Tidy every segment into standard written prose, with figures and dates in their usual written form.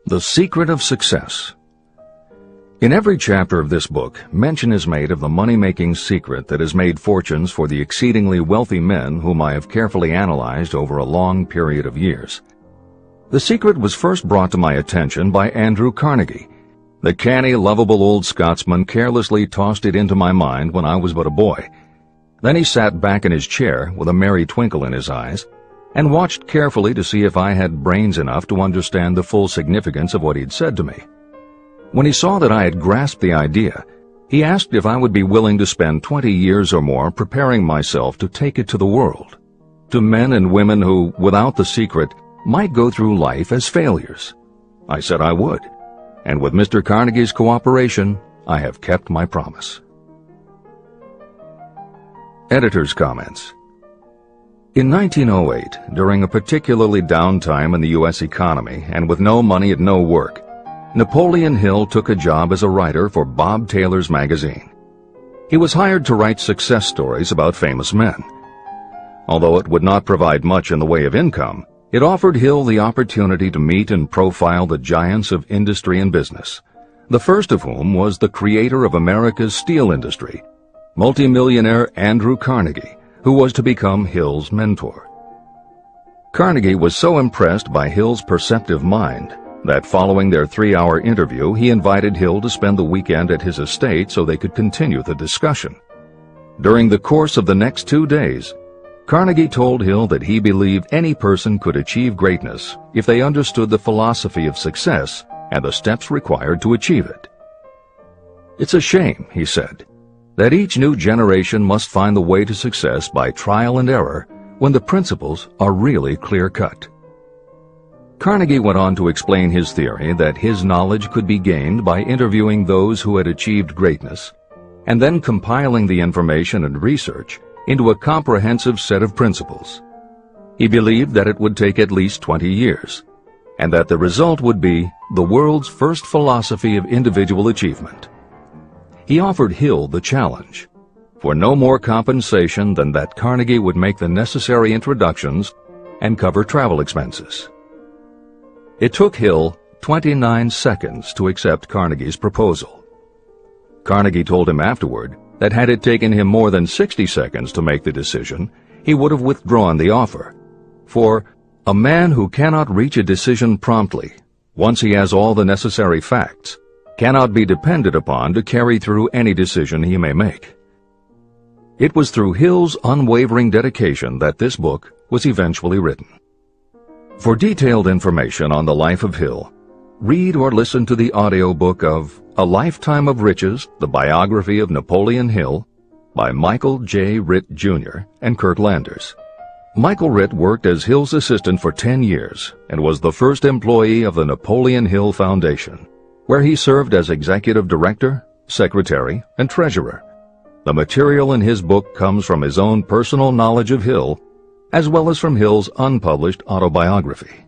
The Secret of Success. In every chapter of this book, mention is made of the money-making secret that has made fortunes for the exceedingly wealthy men whom I have carefully analyzed over a long period of years. The secret was first brought to my attention by Andrew Carnegie. The canny, lovable old Scotsman carelessly tossed it into my mind when I was but a boy. Then he sat back in his chair with a merry twinkle in his eyes and watched carefully to see if I had brains enough to understand the full significance of what he'd said to me. When he saw that I had grasped the idea, he asked if I would be willing to spend 20 years or more preparing myself to take it to the world, to men and women who, without the secret, might go through life as failures. I said I would, and with Mr. Carnegie's cooperation, I have kept my promise. Editor's comments. In 1908, during a particularly down time in the U.S. economy and with no money and no work, Napoleon Hill took a job as a writer for Bob Taylor's magazine. He was hired to write success stories about famous men. Although it would not provide much in the way of income, it offered Hill the opportunity to meet and profile the giants of industry and business, the first of whom was the creator of America's steel industry, multimillionaire Andrew Carnegie, who was to become Hill's mentor. Carnegie was so impressed by Hill's perceptive mind that following their 3-hour interview, he invited Hill to spend the weekend at his estate so they could continue the discussion. During the course of the next 2 days, Carnegie told Hill that he believed any person could achieve greatness if they understood the philosophy of success and the steps required to achieve it. "It's a shame," he said, "that each new generation must find the way to success by trial and error when the principles are really clear-cut." Carnegie went on to explain his theory that his knowledge could be gained by interviewing those who had achieved greatness and then compiling the information and research into a comprehensive set of principles. He believed that it would take at least 20 years, and that the result would be the world's first philosophy of individual achievement. He offered Hill the challenge, for no more compensation than that Carnegie would make the necessary introductions and cover travel expenses. It took Hill 29 seconds to accept Carnegie's proposal. Carnegie told him afterward that had it taken him more than 60 seconds to make the decision, he would have withdrawn the offer. For a man who cannot reach a decision promptly, once he has all the necessary facts, cannot be depended upon to carry through any decision he may make. It was through Hill's unwavering dedication that this book was eventually written. For detailed information on the life of Hill, read or listen to the audiobook of A Lifetime of Riches, the Biography of Napoleon Hill, by Michael J. Ritt, Jr. and Kurt Landers. Michael Ritt worked as Hill's assistant for 10 years and was the first employee of the Napoleon Hill Foundation, where he served as executive director, secretary, and treasurer. The material in his book comes from his own personal knowledge of Hill, as well as from Hill's unpublished autobiography.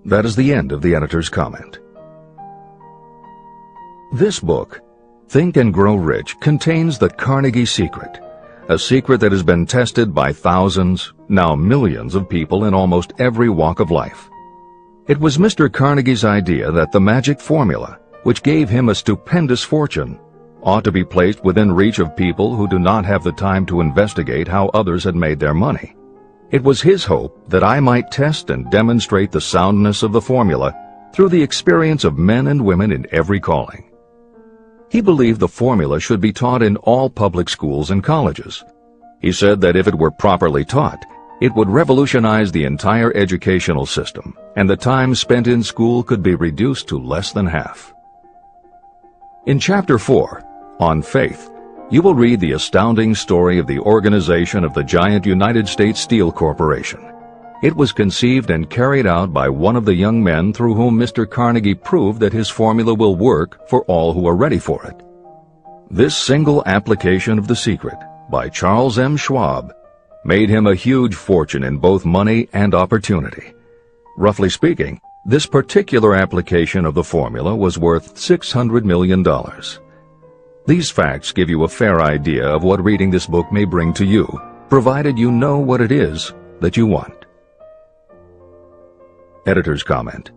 That is the end of the editor's comment. This book, Think and Grow Rich, contains the Carnegie secret, a secret that has been tested by thousands, now millions of people in almost every walk of life. It was Mr. Carnegie's idea that the magic formula, which gave him a stupendous fortune, ought to be placed within reach of people who do not have the time to investigate how others had made their money. It was his hope that I might test and demonstrate the soundness of the formula through the experience of men and women in every calling. He believed the formula should be taught in all public schools and colleges. He said that if it were properly taught, it would revolutionize the entire educational system, and the time spent in school could be reduced to less than half. In Chapter 4, On Faith, you will read the astounding story of the organization of the giant United States Steel Corporation. It was conceived and carried out by one of the young men through whom Mr. Carnegie proved that his formula will work for all who are ready for it. This single application of the secret, by Charles M. Schwab, made him a huge fortune in both money and opportunity. Roughly speaking, this particular application of the formula was worth $600 million. These facts give you a fair idea of what reading this book may bring to you, provided you know what it is that you want. Editor's comment.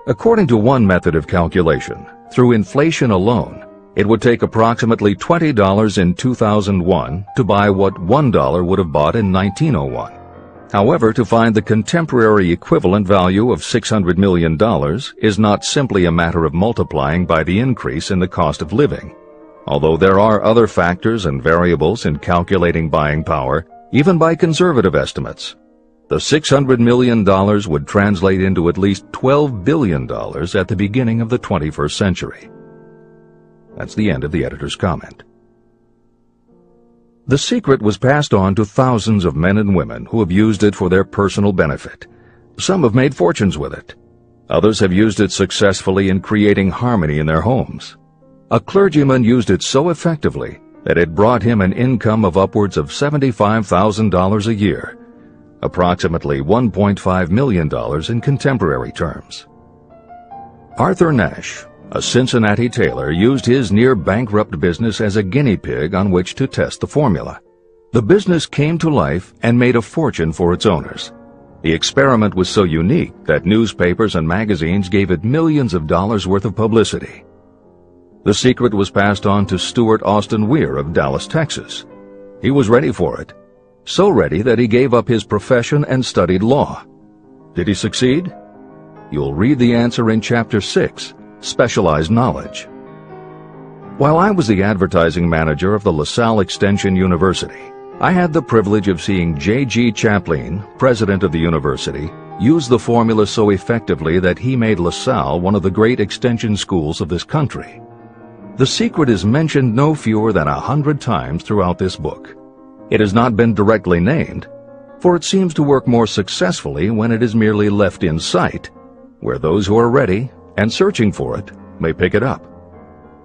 According to one method of calculation, through inflation alone, it would take approximately $20 in 2001 to buy what $1 would have bought in 1901. However, to find the contemporary equivalent value of $600 million is not simply a matter of multiplying by the increase in the cost of living. Although there are other factors and variables in calculating buying power, even by conservative estimates, the $600 million would translate into at least $12 billion at the beginning of the 21st century. That's the end of the editor's comment. The secret was passed on to thousands of men and women who have used it for their personal benefit. Some have made fortunes with it. Others have used it successfully in creating harmony in their homes. A clergyman used it so effectively that it brought him an income of upwards of $75,000 a year, approximately $1.5 million in contemporary terms. Arthur Nash, a Cincinnati tailor, used his near-bankrupt business as a guinea pig on which to test the formula. The business came to life and made a fortune for its owners. The experiment was so unique that newspapers and magazines gave it millions of dollars worth of publicity. The secret was passed on to Stuart Austin Weir of Dallas, Texas. He was ready for it, so ready that he gave up his profession and studied law. Did he succeed? You'll read the answer in Chapter 6, Specialized Knowledge. While I was the advertising manager of the LaSalle Extension University, I had the privilege of seeing J.G. Chaplin, president of the university, use the formula so effectively that he made LaSalle one of the great extension schools of this country. The secret is mentioned no fewer than 100 times throughout this book. It has not been directly named, for it seems to work more successfully when it is merely left in sight, where those who are ready and searching for it may pick it up.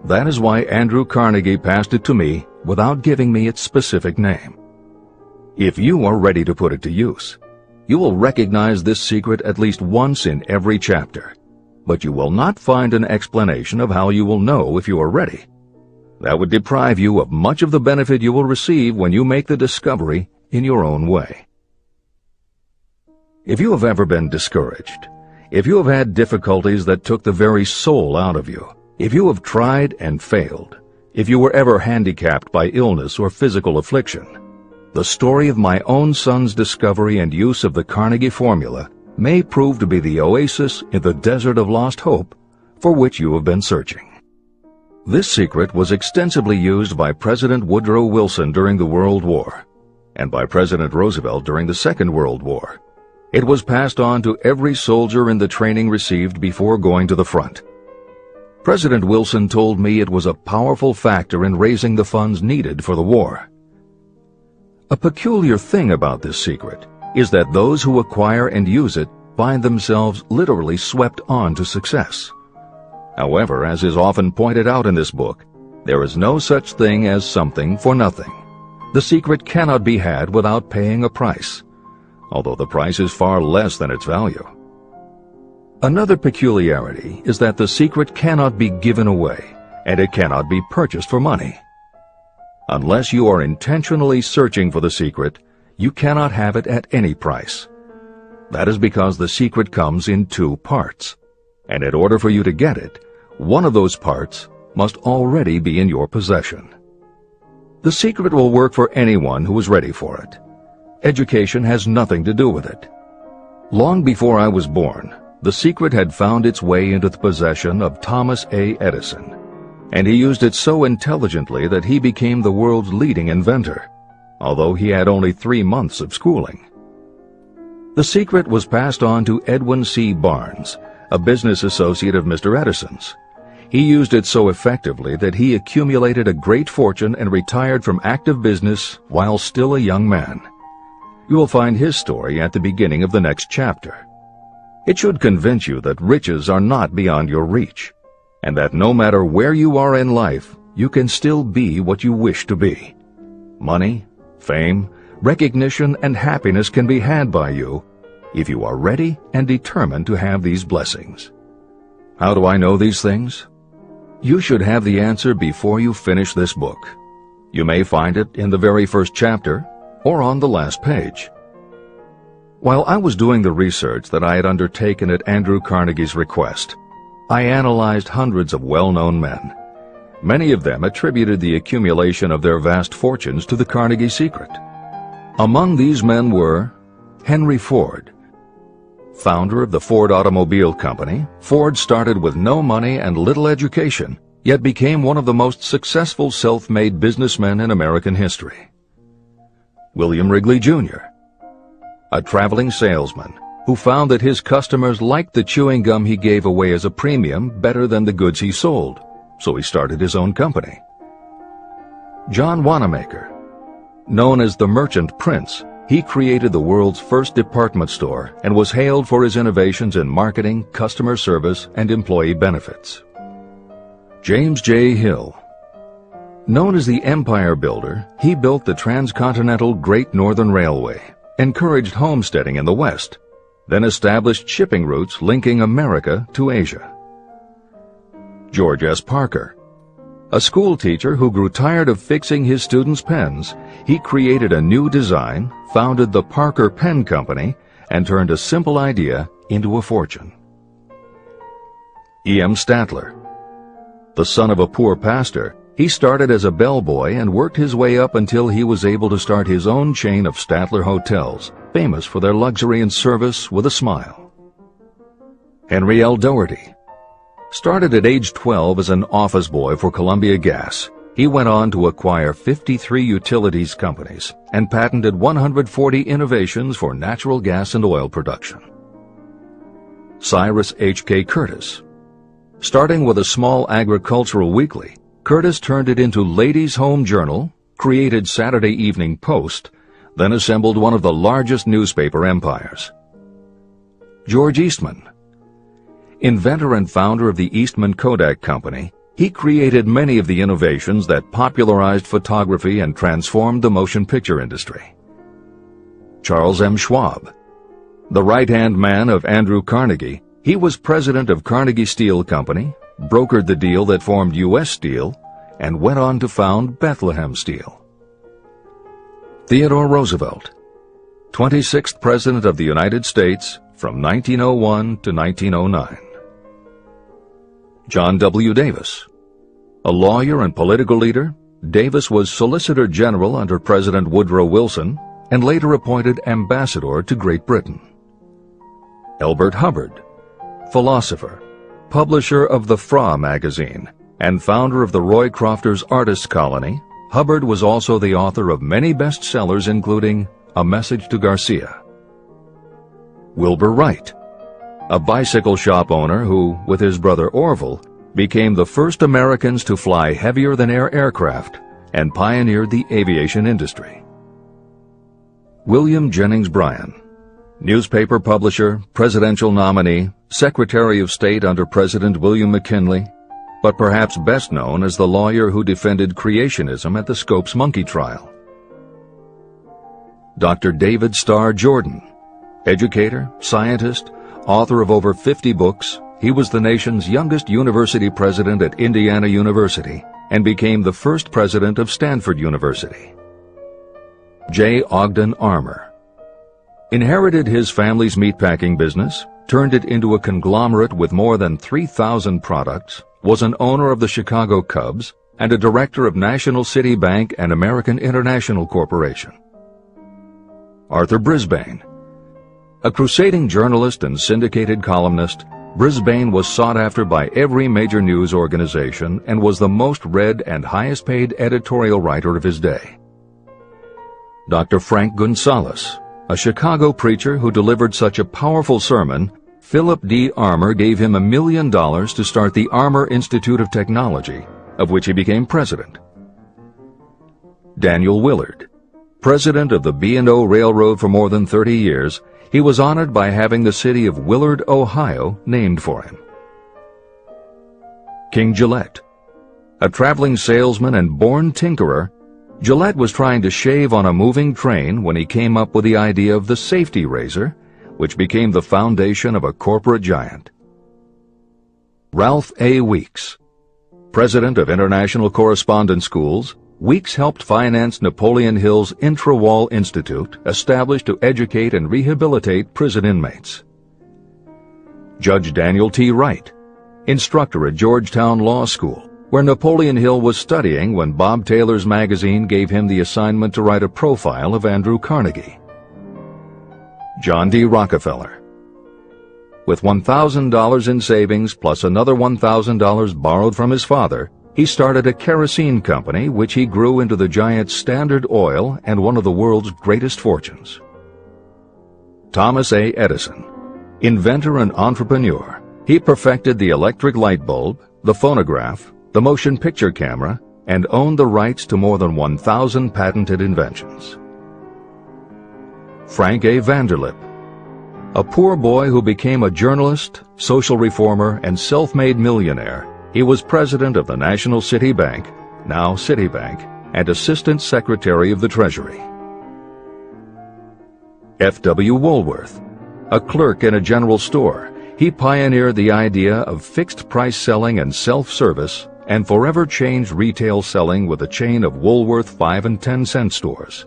That is why Andrew Carnegie passed it to me without giving me its specific name. If you are ready to put it to use, you will recognize this secret at least once in every chapter, but you will not find an explanation of how you will know if you are ready. That would deprive you of much of the benefit you will receive when you make the discovery in your own way. If you have ever been discouraged, if you have had difficulties that took the very soul out of you, if you have tried and failed, if you were ever handicapped by illness or physical affliction, the story of my own son's discovery and use of the Carnegie formula may prove to be the oasis in the desert of lost hope for which you have been searching. This secret was extensively used by President Woodrow Wilson during the World War and by President Roosevelt during the Second World War. It was passed on to every soldier in the training received before going to the front. President Wilson told me it was a powerful factor in raising the funds needed for the war. A peculiar thing about this secret is that those who acquire and use it find themselves literally swept on to success. However, as is often pointed out in this book, there is no such thing as something for nothing. The secret cannot be had without paying a price, although the price is far less than its value. Another peculiarity is that the secret cannot be given away, and it cannot be purchased for money. Unless you are intentionally searching for the secret, you cannot have it at any price. That is because the secret comes in two parts, and in order for you to get it, one of those parts must already be in your possession. The secret will work for anyone who is ready for it. Education has nothing to do with it. Long before I was born, the secret had found its way into the possession of Thomas A. Edison, and he used it so intelligently that he became the world's leading inventor, although he had only 3 months of schooling. The secret was passed on to Edwin C. Barnes, a business associate of Mr. Edison's. He used it so effectively that he accumulated a great fortune and retired from active business while still a young man. You will find his story at the beginning of the next chapter. It should convince you that riches are not beyond your reach, and that no matter where you are in life, you can still be what you wish to be. Money, fame, recognition, and happiness can be had by you if you are ready and determined to have these blessings. How do I know these things? You should have the answer before you finish this book. You may find it in the very first chapter or on the last page. While I was doing the research that I had undertaken at Andrew Carnegie's request, I analyzed hundreds of well-known men. Many of them attributed the accumulation of their vast fortunes to the Carnegie secret. Among these men were Henry Ford. Founder of the Ford Automobile Company, Ford started with no money and little education, yet became one of the most successful self-made businessmen in American history. William Wrigley, Jr., a traveling salesman who found that his customers liked the chewing gum he gave away as a premium better than the goods he sold, so he started his own company. John Wanamaker. Known as the Merchant Prince, he created the world's first department store and was hailed for his innovations in marketing, customer service, and employee benefits. James J. Hill. Known as the Empire Builder, he built the transcontinental Great Northern Railway, encouraged homesteading in the West, then established shipping routes linking America to Asia. George S. Parker. A school teacher who grew tired of fixing his students' pens, he created a new design, founded the Parker Pen Company, and turned a simple idea into a fortune. E. M. Statler. The son of a poor pastor, he started as a bellboy and worked his way up until he was able to start his own chain of Statler hotels, famous for their luxury and service with a smile. Henry L. Doherty. Started at age 12 as an office boy for Columbia Gas, he went on to acquire 53 utilities companies and patented 140 innovations for natural gas and oil production. Cyrus H.K. Curtis. Starting with a small agricultural weekly, Curtis turned it into Ladies' Home Journal, created Saturday Evening Post, then assembled one of the largest newspaper empires. George Eastman. Inventor and founder of the Eastman Kodak Company, he created many of the innovations that popularized photography and transformed the motion picture industry. Charles M. Schwab. The right-hand man of Andrew Carnegie, he was president of Carnegie Steel Company, brokered the deal that formed U.S. Steel, and went on to found Bethlehem Steel. Theodore Roosevelt. 26th President of the United States from 1901 to 1909. John W. Davis. A lawyer and political leader, Davis was Solicitor General under President Woodrow Wilson and later appointed Ambassador to Great Britain. Elbert Hubbard. Philosopher, publisher of the Fra magazine, and founder of the Roy Crofters Artists Colony, Hubbard was also the author of many bestsellers including A Message to Garcia. Wilbur Wright. A bicycle shop owner who, with his brother Orville, became the first Americans to fly heavier-than-air aircraft and pioneered the aviation industry. William Jennings Bryan. Newspaper publisher, presidential nominee, Secretary of State under President William McKinley, but perhaps best known as the lawyer who defended creationism at the Scopes monkey trial. Dr. David Starr Jordan. Educator, scientist, author of over 50 books, he was the nation's youngest university president at Indiana University and became the first president of Stanford University. J. Ogden Armour. Inherited his family's meatpacking business, turned it into a conglomerate with more than 3,000 products, was an owner of the Chicago Cubs, and a director of National City Bank and American International Corporation. Arthur Brisbane. A crusading journalist and syndicated columnist, Brisbane was sought after by every major news organization and was the most read and highest-paid editorial writer of his day. Dr. Frank Gonzalez. A Chicago preacher who delivered such a powerful sermon, Philip D. Armour gave him $1 million to start the Armour Institute of Technology, of which he became president. Daniel Willard. President of the B&O Railroad for more than 30 years, he was honored by having the city of Willard, Ohio, named for him. King Gillette. A traveling salesman and born tinkerer, Gillette was trying to shave on a moving train when he came up with the idea of the safety razor, which became the foundation of a corporate giant. Ralph A. Weeks. President of International Correspondence Schools, Weeks helped finance Napoleon Hill's Intra-Wall Institute, established to educate and rehabilitate prison inmates. Judge Daniel T. Wright, instructor at Georgetown Law School, where Napoleon Hill was studying when Bob Taylor's magazine gave him the assignment to write a profile of Andrew Carnegie. John D. Rockefeller. With $1,000 in savings plus another $1,000 borrowed from his father, he started a kerosene company which he grew into the giant Standard Oil and one of the world's greatest fortunes. Thomas A. Edison. Inventor and entrepreneur, he perfected the electric light bulb, the phonograph, the motion picture camera, and owned the rights to more than 1,000 patented inventions. Frank A. Vanderlip. A poor boy who became a journalist, social reformer, and self-made millionaire, he was president of the National City Bank, now Citibank, and Assistant Secretary of the Treasury. F. W. Woolworth. A clerk in a general store, he pioneered the idea of fixed-price selling and self-service and forever changed retail selling with a chain of Woolworth 5 and 10 cent stores.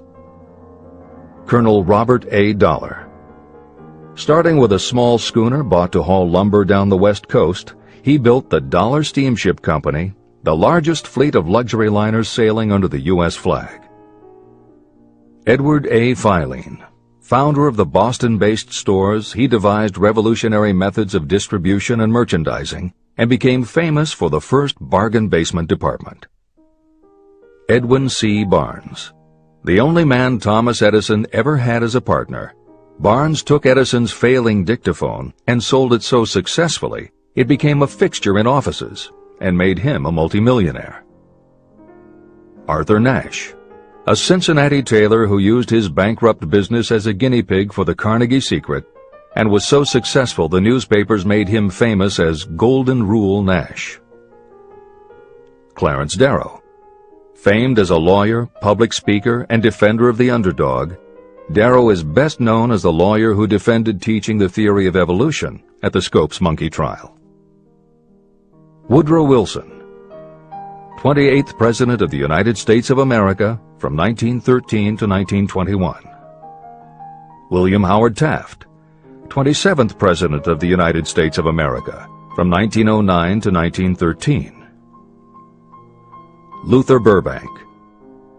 Colonel Robert A. Dollar. Starting with a small schooner bought to haul lumber down the West Coast, he built the Dollar Steamship Company, the largest fleet of luxury liners sailing under the U.S. flag. Edward A. Filene. Founder of the Boston-based stores, he devised revolutionary methods of distribution and merchandising and became famous for the first bargain basement department. Edwin C. Barnes. The only man Thomas Edison ever had as a partner, Barnes took Edison's failing dictaphone and sold it so successfully it became a fixture in offices and made him a multimillionaire. Arthur Nash. A Cincinnati tailor who used his bankrupt business as a guinea pig for the Carnegie Secret and was so successful the newspapers made him famous as Golden Rule Nash. Clarence Darrow. Famed as a lawyer, public speaker, and defender of the underdog, Darrow is best known as the lawyer who defended teaching the theory of evolution at the Scopes monkey trial. Woodrow Wilson. 28th President of the United States of America from 1913 to 1921. William Howard Taft. 27th President of the United States of America from 1909 to 1913. Luther Burbank.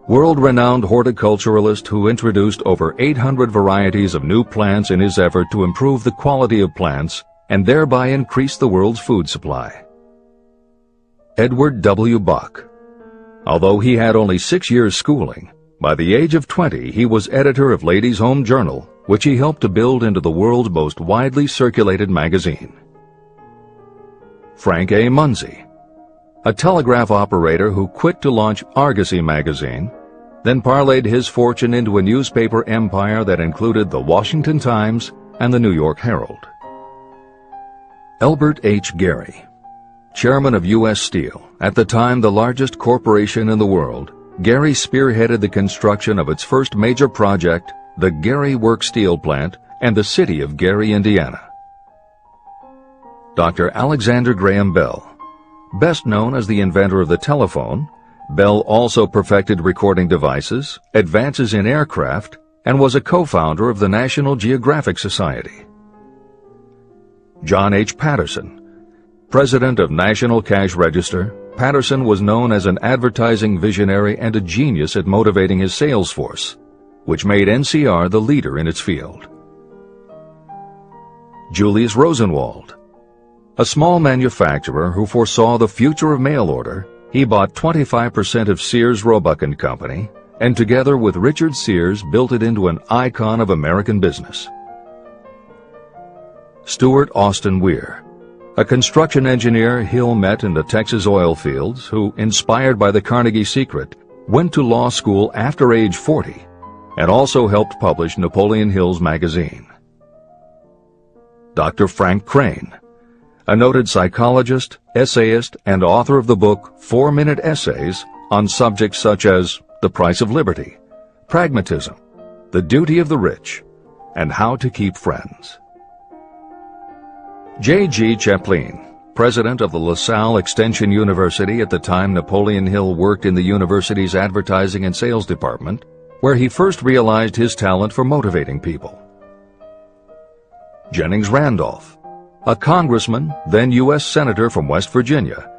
World-renowned horticulturalist who introduced over 800 varieties of new plants in his effort to improve the quality of plants and thereby increase the world's food supply. Edward W. Bok. Although he had only 6 years schooling, by the age of 20 he was editor of Ladies' Home Journal, which he helped to build into the world's most widely circulated magazine. Frank A. Munsey. A telegraph operator who quit to launch Argosy magazine, then parlayed his fortune into a newspaper empire that included the Washington Times and the New York Herald. Elbert H. Gary. Chairman of U.S. Steel, at the time the largest corporation in the world, Gary spearheaded the construction of its first major project, the Gary Works Steel Plant, and the city of Gary, Indiana. Dr. Alexander Graham Bell. Best known as the inventor of the telephone, Bell also perfected recording devices, advances in aircraft, and was a co-founder of the National Geographic Society. John H. Patterson. President of National Cash Register, Patterson was known as an advertising visionary and a genius at motivating his sales force, which made NCR the leader in its field. Julius Rosenwald. A small manufacturer who foresaw the future of mail order, he bought 25% of Sears Roebuck & Company, and together with Richard Sears built it into an icon of American business. Stuart Austin Weir. A construction engineer Hill met in the Texas oil fields who, inspired by the Carnegie Secret, went to law school after age 40 and also helped publish Napoleon Hill's magazine. Dr. Frank Crane. A noted psychologist, essayist, and author of the book 4-Minute Essays on subjects such as the price of liberty, pragmatism, the duty of the rich, and how to keep friends. J.G. Chaplin, president of the LaSalle Extension University at the time Napoleon Hill worked in the university's advertising and sales department, where he first realized his talent for motivating people. Jennings Randolph, a congressman, then U.S. Senator from West Virginia.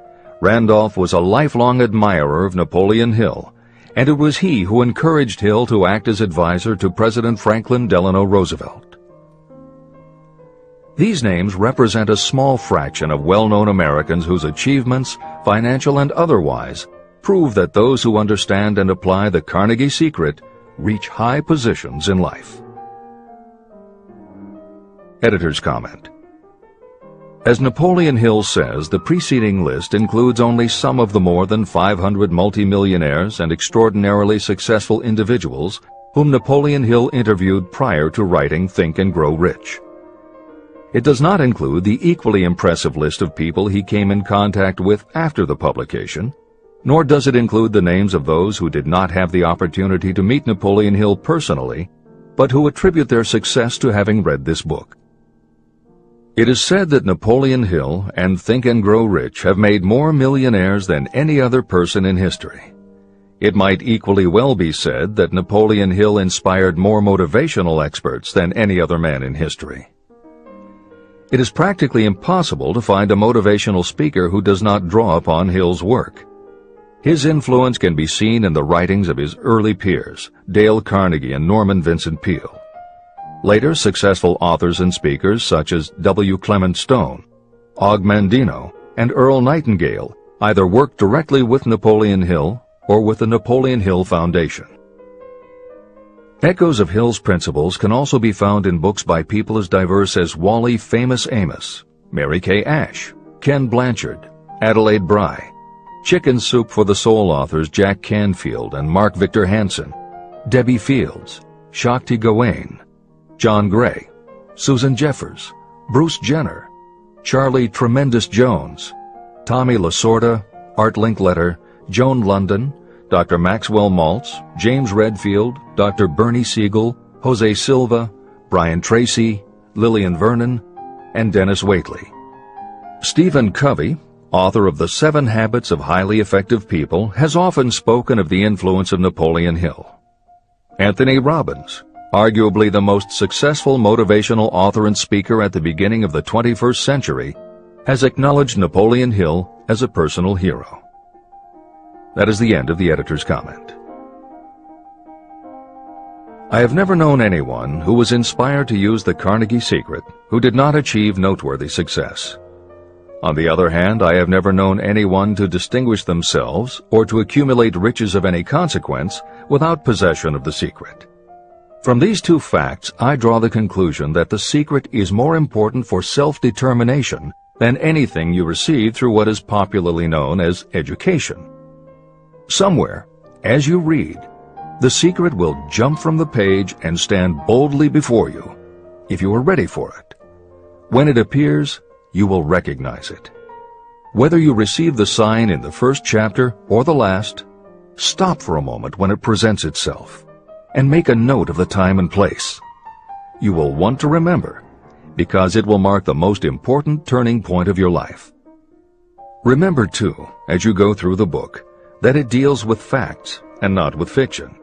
Randolph was a lifelong admirer of Napoleon Hill, and it was he who encouraged Hill to act as advisor to President Franklin Delano Roosevelt. These names represent a small fraction of well-known Americans whose achievements, financial and otherwise, prove that those who understand and apply the Carnegie Secret reach high positions in life. Editor's comment. As Napoleon Hill says, the preceding list includes only some of the more than 500 multimillionaires and extraordinarily successful individuals whom Napoleon Hill interviewed prior to writing Think and Grow Rich. It does not include the equally impressive list of people he came in contact with after the publication, nor does it include the names of those who did not have the opportunity to meet Napoleon Hill personally, but who attribute their success to having read this book. It is said that Napoleon Hill and Think and Grow Rich have made more millionaires than any other person in history. It might equally well be said that Napoleon Hill inspired more motivational experts than any other man in history. It is practically impossible to find a motivational speaker who does not draw upon Hill's work. His influence can be seen in the writings of his early peers, Dale Carnegie and Norman Vincent Peale. Later, successful authors and speakers such as W. Clement Stone, Og Mandino, and Earl Nightingale either worked directly with Napoleon Hill or with the Napoleon Hill Foundation. Echoes of Hill's principles can also be found in books by people as diverse as Wally Famous Amos, Mary Kay Ash, Ken Blanchard, Adelaide Bry, Chicken Soup for the Soul authors Jack Canfield and Mark Victor Hansen, Debbie Fields, Shakti Gawain, John Gray, Susan Jeffers, Bruce Jenner, Charlie Tremendous Jones, Tommy Lasorda, Art Linkletter, Joan London, Dr. Maxwell Maltz, James Redfield, Dr. Bernie Siegel, Jose Silva, Brian Tracy, Lillian Vernon, and Dennis Waitley. Stephen Covey, author of The 7 Habits of Highly Effective People, has often spoken of the influence of Napoleon Hill. Anthony Robbins, arguably the most successful motivational author and speaker at the beginning of the 21st century, has acknowledged Napoleon Hill as a personal hero. That is the end of the editor's comment. I have never known anyone who was inspired to use the Carnegie Secret who did not achieve noteworthy success. On the other hand, I have never known anyone to distinguish themselves or to accumulate riches of any consequence without possession of the secret. From these two facts, I draw the conclusion that the secret is more important for self-determination than anything you receive through what is popularly known as education. Somewhere, as you read, the secret will jump from the page and stand boldly before you, if you are ready for it. When it appears, you will recognize it. Whether you receive the sign in the first chapter or the last, stop for a moment when it presents itself, and make a note of the time and place. You will want to remember, because it will mark the most important turning point of your life. Remember, too, as you go through the book, that it deals with facts and not with fiction.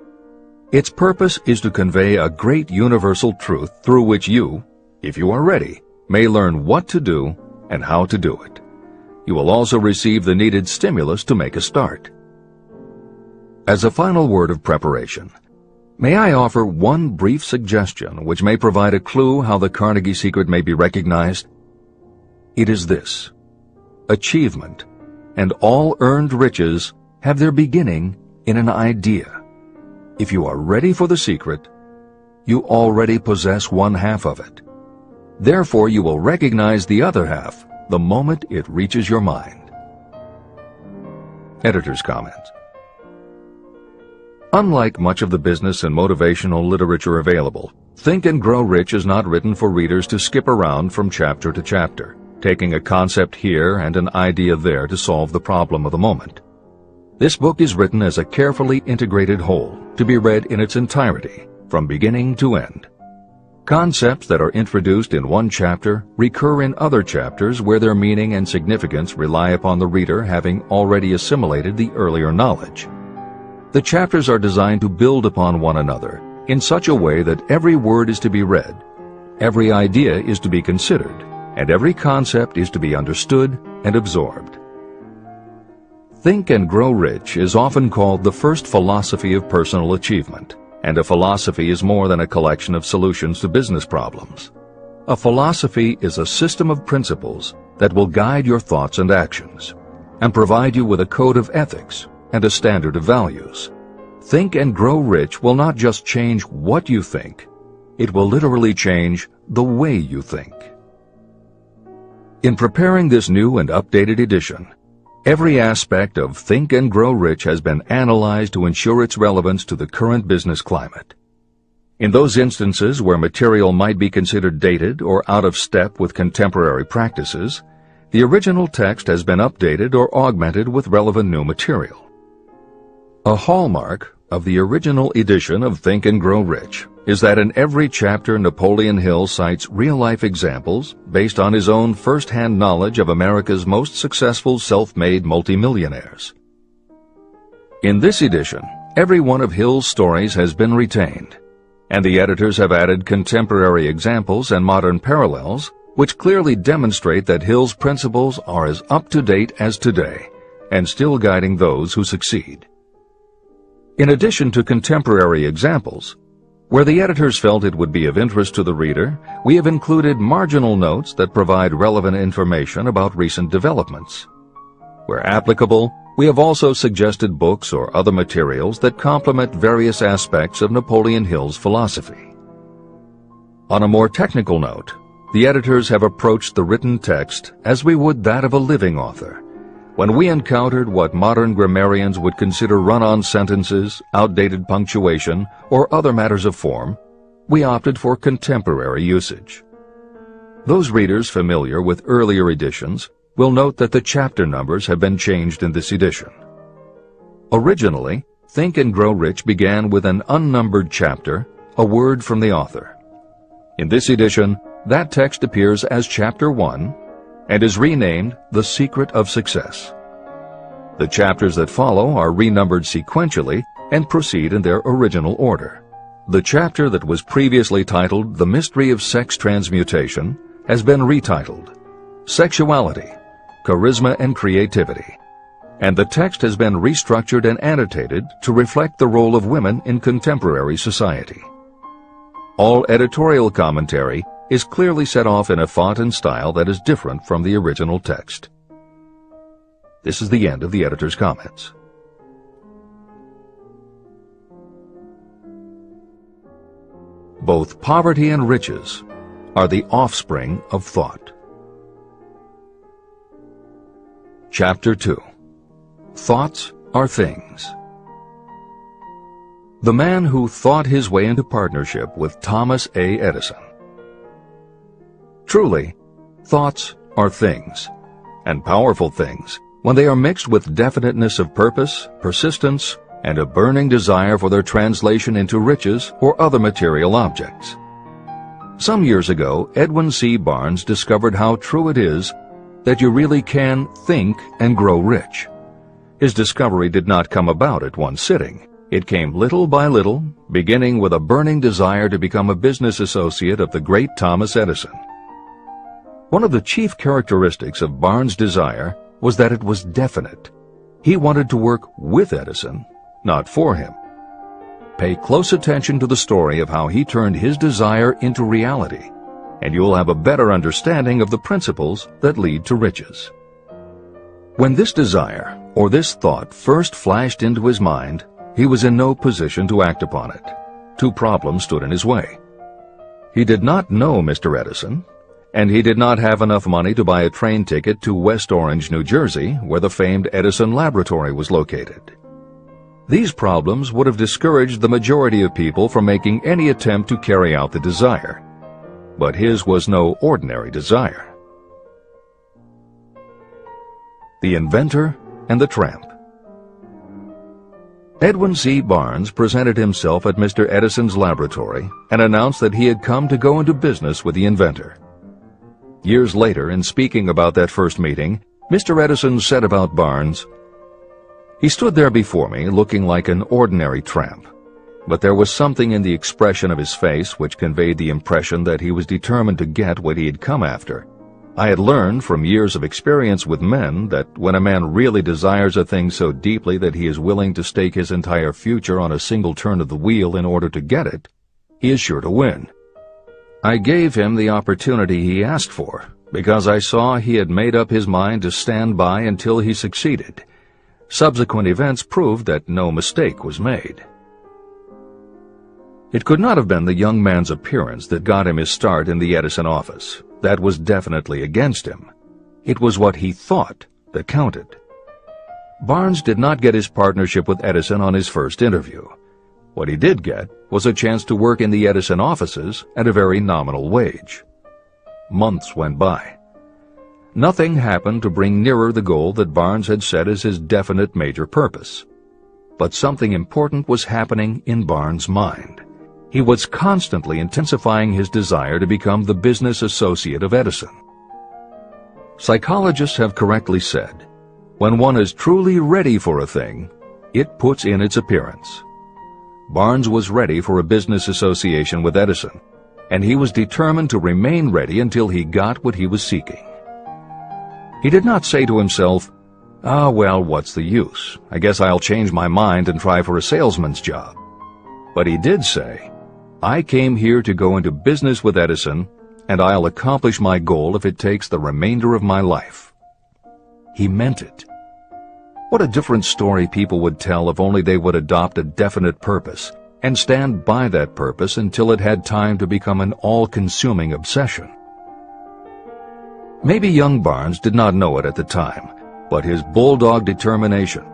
Its purpose is to convey a great universal truth through which you, if you are ready, may learn what to do and how to do it. You will also receive the needed stimulus to make a start. As a final word of preparation, may I offer one brief suggestion which may provide a clue how the Carnegie Secret may be recognized? It is this: achievement and all earned riches have their beginning in an idea. If you are ready for the secret, you already possess one half of it. Therefore, you will recognize the other half the moment it reaches your mind. Editor's comment. Unlike much of the business and motivational literature available, Think and Grow Rich is not written for readers to skip around from chapter to chapter, taking a concept here and an idea there to solve the problem of the moment. This book is written as a carefully integrated whole, to be read in its entirety, from beginning to end. Concepts that are introduced in one chapter recur in other chapters where their meaning and significance rely upon the reader having already assimilated the earlier knowledge. The chapters are designed to build upon one another in such a way that every word is to be read, every idea is to be considered, and every concept is to be understood and absorbed. Think and Grow Rich is often called the first philosophy of personal achievement, and a philosophy is more than a collection of solutions to business problems. A philosophy is a system of principles that will guide your thoughts and actions, and provide you with a code of ethics and a standard of values. Think and Grow Rich will not just change what you think, it will literally change the way you think. In preparing this new and updated edition, every aspect of Think and Grow Rich has been analyzed to ensure its relevance to the current business climate. In those instances where material might be considered dated or out of step with contemporary practices, the original text has been updated or augmented with relevant new material. A hallmark of the original edition of Think and Grow Rich is that in every chapter Napoleon Hill cites real-life examples based on his own first-hand knowledge of America's most successful self-made multimillionaires. In this edition, every one of Hill's stories has been retained, and the editors have added contemporary examples and modern parallels which clearly demonstrate that Hill's principles are as up-to-date as today and still guiding those who succeed. In addition to contemporary examples, where the editors felt it would be of interest to the reader, we have included marginal notes that provide relevant information about recent developments. Where applicable, we have also suggested books or other materials that complement various aspects of Napoleon Hill's philosophy. On a more technical note, the editors have approached the written text as we would that of a living author. When we encountered what modern grammarians would consider run-on sentences, outdated punctuation, or other matters of form, we opted for contemporary usage. Those readers familiar with earlier editions will note that the chapter numbers have been changed in this edition. Originally, Think and Grow Rich began with an unnumbered chapter, a word from the author. In this edition, that text appears as Chapter 1 and is renamed The Secret of Success. The chapters that follow are renumbered sequentially and proceed in their original order. The chapter that was previously titled The Mystery of Sex Transmutation has been retitled Sexuality, Charisma and Creativity, and the text has been restructured and annotated to reflect the role of women in contemporary society. All editorial commentary is clearly set off in a font and style that is different from the original text. This is the end of the editor's comments. Both poverty and riches are the offspring of thought. Chapter 2. Thoughts are things. The man who thought his way into partnership with Thomas A. Edison. Truly, thoughts are things, and powerful things, when they are mixed with definiteness of purpose, persistence, and a burning desire for their translation into riches or other material objects. Some years ago, Edwin C. Barnes discovered how true it is that you really can think and grow rich. His discovery did not come about at one sitting. It came little by little, beginning with a burning desire to become a business associate of the great Thomas Edison. One of the chief characteristics of Barnes' desire was that it was definite. He wanted to work with Edison, not for him. Pay close attention to the story of how he turned his desire into reality, and you'll have a better understanding of the principles that lead to riches. When this desire, or this thought, first flashed into his mind, he was in no position to act upon it. Two problems stood in his way. He did not know Mr. Edison, and he did not have enough money to buy a train ticket to West Orange, New Jersey, where the famed Edison Laboratory was located. These problems would have discouraged the majority of people from making any attempt to carry out the desire. But his was no ordinary desire. The Inventor and the Tramp. Edwin C. Barnes presented himself at Mr. Edison's laboratory and announced that he had come to go into business with the inventor. Years later, in speaking about that first meeting, Mr. Edison said about Barnes, "He stood there before me looking like an ordinary tramp, but there was something in the expression of his face which conveyed the impression that he was determined to get what he had come after. I had learned from years of experience with men that when a man really desires a thing so deeply that he is willing to stake his entire future on a single turn of the wheel in order to get it, he is sure to win. I gave him the opportunity he asked for, because I saw he had made up his mind to stand by until he succeeded. Subsequent events proved that no mistake was made." It could not have been the young man's appearance that got him his start in the Edison office. That was definitely against him. It was what he thought that counted. Barnes did not get his partnership with Edison on his first interview. What he did get was a chance to work in the Edison offices at a very nominal wage. Months went by. Nothing happened to bring nearer the goal that Barnes had set as his definite major purpose. But something important was happening in Barnes' mind. He was constantly intensifying his desire to become the business associate of Edison. Psychologists have correctly said, when one is truly ready for a thing, it puts in its appearance. Barnes was ready for a business association with Edison, and he was determined to remain ready until he got what he was seeking. He did not say to himself, well, what's the use? I guess I'll change my mind and try for a salesman's job. But he did say, I came here to go into business with Edison, and I'll accomplish my goal if it takes the remainder of my life. He meant it. What a different story people would tell if only they would adopt a definite purpose and stand by that purpose until it had time to become an all-consuming obsession. Maybe young Barnes did not know it at the time, but his bulldog determination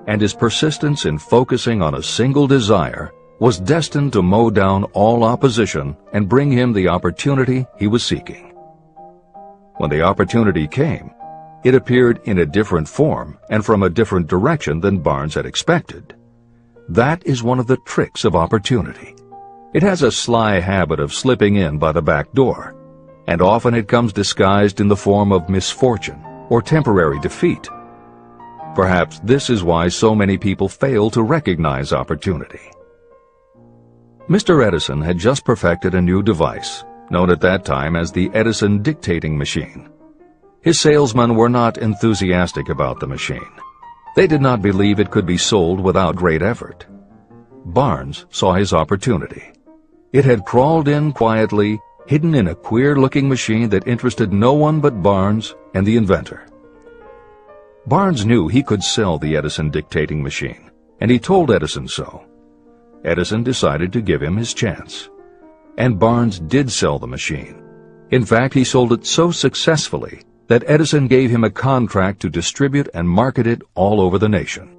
and his persistence in focusing on a single desire was destined to mow down all opposition and bring him the opportunity he was seeking. When the opportunity came, it appeared in a different form and from a different direction than Barnes had expected. That is one of the tricks of opportunity. It has a sly habit of slipping in by the back door, and often it comes disguised in the form of misfortune or temporary defeat. Perhaps this is why so many people fail to recognize opportunity. Mr. Edison had just perfected a new device, known at that time as the Edison dictating machine. His salesmen were not enthusiastic about the machine. They did not believe it could be sold without great effort. Barnes saw his opportunity. It had crawled in quietly, hidden in a queer-looking machine that interested no one but Barnes and the inventor. Barnes knew he could sell the Edison dictating machine, and he told Edison so. Edison decided to give him his chance. And Barnes did sell the machine. In fact, he sold it so successfully that Edison gave him a contract to distribute and market it all over the nation.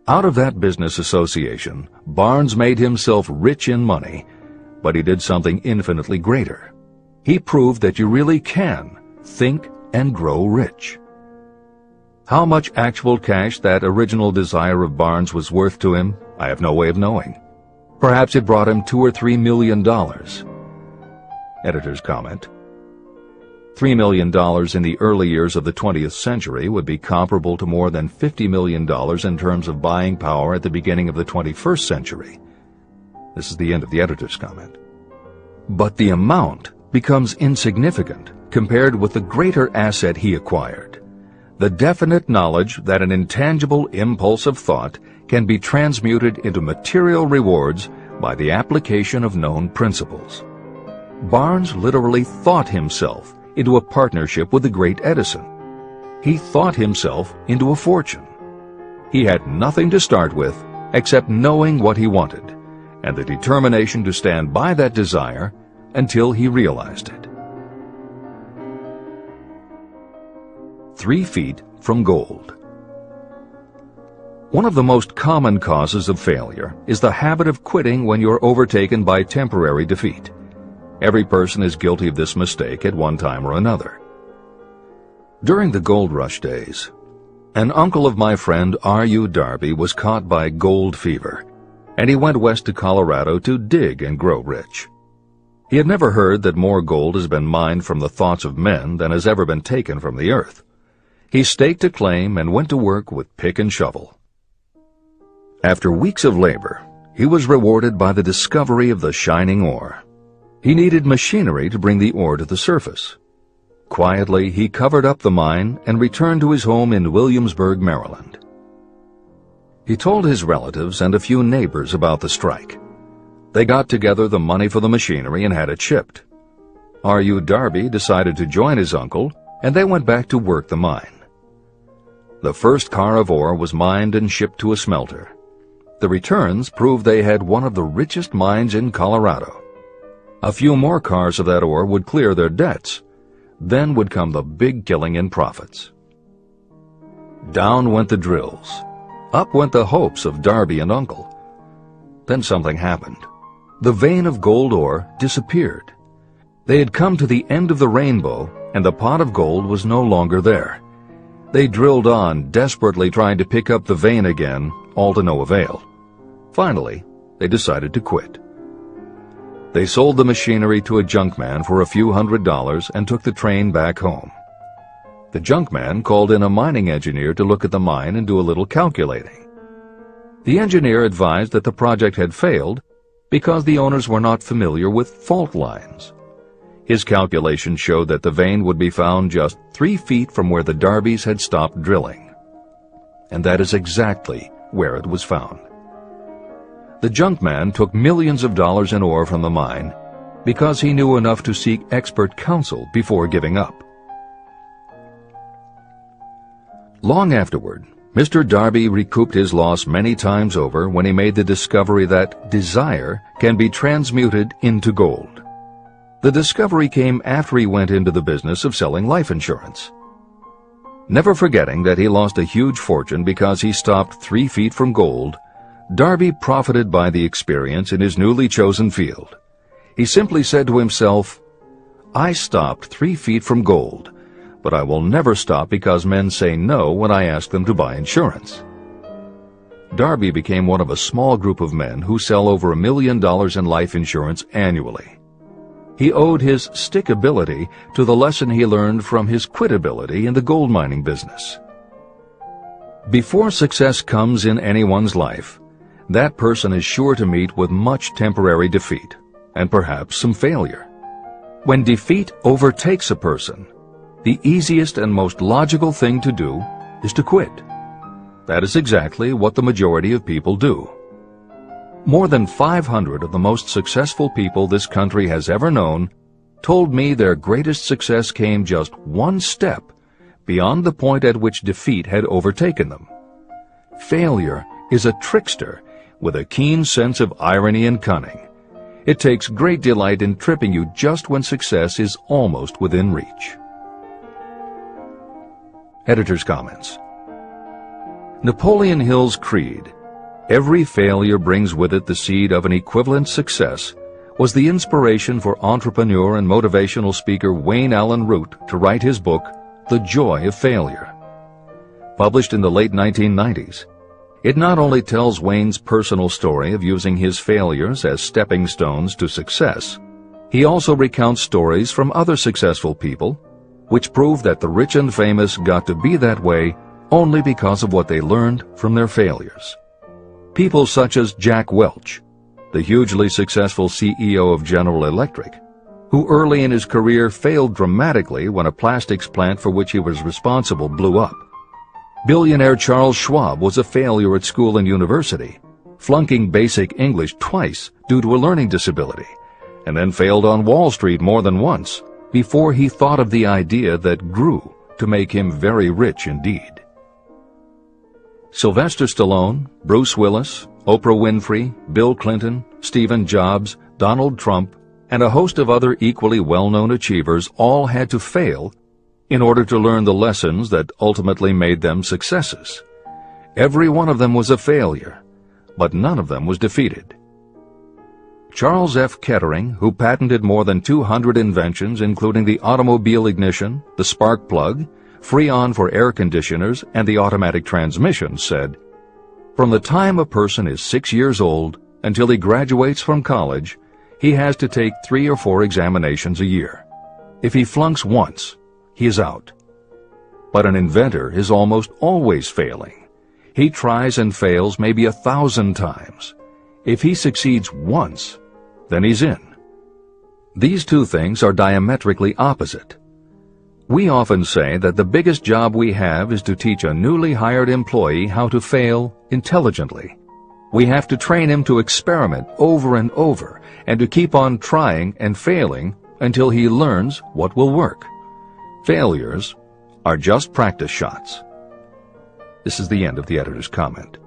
Out of that business association, Barnes made himself rich in money, but he did something infinitely greater. He proved that you really can think and grow rich. How much actual cash that original desire of Barnes was worth to him, I have no way of knowing. Perhaps it brought him $2 or $3 million. Editor's comment. $3 million in the early years of the 20th century would be comparable to more than $50 million in terms of buying power at the beginning of the 21st century. This is the end of the editor's comment. But the amount becomes insignificant compared with the greater asset he acquired. The definite knowledge that an intangible impulse of thought can be transmuted into material rewards by the application of known principles. Barnes literally thought himself into a partnership with the great Edison. He thought himself into a fortune. He had nothing to start with except knowing what he wanted and the determination to stand by that desire until he realized it. 3 feet from gold. One of the most common causes of failure is the habit of quitting when you're overtaken by temporary defeat. Every person is guilty of this mistake at one time or another. During the gold rush days, An uncle of my friend R.U. Darby was caught by gold fever, and he went west to Colorado to dig and grow rich. He had never heard that more gold has been mined from the thoughts of men than has ever been taken from the earth. He staked a claim and went to work with pick and shovel. After weeks of labor, he was rewarded by the discovery of the shining ore. He needed machinery to bring the ore to the surface. Quietly, he covered up the mine and returned to his home in Williamsburg, Maryland. He told his relatives and a few neighbors about the strike. They got together the money for the machinery and had it shipped. R.U. Darby decided to join his uncle, and they went back to work the mine. The first car of ore was mined and shipped to a smelter. The returns proved they had one of the richest mines in Colorado. A few more cars of that ore would clear their debts. Then would come the big killing in profits. Down went the drills. Up went the hopes of Darby and Uncle. Then something happened. The vein of gold ore disappeared. They had come to the end of the rainbow, and the pot of gold was no longer there. They drilled on, desperately trying to pick up the vein again, all to no avail. Finally, they decided to quit. They sold the machinery to a junkman for a few $100s and took the train back home. The junkman called in a mining engineer to look at the mine and do a little calculating. The engineer advised that the project had failed because the owners were not familiar with fault lines. His calculations showed that the vein would be found just 3 feet from where the Darbys had stopped drilling. And that is exactly where it was found. The junkman took millions of dollars in ore from the mine because he knew enough to seek expert counsel before giving up. Long afterward, Mr. Darby recouped his loss many times over when he made the discovery that desire can be transmuted into gold. The discovery came after he went into the business of selling life insurance. Never forgetting that he lost a huge fortune because he stopped 3 feet from gold, Darby profited by the experience in his newly chosen field. He simply said to himself, "I stopped 3 feet from gold, but I will never stop because men say no when I ask them to buy insurance." Darby became one of a small group of men who sell over $1 million in life insurance annually. He owed his stickability to the lesson he learned from his quitability in the gold mining business. Before success comes in anyone's life, that person is sure to meet with much temporary defeat, and perhaps some failure. When defeat overtakes a person, the easiest and most logical thing to do is to quit. That is exactly what the majority of people do. More than 500 of the most successful people this country has ever known told me their greatest success came just one step beyond the point at which defeat had overtaken them. Failure is a trickster with a keen sense of irony and cunning. It takes great delight in tripping you just when success is almost within reach. Editor's comments. Napoleon Hill's creed, "Every failure brings with it the seed of an equivalent success," was the inspiration for entrepreneur and motivational speaker Wayne Allen Root to write his book, The Joy of Failure. Published in the late 1990s, it not only tells Wayne's personal story of using his failures as stepping stones to success, he also recounts stories from other successful people, which prove that the rich and famous got to be that way only because of what they learned from their failures. People such as Jack Welch, the hugely successful CEO of General Electric, who early in his career failed dramatically when a plastics plant for which he was responsible blew up. Billionaire Charles Schwab was a failure at school and university, flunking basic English twice due to a learning disability, and then failed on Wall Street more than once before he thought of the idea that grew to make him very rich indeed. Sylvester Stallone, Bruce Willis, Oprah Winfrey, Bill Clinton, Stephen Jobs, Donald Trump, and a host of other equally well-known achievers all had to fail in order to learn the lessons that ultimately made them successes. Every one of them was a failure, but none of them was defeated. Charles F. Kettering, who patented more than 200 inventions including the automobile ignition, the spark plug, Freon for air conditioners and the automatic transmission, said, "From the time a person is 6 years old until he graduates from college, he has to take 3 or 4 examinations a year. If he flunks once, he is out." But an inventor is almost always failing. He tries and fails maybe 1,000 times. If he succeeds once, then he's in. These two things are diametrically opposite. We often say that the biggest job we have is to teach a newly hired employee how to fail intelligently. We have to train him to experiment over and over and to keep on trying and failing until he learns what will work. Failures are just practice shots. This is the end of the editor's comment.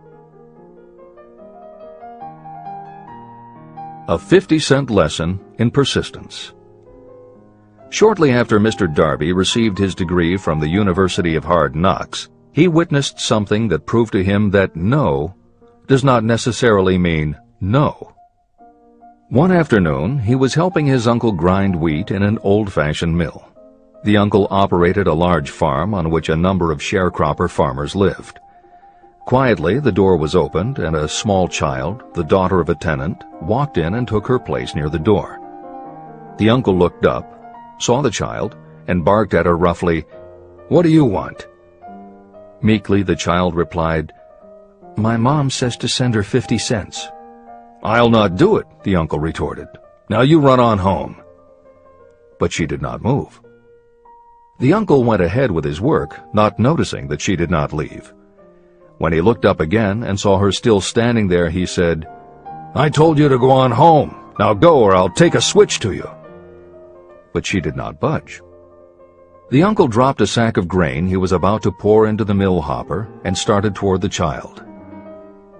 A 50-cent lesson in persistence. Shortly after Mr. Darby received his degree from the University of Hard Knocks, he witnessed something that proved to him that no does not necessarily mean no. One afternoon, he was helping his uncle grind wheat in an old-fashioned mill. The uncle operated a large farm on which a number of sharecropper farmers lived. Quietly, the door was opened, and a small child, the daughter of a tenant, walked in and took her place near the door. The uncle looked up, saw the child, and barked at her roughly, "What do you want?" Meekly, the child replied, "My mom says to send her 50 cents. "I'll not do it," the uncle retorted. "Now you run on home." But she did not move. The uncle went ahead with his work, not noticing that she did not leave. When he looked up again and saw her still standing there, he said, "I told you to go on home. Now go, or I'll take a switch to you." But she did not budge. The uncle dropped a sack of grain he was about to pour into the mill hopper and started toward the child.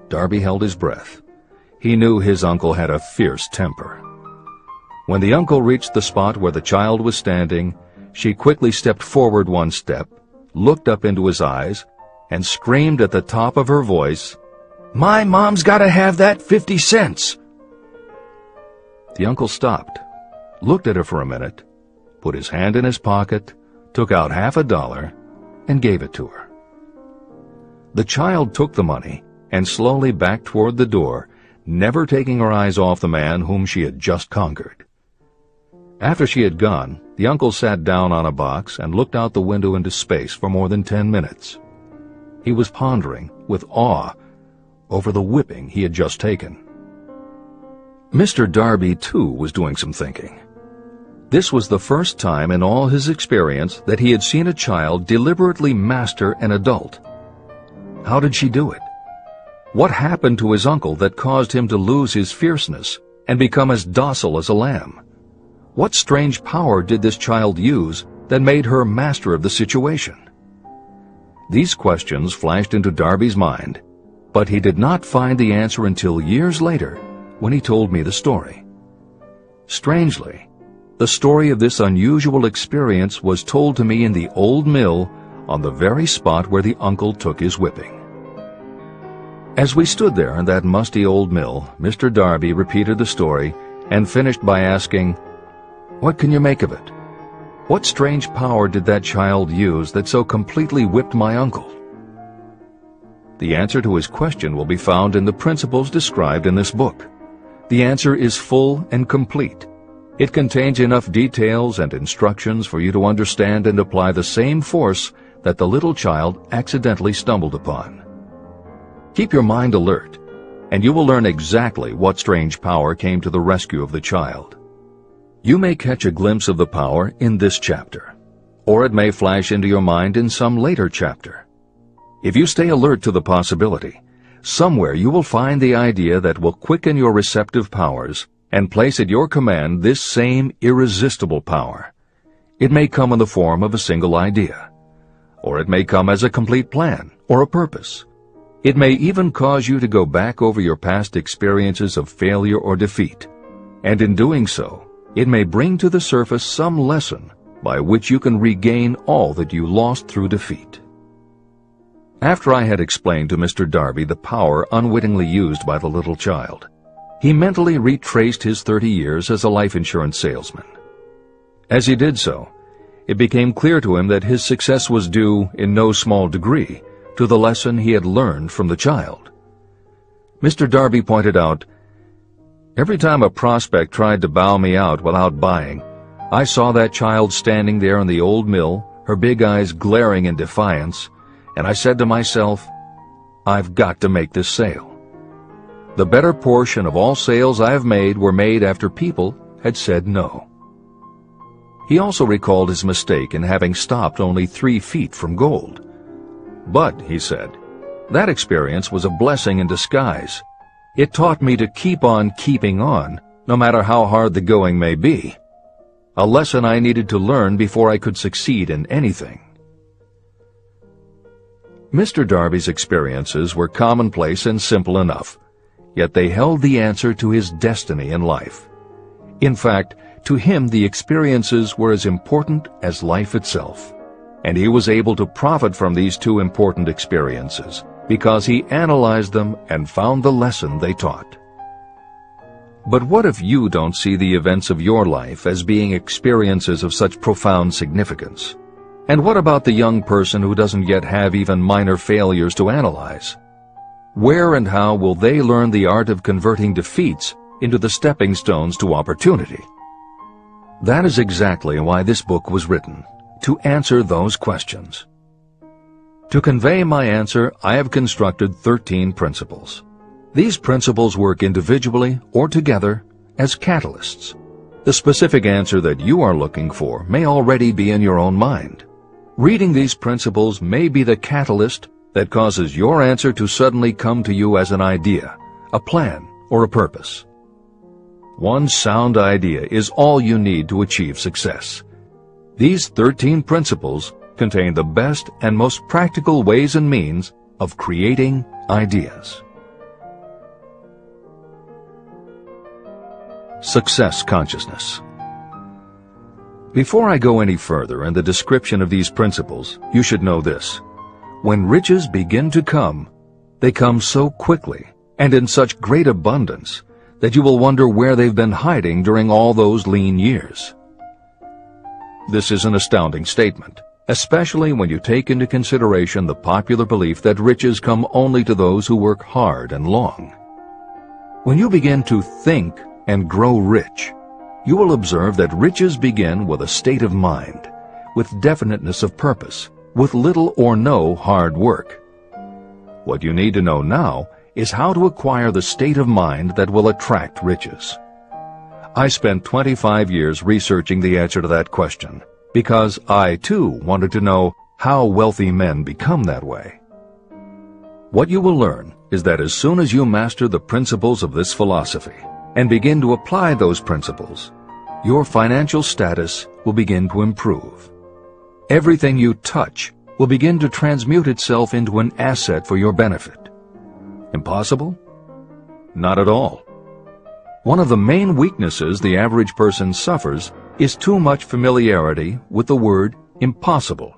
Darby held his breath. He knew his uncle had a fierce temper. When the uncle reached the spot where the child was standing, she quickly stepped forward one step, looked up into his eyes, and screamed at the top of her voice, "My mom's got to have that 50 cents!" The uncle stopped, looked at her for a minute, put his hand in his pocket, took out $50, and gave it to her. The child took the money and slowly backed toward the door, never taking her eyes off the man whom she had just conquered. After she had gone, the uncle sat down on a box and looked out the window into space for more than 10 minutes. He was pondering, with awe, over the whipping he had just taken. Mr. Darby, too, was doing some thinking. This was the first time in all his experience that he had seen a child deliberately master an adult. How did she do it? What happened to his uncle that caused him to lose his fierceness and become as docile as a lamb? What strange power did this child use that made her master of the situation? These questions flashed into Darby's mind, but he did not find the answer until years later when he told me the story. Strangely, the story of this unusual experience was told to me in the old mill on the very spot where the uncle took his whipping. As we stood there in that musty old mill, Mr. Darby repeated the story and finished by asking, "What can you make of it? What strange power did that child use that so completely whipped my uncle?" The answer to his question will be found in the principles described in this book. The answer is full and complete. It contains enough details and instructions for you to understand and apply the same force that the little child accidentally stumbled upon. Keep your mind alert, and you will learn exactly what strange power came to the rescue of the child. You may catch a glimpse of the power in this chapter, or it may flash into your mind in some later chapter. If you stay alert to the possibility, somewhere you will find the idea that will quicken your receptive powers and place at your command this same irresistible power. It may come in the form of a single idea, or it may come as a complete plan or a purpose. It may even cause you to go back over your past experiences of failure or defeat, and in doing so, it may bring to the surface some lesson by which you can regain all that you lost through defeat. After I had explained to Mr. Darby the power unwittingly used by the little child, he mentally retraced his 30 years as a life insurance salesman. As he did so, it became clear to him that his success was due, in no small degree, to the lesson he had learned from the child. Mr. Darby pointed out, "Every time a prospect tried to bow me out without buying, I saw that child standing there in the old mill, her big eyes glaring in defiance, and I said to myself, I've got to make this sale. The better portion of all sales I have made were made after people had said no." He also recalled his mistake in having stopped only 3 feet from gold. "But," he said, "that experience was a blessing in disguise. It taught me to keep on keeping on, no matter how hard the going may be. A lesson I needed to learn before I could succeed in anything." Mr. Darby's experiences were commonplace and simple enough, yet they held the answer to his destiny in life. In fact, to him the experiences were as important as life itself, and he was able to profit from these 2 important experiences because he analyzed them and found the lesson they taught. But what if you don't see the events of your life as being experiences of such profound significance? And what about the young person who doesn't yet have even minor failures to analyze? Where and how will they learn the art of converting defeats into the stepping stones to opportunity? That is exactly why this book was written, to answer those questions. To convey my answer, I have constructed 13 principles. These principles work individually or together as catalysts. The specific answer that you are looking for may already be in your own mind. Reading these principles may be the catalyst that causes your answer to suddenly come to you as an idea, a plan, or a purpose. One sound idea is all you need to achieve success. These 13 principles contain the best and most practical ways and means of creating ideas. Success consciousness. Before I go any further in the description of these principles, you should know this. When riches begin to come, they come so quickly and in such great abundance that you will wonder where they've been hiding during all those lean years. This is an astounding statement, especially when you take into consideration the popular belief that riches come only to those who work hard and long. When you begin to think and grow rich, you will observe that riches begin with a state of mind, with definiteness of purpose, with little or no hard work. What you need to know now is how to acquire the state of mind that will attract riches. I spent 25 years researching the answer to that question, because I, too, wanted to know how wealthy men become that way. What you will learn is that as soon as you master the principles of this philosophy and begin to apply those principles, your financial status will begin to improve. Everything you touch will begin to transmute itself into an asset for your benefit. Impossible? Not at all. One of the main weaknesses the average person suffers is too much familiarity with the word impossible.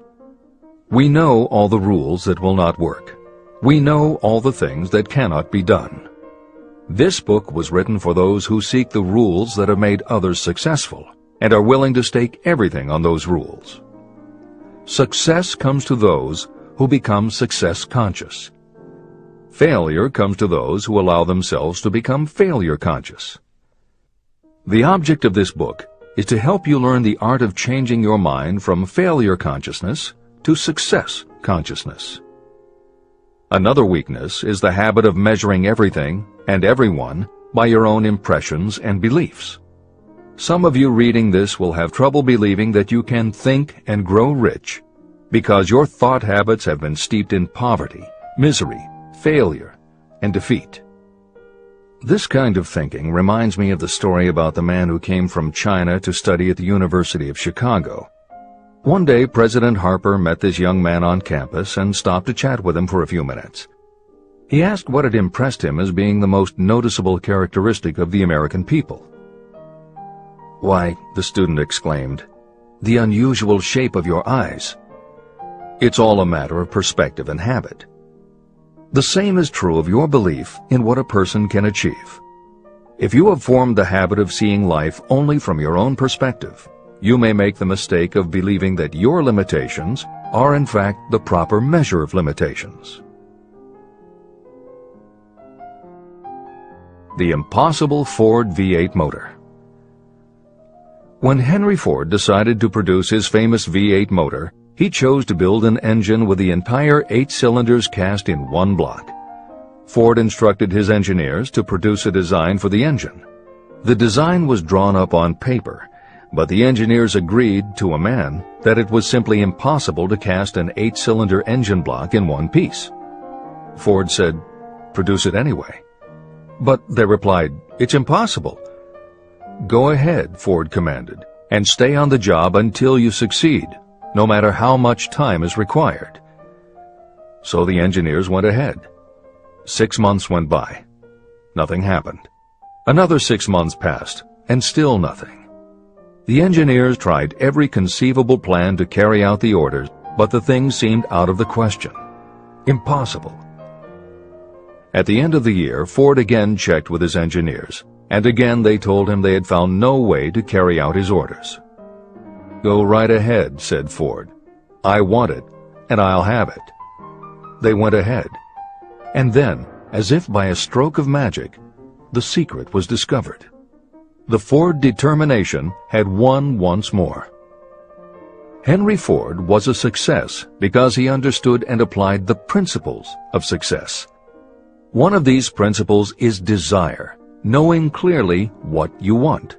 We know all the rules that will not work. We know all the things that cannot be done. This book was written for those who seek the rules that have made others successful and are willing to stake everything on those rules. Success comes to those who become success conscious. Failure comes to those who allow themselves to become failure conscious. The object of this book is to help you learn the art of changing your mind from failure consciousness to success consciousness. Another weakness is the habit of measuring everything and everyone by your own impressions and beliefs. Some of you reading this will have trouble believing that you can think and grow rich because your thought habits have been steeped in poverty, misery, failure, and defeat. This kind of thinking reminds me of the story about the man who came from China to study at the University of Chicago. One day, President Harper met this young man on campus and stopped to chat with him for a few minutes. He asked what had impressed him as being the most noticeable characteristic of the American people. "Why," the student exclaimed, "the unusual shape of your eyes." It's all a matter of perspective and habit. The same is true of your belief in what a person can achieve. If you have formed the habit of seeing life only from your own perspective, you may make the mistake of believing that your limitations are in fact the proper measure of limitations. The impossible Ford V8 motor. When Henry Ford decided to produce his famous V8 motor, he chose to build an engine with the entire 8 cylinders cast in one block. Ford instructed his engineers to produce a design for the engine. The design was drawn up on paper, but the engineers agreed to a man that it was simply impossible to cast an 8-cylinder engine block in one piece. Ford said, "Produce it anyway." But they replied, "It's impossible." "Go ahead," Ford commanded, "and stay on the job until you succeed, no matter how much time is required." So the engineers went ahead. 6 months went by. Nothing happened. Another 6 months passed, and still nothing. The engineers tried every conceivable plan to carry out the orders, but the thing seemed out of the question. Impossible. At the end of the year, Ford again checked with his engineers, and again they told him they had found no way to carry out his orders. "Go right ahead," said Ford. "I want it, and I'll have it." They went ahead. And then, as if by a stroke of magic, the secret was discovered. The Ford determination had won once more. Henry Ford was a success because he understood and applied the principles of success. One of these principles is desire, knowing clearly what you want.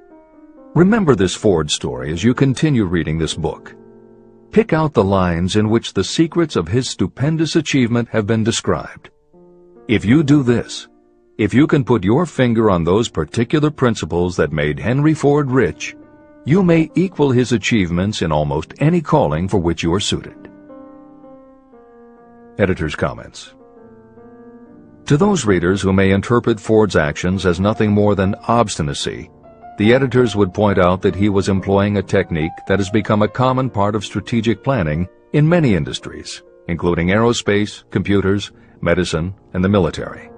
Remember this Ford story as you continue reading this book. Pick out the lines in which the secrets of his stupendous achievement have been described. If you do this, if you can put your finger on those particular principles that made Henry Ford rich, you may equal his achievements in almost any calling for which you are suited. Editor's comments. To those readers who may interpret Ford's actions as nothing more than obstinacy, the editors would point out that he was employing a technique that has become a common part of strategic planning in many industries, including aerospace, computers, medicine, and the military.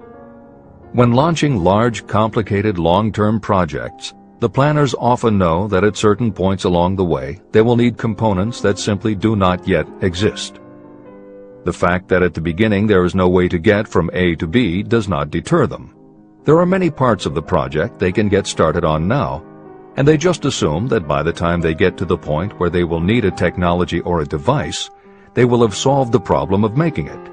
When launching large, complicated, long-term projects, the planners often know that at certain points along the way, they will need components that simply do not yet exist. The fact that at the beginning there is no way to get from A to B does not deter them. There are many parts of the project they can get started on now, and they just assume that by the time they get to the point where they will need a technology or a device, they will have solved the problem of making it,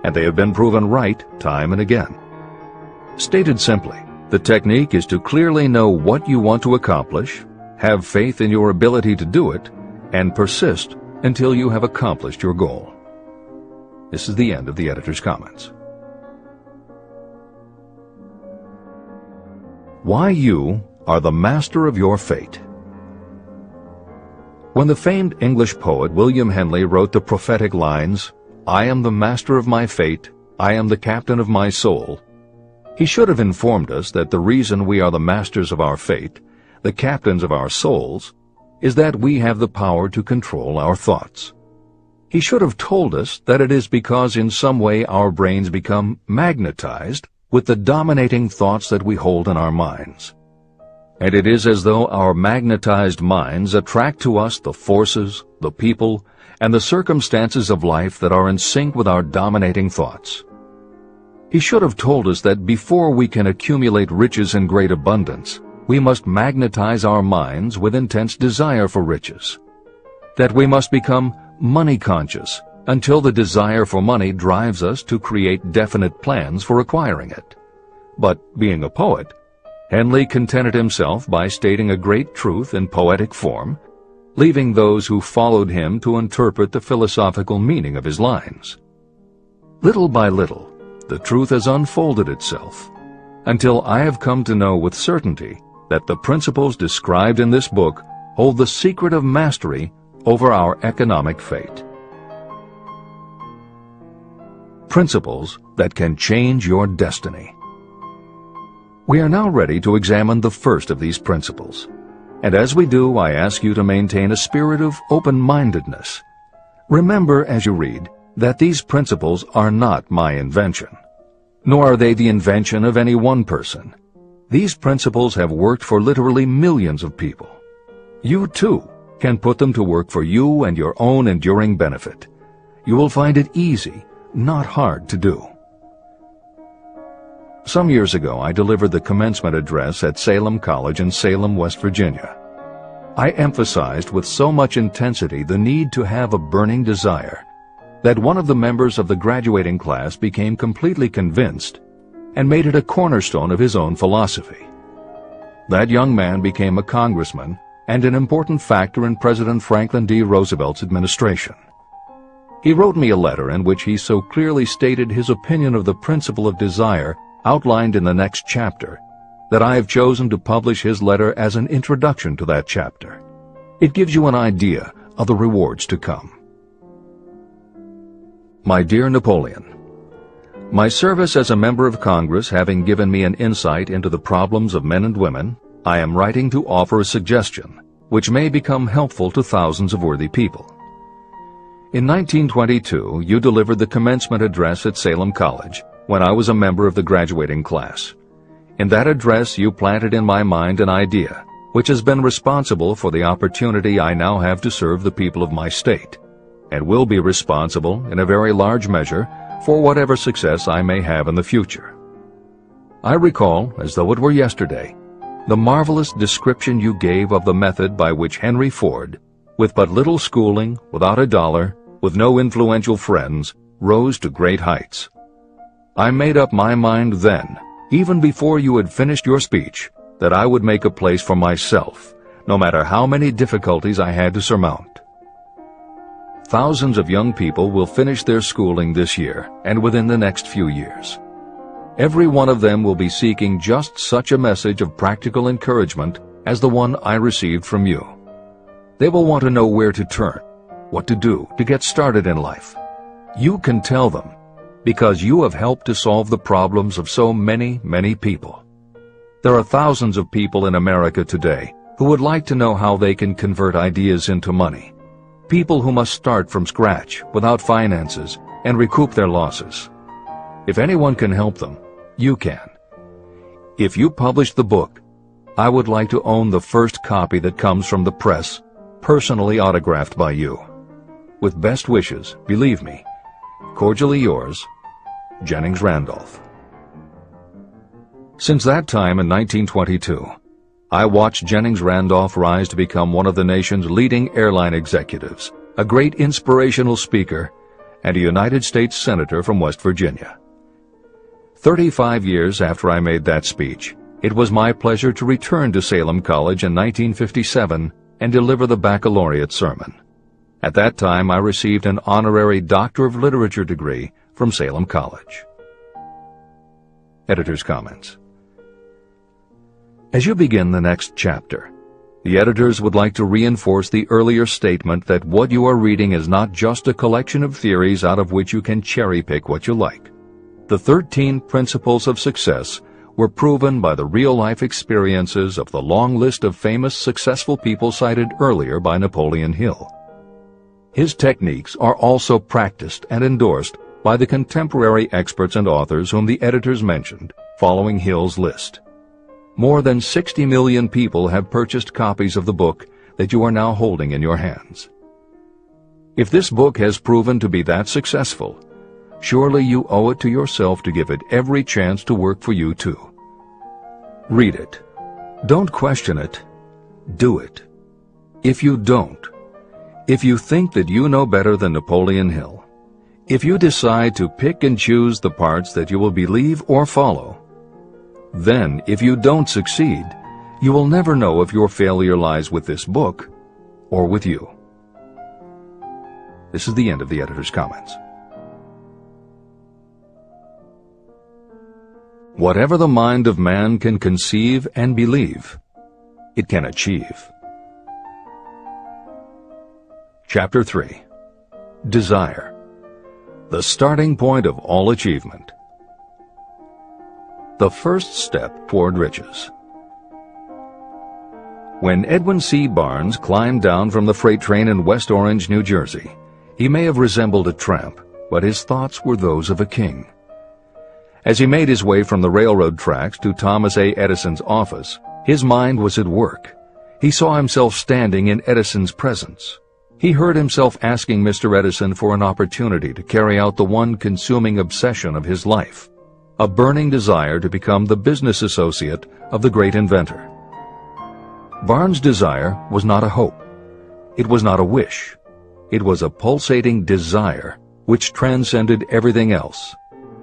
and they have been proven right time and again. Stated simply, the technique is to clearly know what you want to accomplish, have faith in your ability to do it, and persist until you have accomplished your goal. This is the end of the editor's comments. Why you are the master of your fate. When the famed English poet William Henley wrote the prophetic lines, "I am the master of my fate, I am the captain of my soul," he should have informed us that the reason we are the masters of our fate, the captains of our souls, is that we have the power to control our thoughts. He should have told us that it is because in some way our brains become magnetized with the dominating thoughts that we hold in our minds. And it is as though our magnetized minds attract to us the forces, the people, and the circumstances of life that are in sync with our dominating thoughts. He should have told us that before we can accumulate riches in great abundance, we must magnetize our minds with intense desire for riches. That we must become money conscious until the desire for money drives us to create definite plans for acquiring it. But being a poet, Henley contented himself by stating a great truth in poetic form, leaving those who followed him to interpret the philosophical meaning of his lines. Little by little, the truth has unfolded itself, until I have come to know with certainty that the principles described in this book hold the secret of mastery over our economic fate. Principles that can change your destiny. We are now ready to examine the first of these principles, and as we do, I ask you to maintain a spirit of open-mindedness. Remember as you read that these principles are not my invention, nor are they the invention of any one person. These principles have worked for literally millions of people. You, too, can put them to work for you and your own enduring benefit. You will find it easy, not hard to do. Some years ago, I delivered the commencement address at Salem College in Salem, West Virginia. I emphasized with so much intensity the need to have a burning desire that one of the members of the graduating class became completely convinced and made it a cornerstone of his own philosophy. That young man became a congressman and an important factor in President Franklin D. Roosevelt's administration. He wrote me a letter in which he so clearly stated his opinion of the principle of desire outlined in the next chapter that I have chosen to publish his letter as an introduction to that chapter. It gives you an idea of the rewards to come. My dear Napoleon, my service as a member of Congress having given me an insight into the problems of men and women, I am writing to offer a suggestion which may become helpful to thousands of worthy people. In 1922, you delivered the commencement address at Salem College when I was a member of the graduating class. In that address, you planted in my mind an idea which has been responsible for the opportunity I now have to serve the people of my state, and will be responsible in a very large measure for whatever success I may have in the future. I recall, as though it were yesterday, the marvelous description you gave of the method by which Henry Ford, with but little schooling, without a dollar, with no influential friends, rose to great heights. I made up my mind then, even before you had finished your speech, that I would make a place for myself, no matter how many difficulties I had to surmount. Thousands of young people will finish their schooling this year and within the next few years. Every one of them will be seeking just such a message of practical encouragement as the one I received from you. They will want to know where to turn, what to do to get started in life. You can tell them, because you have helped to solve the problems of so many, many people. There are thousands of people in America today who would like to know how they can convert ideas into money. People who must start from scratch without finances and recoup their losses. If anyone can help them, you can. If you publish the book, I would like to own the first copy that comes from the press, personally autographed by you. With best wishes, believe me, cordially yours, Jennings Randolph. Since that time in 1922, I watched Jennings Randolph rise to become one of the nation's leading airline executives, a great inspirational speaker, and a United States Senator from West Virginia. 35 years after I made that speech, it was my pleasure to return to Salem College in 1957 and deliver the baccalaureate sermon. At that time, I received an honorary Doctor of Literature degree from Salem College. Editor's comments. As you begin the next chapter, the editors would like to reinforce the earlier statement that what you are reading is not just a collection of theories out of which you can cherry-pick what you like. The 13 principles of success were proven by the real-life experiences of the long list of famous successful people cited earlier by Napoleon Hill. His techniques are also practiced and endorsed by the contemporary experts and authors whom the editors mentioned following Hill's list. More than 60 million people have purchased copies of the book that you are now holding in your hands. If this book has proven to be that successful, surely you owe it to yourself to give it every chance to work for you too. Read it. Don't question it. Do it. If you don't, if you think that you know better than Napoleon Hill, if you decide to pick and choose the parts that you will believe or follow, then, if you don't succeed, you will never know if your failure lies with this book or with you. This is the end of the editor's comments. Whatever the mind of man can conceive and believe, it can achieve. Chapter 3. Desire. The starting point of all achievement. The first step toward riches. When Edwin C. Barnes climbed down from the freight train in West Orange, New Jersey, he may have resembled a tramp, but his thoughts were those of a king. As he made his way from the railroad tracks to Thomas A. Edison's office, his mind was at work. He saw himself standing in Edison's presence. He heard himself asking Mr. Edison for an opportunity to carry out the one consuming obsession of his life, a burning desire to become the business associate of the great inventor. Barnes' desire was not a hope. It was not a wish. It was a pulsating desire which transcended everything else.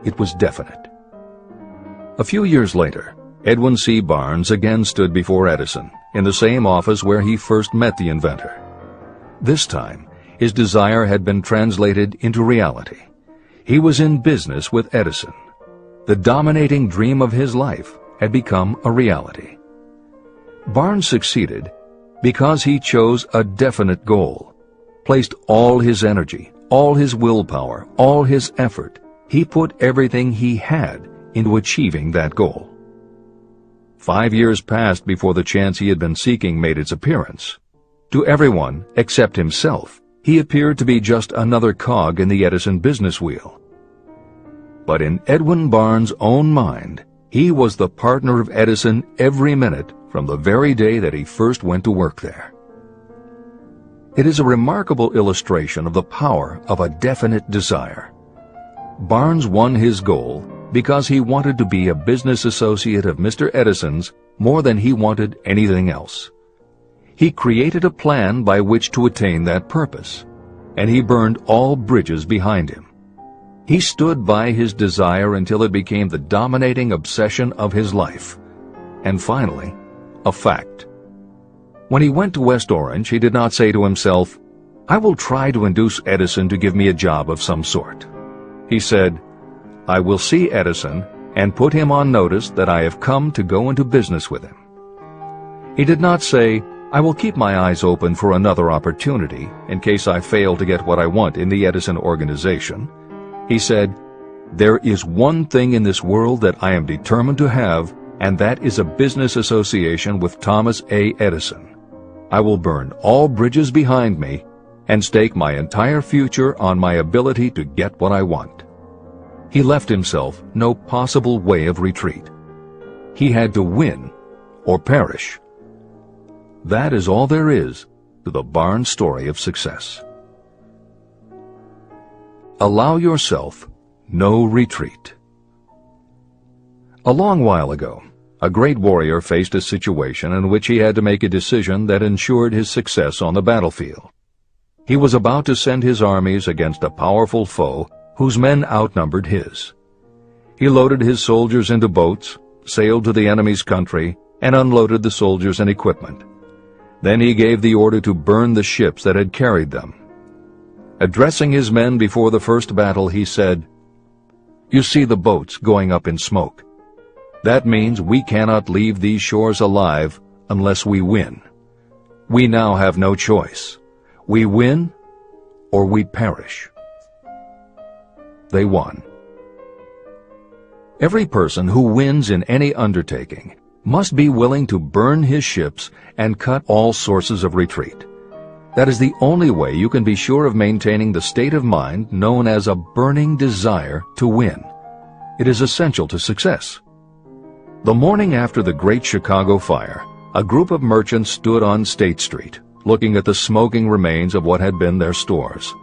It was definite. A few years later, Edwin C. Barnes again stood before Edison in the same office where he first met the inventor. This time, his desire had been translated into reality. He was in business with Edison. The dominating dream of his life had become a reality. Barnes succeeded because he chose a definite goal, placed all his energy, all his willpower, all his effort. He put everything he had into achieving that goal. 5 years passed before the chance he had been seeking made its appearance. To everyone except himself, he appeared to be just another cog in the Edison business wheel. But in Edwin Barnes' own mind, he was the partner of Edison every minute from the very day that he first went to work there. It is a remarkable illustration of the power of a definite desire. Barnes won his goal because he wanted to be a business associate of Mr. Edison's more than he wanted anything else. He created a plan by which to attain that purpose, and he burned all bridges behind him. He stood by his desire until it became the dominating obsession of his life, and finally, a fact. When he went to West Orange, he did not say to himself, "I will try to induce Edison to give me a job of some sort." He said, "I will see Edison and put him on notice that I have come to go into business with him." He did not say, "I will keep my eyes open for another opportunity in case I fail to get what I want in the Edison organization." He said, "There is one thing in this world that I am determined to have, and that is a business association with Thomas A. Edison. I will burn all bridges behind me and stake my entire future on my ability to get what I want." He left himself no possible way of retreat. He had to win or perish. That is all there is to the Barnes story of success. Allow yourself no retreat. A long while ago, a great warrior faced a situation in which he had to make a decision that ensured his success on the battlefield. He was about to send his armies against a powerful foe whose men outnumbered his. He loaded his soldiers into boats, sailed to the enemy's country, and unloaded the soldiers and equipment. Then he gave the order to burn the ships that had carried them. Addressing his men before the first battle, he said, "You see the boats going up in smoke. That means we cannot leave these shores alive unless we win. We now have no choice. We win or we perish." They won. Every person who wins in any undertaking must be willing to burn his ships and cut all sources of retreat. That is the only way you can be sure of maintaining the state of mind known as a burning desire to win. It is essential to success. The morning after the Great Chicago Fire, a group of merchants stood on State Street, looking at the smoking remains of what had been their stores.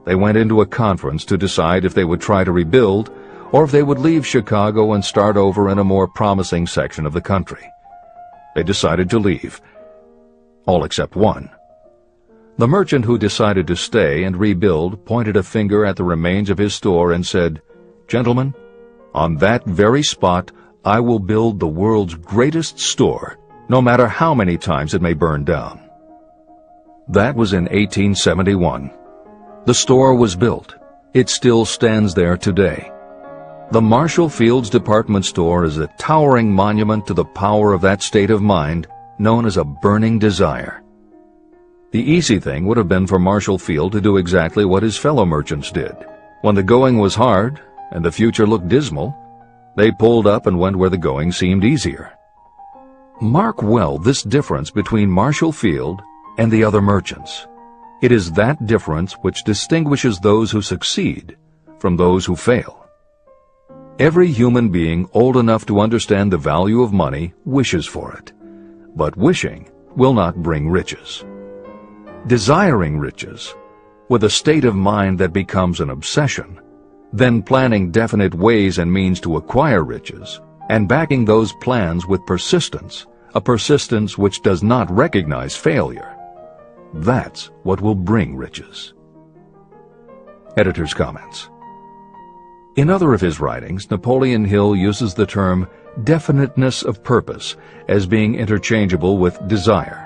They went into a conference to decide if they would try to rebuild or if they would leave Chicago and start over in a more promising section of the country. They decided to leave, all except one. The merchant who decided to stay and rebuild pointed a finger at the remains of his store and said, "Gentlemen, on that very spot I will build the world's greatest store, no matter how many times it may burn down." That was in 1871. The store was built. It still stands there today. The Marshall Field's department store is a towering monument to the power of that state of mind known as a burning desire. The easy thing would have been for Marshall Field to do exactly what his fellow merchants did. When the going was hard and the future looked dismal, they pulled up and went where the going seemed easier. Mark well this difference between Marshall Field and the other merchants. It is that difference which distinguishes those who succeed from those who fail. Every human being old enough to understand the value of money wishes for it, but wishing will not bring riches. Desiring riches, with a state of mind that becomes an obsession, then planning definite ways and means to acquire riches, and backing those plans with persistence, a persistence which does not recognize failure, that's what will bring riches. Editor's comments. In other of his writings, Napoleon Hill uses the term definiteness of purpose as being interchangeable with desire.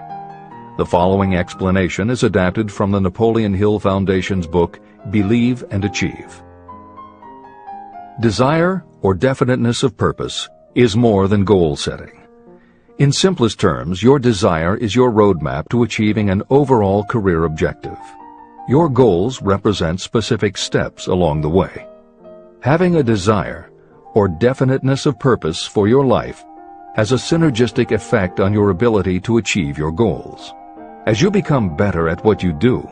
The following explanation is adapted from the Napoleon Hill Foundation's book, Believe and Achieve. Desire, or definiteness of purpose, is more than goal setting. In simplest terms, your desire is your roadmap to achieving an overall career objective. Your goals represent specific steps along the way. Having a desire, or definiteness of purpose for your life, has a synergistic effect on your ability to achieve your goals. As you become better at what you do,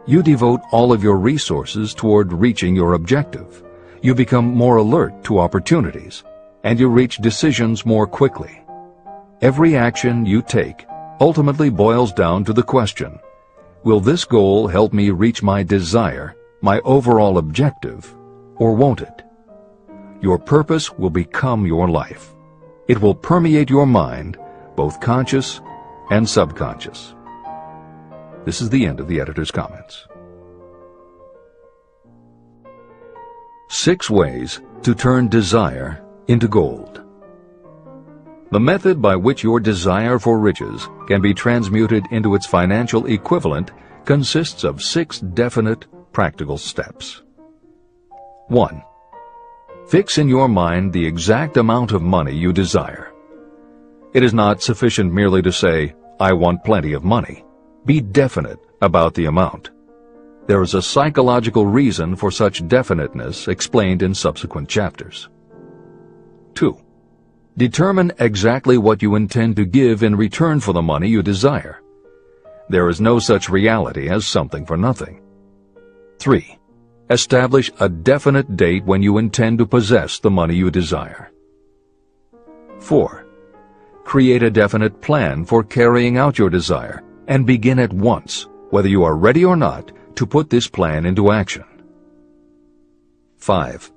you devote all of your resources toward reaching your objective. You become more alert to opportunities, and you reach decisions more quickly. Every action you take ultimately boils down to the question, will this goal help me reach my desire, my overall objective, or won't it? Your purpose will become your life. It will permeate your mind, both conscious and subconscious. This is the end of the editor's comments. 6 ways to turn desire into gold. The method by which your desire for riches can be transmuted into its financial equivalent consists of 6 definite, practical steps. 1. Fix in your mind the exact amount of money you desire. It is not sufficient merely to say, "I want plenty of money." Be definite about the amount. There is a psychological reason for such definiteness explained in subsequent chapters. 2. Determine exactly what you intend to give in return for the money you desire. There is no such reality as something for nothing. 3. Establish a definite date when you intend to possess the money you desire. 4. Create a definite plan for carrying out your desire and begin at once, whether you are ready or not, to put this plan into action. 5.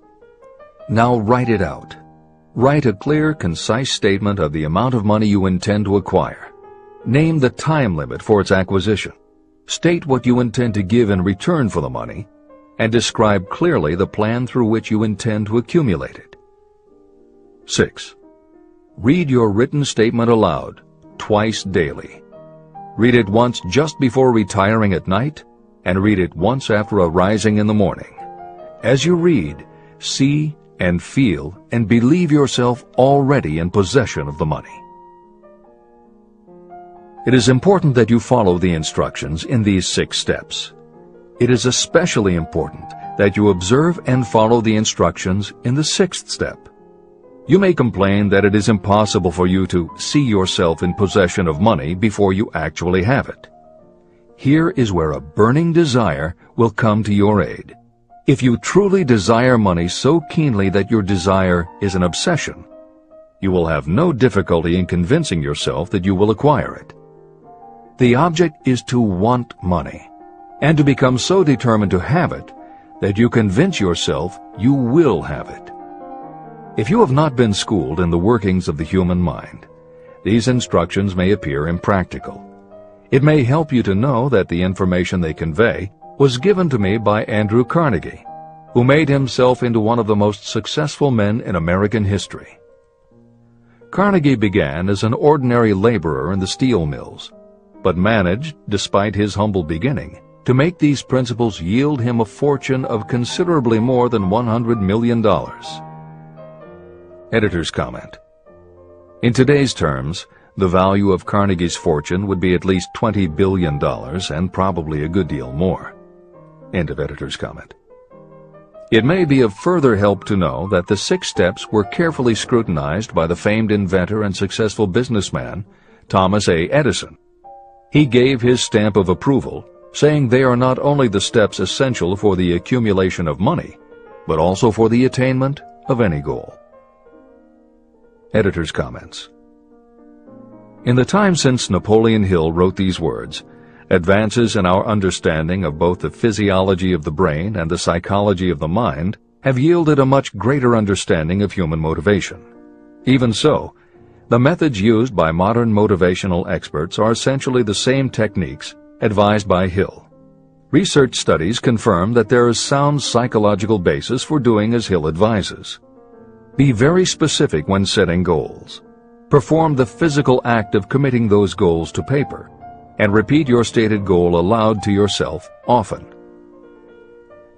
Now write it out. Write a clear, concise statement of the amount of money you intend to acquire. Name the time limit for its acquisition. State what you intend to give in return for the money, and describe clearly the plan through which you intend to accumulate it. 6. Read your written statement aloud, twice daily. Read it once just before retiring at night, and read it once after arising in the morning. As you read, see and feel and believe yourself already in possession of the money. It is important that you follow the instructions in these 6 steps. It is especially important that you observe and follow the instructions in the 6th step. You may complain that it is impossible for you to see yourself in possession of money before you actually have it. Here is where a burning desire will come to your aid. If you truly desire money so keenly that your desire is an obsession, you will have no difficulty in convincing yourself that you will acquire it. The object is to want money, and to become so determined to have it that you convince yourself you will have it. If you have not been schooled in the workings of the human mind, these instructions may appear impractical. It may help you to know that the information they convey was given to me by Andrew Carnegie, who made himself into one of the most successful men in American history. Carnegie began as an ordinary laborer in the steel mills, but managed, despite his humble beginning, to make these principles yield him a fortune of considerably more than $100 million. Editor's comment. In today's terms, the value of Carnegie's fortune would be at least $20 billion and probably a good deal more. End of editor's comment. It may be of further help to know that the 6 steps were carefully scrutinized by the famed inventor and successful businessman, Thomas A. Edison. He gave his stamp of approval, saying they are not only the steps essential for the accumulation of money, but also for the attainment of any goal. Editor's comments. In the time since Napoleon Hill wrote these words, advances in our understanding of both the physiology of the brain and the psychology of the mind have yielded a much greater understanding of human motivation. Even so, the methods used by modern motivational experts are essentially the same techniques advised by Hill. Research studies confirm that there is sound psychological basis for doing as Hill advises. Be very specific when setting goals. Perform the physical act of committing those goals to paper, and repeat your stated goal aloud to yourself often.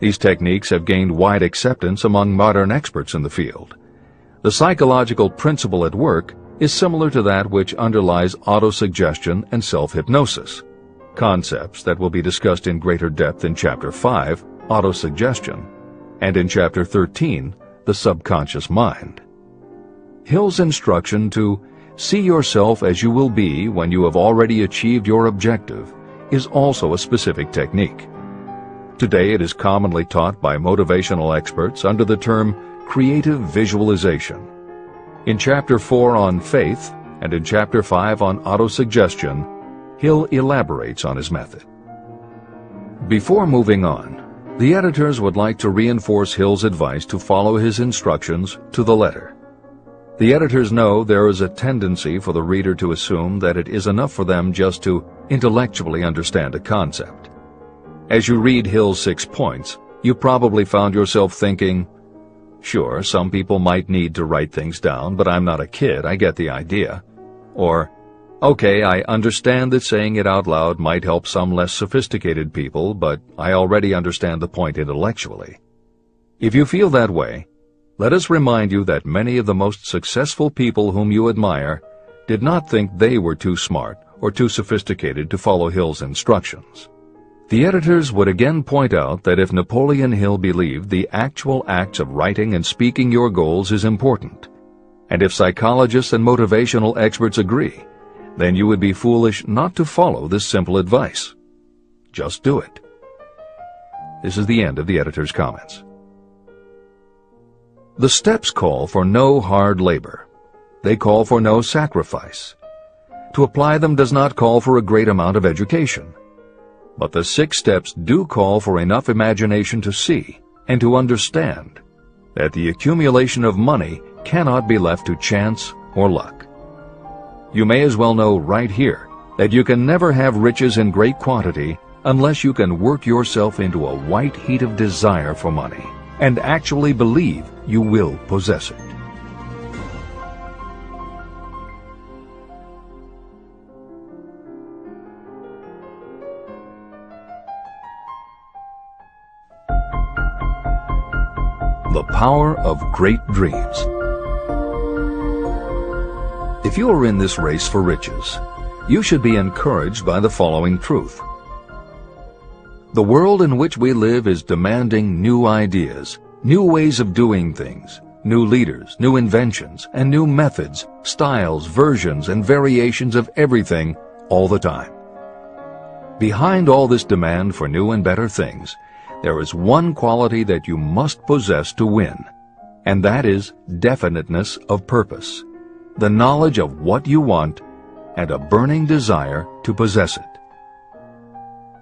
These techniques have gained wide acceptance among modern experts in the field. The psychological principle at work is similar to that which underlies autosuggestion and self-hypnosis, concepts that will be discussed in greater depth in Chapter 5, Autosuggestion, and in Chapter 13, The Subconscious Mind. Hill's instruction to see yourself as you will be when you have already achieved your objective is also a specific technique. Today it is commonly taught by motivational experts under the term creative visualization. In Chapter 4 on faith and in Chapter 5 on autosuggestion, Hill elaborates on his method. Before moving on, the editors would like to reinforce Hill's advice to follow his instructions to the letter. The editors know there is a tendency for the reader to assume that it is enough for them just to intellectually understand a concept. As you read Hill's 6 points, you probably found yourself thinking, sure, some people might need to write things down, but I'm not a kid, I get the idea. Or, okay, I understand that saying it out loud might help some less sophisticated people, but I already understand the point intellectually. If you feel that way, let us remind you that many of the most successful people whom you admire did not think they were too smart or too sophisticated to follow Hill's instructions. The editors would again point out that if Napoleon Hill believed the actual acts of writing and speaking your goals is important, and if psychologists and motivational experts agree, then you would be foolish not to follow this simple advice. Just do it. This is the end of the editor's comments. The steps call for no hard labor. They call for no sacrifice. To apply them does not call for a great amount of education. But the 6 steps do call for enough imagination to see and to understand that the accumulation of money cannot be left to chance or luck. You may as well know right here that you can never have riches in great quantity unless you can work yourself into a white heat of desire for money and actually believe you will possess it. The power of great dreams. If you are in this race for riches, you should be encouraged by the following truth. The world in which we live is demanding new ideas, new ways of doing things, new leaders, new inventions, and new methods, styles, versions, and variations of everything all the time. Behind all this demand for new and better things, there is one quality that you must possess to win, and that is definiteness of purpose, the knowledge of what you want, and a burning desire to possess it.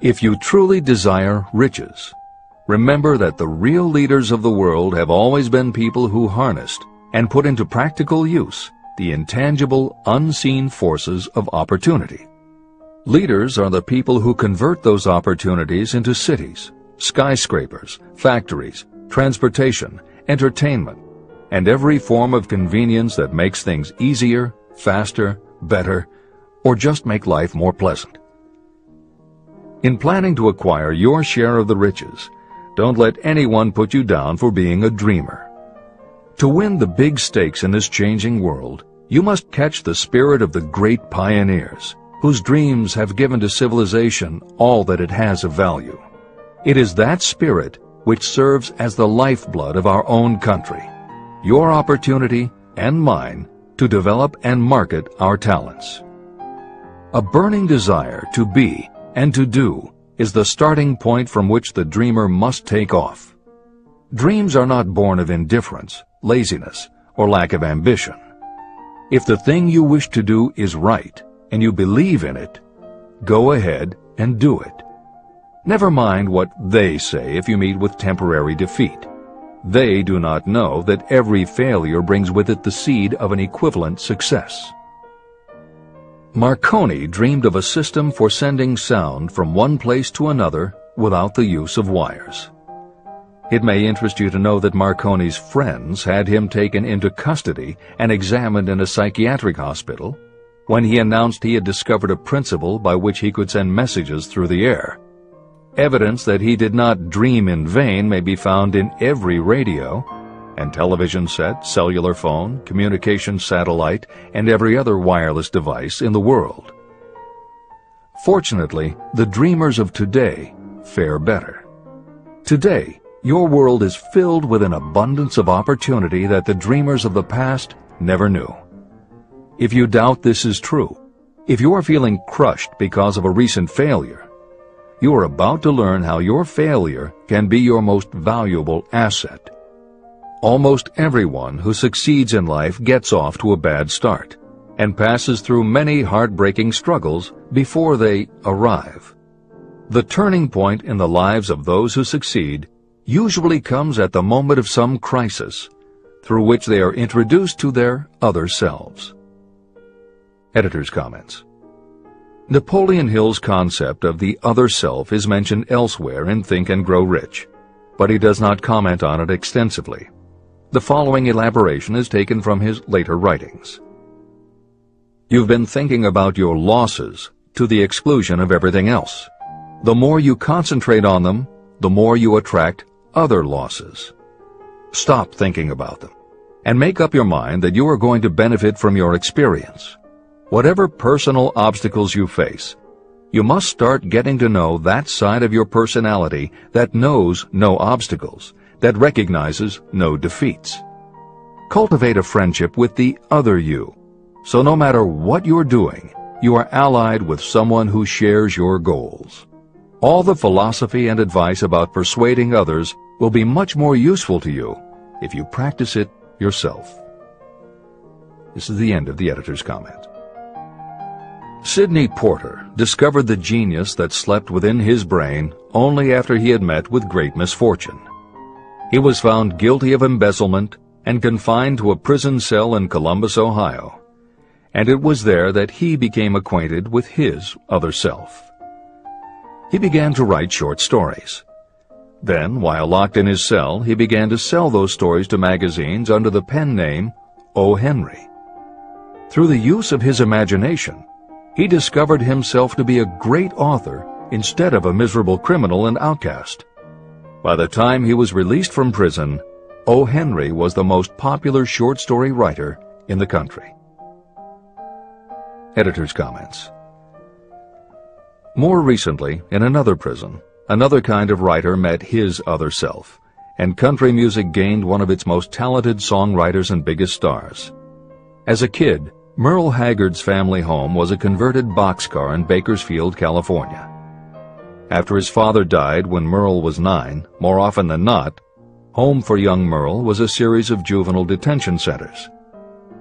If you truly desire riches, remember that the real leaders of the world have always been people who harnessed and put into practical use the intangible, unseen forces of opportunity. Leaders are the people who convert those opportunities into cities, skyscrapers, factories, transportation, entertainment, and every form of convenience that makes things easier, faster, better, or just make life more pleasant. In planning to acquire your share of the riches, don't let anyone put you down for being a dreamer. To win the big stakes in this changing world, you must catch the spirit of the great pioneers, whose dreams have given to civilization all that it has of value. It is that spirit which serves as the lifeblood of our own country, your opportunity and mine to develop and market our talents. A burning desire to be and to do is the starting point from which the dreamer must take off. Dreams are not born of indifference, laziness, or lack of ambition. If the thing you wish to do is right and you believe in it, go ahead and do it. Never mind what they say if you meet with temporary defeat. They do not know that every failure brings with it the seed of an equivalent success. Marconi dreamed of a system for sending sound from one place to another without the use of wires. It may interest you to know that Marconi's friends had him taken into custody and examined in a psychiatric hospital when he announced he had discovered a principle by which he could send messages through the air. Evidence that he did not dream in vain may be found in every radio and television set, cellular phone, communication satellite, and every other wireless device in the world. Fortunately, the dreamers of today fare better. Today, your world is filled with an abundance of opportunity that the dreamers of the past never knew. If you doubt this is true, if you are feeling crushed because of a recent failure, you are about to learn how your failure can be your most valuable asset. Almost everyone who succeeds in life gets off to a bad start and passes through many heartbreaking struggles before they arrive. The turning point in the lives of those who succeed usually comes at the moment of some crisis through which they are introduced to their other selves. Editor's comments. Napoleon Hill's concept of the other self is mentioned elsewhere in Think and Grow Rich, but he does not comment on it extensively. The following elaboration is taken from his later writings. You've been thinking about your losses to the exclusion of everything else. The more you concentrate on them, the more you attract other losses. Stop thinking about them and make up your mind that you are going to benefit from your experience. Whatever personal obstacles you face, you must start getting to know that side of your personality that knows no obstacles, that recognizes no defeats. Cultivate a friendship with the other you, so no matter what you're doing, you are allied with someone who shares your goals. All the philosophy and advice about persuading others will be much more useful to you if you practice it yourself. This is the end of the editor's comment. Sidney Porter discovered the genius that slept within his brain only after he had met with great misfortune. He was found guilty of embezzlement and confined to a prison cell in Columbus, Ohio, and it was there that he became acquainted with his other self. He began to write short stories. Then, while locked in his cell, he began to sell those stories to magazines under the pen name O. Henry. Through the use of his imagination, he discovered himself to be a great author instead of a miserable criminal and outcast. By the time he was released from prison, O. Henry was the most popular short story writer in the country. Editor's comments. More recently, in another prison, another kind of writer met his other self, and country music gained one of its most talented songwriters and biggest stars. As a kid, Merle Haggard's family home was a converted boxcar in Bakersfield, California. After his father died when Merle was 9, more often than not, home for young Merle was a series of juvenile detention centers.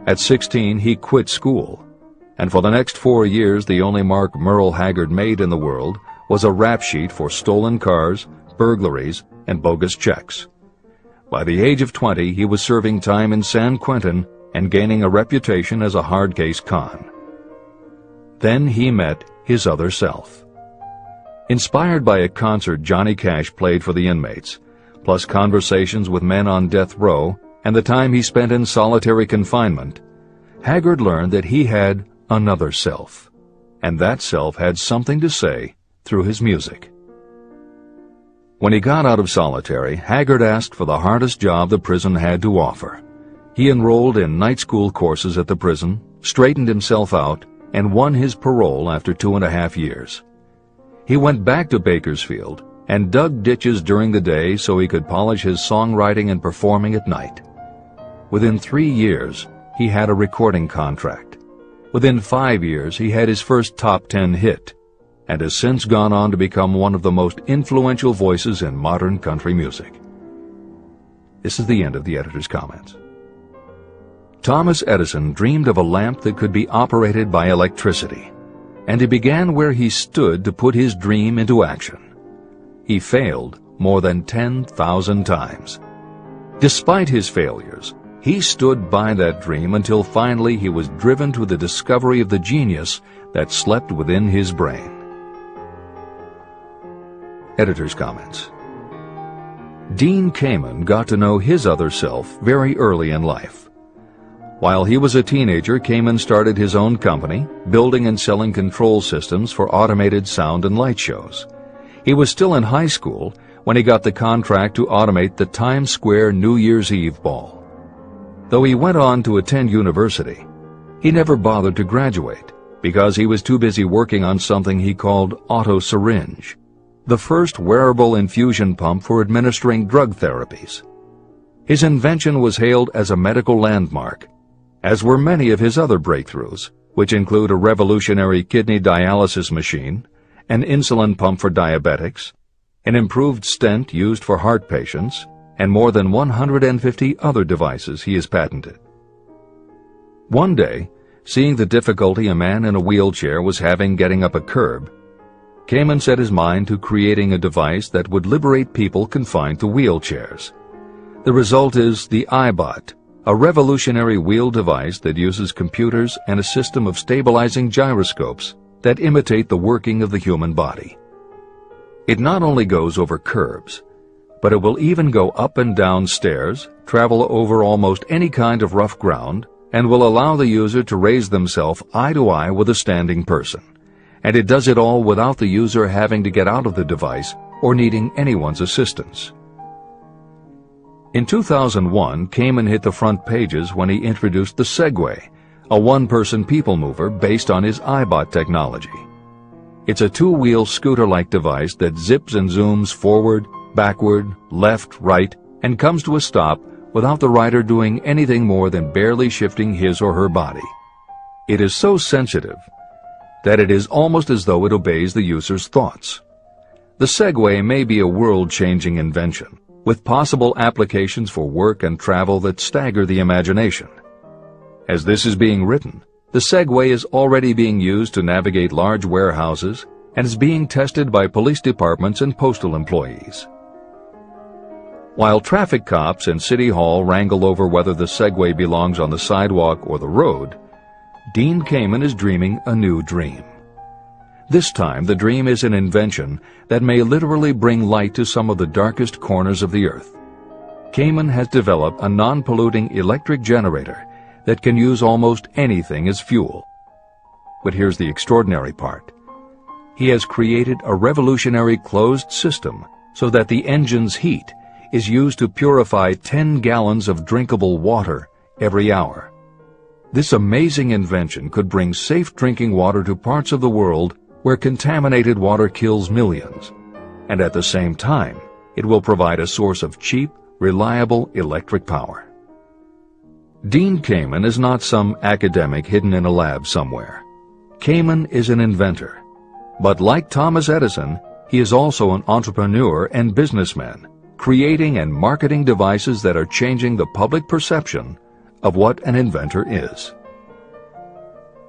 At 16, he quit school, and for the next 4 years the only mark Merle Haggard made in the world was a rap sheet for stolen cars, burglaries, and bogus checks. By the age of 20, he was serving time in San Quentin and gaining a reputation as a hard-case con. Then he met his other self. Inspired by a concert Johnny Cash played for the inmates, plus conversations with men on death row and the time he spent in solitary confinement, Haggard learned that he had another self, and that self had something to say through his music. When he got out of solitary, Haggard asked for the hardest job the prison had to offer. He enrolled in night school courses at the prison, straightened himself out, and won his parole after 2.5 years. He went back to Bakersfield and dug ditches during the day so he could polish his songwriting and performing at night. Within 3 years, he had a recording contract. Within 5 years, he had his first top 10 hit, and has since gone on to become one of the most influential voices in modern country music. This is the end of the editor's comments. Thomas Edison dreamed of a lamp that could be operated by electricity, and he began where he stood to put his dream into action. He failed more than 10,000 times. Despite his failures, he stood by that dream until finally he was driven to the discovery of the genius that slept within his brain. Editor's comments. Dean Kamen got to know his other self very early in life. While he was a teenager, Kamen started his own company, building and selling control systems for automated sound and light shows. He was still in high school when he got the contract to automate the Times Square New Year's Eve ball. Though he went on to attend university, he never bothered to graduate because he was too busy working on something he called auto syringe, the first wearable infusion pump for administering drug therapies. His invention was hailed as a medical landmark, as were many of his other breakthroughs, which include a revolutionary kidney dialysis machine, an insulin pump for diabetics, an improved stent used for heart patients, and more than 150 other devices he has patented. One day, seeing the difficulty a man in a wheelchair was having getting up a curb, Kamen set his mind to creating a device that would liberate people confined to wheelchairs. The result is the iBot, a revolutionary wheel device that uses computers and a system of stabilizing gyroscopes that imitate the working of the human body. It not only goes over curbs, but it will even go up and down stairs, travel over almost any kind of rough ground, and will allow the user to raise themselves eye to eye with a standing person. And it does it all without the user having to get out of the device or needing anyone's assistance. In 2001, Kamen hit the front pages when he introduced the Segway, a one-person people mover based on his iBot technology. It's a two-wheel scooter-like device that zips and zooms forward, backward, left, right, and comes to a stop without the rider doing anything more than barely shifting his or her body. It is so sensitive that it is almost as though it obeys the user's thoughts. The Segway may be a world-changing invention, with possible applications for work and travel that stagger the imagination. As this is being written, the Segway is already being used to navigate large warehouses and is being tested by police departments and postal employees. While traffic cops and City Hall wrangle over whether the Segway belongs on the sidewalk or the road, Dean Kamen is dreaming a new dream. This time, the dream is an invention that may literally bring light to some of the darkest corners of the earth. Kamen has developed a non-polluting electric generator that can use almost anything as fuel. But here's the extraordinary part. He has created a revolutionary closed system so that the engine's heat is used to purify 10 gallons of drinkable water every hour. This amazing invention could bring safe drinking water to parts of the world where contaminated water kills millions, and at the same time, it will provide a source of cheap, reliable electric power. Dean Kamen is not some academic hidden in a lab somewhere. Kamen is an inventor. But like Thomas Edison, he is also an entrepreneur and businessman, creating and marketing devices that are changing the public perception of what an inventor is.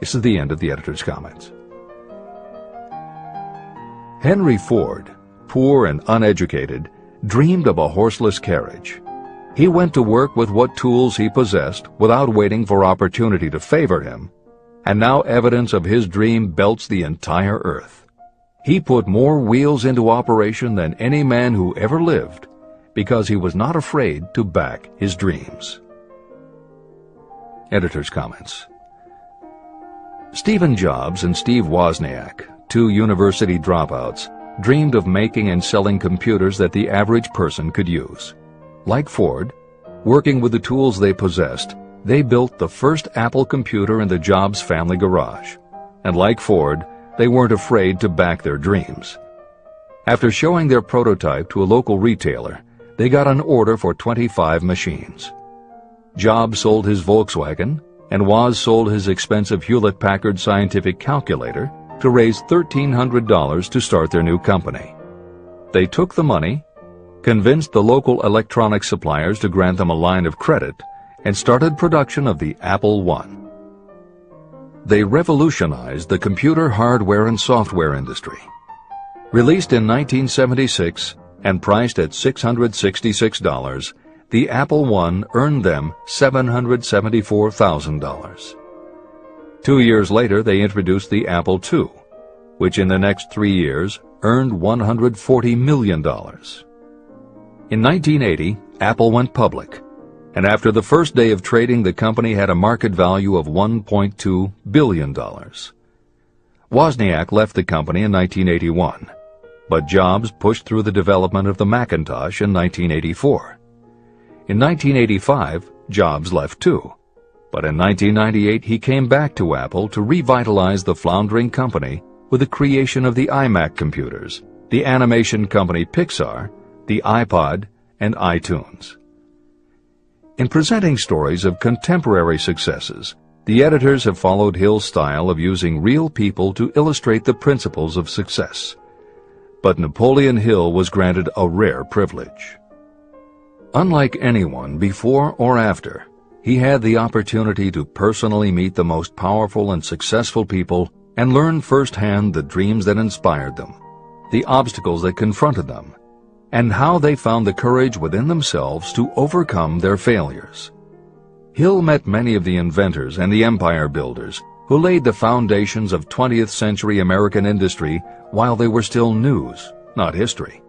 This is the end of the editor's comments. Henry Ford, poor and uneducated, dreamed of a horseless carriage. He went to work with what tools he possessed without waiting for opportunity to favor him, and now evidence of his dream belts the entire earth. He put more wheels into operation than any man who ever lived because he was not afraid to back his dreams. Editor's comments. Stephen Jobs and Steve Wozniak, two university dropouts, dreamed of making and selling computers that the average person could use. Like Ford, working with the tools they possessed, they built the first Apple computer in the Jobs family garage. And like Ford, they weren't afraid to back their dreams. After showing their prototype to a local retailer, they got an order for 25 machines. Jobs sold his Volkswagen, and Woz sold his expensive Hewlett-Packard scientific calculator to raise $1,300 to start their new company. They took the money, convinced the local electronic suppliers to grant them a line of credit, and started production of the Apple I. they revolutionized the computer hardware and software industry. Released in 1976 and priced at $666, the Apple I earned them $774,000. 2 years later, they introduced the Apple II, which in the next 3 years earned $140 million. In 1980, Apple went public, and after the first day of trading, the company had a market value of $1.2 billion. Wozniak left the company in 1981, but Jobs pushed through the development of the Macintosh in 1984. In 1985, Jobs left too, but in 1998 he came back to Apple to revitalize the floundering company with the creation of the iMac computers, the animation company Pixar, the iPod, and iTunes. In presenting stories of contemporary successes, the editors have followed Hill's style of using real people to illustrate the principles of success. But Napoleon Hill was granted a rare privilege. Unlike anyone before or after, he had the opportunity to personally meet the most powerful and successful people and learn firsthand the dreams that inspired them, the obstacles that confronted them, and how they found the courage within themselves to overcome their failures. Hill met many of the inventors and the empire builders who laid the foundations of 20th century American industry while they were still news, not history.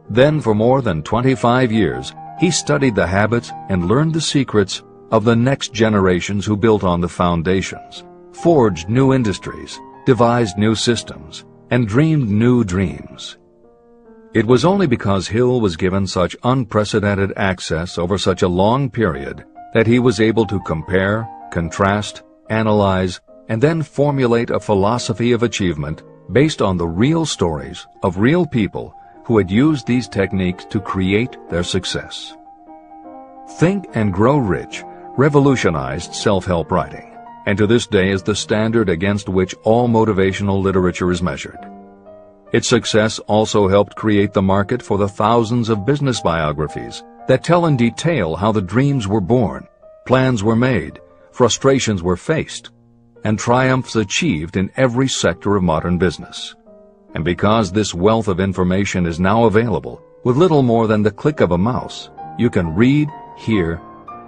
Then for more than 25 years, he studied the habits and learned the secrets of the next generations who built on the foundations, forged new industries, devised new systems, and dreamed new dreams. It was only because Hill was given such unprecedented access over such a long period that he was able to compare, contrast, analyze, and then formulate a philosophy of achievement based on the real stories of real people who had used these techniques to create their success. Think and Grow Rich revolutionized self-help writing, and to this day is the standard against which all motivational literature is measured. Its success also helped create the market for the thousands of business biographies that tell in detail how the dreams were born, plans were made, frustrations were faced, and triumphs achieved in every sector of modern business. And because this wealth of information is now available, with little more than the click of a mouse, you can read, hear,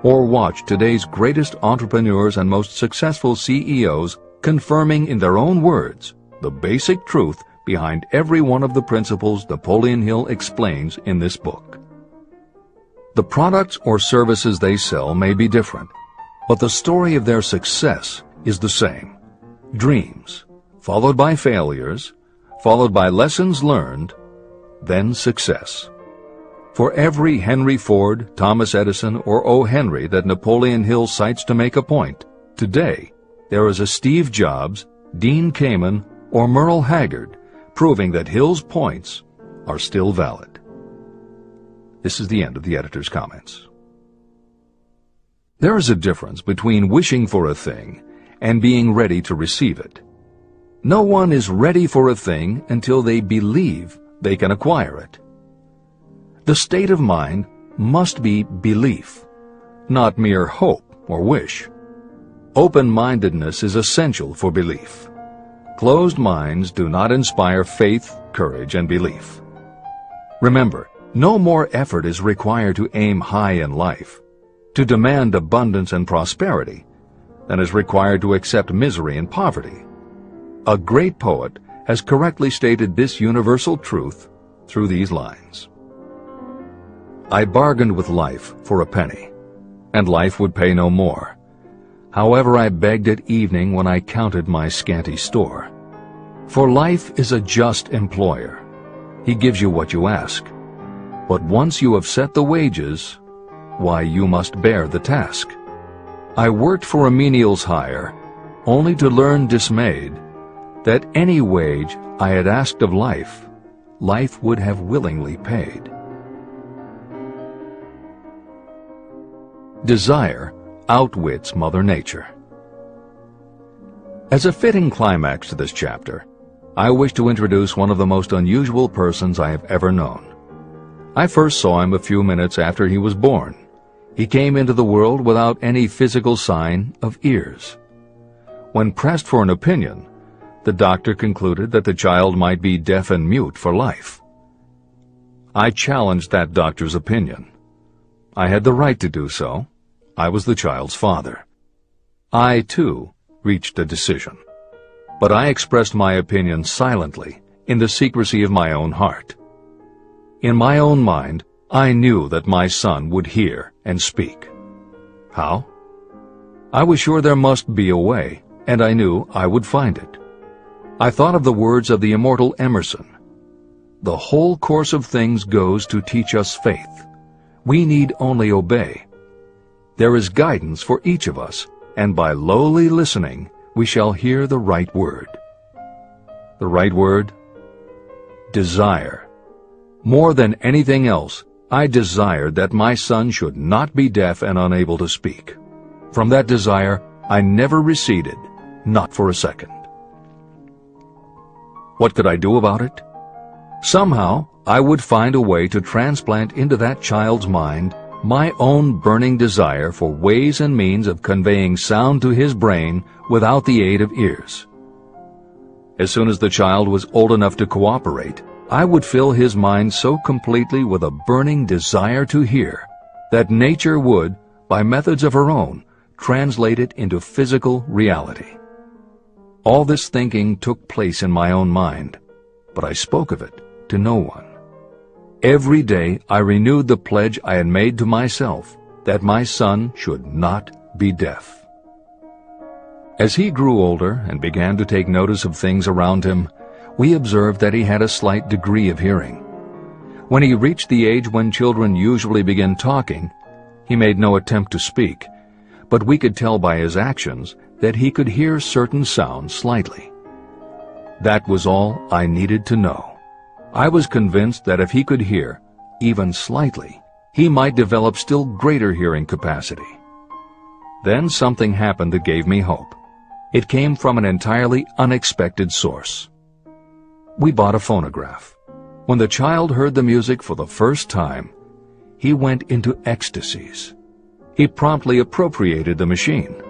or watch today's greatest entrepreneurs and most successful CEOs confirming in their own words the basic truth behind every one of the principles Napoleon Hill explains in this book. The products or services they sell may be different, but the story of their success is the same. Dreams, followed by failures, followed by lessons learned, then success. For every Henry Ford, Thomas Edison, or O. Henry that Napoleon Hill cites to make a point, today there is a Steve Jobs, Dean Kamen, or Merle Haggard proving that Hill's points are still valid. This is the end of the editor's comments. There is a difference between wishing for a thing and being ready to receive it. No one is ready for a thing until they believe they can acquire it. The state of mind must be belief, not mere hope or wish. Open-mindedness is essential for belief. Closed minds do not inspire faith, courage, and belief. Remember, no more effort is required to aim high in life, to demand abundance and prosperity, than is required to accept misery and poverty. A great poet has correctly stated this universal truth through these lines. I bargained with life for a penny, and life would pay no more. However, I begged at evening when I counted my scanty store. For life is a just employer. He gives you what you ask. But once you have set the wages, why, you must bear the task. I worked for a menial's hire, only to learn dismayed that any wage I had asked of life, life would have willingly paid. Desire outwits Mother Nature. As a fitting climax to this chapter, I wish to introduce one of the most unusual persons I have ever known. I first saw him a few minutes after he was born. He came into the world without any physical sign of ears. When pressed for an opinion, the doctor concluded that the child might be deaf and mute for life. I challenged that doctor's opinion. I had the right to do so. I was the child's father. I, too, reached a decision. But I expressed my opinion silently, in the secrecy of my own heart. In my own mind, I knew that my son would hear and speak. How? I was sure there must be a way, and I knew I would find it. I thought of the words of the immortal Emerson. The whole course of things goes to teach us faith. We need only obey. There is guidance for each of us, and by lowly listening, we shall hear the right word. The right word? Desire. More than anything else, I desired that my son should not be deaf and unable to speak. From that desire, I never receded, not for a second. What could I do about it? Somehow, I would find a way to transplant into that child's mind my own burning desire for ways and means of conveying sound to his brain without the aid of ears. As soon as the child was old enough to cooperate, I would fill his mind so completely with a burning desire to hear that nature would, by methods of her own, translate it into physical reality. All this thinking took place in my own mind, but I spoke of it to no one. Every day I renewed the pledge I had made to myself that my son should not be deaf. As he grew older and began to take notice of things around him, we observed that he had a slight degree of hearing. When he reached the age when children usually begin talking, he made no attempt to speak, but we could tell by his actions that he could hear certain sounds slightly. That was all I needed to know. I was convinced that if he could hear, even slightly, he might develop still greater hearing capacity. Then something happened that gave me hope. It came from an entirely unexpected source. We bought a phonograph. When the child heard the music for the first time, he went into ecstasies. He promptly appropriated the machine.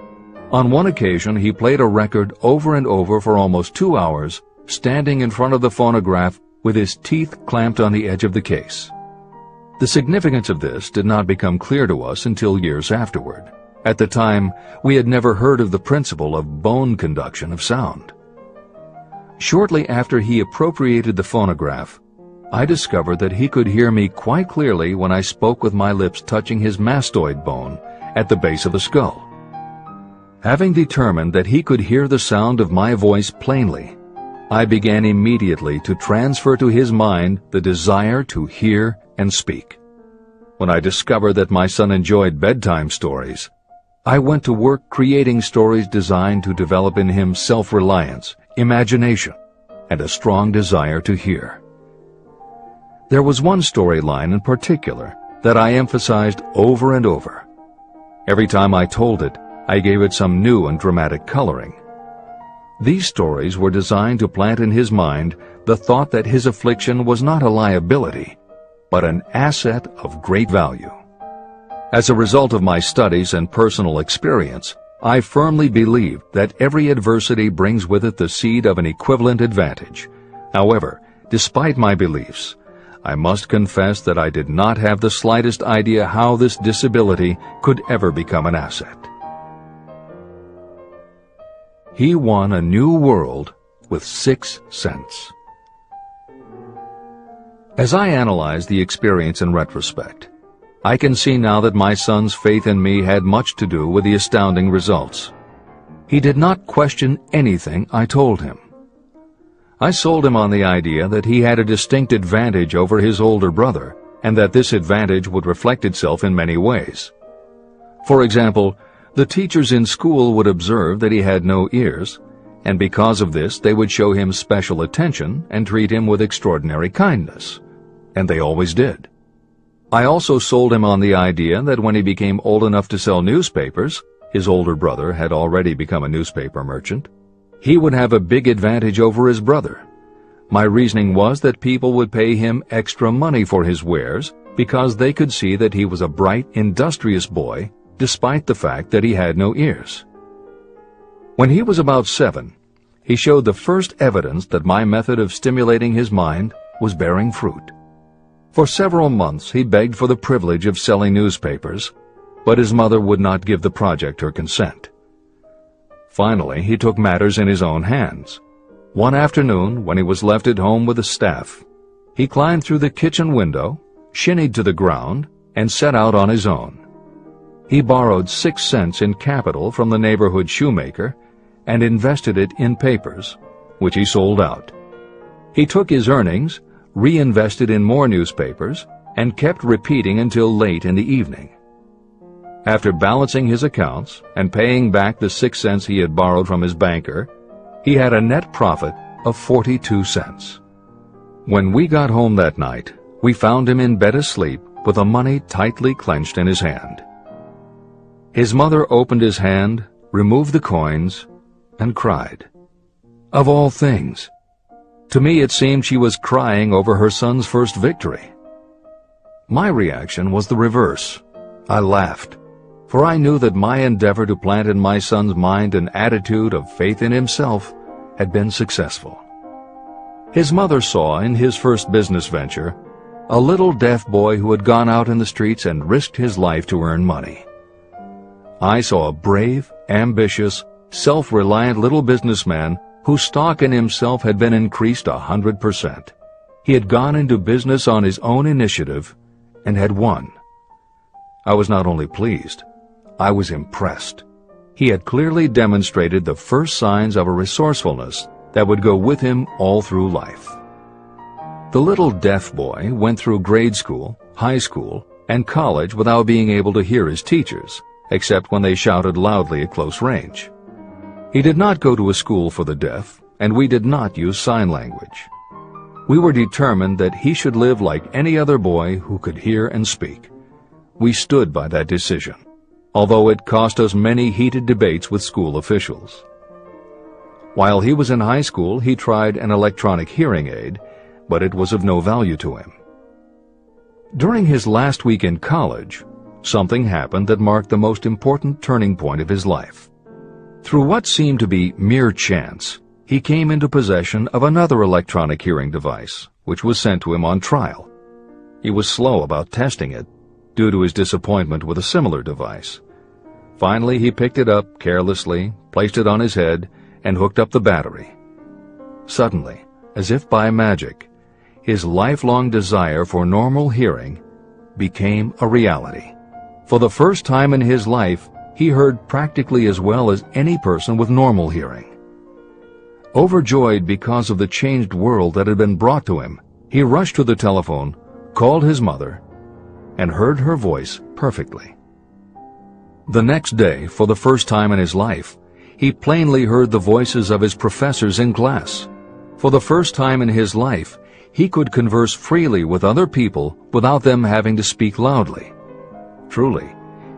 On one occasion, he played a record over and over for almost 2 hours, standing in front of the phonograph with his teeth clamped on the edge of the case. The significance of this did not become clear to us until years afterward. At the time, we had never heard of the principle of bone conduction of sound. Shortly after he appropriated the phonograph, I discovered that he could hear me quite clearly when I spoke with my lips touching his mastoid bone at the base of the skull. Having determined that he could hear the sound of my voice plainly, I began immediately to transfer to his mind the desire to hear and speak. When I discovered that my son enjoyed bedtime stories, I went to work creating stories designed to develop in him self-reliance, imagination, and a strong desire to hear. There was one storyline in particular that I emphasized over and over. Every time I told it, I gave it some new and dramatic coloring. These stories were designed to plant in his mind the thought that his affliction was not a liability, but an asset of great value. As a result of my studies and personal experience, I firmly believe that every adversity brings with it the seed of an equivalent advantage. However, despite my beliefs, I must confess that I did not have the slightest idea how this disability could ever become an asset. He won a new world with 6 cents. As I analyze the experience in retrospect, I can see now that my son's faith in me had much to do with the astounding results. He did not question anything I told him. I sold him on the idea that he had a distinct advantage over his older brother, and that this advantage would reflect itself in many ways. For example, the teachers in school would observe that he had no ears, and because of this they would show him special attention and treat him with extraordinary kindness. And they always did. I also sold him on the idea that when he became old enough to sell newspapers, his older brother had already become a newspaper merchant, he would have a big advantage over his brother. My reasoning was that people would pay him extra money for his wares because they could see that he was a bright, industrious boy, despite the fact that he had no ears. When he was about 7, he showed the first evidence that my method of stimulating his mind was bearing fruit. For several months he begged for the privilege of selling newspapers, but his mother would not give the project her consent. Finally, he took matters in his own hands. One afternoon, when he was left at home with the staff, he climbed through the kitchen window, shinnied to the ground, and set out on his own. He borrowed 6 cents in capital from the neighborhood shoemaker and invested it in papers, which he sold out. He took his earnings, reinvested in more newspapers, and kept repeating until late in the evening. After balancing his accounts and paying back the 6 cents he had borrowed from his banker, he had a net profit of 42 cents. When we got home that night, we found him in bed asleep with the money tightly clenched in his hand. His mother opened his hand, removed the coins, and cried. Of all things, to me it seemed she was crying over her son's first victory. My reaction was the reverse. I laughed, for I knew that my endeavor to plant in my son's mind an attitude of faith in himself had been successful. His mother saw in his first business venture a little deaf boy who had gone out in the streets and risked his life to earn money. I saw a brave, ambitious, self-reliant little businessman whose stock in himself had been increased 100%. He had gone into business on his own initiative and had won. I was not only pleased, I was impressed. He had clearly demonstrated the first signs of a resourcefulness that would go with him all through life. The little deaf boy went through grade school, high school, and college without being able to hear his teachers, except when they shouted loudly at close range. He did not go to a school for the deaf, and we did not use sign language. We were determined that he should live like any other boy who could hear and speak. We stood by that decision, although it cost us many heated debates with school officials. While he was in high school, he tried an electronic hearing aid, but it was of no value to him. During his last week in college, something happened that marked the most important turning point of his life. Through what seemed to be mere chance, he came into possession of another electronic hearing device, which was sent to him on trial. He was slow about testing it, due to his disappointment with a similar device. Finally, he picked it up carelessly, placed it on his head, and hooked up the battery. Suddenly, as if by magic, his lifelong desire for normal hearing became a reality. For the first time in his life, he heard practically as well as any person with normal hearing. Overjoyed because of the changed world that had been brought to him, he rushed to the telephone, called his mother, and heard her voice perfectly. The next day, for the first time in his life, he plainly heard the voices of his professors in class. For the first time in his life, he could converse freely with other people without them having to speak loudly. Truly,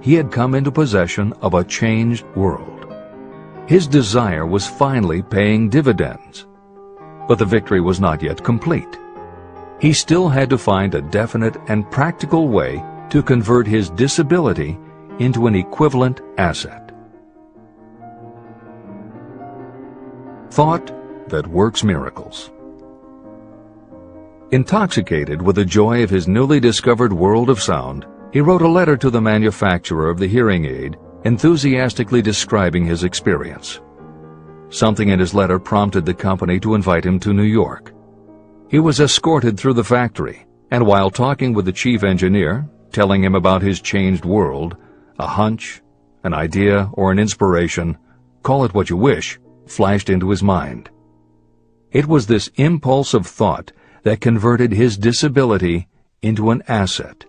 he had come into possession of a changed world. His desire was finally paying dividends. But the victory was not yet complete. He still had to find a definite and practical way to convert his disability into an equivalent asset. Thought that works miracles. Intoxicated with the joy of his newly discovered world of sound, he wrote a letter to the manufacturer of the hearing aid, enthusiastically describing his experience. Something in his letter prompted the company to invite him to New York. He was escorted through the factory, and while talking with the chief engineer, telling him about his changed world, a hunch, an idea, or an inspiration, call it what you wish, flashed into his mind. It was this impulse of thought that converted his disability into an asset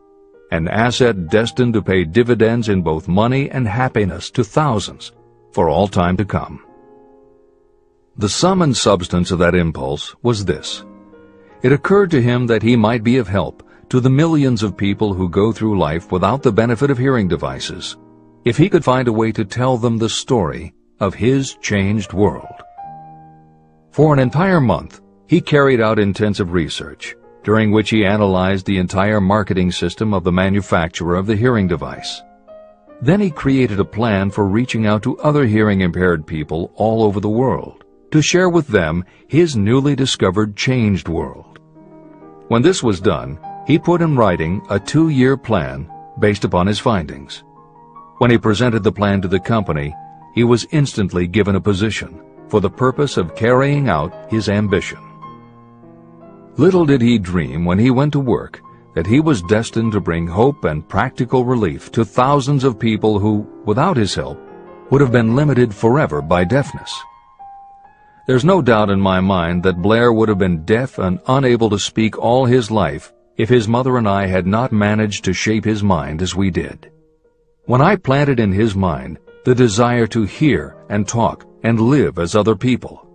destined to pay dividends in both money and happiness to thousands for all time to come. The sum and substance of that impulse was this. It occurred to him that he might be of help to the millions of people who go through life without the benefit of hearing devices, if he could find a way to tell them the story of his changed world. For an entire month, he carried out intensive research, during which he analyzed the entire marketing system of the manufacturer of the hearing device. Then he created a plan for reaching out to other hearing-impaired people all over the world, to share with them his newly discovered changed world. When this was done, he put in writing a 2-year plan based upon his findings. When he presented the plan to the company, he was instantly given a position for the purpose of carrying out his ambition. Little did he dream when he went to work that he was destined to bring hope and practical relief to thousands of people who, without his help, would have been limited forever by deafness. There's no doubt in my mind that Blair would have been deaf and unable to speak all his life if his mother and I had not managed to shape his mind as we did. When I planted in his mind the desire to hear and talk and live as other people,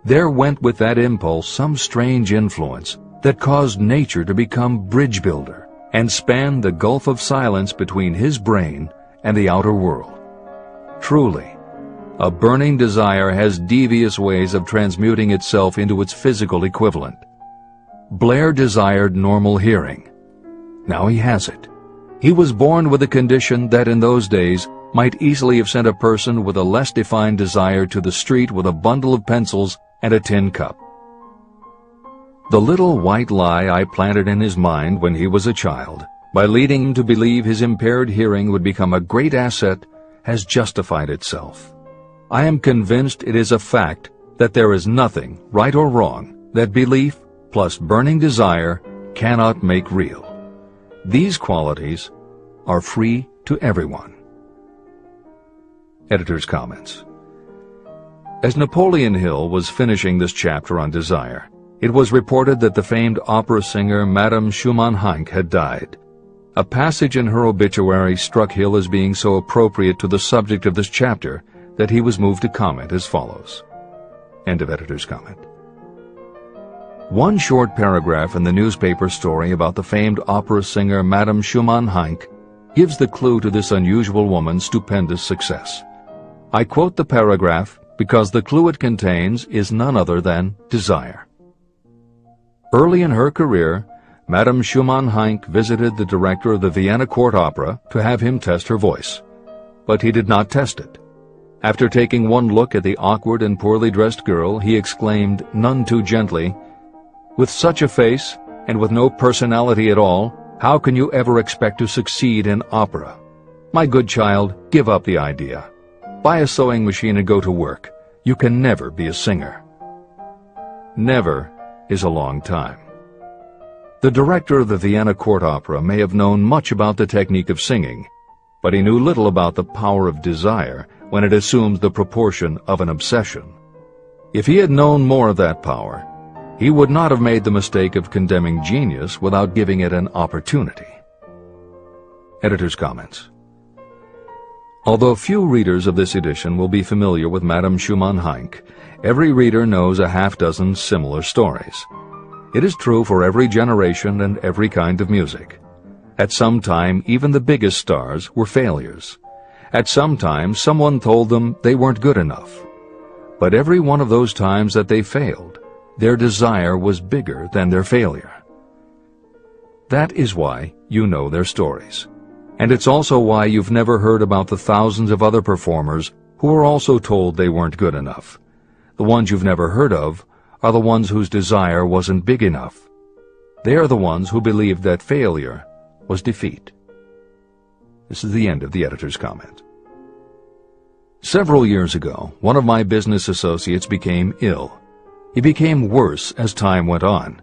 there went with that impulse some strange influence that caused nature to become bridge builder and span the gulf of silence between his brain and the outer world. Truly, a burning desire has devious ways of transmuting itself into its physical equivalent. Blair desired normal hearing. Now he has it. He was born with a condition that in those days might easily have sent a person with a less defined desire to the street with a bundle of pencils and a tin cup. The little white lie I planted in his mind when he was a child, by leading him to believe his impaired hearing would become a great asset, has justified itself. I am convinced it is a fact that there is nothing, right or wrong, that belief plus burning desire cannot make real. These qualities are free to everyone. Editor's comments. As Napoleon Hill was finishing this chapter on desire, it was reported that the famed opera singer Madame Schumann-Heink had died. A passage in her obituary struck Hill as being so appropriate to the subject of this chapter that he was moved to comment as follows. End of editor's comment. One short paragraph in the newspaper story about the famed opera singer Madame Schumann-Heink gives the clue to this unusual woman's stupendous success. I quote the paragraph because the clue it contains is none other than desire. Early in her career, Madame Schumann-Heink visited the director of the Vienna Court Opera to have him test her voice, but he did not test it. After taking one look at the awkward and poorly dressed girl, he exclaimed, none too gently, "With such a face, and with no personality at all, how can you ever expect to succeed in opera? My good child, give up the idea. Buy a sewing machine and go to work. You can never be a singer." Never is a long time. The director of the Vienna Court Opera may have known much about the technique of singing, but he knew little about the power of desire when it assumes the proportion of an obsession. If he had known more of that power, he would not have made the mistake of condemning genius without giving it an opportunity. Editor's comments. Although few readers of this edition will be familiar with Madame Schumann-Heink, every reader knows a half-dozen similar stories. It is true for every generation and every kind of music. At some time, even the biggest stars were failures. At some time, someone told them they weren't good enough. But every one of those times that they failed, their desire was bigger than their failure. That is why you know their stories. And it's also why you've never heard about the thousands of other performers who were also told they weren't good enough. The ones you've never heard of are the ones whose desire wasn't big enough. They are the ones who believed that failure was defeat. This is the end of the editor's comment. Several years ago, one of my business associates became ill. He became worse as time went on,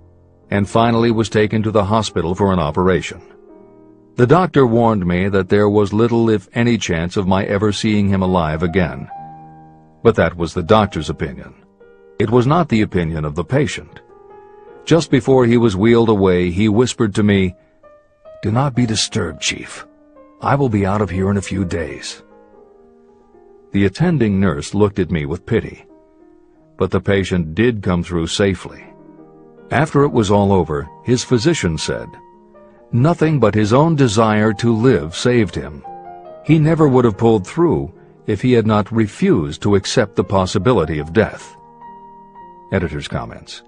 and finally was taken to the hospital for an operation. The doctor warned me that there was little if any chance of my ever seeing him alive again. But that was the doctor's opinion. It was not the opinion of the patient. Just before he was wheeled away, he whispered to me, "Do not be disturbed, Chief. I will be out of here in a few days." The attending nurse looked at me with pity. But the patient did come through safely. After it was all over, his physician said, nothing but his own desire to live saved him. He never would have pulled through if he had not refused to accept the possibility of death. Editor's comments.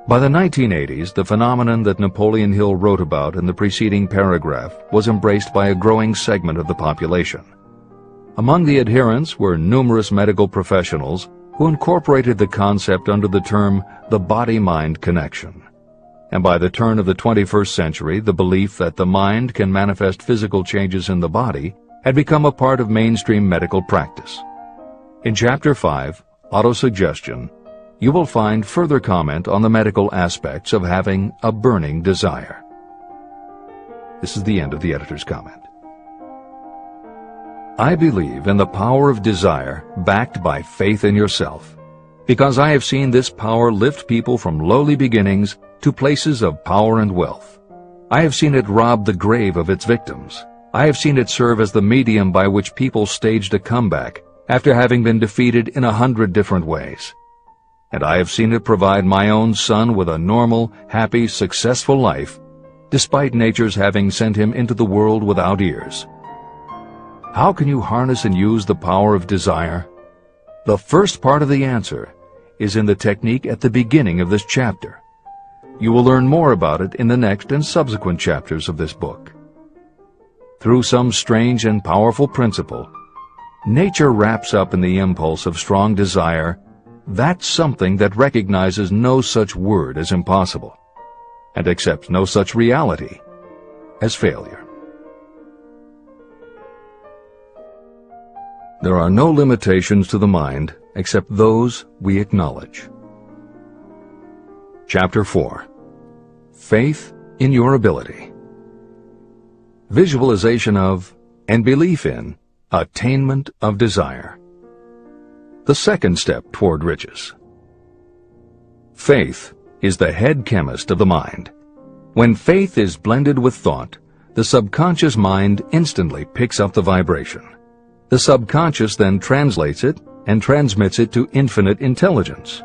By the 1980s, the phenomenon that Napoleon Hill wrote about in the preceding paragraph was embraced by a growing segment of the population. Among the adherents were numerous medical professionals who incorporated the concept under the term the body-mind connection. And by the turn of the 21st century, the belief that the mind can manifest physical changes in the body had become a part of mainstream medical practice. In Chapter 5, Autosuggestion, you will find further comment on the medical aspects of having a burning desire. This is the end of the editor's comment. I believe in the power of desire backed by faith in yourself, because I have seen this power lift people from lowly beginnings to places of power and wealth. I have seen it rob the grave of its victims. I have seen it serve as the medium by which people staged a comeback after having been defeated in 100 different ways. And I have seen it provide my own son with a normal, happy, successful life, despite nature's having sent him into the world without ears. How can you harness and use the power of desire? The first part of the answer is in the technique at the beginning of this chapter. You will learn more about it in the next and subsequent chapters of this book. Through some strange and powerful principle, nature wraps up in the impulse of strong desire that something that recognizes no such word as impossible, and accepts no such reality as failure. There are no limitations to the mind except those we acknowledge. Chapter 4. Faith in your ability. Visualization of and belief in attainment of desire. The second step toward riches. Faith is the head chemist of the mind. When faith is blended with thought, the subconscious mind instantly picks up the vibration. The subconscious then translates it and transmits it to infinite intelligence.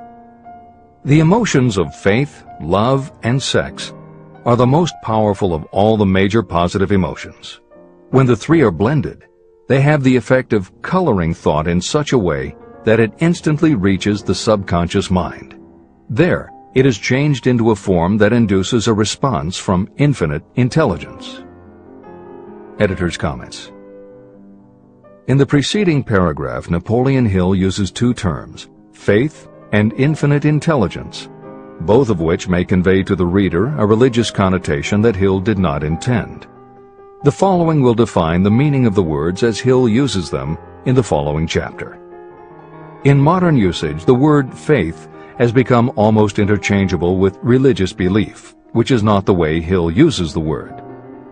The emotions of faith, love, and sex are the most powerful of all the major positive emotions. When the three are blended, they have the effect of coloring thought in such a way that it instantly reaches the subconscious mind. There, it is changed into a form that induces a response from infinite intelligence. Editor's comments. In the preceding paragraph, Napoleon Hill uses two terms, faith and infinite intelligence, both of which may convey to the reader a religious connotation that Hill did not intend. The following will define the meaning of the words as Hill uses them in the following chapter. In modern usage, the word faith has become almost interchangeable with religious belief, which is not the way Hill uses the word.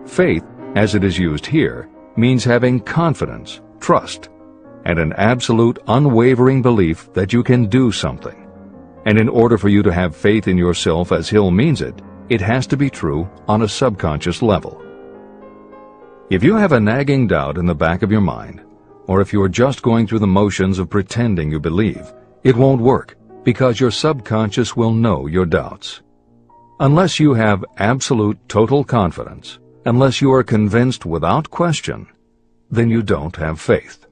Faith, as it is used here, means having confidence, trust, and an absolute unwavering belief that you can do something. And in order for you to have faith in yourself as Hill means it, it has to be true on a subconscious level. If you have a nagging doubt in the back of your mind, or if you are just going through the motions of pretending you believe, it won't work, because your subconscious will know your doubts. Unless you have absolute total confidence, unless you are convinced without question, then you don't have faith.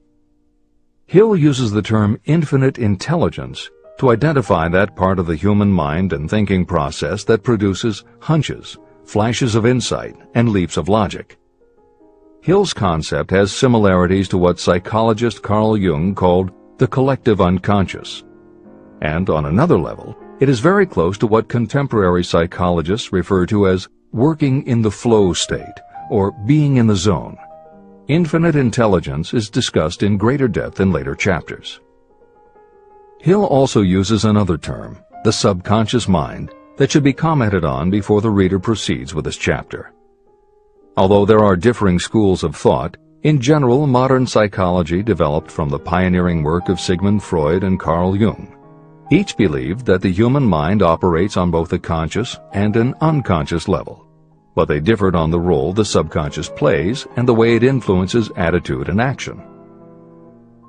Hill uses the term infinite intelligence to identify that part of the human mind and thinking process that produces hunches, flashes of insight, and leaps of logic. Hill's concept has similarities to what psychologist Carl Jung called the collective unconscious. And on another level, it is very close to what contemporary psychologists refer to as working in the flow state, or being in the zone. Infinite intelligence is discussed in greater depth in later chapters. Hill also uses another term, the subconscious mind, that should be commented on before the reader proceeds with this chapter. Although there are differing schools of thought, in general, modern psychology developed from the pioneering work of Sigmund Freud and Carl Jung. Each believed that the human mind operates on both a conscious and an unconscious level, but they differed on the role the subconscious plays and the way it influences attitude and action.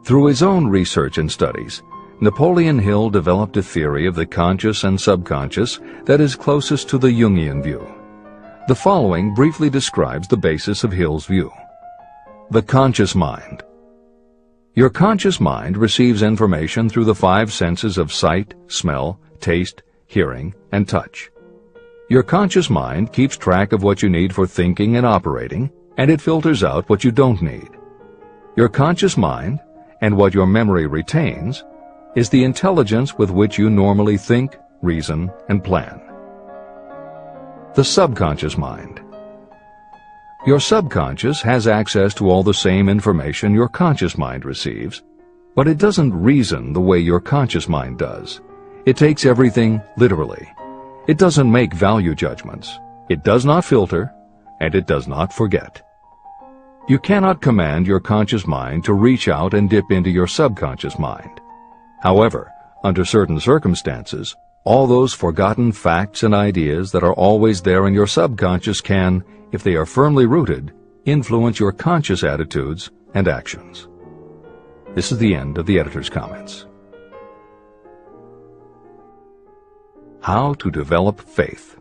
Through his own research and studies, Napoleon Hill developed a theory of the conscious and subconscious that is closest to the Jungian view. The following briefly describes the basis of Hill's view. The conscious mind. Your conscious mind receives information through the five senses of sight, smell, taste, hearing, and touch. Your conscious mind keeps track of what you need for thinking and operating, and it filters out what you don't need. Your conscious mind, and what your memory retains, is the intelligence with which you normally think, reason, and plan. The subconscious mind. Your subconscious has access to all the same information your conscious mind receives, but it doesn't reason the way your conscious mind does. It takes everything literally. It doesn't make value judgments. It does not filter, and it does not forget. You cannot command your conscious mind to reach out and dip into your subconscious mind. However, under certain circumstances, all those forgotten facts and ideas that are always there in your subconscious can, if they are firmly rooted, influence your conscious attitudes and actions. This is the end of the editor's comments. How to develop faith.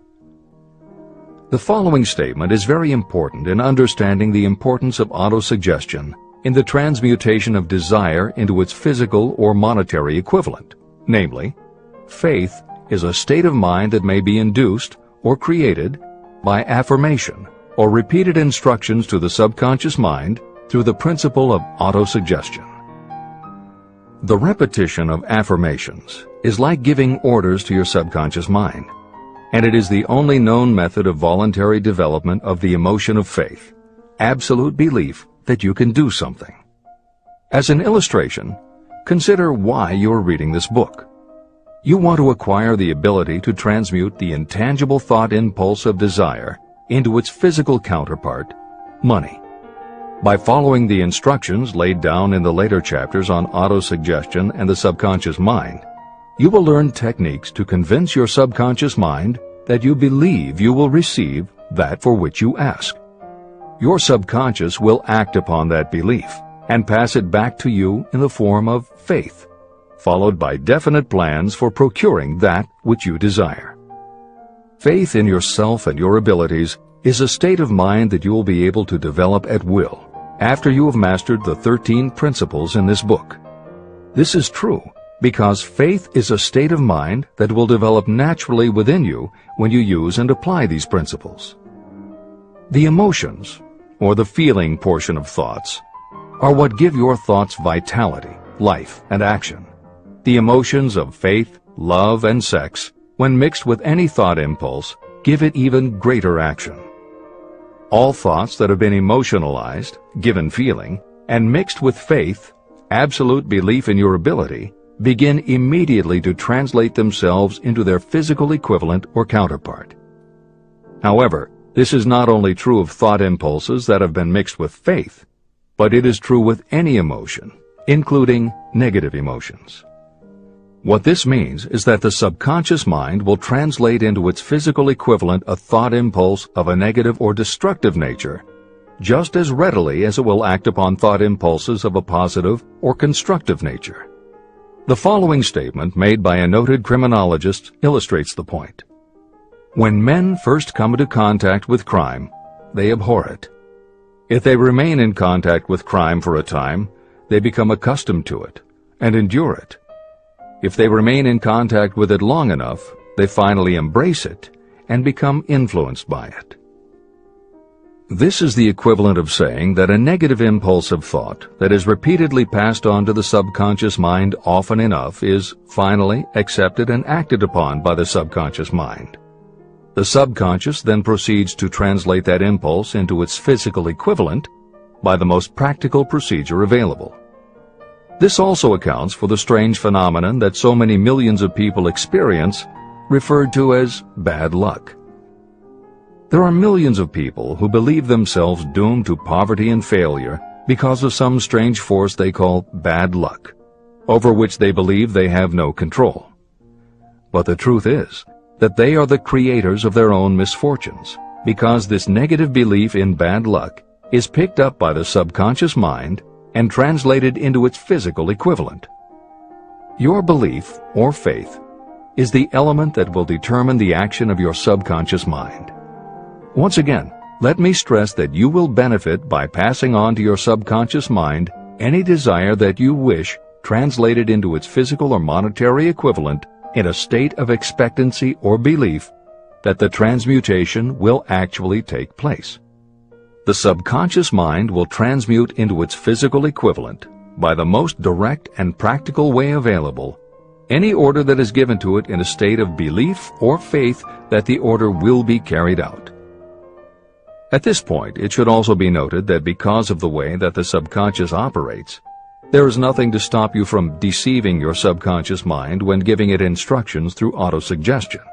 The following statement is very important in understanding the importance of autosuggestion in the transmutation of desire into its physical or monetary equivalent. Namely, faith is a state of mind that may be induced or created by affirmation or repeated instructions to the subconscious mind through the principle of autosuggestion. The repetition of affirmations is like giving orders to your subconscious mind, and it is the only known method of voluntary development of the emotion of faith, absolute belief that you can do something. As an illustration, consider why you are reading this book. You want to acquire the ability to transmute the intangible thought impulse of desire into its physical counterpart, money. By following the instructions laid down in the later chapters on autosuggestion and the subconscious mind, you will learn techniques to convince your subconscious mind that you believe you will receive that for which you ask. Your subconscious will act upon that belief and pass it back to you in the form of faith, followed by definite plans for procuring that which you desire. Faith in yourself and your abilities is a state of mind that you will be able to develop at will after you have mastered the 13 principles in this book. This is true because faith is a state of mind that will develop naturally within you when you use and apply these principles. The emotions, or the feeling portion of thoughts, are what give your thoughts vitality, life, and action. The emotions of faith, love, and sex, when mixed with any thought impulse, give it even greater action. All thoughts that have been emotionalized, given feeling, and mixed with faith, absolute belief in your ability, begin immediately to translate themselves into their physical equivalent or counterpart. However, this is not only true of thought impulses that have been mixed with faith, but it is true with any emotion, including negative emotions. What this means is that the subconscious mind will translate into its physical equivalent a thought impulse of a negative or destructive nature just as readily as it will act upon thought impulses of a positive or constructive nature. The following statement made by a noted criminologist illustrates the point. When men first come into contact with crime, they abhor it. If they remain in contact with crime for a time, they become accustomed to it and endure it. If they remain in contact with it long enough, they finally embrace it and become influenced by it. This is the equivalent of saying that a negative impulse of thought that is repeatedly passed on to the subconscious mind often enough is finally accepted and acted upon by the subconscious mind. The subconscious then proceeds to translate that impulse into its physical equivalent by the most practical procedure available. This also accounts for the strange phenomenon that so many millions of people experience, referred to as bad luck. There are millions of people who believe themselves doomed to poverty and failure because of some strange force they call bad luck, over which they believe they have no control. But the truth is that they are the creators of their own misfortunes, because this negative belief in bad luck is picked up by the subconscious mind and translated into its physical equivalent. Your belief, or faith, is the element that will determine the action of your subconscious mind. Once again, let me stress that you will benefit by passing on to your subconscious mind any desire that you wish translated into its physical or monetary equivalent in a state of expectancy or belief that the transmutation will actually take place. The subconscious mind will transmute into its physical equivalent, by the most direct and practical way available, any order that is given to it in a state of belief or faith that the order will be carried out. At this point, it should also be noted that because of the way that the subconscious operates, there is nothing to stop you from deceiving your subconscious mind when giving it instructions through autosuggestion.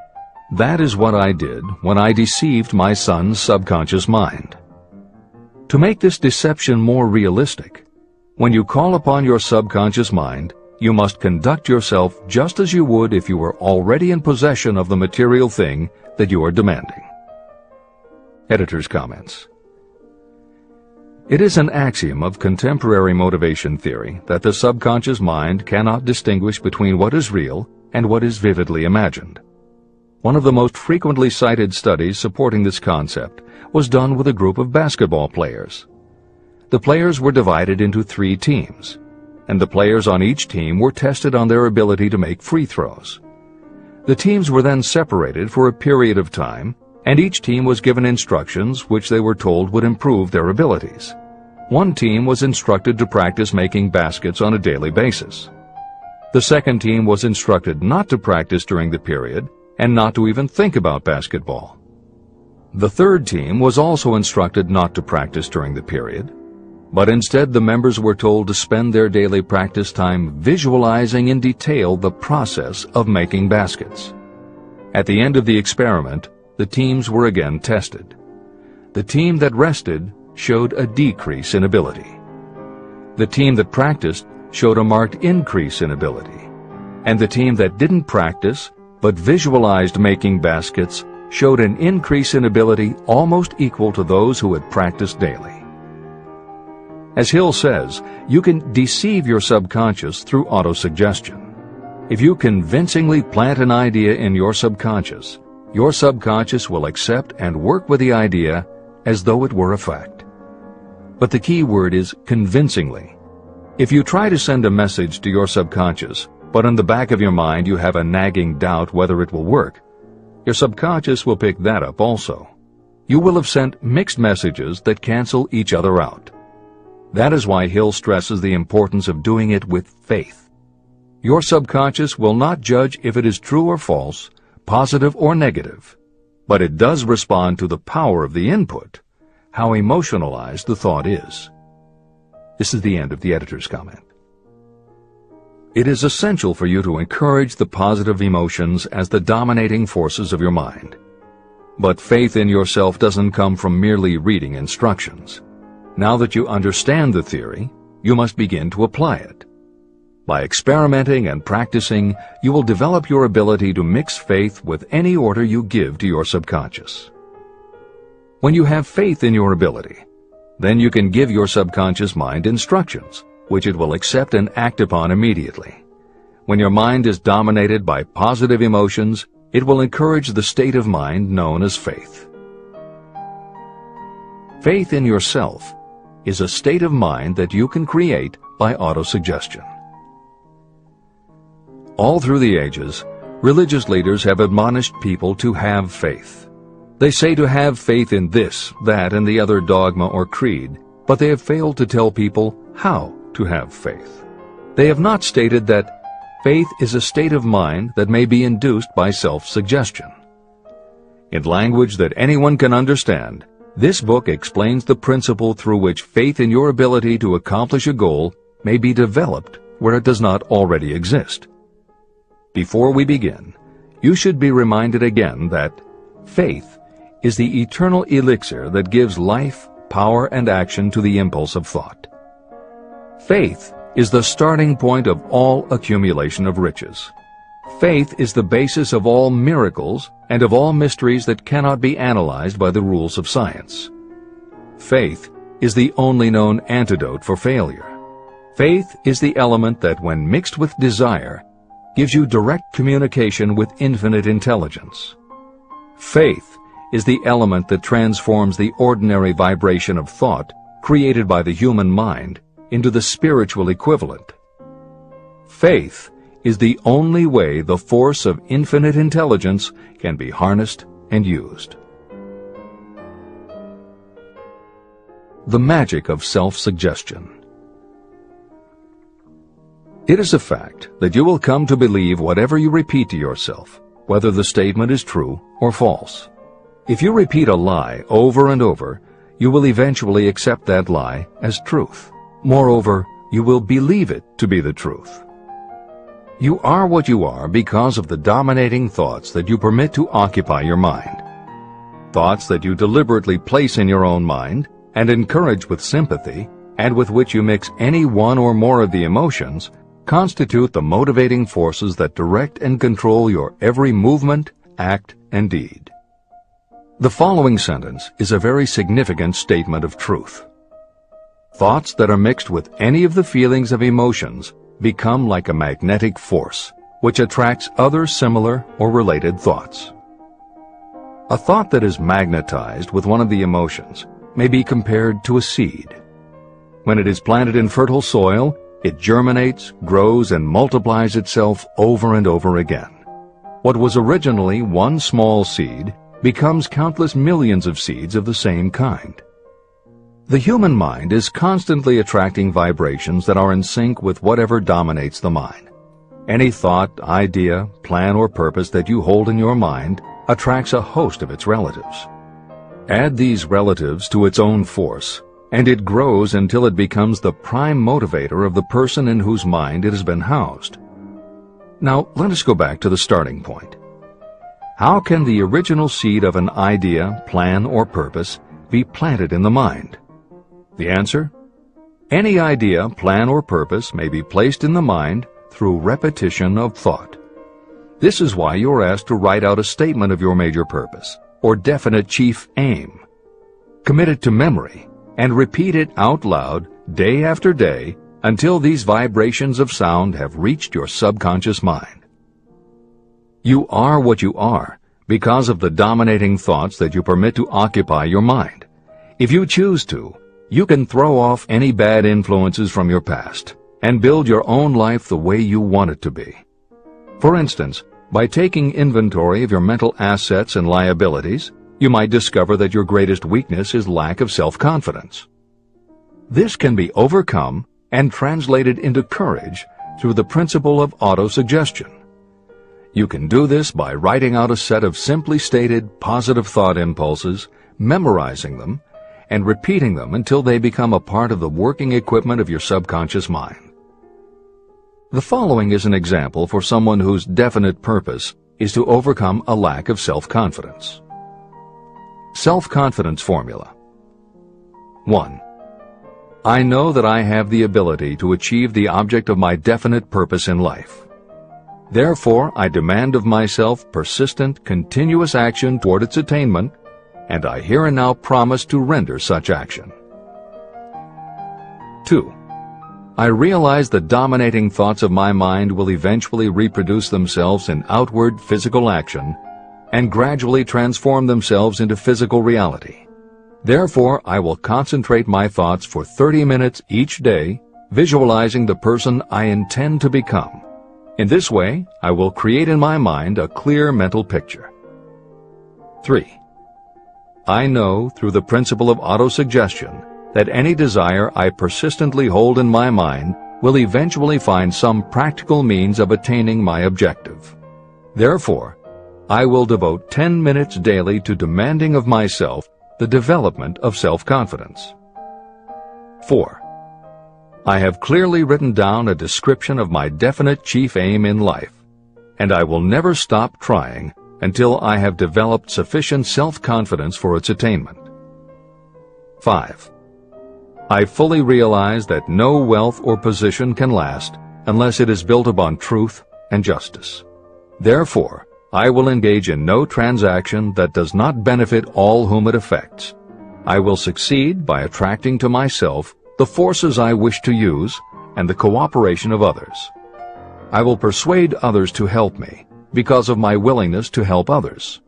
That is what I did when I deceived my son's subconscious mind. To make this deception more realistic, when you call upon your subconscious mind, you must conduct yourself just as you would if you were already in possession of the material thing that you are demanding. Editor's comments. It is an axiom of contemporary motivation theory that the subconscious mind cannot distinguish between what is real and what is vividly imagined. One of the most frequently cited studies supporting this concept was done with a group of basketball players. The players were divided into 3 teams, and the players on each team were tested on their ability to make free throws. The teams were then separated for a period of time, and each team was given instructions which they were told would improve their abilities. One team was instructed to practice making baskets on a daily basis. The second team was instructed not to practice during the period and not to even think about basketball. The third team was also instructed not to practice during the period, but instead the members were told to spend their daily practice time visualizing in detail the process of making baskets. At the end of the experiment, the teams were again tested. The team that rested showed a decrease in ability. The team that practiced showed a marked increase in ability. And the team that didn't practice but visualized making baskets showed an increase in ability almost equal to those who had practiced daily. As Hill says, you can deceive your subconscious through autosuggestion. If you convincingly plant an idea in your subconscious will accept and work with the idea as though it were a fact. But the key word is convincingly. If you try to send a message to your subconscious, but in the back of your mind you have a nagging doubt whether it will work, your subconscious will pick that up also. You will have sent mixed messages that cancel each other out. That is why Hill stresses the importance of doing it with faith. Your subconscious will not judge if it is true or false, positive or negative, but it does respond to the power of the input, how emotionalized the thought is. This is the end of the editor's comment. It is essential for you to encourage the positive emotions as the dominating forces of your mind. But faith in yourself doesn't come from merely reading instructions. Now that you understand the theory, you must begin to apply it. By experimenting and practicing, you will develop your ability to mix faith with any order you give to your subconscious. When you have faith in your ability, then you can give your subconscious mind instructions, which it will accept and act upon immediately. When your mind is dominated by positive emotions, it will encourage the state of mind known as faith. Faith in yourself is a state of mind that you can create by autosuggestion. All through the ages, religious leaders have admonished people to have faith. They say to have faith in this, that, and the other dogma or creed, but they have failed to tell people how to have faith. They have not stated that faith is a state of mind that may be induced by self-suggestion. In language that anyone can understand, this book explains the principle through which faith in your ability to accomplish a goal may be developed where it does not already exist. Before we begin, you should be reminded again that faith is the eternal elixir that gives life, power, and action to the impulse of thought. Faith is the starting point of all accumulation of riches. Faith is the basis of all miracles and of all mysteries that cannot be analyzed by the rules of science. Faith is the only known antidote for failure. Faith is the element that, when mixed with desire, gives you direct communication with infinite intelligence. Faith is the element that transforms the ordinary vibration of thought created by the human mind into the spiritual equivalent. Faith is the only way the force of infinite intelligence can be harnessed and used. The magic of self-suggestion. It is a fact that you will come to believe whatever you repeat to yourself, whether the statement is true or false. If you repeat a lie over and over, you will eventually accept that lie as truth. Moreover, you will believe it to be the truth. You are what you are because of the dominating thoughts that you permit to occupy your mind. Thoughts that you deliberately place in your own mind and encourage with sympathy, and with which you mix any one or more of the emotions, constitute the motivating forces that direct and control your every movement, act, and deed. The following sentence is a very significant statement of truth. Thoughts that are mixed with any of the feelings of emotions become like a magnetic force, which attracts other similar or related thoughts. A thought that is magnetized with one of the emotions may be compared to a seed. When it is planted in fertile soil, it germinates, grows, and multiplies itself over and over again. What was originally one small seed becomes countless millions of seeds of the same kind. The human mind is constantly attracting vibrations that are in sync with whatever dominates the mind. Any thought, idea, plan, or purpose that you hold in your mind attracts a host of its relatives. Add these relatives to its own force, and it grows until it becomes the prime motivator of the person in whose mind it has been housed. Now, let us go back to the starting point. How can the original seed of an idea, plan, or purpose be planted in the mind? The answer? Any idea, plan, or purpose may be placed in the mind through repetition of thought. This is why you are asked to write out a statement of your major purpose, or definite chief aim. Commit it to memory, and repeat it out loud day after day until these vibrations of sound have reached your subconscious mind. You are what you are because of the dominating thoughts that you permit to occupy your mind. If you choose to, you can throw off any bad influences from your past and build your own life the way you want it to be. For instance, by taking inventory of your mental assets and liabilities, you might discover that your greatest weakness is lack of self-confidence. This can be overcome and translated into courage through the principle of autosuggestion. You can do this by writing out a set of simply stated positive thought impulses, memorizing them, and repeating them until they become a part of the working equipment of your subconscious mind. The following is an example for someone whose definite purpose is to overcome a lack of self-confidence. Self-confidence formula. 1. I know that I have the ability to achieve the object of my definite purpose in life. Therefore, I demand of myself persistent, continuous action toward its attainment, and I here and now promise to render such action. 2. I realize the dominating thoughts of my mind will eventually reproduce themselves in outward physical action and gradually transform themselves into physical reality. Therefore, I will concentrate my thoughts for 30 minutes each day, visualizing the person I intend to become. In this way, I will create in my mind a clear mental picture. 3. I know, through the principle of autosuggestion, that any desire I persistently hold in my mind will eventually find some practical means of attaining my objective. Therefore, I will devote 10 minutes daily to demanding of myself the development of self-confidence. 4. I have clearly written down a description of my definite chief aim in life, and I will never stop trying until I have developed sufficient self-confidence for its attainment. 5. I fully realize that no wealth or position can last unless it is built upon truth and justice. Therefore, I will engage in no transaction that does not benefit all whom it affects. I will succeed by attracting to myself the forces I wish to use and the cooperation of others. I will persuade others to help me because of my willingness to help others.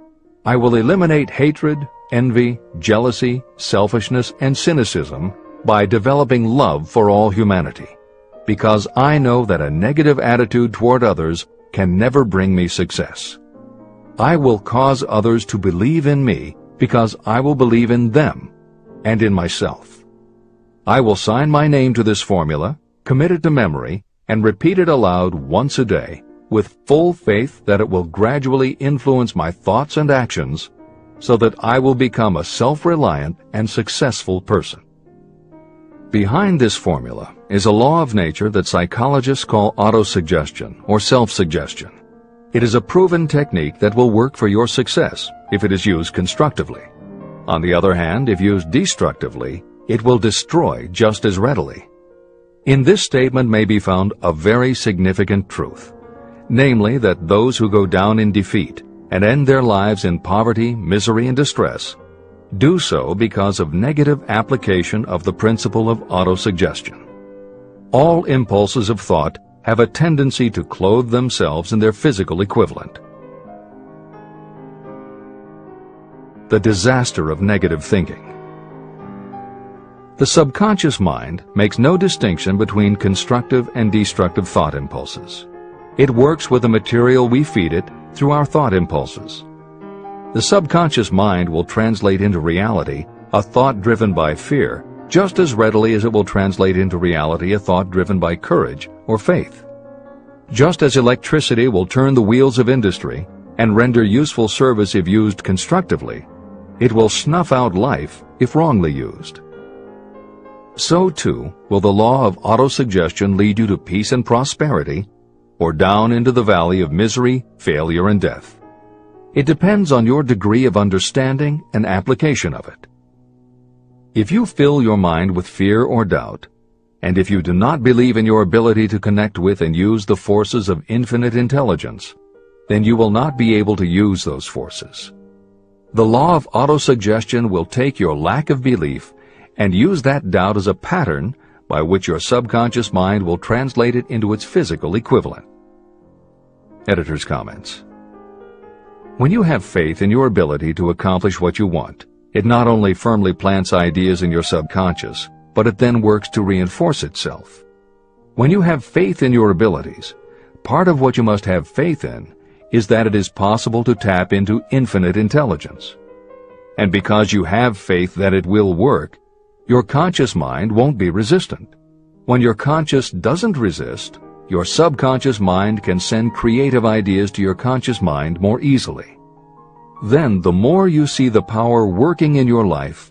I will eliminate hatred, envy, jealousy, selfishness, and cynicism by developing love for all humanity. because I know that a negative attitude toward others can never bring me success. I will cause others to believe in me because I will believe in them and in myself. I will sign my name to this formula, commit it to memory, and repeat it aloud once a day, with full faith that it will gradually influence my thoughts and actions so that I will become a self-reliant and successful person. Behind this formula is a law of nature that psychologists call autosuggestion or self-suggestion. It is a proven technique that will work for your success if it is used constructively. On the other hand, if used destructively, it will destroy just as readily. In this statement may be found a very significant truth, namely that those who go down in defeat and end their lives in poverty, misery, and distress do so because of negative application of the principle of autosuggestion. All impulses of thought have a tendency to clothe themselves in their physical equivalent. The disaster of negative thinking. The subconscious mind makes no distinction between constructive and destructive thought impulses. It works with the material we feed it through our thought impulses. The subconscious mind will translate into reality a thought driven by fear just as readily as it will translate into reality a thought driven by courage or faith. Just as electricity will turn the wheels of industry and render useful service if used constructively, it will snuff out life if wrongly used. So too will the law of autosuggestion lead you to peace and prosperity, or down into the valley of misery, failure, and death. It depends on your degree of understanding and application of it. If you fill your mind with fear or doubt, and if you do not believe in your ability to connect with and use the forces of infinite intelligence, then you will not be able to use those forces. The law of autosuggestion will take your lack of belief and use that doubt as a pattern by which your subconscious mind will translate it into its physical equivalent. Editor's comments. When you have faith in your ability to accomplish what you want, it not only firmly plants ideas in your subconscious, but it then works to reinforce itself. When you have faith in your abilities, part of what you must have faith in is that it is possible to tap into infinite intelligence. And because you have faith that it will work, your conscious mind won't be resistant. When your conscious doesn't resist, your subconscious mind can send creative ideas to your conscious mind more easily. Then the more you see the power working in your life,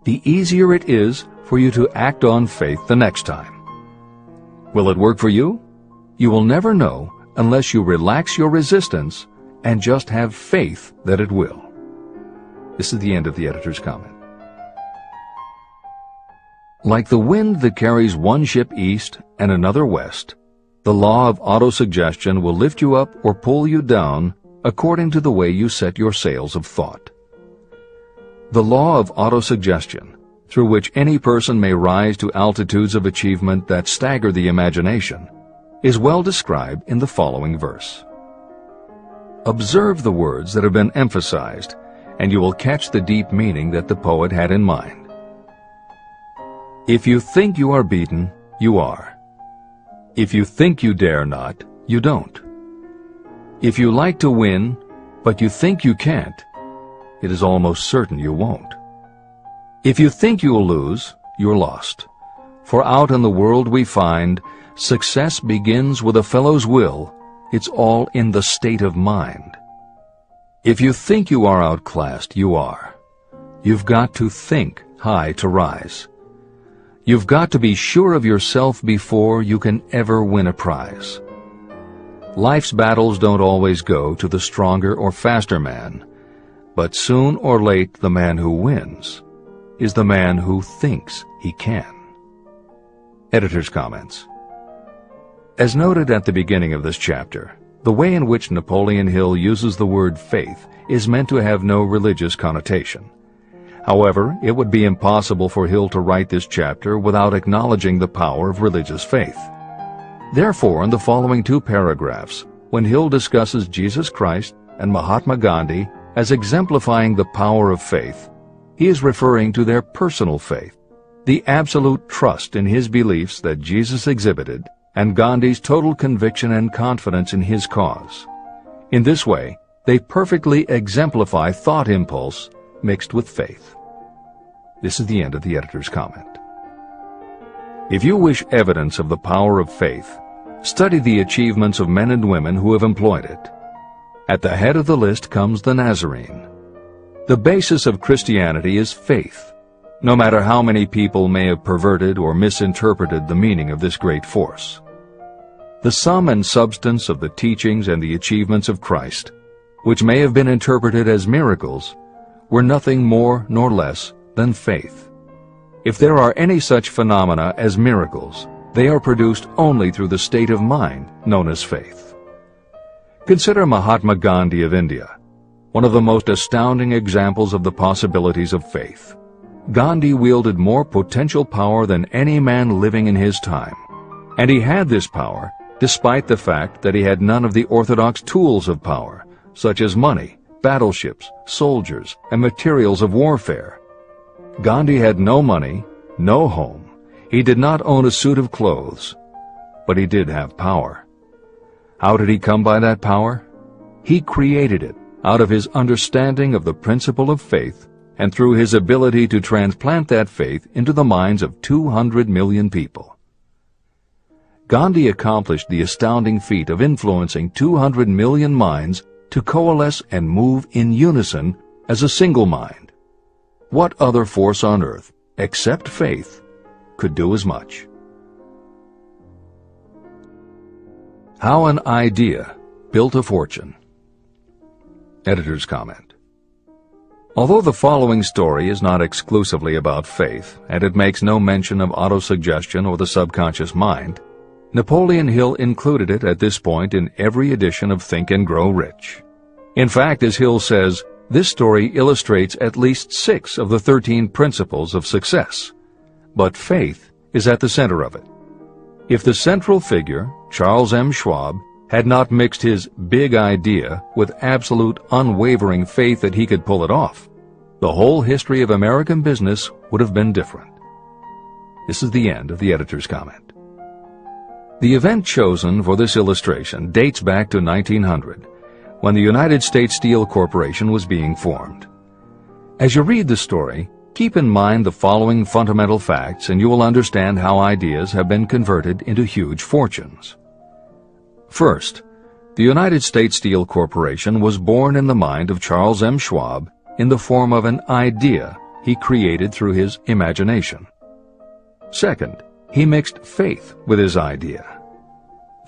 the easier it is for you to act on faith the next time. Will it work for you? You will never know unless you relax your resistance and just have faith that it will. This is the end of the editor's comment. Like the wind that carries one ship east and another west, the law of autosuggestion will lift you up or pull you down according to the way you set your sails of thought. The law of autosuggestion, through which any person may rise to altitudes of achievement that stagger the imagination, is well described in the following verse. Observe the words that have been emphasized, and you will catch the deep meaning that the poet had in mind. If you think you are beaten, you are. If you think you dare not, you don't. If you like to win, but you think you can't, it is almost certain you won't. If you think you'll lose, you're lost. For out in the world we find, success begins with a fellow's will. It's all in the state of mind. If you think you are outclassed, you are. You've got to think high to rise. You've got to be sure of yourself before you can ever win a prize. Life's battles don't always go to the stronger or faster man, but soon or late the man who wins is the man who thinks he can. Editor's comments. As noted at the beginning of this chapter, the way in which Napoleon Hill uses the word faith is meant to have no religious connotation. However, it would be impossible for Hill to write this chapter without acknowledging the power of religious faith. Therefore, in the following two paragraphs, when Hill discusses Jesus Christ and Mahatma Gandhi as exemplifying the power of faith, he is referring to their personal faith, the absolute trust in his beliefs that Jesus exhibited and Gandhi's total conviction and confidence in his cause. In this way, they perfectly exemplify thought impulse mixed with faith. This is the end of the editor's comment. If you wish evidence of the power of faith, study the achievements of men and women who have employed it. At the head of the list comes the Nazarene. The basis of Christianity is faith, no matter how many people may have perverted or misinterpreted the meaning of this great force. The sum and substance of the teachings and the achievements of Christ, which may have been interpreted as miracles, were nothing more nor less than faith. If there are any such phenomena as miracles, they are produced only through the state of mind known as faith. Consider Mahatma Gandhi of India, one of the most astounding examples of the possibilities of faith. Gandhi wielded more potential power than any man living in his time, and he had this power despite the fact that he had none of the orthodox tools of power, such as money, battleships, soldiers, and materials of warfare. Gandhi had no money, no home. He did not own a suit of clothes, but he did have power. How did he come by that power? He created it out of his understanding of the principle of faith and through his ability to transplant that faith into the minds of 200 million people. Gandhi accomplished the astounding feat of influencing 200 million minds to coalesce and move in unison as a single mind. What other force on earth, except faith, could do as much? How an idea built a fortune. Editor's comment. Although the following story is not exclusively about faith, and it makes no mention of autosuggestion or the subconscious mind, Napoleon Hill included it at this point in every edition of Think and Grow Rich. In fact, as Hill says, this story illustrates at least 6 of the 13 principles of success, but faith is at the center of it. If the central figure, Charles M. Schwab, had not mixed his big idea with absolute unwavering faith that he could pull it off, the whole history of American business would have been different. This is the end of the editor's comment. The event chosen for this illustration dates back to 1900, when the United States Steel Corporation was being formed. As you read the story, keep in mind the following fundamental facts and you will understand how ideas have been converted into huge fortunes. First, the United States Steel Corporation was born in the mind of Charles M. Schwab in the form of an idea he created through his imagination. Second, he mixed faith with his idea.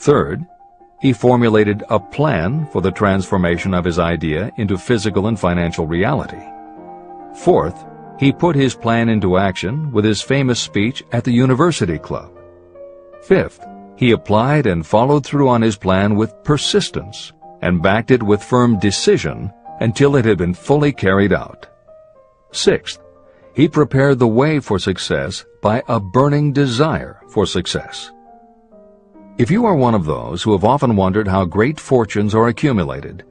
Third, he formulated a plan for the transformation of his idea into physical and financial reality. Fourth, he put his plan into action with his famous speech at the University Club. Fifth, he applied and followed through on his plan with persistence and backed it with firm decision until it had been fully carried out. Sixth, he prepared the way for success by a burning desire for success. If you are one of those who have often wondered how great fortunes are accumulated,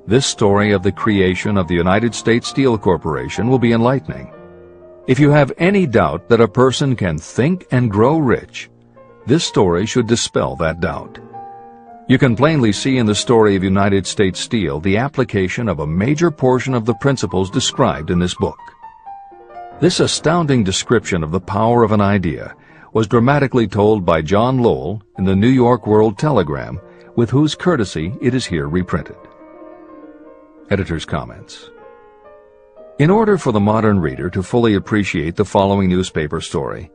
this story of the creation of the United States Steel Corporation will be enlightening. If you have any doubt that a person can think and grow rich, this story should dispel that doubt. You can plainly see in the story of United States Steel the application of a major portion of the principles described in this book. This astounding description of the power of an idea was dramatically told by John Lowell in the New York World Telegram, with whose courtesy it is here reprinted. Editor's comments. In order for the modern reader to fully appreciate the following newspaper story,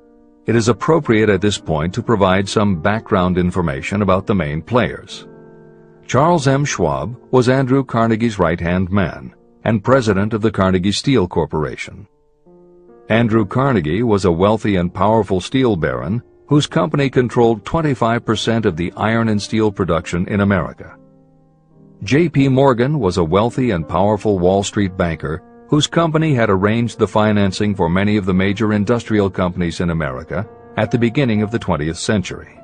it is appropriate at this point to provide some background information about the main players. Charles M. Schwab was Andrew Carnegie's right-hand man and president of the Carnegie Steel Corporation. Andrew Carnegie was a wealthy and powerful steel baron whose company controlled 25% of the iron and steel production in America. J.P. Morgan was a wealthy and powerful Wall Street banker whose company had arranged the financing for many of the major industrial companies in America at the beginning of the 20th century.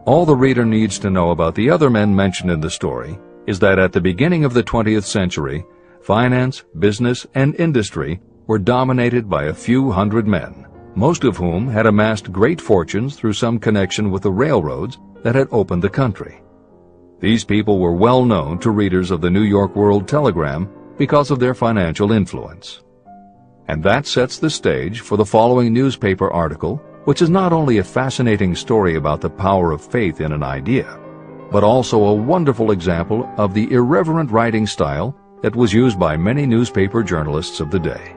All the reader needs to know about the other men mentioned in the story is that at the beginning of the 20th century, finance, business, and industry were dominated by a few hundred men, most of whom had amassed great fortunes through some connection with the railroads that had opened the country. These people were well known to readers of the New York World Telegram because of their financial influence. And that sets the stage for the following newspaper article, which is not only a fascinating story about the power of faith in an idea, but also a wonderful example of the irreverent writing style that was used by many newspaper journalists of the day.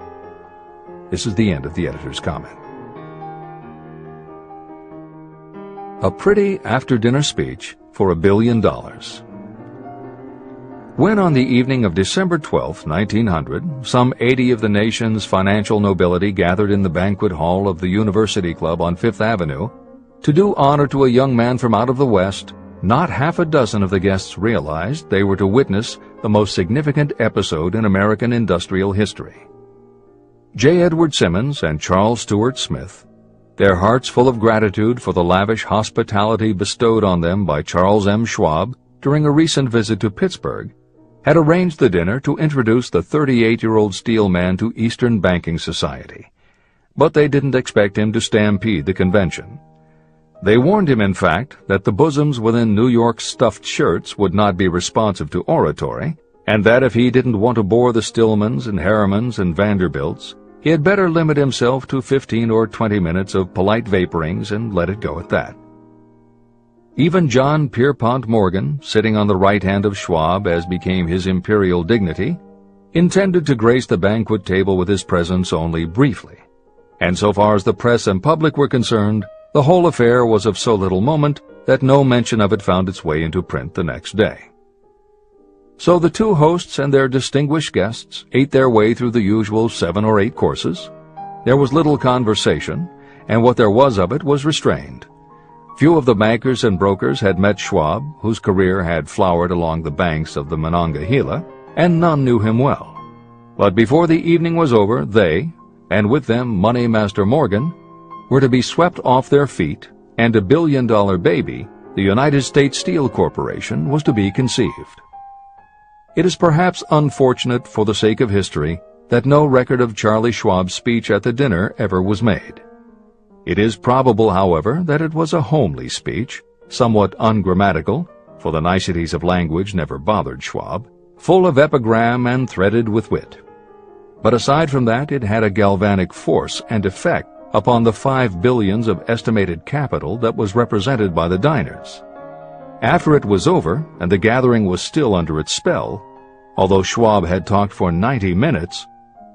This is the end of the editor's comment. A pretty after-dinner speech for $1 billion. When on the evening of December 12, 1900, some 80 of the nation's financial nobility gathered in the banquet hall of the University Club on Fifth Avenue to do honor to a young man from out of the West, not half a dozen of the guests realized they were to witness the most significant episode in American industrial history. J. Edward Simmons and Charles Stewart Smith, their hearts full of gratitude for the lavish hospitality bestowed on them by Charles M. Schwab during a recent visit to Pittsburgh, had arranged the dinner to introduce the 38-year-old steel man to Eastern banking society. But they didn't expect him to stampede the convention. They warned him, in fact, that the bosoms within New York's stuffed shirts would not be responsive to oratory, and that if he didn't want to bore the Stillmans and Harrimans and Vanderbilts, he had better limit himself to 15 or 20 minutes of polite vaporings and let it go at that. Even John Pierpont Morgan, sitting on the right hand of Schwab as became his imperial dignity, intended to grace the banquet table with his presence only briefly. And so far as the press and public were concerned, the whole affair was of so little moment that no mention of it found its way into print the next day. So the two hosts and their distinguished guests ate their way through the usual 7 or 8 courses. There was little conversation, and what there was of it was restrained. Few of the bankers and brokers had met Schwab, whose career had flowered along the banks of the Monongahela, and none knew him well. But before the evening was over, they, and with them Money Master Morgan, were to be swept off their feet, and $1 billion baby, the United States Steel Corporation, was to be conceived. It is perhaps unfortunate for the sake of history that no record of Charlie Schwab's speech at the dinner ever was made. It is probable, however, that it was a homely speech, somewhat ungrammatical, for the niceties of language never bothered Schwab, full of epigram and threaded with wit. But aside from that, it had a galvanic force and effect upon the $5 billion of estimated capital that was represented by the diners. After it was over, and the gathering was still under its spell, although Schwab had talked for 90 minutes,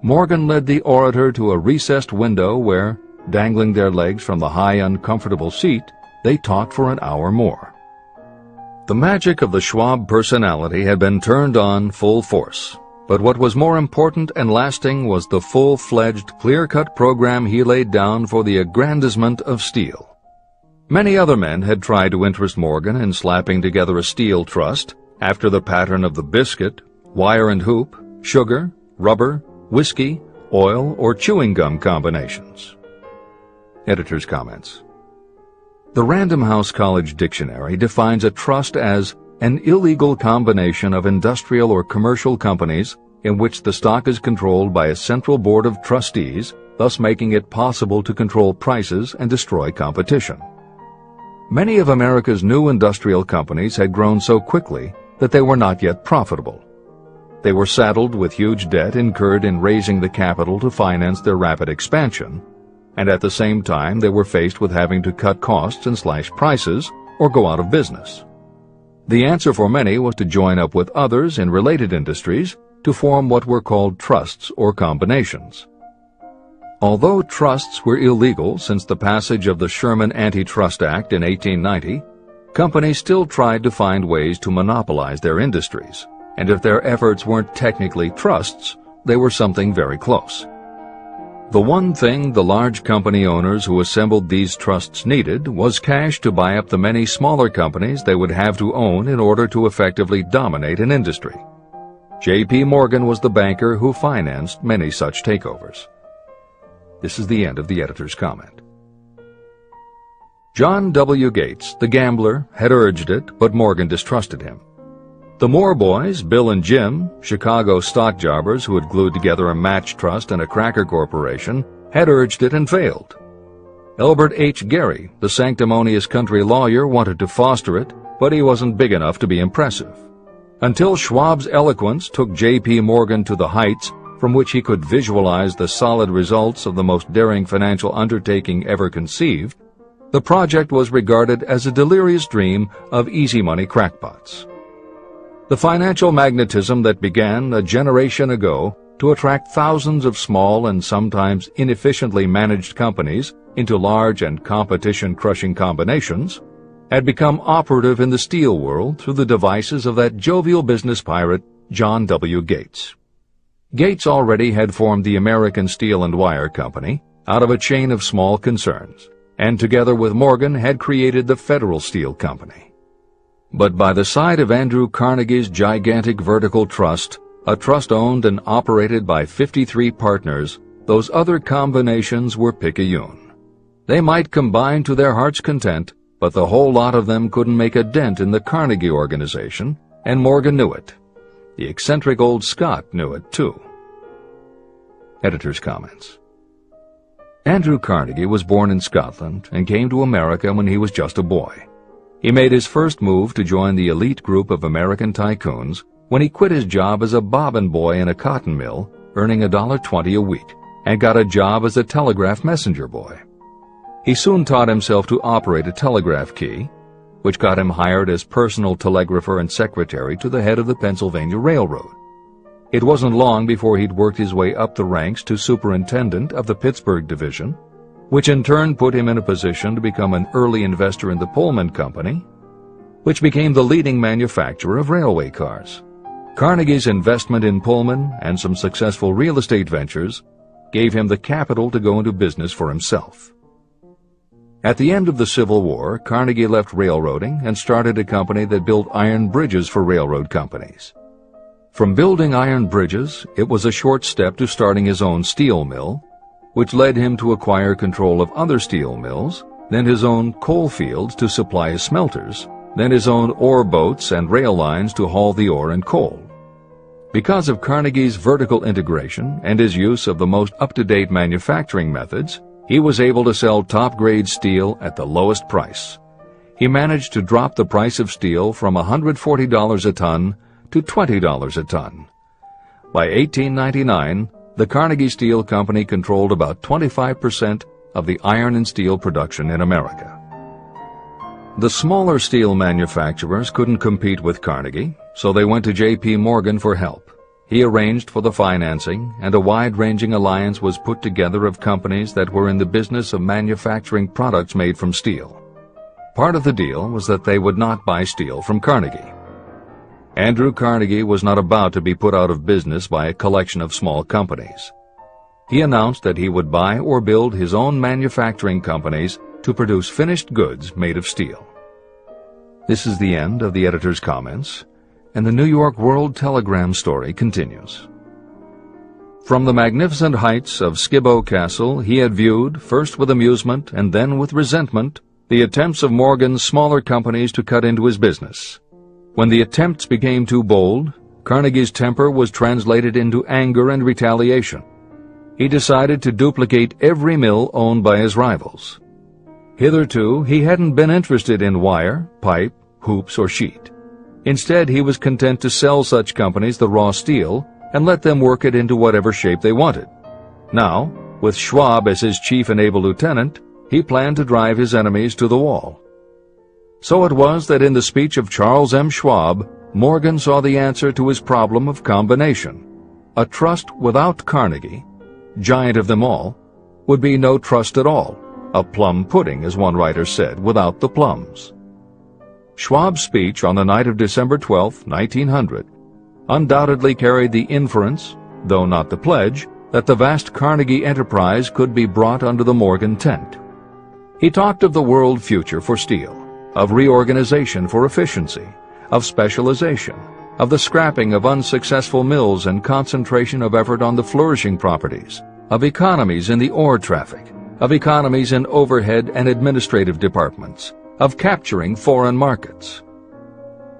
Morgan led the orator to a recessed window where, dangling their legs from the high, uncomfortable seat, they talked for an hour more. The magic of the Schwab personality had been turned on full force, but what was more important and lasting was the full-fledged, clear-cut program he laid down for the aggrandizement of steel. Many other men had tried to interest Morgan in slapping together a steel trust after the pattern of the biscuit, wire and hoop, sugar, rubber, whiskey, oil, or chewing gum combinations. Editor's comments. The Random House College Dictionary defines a trust as an illegal combination of industrial or commercial companies in which the stock is controlled by a central board of trustees, thus making it possible to control prices and destroy competition. Many of America's new industrial companies had grown so quickly that they were not yet profitable. They were saddled with huge debt incurred in raising the capital to finance their rapid expansion, and at the same time they were faced with having to cut costs and slash prices or go out of business. The answer for many was to join up with others in related industries to form what were called trusts or combinations. Although trusts were illegal since the passage of the Sherman Antitrust Act in 1890, companies still tried to find ways to monopolize their industries, and if their efforts weren't technically trusts, they were something very close. The one thing the large company owners who assembled these trusts needed was cash to buy up the many smaller companies they would have to own in order to effectively dominate an industry. J.P. Morgan was the banker who financed many such takeovers. This is the end of the editor's comment. John W. Gates, the gambler, had urged it, but Morgan distrusted him. The Moore boys, Bill and Jim, Chicago stock jobbers who had glued together a match trust and a cracker corporation, had urged it and failed. Elbert H. Gerry, the sanctimonious country lawyer, wanted to foster it, but he wasn't big enough to be impressive. Until Schwab's eloquence took J.P. Morgan to the heights from which he could visualize the solid results of the most daring financial undertaking ever conceived, the project was regarded as a delirious dream of easy money crackpots. The financial magnetism that began a generation ago to attract thousands of small and sometimes inefficiently managed companies into large and competition-crushing combinations had become operative in the steel world through the devices of that jovial business pirate, John W. Gates. Gates already had formed the American Steel and Wire Company out of a chain of small concerns, and together with Morgan had created the Federal Steel Company. But by the side of Andrew Carnegie's gigantic vertical trust, a trust owned and operated by 53 partners, those other combinations were picayune. They might combine to their heart's content, but the whole lot of them couldn't make a dent in the Carnegie organization, and Morgan knew it. The eccentric old Scot knew it, too. Editor's comments. Andrew Carnegie was born in Scotland and came to America when he was just a boy. He made his first move to join the elite group of American tycoons when he quit his job as a bobbin boy in a cotton mill, earning $1.20 a week, and got a job as a telegraph messenger boy. He soon taught himself to operate a telegraph key, which got him hired as personal telegrapher and secretary to the head of the Pennsylvania Railroad. It wasn't long before he'd worked his way up the ranks to superintendent of the Pittsburgh division, which in turn put him in a position to become an early investor in the Pullman Company, which became the leading manufacturer of railway cars. Carnegie's investment in Pullman and some successful real estate ventures gave him the capital to go into business for himself. At the end of the Civil War, Carnegie left railroading and started a company that built iron bridges for railroad companies. From building iron bridges, it was a short step to starting his own steel mill, which led him to acquire control of other steel mills, then his own coal fields to supply his smelters, then his own ore boats and rail lines to haul the ore and coal. Because of Carnegie's vertical integration and his use of the most up-to-date manufacturing methods, he was able to sell top-grade steel at the lowest price. He managed to drop the price of steel from $140 a ton to $20 a ton. By 1899, the Carnegie Steel Company controlled about 25% of the iron and steel production in America. The smaller steel manufacturers couldn't compete with Carnegie, so they went to J.P. Morgan for help. He arranged for the financing, and a wide-ranging alliance was put together of companies that were in the business of manufacturing products made from steel. Part of the deal was that they would not buy steel from Carnegie. Andrew Carnegie was not about to be put out of business by a collection of small companies. He announced that he would buy or build his own manufacturing companies to produce finished goods made of steel. This is the end of the editor's comments, and the New York World Telegram story continues. From the magnificent heights of Skibo Castle, he had viewed, first with amusement and then with resentment, the attempts of Morgan's smaller companies to cut into his business. When the attempts became too bold, Carnegie's temper was translated into anger and retaliation. He decided to duplicate every mill owned by his rivals. Hitherto, he hadn't been interested in wire, pipe, hoops, or sheet. Instead, he was content to sell such companies the raw steel and let them work it into whatever shape they wanted. Now, with Schwab as his chief and able lieutenant, he planned to drive his enemies to the wall. So it was that in the speech of Charles M. Schwab, Morgan saw the answer to his problem of combination. A trust without Carnegie, giant of them all, would be no trust at all, a plum pudding, as one writer said, without the plums. Schwab's speech on the night of December 12, 1900, undoubtedly carried the inference, though not the pledge, that the vast Carnegie enterprise could be brought under the Morgan tent. He talked of the world future for steel, of reorganization for efficiency, of specialization, of the scrapping of unsuccessful mills and concentration of effort on the flourishing properties, of economies in the ore traffic, of economies in overhead and administrative departments, of capturing foreign markets.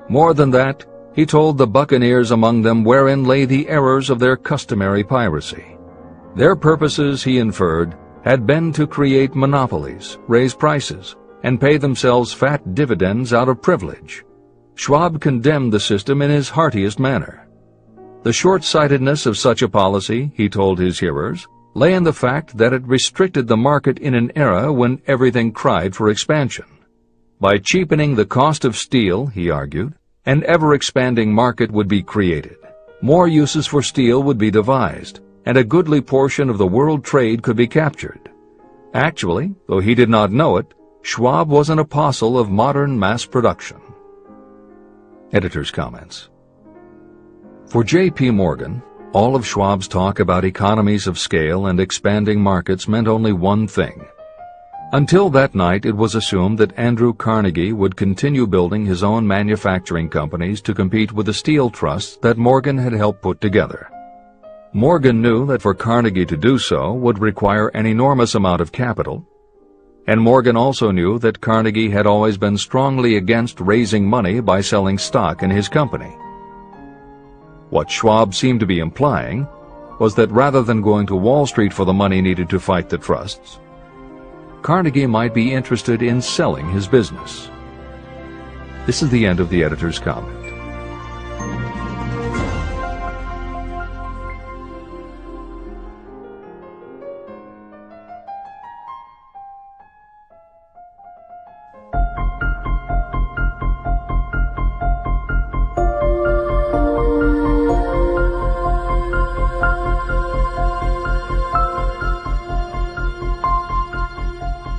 More than that, he told the buccaneers among them wherein lay the errors of their customary piracy. Their purposes, he inferred, had been to create monopolies, raise prices, and pay themselves fat dividends out of privilege. Schwab condemned the system in his heartiest manner. The short-sightedness of such a policy, he told his hearers, lay in the fact that it restricted the market in an era when everything cried for expansion. By cheapening the cost of steel, he argued, an ever-expanding market would be created. More uses for steel would be devised, and a goodly portion of the world trade could be captured. Actually, though he did not know it, Schwab was an apostle of modern mass production. Editor's comments. For J.P. Morgan, all of Schwab's talk about economies of scale and expanding markets meant only one thing. Until that night, it was assumed that Andrew Carnegie would continue building his own manufacturing companies to compete with the steel trusts that Morgan had helped put together. Morgan knew that for Carnegie to do so would require an enormous amount of capital, and Morgan also knew that Carnegie had always been strongly against raising money by selling stock in his company. What Schwab seemed to be implying was that rather than going to Wall Street for the money needed to fight the trusts, Carnegie might be interested in selling his business. This is the end of the editor's comment.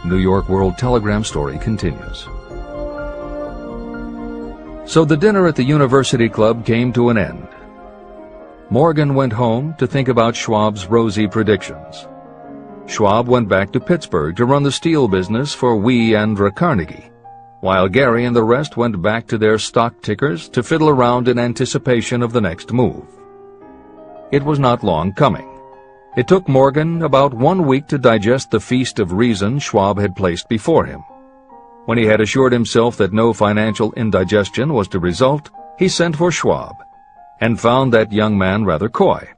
New York World Telegram story continues. So the dinner at the University Club came to an end. Morgan went home to think about Schwab's rosy predictions. Schwab went back to Pittsburgh to run the steel business for Andrew Carnegie, while Gary and the rest went back to their stock tickers to fiddle around in anticipation of the next move. It was not long coming. It took Morgan about 1 week to digest the feast of reason Schwab had placed before him. When he had assured himself that no financial indigestion was to result, he sent for Schwab, and found that young man rather coy.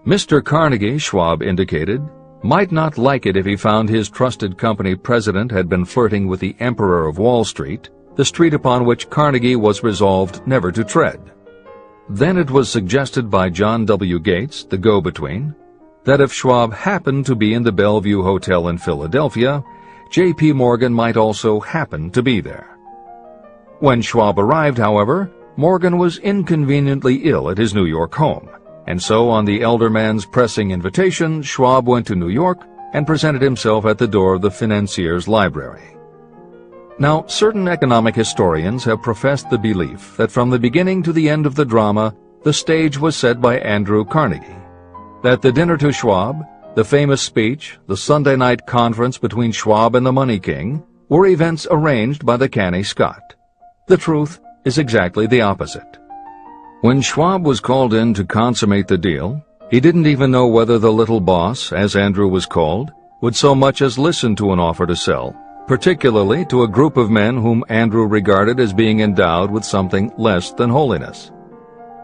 Mr. Carnegie, Schwab indicated, might not like it if he found his trusted company president had been flirting with the Emperor of Wall Street, the street upon which Carnegie was resolved never to tread. Then it was suggested by John W. Gates, the go-between, that if Schwab happened to be in the Bellevue Hotel in Philadelphia, J.P. Morgan might also happen to be there. When Schwab arrived, however, Morgan was inconveniently ill at his New York home, and so on the elder man's pressing invitation, Schwab went to New York and presented himself at the door of the financier's library. Now, certain economic historians have professed the belief that from the beginning to the end of the drama, the stage was set by Andrew Carnegie. That the dinner to Schwab, the famous speech, the Sunday night conference between Schwab and the Money King, were events arranged by the canny Scot. The truth is exactly the opposite. When Schwab was called in to consummate the deal, he didn't even know whether the little boss, as Andrew was called, would so much as listen to an offer to sell, particularly to a group of men whom Andrew regarded as being endowed with something less than holiness.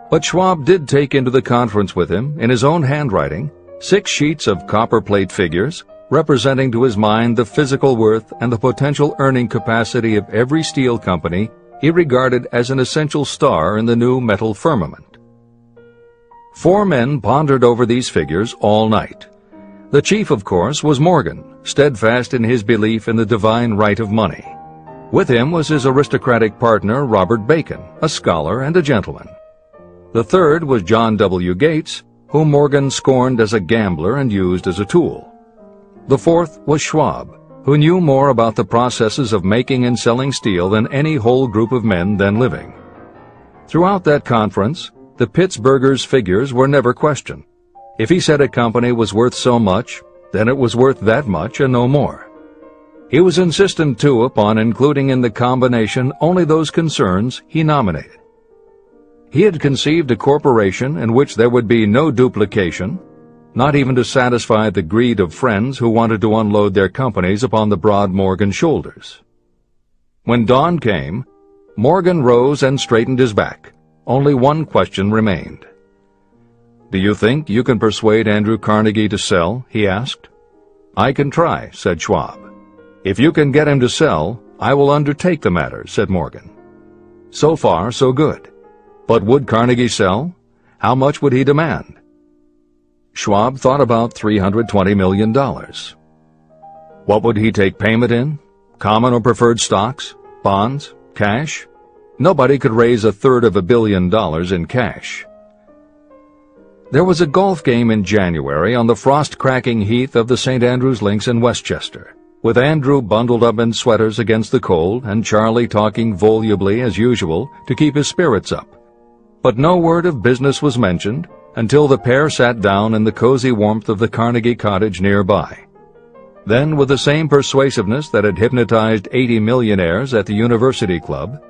But Schwab did take into the conference with him, in his own handwriting, 6 sheets of copperplate figures, representing to his mind the physical worth and the potential earning capacity of every steel company he regarded as an essential star in the new metal firmament. 4 men pondered over these figures all night. The chief, of course, was Morgan, steadfast in his belief in the divine right of money. With him was his aristocratic partner, Robert Bacon, a scholar and a gentleman. The third was John W. Gates, whom Morgan scorned as a gambler and used as a tool. The fourth was Schwab, who knew more about the processes of making and selling steel than any whole group of men then living. Throughout that conference, the Pittsburghers' figures were never questioned. If he said a company was worth so much, then it was worth that much and no more. He was insistent, too, upon including in the combination only those concerns he nominated. He had conceived a corporation in which there would be no duplication, not even to satisfy the greed of friends who wanted to unload their companies upon the broad Morgan shoulders. When dawn came, Morgan rose and straightened his back. Only one question remained. "Do you think you can persuade Andrew Carnegie to sell?" he asked. "I can try," said Schwab. "If you can get him to sell, I will undertake the matter," said Morgan. So far, so good. But would Carnegie sell? How much would he demand? Schwab thought about $320 million. What would he take payment in? Common or preferred stocks? Bonds? Cash? Nobody could raise $1/3 billion in cash. There was a golf game in January on the frost-cracking heath of the St. Andrews Links in Westchester, with Andrew bundled up in sweaters against the cold and Charlie talking volubly as usual to keep his spirits up. But no word of business was mentioned until the pair sat down in the cozy warmth of the Carnegie cottage nearby. Then, with the same persuasiveness that had hypnotized 80 millionaires at the University Club,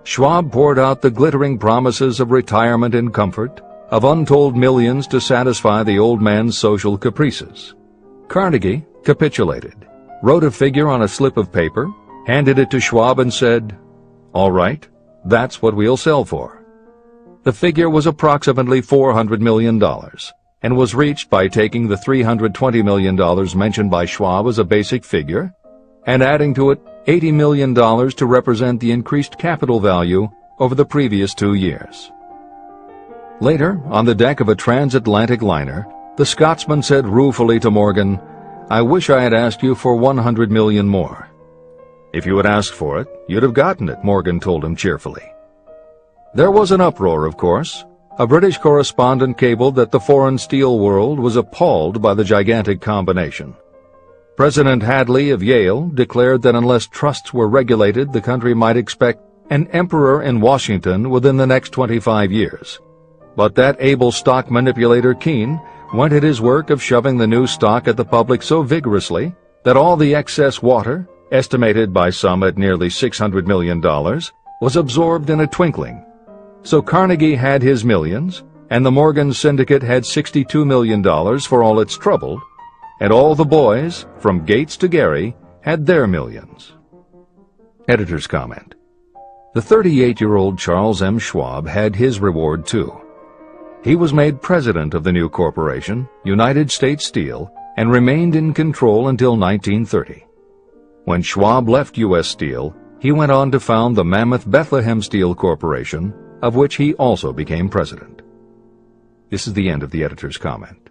Schwab poured out the glittering promises of retirement and comfort, of untold millions to satisfy the old man's social caprices. Carnegie capitulated, wrote a figure on a slip of paper, handed it to Schwab and said, "All right, that's what we'll sell for." The figure was approximately $400 million, and was reached by taking the $320 million mentioned by Schwab as a basic figure, and adding to it $80 million to represent the increased capital value over the previous 2 years. Later, on the deck of a transatlantic liner, the Scotsman said ruefully to Morgan, "I wish I had asked you for $100 million more." "If you had asked for it, you'd have gotten it," Morgan told him cheerfully. There was an uproar, of course. A British correspondent cabled that the foreign steel world was appalled by the gigantic combination. President Hadley of Yale declared that unless trusts were regulated, the country might expect an emperor in Washington within the next 25 years. But that able stock manipulator Keene went at his work of shoving the new stock at the public so vigorously that all the excess water, estimated by some at nearly $600 million, was absorbed in a twinkling. So Carnegie had his millions, and the Morgan Syndicate had $62 million for all its trouble, and all the boys, from Gates to Gary, had their millions. Editor's comment. The 38-year-old Charles M. Schwab had his reward too. He was made president of the new corporation, United States Steel, and remained in control until 1930. When Schwab left U.S. Steel, he went on to found the Mammoth Bethlehem Steel Corporation, of which he also became president. This is the end of the editor's comment.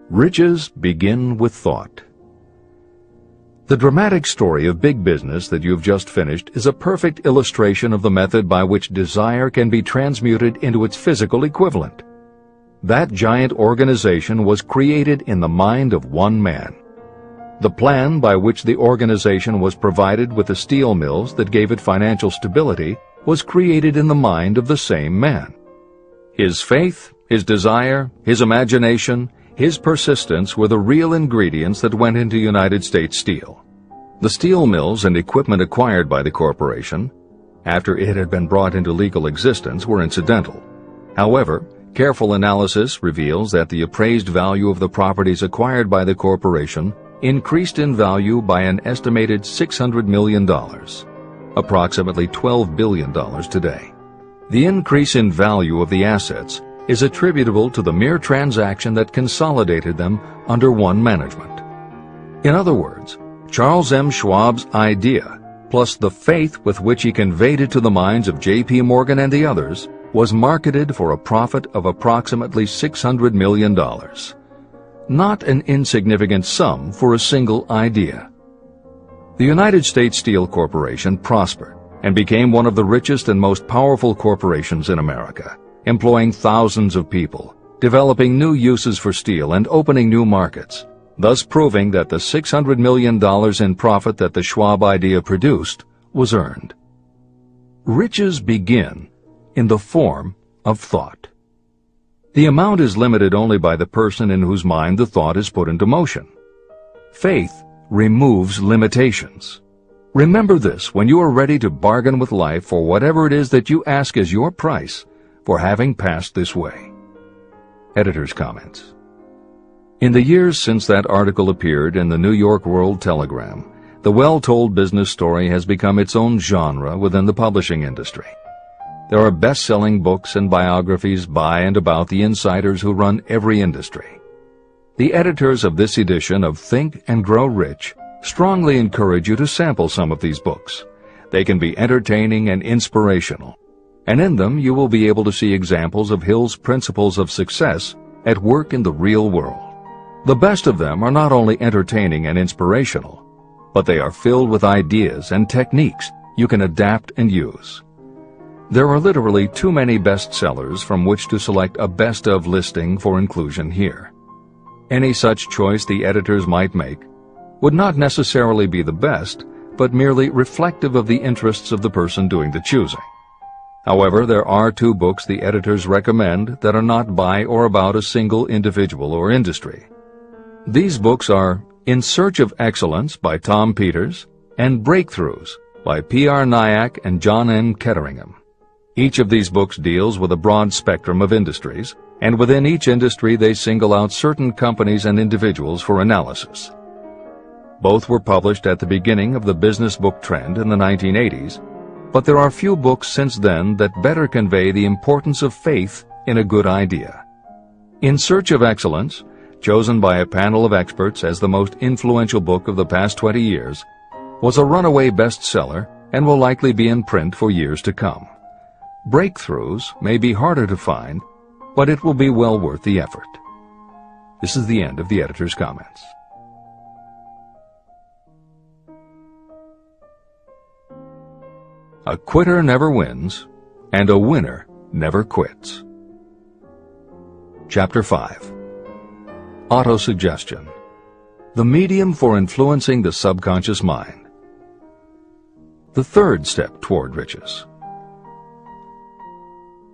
Riches begin with thought. The dramatic story of big business that you've just finished is a perfect illustration of the method by which desire can be transmuted into its physical equivalent. That giant organization was created in the mind of one man. The plan by which the organization was provided with the steel mills that gave it financial stability was created in the mind of the same man. His faith, his desire, his imagination, his persistence were the real ingredients that went into United States Steel. The steel mills and equipment acquired by the corporation, after it had been brought into legal existence, were incidental. However, careful analysis reveals that the appraised value of the properties acquired by the corporation increased in value by an estimated $600 million, approximately $12 billion today. The increase in value of the assets is attributable to the mere transaction that consolidated them under one management. In other words, Charles M. Schwab's idea, plus the faith with which he conveyed it to the minds of J.P. Morgan and the others, was marketed for a profit of approximately $600 million. Not an insignificant sum for a single idea. The United States Steel Corporation prospered and became one of the richest and most powerful corporations in America, employing thousands of people, developing new uses for steel and opening new markets, thus proving that the $600 million in profit that the Schwab idea produced was earned. Riches begin in the form of thought. The amount is limited only by the person in whose mind the thought is put into motion. Faith removes limitations. Remember this when you are ready to bargain with life for whatever it is that you ask as your price for having passed this way. Editor's comments. In the years since that article appeared in the New York World Telegram, the well-told business story has become its own genre within the publishing industry. There are best-selling books and biographies by and about the insiders who run every industry. The editors of this edition of Think and Grow Rich strongly encourage you to sample some of these books. They can be entertaining and inspirational, and in them you will be able to see examples of Hill's principles of success at work in the real world. The best of them are not only entertaining and inspirational, but they are filled with ideas and techniques you can adapt and use. There are literally too many bestsellers from which to select a best of listing for inclusion here. Any such choice the editors might make would not necessarily be the best, but merely reflective of the interests of the person doing the choosing. However, there are 2 books the editors recommend that are not by or about a single individual or industry. These books are In Search of Excellence by Tom Peters and Breakthroughs by P.R. Nyack and John N. Ketteringham. Each of these books deals with a broad spectrum of industries, and within each industry they single out certain companies and individuals for analysis. Both were published at the beginning of the business book trend in the 1980s, but there are few books since then that better convey the importance of faith in a good idea. In Search of Excellence, chosen by a panel of experts as the most influential book of the past 20 years, was a runaway bestseller and will likely be in print for years to come. Breakthroughs may be harder to find, but it will be well worth the effort. This is the end of the editor's comments. A quitter never wins, and a winner never quits. Chapter 5. Autosuggestion, the medium for influencing the subconscious mind. The third step toward riches.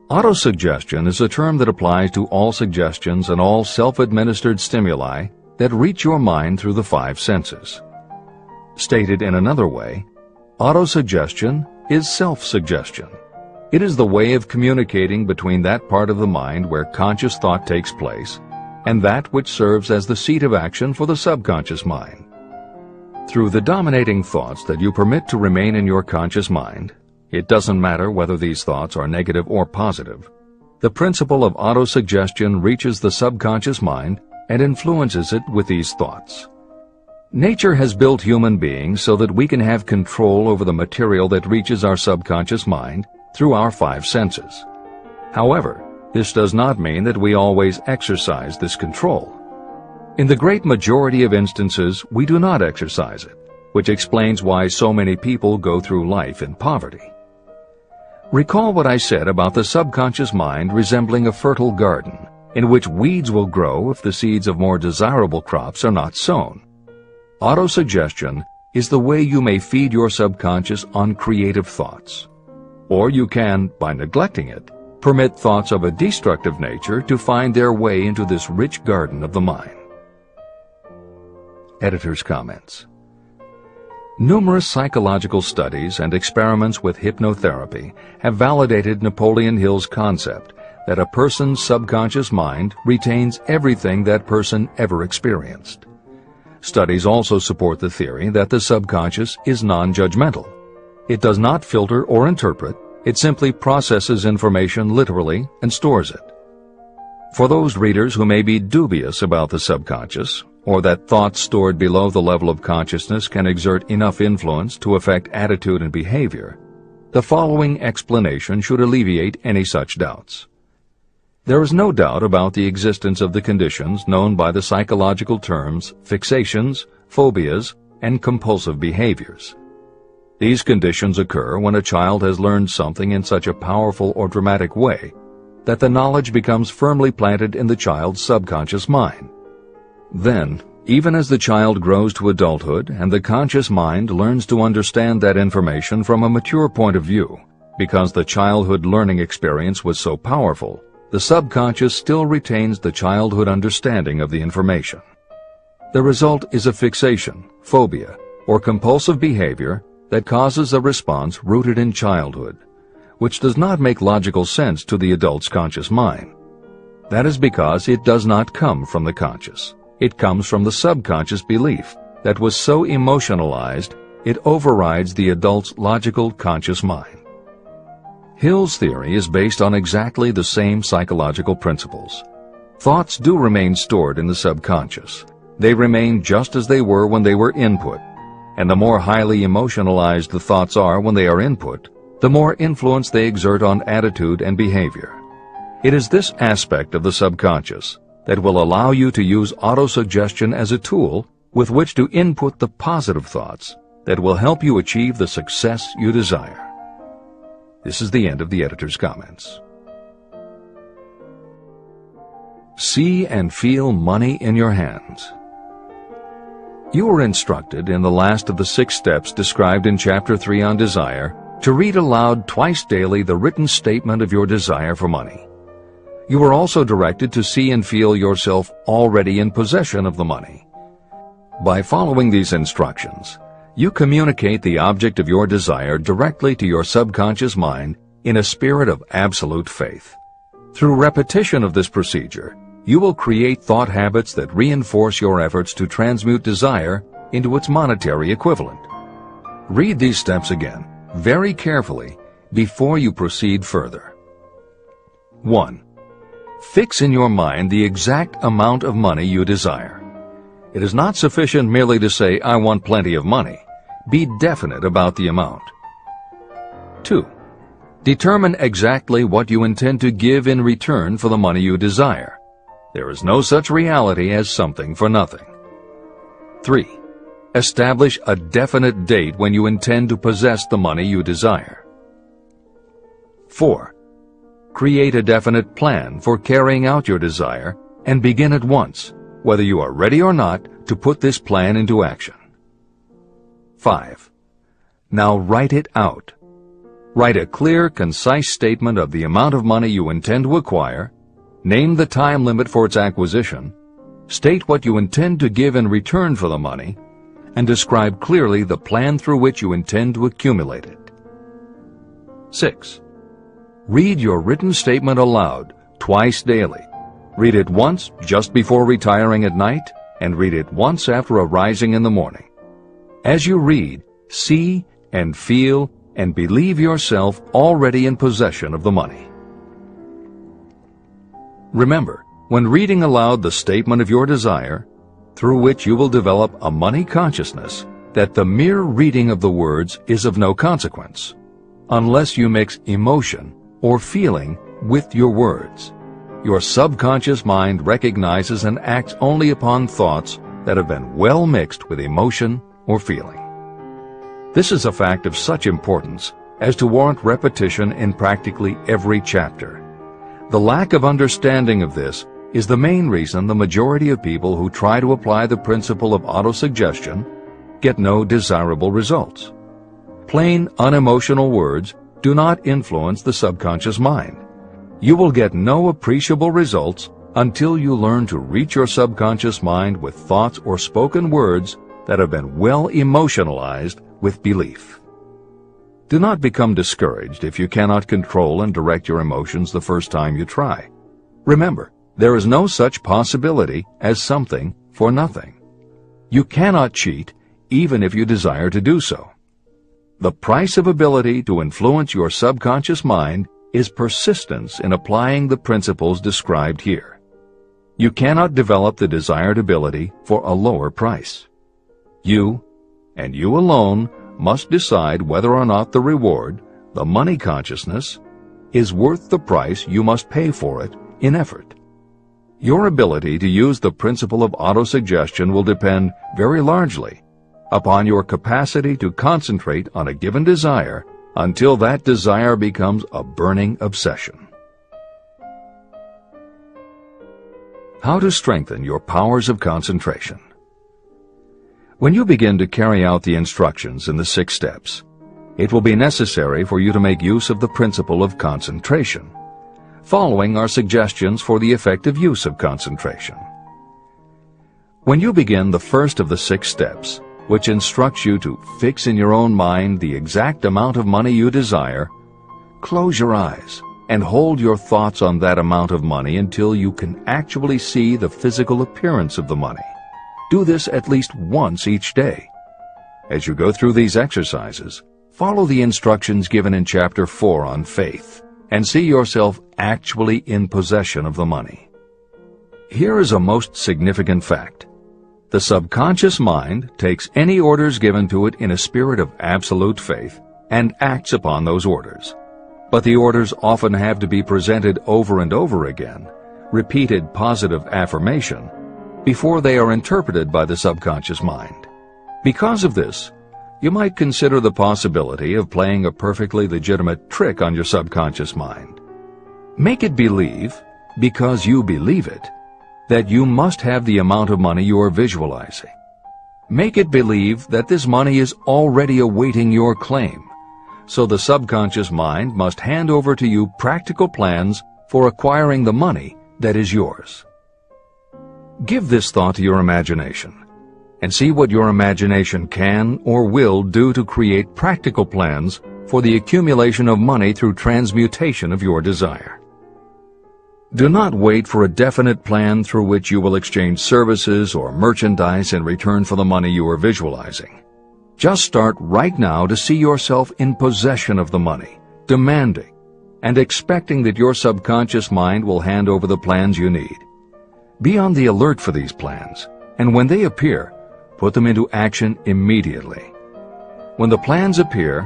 Autosuggestion is a term that applies to all suggestions and all self-administered stimuli that reach your mind through the 5 senses. Stated in another way, autosuggestion is self-suggestion. It is the way of communicating between that part of the mind where conscious thought takes place and that which serves as the seat of action for the subconscious mind. Through the dominating thoughts that you permit to remain in your conscious mind, it doesn't matter whether these thoughts are negative or positive, the principle of autosuggestion reaches the subconscious mind and influences it with these thoughts. Nature has built human beings so that we can have control over the material that reaches our subconscious mind through our 5 senses. However, this does not mean that we always exercise this control. In the great majority of instances, we do not exercise it, which explains why so many people go through life in poverty. Recall what I said about the subconscious mind resembling a fertile garden, in which weeds will grow if the seeds of more desirable crops are not sown. Autosuggestion is the way you may feed your subconscious on creative thoughts. Or you can, by neglecting it, permit thoughts of a destructive nature to find their way into this rich garden of the mind. Editor's comments. Numerous psychological studies and experiments with hypnotherapy have validated Napoleon Hill's concept that a person's subconscious mind retains everything that person ever experienced. Studies also support the theory that the subconscious is non-judgmental. It does not filter or interpret, it simply processes information literally and stores it. For those readers who may be dubious about the subconscious, or that thoughts stored below the level of consciousness can exert enough influence to affect attitude and behavior, the following explanation should alleviate any such doubts. There is no doubt about the existence of the conditions known by the psychological terms fixations, phobias, and compulsive behaviors. These conditions occur when a child has learned something in such a powerful or dramatic way that the knowledge becomes firmly planted in the child's subconscious mind. Then, even as the child grows to adulthood and the conscious mind learns to understand that information from a mature point of view, because the childhood learning experience was so powerful, the subconscious still retains the childhood understanding of the information. The result is a fixation, phobia, or compulsive behavior that causes a response rooted in childhood, which does not make logical sense to the adult's conscious mind. That is because it does not come from the conscious. It comes from the subconscious belief that was so emotionalized it overrides the adult's logical conscious mind. Hill's theory is based on exactly the same psychological principles. Thoughts do remain stored in the subconscious. They remain just as they were when they were input, and the more highly emotionalized the thoughts are when they are input, the more influence they exert on attitude and behavior. It is this aspect of the subconscious that will allow you to use autosuggestion as a tool with which to input the positive thoughts that will help you achieve the success you desire. This is the end of the editor's comments. See and feel money in your hands. You were instructed in the last of the 6 steps described in Chapter 3 on desire to read aloud twice daily the written statement of your desire for money. You were also directed to see and feel yourself already in possession of the money. By following these instructions, you communicate the object of your desire directly to your subconscious mind in a spirit of absolute faith. Through repetition of this procedure, you will create thought habits that reinforce your efforts to transmute desire into its monetary equivalent. Read these steps again, very carefully, before you proceed further. 1. Fix in your mind the exact amount of money you desire. It is not sufficient merely to say, "I want plenty of money." Be definite about the amount. 2. Determine exactly what you intend to give in return for the money you desire. There is no such reality as something for nothing. 3. Establish a definite date when you intend to possess the money you desire. 4. Create a definite plan for carrying out your desire and begin at once, whether you are ready or not, to put this plan into action. 5. Now write it out. Write a clear, concise statement of the amount of money you intend to acquire, name the time limit for its acquisition, state what you intend to give in return for the money, and describe clearly the plan through which you intend to accumulate it. 6. Read your written statement aloud twice daily. Read it once just before retiring at night, and read it once after arising in the morning. As you read, see and feel and believe yourself already in possession of the money. Remember, when reading aloud the statement of your desire, through which you will develop a money consciousness, that the mere reading of the words is of no consequence, unless you mix emotion or feeling with your words. Your subconscious mind recognizes and acts only upon thoughts that have been well mixed with emotion or feeling. This is a fact of such importance as to warrant repetition in practically every chapter. The lack of understanding of this is the main reason the majority of people who try to apply the principle of autosuggestion get no desirable results. Plain, unemotional words do not influence the subconscious mind. You will get no appreciable results until you learn to reach your subconscious mind with thoughts or spoken words that have been well emotionalized with belief. Do not become discouraged if you cannot control and direct your emotions the first time you try. Remember, there is no such possibility as something for nothing. You cannot cheat even if you desire to do so. The price of ability to influence your subconscious mind is persistence in applying the principles described here. You cannot develop the desired ability for a lower price. You, and you alone, must decide whether or not the reward, the money consciousness, is worth the price you must pay for it in effort. Your ability to use the principle of autosuggestion will depend very largely upon your capacity to concentrate on a given desire until that desire becomes a burning obsession. How to strengthen your powers of concentration. When you begin to carry out the instructions in the 6 steps, it will be necessary for you to make use of the principle of concentration. Following are suggestions for the effective use of concentration. When you begin the first of the 6 steps, which instructs you to fix in your own mind the exact amount of money you desire, close your eyes and hold your thoughts on that amount of money until you can actually see the physical appearance of the money. Do this at least once each day. As you go through these exercises, follow the instructions given in Chapter 4 on faith and see yourself actually in possession of the money. Here is a most significant fact. The subconscious mind takes any orders given to it in a spirit of absolute faith and acts upon those orders. But the orders often have to be presented over and over again, repeated positive affirmation, before they are interpreted by the subconscious mind. Because of this, you might consider the possibility of playing a perfectly legitimate trick on your subconscious mind. Make it believe, because you believe it, that you must have the amount of money you are visualizing. Make it believe that this money is already awaiting your claim, so the subconscious mind must hand over to you practical plans for acquiring the money that is yours. Give this thought to your imagination, and see what your imagination can or will do to create practical plans for the accumulation of money through transmutation of your desire. Do not wait for a definite plan through which you will exchange services or merchandise in return for the money you are visualizing. Just start right now to see yourself in possession of the money, demanding, and expecting that your subconscious mind will hand over the plans you need. Be on the alert for these plans, and when they appear, put them into action immediately. When the plans appear,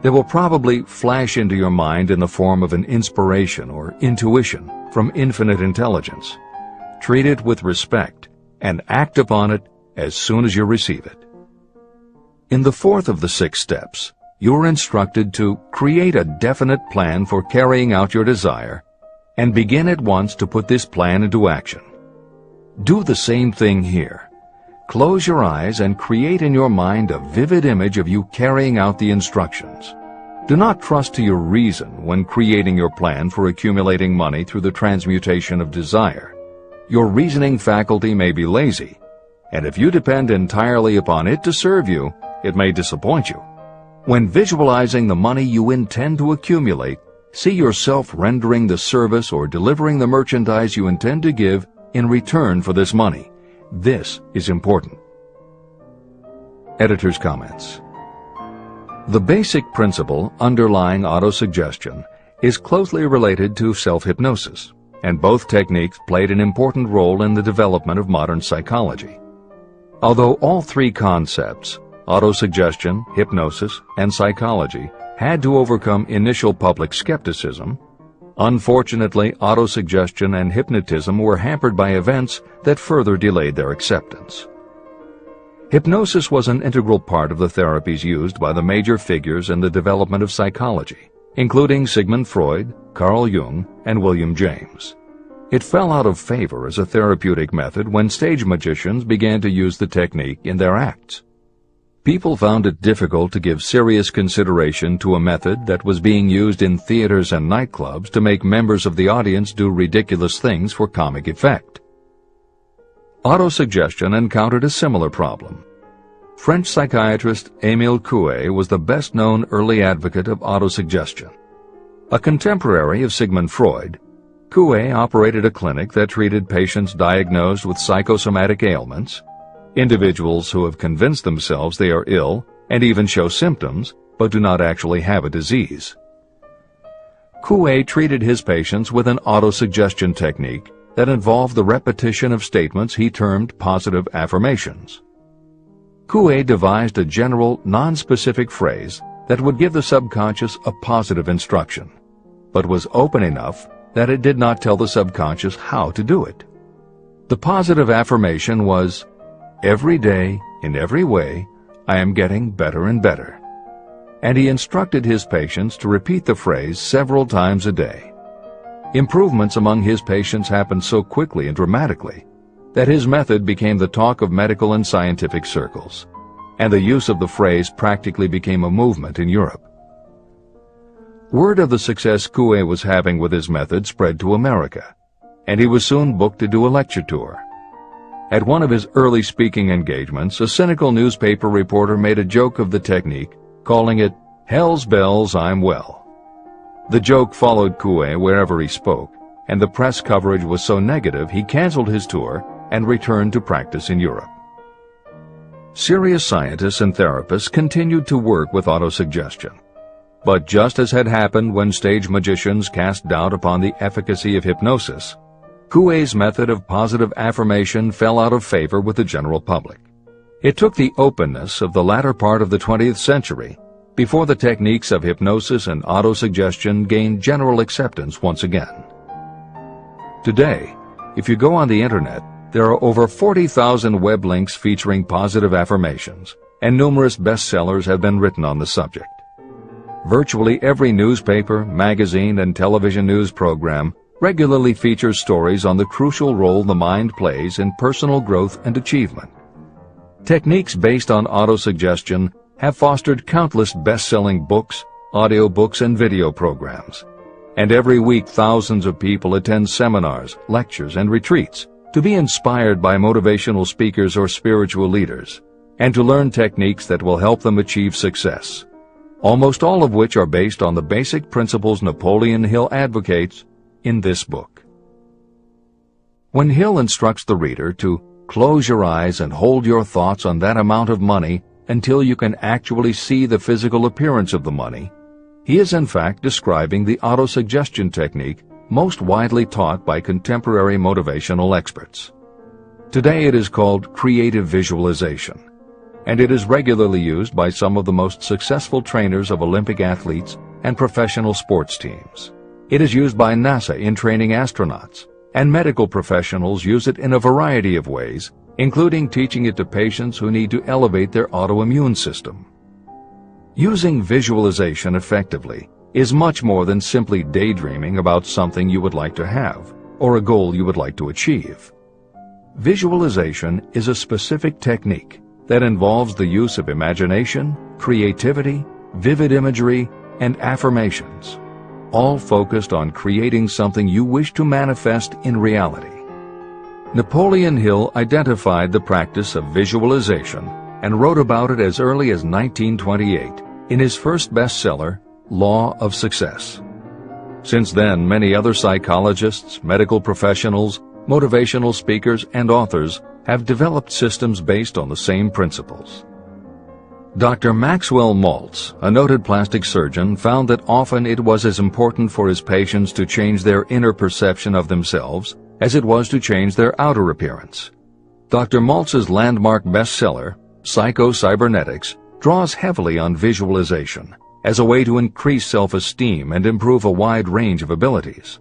they will probably flash into your mind in the form of an inspiration or intuition from infinite intelligence. Treat it with respect and act upon it as soon as you receive it. In the fourth of the 6 steps, you are instructed to create a definite plan for carrying out your desire and begin at once to put this plan into action. Do the same thing here. Close your eyes and create in your mind a vivid image of you carrying out the instructions. Do not trust to your reason when creating your plan for accumulating money through the transmutation of desire. Your reasoning faculty may be lazy, and if you depend entirely upon it to serve you, it may disappoint you. When visualizing the money you intend to accumulate, see yourself rendering the service or delivering the merchandise you intend to give in return for this money. This is important. Editor's comments. The basic principle underlying autosuggestion is closely related to self-hypnosis, and both techniques played an important role in the development of modern psychology. Although all 3 concepts, autosuggestion, hypnosis, and psychology, had to overcome initial public skepticism, unfortunately, autosuggestion and hypnotism were hampered by events that further delayed their acceptance. Hypnosis was an integral part of the therapies used by the major figures in the development of psychology, including Sigmund Freud, Carl Jung, and William James. It fell out of favor as a therapeutic method when stage magicians began to use the technique in their acts. People found it difficult to give serious consideration to a method that was being used in theaters and nightclubs to make members of the audience do ridiculous things for comic effect. Autosuggestion encountered a similar problem. French psychiatrist Émile Coué was the best-known early advocate of autosuggestion. A contemporary of Sigmund Freud, Coué operated a clinic that treated patients diagnosed with psychosomatic ailments, individuals who have convinced themselves they are ill and even show symptoms but do not actually have a disease. Coué treated his patients with an autosuggestion technique that involved the repetition of statements he termed positive affirmations. Coué devised a general, non-specific phrase that would give the subconscious a positive instruction, but was open enough that it did not tell the subconscious how to do it. The positive affirmation was, "Every day, in every way, I am getting better and better." And he instructed his patients to repeat the phrase several times a day. Improvements among his patients happened so quickly and dramatically that his method became the talk of medical and scientific circles, and the use of the phrase practically became a movement in Europe. Word of the success Coué was having with his method spread to America, and he was soon booked to do a lecture tour. At one of his early speaking engagements, a cynical newspaper reporter made a joke of the technique, calling it, "Hell's bells, I'm well." The joke followed Coué wherever he spoke, and the press coverage was so negative he canceled his tour and returned to practice in Europe. Serious scientists and therapists continued to work with autosuggestion. But just as had happened when stage magicians cast doubt upon the efficacy of hypnosis, Coué's method of positive affirmation fell out of favor with the general public. It took the openness of the latter part of the 20th century before the techniques of hypnosis and autosuggestion gained general acceptance once again. Today, if you go on the internet, there are over 40,000 web links featuring positive affirmations, and numerous bestsellers have been written on the subject. Virtually every newspaper, magazine, and television news program regularly features stories on the crucial role the mind plays in personal growth and achievement. Techniques based on autosuggestion have fostered countless best-selling books, audiobooks, and video programs. And every week thousands of people attend seminars, lectures, and retreats to be inspired by motivational speakers or spiritual leaders, and to learn techniques that will help them achieve success, almost all of which are based on the basic principles Napoleon Hill advocates in this book. When Hill instructs the reader to close your eyes and hold your thoughts on that amount of money until you can actually see the physical appearance of the money, he is in fact describing the autosuggestion technique most widely taught by contemporary motivational experts. Today it is called creative visualization, and it is regularly used by some of the most successful trainers of Olympic athletes and professional sports teams. It is used by NASA in training astronauts, and medical professionals use it in a variety of ways, including teaching it to patients who need to elevate their autoimmune system. Using visualization effectively is much more than simply daydreaming about something you would like to have or a goal you would like to achieve. Visualization is a specific technique that involves the use of imagination, creativity, vivid imagery, and affirmations, all focused on creating something you wish to manifest in reality. Napoleon Hill identified the practice of visualization and wrote about it as early as 1928 in his first bestseller, Law of Success. Since then, many other psychologists, medical professionals, motivational speakers, and authors have developed systems based on the same principles. Dr. Maxwell Maltz, a noted plastic surgeon, found that often it was as important for his patients to change their inner perception of themselves as it was to change their outer appearance. Dr. Maltz's landmark bestseller, Psycho-Cybernetics, draws heavily on visualization as a way to increase self-esteem and improve a wide range of abilities.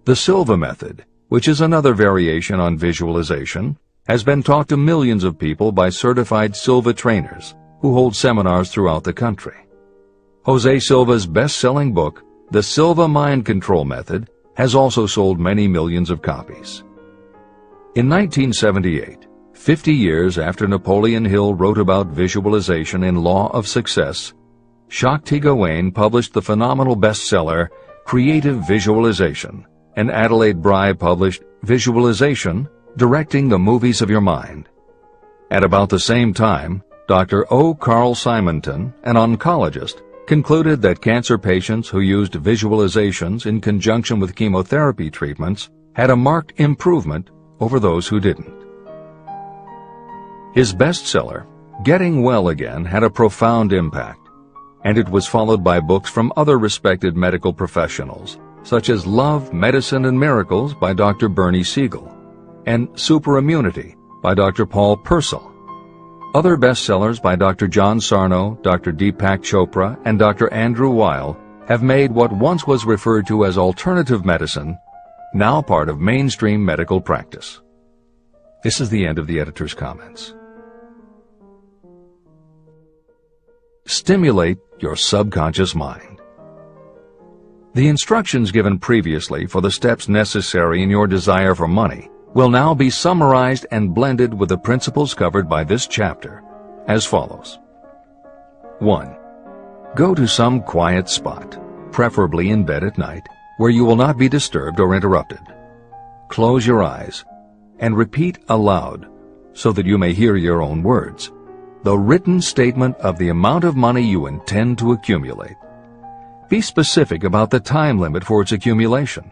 The Silva method, which is another variation on visualization, has been taught to millions of people by certified Silva trainers who hold seminars throughout the country. Jose Silva's best-selling book, The Silva Mind Control Method, has also sold many millions of copies. In 1978, 50 years after Napoleon Hill wrote about visualization in Law of Success, Shakti Gawain published the phenomenal bestseller Creative Visualization, and Adelaide Bry published Visualization, Directing the Movies of Your Mind. At about the same time, Dr. O. Carl Simonton, an oncologist, concluded that cancer patients who used visualizations in conjunction with chemotherapy treatments had a marked improvement over those who didn't. His bestseller, Getting Well Again, had a profound impact, and it was followed by books from other respected medical professionals, such as Love, Medicine, and Miracles by Dr. Bernie Siegel, and Superimmunity by Dr. Paul Purcell. Other bestsellers by Dr. John Sarno, Dr. Deepak Chopra, and Dr. Andrew Weil have made what once was referred to as alternative medicine now part of mainstream medical practice. This is the end of the editor's comments. Stimulate your subconscious mind. The instructions given previously for the steps necessary in your desire for money will now be summarized and blended with the principles covered by this chapter as follows. 1. Go to some quiet spot, preferably in bed at night, where you will not be disturbed or interrupted. Close your eyes and repeat aloud, so that you may hear your own words, the written statement of the amount of money you intend to accumulate. Be specific about the time limit for its accumulation,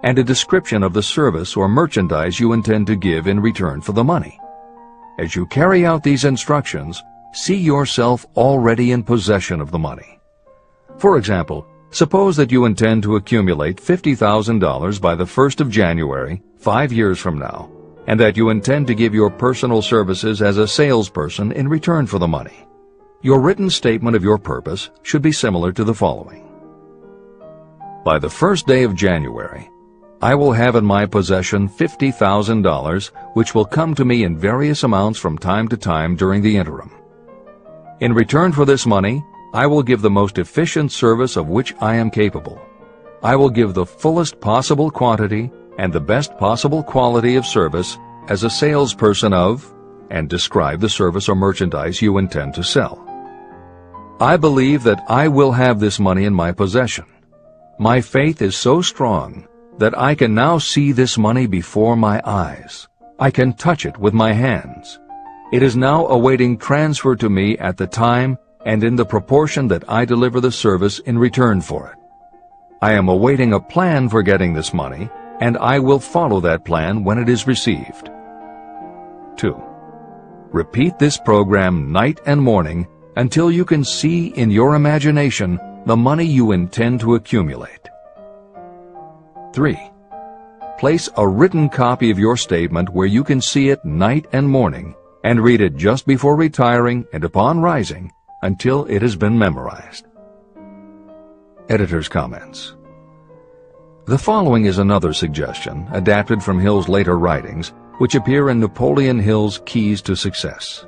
and a description of the service or merchandise you intend to give in return for the money. As you carry out these instructions, see yourself already in possession of the money. For example, Suppose that you intend to accumulate $50,000 by the 1st of January, 5 years from now, and that you intend to give your personal services as a salesperson in return for the money. Your written statement of your purpose should be similar to the following. By the first day of January, I will have in my possession $50,000, which will come to me in various amounts from time to time during the interim. In return for this money, I will give the most efficient service of which I am capable. I will give the fullest possible quantity and the best possible quality of service as a salesperson of, and describe the service or merchandise you intend to sell. I believe that I will have this money in my possession. My faith is so strong that I can now see this money before my eyes. I can touch it with my hands. It is now awaiting transfer to me at the time and in the proportion that I deliver the service in return for it. I am awaiting a plan for getting this money, and I will follow that plan when it is received. 2. Repeat this program night and morning until you can see in your imagination the money you intend to accumulate. 3. Place a written copy of your statement where you can see it night and morning and read it just before retiring and upon rising until it has been memorized. Editor's comments. The following is another suggestion adapted from Hill's later writings, which appear in Napoleon Hill's Keys to Success.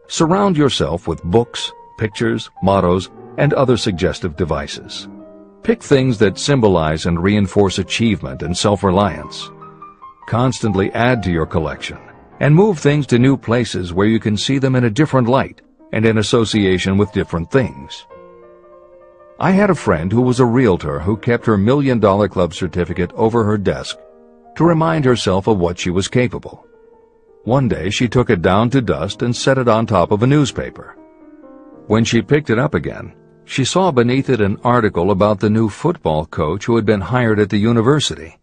Surround yourself with books, pictures, mottos, and other suggestive devices. Pick things that symbolize and reinforce achievement and self-reliance. Constantly add to your collection, and move things to new places where you can see them in a different light and in association with different things. I had a friend who was a realtor who kept her $1 Million Club certificate over her desk to remind herself of what she was capable. One day she took it down to dust and set it on top of a newspaper. When she picked it up again, she saw beneath it an article about the new football coach who had been hired at the university.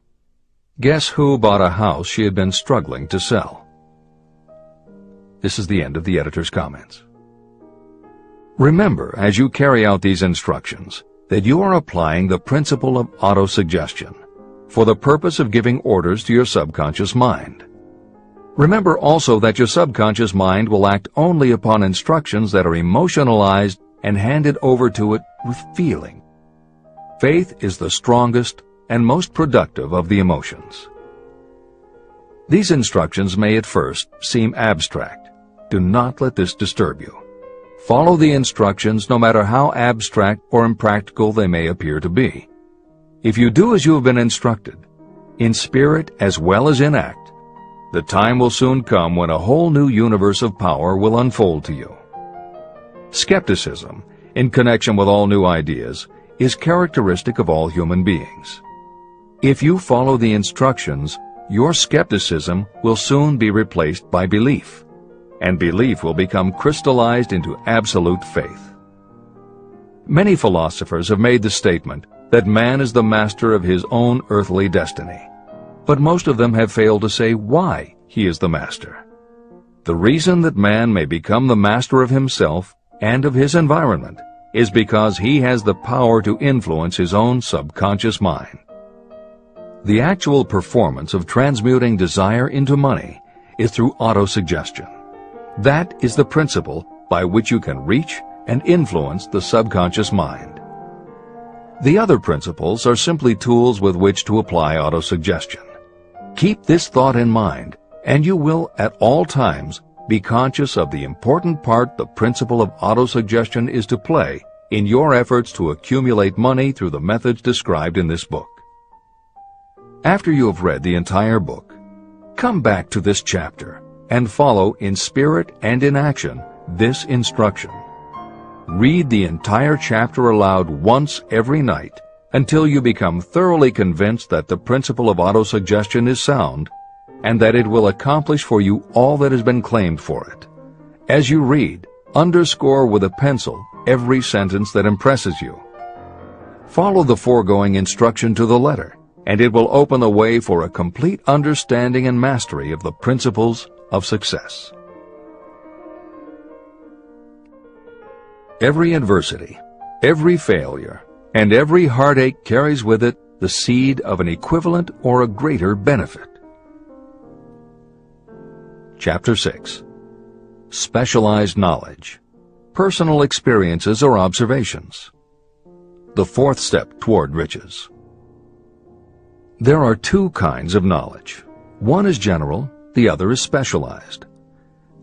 Guess who bought a house she had been struggling to sell? This is the end of the editor's comments. Remember, as you carry out these instructions, that you are applying the principle of autosuggestion for the purpose of giving orders to your subconscious mind. Remember also that your subconscious mind will act only upon instructions that are emotionalized and handed over to it with feeling. Faith is the strongest and most productive of the emotions. These instructions may at first seem abstract. Do not let this disturb you. Follow the instructions no matter how abstract or impractical they may appear to be. If you do as you have been instructed, in spirit as well as in act, the time will soon come when a whole new universe of power will unfold to you. Skepticism, in connection with all new ideas, is characteristic of all human beings. If you follow the instructions, your skepticism will soon be replaced by belief, and belief will become crystallized into absolute faith. Many philosophers have made the statement that man is the master of his own earthly destiny, but most of them have failed to say why he is the master. The reason that man may become the master of himself and of his environment is because he has the power to influence his own subconscious mind. The actual performance of transmuting desire into money is through autosuggestion. That is the principle by which you can reach and influence the subconscious mind. The other principles are simply tools with which to apply autosuggestion. Keep this thought in mind, and you will at all times be conscious of the important part the principle of autosuggestion is to play in your efforts to accumulate money through the methods described in this book. After you have read the entire book, come back to this chapter and follow in spirit and in action this instruction. Read the entire chapter aloud once every night until you become thoroughly convinced that the principle of autosuggestion is sound and that it will accomplish for you all that has been claimed for it. As you read, underscore with a pencil every sentence that impresses you. Follow the foregoing instruction to the letter, and it will open the way for a complete understanding and mastery of the principles of success. Every adversity, every failure, and every heartache carries with it the seed of an equivalent or a greater benefit. Chapter 6. Specialized Knowledge. Personal Experiences or Observations. The fourth step toward riches. There are two kinds of knowledge. One is general, the other is specialized.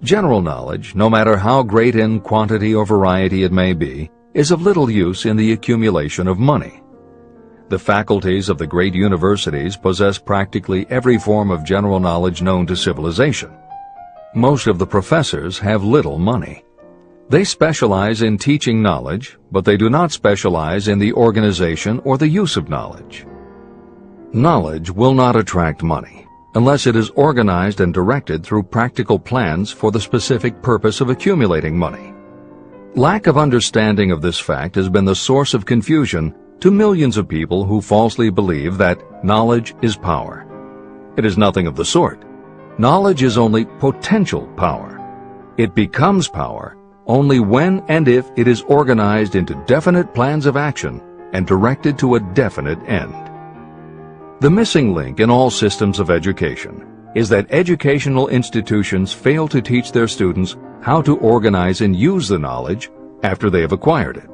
General knowledge, no matter how great in quantity or variety it may be, is of little use in the accumulation of money. The faculties of the great universities possess practically every form of general knowledge known to civilization. Most of the professors have little money. They specialize in teaching knowledge, but they do not specialize in the organization or the use of knowledge. Knowledge will not attract money unless it is organized and directed through practical plans for the specific purpose of accumulating money. Lack of understanding of this fact has been the source of confusion to millions of people who falsely believe that knowledge is power. It is nothing of the sort. Knowledge is only potential power. It becomes power only when and if it is organized into definite plans of action and directed to a definite end. The missing link in all systems of education is that educational institutions fail to teach their students how to organize and use the knowledge after they have acquired it.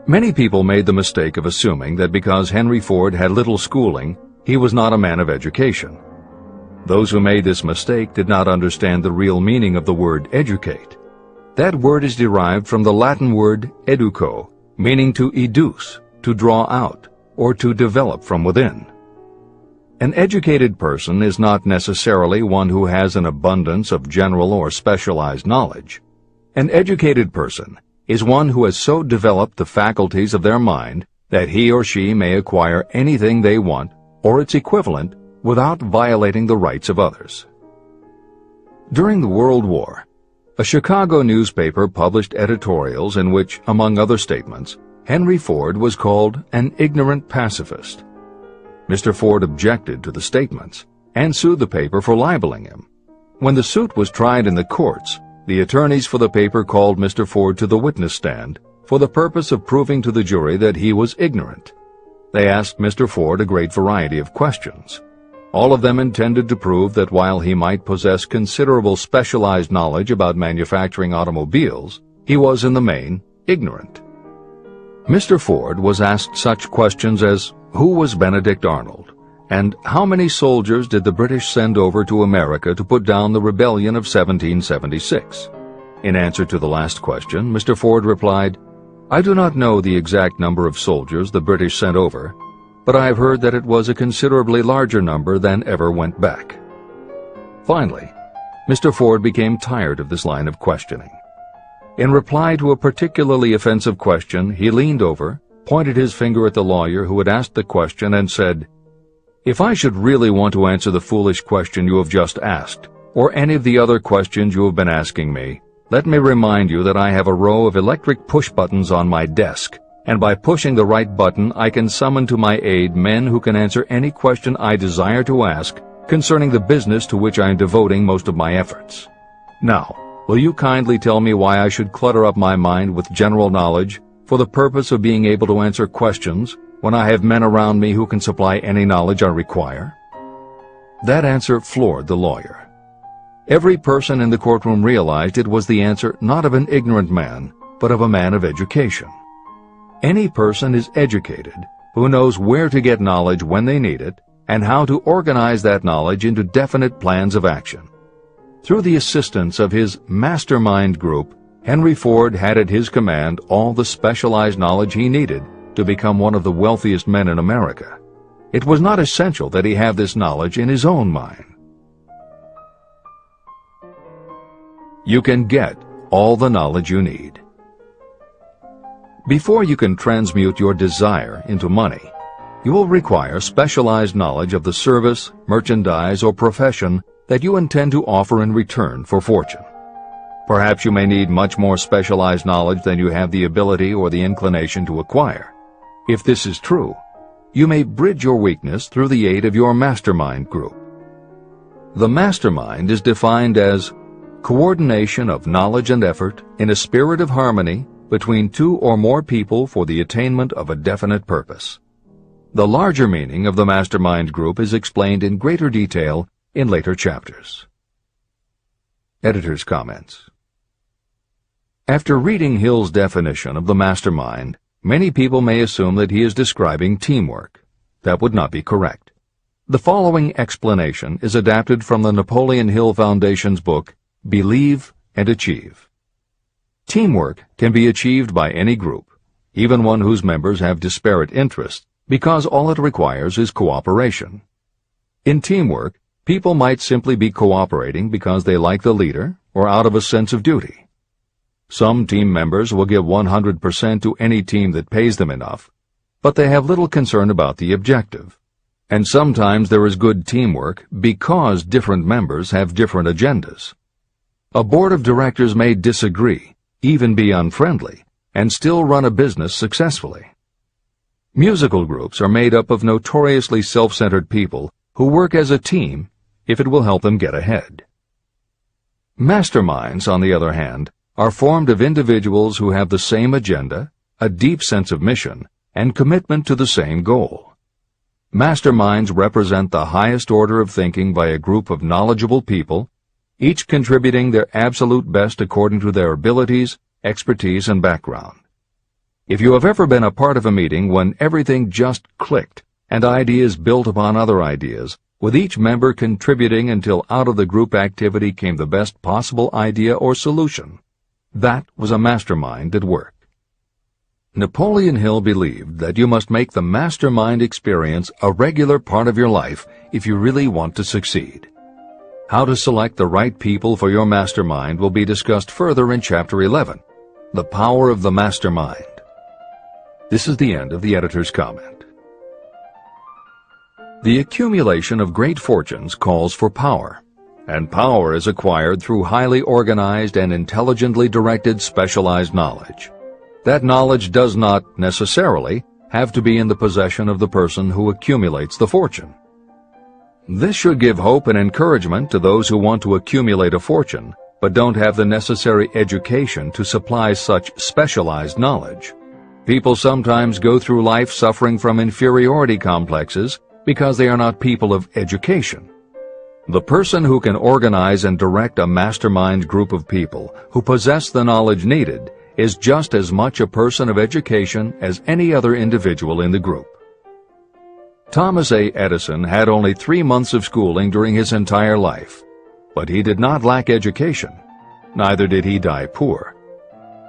Many people made the mistake of assuming that because Henry Ford had little schooling, he was not a man of education. Those who made this mistake did not understand the real meaning of the word educate. That word is derived from the Latin word educo, meaning to educe, to draw out, or to develop from within. An educated person is not necessarily one who has an abundance of general or specialized knowledge. An educated person is one who has so developed the faculties of their mind that he or she may acquire anything they want or its equivalent without violating the rights of others. During the World War, a Chicago newspaper published editorials in which, among other statements, Henry Ford was called an ignorant pacifist. Mr. Ford objected to the statements and sued the paper for libeling him. When the suit was tried in the courts, the attorneys for the paper called Mr. Ford to the witness stand for the purpose of proving to the jury that he was ignorant. They asked Mr. Ford a great variety of questions. All of them intended to prove that while he might possess considerable specialized knowledge about manufacturing automobiles, he was in the main ignorant. Mr. Ford was asked such questions as, who was Benedict Arnold? And how many soldiers did the British send over to America to put down the rebellion of 1776? In answer to the last question, Mr. Ford replied, I do not know the exact number of soldiers the British sent over, but I have heard that it was a considerably larger number than ever went back. Finally, Mr. Ford became tired of this line of questioning. In reply to a particularly offensive question, he leaned over, pointed his finger at the lawyer who had asked the question, and said, If I should really want to answer the foolish question you have just asked, or any of the other questions you have been asking me, let me remind you that I have a row of electric push buttons on my desk, and by pushing the right button I can summon to my aid men who can answer any question I desire to ask concerning the business to which I am devoting most of my efforts. Now, will you kindly tell me why I should clutter up my mind with general knowledge for the purpose of being able to answer questions when I have men around me who can supply any knowledge I require? That answer floored the lawyer. Every person in the courtroom realized it was the answer not of an ignorant man, but of a man of education. Any person is educated who knows where to get knowledge when they need it and how to organize that knowledge into definite plans of action. Through the assistance of his mastermind group, Henry Ford had at his command all the specialized knowledge he needed to become one of the wealthiest men in America. It was not essential that he have this knowledge in his own mind. You can get all the knowledge you need. Before you can transmute your desire into money, you will require specialized knowledge of the service, merchandise, or profession that you intend to offer in return for fortune. Perhaps you may need much more specialized knowledge than you have the ability or the inclination to acquire. If this is true, you may bridge your weakness through the aid of your mastermind group. The mastermind is defined as coordination of knowledge and effort in a spirit of harmony between two or more people for the attainment of a definite purpose. The larger meaning of the mastermind group is explained in greater detail in later chapters. Editor's comments. After reading Hill's definition of the mastermind, many people may assume that he is describing teamwork. That would not be correct. The following explanation is adapted from the Napoleon Hill Foundation's book, Believe and Achieve. Teamwork can be achieved by any group, even one whose members have disparate interests, because all it requires is cooperation. In teamwork, people might simply be cooperating because they like the leader or out of a sense of duty. Some team members will give 100% to any team that pays them enough, but they have little concern about the objective. And sometimes there is good teamwork because different members have different agendas. A board of directors may disagree, even be unfriendly, and still run a business successfully. Musical groups are made up of notoriously self-centered people who work as a team if it will help them get ahead. Masterminds, on the other hand, are formed of individuals who have the same agenda, a deep sense of mission, and commitment to the same goal. Masterminds represent the highest order of thinking by a group of knowledgeable people, each contributing their absolute best according to their abilities, expertise, and background. If you have ever been a part of a meeting when everything just clicked and ideas built upon other ideas, with each member contributing until out of the group activity came the best possible idea or solution, that was a mastermind at work. Napoleon Hill believed that you must make the mastermind experience a regular part of your life if you really want to succeed. How to select the right people for your mastermind will be discussed further in Chapter 11, The Power of the Mastermind. This is the end of the editor's comment. The accumulation of great fortunes calls for power, and power is acquired through highly organized and intelligently directed specialized knowledge. That knowledge does not necessarily have to be in the possession of the person who accumulates the fortune. This should give hope and encouragement to those who want to accumulate a fortune, but don't have the necessary education to supply such specialized knowledge. People sometimes go through life suffering from inferiority complexes because they are not people of education. The person who can organize and direct a mastermind group of people who possess the knowledge needed is just as much a person of education as any other individual in the group. Thomas A. Edison had only 3 months of schooling during his entire life, but he did not lack education. Neither did he die poor.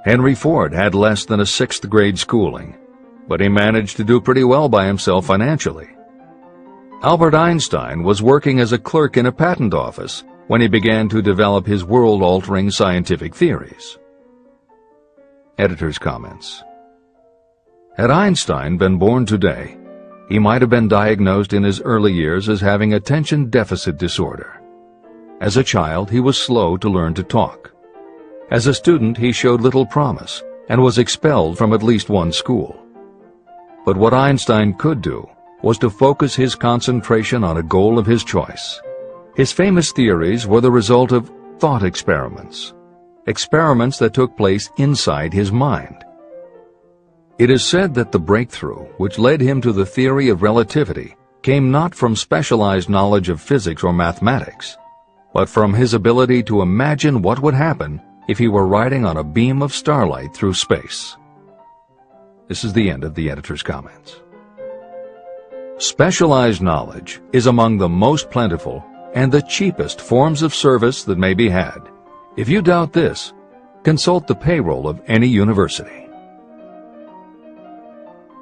Henry Ford had less than a 6th grade schooling, but he managed to do pretty well by himself financially. Albert Einstein was working as a clerk in a patent office when he began to develop his world-altering scientific theories. Editor's comments. Had Einstein been born today, he might have been diagnosed in his early years as having attention deficit disorder. As a child, he was slow to learn to talk. As a student, he showed little promise and was expelled from at least one school. But what Einstein could do was to focus his concentration on a goal of his choice. His famous theories were the result of thought experiments that took place inside his mind. It is said that the breakthrough which led him to the theory of relativity came not from specialized knowledge of physics or mathematics, but from his ability to imagine what would happen if he were riding on a beam of starlight through space. This is the end of the editor's comments. Specialized knowledge is among the most plentiful and the cheapest forms of service that may be had. If you doubt this, consult the payroll of any university.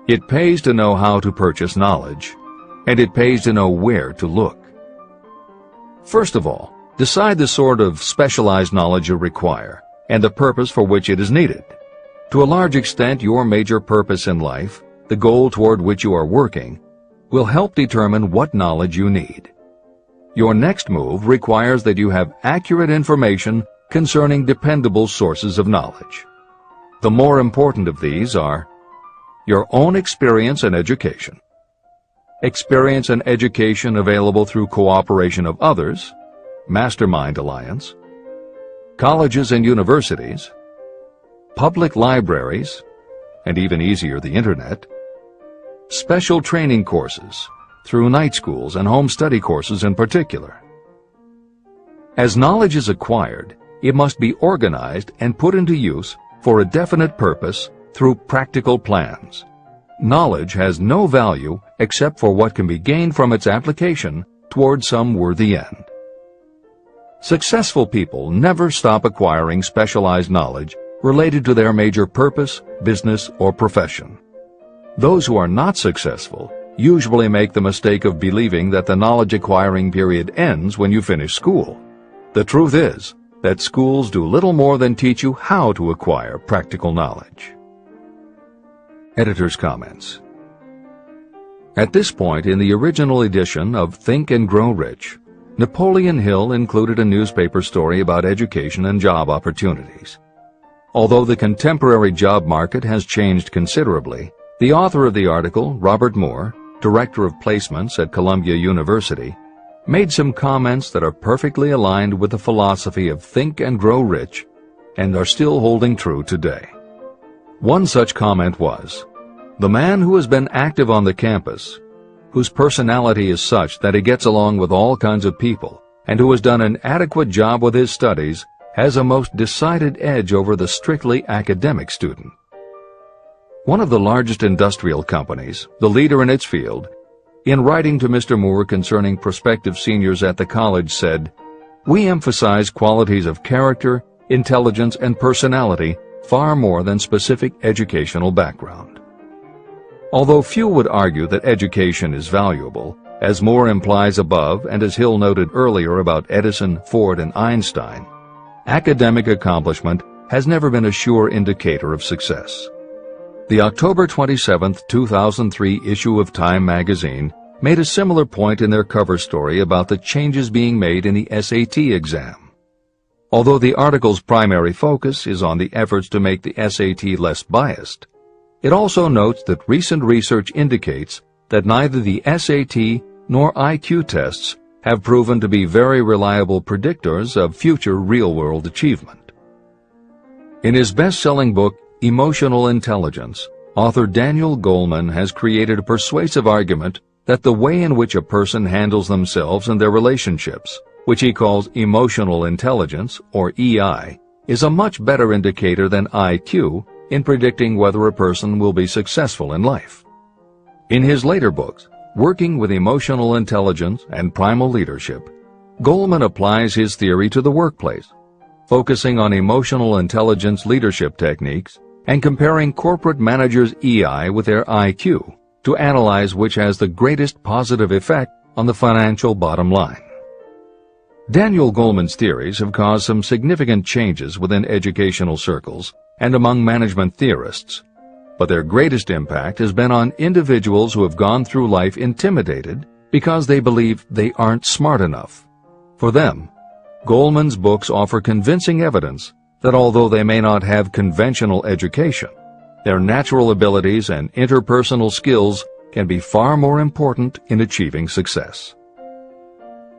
It pays to know how to purchase knowledge, and it pays to know where to look. First of all, decide the sort of specialized knowledge you require and the purpose for which it is needed. To a large extent, your major purpose in life, the goal toward which you are working, will help determine what knowledge you need. Your next move requires that you have accurate information concerning dependable sources of knowledge. The more important of these are your own experience and education. Experience and education available through cooperation of others, Mastermind Alliance, colleges and universities, public libraries, and even easier, the internet, special training courses, through night schools and home study courses in particular. As knowledge is acquired, it must be organized and put into use for a definite purpose through practical plans. Knowledge has no value except for what can be gained from its application toward some worthy end. Successful people never stop acquiring specialized knowledge related to their major purpose, business, or profession. Those who are not successful usually make the mistake of believing that the knowledge-acquiring period ends when you finish school. The truth is that schools do little more than teach you how to acquire practical knowledge. Editor's comments. At this point in the original edition of Think and Grow Rich, Napoleon Hill included a newspaper story about education and job opportunities. Although the contemporary job market has changed considerably, the author of the article, Robert Moore, Director of Placements at Columbia University, made some comments that are perfectly aligned with the philosophy of Think and Grow Rich and are still holding true today. One such comment was, "The man who has been active on the campus, whose personality is such that he gets along with all kinds of people, and who has done an adequate job with his studies, has a most decided edge over the strictly academic student." One of the largest industrial companies, the leader in its field, in writing to Mr. Moore concerning prospective seniors at the college said, "We emphasize qualities of character, intelligence, and personality far more than specific educational background." Although few would argue that education is valuable, as Moore implies above and as Hill noted earlier about Edison, Ford, and Einstein, academic accomplishment has never been a sure indicator of success. The October 27, 2003 issue of Time magazine made a similar point in their cover story about the changes being made in the SAT exam. Although the article's primary focus is on the efforts to make the SAT less biased, it also notes that recent research indicates that neither the SAT nor IQ tests have proven to be very reliable predictors of future real-world achievement. In his best-selling book, Emotional Intelligence, author Daniel Goleman has created a persuasive argument that the way in which a person handles themselves and their relationships, which he calls emotional intelligence, or EI, is a much better indicator than IQ in predicting whether a person will be successful in life. In his later books, Working with Emotional Intelligence and Primal Leadership, Goleman applies his theory to the workplace, focusing on emotional intelligence leadership techniques and comparing corporate managers' EI with their IQ to analyze which has the greatest positive effect on the financial bottom line. Daniel Goleman's theories have caused some significant changes within educational circles and among management theorists, but their greatest impact has been on individuals who have gone through life intimidated because they believe they aren't smart enough. For them, Goleman's books offer convincing evidence that although they may not have conventional education, their natural abilities and interpersonal skills can be far more important in achieving success.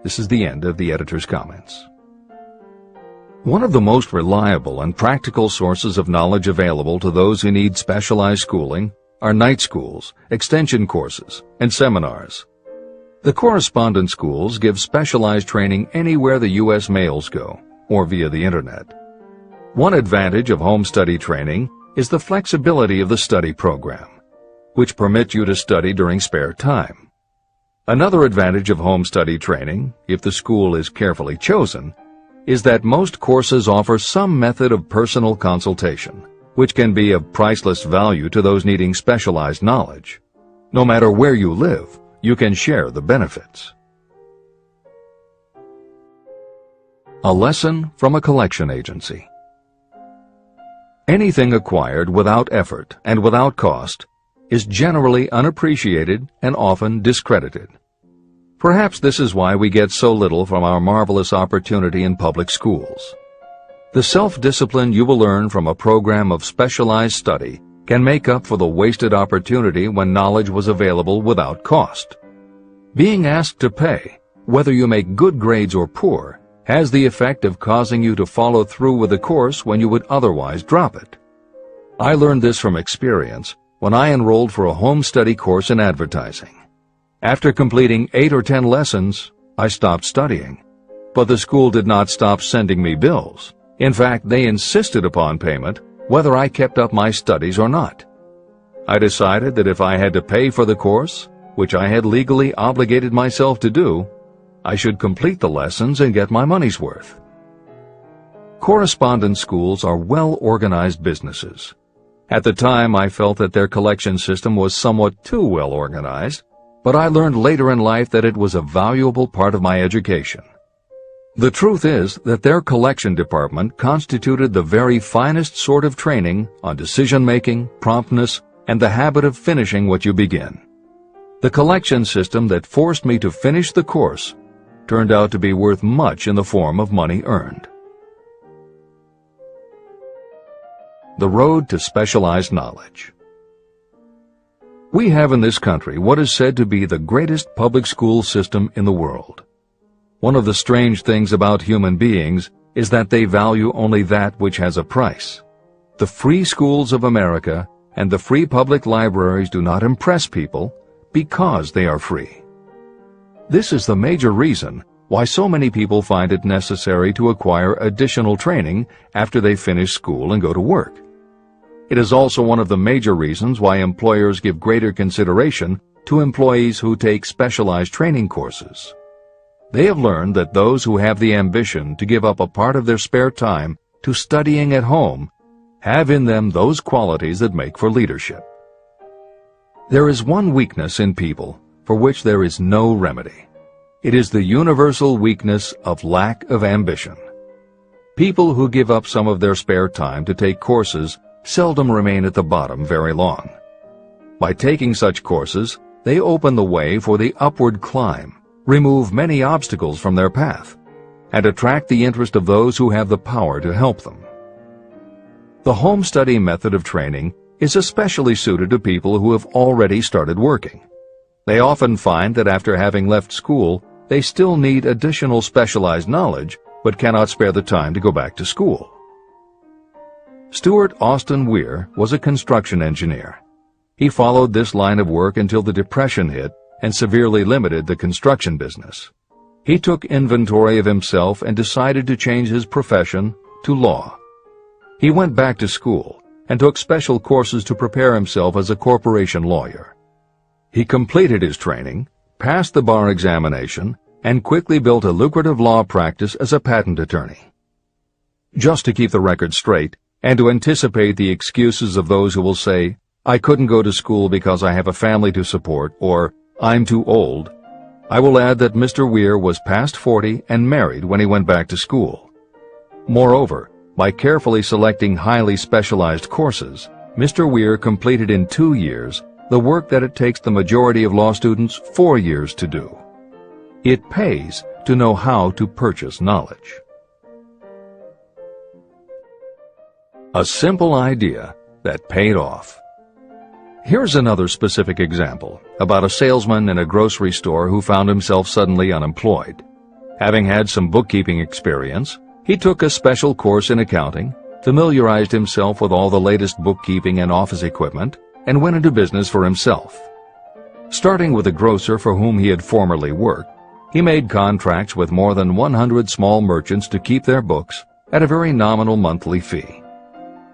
This is the end of the editor's comments. One of the most reliable and practical sources of knowledge available to those who need specialized schooling are night schools, extension courses, and seminars. The correspondence schools give specialized training anywhere the U.S. mails go, or via the Internet. One advantage of home study training is the flexibility of the study program, which permits you to study during spare time. Another advantage of home study training, if the school is carefully chosen, is that most courses offer some method of personal consultation, which can be of priceless value to those needing specialized knowledge. No matter where you live, you can share the benefits. A lesson from a collection agency. Anything acquired without effort and without cost is generally unappreciated and often discredited. Perhaps this is why we get so little from our marvelous opportunity in public schools. The self-discipline you will learn from a program of specialized study can make up for the wasted opportunity when knowledge was available without cost. Being asked to pay, whether you make good grades or poor, has the effect of causing you to follow through with the course when you would otherwise drop it. I learned this from experience when I enrolled for a home study course in advertising. After completing 8 or 10 lessons, I stopped studying. But the school did not stop sending me bills. In fact, they insisted upon payment whether I kept up my studies or not. I decided that if I had to pay for the course, which I had legally obligated myself to do, I should complete the lessons and get my money's worth. Correspondence schools are well-organized businesses. At the time, I felt that their collection system was somewhat too well organized, but I learned later in life that it was a valuable part of my education. The truth is that their collection department constituted the very finest sort of training on decision-making, promptness, and the habit of finishing what you begin. The collection system that forced me to finish the course turned out to be worth much in the form of money earned. The road to specialized knowledge. We have in this country what is said to be the greatest public school system in the world. One of the strange things about human beings is that they value only that which has a price. The free schools of America and the free public libraries do not impress people because they are free. This is the major reason why so many people find it necessary to acquire additional training after they finish school and go to work. It is also one of the major reasons why employers give greater consideration to employees who take specialized training courses. They have learned that those who have the ambition to give up a part of their spare time to studying at home have in them those qualities that make for leadership. There is one weakness in people for which there is no remedy. It is the universal weakness of lack of ambition. People who give up some of their spare time to take courses seldom remain at the bottom very long. By taking such courses, they open the way for the upward climb, remove many obstacles from their path, and attract the interest of those who have the power to help them. The home study method of training is especially suited to people who have already started working. They often find that after having left school, they still need additional specialized knowledge, but cannot spare the time to go back to school. Stuart Austin Weir was a construction engineer. He followed this line of work until the Depression hit and severely limited the construction business. He took inventory of himself and decided to change his profession to law. He went back to school and took special courses to prepare himself as a corporation lawyer. He completed his training, passed the bar examination, and quickly built a lucrative law practice as a patent attorney. Just to keep the record straight, and to anticipate the excuses of those who will say, "I couldn't go to school because I have a family to support," or "I'm too old," I will add that Mr. Weir was past 40 and married when he went back to school. Moreover, by carefully selecting highly specialized courses, Mr. Weir completed in 2 years the work that it takes the majority of law students 4 years to do. It pays to know how to purchase knowledge. A simple idea that paid off. Here's another specific example about a salesman in a grocery store who found himself suddenly unemployed. Having had some bookkeeping experience, he took a special course in accounting, familiarized himself with all the latest bookkeeping and office equipment, and went into business for himself. Starting with a grocer for whom he had formerly worked, he made contracts with more than 100 small merchants to keep their books at a very nominal monthly fee.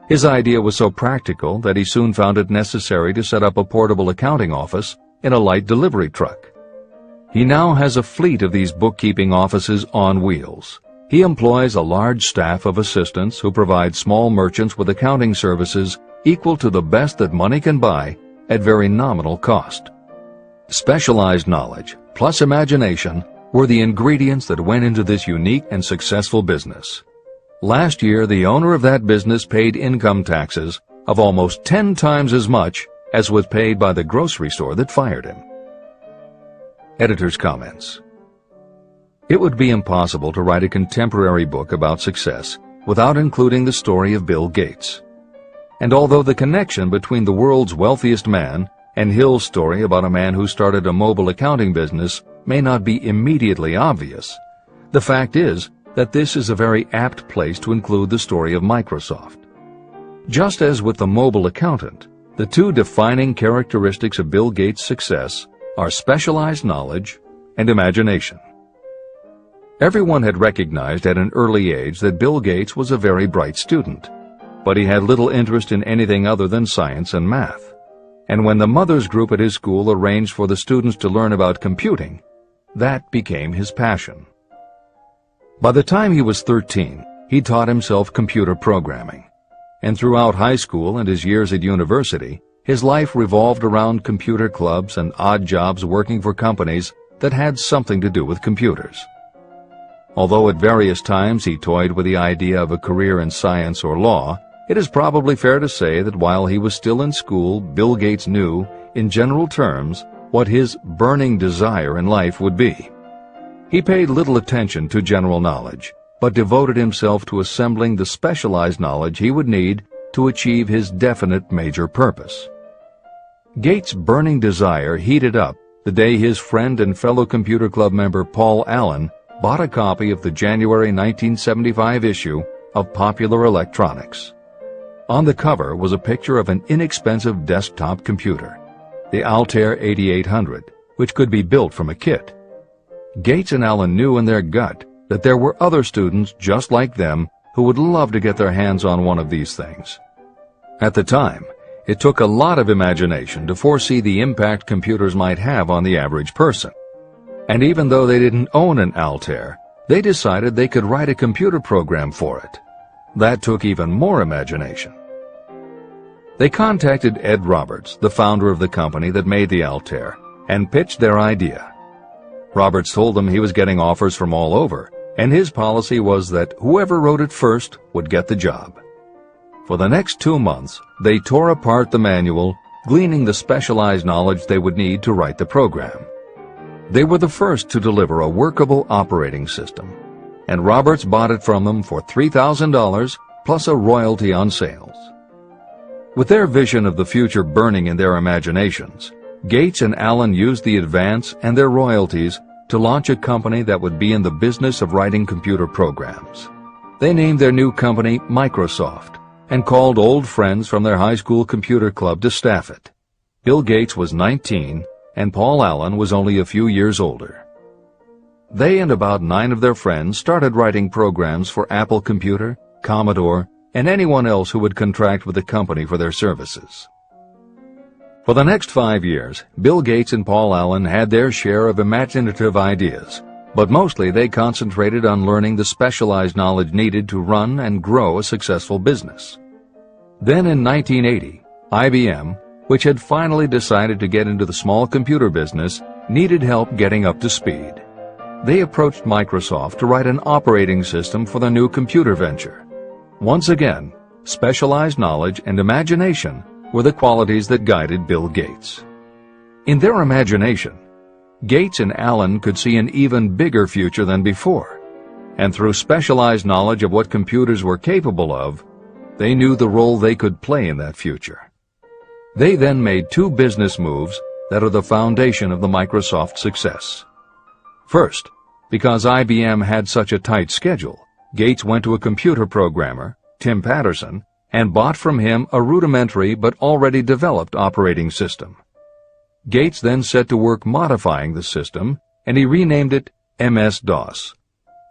His idea was so practical that he soon found it necessary to set up a portable accounting office in a light delivery truck. He now has a fleet of these bookkeeping offices on wheels. He employs a large staff of assistants who provide small merchants with accounting services equal to the best that money can buy at very nominal cost. Specialized knowledge plus imagination were the ingredients that went into this unique and successful business. Last year, the owner of that business paid income taxes of almost 10 times as much as was paid by the grocery store that fired him. Editor's comments. It would be impossible to write a contemporary book about success without including the story of Bill Gates. And although the connection between the world's wealthiest man and Hill's story about a man who started a mobile accounting business may not be immediately obvious, the fact is that this is a very apt place to include the story of Microsoft. Just as with the mobile accountant, the two defining characteristics of Bill Gates' success are specialized knowledge and imagination. Everyone had recognized at an early age that Bill Gates was a very bright student, but he had little interest in anything other than science and math. And when the mothers group at his school arranged for the students to learn about computing, that became his passion. By the time he was 13, he taught himself computer programming. And throughout high school and his years at university, his life revolved around computer clubs and odd jobs working for companies that had something to do with computers. Although at various times he toyed with the idea of a career in science or law, it is probably fair to say that while he was still in school, Bill Gates knew, in general terms, what his burning desire in life would be. He paid little attention to general knowledge, but devoted himself to assembling the specialized knowledge he would need to achieve his definite major purpose. Gates' burning desire heated up the day his friend and fellow computer club member Paul Allen bought a copy of the January 1975 issue of Popular Electronics. On the cover was a picture of an inexpensive desktop computer, the Altair 8800, which could be built from a kit. Gates and Allen knew in their gut that there were other students just like them who would love to get their hands on one of these things. At the time, it took a lot of imagination to foresee the impact computers might have on the average person. And even though they didn't own an Altair, they decided they could write a computer program for it. That took even more imagination. They contacted Ed Roberts, the founder of the company that made the Altair, and pitched their idea. Roberts told them he was getting offers from all over, and his policy was that whoever wrote it first would get the job. For the next 2 months, they tore apart the manual, gleaning the specialized knowledge they would need to write the program. They were the first to deliver a workable operating system, and Roberts bought it from them for $3,000 plus a royalty on sales. With their vision of the future burning in their imaginations, Gates and Allen used the advance and their royalties to launch a company that would be in the business of writing computer programs. They named their new company Microsoft and called old friends from their high school computer club to staff it. Bill Gates was 19 and Paul Allen was only a few years older. They and about 9 of their friends started writing programs for Apple Computer, Commodore, and anyone else who would contract with the company for their services. For the next 5 years, Bill Gates and Paul Allen had their share of imaginative ideas, but mostly they concentrated on learning the specialized knowledge needed to run and grow a successful business. Then in 1980, IBM, which had finally decided to get into the small computer business, needed help getting up to speed. They approached Microsoft to write an operating system for the new computer venture. Once again, specialized knowledge and imagination were the qualities that guided Bill Gates. In their imagination, Gates and Allen could see an even bigger future than before, and through specialized knowledge of what computers were capable of, they knew the role they could play in that future. They then made 2 business moves that are the foundation of the Microsoft success. First, because IBM had such a tight schedule, Gates went to a computer programmer, Tim Patterson, and bought from him a rudimentary but already developed operating system. Gates then set to work modifying the system, and he renamed it MS-DOS,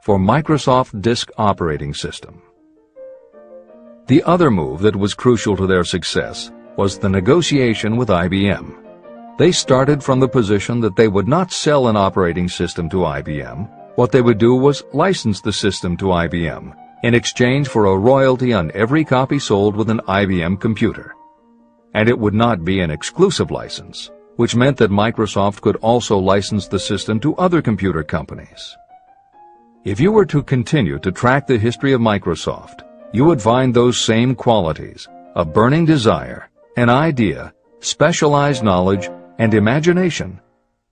for Microsoft Disk Operating System. The other move that was crucial to their success was the negotiation with IBM. They started from the position that they would not sell an operating system to IBM. What they would do was license the system to IBM in exchange for a royalty on every copy sold with an IBM computer. And it would not be an exclusive license, which meant that Microsoft could also license the system to other computer companies. If you were to continue to track the history of Microsoft, you would find those same qualities: a burning desire, an idea, specialized knowledge, and imagination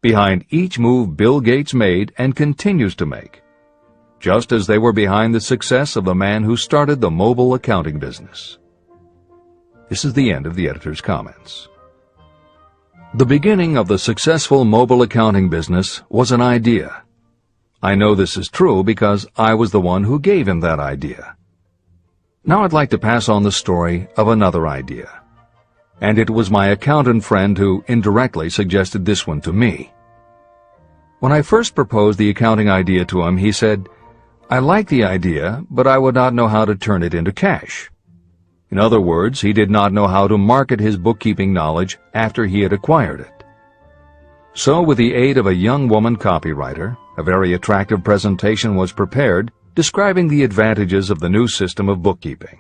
behind each move Bill Gates made and continues to make, just as they were behind the success of the man who started the mobile accounting business. This is the end of the editor's comments. The beginning of the successful mobile accounting business was an idea. I know this is true because I was the one who gave him that idea. Now I'd like to pass on the story of another idea. And it was my accountant friend who indirectly suggested this one to me. When I first proposed the accounting idea to him, he said, "I like the idea, but I would not know how to turn it into cash." In other words, he did not know how to market his bookkeeping knowledge after he had acquired it. So, with the aid of a young woman copywriter, a very attractive presentation was prepared describing the advantages of the new system of bookkeeping.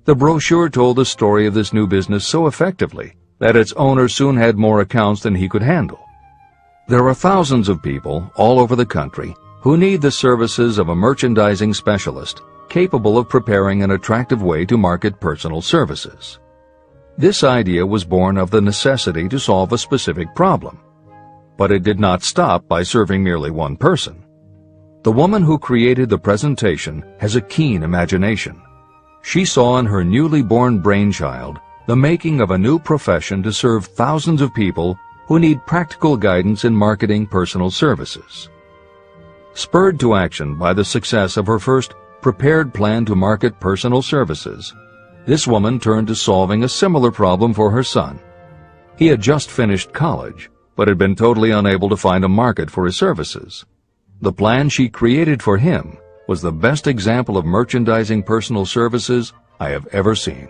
The brochure told the story of this new business so effectively that its owner soon had more accounts than he could handle. There are thousands of people all over the country who need the services of a merchandising specialist capable of preparing an attractive way to market personal services. This idea was born of the necessity to solve a specific problem. But it did not stop by serving merely one person. The woman who created the presentation has a keen imagination. She saw in her newly born brainchild the making of a new profession to serve thousands of people who need practical guidance in marketing personal services. Spurred to action by the success of her first prepared plan to market personal services, this woman turned to solving a similar problem for her son. He had just finished college, but had been totally unable to find a market for his services. The plan she created for him was the best example of merchandising personal services I have ever seen.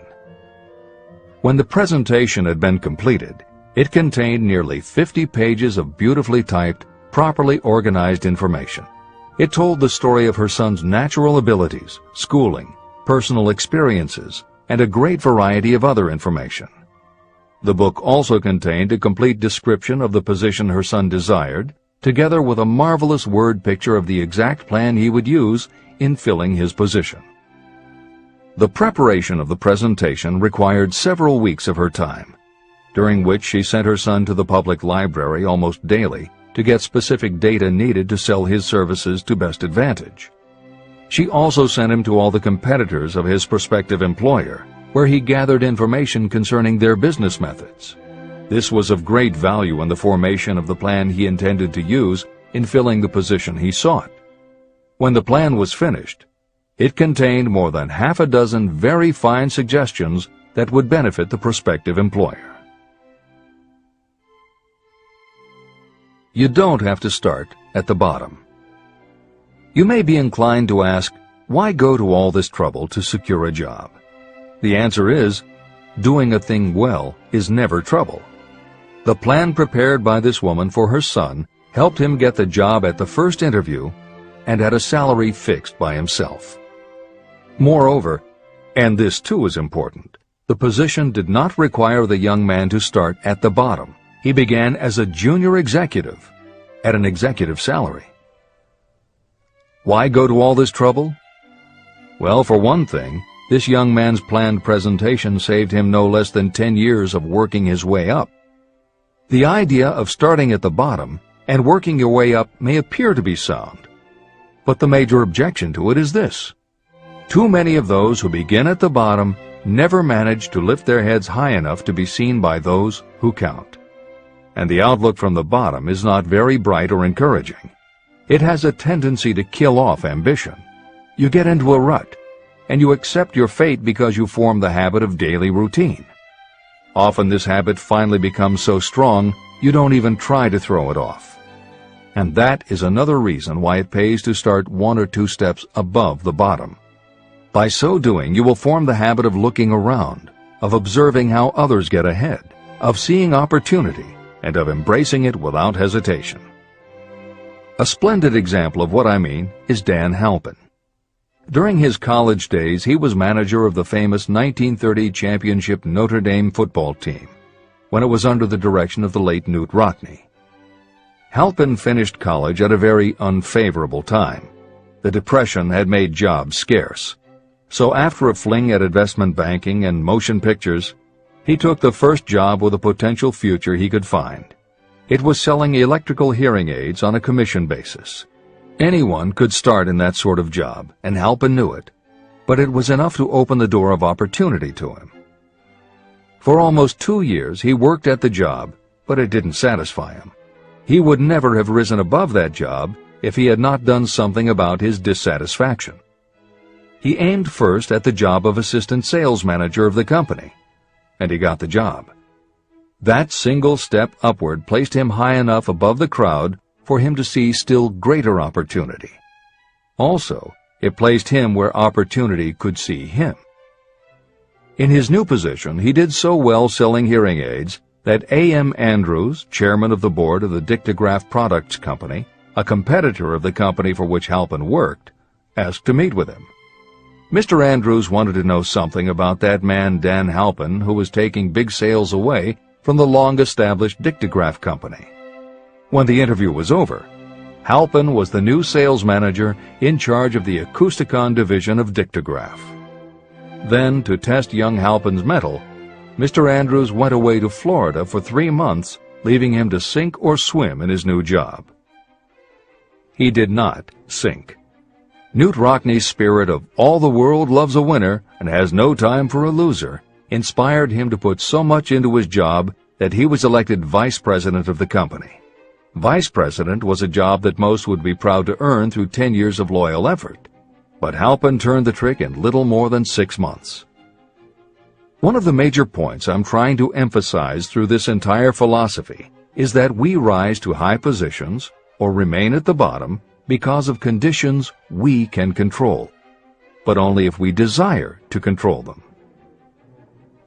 When the presentation had been completed, it contained nearly 50 pages of beautifully typed, properly organized information. It told the story of her son's natural abilities, schooling, personal experiences, and a great variety of other information. The book also contained a complete description of the position her son desired, together with a marvelous word picture of the exact plan he would use in filling his position. The preparation of the presentation required several weeks of her time, during which she sent her son to the public library almost daily to get specific data needed to sell his services to best advantage. She also sent him to all the competitors of his prospective employer, where he gathered information concerning their business methods. This was of great value in the formation of the plan he intended to use in filling the position he sought. When the plan was finished, it contained more than half a dozen very fine suggestions that would benefit the prospective employer. You don't have to start at the bottom. You may be inclined to ask, why go to all this trouble to secure a job? The answer is, doing a thing well is never trouble. The plan prepared by this woman for her son helped him get the job at the first interview and at a salary fixed by himself. Moreover, and this too is important, the position did not require the young man to start at the bottom. He began as a junior executive at an executive salary. Why go to all this trouble? Well, for one thing, this young man's planned presentation saved him no less than 10 years of working his way up. The idea of starting at the bottom and working your way up may appear to be sound, but the major objection to it is this. Too many of those who begin at the bottom never manage to lift their heads high enough to be seen by those who count. And the outlook from the bottom is not very bright or encouraging. It has a tendency to kill off ambition. You get into a rut, and you accept your fate because you form the habit of daily routine. Often this habit finally becomes so strong you don't even try to throw it off. And that is another reason why it pays to start 1 or 2 steps above the bottom. By so doing, you will form the habit of looking around, of observing how others get ahead, of seeing opportunity, and of embracing it without hesitation. A splendid example of what I mean is Dan Halpin. During his college days, he was manager of the famous 1930 championship Notre Dame football team, when it was under the direction of the late Knute Rockne. Halpin finished college at a very unfavorable time. The Depression had made jobs scarce. So after a fling at investment banking and motion pictures, he took the first job with a potential future he could find. It was selling electrical hearing aids on a commission basis. Anyone could start in that sort of job, and Halpin knew it, but it was enough to open the door of opportunity to him. For almost 2 years he worked at the job, but it didn't satisfy him. He would never have risen above that job if he had not done something about his dissatisfaction. He aimed first at the job of assistant sales manager of the company, and he got the job. That single step upward placed him high enough above the crowd for him to see still greater opportunity. Also, it placed him where opportunity could see him. In his new position, he did so well selling hearing aids that A.M. Andrews, chairman of the board of the Dictograph Products Company, a competitor of the company for which Halpin worked, asked to meet with him. Mr. Andrews wanted to know something about that man Dan Halpin, who was taking big sales away from the long-established Dictograph Company. When the interview was over, Halpin was the new sales manager in charge of the Acousticon division of Dictograph. Then, to test young Halpin's mettle, Mr. Andrews went away to Florida for 3 months, leaving him to sink or swim in his new job. He did not sink. Knute Rockne's spirit of all the world loves a winner and has no time for a loser inspired him to put so much into his job that he was elected vice president of the company. Vice president was a job that most would be proud to earn through 10 years of loyal effort, but Halpin turned the trick in little more than 6 months. One of the major points I'm trying to emphasize through this entire philosophy is that we rise to high positions or remain at the bottom because of conditions we can control, but only if we desire to control them.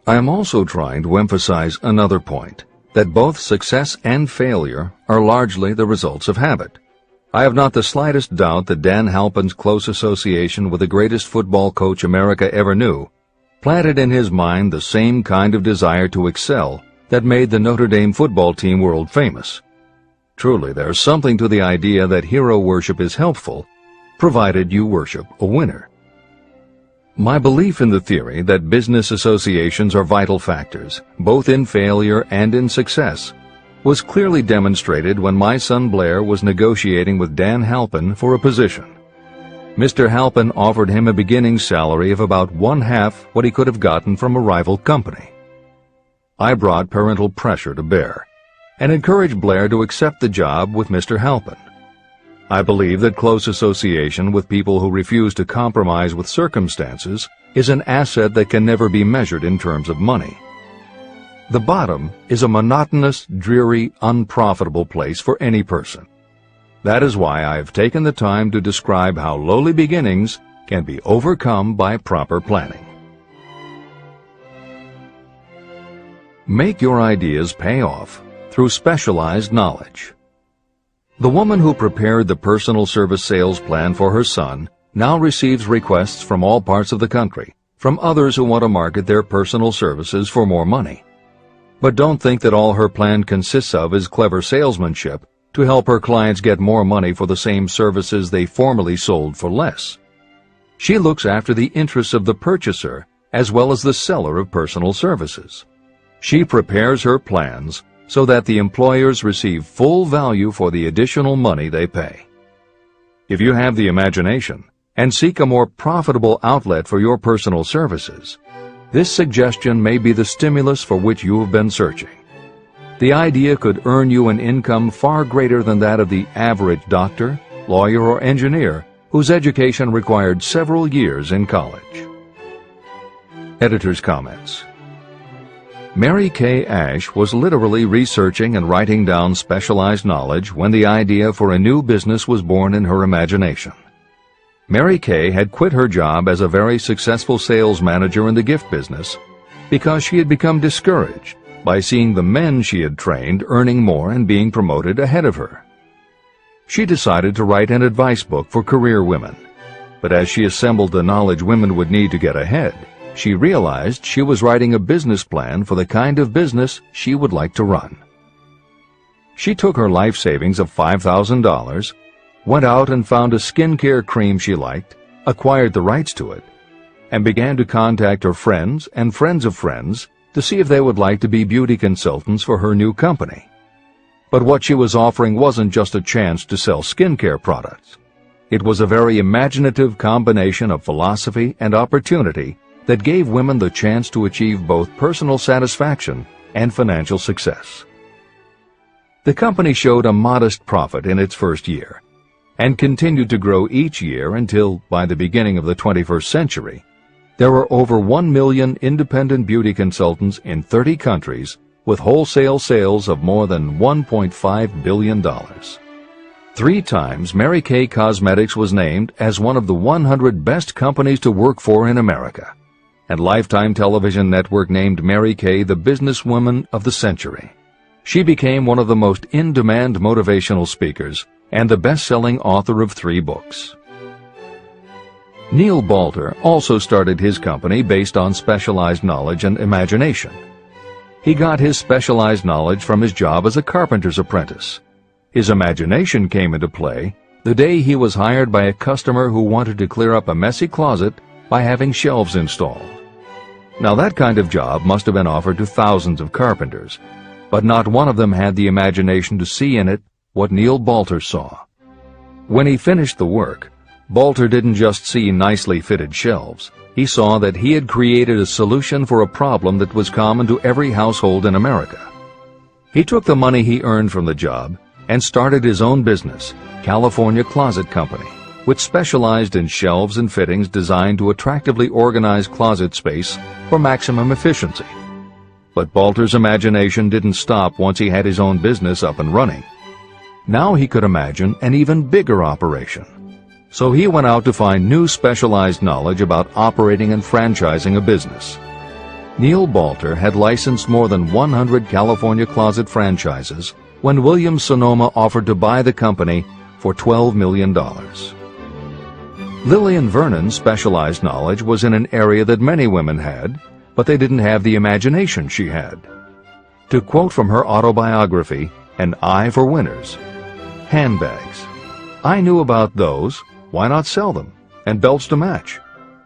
I am also trying to emphasize another point, that both success and failure are largely the results of habit. I have not the slightest doubt that Dan Halpin's close association with the greatest football coach America ever knew planted in his mind the same kind of desire to excel that made the Notre Dame football team world famous. Truly, there's something to the idea that hero worship is helpful, provided you worship a winner. My belief in the theory that business associations are vital factors, both in failure and in success, was clearly demonstrated when my son Blair was negotiating with Dan Halpin for a position. Mr. Halpin offered him a beginning salary of about 1/2 what he could have gotten from a rival company. I brought parental pressure to bear and encouraged Blair to accept the job with Mr. Halpin. I believe that close association with people who refuse to compromise with circumstances is an asset that can never be measured in terms of money. The bottom is a monotonous, dreary, unprofitable place for any person. That is why I have taken the time to describe how lowly beginnings can be overcome by proper planning. Make your ideas pay off through specialized knowledge. The woman who prepared the personal service sales plan for her son now receives requests from all parts of the country, from others who want to market their personal services for more money. But don't think that all her plan consists of is clever salesmanship to help her clients get more money for the same services they formerly sold for less. She looks after the interests of the purchaser as well as the seller of personal services. She prepares her plans so that the employers receive full value for the additional money they pay. If you have the imagination and seek a more profitable outlet for your personal services, this suggestion may be the stimulus for which you have been searching. The idea could earn you an income far greater than that of the average doctor, lawyer, or engineer whose education required several years in college. Editor's comments. Mary Kay Ash was literally researching and writing down specialized knowledge when the idea for a new business was born in her imagination. Mary Kay had quit her job as a very successful sales manager in the gift business because she had become discouraged by seeing the men she had trained earning more and being promoted ahead of her. She decided to write an advice book for career women, but as she assembled the knowledge women would need to get ahead, she realized she was writing a business plan for the kind of business she would like to run. She took her life savings of $5,000, went out and found a skincare cream she liked, acquired the rights to it, and began to contact her friends and friends of friends to see if they would like to be beauty consultants for her new company. But what she was offering wasn't just a chance to sell skincare products. It was a very imaginative combination of philosophy and opportunity that gave women the chance to achieve both personal satisfaction and financial success. The company showed a modest profit in its first year, and continued to grow each year until, by the beginning of the 21st century, there were over 1 million independent beauty consultants in 30 countries with wholesale sales of more than $1.5 billion. 3 times Mary Kay Cosmetics was named as one of the 100 best companies to work for in America, and Lifetime Television Network named Mary Kay the businesswoman of the century. She became one of the most in-demand motivational speakers and the best-selling author of 3 books. Neil Balter also started his company based on specialized knowledge and imagination. He got his specialized knowledge from his job as a carpenter's apprentice. His imagination came into play the day he was hired by a customer who wanted to clear up a messy closet by having shelves installed. Now that kind of job must have been offered to thousands of carpenters, but not one of them had the imagination to see in it what Neil Balter saw. When he finished the work, Balter didn't just see nicely fitted shelves. He saw that he had created a solution for a problem that was common to every household in America. He took the money he earned from the job and started his own business, California Closet Company, which specialized in shelves and fittings designed to attractively organize closet space for maximum efficiency. But Balter's imagination didn't stop once he had his own business up and running. Now he could imagine an even bigger operation. So he went out to find new specialized knowledge about operating and franchising a business. Neil Balter had licensed more than 100 California Closet franchises when Williams-Sonoma offered to buy the company for $12 million. Lillian Vernon's specialized knowledge was in an area that many women had, but they didn't have the imagination she had. To quote from her autobiography, An Eye for Winners, handbags. I knew about those, why not sell them? And belts to match.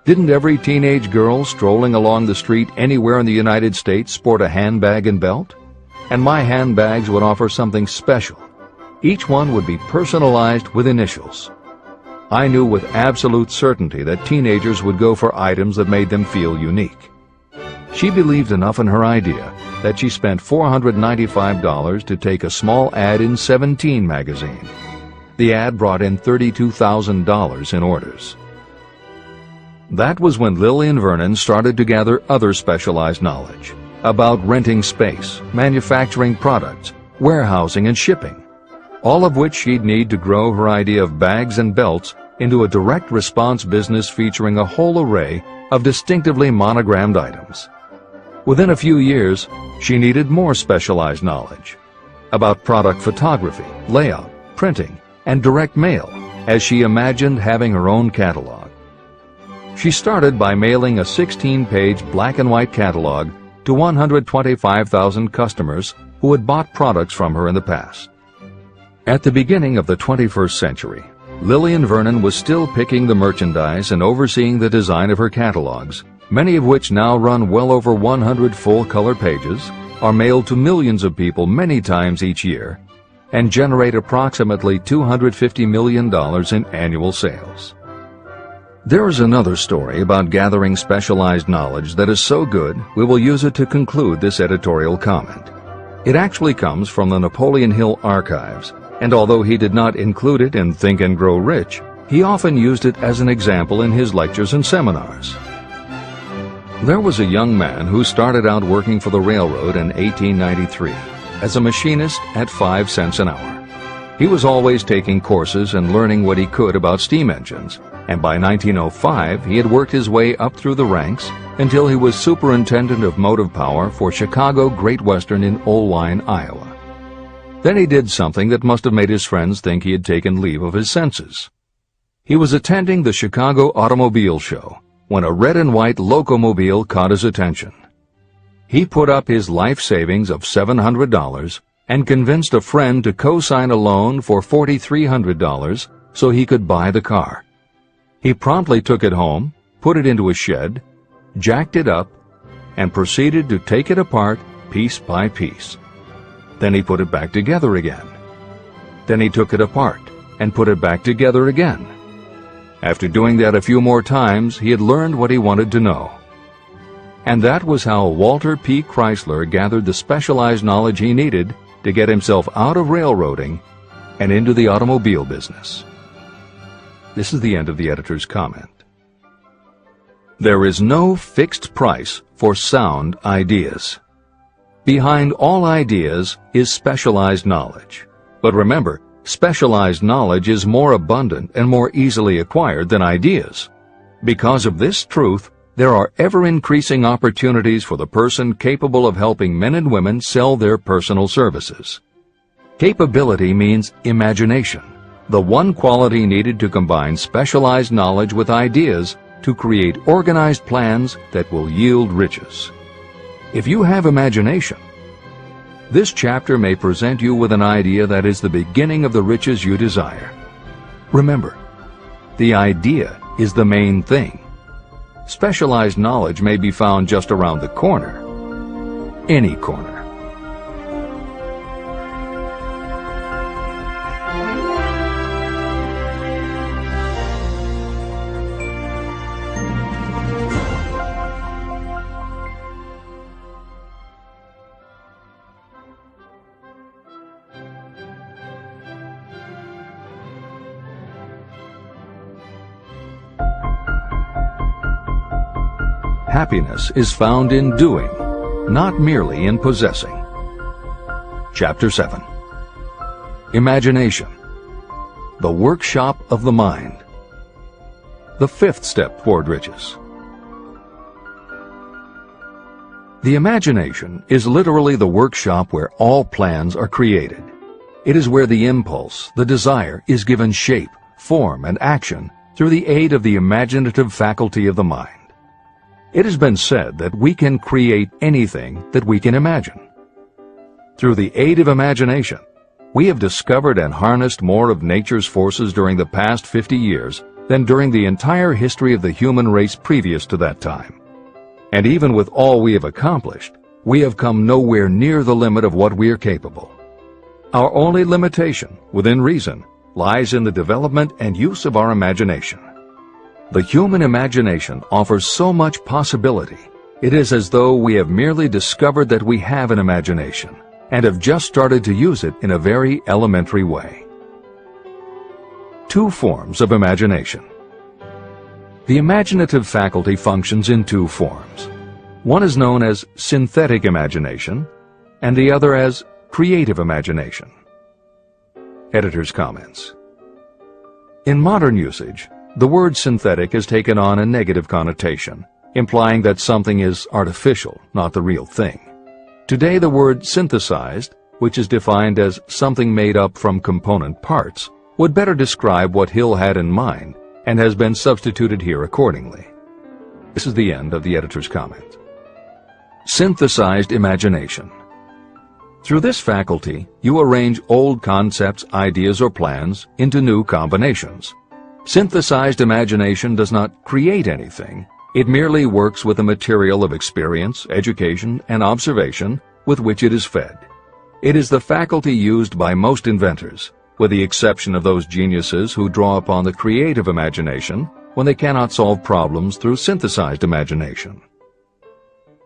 Didn't every teenage girl strolling along the street anywhere in the United States sport a handbag and belt? And my handbags would offer something special. Each one would be personalized with initials. I knew with absolute certainty that teenagers would go for items that made them feel unique. She believed enough in her idea that she spent $495 to take a small ad in 17 magazine. The ad brought in $32,000 in orders. That was when Lillian Vernon started to gather other specialized knowledge about renting space, manufacturing products, warehousing, and shipping, all of which she'd need to grow her idea of bags and belts into a direct response business featuring a whole array of distinctively monogrammed items. Within a few years, she needed more specialized knowledge about product photography, layout, printing, and direct mail, as she imagined having her own catalog. She started by mailing a 16-page black and white catalog to 125,000 customers who had bought products from her in the past. At the beginning of the 21st century, Lillian Vernon was still picking the merchandise and overseeing the design of her catalogs, many of which now run well over 100 full-color pages, are mailed to millions of people many times each year, and generate approximately $250 million in annual sales. There is another story about gathering specialized knowledge that is so good we will use it to conclude this editorial comment. It actually comes from the Napoleon Hill archives, and although he did not include it in Think and Grow Rich, he often used it as an example in his lectures and seminars. There was a young man who started out working for the railroad in 1893 as a machinist at 5 cents an hour. He was always taking courses and learning what he could about steam engines, and by 1905 he had worked his way up through the ranks until he was superintendent of motive power for Chicago Great Western in Oelwein, Iowa. Then he did something that must have made his friends think he had taken leave of his senses. He was attending the Chicago Automobile Show when a red and white locomobile caught his attention. He put up his life savings of $700 and convinced a friend to co-sign a loan for $4,300 so he could buy the car. He promptly took it home, put it into a shed, jacked it up, and proceeded to take it apart piece by piece. Then he put it back together again. Then he took it apart and put it back together again. After doing that a few more times, he had learned what he wanted to know. And that was how Walter P. Chrysler gathered the specialized knowledge he needed to get himself out of railroading and into the automobile business. This is the end of the editor's comment. There is no fixed price for sound ideas. Behind all ideas is specialized knowledge. But remember, specialized knowledge is more abundant and more easily acquired than ideas. Because of this truth, there are ever-increasing opportunities for the person capable of helping men and women sell their personal services. Capability means imagination, the one quality needed to combine specialized knowledge with ideas to create organized plans that will yield riches. If you have imagination, this chapter may present you with an idea that is the beginning of the riches you desire. Remember, the idea is the main thing. Specialized knowledge may be found just around the corner. Any corner. Happiness is found in doing, not merely in possessing. Chapter 7. Imagination, the workshop of the mind. The fifth step toward riches. The imagination is literally the workshop where all plans are created. It is where the impulse, the desire, is given shape, form, and action through the aid of the imaginative faculty of the mind. It has been said that we can create anything that we can imagine. Through the aid of imagination, we have discovered and harnessed more of nature's forces during the past 50 years than during the entire history of the human race previous to that time. And even with all we have accomplished, we have come nowhere near the limit of what we are capable. Our only limitation, within reason, lies in the development and use of our imagination. The human imagination offers so much possibility. It is as though we have merely discovered that we have an imagination and have just started to use it in a very elementary way. Two forms of imagination. The imaginative faculty functions in two forms. One is known as synthetic imagination, and the other as creative imagination. Editor's comments. In modern usage, the word synthetic has taken on a negative connotation, implying that something is artificial, not the real thing. Today, the word synthesized, which is defined as something made up from component parts, would better describe what Hill had in mind and has been substituted here accordingly. This is the end of the editor's comment. Synthesized imagination. Through this faculty, you arrange old concepts, ideas, or plans into new combinations. Synthesized imagination does not create anything. It merely works with the material of experience, education, and observation with which it is fed. It is the faculty used by most inventors, with the exception of those geniuses who draw upon the creative imagination when they cannot solve problems through synthesized imagination.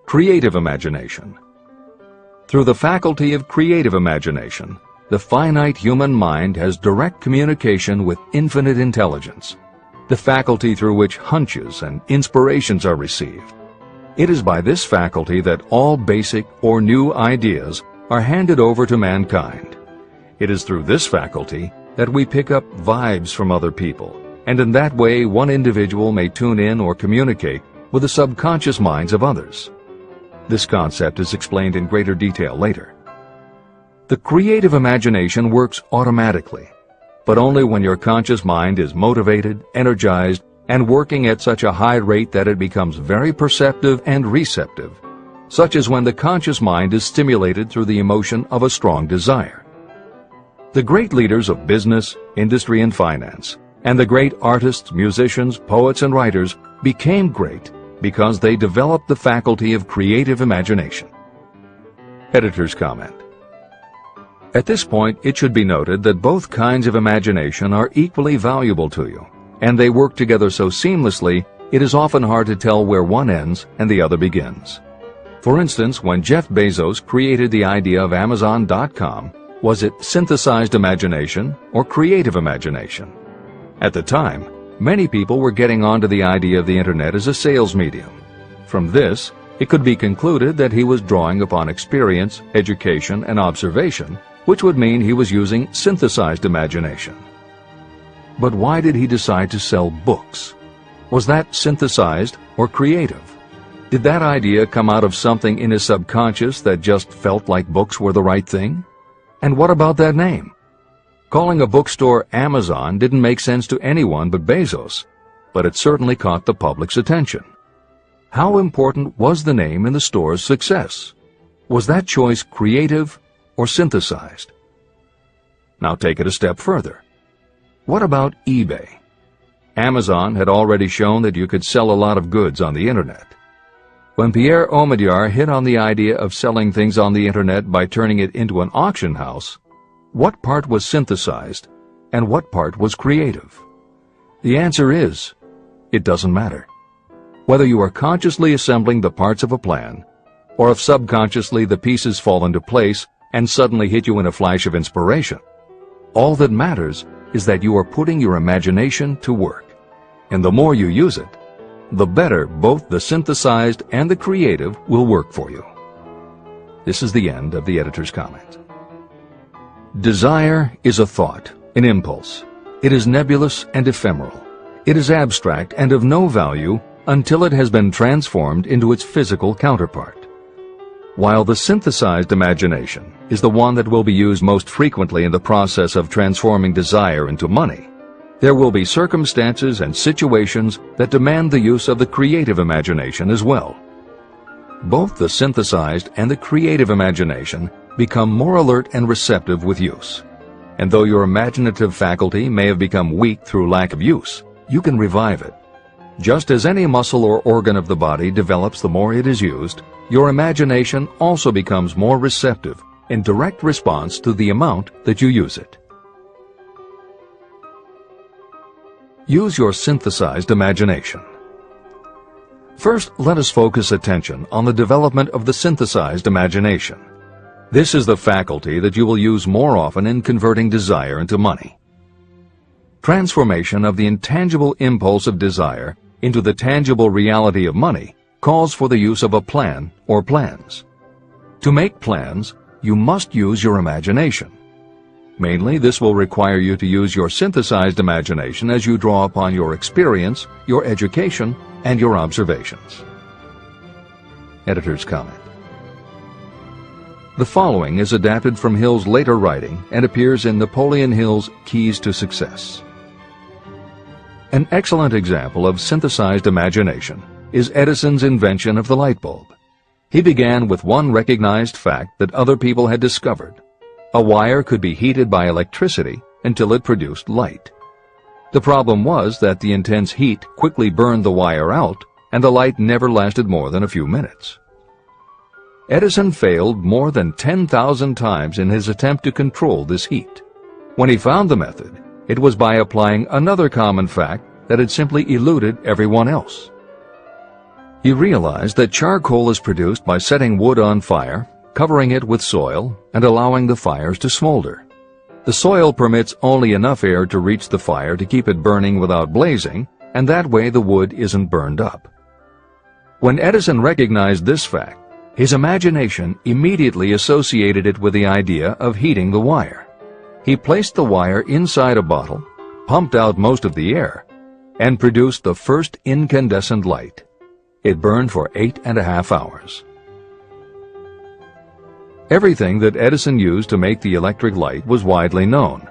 Creative imagination. Through the faculty of creative imagination, the finite human mind has direct communication with infinite intelligence, the faculty through which hunches and inspirations are received. It is by this faculty that all basic or new ideas are handed over to mankind. It is through this faculty that we pick up vibes from other people, and in that way one individual may tune in or communicate with the subconscious minds of others. This concept is explained in greater detail later. The creative imagination works automatically, but only when your conscious mind is motivated, energized, and working at such a high rate that it becomes very perceptive and receptive, such as when the conscious mind is stimulated through the emotion of a strong desire. The great leaders of business, industry, and finance, and the great artists, musicians, poets, and writers became great because they developed the faculty of creative imagination. Editor's comment. At this point, it should be noted that both kinds of imagination are equally valuable to you, and they work together so seamlessly, it is often hard to tell where one ends and the other begins. For instance, when Jeff Bezos created the idea of Amazon.com, was it synthesized imagination or creative imagination? At the time, Many people were getting onto the idea of the internet as a sales medium. From this, it could be concluded that he was drawing upon experience, education, and observation, which would mean he was using synthesized imagination. But why did he decide to sell books? Was that synthesized or creative? Did that idea come out of something in his subconscious that just felt like books were the right thing? And what about that name? Calling a bookstore Amazon didn't make sense to anyone but Bezos, but it certainly caught the public's attention. How important was the name in the store's success? Was that choice creative or synthesized? Now take it a step further. What about eBay? Amazon had already shown that you could sell a lot of goods on the internet. When Pierre Omidyar hit on the idea of selling things on the internet by turning it into an auction house, what part was synthesized and what part was creative? The answer is, it doesn't matter. Whether you are consciously assembling the parts of a plan, or if subconsciously the pieces fall into place and suddenly hit you in a flash of inspiration, all that matters is that you are putting your imagination to work. And the more you use it, the better both the synthesized and the creative will work for you. This is the end of the editor's comment. Desire is a thought, an impulse. It is nebulous and ephemeral. It is abstract and of no value until it has been transformed into its physical counterpart. While the synthesized imagination is the one that will be used most frequently in the process of transforming desire into money, there will be circumstances and situations that demand the use of the creative imagination as well. Both the synthesized and the creative imagination become more alert and receptive with use. And though your imaginative faculty may have become weak through lack of use, you can revive it. Just as any muscle or organ of the body develops the more it is used, your imagination also becomes more receptive in direct response to the amount that you use it. Use your synthesized imagination. First, let us focus attention on the development of the synthesized imagination. This is the faculty that you will use more often in converting desire into money. Transformation of the intangible impulse of desire into the tangible reality of money calls for the use of a plan or plans. To make plans, you must use your imagination. Mainly, this will require you to use your synthesized imagination as you draw upon your experience, your education, and your observations. Editor's comment. The following is adapted from Hill's later writing and appears in Napoleon Hill's Keys to Success. An excellent example of synthesized imagination is Edison's invention of the light bulb. He began with one recognized fact that other people had discovered. A wire could be heated by electricity until it produced light. The problem was that the intense heat quickly burned the wire out, and the light never lasted more than a few minutes. Edison failed more than 10,000 times in his attempt to control this heat. When he found the method, it was by applying another common fact that had simply eluded everyone else. He realized that charcoal is produced by setting wood on fire, covering it with soil, and allowing the fires to smolder. The soil permits only enough air to reach the fire to keep it burning without blazing, and that way the wood isn't burned up. When Edison recognized this fact, his imagination immediately associated it with the idea of heating the wire. He placed the wire inside a bottle, pumped out most of the air, and produced the first incandescent light. It burned for 8.5 hours. Everything that Edison used to make the electric light was widely known,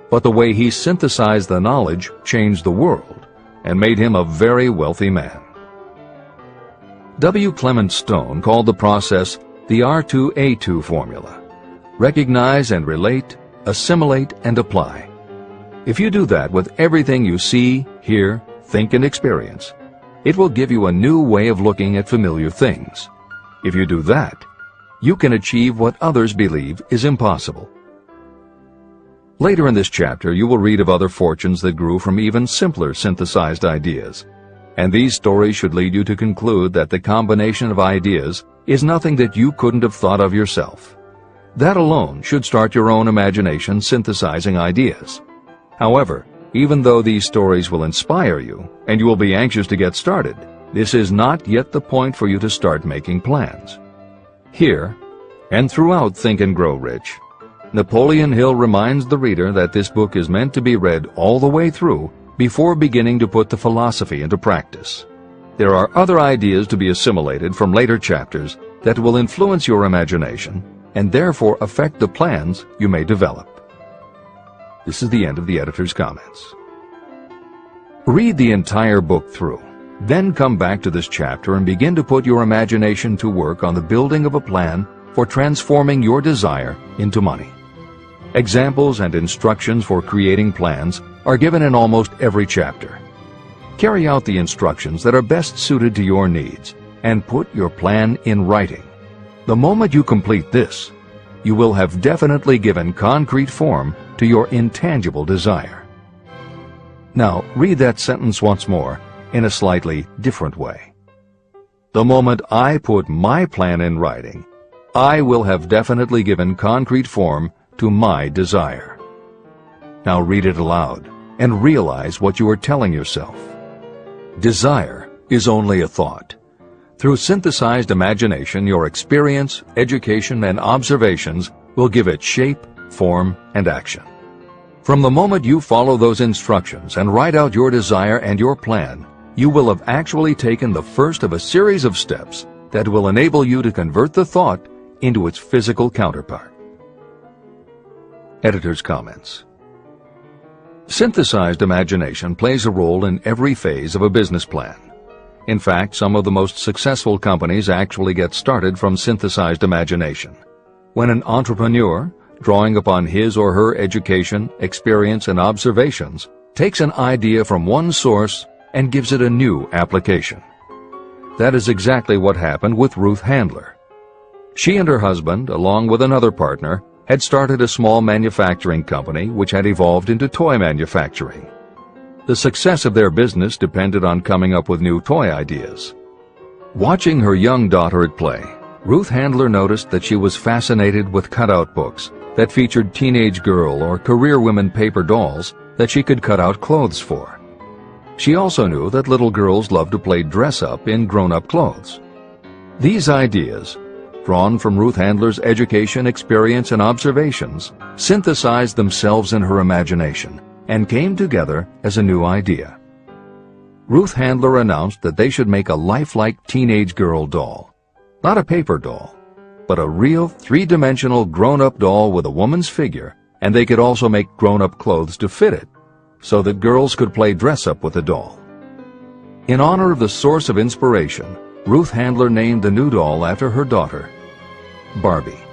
but the way he synthesized the knowledge changed the world and made him a very wealthy man. W. Clement Stone called the process the R2A2 formula. Recognize and relate, assimilate and apply. If you do that with everything you see, hear, think and experience, it will give you a new way of looking at familiar things. If you do that, you can achieve what others believe is impossible. Later in this chapter, you will read of other fortunes that grew from even simpler synthesized ideas. And these stories should lead you to conclude that the combination of ideas is nothing that you couldn't have thought of yourself. That alone should start your own imagination synthesizing ideas. However, Even though these stories will inspire you and you will be anxious to get started, this is not yet the point for you to start making plans. Here, and throughout Think and Grow Rich, Napoleon Hill reminds the reader that this book is meant to be read all the way through before beginning to put the philosophy into practice. There are other ideas to be assimilated from later chapters that will influence your imagination and therefore affect the plans you may develop. This is the end of the editor's comments. Read the entire book through, then come back to this chapter and begin to put your imagination to work on the building of a plan for transforming your desire into money. Examples and instructions for creating plans are given in almost every chapter. Carry out the instructions that are best suited to your needs and put your plan in writing. The moment you complete this, you will have definitely given concrete form to your intangible desire. Now, read that sentence once more in a slightly different way. The moment I put my plan in writing, I will have definitely given concrete form to my desire. Now read it aloud and realize what you are telling yourself. Desire is only a thought. Through synthesized imagination, your experience, education, and observations will give it shape, form, and action. From the moment you follow those instructions and write out your desire and your plan, you will have actually taken the first of a series of steps that will enable you to convert the thought into its physical counterpart. Editor's comments. Synthesized imagination plays a role in every phase of a business plan. In fact, some of the most successful companies actually get started from synthesized imagination. When an entrepreneur, drawing upon his or her education, experience, and observations, takes an idea from one source and gives it a new application. That is exactly what happened with Ruth Handler. She and her husband, along with another partner, had started a small manufacturing company which had evolved into toy manufacturing. The success of their business depended on coming up with new toy ideas. Watching her young daughter at play, Ruth Handler noticed that she was fascinated with cutout books that featured teenage girl or career women paper dolls that she could cut out clothes for. She also knew that little girls loved to play dress-up in grown-up clothes. These ideas, drawn from Ruth Handler's education, experience, and observations, synthesized themselves in her imagination and came together as a new idea. Ruth Handler announced that they should make a lifelike teenage girl doll. Not a paper doll, but a real three-dimensional grown-up doll with a woman's figure, and they could also make grown-up clothes to fit it, so that girls could play dress-up with the doll. In honor of the source of inspiration, Ruth Handler named the new doll after her daughter, Barbie.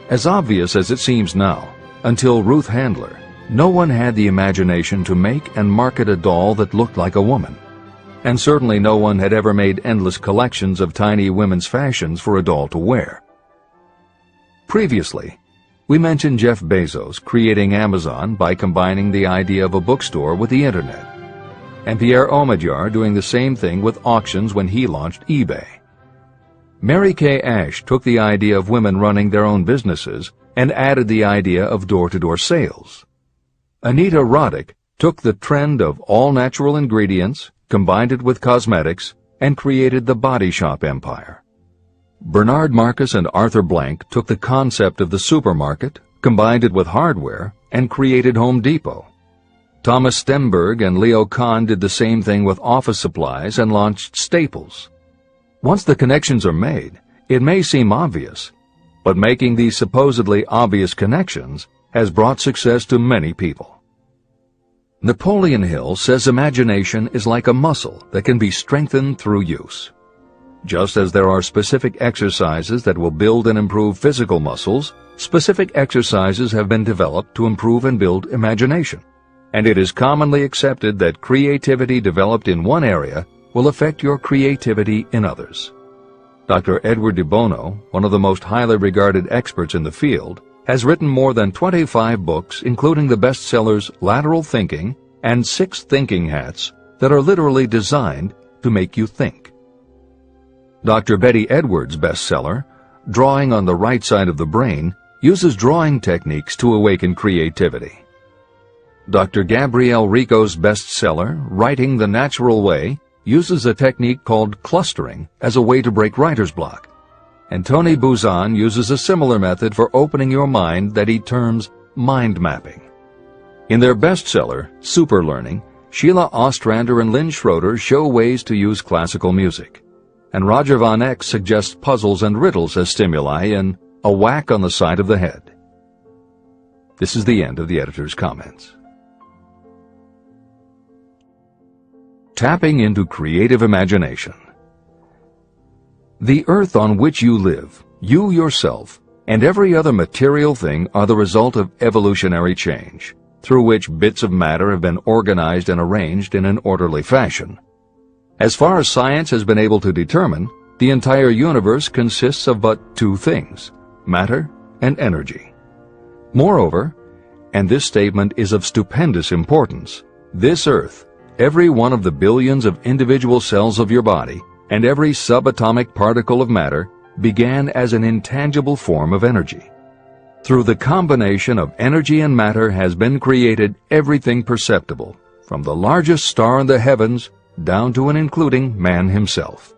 As obvious as it seems now, until Ruth Handler, no one had the imagination to make and market a doll that looked like a woman. And certainly no one had ever made endless collections of tiny women's fashions for a doll to wear. Previously, we mentioned Jeff Bezos creating Amazon by combining the idea of a bookstore with the internet, and Pierre Omidyar doing the same thing with auctions when he launched eBay. Mary Kay Ash took the idea of women running their own businesses and added the idea of door-to-door sales. Anita Roddick took the trend of all-natural ingredients, combined it with cosmetics, and created the body shop empire. Bernard Marcus and Arthur Blank took the concept of the supermarket, combined it with hardware, and created Home Depot. Thomas Stemberg and Leo Kahn did the same thing with office supplies and launched Staples. Once the connections are made, it may seem obvious, but making these supposedly obvious connections has brought success to many people. Napoleon Hill says imagination is like a muscle that can be strengthened through use. Just as there are specific exercises that will build and improve physical muscles, specific exercises have been developed to improve and build imagination. And it is commonly accepted that creativity developed in one area will affect your creativity in others. Dr. Edward de Bono, one of the most highly regarded experts in the field, has written more than 25 books, including the bestsellers Lateral Thinking and 6 Thinking Hats, that are literally designed to make you think. Dr. Betty Edwards' bestseller, Drawing on the Right Side of the Brain, uses drawing techniques to awaken creativity. Dr. Gabrielle Rico's bestseller, Writing the Natural Way, uses a technique called clustering as a way to break writer's block. And Tony Buzan uses a similar method for opening your mind that he terms mind mapping. In their bestseller, Super Learning, Sheila Ostrander and Lynn Schroeder show ways to use classical music. And Roger Von Eck suggests puzzles and riddles as stimuli in A Whack on the Side of the Head. This is the end of the editor's comments. Tapping into creative imagination. The earth on which you live, you yourself, and every other material thing are the result of evolutionary change, through which bits of matter have been organized and arranged in an orderly fashion. As far as science has been able to determine, the entire universe consists of but two things, matter and energy. Moreover, and this statement is of stupendous importance, this earth, every one of the billions of individual cells of your body, and every subatomic particle of matter began as an intangible form of energy. Through the combination of energy and matter has been created everything perceptible, from the largest star in the heavens down to and including man himself.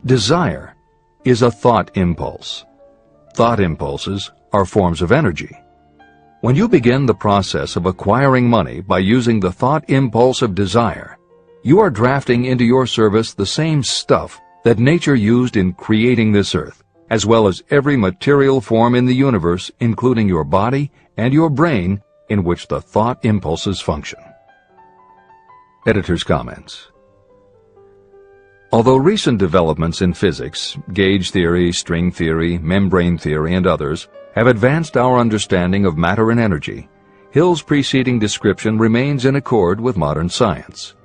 Desire is a thought impulse. Thought impulses are forms of energy. When you begin the process of acquiring money by using the thought impulse of desire, you are drafting into your service the same stuff that nature used in creating this earth, as well as every material form in the universe, including your body and your brain, in which the thought impulses function. Editor's comments. Although recent developments in physics, gauge theory, string theory, membrane theory, and others, have advanced our understanding of matter and energy, Hill's preceding description remains in accord with modern science.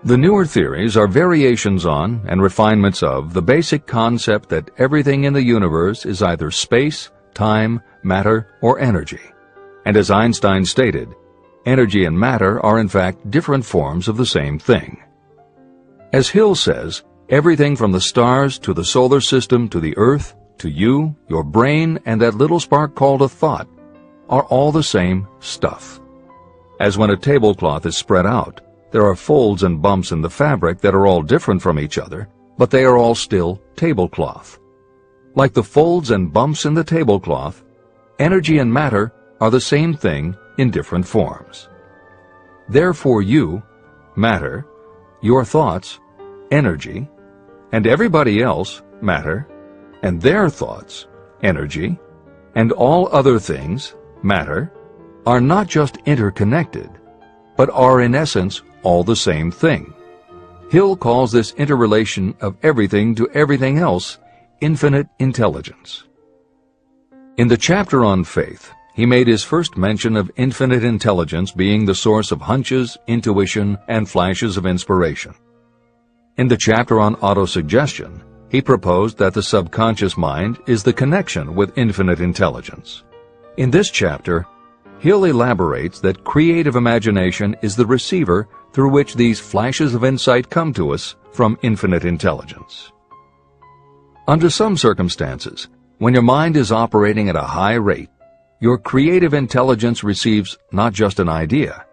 The newer theories are variations on and refinements of the basic concept that everything in the universe is either space, time, matter, or energy. And as Einstein stated, energy and matter are in fact different forms of the same thing. As Hill says, everything from the stars to the solar system to the earth, to you, your brain, and that little spark called a thought, are all the same stuff. As when a tablecloth is spread out, there are folds and bumps in the fabric that are all different from each other, but they are all still tablecloth. Like the folds and bumps in the tablecloth, energy and matter are the same thing in different forms. Therefore you, matter, your thoughts, energy, and everybody else, matter, and their thoughts, energy, and all other things, matter, are not just interconnected, but are in essence all the same thing. Hill calls this interrelation of everything to everything else infinite intelligence. In the chapter on faith, he made his first mention of infinite intelligence being the source of hunches, intuition, and flashes of inspiration. In the chapter on autosuggestion, he proposed that the subconscious mind is the connection with infinite intelligence. In this chapter, Hill elaborates that creative imagination is the receiver through which these flashes of insight come to us from infinite intelligence. Under some circumstances, when your mind is operating at a high rate, your creative intelligence receives not just an idea,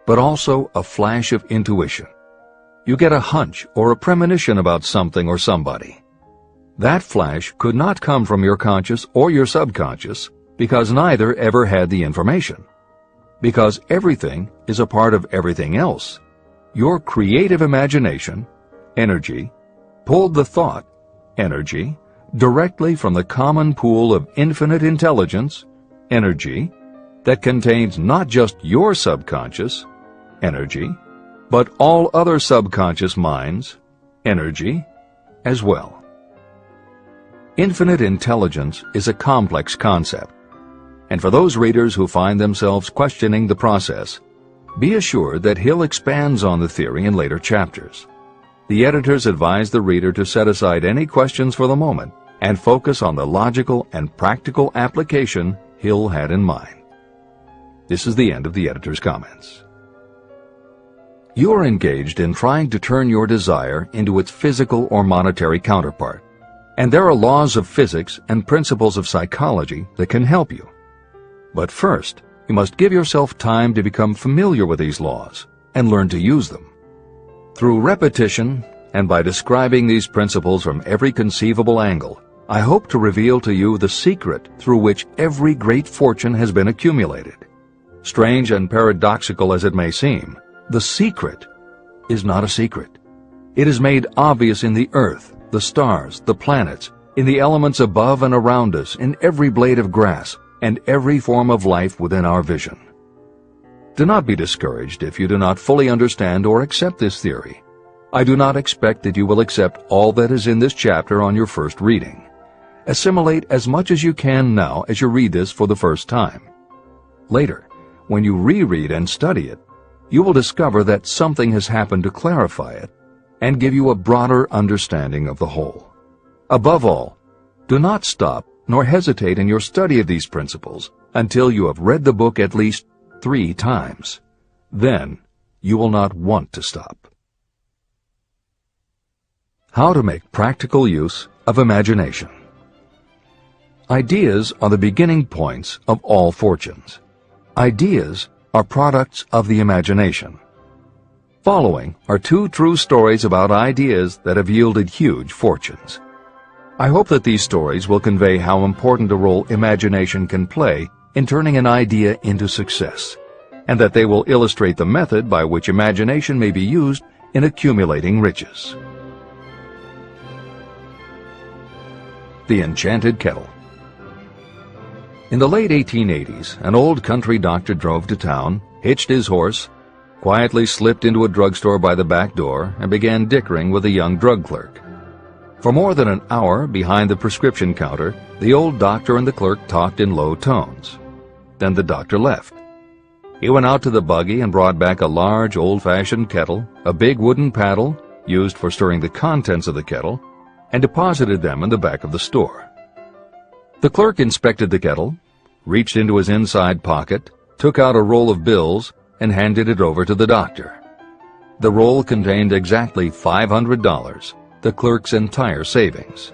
but also a flash of intuition. You get a hunch or a premonition about something or somebody. That flash could not come from your conscious or your subconscious because neither ever had the information. Because everything is a part of everything else, your creative imagination, energy, pulled the thought, energy, directly from the common pool of infinite intelligence, energy, that contains not just your subconscious, energy, but all other subconscious minds, energy, as well. Infinite intelligence is a complex concept, and for those readers who find themselves questioning the process, be assured that Hill expands on the theory in later chapters. The editors advise the reader to set aside any questions for the moment and focus on the logical and practical application Hill had in mind. This is the end of the editor's comments. You are engaged in trying to turn your desire into its physical or monetary counterpart, and there are laws of physics and principles of psychology that can help you. But first, you must give yourself time to become familiar with these laws and learn to use them. Through repetition, and by describing these principles from every conceivable angle, I hope to reveal to you the secret through which every great fortune has been accumulated. Strange and paradoxical as it may seem, the secret is not a secret. It is made obvious in the earth, the stars, the planets, in the elements above and around us, in every blade of grass, and every form of life within our vision. Do not be discouraged if you do not fully understand or accept this theory. I do not expect that you will accept all that is in this chapter on your first reading. Assimilate as much as you can now as you read this for the first time. Later, when you reread and study it, you will discover that something has happened to clarify it and give you a broader understanding of the whole. Above all, do not stop nor hesitate in your study of these principles until you have read the book at least 3 times. Then you will not want to stop. How to make practical use of imagination. Ideas are the beginning points of all fortunes. Ideas are products of the imagination. Following are 2 true stories about ideas that have yielded huge fortunes. I hope that these stories will convey how important a role imagination can play in turning an idea into success, and that they will illustrate the method by which imagination may be used in accumulating riches. The Enchanted Kettle. In the late 1880s, an old country doctor drove to town, hitched his horse, quietly slipped into a drugstore by the back door, and began dickering with a young drug clerk. For more than an hour behind the prescription counter, the old doctor and the clerk talked in low tones. Then the doctor left. He went out to the buggy and brought back a large old-fashioned kettle, a big wooden paddle, used for stirring the contents of the kettle, and deposited them in the back of the store. The clerk inspected the kettle, reached into his inside pocket, took out a roll of bills, and handed it over to the doctor. The roll contained exactly $500, the clerk's entire savings.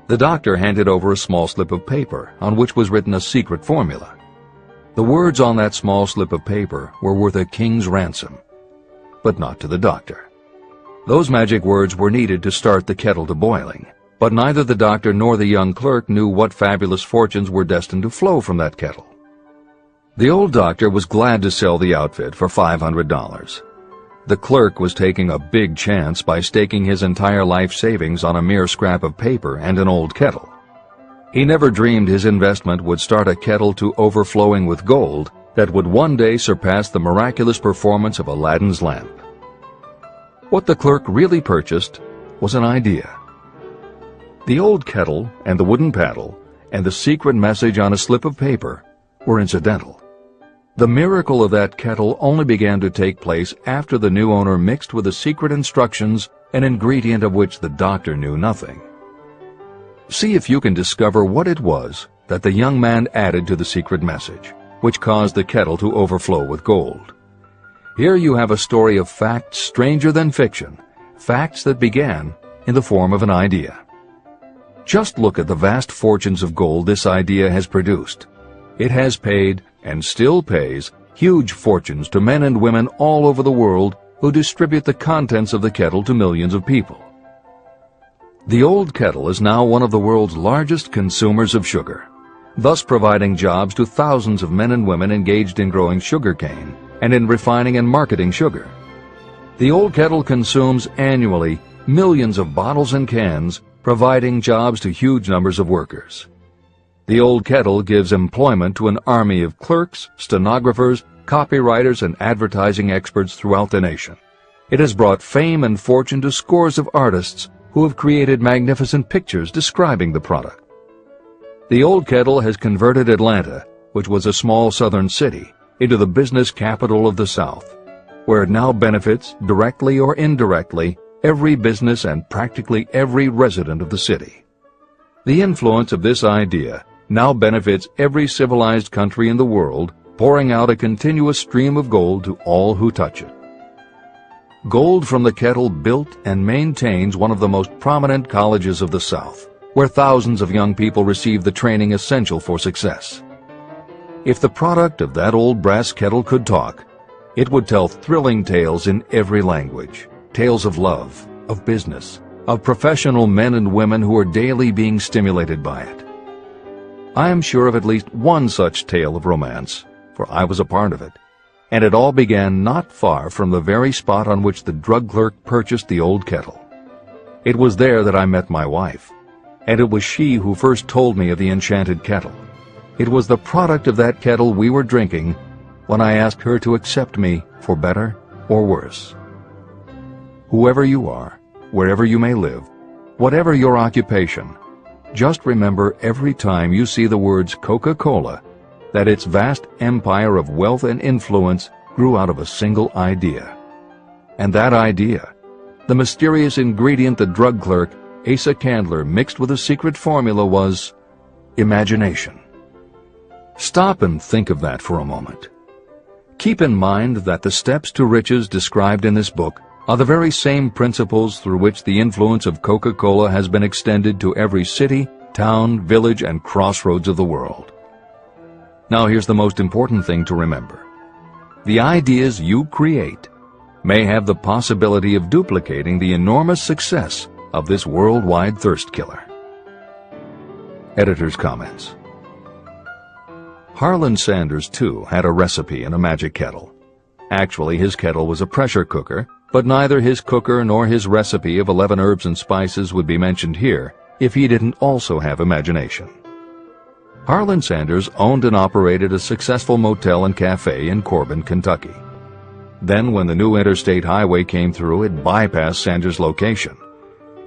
The doctor handed over a small slip of paper on which was written a secret formula. The words on that small slip of paper were worth a king's ransom, but not to the doctor. Those magic words were needed to start the kettle to boiling, but neither the doctor nor the young clerk knew what fabulous fortunes were destined to flow from that kettle. The old doctor was glad to sell the outfit for $500. The clerk was taking a big chance by staking his entire life savings on a mere scrap of paper and an old kettle. He never dreamed his investment would start a kettle to overflowing with gold that would one day surpass the miraculous performance of Aladdin's lamp. What the clerk really purchased was an idea. The old kettle and the wooden paddle and the secret message on a slip of paper were incidental. The miracle of that kettle only began to take place after the new owner mixed with the secret instructions an ingredient of which the doctor knew nothing. See if you can discover what it was that the young man added to the secret message, which caused the kettle to overflow with gold. Here you have a story of facts stranger than fiction, facts that began in the form of an idea. Just look at the vast fortunes of gold this idea has produced. It has paid, and still pays, huge fortunes to men and women all over the world who distribute the contents of the kettle to millions of people. The old kettle is now one of the world's largest consumers of sugar, thus providing jobs to thousands of men and women engaged in growing sugarcane and in refining and marketing sugar. The old kettle consumes annually millions of bottles and cans, providing jobs to huge numbers of workers. The old kettle gives employment to an army of clerks, stenographers, copywriters, and advertising experts throughout the nation. It has brought fame and fortune to scores of artists who have created magnificent pictures describing the product. The old kettle has converted Atlanta, which was a small southern city, into the business capital of the South, where it now benefits, directly or indirectly, every business and practically every resident of the city. The influence of this idea now benefits every civilized country in the world, pouring out a continuous stream of gold to all who touch it. Gold from the kettle built and maintains one of the most prominent colleges of the South, where thousands of young people receive the training essential for success. If the product of that old brass kettle could talk, it would tell thrilling tales in every language, tales of love, of business, of professional men and women who are daily being stimulated by it. I am sure of at least one such tale of romance, for I was a part of it, and it all began not far from the very spot on which the drug clerk purchased the old kettle. It was there that I met my wife, and it was she who first told me of the enchanted kettle. It was the product of that kettle we were drinking when I asked her to accept me for better or worse. Whoever you are, wherever you may live, whatever your occupation, just remember every time you see the words Coca-Cola that its vast empire of wealth and influence grew out of a single idea. And that idea, the mysterious ingredient the drug clerk, Asa Candler, mixed with a secret formula, was imagination. Stop and think of that for a moment. Keep in mind that the steps to riches described in this book are the very same principles through which the influence of Coca-Cola has been extended to every city, town, village, and crossroads of the world. Now here's the most important thing to remember. The ideas you create may have the possibility of duplicating the enormous success of this worldwide thirst killer. Editor's comments. Harlan Sanders, too, had a recipe in a magic kettle. Actually, his kettle was a pressure cooker, but neither his cooker nor his recipe of 11 herbs and spices would be mentioned here if he didn't also have imagination. Harlan Sanders owned and operated a successful motel and cafe in Corbin, Kentucky. Then, when the new interstate highway came through, it bypassed Sanders' location.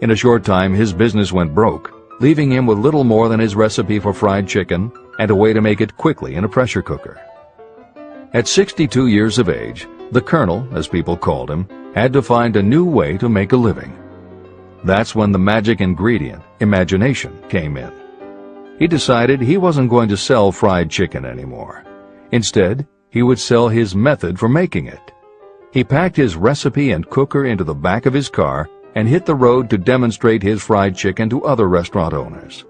In a short time, his business went broke, leaving him with little more than his recipe for fried chicken and a way to make it quickly in a pressure cooker. At 62 years of age, the Colonel, as people called him, had to find a new way to make a living. That's when the magic ingredient, imagination, came in. He decided he wasn't going to sell fried chicken anymore. Instead, he would sell his method for making it. He packed his recipe and cooker into the back of his car and hit the road to demonstrate his fried chicken to other restaurant owners.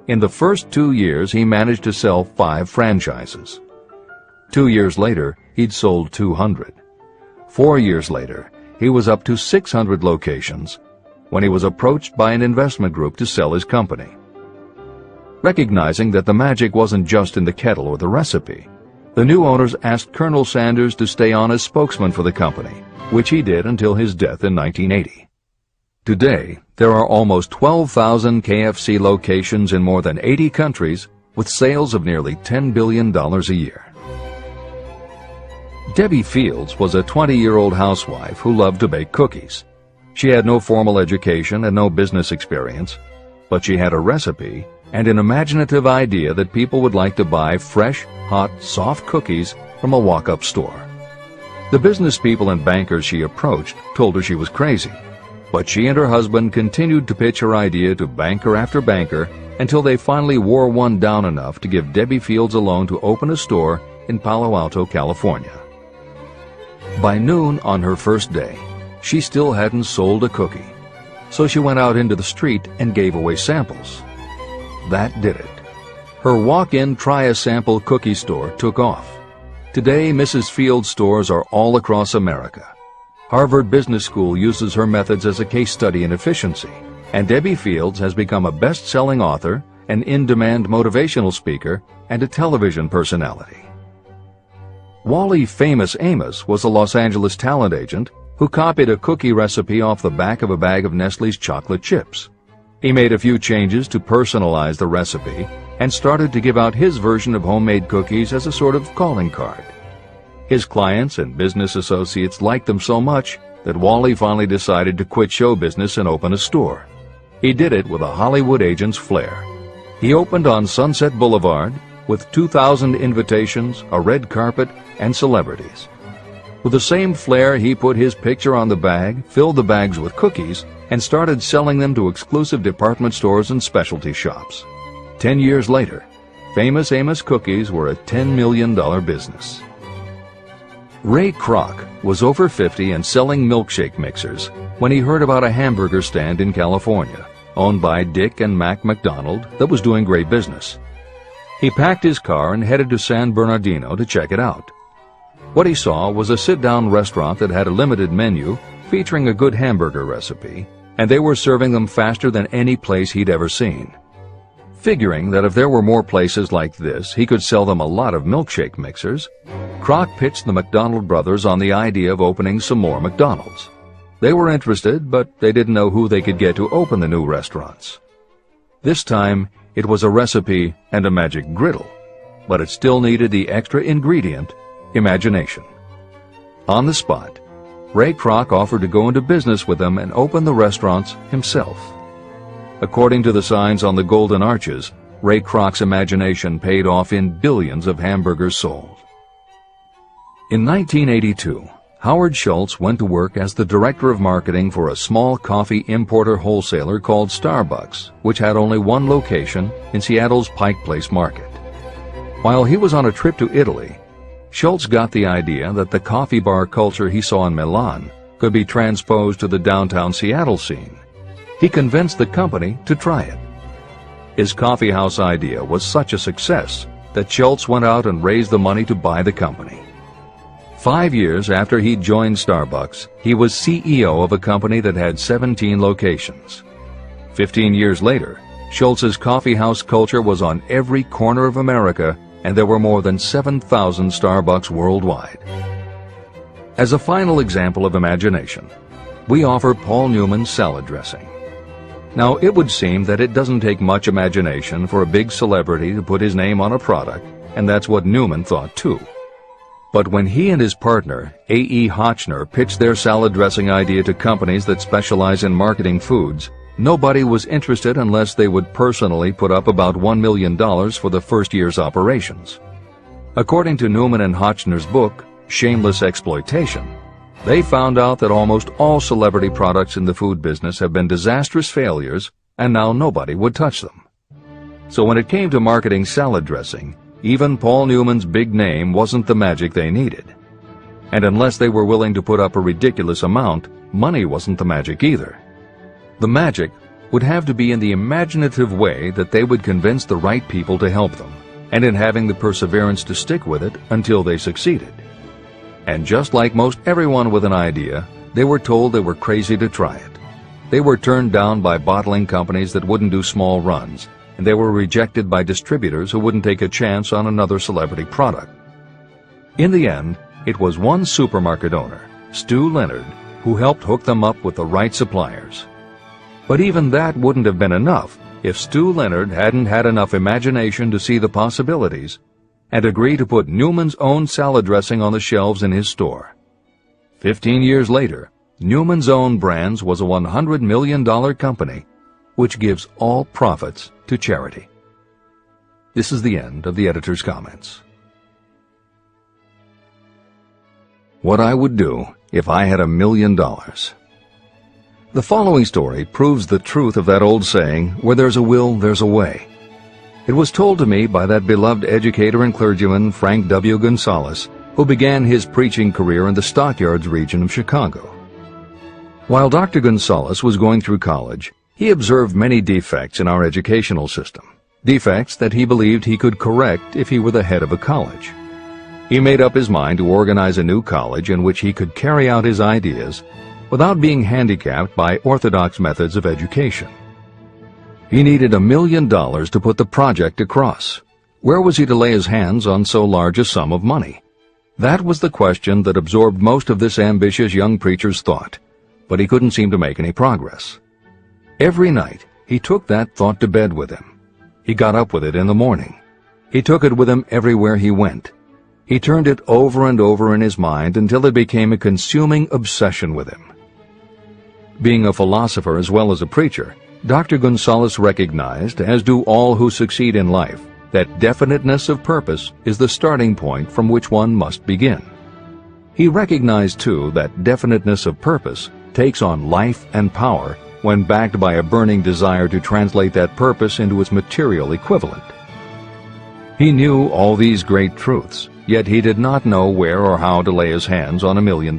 In the first 2 years, he managed to sell 5 franchises. 2 years later, he'd sold 200. 4 years later, he was up to 600 locations when he was approached by an investment group to sell his company. Recognizing that the magic wasn't just in the kettle or the recipe, the new owners asked Colonel Sanders to stay on as spokesman for the company, which he did until his death in 1980. Today, there are almost 12,000 KFC locations in more than 80 countries with sales of nearly $10 billion a year. Debbie Fields was a 20-year-old housewife who loved to bake cookies. She had no formal education and no business experience, but she had a recipe and an imaginative idea that people would like to buy fresh, hot, soft cookies from a walk-up store. The business people and bankers she approached told her she was crazy, but she and her husband continued to pitch her idea to banker after banker until they finally wore one down enough to give Debbie Fields a loan to open a store in Palo Alto, California. By noon on her first day, she still hadn't sold a cookie, so she went out into the street and gave away samples. That did it. Her walk-in try-a-sample cookie store took off. Today, Mrs. Fields' stores are all across America. Harvard Business School uses her methods as a case study in efficiency, and Debbie Fields has become a best-selling author, an in-demand motivational speaker, and a television personality. Wally Famous Amos was a Los Angeles talent agent who copied a cookie recipe off the back of a bag of Nestle's chocolate chips. He made a few changes to personalize the recipe and started to give out his version of homemade cookies as a sort of calling card. His clients and business associates liked them so much that Wally finally decided to quit show business and open a store. He did it with a Hollywood agent's flair. He opened on Sunset Boulevard with 2,000 invitations, a red carpet, and celebrities. With the same flair, he put his picture on the bag, filled the bags with cookies, and started selling them to exclusive department stores and specialty shops. 10 years later, Famous Amos cookies were a $10 million business. Ray Kroc was over 50 and selling milkshake mixers when he heard about a hamburger stand in California, owned by Dick and Mac McDonald, that was doing great business. He packed his car and headed to San Bernardino to check it out. What he saw was a sit-down restaurant that had a limited menu featuring a good hamburger recipe, and they were serving them faster than any place he'd ever seen. Figuring that if there were more places like this, he could sell them a lot of milkshake mixers, Kroc pitched the McDonald brothers on the idea of opening some more McDonald's. They were interested, but they didn't know who they could get to open the new restaurants. This time, it was a recipe and a magic griddle, but it still needed the extra ingredient, imagination. On the spot, Ray Kroc offered to go into business with them and open the restaurants himself. According to the signs on the golden arches, Ray Kroc's imagination paid off in billions of hamburgers sold. In 1982, Howard Schultz went to work as the director of marketing for a small coffee importer wholesaler called Starbucks, which had only one location in Seattle's Pike Place Market. While he was on a trip to Italy, Schultz got the idea that the coffee bar culture he saw in Milan could be transposed to the downtown Seattle scene. He convinced the company to try it. His coffee house idea was such a success that Schultz went out and raised the money to buy the company. 5 years after he joined Starbucks, he was CEO of a company that had 17 locations. 15 years later, Schultz's coffee house culture was on every corner of America, and there were more than 7,000 Starbucks worldwide. As a final example of imagination, we offer Paul Newman's salad dressing. Now, it would seem that it doesn't take much imagination for a big celebrity to put his name on a product, and that's what Newman thought too. But when he and his partner, A.E. Hotchner, pitched their salad dressing idea to companies that specialize in marketing foods, nobody was interested unless they would personally put up about $1 million for the first year's operations. According to Newman and Hotchner's book, Shameless Exploitation, they found out that almost all celebrity products in the food business have been disastrous failures, and now nobody would touch them. So when it came to marketing salad dressing, even Paul Newman's big name wasn't the magic they needed. And unless they were willing to put up a ridiculous amount, money wasn't the magic either. The magic would have to be in the imaginative way that they would convince the right people to help them, and in having the perseverance to stick with it until they succeeded. And just like most everyone with an idea, they were told they were crazy to try it. They were turned down by bottling companies that wouldn't do small runs, and they were rejected by distributors who wouldn't take a chance on another celebrity product. In the end, it was one supermarket owner, Stu Leonard, who helped hook them up with the right suppliers. But even that wouldn't have been enough if Stu Leonard hadn't had enough imagination to see the possibilities and agree to put Newman's own salad dressing on the shelves in his store. 15 years later, Newman's Own Brands was a $100 million company, which gives all profits to charity. This is the end of the editor's comments. What I would do if I had $1 million. The following story proves the truth of that old saying, where there's a will, there's a way. It was told to me by that beloved educator and clergyman Frank W. Gonzalez, who began his preaching career in the Stockyards region of Chicago. While Dr. Gonzalez was going through college, he observed many defects in our educational system, defects that he believed he could correct if he were the head of a college. He made up his mind to organize a new college in which he could carry out his ideas without being handicapped by orthodox methods of education. He needed $1 million to put the project across. Where was he to lay his hands on so large a sum of money? That was the question that absorbed most of this ambitious young preacher's thought, but he couldn't seem to make any progress. Every night, he took that thought to bed with him. He got up with it in the morning. He took it with him everywhere he went. He turned it over and over in his mind until it became a consuming obsession with him. Being a philosopher as well as a preacher, Dr. Gonzalez recognized, as do all who succeed in life, that definiteness of purpose is the starting point from which one must begin. He recognized, too, that definiteness of purpose takes on life and power when backed by a burning desire to translate that purpose into its material equivalent. He knew all these great truths, yet he did not know where or how to lay his hands on $1 million.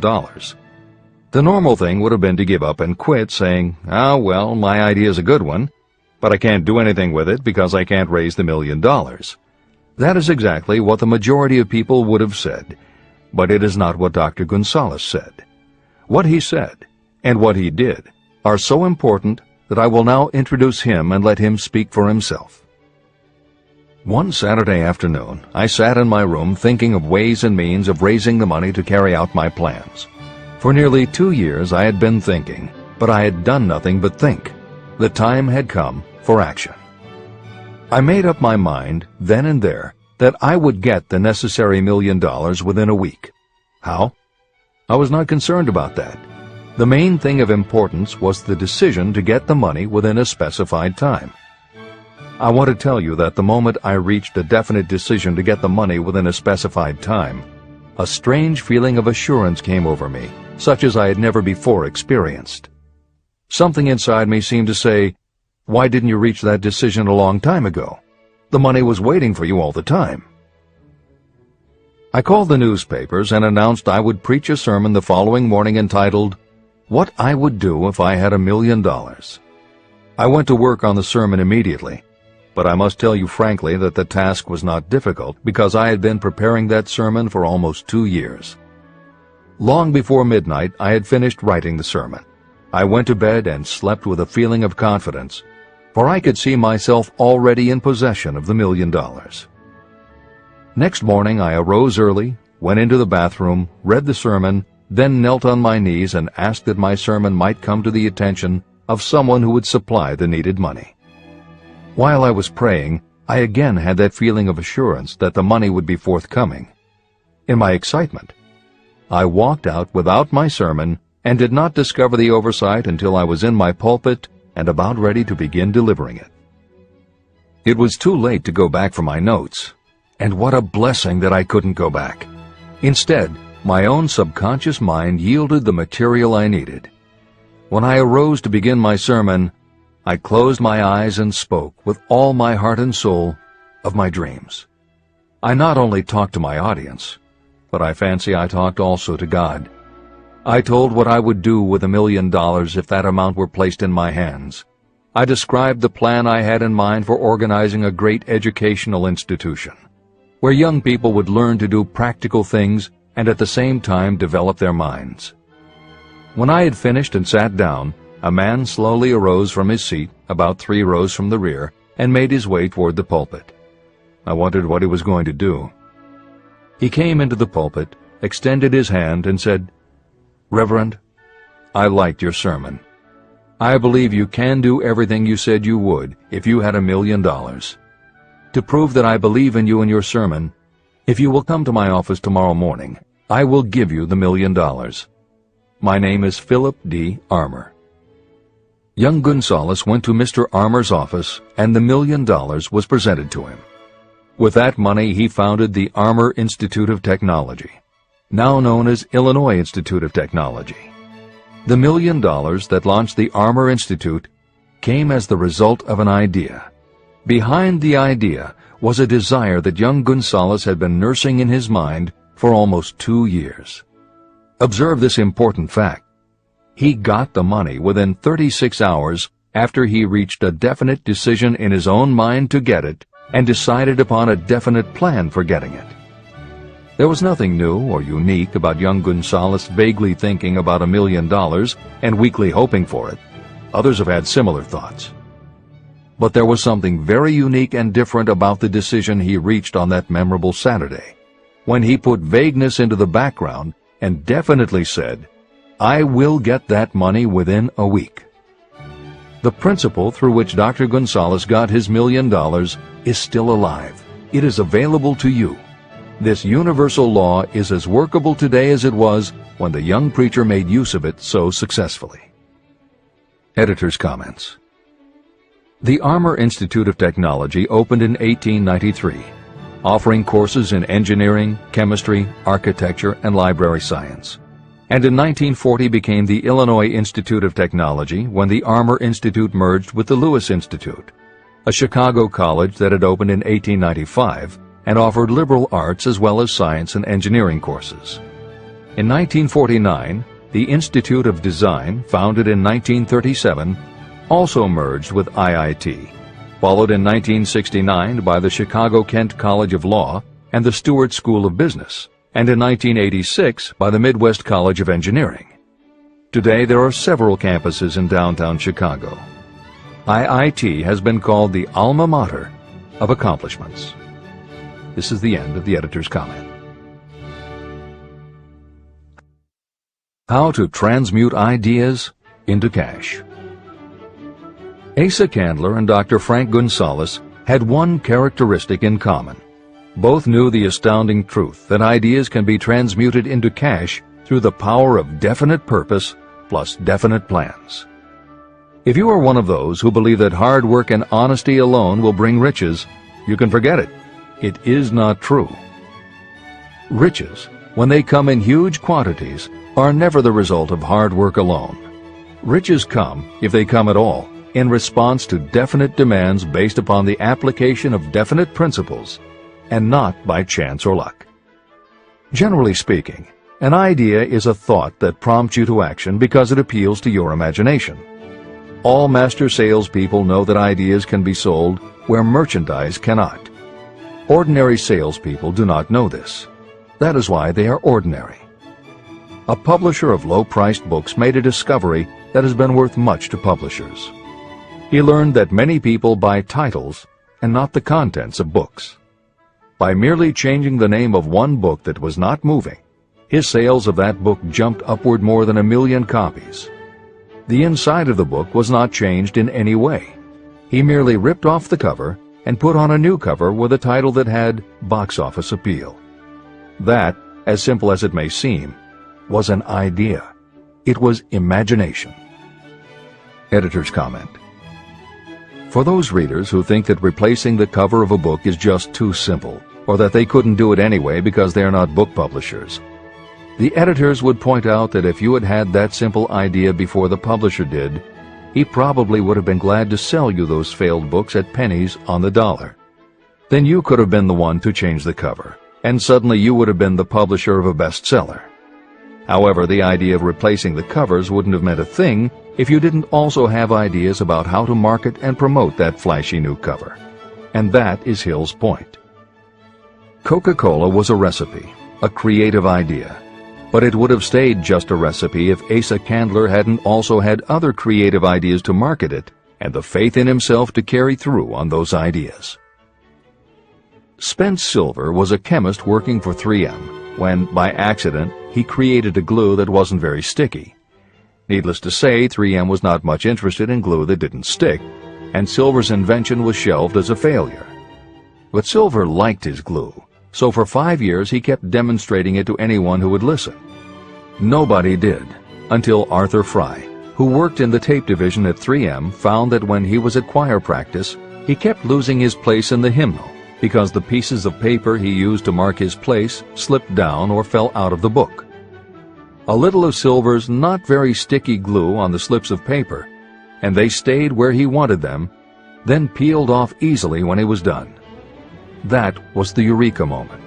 The normal thing would have been to give up and quit, saying, "Ah, well, my idea's a good one, but I can't do anything with it because I can't raise the $1 million." That is exactly what the majority of people would have said, but it is not what Dr. Gonzalez said. What he said, and what he did, are so important that I will now introduce him and let him speak for himself. One Saturday afternoon, I sat in my room thinking of ways and means of raising the money to carry out my plans. For nearly 2 years I had been thinking, but I had done nothing but think. The time had come for action. I made up my mind, then and there, that I would get the necessary $1 million within a week. How? I was not concerned about that. The main thing of importance was the decision to get the money within a specified time. I want to tell you that the moment I reached a definite decision to get the money within a specified time, a strange feeling of assurance came over me, such as I had never before experienced. Something inside me seemed to say, "Why didn't you reach that decision a long time ago? The money was waiting for you all the time." I called the newspapers and announced I would preach a sermon the following morning entitled, "What I Would Do If I Had $1 Million." I went to work on the sermon immediately, but I must tell you frankly that the task was not difficult because I had been preparing that sermon for almost 2 years. Long before midnight, I had finished writing the sermon. I went to bed and slept with a feeling of confidence, for I could see myself already in possession of the $1 million. Next morning I arose early, went into the bathroom, read the sermon, then knelt on my knees and asked that my sermon might come to the attention of someone who would supply the needed money. While I was praying, I again had that feeling of assurance that the money would be forthcoming. In my excitement, I walked out without my sermon and did not discover the oversight until I was in my pulpit and about ready to begin delivering it. It was too late to go back for my notes, and what a blessing that I couldn't go back. Instead, my own subconscious mind yielded the material I needed. When I arose to begin my sermon, I closed my eyes and spoke with all my heart and soul of my dreams. I not only talked to my audience, but I fancy I talked also to God. I told what I would do with $1 million if that amount were placed in my hands. I described the plan I had in mind for organizing a great educational institution, where young people would learn to do practical things and at the same time develop their minds. When I had finished and sat down, a man slowly arose from his seat, about 3 rows from the rear, and made his way toward the pulpit. I wondered what he was going to do. He came into the pulpit, extended his hand, and said, "Reverend, I liked your sermon. I believe you can do everything you said you would if you had $1 million. To prove that I believe in you and your sermon, if you will come to my office tomorrow morning, I will give you the $1 million. My name is Philip D. Armour." Young Gonzalez went to Mr. Armour's office, and the $1 million was presented to him. With that money, he founded the Armour Institute of Technology, now known as Illinois Institute of Technology. The $1 million that launched the Armour Institute came as the result of an idea. Behind the idea was a desire that young Gonzalez had been nursing in his mind for almost 2 years. Observe this important fact. He got the money within 36 hours after he reached a definite decision in his own mind to get it and decided upon a definite plan for getting it. There was nothing new or unique about young Gonzalez vaguely thinking about $1 million and weakly hoping for it. Others have had similar thoughts. But there was something very unique and different about the decision he reached on that memorable Saturday, when he put vagueness into the background and definitely said, "I will get that money within a week." The principle through which Dr. Gonzalez got his $1 million is still alive. It is available to you. This universal law is as workable today as it was when the young preacher made use of it so successfully. Editor's comments. The Armour Institute of Technology opened in 1893, offering courses in engineering, chemistry, architecture, and library science, and in 1940 became the Illinois Institute of Technology when the Armour Institute merged with the Lewis Institute, a Chicago college that had opened in 1895 and offered liberal arts as well as science and engineering courses. In 1949, the Institute of Design, founded in 1937, also merged with IIT, followed in 1969 by the Chicago-Kent College of Law and the Stewart School of Business, and in 1986 by the Midwest College of Engineering. Today there are several campuses in downtown Chicago. IIT has been called the alma mater of accomplishments. This is the end of the editor's comment. How to transmute ideas into cash. Asa Candler and Dr. Frank Gonzalez had one characteristic in common. Both knew the astounding truth that ideas can be transmuted into cash through the power of definite purpose plus definite plans. If you are one of those who believe that hard work and honesty alone will bring riches, you can forget it. It is not true. Riches, when they come in huge quantities, are never the result of hard work alone. Riches come, if they come at all, in response to definite demands based upon the application of definite principles, and not by chance or luck. Generally speaking, an idea is a thought that prompts you to action because it appeals to your imagination. All master salespeople know that ideas can be sold where merchandise cannot. Ordinary salespeople do not know this. That is why they are ordinary. A publisher of low-priced books made a discovery that has been worth much to publishers. He learned that many people buy titles and not the contents of books. By merely changing the name of one book that was not moving, his sales of that book jumped upward more than 1 million copies. The inside of the book was not changed in any way. He merely ripped off the cover and put on a new cover with a title that had box office appeal. That, as simple as it may seem, was an idea. It was imagination. Editor's comment. For those readers who think that replacing the cover of a book is just too simple, or that they couldn't do it anyway because they are not book publishers, the editors would point out that if you had had that simple idea before the publisher did, he probably would have been glad to sell you those failed books at pennies on the dollar. Then you could have been the one to change the cover, and suddenly you would have been the publisher of a bestseller. However, the idea of replacing the covers wouldn't have meant a thing if you didn't also have ideas about how to market and promote that flashy new cover. And that is Hill's point. Coca-Cola was a recipe, a creative idea. But it would have stayed just a recipe if Asa Candler hadn't also had other creative ideas to market it and the faith in himself to carry through on those ideas. Spence Silver was a chemist working for 3M when, by accident, he created a glue that wasn't very sticky. Needless to say, 3M was not much interested in glue that didn't stick, and Silver's invention was shelved as a failure. But Silver liked his glue, so for 5 years he kept demonstrating it to anyone who would listen. Nobody did, until Arthur Fry, who worked in the tape division at 3M, found that when he was at choir practice, he kept losing his place in the hymnal because the pieces of paper he used to mark his place slipped down or fell out of the book. A little of Silver's not very sticky glue on the slips of paper, and they stayed where he wanted them, then peeled off easily when he was done. That was the eureka moment.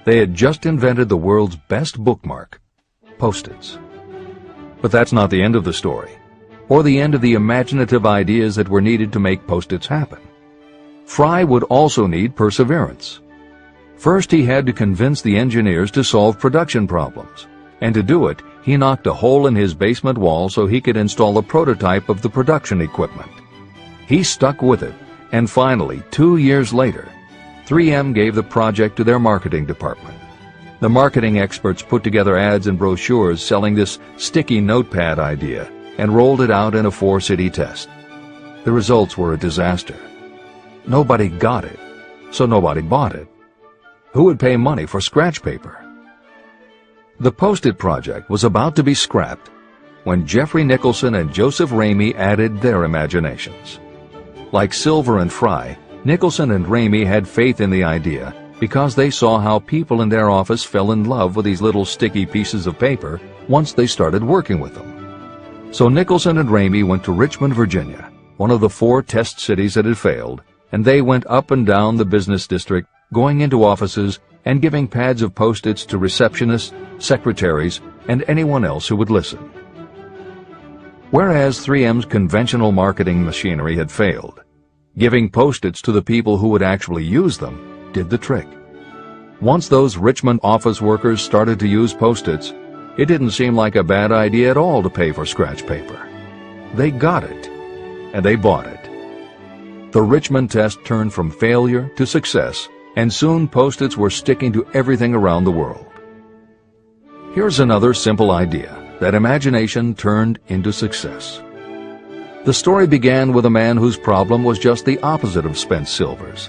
They had just invented the world's best bookmark, Post-its. But that's not the end of the story, or the end of the imaginative ideas that were needed to make Post-its happen. Fry would also need perseverance. First, he had to convince the engineers to solve production problems, and to do it, he knocked a hole in his basement wall so he could install a prototype of the production equipment. He stuck with it, and finally, 2 years later, 3M gave the project to their marketing department. The marketing experts put together ads and brochures selling this sticky notepad idea and rolled it out in a 4-city test. The results were a disaster. Nobody got it, so nobody bought it. Who would pay money for scratch paper? The Post-it project was about to be scrapped when Jeffrey Nicholson and Joseph Ramey added their imaginations. Like Silver and Fry, Nicholson and Ramey had faith in the idea because they saw how people in their office fell in love with these little sticky pieces of paper once they started working with them. So Nicholson and Ramey went to Richmond, Virginia, one of the 4 test cities that had failed, and they went up and down the business district, going into offices and giving pads of Post-its to receptionists, secretaries, and anyone else who would listen. Whereas 3M's conventional marketing machinery had failed, Giving Post-its to the people who would actually use them did the trick. Once those Richmond office workers started to use Post-its, it didn't seem like a bad idea at all to pay for scratch paper. They got it, and they bought it. The Richmond test turned from failure to success, and soon Post-its were sticking to everything around the world. Here's another simple idea that imagination turned into success. The story began with a man whose problem was just the opposite of spent silvers.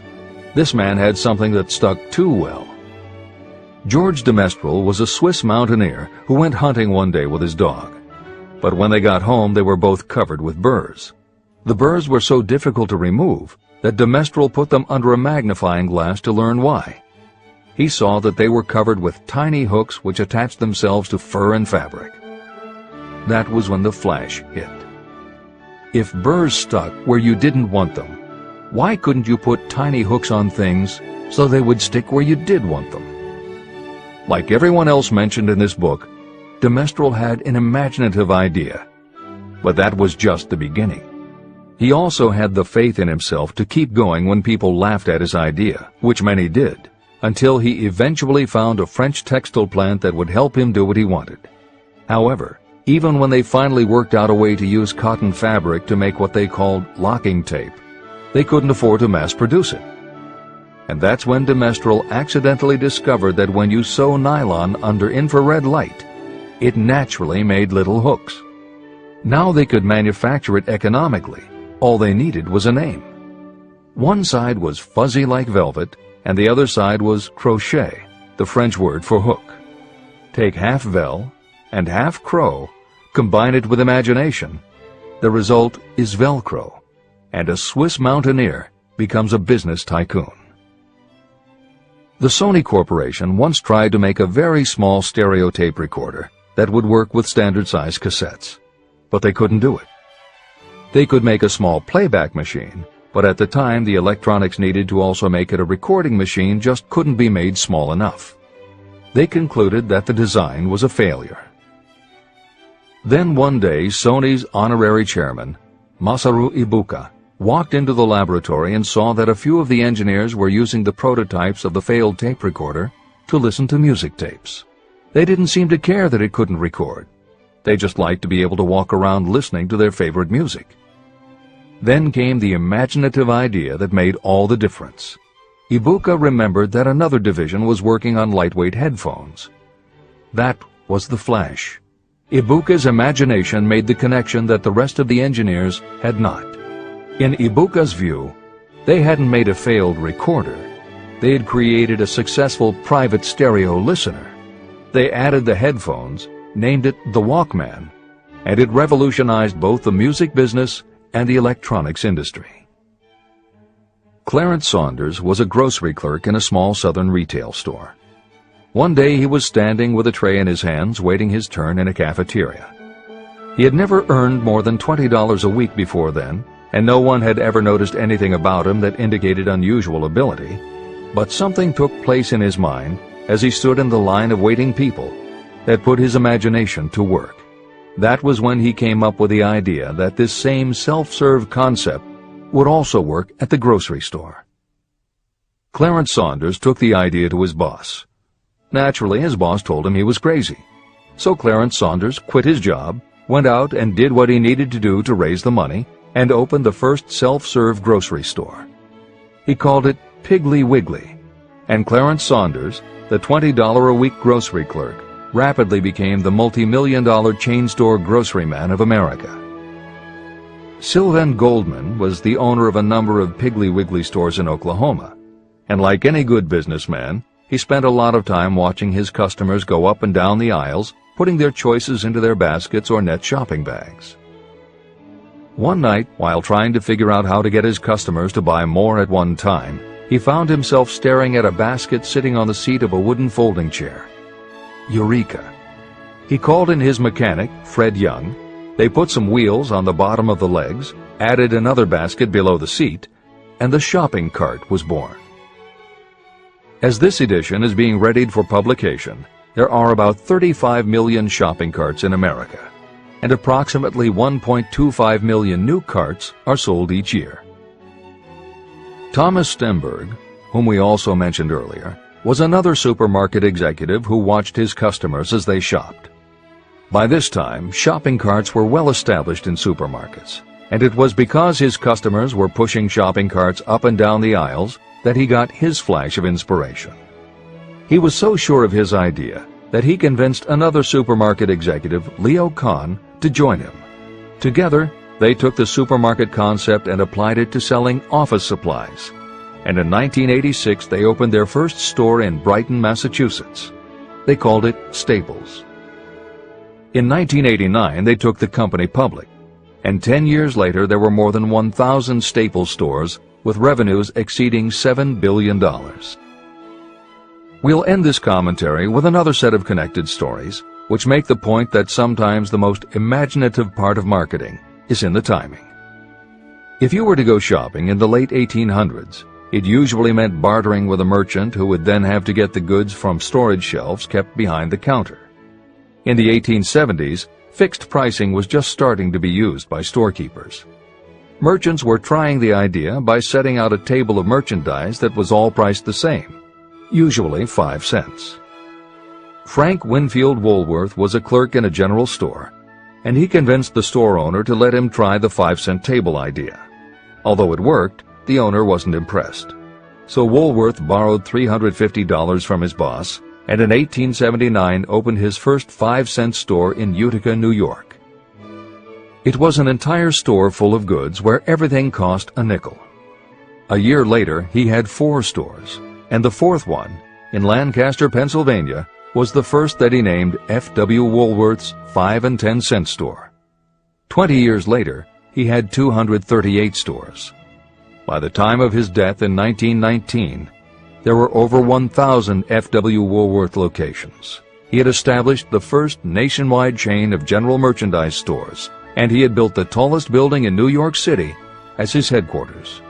This man had something that stuck too well. George de Mestral was a Swiss mountaineer who went hunting one day with his dog. But when they got home, they were both covered with burrs. The burrs were so difficult to remove that de Mestral put them under a magnifying glass to learn why. He saw that they were covered with tiny hooks which attached themselves to fur and fabric. That was when the flash hit. If burrs stuck where you didn't want them, why couldn't you put tiny hooks on things so they would stick where you did want them? Like everyone else mentioned in this book, de Mestral had an imaginative idea, but that was just the beginning. He also had the faith in himself to keep going when people laughed at his idea, which many did, until he eventually found a French textile plant that would help him do what he wanted. However, even when they finally worked out a way to use cotton fabric to make what they called locking tape, they couldn't afford to mass produce it. And that's when de Mestral accidentally discovered that when you sew nylon under infrared light, it naturally made little hooks. Now they could manufacture it economically. All they needed was a name. One side was fuzzy like velvet, and the other side was crochet, the French word for hook. Take half vel and half crow, combine it with imagination. The result is Velcro, and a Swiss mountaineer becomes a business tycoon. The Sony Corporation once tried to make a very small stereo tape recorder that would work with standard-size cassettes, but they couldn't do it. They could make a small playback machine, but at the time the electronics needed to also make it a recording machine just couldn't be made small enough. They concluded that the design was a failure. Then one day Sony's honorary chairman, Masaru Ibuka, walked into the laboratory and saw that a few of the engineers were using the prototypes of the failed tape recorder to listen to music tapes. They didn't seem to care that it couldn't record. They just liked to be able to walk around listening to their favorite music. Then came the imaginative idea that made all the difference. Ibuka remembered that another division was working on lightweight headphones. That was the flash. Ibuka's imagination made the connection that the rest of the engineers had not. In Ibuka's view, they hadn't made a failed recorder. They had created a successful private stereo listener. They added the headphones, named it the Walkman, and it revolutionized both the music business and the electronics industry. Clarence Saunders was a grocery clerk in a small southern retail store. One day he was standing with a tray in his hands waiting his turn in a cafeteria. He had never earned more than $20 a week before then, and no one had ever noticed anything about him that indicated unusual ability, but something took place in his mind as he stood in the line of waiting people that put his imagination to work. That was when he came up with the idea that this same self-serve concept would also work at the grocery store. Clarence Saunders took the idea to his boss. Naturally, his boss told him he was crazy. So Clarence Saunders quit his job, went out and did what he needed to do to raise the money, and opened the first self-serve grocery store. He called it Piggly Wiggly, and Clarence Saunders, the $20 a week grocery clerk, rapidly became the multi-million-dollar chain store grocery man of America. Sylvan Goldman was the owner of a number of Piggly Wiggly stores in Oklahoma, and like any good businessman, he spent a lot of time watching his customers go up and down the aisles, putting their choices into their baskets or net shopping bags. One night, while trying to figure out how to get his customers to buy more at one time, he found himself staring at a basket sitting on the seat of a wooden folding chair. Eureka! He called in his mechanic, Fred Young. They put some wheels on the bottom of the legs, added another basket below the seat, and the shopping cart was born. As this edition is being readied for publication, there are about 35 million shopping carts in America, and approximately 1.25 million new carts are sold each year. Thomas Stemberg, whom we also mentioned earlier, was another supermarket executive who watched his customers as they shopped. By this time, shopping carts were well established in supermarkets, and it was because his customers were pushing shopping carts up and down the aisles that he got his flash of inspiration. He was so sure of his idea that he convinced another supermarket executive, Leo Kahn, to join him. Together, they took the supermarket concept and applied it to selling office supplies. And in 1986, they opened their first store in Brighton, Massachusetts. They called it Staples. In 1989, they took the company public, and 10 years later, there were more than 1,000 Staples stores with revenues exceeding $7 billion. We'll end this commentary with another set of connected stories, which make the point that sometimes the most imaginative part of marketing is in the timing. If you were to go shopping in the late 1800s, it usually meant bartering with a merchant who would then have to get the goods from storage shelves kept behind the counter. In the 1870s, fixed pricing was just starting to be used by storekeepers. Merchants were trying the idea by setting out a table of merchandise that was all priced the same, usually 5 cents. Frank Winfield Woolworth was a clerk in a general store, and he convinced the store owner to let him try the 5-cent table idea. Although it worked, the owner wasn't impressed. So Woolworth borrowed $350 from his boss, and in 1879 opened his first 5-cent store in Utica, New York. It was an entire store full of goods where everything cost a nickel. A year later, he had 4 stores, and the 4th one, in Lancaster, Pennsylvania, was the first that he named F.W. Woolworth's 5 and 10 cent store. 20 years later, he had 238 stores. By the time of his death in 1919, there were over 1,000 F.W. Woolworth locations. He had established the first nationwide chain of general merchandise stores, and he had built the tallest building in New York City as his headquarters.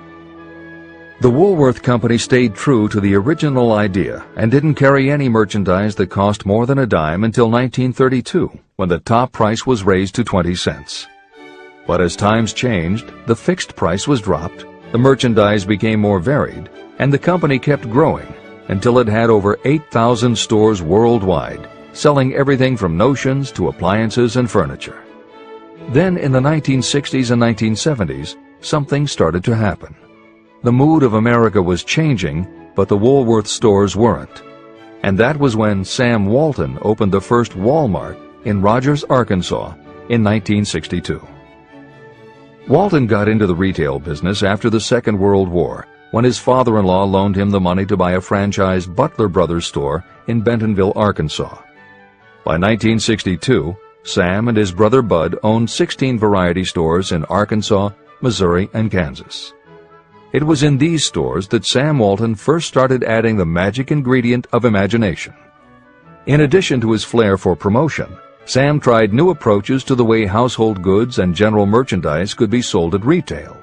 The Woolworth Company stayed true to the original idea and didn't carry any merchandise that cost more than a dime until 1932, when the top price was raised to 20 cents. But as times changed, the fixed price was dropped, the merchandise became more varied, and the company kept growing until it had over 8,000 stores worldwide, selling everything from notions to appliances and furniture. Then in the 1960s and 1970s, something started to happen. The mood of America was changing, but the Woolworth stores weren't. And that was when Sam Walton opened the first Walmart in Rogers, Arkansas in 1962. Walton got into the retail business after the Second World War, when his father-in-law loaned him the money to buy a franchise Butler Brothers store in Bentonville, Arkansas. By 1962, Sam and his brother Bud owned 16 variety stores in Arkansas, Missouri, and Kansas. It was in these stores that Sam Walton first started adding the magic ingredient of imagination. In addition to his flair for promotion, Sam tried new approaches to the way household goods and general merchandise could be sold at retail.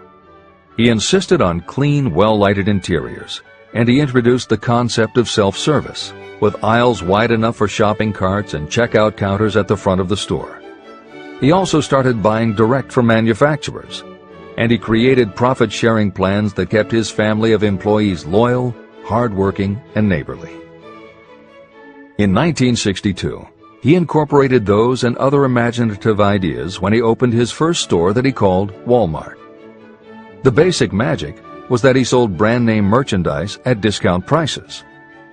He insisted on clean, well-lighted interiors, and he introduced the concept of self-service, with aisles wide enough for shopping carts and checkout counters at the front of the store. He also started buying direct from manufacturers, and he created profit-sharing plans that kept his family of employees loyal, hard-working, and neighborly. In 1962, he incorporated those and other imaginative ideas when he opened his first store that he called Walmart. The basic magic was that he sold brand-name merchandise at discount prices.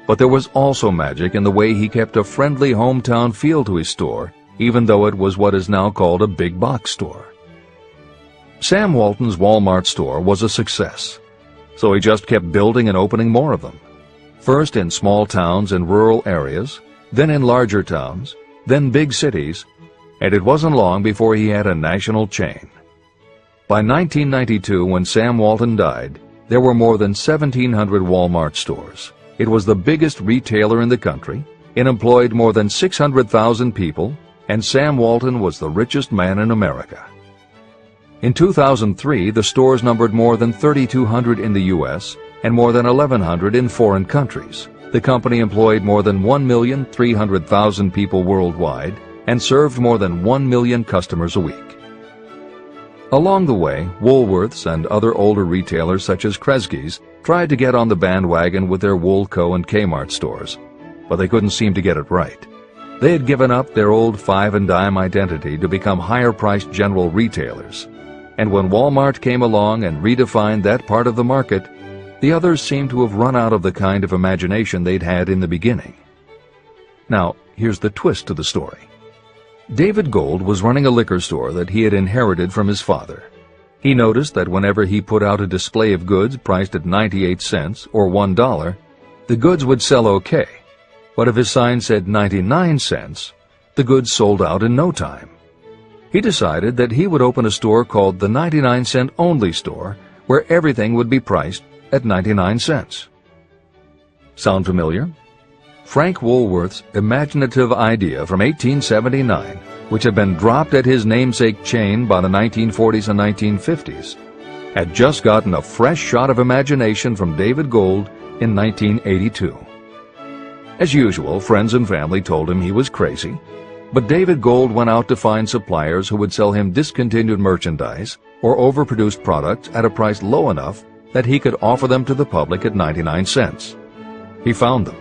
But there was also magic in the way he kept a friendly hometown feel to his store, even though it was what is now called a big box store. Sam Walton's Walmart store was a success, so he just kept building and opening more of them. First in small towns and rural areas, then in larger towns, then big cities, and it wasn't long before he had a national chain. By 1992, when Sam Walton died, there were more than 1,700 Walmart stores. It was the biggest retailer in the country. It employed more than 600,000 people, and Sam Walton was the richest man in America. In 2003, the stores numbered more than 3,200 in the U.S. and more than 1,100 in foreign countries. The company employed more than 1,300,000 people worldwide and served more than 1 million customers a week. Along the way, Woolworths and other older retailers such as Kresge's tried to get on the bandwagon with their Woolco and Kmart stores, but they couldn't seem to get it right. They had given up their old five and dime identity to become higher-priced general retailers. And when Walmart came along and redefined that part of the market, the others seemed to have run out of the kind of imagination they'd had in the beginning. Now, here's the twist to the story. David Gold was running a liquor store that he had inherited from his father. He noticed that whenever he put out a display of goods priced at 98 cents or $1, the goods would sell okay. But if his sign said 99 cents, the goods sold out in no time. He decided that he would open a store called the 99-cent only store, where everything would be priced at 99 cents. Sound familiar? Frank Woolworth's imaginative idea from 1879, which had been dropped at his namesake chain by the 1940s and 1950s, had just gotten a fresh shot of imagination from David Gold in 1982. As usual, friends and family told him he was crazy, but David Gold went out to find suppliers who would sell him discontinued merchandise or overproduced products at a price low enough that he could offer them to the public at 99 cents. He found them.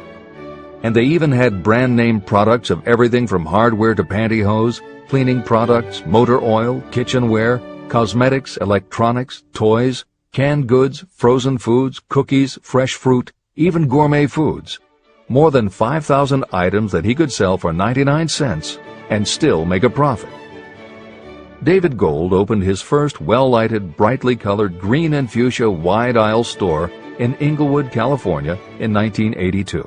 And they even had brand-name products of everything from hardware to pantyhose, cleaning products, motor oil, kitchenware, cosmetics, electronics, toys, canned goods, frozen foods, cookies, fresh fruit, even gourmet foods. More than 5,000 items that he could sell for 99 cents and still make a profit. David Gold opened his first well-lighted, brightly colored green and fuchsia wide-aisle store in Inglewood, California in 1982.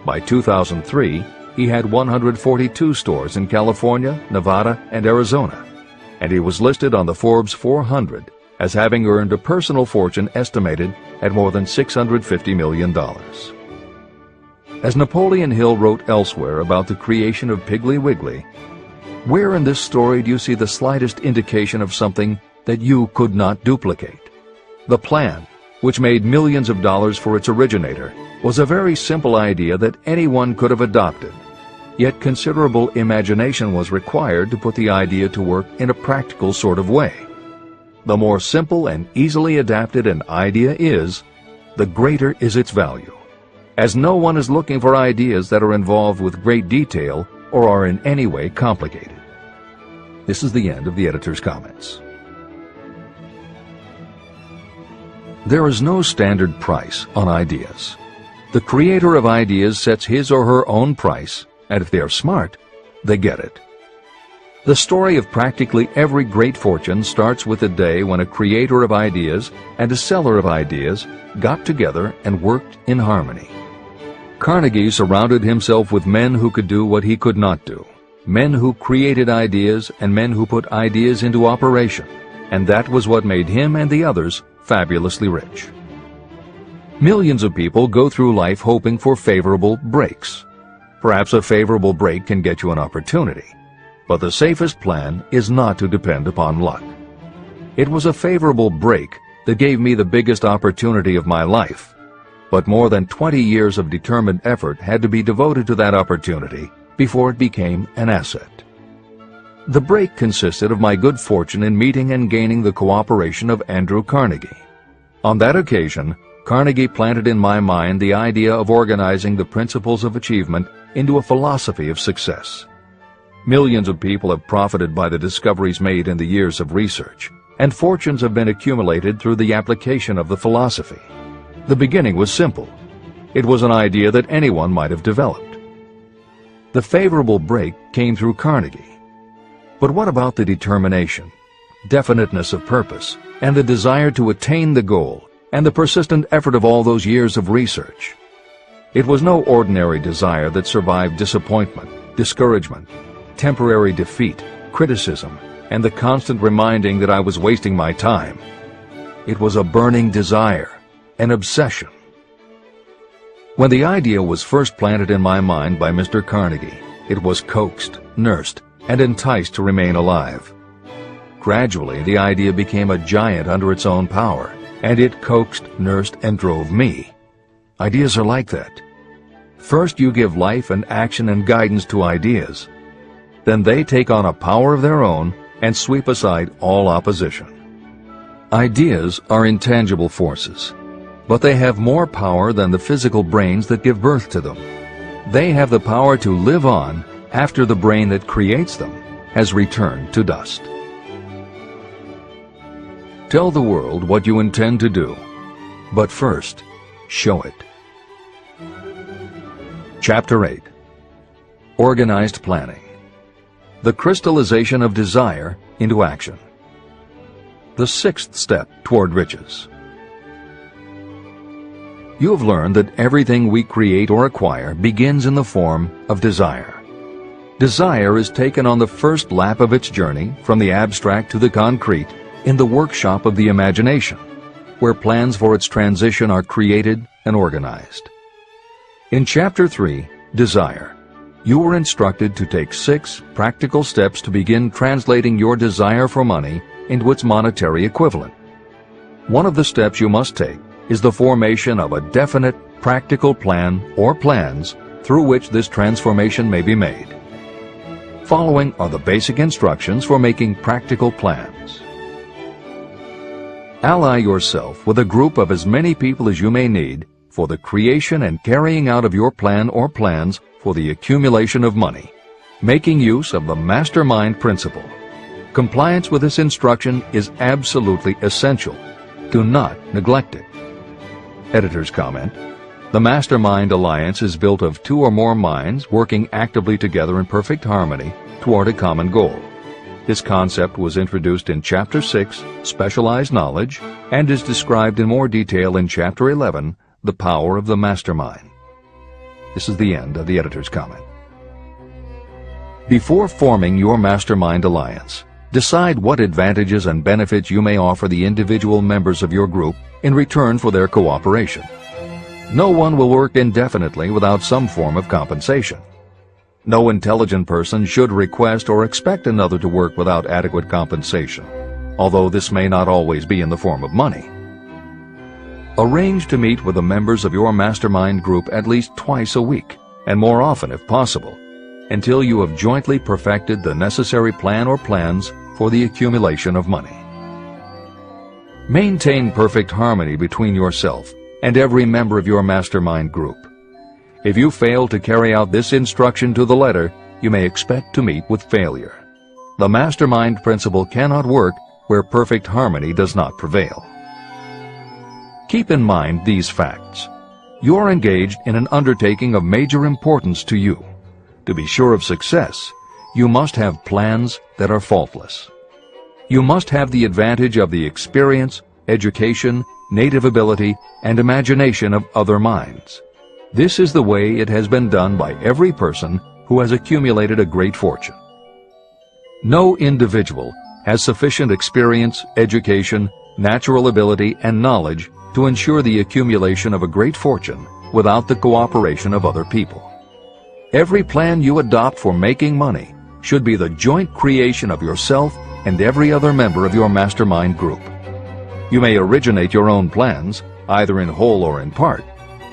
By 2003, he had 142 stores in California, Nevada, and Arizona, and he was listed on the Forbes 400 as having earned a personal fortune estimated at more than $650 million. As Napoleon Hill wrote elsewhere about the creation of Piggly Wiggly, where in this story do you see the slightest indication of something that you could not duplicate? The plan, which made millions of dollars for its originator, was a very simple idea that anyone could have adopted. Yet considerable imagination was required to put the idea to work in a practical sort of way. The more simple and easily adapted an idea is, the greater is its value, as no one is looking for ideas that are involved with great detail or are in any way complicated. This is the end of the editor's comments. There is no standard price on ideas. The creator of ideas sets his or her own price, and if they are smart, they get it. The story of practically every great fortune starts with a day when a creator of ideas and a seller of ideas got together and worked in harmony. Carnegie surrounded himself with men who could do what he could not do, men who created ideas and men who put ideas into operation, and that was what made him and the others fabulously rich. Millions of people go through life hoping for favorable breaks. Perhaps a favorable break can get you an opportunity, but the safest plan is not to depend upon luck. It was a favorable break that gave me the biggest opportunity of my life, but more than 20 years of determined effort had to be devoted to that opportunity before it became an asset. The break consisted of my good fortune in meeting and gaining the cooperation of Andrew Carnegie. On that occasion, Carnegie planted in my mind the idea of organizing the principles of achievement into a philosophy of success. Millions of people have profited by the discoveries made in the years of research, and fortunes have been accumulated through the application of the philosophy. The beginning was simple. It was an idea that anyone might have developed. The favorable break came through Carnegie. But what about the determination, definiteness of purpose, and the desire to attain the goal, and the persistent effort of all those years of research? It was no ordinary desire that survived disappointment, discouragement, temporary defeat, criticism, and the constant reminding that I was wasting my time. It was a burning desire, an obsession. When the idea was first planted in my mind by Mr. Carnegie, it was coaxed, nursed, and enticed to remain alive. Gradually, the idea became a giant under its own power, and it coaxed, nursed, and drove me. Ideas are like that. First you give life and action and guidance to ideas. Then they take on a power of their own and sweep aside all opposition. Ideas are intangible forces. but they have more power than the physical brains that give birth to them. They have the power to live on after the brain that creates them has returned to dust. Tell the world what you intend to do, but first, show it. Chapter 8. Organized Planning. The crystallization of desire into action. The sixth step toward riches. You have learned that everything we create or acquire begins in the form of desire. Desire is taken on the first lap of its journey from the abstract to the concrete in the workshop of the imagination, where plans for its transition are created and organized. In Chapter 3, Desire, you were instructed to take 6 practical steps to begin translating your desire for money into its monetary equivalent. One of the steps you must take is the formation of a definite, practical plan or plans through which this transformation may be made. Following are the basic instructions for making practical plans. Ally yourself with a group of as many people as you may need for the creation and carrying out of your plan or plans for the accumulation of money, making use of the mastermind principle. Compliance with this instruction is absolutely essential. Do not neglect it. Editor's comment: the Mastermind Alliance is built of 2 or more minds working actively together in perfect harmony toward a common goal. This concept was introduced in Chapter 6, Specialized Knowledge, and is described in more detail in Chapter 11, The Power of the Mastermind. This is the end of the editor's comment. Before forming your Mastermind Alliance, decide what advantages and benefits you may offer the individual members of your group in return for their cooperation. No one will work indefinitely without some form of compensation. No intelligent person should request or expect another to work without adequate compensation, although this may not always be in the form of money. Arrange to meet with the members of your mastermind group at least twice a week, and more often if possible, until you have jointly perfected the necessary plan or plans for the accumulation of money. Maintain perfect harmony between yourself and every member of your mastermind group. If you fail to carry out this instruction to the letter, you may expect to meet with failure. The mastermind principle cannot work where perfect harmony does not prevail. Keep in mind these facts. You are engaged in an undertaking of major importance to you. To be sure of success, you must have plans that are faultless. You must have the advantage of the experience, education, native ability, and imagination of other minds. This is the way it has been done by every person who has accumulated a great fortune. No individual has sufficient experience, education, natural ability, and knowledge to ensure the accumulation of a great fortune without the cooperation of other people. Every plan you adopt for making money should be the joint creation of yourself and every other member of your mastermind group. You may originate your own plans, either in whole or in part,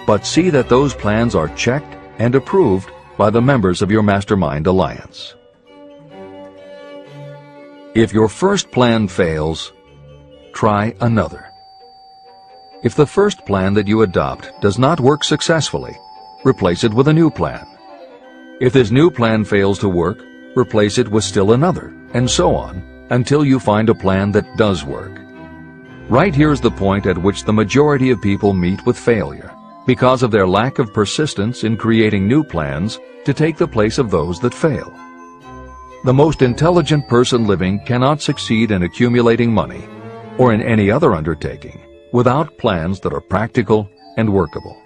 but see that those plans are checked and approved by the members of your mastermind alliance. If your first plan fails, try another. If the first plan that you adopt does not work successfully, replace it with a new plan. If this new plan fails to work, replace it with still another, and so on, until you find a plan that does work. Right here is the point at which the majority of people meet with failure, because of their lack of persistence in creating new plans to take the place of those that fail. The most intelligent person living cannot succeed in accumulating money, or in any other undertaking, without plans that are practical and workable.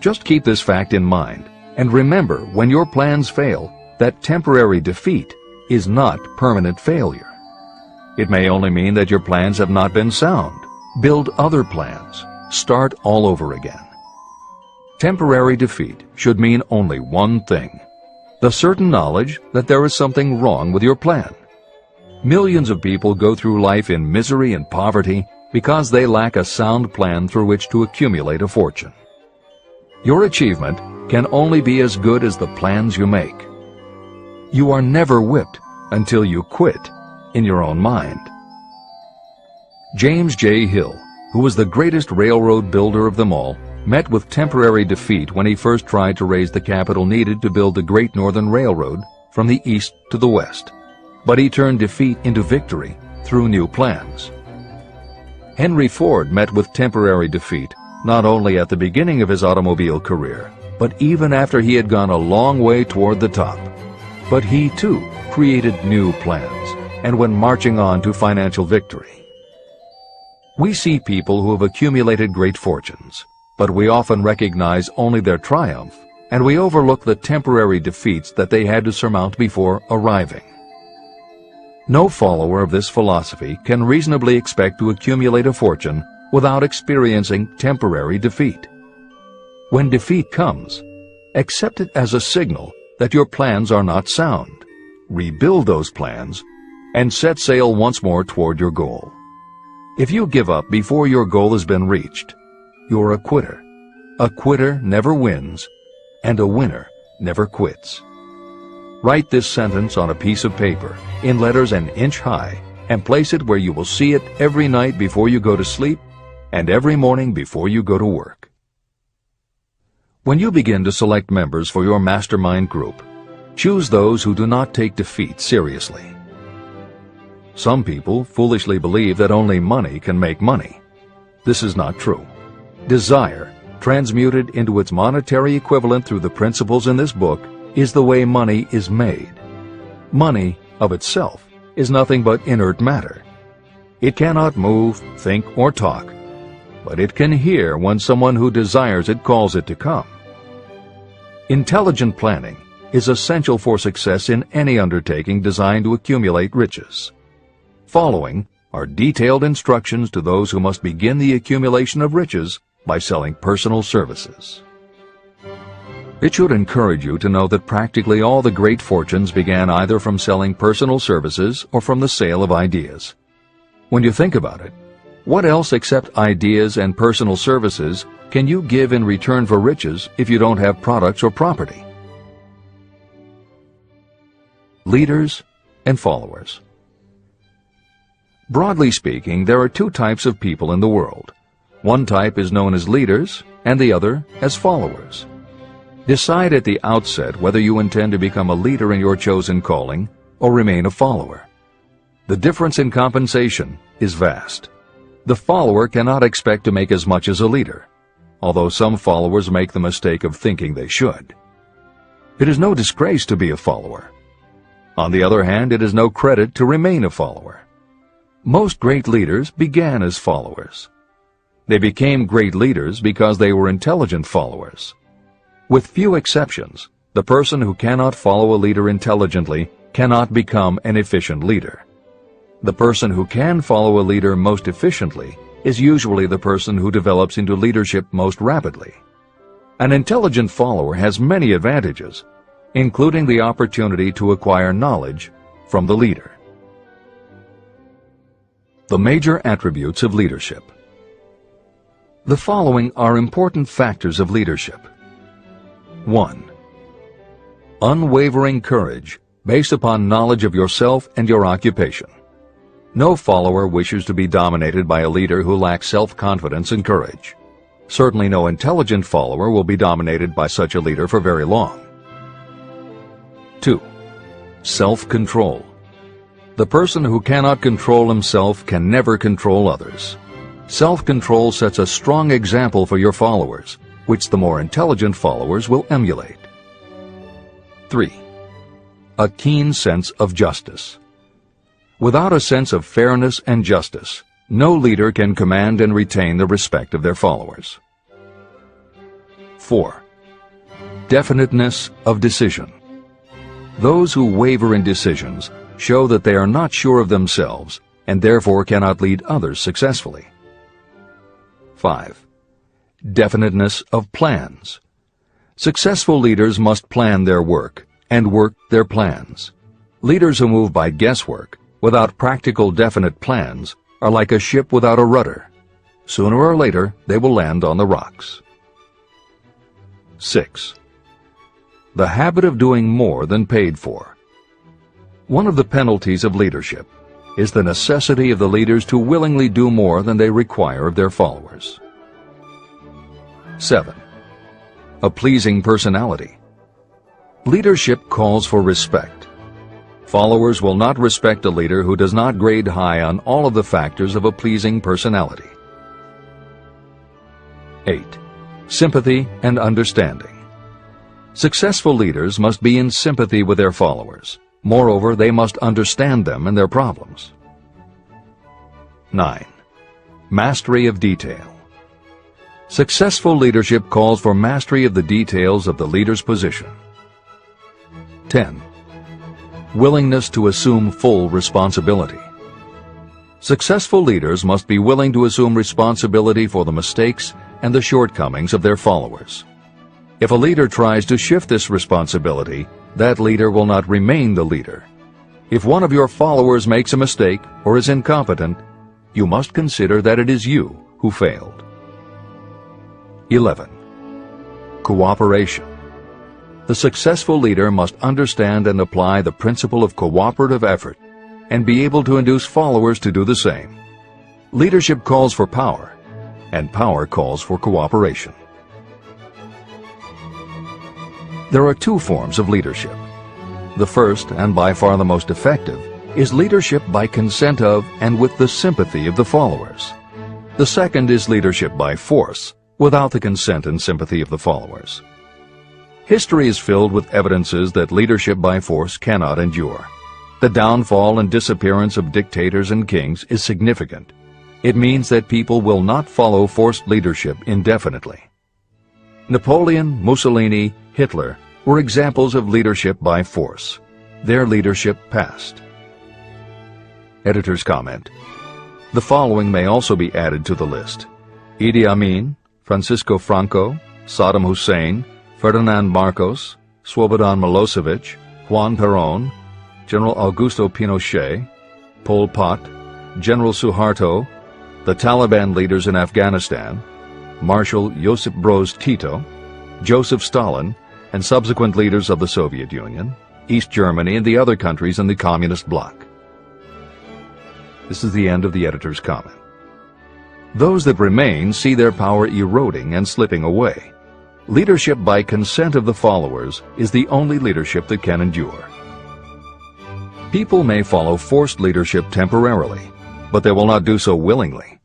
Just keep this fact in mind, and remember when your plans fail that temporary defeat is not permanent failure. It may only mean that your plans have not been sound. Build other plans. Start all over again. Temporary defeat should mean only one thing: the certain knowledge that there is something wrong with your plan. Millions of people go through life in misery and poverty because they lack a sound plan through which to accumulate a fortune. Your achievement can only be as good as the plans you make. You are never whipped until you quit in your own mind. James J. Hill, who was the greatest railroad builder of them all, met with temporary defeat when he first tried to raise the capital needed to build the Great Northern Railroad from the east to the west. But he turned defeat into victory through new plans. Henry Ford met with temporary defeat not only at the beginning of his automobile career, but even after he had gone a long way toward the top. But he, too, created new plans and went marching on to financial victory. We see people who have accumulated great fortunes, but we often recognize only their triumph, and we overlook the temporary defeats that they had to surmount before arriving. No follower of this philosophy can reasonably expect to accumulate a fortune without experiencing temporary defeat. When defeat comes, accept it as a signal that your plans are not sound. Rebuild those plans and set sail once more toward your goal. If you give up before your goal has been reached, you're a quitter. A quitter never wins, and a winner never quits. Write this sentence on a piece of paper in letters an inch high and place it where you will see it every night before you go to sleep and every morning before you go to work. When you begin to select members for your mastermind group, choose those who do not take defeat seriously. Some people foolishly believe that only money can make money. This is not true. Desire, transmuted into its monetary equivalent through the principles in this book, is the way money is made. Money, of itself, is nothing but inert matter. It cannot move, think, or talk, but it can hear when someone who desires it calls it to come. Intelligent planning is essential for success in any undertaking designed to accumulate riches. Following are detailed instructions to those who must begin the accumulation of riches by selling personal services. It should encourage you to know that practically all the great fortunes began either from selling personal services or from the sale of ideas. When you think about it, what else except ideas and personal services can you give in return for riches if you don't have products or property? Leaders and followers. Broadly speaking, there are two types of people in the world. One type is known as leaders, and the other as followers. Decide at the outset whether you intend to become a leader in your chosen calling or remain a follower. The difference in compensation is vast. The follower cannot expect to make as much as a leader, although some followers make the mistake of thinking they should. It is no disgrace to be a follower. On the other hand, it is no credit to remain a follower. Most great leaders began as followers. They became great leaders because they were intelligent followers. With few exceptions, the person who cannot follow a leader intelligently cannot become an efficient leader. The person who can follow a leader most efficiently is usually the person who develops into leadership most rapidly. An intelligent follower has many advantages, including the opportunity to acquire knowledge from the leader. The major attributes of leadership. The following are important factors of leadership. 1. Unwavering courage based upon knowledge of yourself and your occupation. No follower wishes to be dominated by a leader who lacks self-confidence and courage. Certainly no intelligent follower will be dominated by such a leader for very long. 2. Self-control. The person who cannot control himself can never control others. Self-control sets a strong example for your followers, which the more intelligent followers will emulate. 3. A keen sense of justice. Without a sense of fairness and justice, no leader can command and retain the respect of their followers. 4. Definiteness of decision. Those who waver in decisions show that they are not sure of themselves and therefore cannot lead others successfully. 5. Definiteness of plans. Successful leaders must plan their work and work their plans. Leaders who move by guesswork, without practical definite plans, are like a ship without a rudder. Sooner or later, they will land on the rocks. 6. The habit of doing more than paid for. One of the penalties of leadership is the necessity of the leaders to willingly do more than they require of their followers. 7. A pleasing personality. Leadership calls for respect. Followers will not respect a leader who does not grade high on all of the factors of a pleasing personality. 8. Sympathy and understanding. Successful leaders must be in sympathy with their followers. Moreover, they must understand them and their problems. 9. Mastery of detail. Successful leadership calls for mastery of the details of the leader's position. 10. Willingness to assume full responsibility. Successful leaders must be willing to assume responsibility for the mistakes and the shortcomings of their followers. If a leader tries to shift this responsibility, that leader will not remain the leader. If one of your followers makes a mistake or is incompetent, you must consider that it is you who failed. 11. Cooperation. The successful leader must understand and apply the principle of cooperative effort and be able to induce followers to do the same. Leadership calls for power, and power calls for cooperation. There are two forms of leadership. The first, and by far the most effective, is leadership by consent of and with the sympathy of the followers. The second is leadership by force, without the consent and sympathy of the followers. History is filled with evidences that leadership by force cannot endure. The downfall and disappearance of dictators and kings is significant. It means that people will not follow forced leadership indefinitely. Napoleon, Mussolini, Hitler were examples of leadership by force. Their leadership passed. Editor's comment. The following may also be added to the list: Idi Amin, Francisco Franco, Saddam Hussein, Ferdinand Marcos, Slobodan Milosevic, Juan Perón, General Augusto Pinochet, Pol Pot, General Suharto, the Taliban leaders in Afghanistan, Marshal Josip Broz Tito, Joseph Stalin, and subsequent leaders of the Soviet Union, East Germany, and the other countries in the Communist bloc. This is the end of the editor's comment. Those that remain see their power eroding and slipping away. Leadership by consent of the followers is the only leadership that can endure. People may follow forced leadership temporarily, but they will not do so willingly.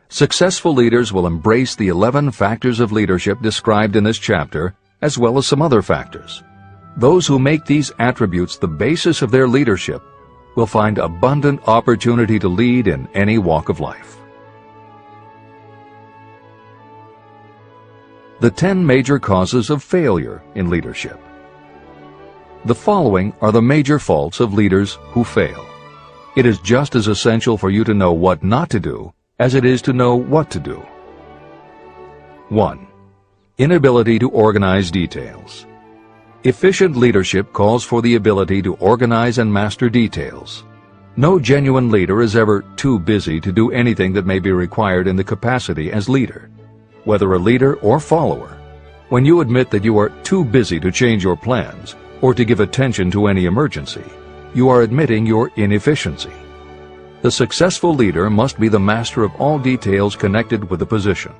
Successful leaders will embrace the 11 factors of leadership described in this chapter, as well as some other factors. Those who make these attributes the basis of their leadership will find abundant opportunity to lead in any walk of life. The 10 major causes of failure in leadership. The following are the major faults of leaders who fail. It is just as essential for you to know what not to do as it is to know what to do. 1. Inability to organize details. Efficient leadership calls for the ability to organize and master details. No genuine leader is ever too busy to do anything that may be required in the capacity as leader. Whether a leader or follower, when you admit that you are too busy to change your plans or to give attention to any emergency, you are admitting your inefficiency. The successful leader must be the master of all details connected with the position.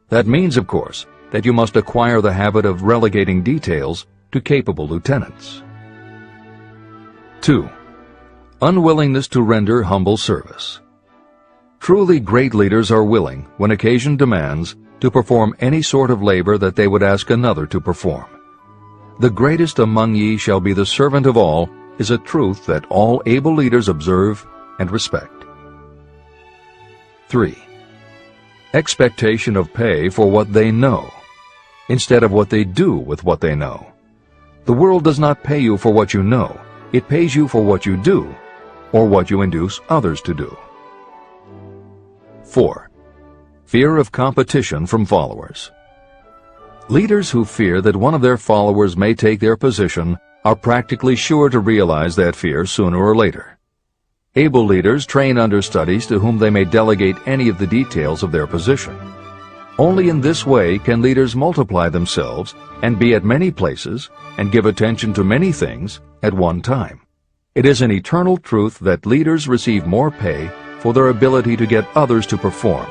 That means, of course, that you must acquire the habit of relegating details to capable lieutenants. 2. Unwillingness to render humble service. Truly great leaders are willing, when occasion demands, to perform any sort of labor that they would ask another to perform. The greatest among ye shall be the servant of all is a truth that all able leaders observe and respect. 3. Expectation of pay for what they know, instead of what they do with what they know. The world does not pay you for what you know. It pays you for what you do, or what you induce others to do. 4. Fear of competition from followers. Leaders who fear that one of their followers may take their position are practically sure to realize that fear sooner or later. Able leaders train understudies to whom they may delegate any of the details of their position. Only in this way can leaders multiply themselves and be at many places and give attention to many things at one time. It is an eternal truth that leaders receive more pay for their ability to get others to perform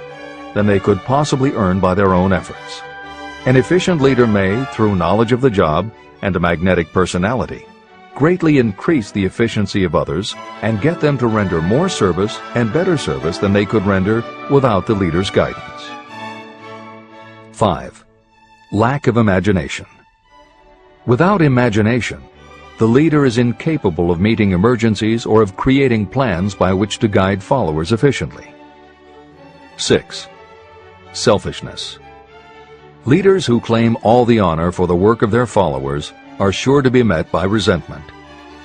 than they could possibly earn by their own efforts. An efficient leader may, through knowledge of the job and a magnetic personality, greatly increase the efficiency of others and get them to render more service and better service than they could render without the leader's guidance. 5. Lack of imagination. Without imagination, the leader is incapable of meeting emergencies or of creating plans by which to guide followers efficiently. 6. Selfishness. Leaders who claim all the honor for the work of their followers are sure to be met by resentment.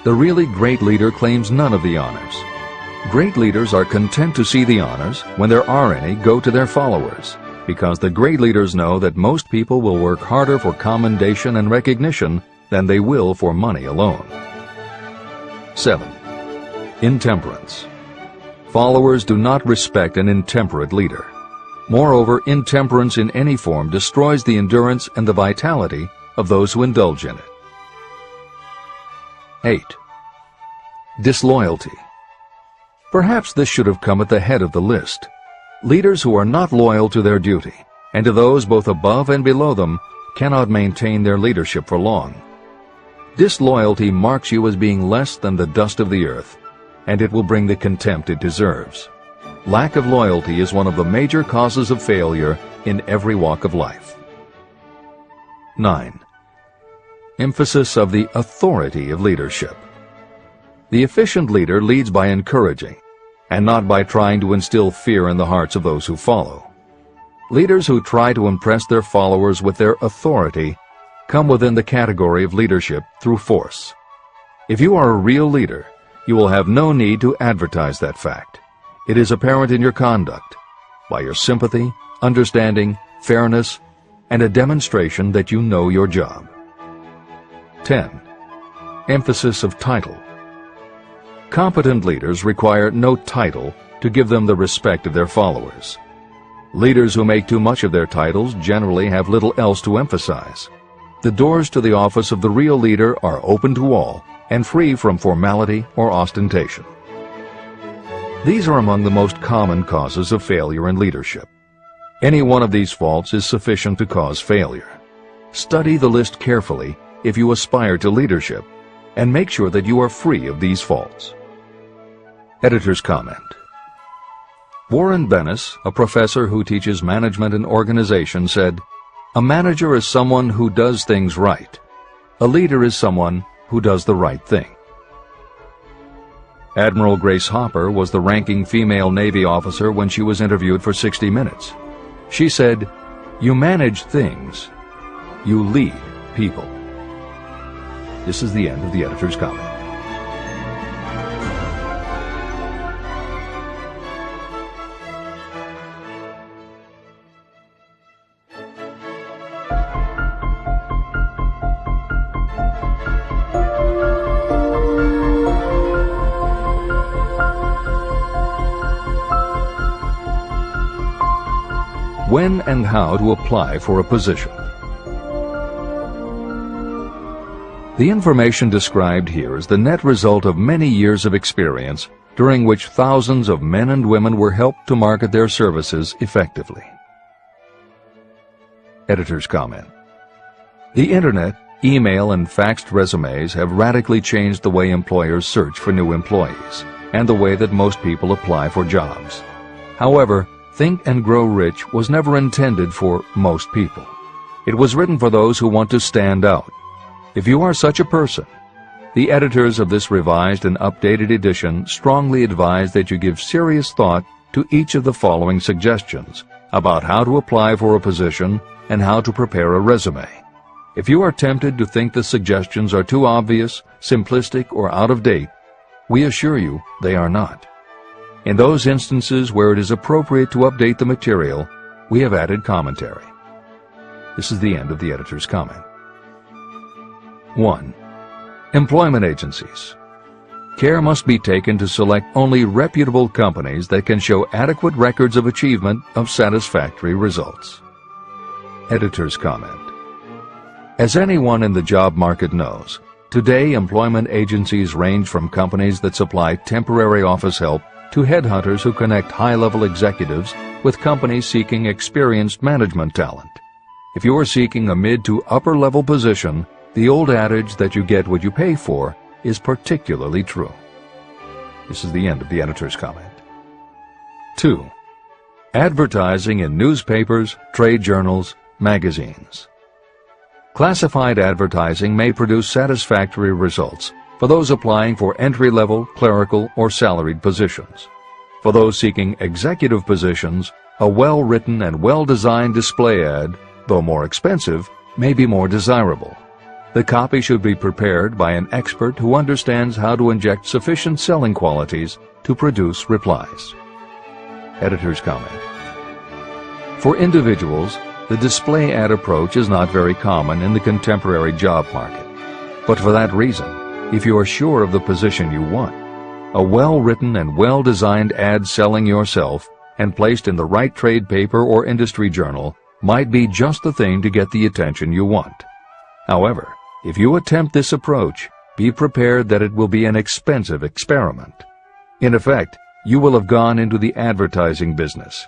The really great leader claims none of the honors. Great leaders are content to see the honors, when there are any, go to their followers, because the great leaders know that most people will work harder for commendation and recognition than they will for money alone. 7. Intemperance. Followers do not respect an intemperate leader. Moreover, intemperance in any form destroys the endurance and the vitality of those who indulge in it. 8. Disloyalty. Perhaps this should have come at the head of the list. Leaders who are not loyal to their duty, and to those both above and below them, cannot maintain their leadership for long. Disloyalty marks you as being less than the dust of the earth, and it will bring the contempt it deserves. Lack of loyalty is one of the major causes of failure in every walk of life. 9. Emphasis of the authority of leadership. The efficient leader leads by encouraging, and not by trying to instill fear in the hearts of those who follow. Leaders who try to impress their followers with their authority come within the category of leadership through force. If you are a real leader, you will have no need to advertise that fact. It is apparent in your conduct, by your sympathy, understanding, fairness, and a demonstration that you know your job. 10. Emphasis of title. Competent leaders require no title to give them the respect of their followers. Leaders who make too much of their titles generally have little else to emphasize. The doors to the office of the real leader are open to all and free from formality or ostentation. These are among the most common causes of failure in leadership. Any one of these faults is sufficient to cause failure. Study the list carefully if you aspire to leadership, and make sure that you are free of these faults. Editor's comment. Warren Bennis, a professor who teaches management and organization, said, "A manager is someone who does things right. A leader is someone who does the right thing." Admiral Grace Hopper was the ranking female Navy officer when she was interviewed for 60 Minutes. She said, "You manage things. You lead people." This is the end of the editor's comment. When and how to apply for a position. The information described here is the net result of many years of experience, during which thousands of men and women were helped to market their services effectively. Editor's comment. The Internet, email, and faxed resumes have radically changed the way employers search for new employees, and the way that most people apply for jobs. However, Think and Grow Rich was never intended for most people. It was written for those who want to stand out. If you are such a person, the editors of this revised and updated edition strongly advise that you give serious thought to each of the following suggestions about how to apply for a position and how to prepare a resume. If you are tempted to think the suggestions are too obvious, simplistic, or out of date, we assure you they are not. In those instances where it is appropriate to update the material, we have added commentary. This is the end of the editor's comment. 1. Employment agencies. Care must be taken to select only reputable companies that can show adequate records of achievement of satisfactory results. Editor's comment. As anyone in the job market knows, Today, employment agencies range from companies that supply temporary office help to headhunters who connect high-level executives with companies seeking experienced management talent. If you are seeking a mid to upper-level position, the old adage that you get what you pay for is particularly true. This is the end of the editor's comment. 2. Advertising in newspapers, trade journals, magazines. Classified advertising may produce satisfactory results for those applying for entry-level, clerical, or salaried positions. For those seeking executive positions, a well-written and well-designed display ad, though more expensive, may be more desirable. The copy should be prepared by an expert who understands how to inject sufficient selling qualities to produce replies. Editor's comment. For individuals, the display ad approach is not very common in the contemporary job market. But for that reason, if you are sure of the position you want, a well-written and well-designed ad selling yourself and placed in the right trade paper or industry journal might be just the thing to get the attention you want. However, if you attempt this approach, be prepared that it will be an expensive experiment. In effect, you will have gone into the advertising business.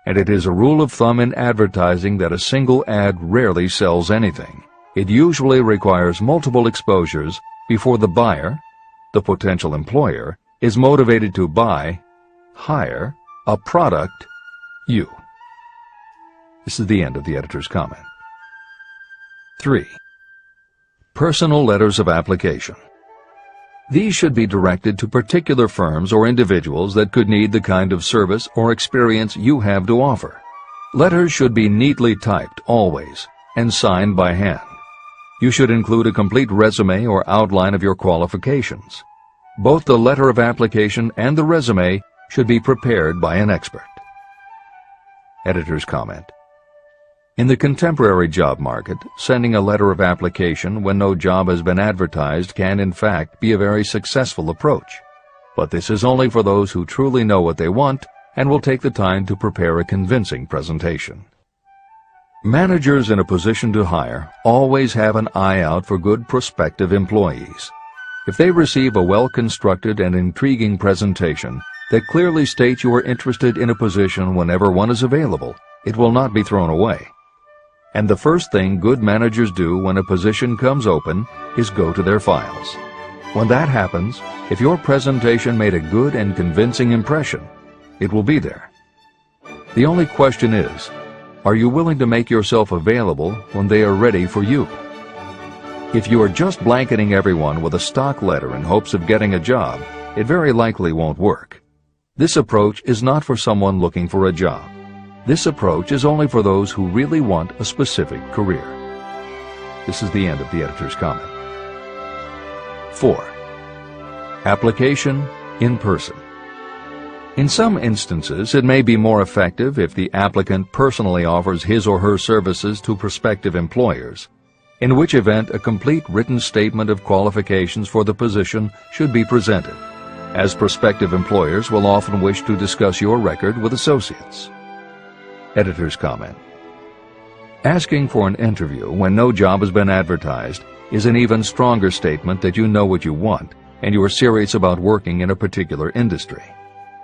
And it is a rule of thumb in advertising that a single ad rarely sells anything. It usually requires multiple exposures before the buyer, the potential employer, is motivated to buy, hire, a product, you. This is the end of the editor's comment. 3. Personal letters of application. These should be directed to particular firms or individuals that could need the kind of service or experience you have to offer. Letters should be neatly typed always and signed by hand. You should include a complete resume or outline of your qualifications. Both the letter of application and the resume should be prepared by an expert. Editor's comment. In the contemporary job market, sending a letter of application when no job has been advertised can in fact be a very successful approach. But this is only for those who truly know what they want and will take the time to prepare a convincing presentation. Managers in a position to hire always have an eye out for good prospective employees. If they receive a well-constructed and intriguing presentation that clearly states you are interested in a position whenever one is available, it will not be thrown away. And the first thing good managers do when a position comes open is go to their files. When that happens, if your presentation made a good and convincing impression, it will be there. The only question is, are you willing to make yourself available when they are ready for you? If you are just blanketing everyone with a stock letter in hopes of getting a job, it very likely won't work. This approach is not for someone looking for a job. This approach is only for those who really want a specific career. This is the end of the editor's comment. 4. Application in person. In some instances, it may be more effective if the applicant personally offers his or her services to prospective employers, in which event a complete written statement of qualifications for the position should be presented, as prospective employers will often wish to discuss your record with associates. Editor's comment. Asking for an interview when no job has been advertised is an even stronger statement that you know what you want and you are serious about working in a particular industry.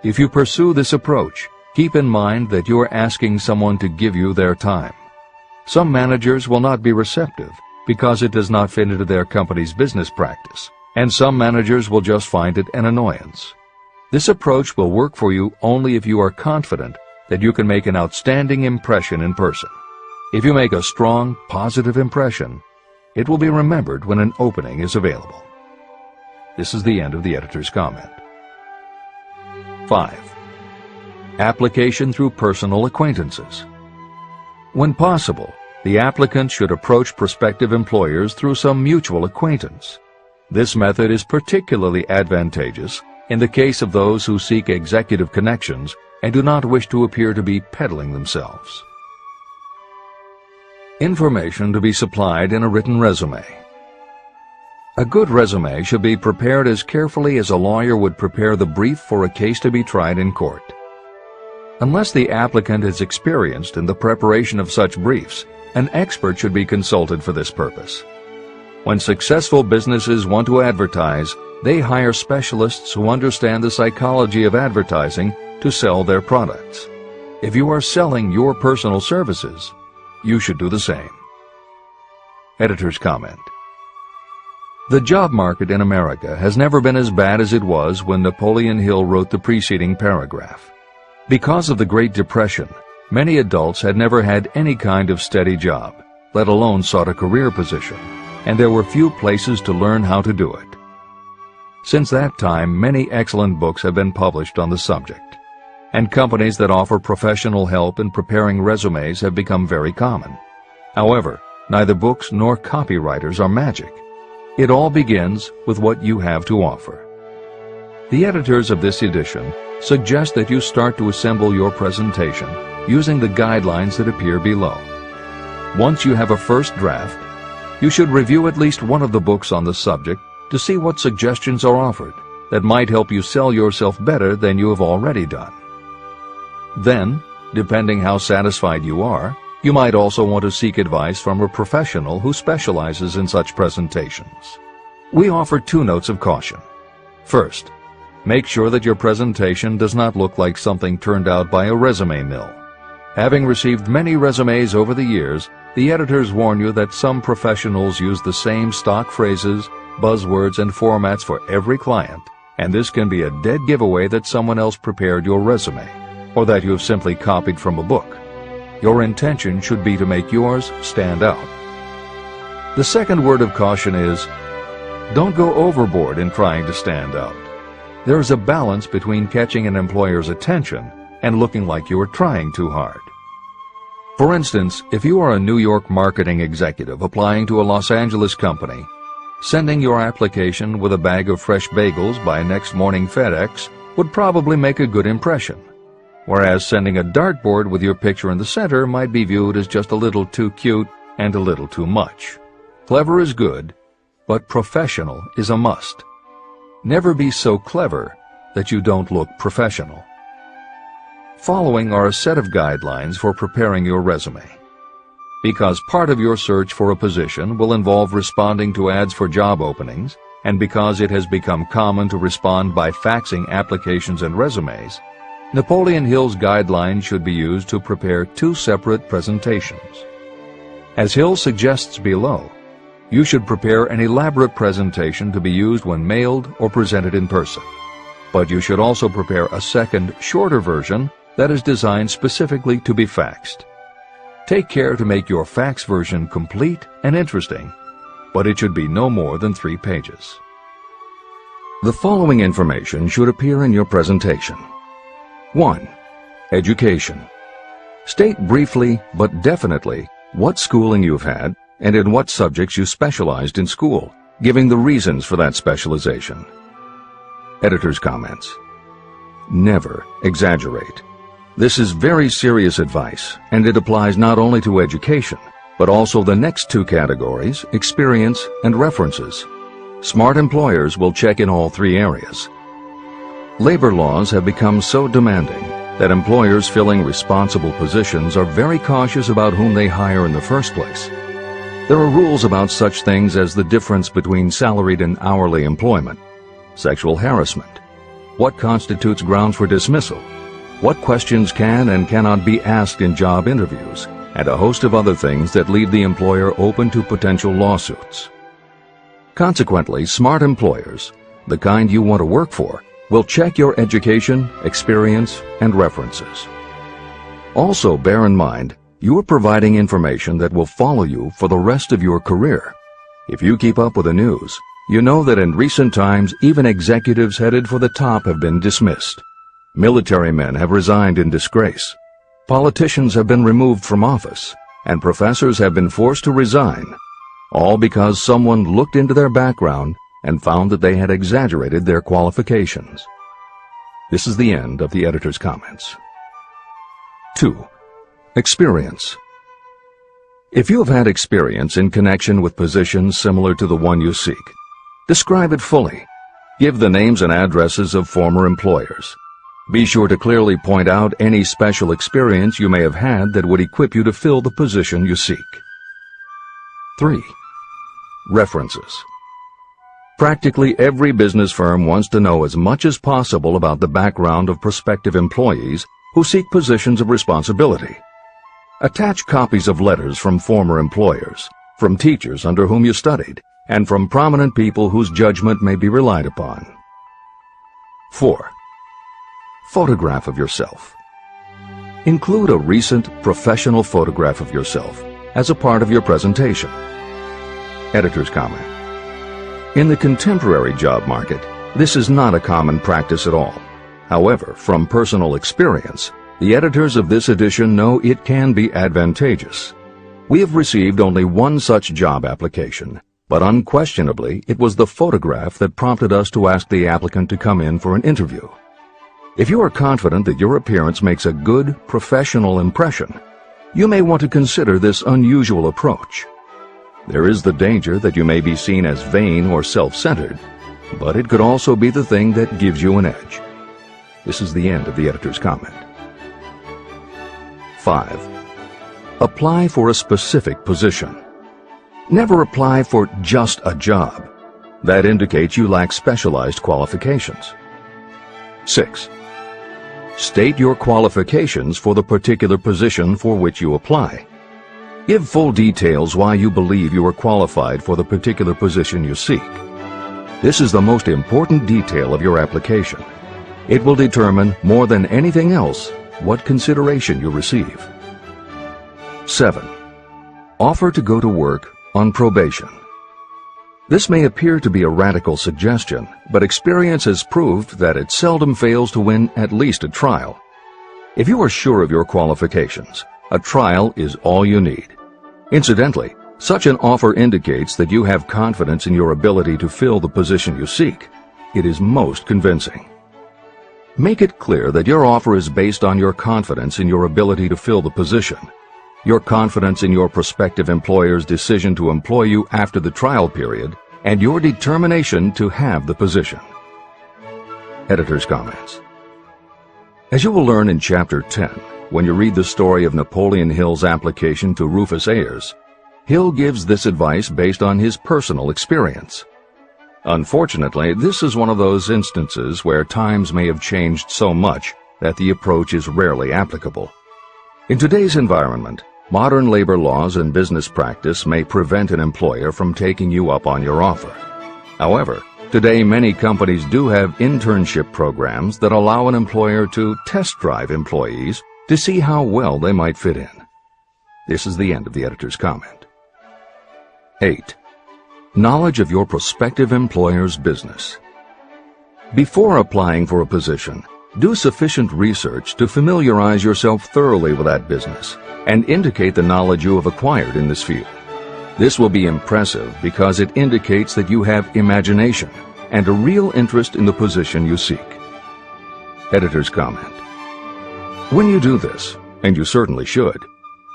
If you pursue this approach, keep in mind that you are asking someone to give you their time. Some managers will not be receptive because it does not fit into their company's business practice, and some managers will just find it an annoyance. This approach will work for you only if you are confident that you can make an outstanding impression in person. If you make a strong, positive impression, it will be remembered when an opening is available. This is the end of the editor's comment. 5. Application through personal acquaintances. When possible, the applicant should approach prospective employers through some mutual acquaintance. This method is particularly advantageous in the case of those who seek executive connections and do not wish to appear to be peddling themselves. Information to be supplied in a written resume. A good resume should be prepared as carefully as a lawyer would prepare the brief for a case to be tried in court. Unless the applicant is experienced in the preparation of such briefs, an expert should be consulted for this purpose. When successful businesses want to advertise, they hire specialists who understand the psychology of advertising to sell their products. If you are selling your personal services, you should do the same. Editor's comment. The job market in America has never been as bad as it was when Napoleon Hill wrote the preceding paragraph. Because of the Great Depression, many adults had never had any kind of steady job, let alone sought a career position, and there were few places to learn how to do it. Since that time, many excellent books have been published on the subject, and companies that offer professional help in preparing resumes have become very common. However, neither books nor copywriters are magic. It all begins with what you have to offer. The editors of this edition suggest that you start to assemble your presentation using the guidelines that appear below. Once you have a first draft, you should review at least one of the books on the subject to see what suggestions are offered that might help you sell yourself better than you have already done. Then, depending how satisfied you are, you might also want to seek advice from a professional who specializes in such presentations. We offer 2 notes of caution. First, make sure that your presentation does not look like something turned out by a resume mill. Having received many resumes over the years, the editors warn you that some professionals use the same stock phrases, buzzwords, and formats for every client, and this can be a dead giveaway that someone else prepared your resume, or that you have simply copied from a book. Your intention should be to make yours stand out. The second word of caution is, don't go overboard in trying to stand out. There is a balance between catching an employer's attention and looking like you are trying too hard. For instance, if you are a New York marketing executive applying to a Los Angeles company, sending your application with a bag of fresh bagels by next morning FedEx would probably make a good impression, whereas sending a dartboard with your picture in the center might be viewed as just a little too cute and a little too much. Clever is good, but professional is a must. Never be so clever that you don't look professional. Following are a set of guidelines for preparing your resume. Because part of your search for a position will involve responding to ads for job openings, and because it has become common to respond by faxing applications and resumes, Napoleon Hill's guidelines should be used to prepare 2 separate presentations. As Hill suggests below, you should prepare an elaborate presentation to be used when mailed or presented in person. But you should also prepare a second, shorter version that is designed specifically to be faxed. Take care to make your fax version complete and interesting, but it should be no more than 3 pages. The following information should appear in your presentation. 1. Education. State briefly but definitely what schooling you've had and in what subjects you specialized in school, giving the reasons for that specialization. Editor's comments. Never exaggerate. This is very serious advice, and it applies not only to education, but also the next 2 categories, experience and references. Smart employers will check in all 3 areas. Labor laws have become so demanding that employers filling responsible positions are very cautious about whom they hire in the first place. There are rules about such things as the difference between salaried and hourly employment, sexual harassment, what constitutes grounds for dismissal, what questions can and cannot be asked in job interviews, and a host of other things that leave the employer open to potential lawsuits. Consequently, smart employers, the kind you want to work for, will check your education, experience, and references. Also, bear in mind, you are providing information that will follow you for the rest of your career. If you keep up with the news, you know that in recent times even executives headed for the top have been dismissed. Military men have resigned in disgrace. Politicians have been removed from office, and professors have been forced to resign, all because someone looked into their background and found that they had exaggerated their qualifications. This is the end of the editor's comments. 2. Experience. If you have had experience in connection with positions similar to the one you seek, describe it fully. Give the names and addresses of former employers. Be sure to clearly point out any special experience you may have had that would equip you to fill the position you seek. 3. References. Practically every business firm wants to know as much as possible about the background of prospective employees who seek positions of responsibility. Attach copies of letters from former employers, from teachers under whom you studied, and from prominent people whose judgment may be relied upon. 4. Photograph of yourself. Include a recent professional photograph of yourself as a part of your presentation. Editor's comment. In the contemporary job market, this is not a common practice at all. However, from personal experience, the editors of this edition know it can be advantageous. We have received only one such job application, but unquestionably it was the photograph that prompted us to ask the applicant to come in for an interview. If you are confident that your appearance makes a good, professional impression, you may want to consider this unusual approach. There is the danger that you may be seen as vain or self-centered, but it could also be the thing that gives you an edge. This is the end of the editor's comment. 5. Apply for a specific position. Never apply for just a job. That indicates you lack specialized qualifications. 6. State your qualifications for the particular position for which you apply. Give full details why you believe you are qualified for the particular position you seek. This is the most important detail of your application. It will determine, more than anything else, what consideration you receive. 7. Offer to go to work on probation. This may appear to be a radical suggestion, but experience has proved that it seldom fails to win at least a trial. If you are sure of your qualifications, a trial is all you need. Incidentally, such an offer indicates that you have confidence in your ability to fill the position you seek. It is most convincing. Make it clear that your offer is based on your confidence in your ability to fill the position, your confidence in your prospective employer's decision to employ you after the trial period, and your determination to have the position. Editor's comments. As you will learn in Chapter 10, when you read the story of Napoleon Hill's application to Rufus Ayers, Hill gives this advice based on his personal experience. Unfortunately, this is one of those instances where times may have changed so much that the approach is rarely applicable. In today's environment, modern labor laws and business practice may prevent an employer from taking you up on your offer. However, today many companies do have internship programs that allow an employer to test drive employees to see how well they might fit in. This is the end of the editor's comment. 8. Knowledge of your prospective employer's business. Before applying for a position, do sufficient research to familiarize yourself thoroughly with that business and indicate the knowledge you have acquired in this field. This will be impressive because it indicates that you have imagination and a real interest in the position you seek. Editor's comment. When you do this, and you certainly should,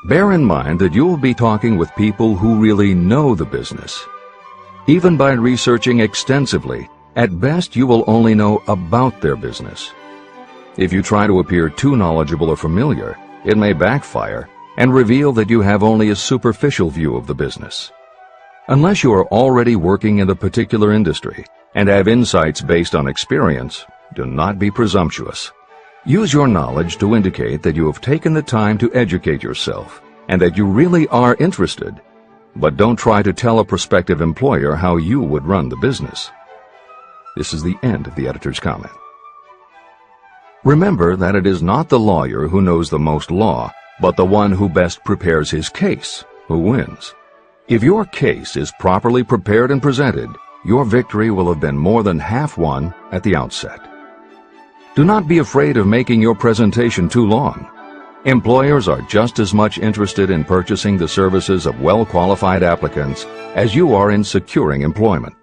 bear in mind that you will be talking with people who really know the business. Even by researching extensively, at best you will only know about their business. If you try to appear too knowledgeable or familiar, it may backfire and reveal that you have only a superficial view of the business. Unless you are already working in a particular industry and have insights based on experience, do not be presumptuous. Use your knowledge to indicate that you have taken the time to educate yourself and that you really are interested, but don't try to tell a prospective employer how you would run the business. This is the end of the editor's comment. Remember that it is not the lawyer who knows the most law, but the one who best prepares his case who wins. If your case is properly prepared and presented, your victory will have been more than half won at the outset. Do not be afraid of making your presentation too long. Employers are just as much interested in purchasing the services of well-qualified applicants as you are in securing employment.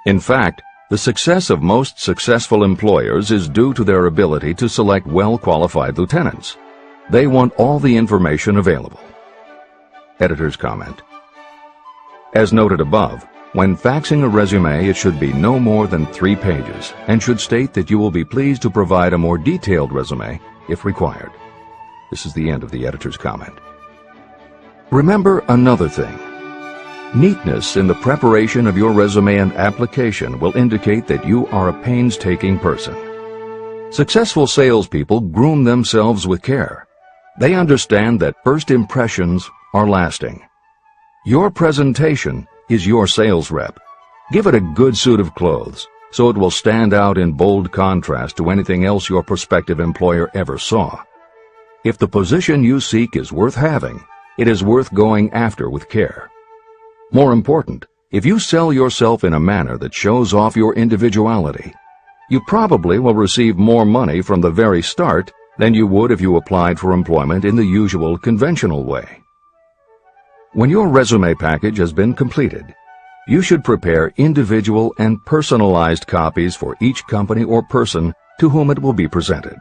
In fact, the success of most successful employers is due to their ability to select well-qualified lieutenants. They want all the information available. Editor's comment. As noted above, when faxing a resume, it should be no more than 3 pages and should state that you will be pleased to provide a more detailed resume if required. This is the end of the editor's comment. Remember another thing. Neatness in the preparation of your resume and application will indicate that you are a painstaking person. Successful salespeople groom themselves with care. They understand that first impressions are lasting. Your presentation is your sales rep. Give it a good suit of clothes, so it will stand out in bold contrast to anything else your prospective employer ever saw. If the position you seek is worth having, it is worth going after with care. More important, if you sell yourself in a manner that shows off your individuality, you probably will receive more money from the very start than you would if you applied for employment in the usual conventional way. When your resume package has been completed, you should prepare individual and personalized copies for each company or person to whom it will be presented.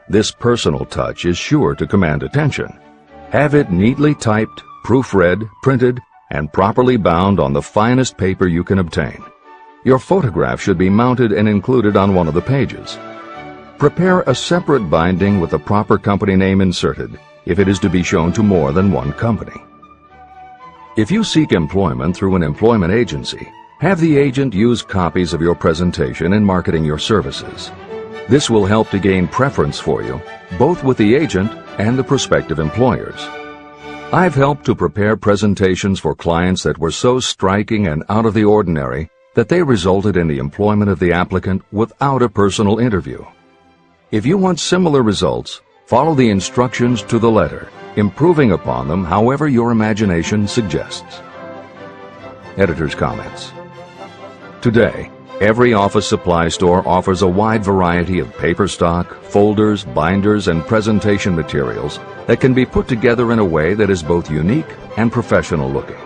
This personal touch is sure to command attention. Have it neatly typed, proofread, printed, and properly bound on the finest paper you can obtain. Your photograph should be mounted and included on one of the pages. Prepare a separate binding with the proper company name inserted if it is to be shown to more than one company. If you seek employment through an employment agency, have the agent use copies of your presentation in marketing your services. This will help to gain preference for you, both with the agent and the prospective employers. I've helped to prepare presentations for clients that were so striking and out of the ordinary that they resulted in the employment of the applicant without a personal interview. If you want similar results, follow the instructions to the letter, improving upon them however your imagination suggests. Editor's comments. Today, every office supply store offers a wide variety of paper stock, folders, binders, and presentation materials that can be put together in a way that is both unique and professional looking.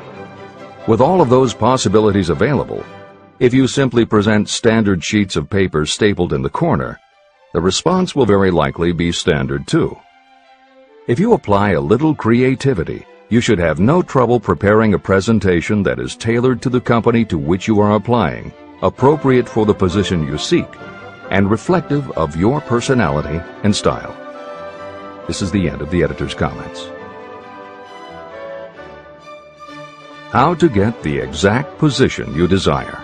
With all of those possibilities available, if you simply present standard sheets of paper stapled in the corner, the response will very likely be standard too. If you apply a little creativity, you should have no trouble preparing a presentation that is tailored to the company to which you are applying, appropriate for the position you seek, and reflective of your personality and style. This is the end of the editor's comments. How to get the exact position you desire.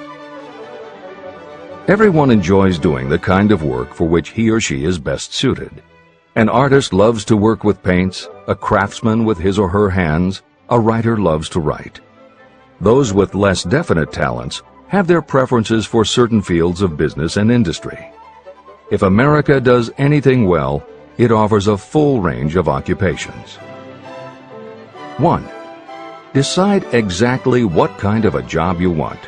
Everyone enjoys doing the kind of work for which he or she is best suited. An artist loves to work with paints, a craftsman with his or her hands, a writer loves to write. Those with less definite talents have their preferences for certain fields of business and industry. If America does anything well, it offers a full range of occupations. 1. Decide exactly what kind of a job you want.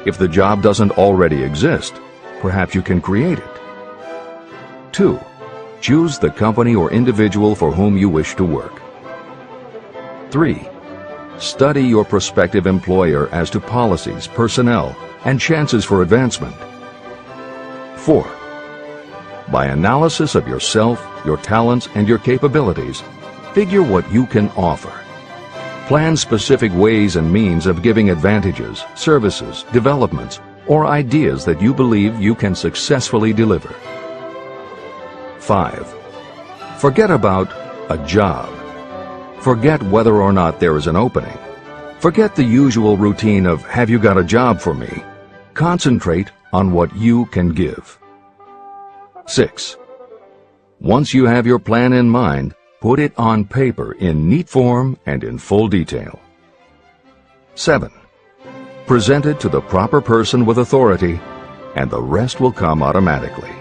If the job doesn't already exist, perhaps you can create it. 2. Choose the company or individual for whom you wish to work. 3. Study your prospective employer as to policies, personnel, and chances for advancement. 4. By analysis of yourself, your talents, and your capabilities, figure what you can offer. Plan specific ways and means of giving advantages, services, developments, or ideas that you believe you can successfully deliver. 5. Forget about a job. Forget whether or not there is an opening. Forget the usual routine of, have you got a job for me? Concentrate on what you can give. 6. Once you have your plan in mind, put it on paper in neat form and in full detail. 7. Present it to the proper person with authority, and the rest will come automatically.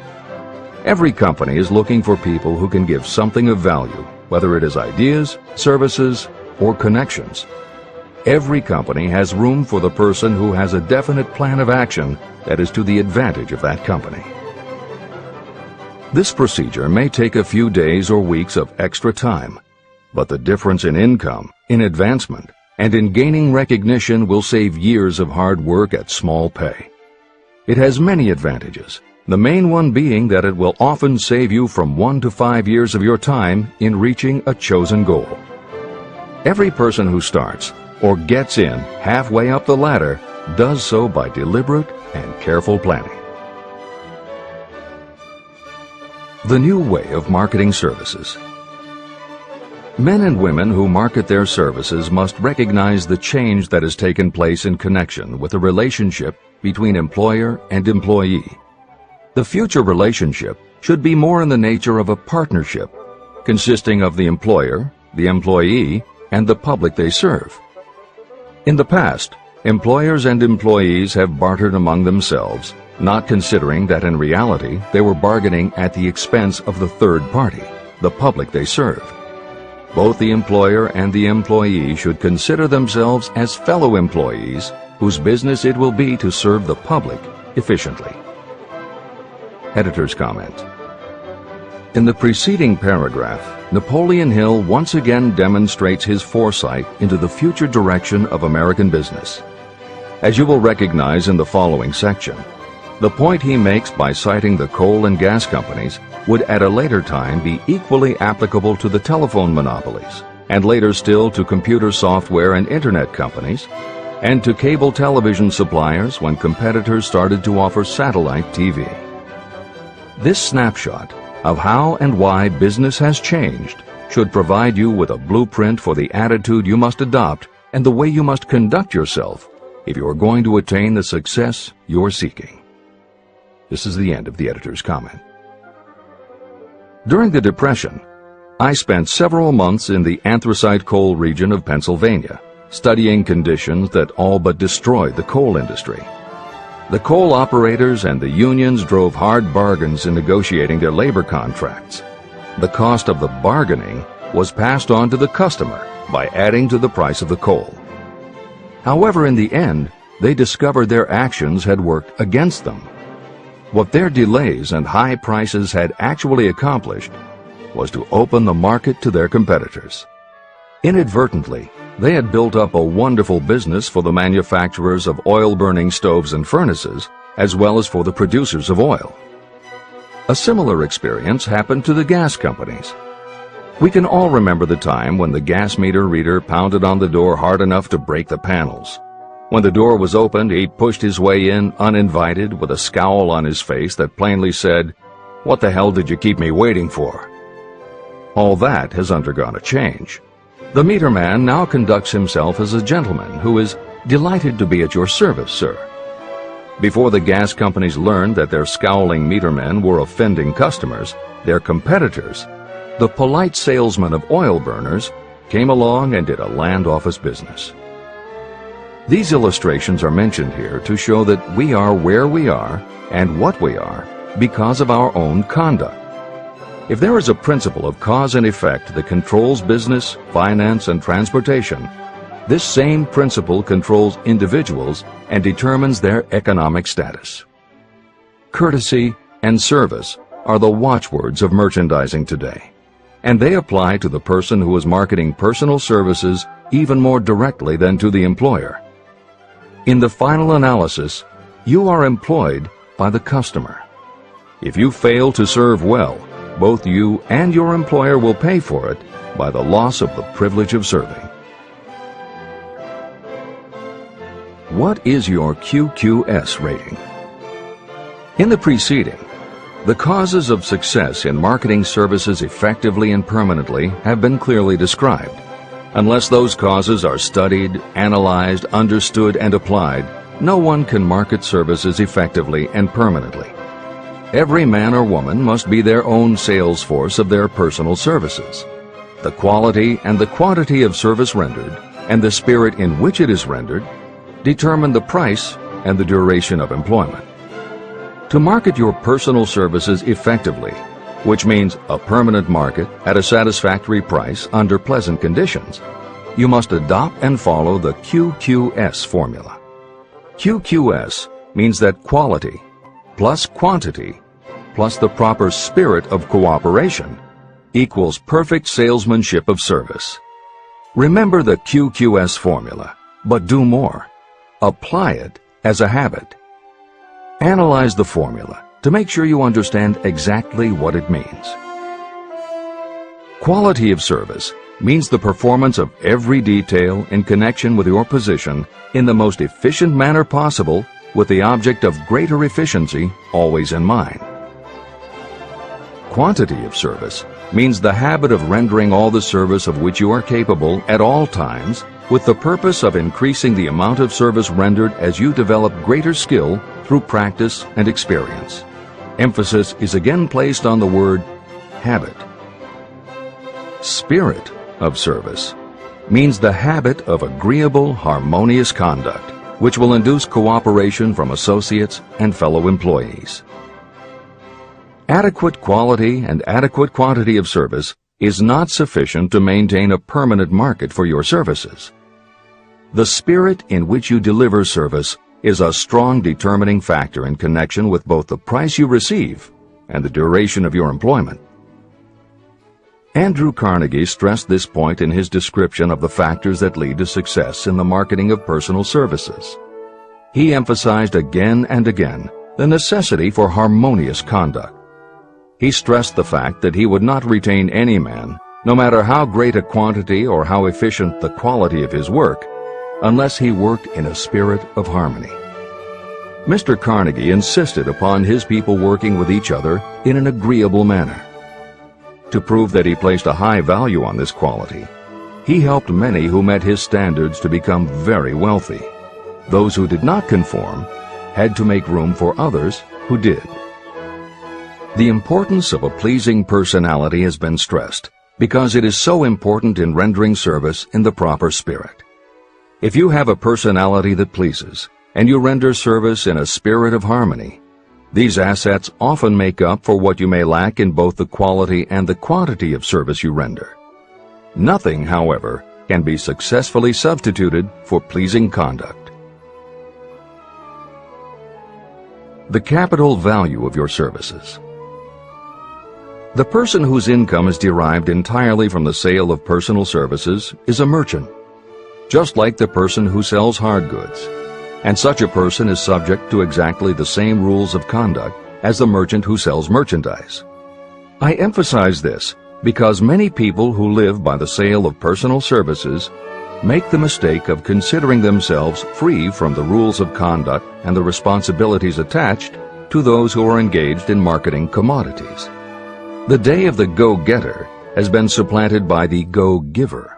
Every company is looking for people who can give something of value, whether it is ideas, services, or connections. Every company has room for the person who has a definite plan of action that is to the advantage of that company. This procedure may take a few days or weeks of extra time, but the difference in income, in advancement, and in gaining recognition will save years of hard work at small pay. It has many advantages, the main one being that it will often save you from 1 to 5 years of your time in reaching a chosen goal. Every person who starts or gets in halfway up the ladder does so by deliberate and careful planning. The new way of marketing services. Men and women who market their services must recognize the change that has taken place in connection with the relationship between employer and employee. The future relationship should be more in the nature of a partnership, consisting of the employer, the employee, and the public they serve. In the past, employers and employees have bartered among themselves, not considering that in reality they were bargaining at the expense of the third party, the public they serve. Both the employer and the employee should consider themselves as fellow employees whose business it will be to serve the public efficiently. Editor's comment. In the preceding paragraph, Napoleon Hill once again demonstrates his foresight into the future direction of American business. As you will recognize in the following section, the point he makes by citing the coal and gas companies would at a later time be equally applicable to the telephone monopolies, and later still to computer software and internet companies, and to cable television suppliers when competitors started to offer satellite TV. This snapshot of how and why business has changed should provide you with a blueprint for the attitude you must adopt and the way you must conduct yourself if you are going to attain the success you're seeking. This is the end of the editor's comment. During the Depression, I spent several months in the anthracite coal region of Pennsylvania, studying conditions that all but destroyed the coal industry. The coal operators and the unions drove hard bargains in negotiating their labor contracts. The cost of the bargaining was passed on to the customer by adding to the price of the coal. However, in the end, they discovered their actions had worked against them. What their delays and high prices had actually accomplished was to open the market to their competitors. Inadvertently, they had built up a wonderful business for the manufacturers of oil-burning stoves and furnaces, as well as for the producers of oil. A similar experience happened to the gas companies. We can all remember the time when the gas meter reader pounded on the door hard enough to break the panels. When the door was opened, he pushed his way in uninvited with a scowl on his face that plainly said, "What the hell did you keep me waiting for?" All that has undergone a change. The meter man now conducts himself as a gentleman who is delighted to be at your service, sir. Before the gas companies learned that their scowling meter men were offending customers, their competitors, the polite salesman of oil burners came along and did a land office business. These illustrations are mentioned here to show that we are where we are and what we are because of our own conduct. If there is a principle of cause and effect that controls business, finance, and transportation, this same principle controls individuals and determines their economic status. Courtesy and service are the watchwords of merchandising today, and they apply to the person who is marketing personal services even more directly than to the employer. In the final analysis, you are employed by the customer. If you fail to serve well, both you and your employer will pay for it by the loss of the privilege of serving. What is your QQS rating? In the preceding, the causes of success in marketing services effectively and permanently have been clearly described. Unless those causes are studied, analyzed, understood, and applied, no one can market services effectively and permanently. Every man or woman must be their own sales force of their personal services. The quality and the quantity of service rendered, and the spirit in which it is rendered, determine the price and the duration of employment. To market your personal services effectively, which means a permanent market at a satisfactory price under pleasant conditions, you must adopt and follow the QQS formula. QQS means that quality plus quantity plus the proper spirit of cooperation equals perfect salesmanship of service. Remember the QQS formula, but do more. Apply it as a habit. Analyze the formula to make sure you understand exactly what it means. Quality of service means the performance of every detail in connection with your position in the most efficient manner possible, with the object of greater efficiency always in mind. Quantity of service means the habit of rendering all the service of which you are capable at all times, with the purpose of increasing the amount of service rendered as you develop greater skill through practice and experience. Emphasis is again placed on the word habit. Spirit of service means the habit of agreeable, harmonious conduct, which will induce cooperation from associates and fellow employees. Adequate quality and adequate quantity of service is not sufficient to maintain a permanent market for your services. The spirit in which you deliver service is a strong determining factor in connection with both the price you receive and the duration of your employment. Andrew Carnegie stressed this point in his description of the factors that lead to success in the marketing of personal services. He emphasized again and again the necessity for harmonious conduct. He stressed the fact that he would not retain any man, no matter how great a quantity or how efficient the quality of his work, unless he worked in a spirit of harmony. Mr. Carnegie insisted upon his people working with each other in an agreeable manner. To prove that he placed a high value on this quality, he helped many who met his standards to become very wealthy. Those who did not conform had to make room for others who did. The importance of a pleasing personality has been stressed because it is so important in rendering service in the proper spirit. If you have a personality that pleases, and you render service in a spirit of harmony, these assets often make up for what you may lack in both the quality and the quantity of service you render. Nothing, however, can be successfully substituted for pleasing conduct. The capital value of your services. The person whose income is derived entirely from the sale of personal services is a merchant, just like the person who sells hard goods, and such a person is subject to exactly the same rules of conduct as the merchant who sells merchandise. I emphasize this because many people who live by the sale of personal services make the mistake of considering themselves free from the rules of conduct and the responsibilities attached to those who are engaged in marketing commodities. The day of the go-getter has been supplanted by the go-giver.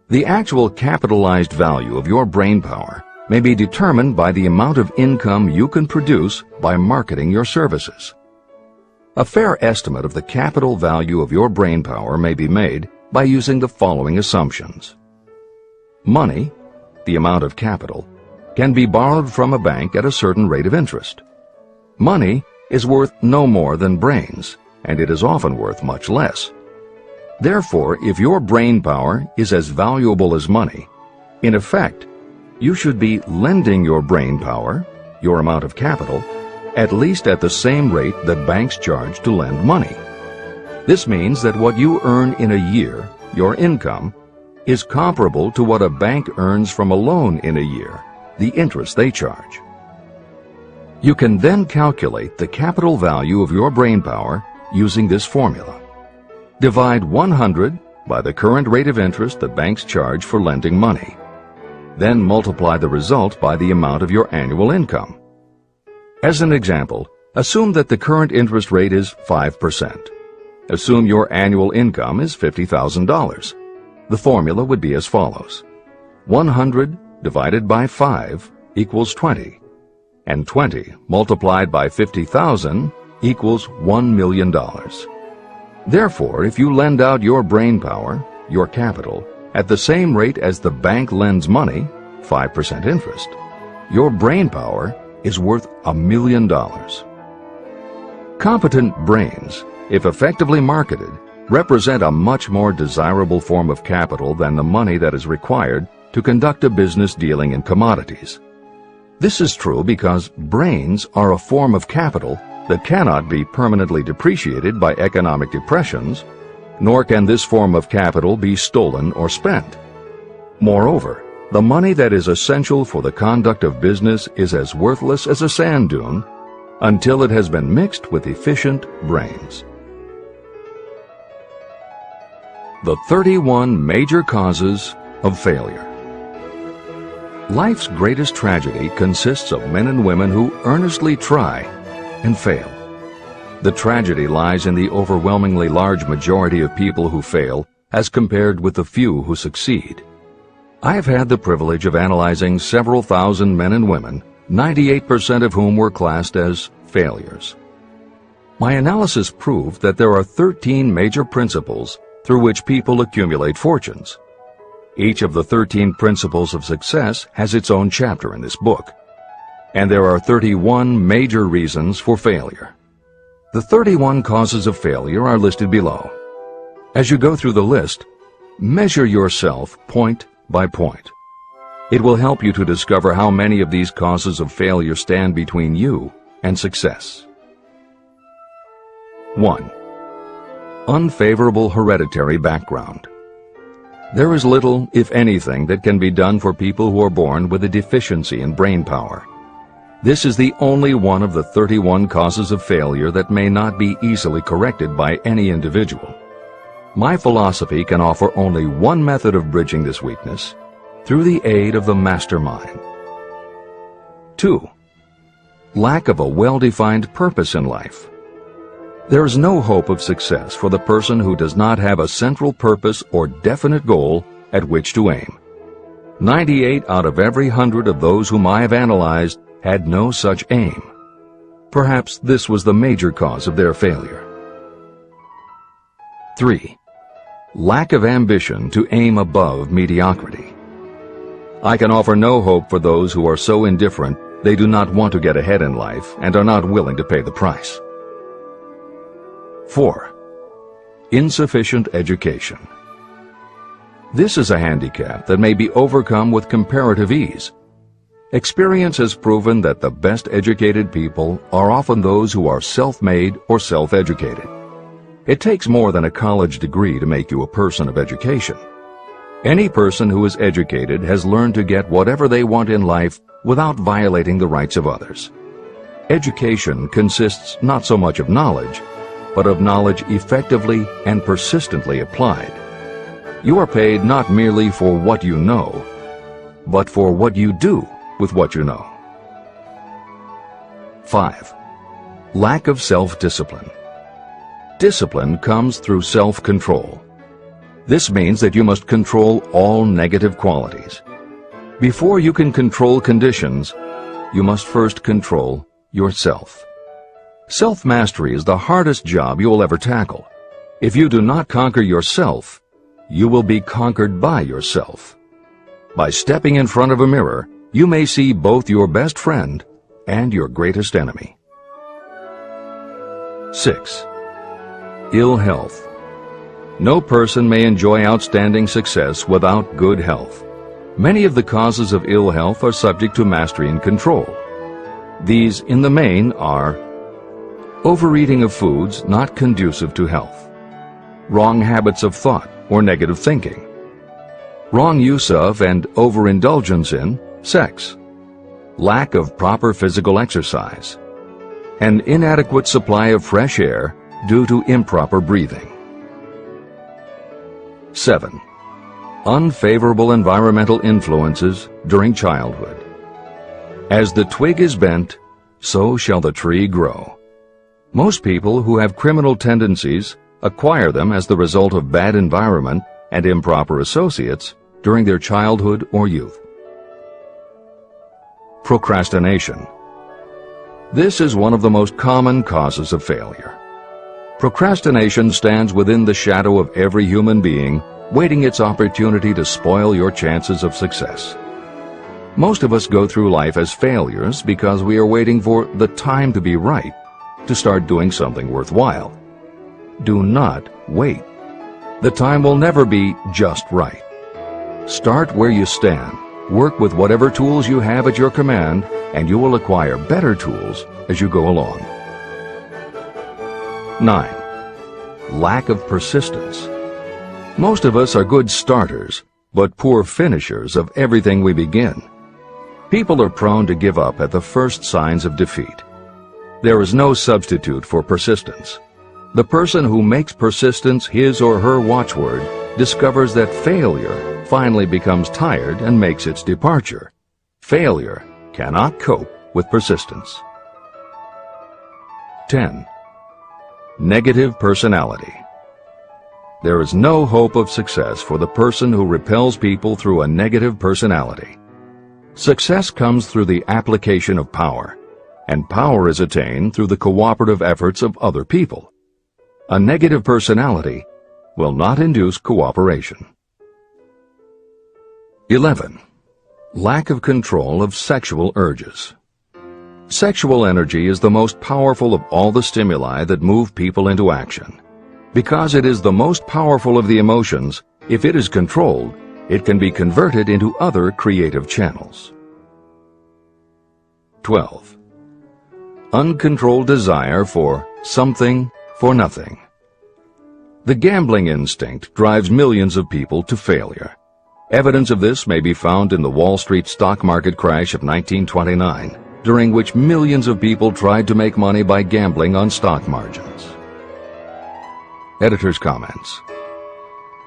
The actual capitalized value of your brain power may be determined by the amount of income you can produce by marketing your services. A fair estimate of the capital value of your brain power may be made by using the following assumptions. Money, the amount of capital, can be borrowed from a bank at a certain rate of interest. Money is worth no more than brains, and it is often worth much less. Therefore, if your brain power is as valuable as money, in effect, you should be lending your brain power, your amount of capital, at least at the same rate that banks charge to lend money. This means that what you earn in a year, your income, is comparable to what a bank earns from a loan in a year, the interest they charge. You can then calculate the capital value of your brain power using this formula. Divide 100 by the current rate of interest that banks charge for lending money. Then multiply the result by the amount of your annual income. As an example, assume that the current interest rate is 5%. Assume your annual income is $50,000. The formula would be as follows. 100 divided by 5 equals 20, and 20 multiplied by 50,000 equals $1 million. Therefore, if you lend out your brain power, your capital, at the same rate as the bank lends money, 5% interest, your brain power is worth $1 million. Competent brains, if effectively marketed, represent a much more desirable form of capital than the money that is required to conduct a business dealing in commodities. This is true because brains are a form of capital that cannot be permanently depreciated by economic depressions, nor can this form of capital be stolen or spent. Moreover, the money that is essential for the conduct of business is as worthless as a sand dune until it has been mixed with efficient brains. The 31 major causes of failure. Life's greatest tragedy consists of men and women who earnestly try and fail. The tragedy lies in the overwhelmingly large majority of people who fail as compared with the few who succeed. I have had the privilege of analyzing several thousand men and women, 98% of whom were classed as failures. My analysis proved that there are 13 major principles through which people accumulate fortunes. Each of the 13 principles of success has its own chapter in this book, and there are 31 major reasons for failure. The 31 causes of failure are listed below. As you go through the list, measure yourself point by point. It will help you to discover how many of these causes of failure stand between you and success. 1. Unfavorable hereditary background. There is little, if anything, that can be done for people who are born with a deficiency in brain power. This is the only one of the 31 causes of failure that may not be easily corrected by any individual. My philosophy can offer only one method of bridging this weakness, through the aid of the mastermind. 2. Lack of a well-defined purpose in life. There is no hope of success for the person who does not have a central purpose or definite goal at which to aim. 98 out of every 100 of those whom I have analyzed had no such aim. Perhaps this was the major cause of their failure. 3. Lack of ambition to aim above mediocrity. I can offer no hope for those who are so indifferent they do not want to get ahead in life and are not willing to pay the price. 4. Insufficient education. This is a handicap that may be overcome with comparative ease. Experience has proven that the best educated people are often those who are self-made or self-educated. It takes more than a college degree to make you a person of education. Any person who is educated has learned to get whatever they want in life without violating the rights of others. Education consists not so much of knowledge, but of knowledge effectively and persistently applied. You are paid not merely for what you know, but for what you do with what you know. 5. Lack of self-discipline. Discipline comes through self-control. This means that you must control all negative qualities. Before you can control conditions, you must first control yourself. Self-mastery is the hardest job you will ever tackle. If you do not conquer yourself, you will be conquered by yourself. By stepping in front of a mirror, you may see both your best friend and your greatest enemy. 6. Ill health. No person may enjoy outstanding success without good health. Many of the causes of ill health are subject to mastery and control. These, in the main, are overeating of foods not conducive to health, wrong habits of thought or negative thinking, wrong use of and overindulgence in sex, lack of proper physical exercise, an inadequate supply of fresh air due to improper breathing. 7. Unfavorable environmental influences during childhood. As the twig is bent, so shall the tree grow. Most people who have criminal tendencies acquire them as the result of bad environment and improper associates during their childhood or youth. Procrastination. This is one of the most common causes of failure. Procrastination stands within the shadow of every human being, waiting its opportunity to spoil your chances of success. Most of us go through life as failures because we are waiting for the time to be right to start doing something worthwhile. Do not wait. The time will never be just right. Start where you stand. Work with whatever tools you have at your command, and you will acquire better tools as you go along. 9. Lack of persistence. Most of us are good starters, but poor finishers of everything we begin. People are prone to give up at the first signs of defeat. There is no substitute for persistence. The person who makes persistence his or her watchword discovers that failure finally becomes tired and makes its departure. Failure cannot cope with persistence. 10. Negative personality. There is no hope of success for the person who repels people through a negative personality. Success comes through the application of power, and power is attained through the cooperative efforts of other people. A negative personality will not induce cooperation. 11. Lack of control of sexual urges. Sexual energy is the most powerful of all the stimuli that move people into action. Because it is the most powerful of the emotions, if it is controlled, it can be converted into other creative channels. 12. Uncontrolled desire for something for nothing. The gambling instinct drives millions of people to failure. Evidence of this may be found in the Wall Street stock market crash of 1929, during which millions of people tried to make money by gambling on stock margins. Editor's comments.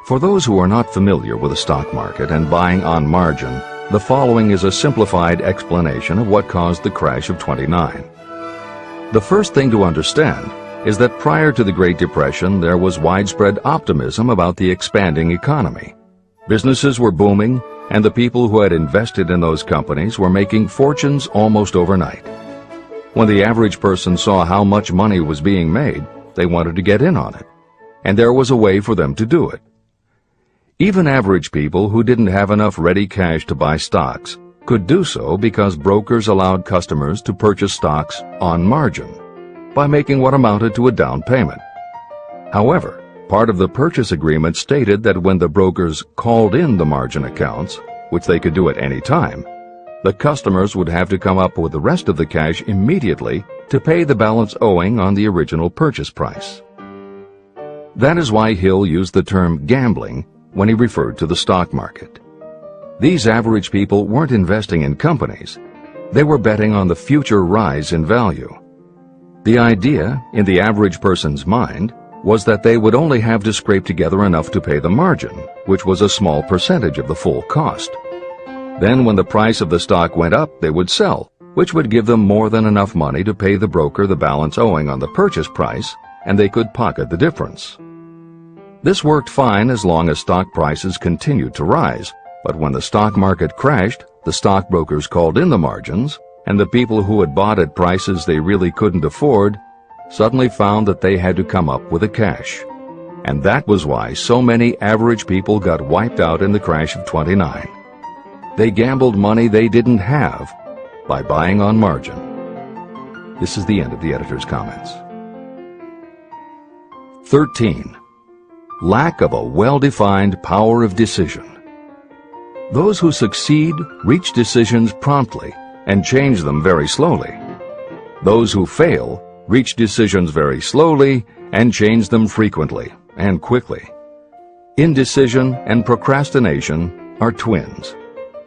For those who are not familiar with the stock market and buying on margin, the following is a simplified explanation of what caused the crash of '29. The first thing to understand is that prior to the Great Depression, there was widespread optimism about the expanding economy. Businesses were booming, and the people who had invested in those companies were making fortunes almost overnight. When the average person saw how much money was being made, they wanted to get in on it, and there was a way for them to do it. Even average people who didn't have enough ready cash to buy stocks could do so because brokers allowed customers to purchase stocks on margin by making what amounted to a down payment. However, part of the purchase agreement stated that when the brokers called in the margin accounts, which they could do at any time, the customers would have to come up with the rest of the cash immediately to pay the balance owing on the original purchase price. That is why Hill used the term gambling when he referred to the stock market. These average people weren't investing in companies. They were betting on the future rise in value. The idea, in the average person's mind, was that they would only have to scrape together enough to pay the margin, which was a small percentage of the full cost. Then when the price of the stock went up, they would sell, which would give them more than enough money to pay the broker the balance owing on the purchase price, and they could pocket the difference. This worked fine as long as stock prices continued to rise, but when the stock market crashed, the stockbrokers called in the margins, and the people who had bought at prices they really couldn't afford suddenly found that they had to come up with the cash. And that was why so many average people got wiped out in the crash of '29. They gambled money they didn't have by buying on margin. This is the end of the editor's comments. 13. Lack of a well-defined power of decision. Those who succeed reach decisions promptly and change them very slowly. Those who fail reach decisions very slowly and change them frequently and quickly. Indecision and procrastination are twins.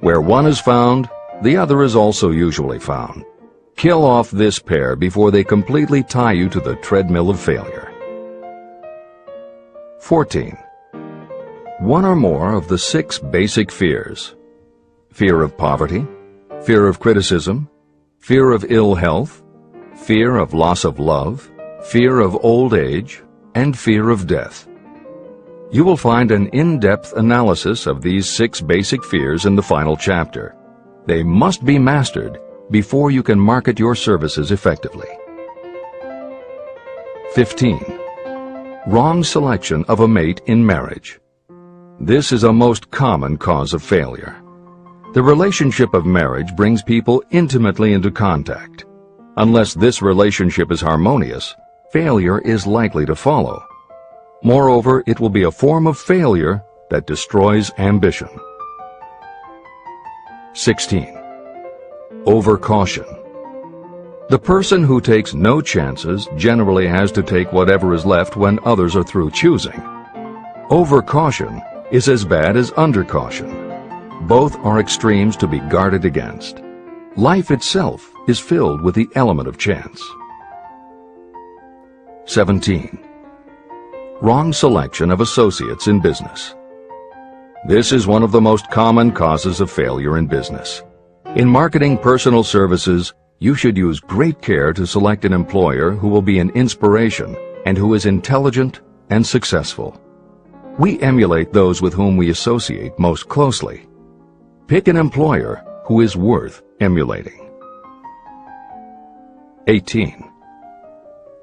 Where one is found, the other is also usually found. Kill off this pair before they completely tie you to the treadmill of failure. 14. One or more of the 6 basic fears. Fear of poverty, fear of criticism, fear of ill health, fear of loss of love, fear of old age, and fear of death. You will find an in-depth analysis of these 6 basic fears in the final chapter. They must be mastered before you can market your services effectively. 15. Wrong selection of a mate in marriage. This is a most common cause of failure. The relationship of marriage brings people intimately into contact. Unless this relationship is harmonious, failure is likely to follow. Moreover, it will be a form of failure that destroys ambition. 16. Overcaution. The person who takes no chances generally has to take whatever is left when others are through choosing. Overcaution is as bad as undercaution. Both are extremes to be guarded against. Life itself is filled with the element of chance. 17. Wrong selection of associates in business. This is one of the most common causes of failure in business. In marketing personal services, you should use great care to select an employer who will be an inspiration and who is intelligent and successful. We emulate those with whom we associate most closely. Pick an employer who is worth emulating. 18.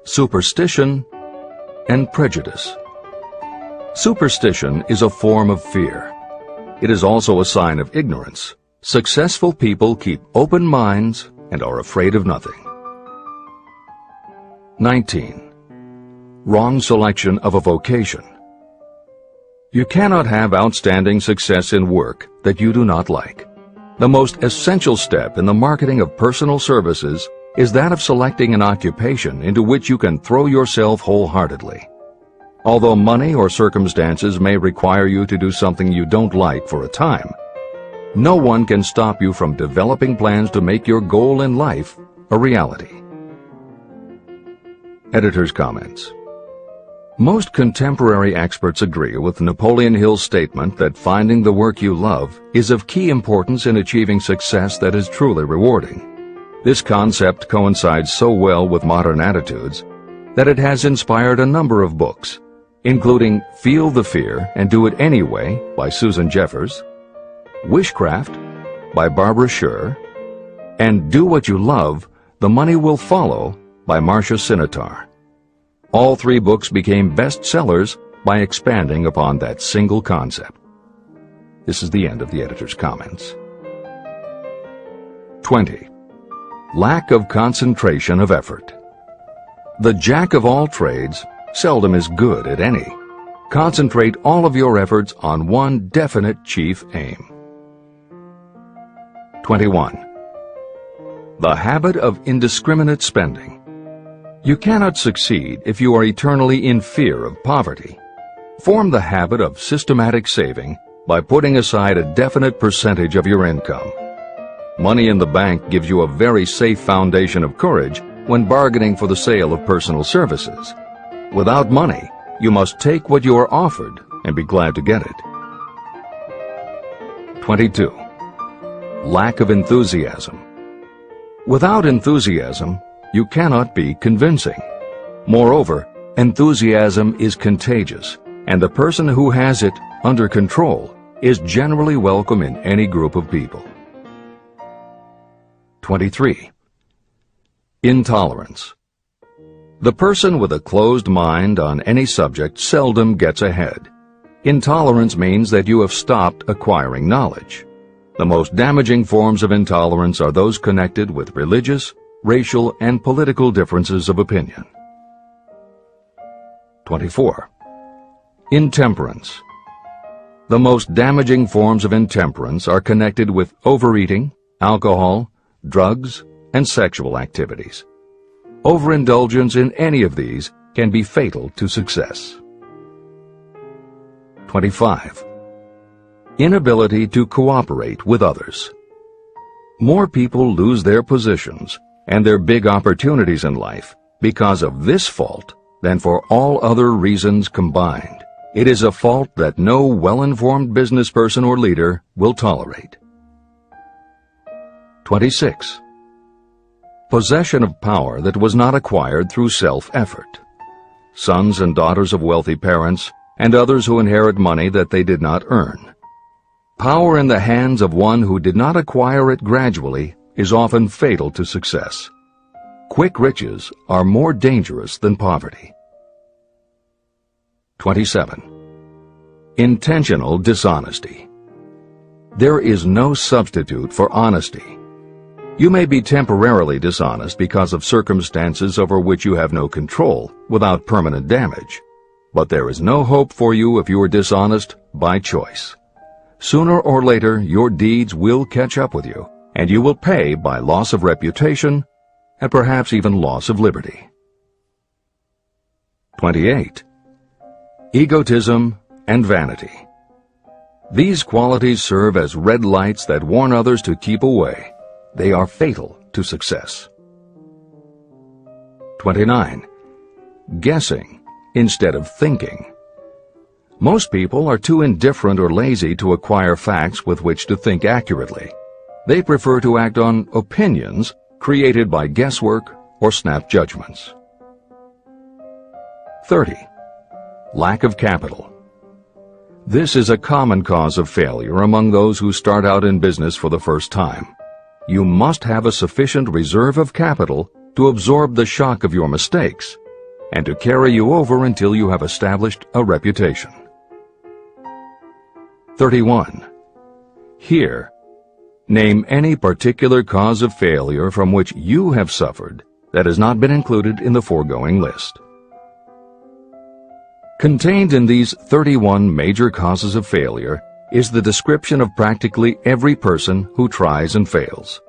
Superstition and prejudice. Superstition is a form of fear. It is also a sign of ignorance. Successful people keep open minds and are afraid of nothing. 19. Wrong selection of a vocation. You cannot have outstanding success in work that you do not like. The most essential step in the marketing of personal services is that of selecting an occupation into which you can throw yourself wholeheartedly. Although money or circumstances may require you to do something you don't like for a time, no one can stop you from developing plans to make your goal in life a reality. Editor's comments. Most contemporary experts agree with Napoleon Hill's statement that finding the work you love is of key importance in achieving success that is truly rewarding. This concept coincides so well with modern attitudes that it has inspired a number of books, including Feel the Fear and Do It Anyway by Susan Jeffers, Wishcraft by Barbara Sher, and Do What You Love, The Money Will Follow by Marcia Sinitar. All three books became bestsellers by expanding upon that single concept. This is the end of the editor's comments. 20. Lack of concentration of effort. The jack of all trades seldom is good at any. Concentrate all of your efforts on one definite chief aim. 21. The habit of indiscriminate spending. You cannot succeed if you are eternally in fear of poverty. Form the habit of systematic saving by putting aside a definite percentage of your income. Money in the bank gives you a very safe foundation of courage when bargaining for the sale of personal services. Without money, you must take what you are offered and be glad to get it. 22. Lack of enthusiasm. Without enthusiasm, you cannot be convincing. Moreover, enthusiasm is contagious, and the person who has it under control is generally welcome in any group of people. 23. Intolerance. The person with a closed mind on any subject seldom gets ahead. Intolerance means that you have stopped acquiring knowledge. The most damaging forms of intolerance are those connected with religious, racial, and political differences of opinion. 24. Intemperance. The most damaging forms of intemperance are connected with overeating, alcohol, drugs, and sexual activities. Overindulgence in any of these can be fatal to success. 25. Inability to cooperate with others. More people lose their positions and their big opportunities in life because of this fault than for all other reasons combined. It is a fault that no well-informed business person or leader will tolerate. 26. Possession of power that was not acquired through self-effort. Sons and daughters of wealthy parents and others who inherit money that they did not earn. Power in the hands of one who did not acquire it gradually is often fatal to success. Quick riches are more dangerous than poverty. 27. Intentional dishonesty. There is no substitute for honesty. You may be temporarily dishonest because of circumstances over which you have no control without permanent damage. But there is no hope for you if you are dishonest by choice. Sooner or later, your deeds will catch up with you, and you will pay by loss of reputation and perhaps even loss of liberty. 28. Egotism and vanity. These qualities serve as red lights that warn others to keep away. They are fatal to success. 29. Guessing instead of thinking. Most people are too indifferent or lazy to acquire facts with which to think accurately. They prefer to act on opinions created by guesswork or snap judgments. 30. Lack of capital. This is a common cause of failure among those who start out in business for the first time. You must have a sufficient reserve of capital to absorb the shock of your mistakes and to carry you over until you have established a reputation. 31. Here, name any particular cause of failure from which you have suffered that has not been included in the foregoing list. Contained in these 31 major causes of failure is the description of practically every person who tries and fails.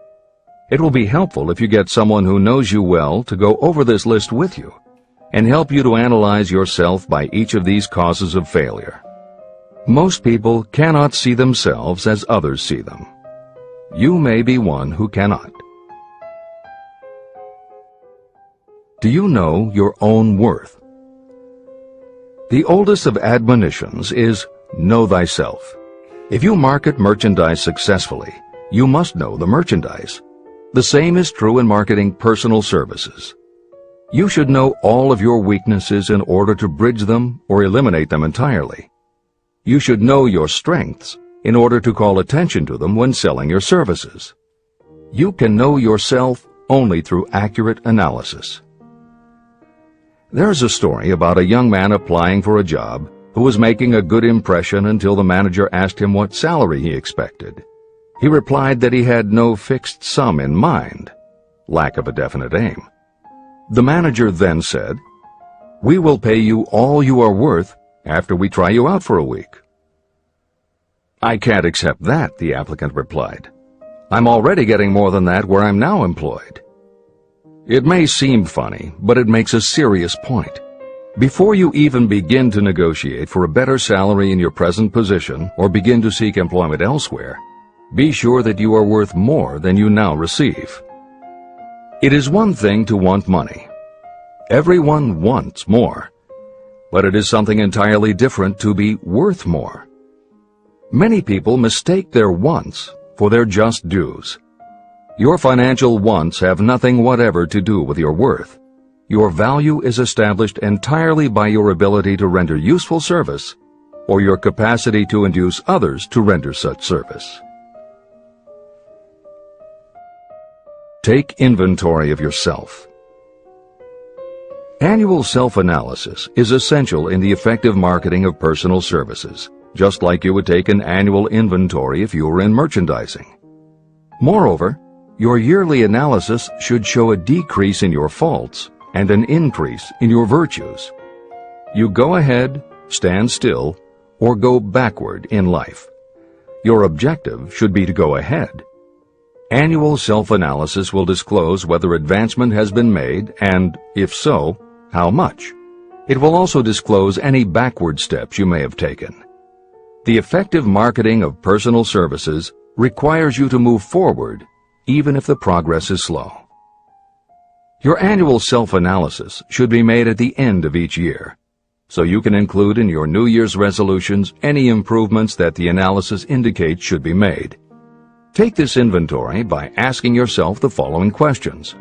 It will be helpful if you get someone who knows you well to go over this list with you and help you to analyze yourself by each of these causes of failure. Most people cannot see themselves as others see them. You may be one who cannot. Do you know your own worth? The oldest of admonitions is, know thyself. If you market merchandise successfully, you must know the merchandise. The same is true in marketing personal services. You should know all of your weaknesses in order to bridge them or eliminate them entirely. You should know your strengths in order to call attention to them when selling your services. You can know yourself only through accurate analysis. There's a story about a young man applying for a job who was making a good impression until the manager asked him what salary he expected. He replied that he had no fixed sum in mind, lack of a definite aim. The manager then said, "We will pay you all you are worth after we try you out for a week." "I can't accept that," the applicant replied. "I'm already getting more than that where I'm now employed." It may seem funny, but it makes a serious point. Before you even begin to negotiate for a better salary in your present position or begin to seek employment elsewhere, be sure that you are worth more than you now receive. It is one thing to want money. Everyone wants more. But it is something entirely different to be worth more. Many people mistake their wants for their just dues. Your financial wants have nothing whatever to do with your worth. Your value is established entirely by your ability to render useful service or your capacity to induce others to render such service. Take inventory of yourself. Annual self-analysis is essential in the effective marketing of personal services, just like you would take an annual inventory if you were in merchandising. Moreover, your yearly analysis should show a decrease in your faults and an increase in your virtues. You go ahead, stand still, or go backward in life. Your objective should be to go ahead. Annual self-analysis will disclose whether advancement has been made and, if so, how much. It will also disclose any backward steps you may have taken. The effective marketing of personal services requires you to move forward even if the progress is slow. Your annual self-analysis should be made at the end of each year, so you can include in your New Year's resolutions any improvements that the analysis indicates should be made. Take this inventory by asking yourself the following questions,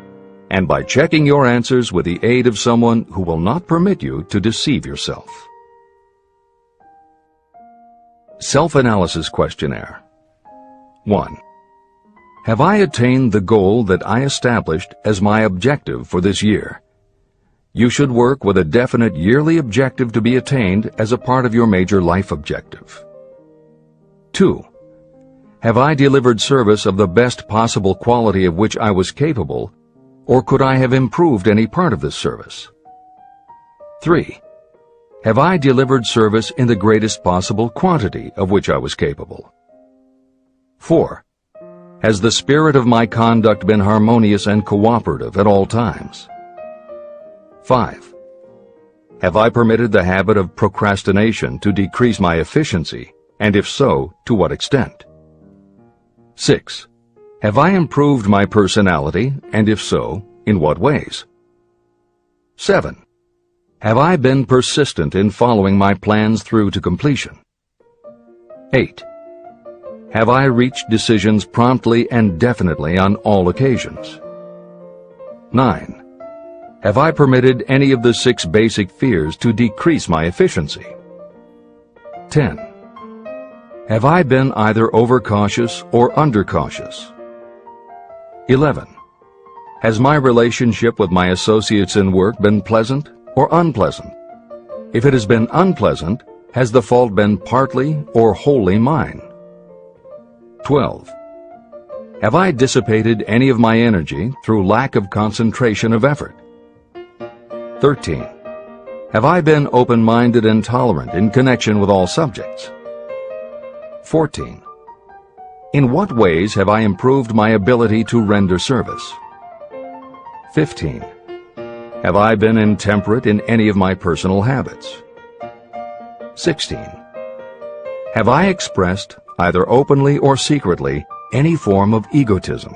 and by checking your answers with the aid of someone who will not permit you to deceive yourself. Self-analysis questionnaire. 1. Have I attained the goal that I established as my objective for this year? You should work with a definite yearly objective to be attained as a part of your major life objective. 2. Have I delivered service of the best possible quality of which I was capable, or could I have improved any part of this service? 3. Have I delivered service in the greatest possible quantity of which I was capable? 4. Has the spirit of my conduct been harmonious and cooperative at all times? 5. Have I permitted the habit of procrastination to decrease my efficiency, and if so, to what extent? 6. Have I improved my personality, and if so, in what ways? 7. Have I been persistent in following my plans through to completion? 8. Have I reached decisions promptly and definitely on all occasions? 9. Have I permitted any of the 6 basic fears to decrease my efficiency? 10. Have I been either overcautious or undercautious? 11. Has my relationship with my associates in work been pleasant or unpleasant? If it has been unpleasant, has the fault been partly or wholly mine? 12. Have I dissipated any of my energy through lack of concentration of effort? 13. Have I been open-minded and tolerant in connection with all subjects? 14. In what ways have I improved my ability to render service? 15. Have I been intemperate in any of my personal habits? 16. Have I expressed, either openly or secretly, any form of egotism?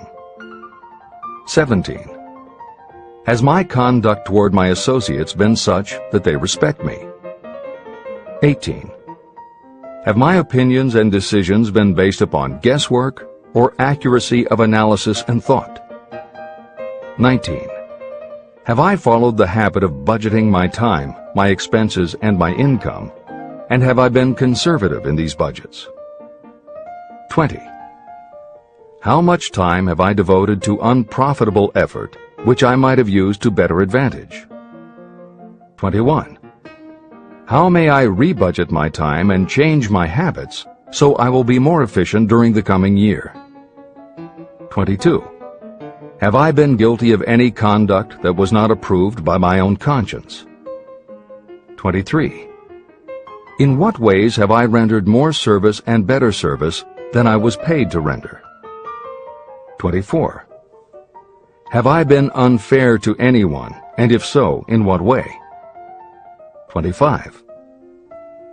17. Has my conduct toward my associates been such that they respect me? 18. Have my opinions and decisions been based upon guesswork or accuracy of analysis and thought? 19. Have I followed the habit of budgeting my time, my expenses, and my income, and have I been conservative in these budgets? 20. How much time have I devoted to unprofitable effort which I might have used to better advantage? 21. How may I rebudget my time and change my habits so I will be more efficient during the coming year? 22. Have I been guilty of any conduct that was not approved by my own conscience? 23. In what ways have I rendered more service and better service than I was paid to render? 24. Have I been unfair to anyone, and if so, in what way? 25.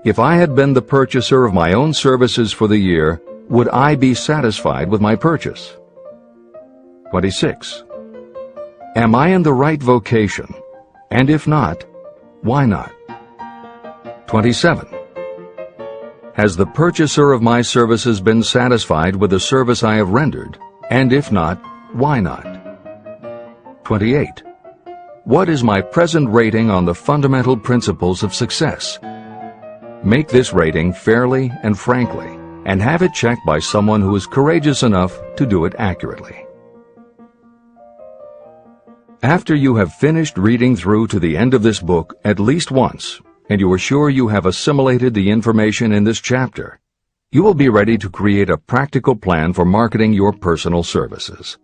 If I had been the purchaser of my own services for the year, would I be satisfied with my purchase? 26. Am I in the right vocation? And if not, why not? 27. Has the purchaser of my services been satisfied with the service I have rendered? And if not, why not? 28. What is my present rating on the fundamental principles of success? Make this rating fairly and frankly, and have it checked by someone who is courageous enough to do it accurately. After you have finished reading through to the end of this book at least once, and you are sure you have assimilated the information in this chapter, you will be ready to create a practical plan for marketing your personal services.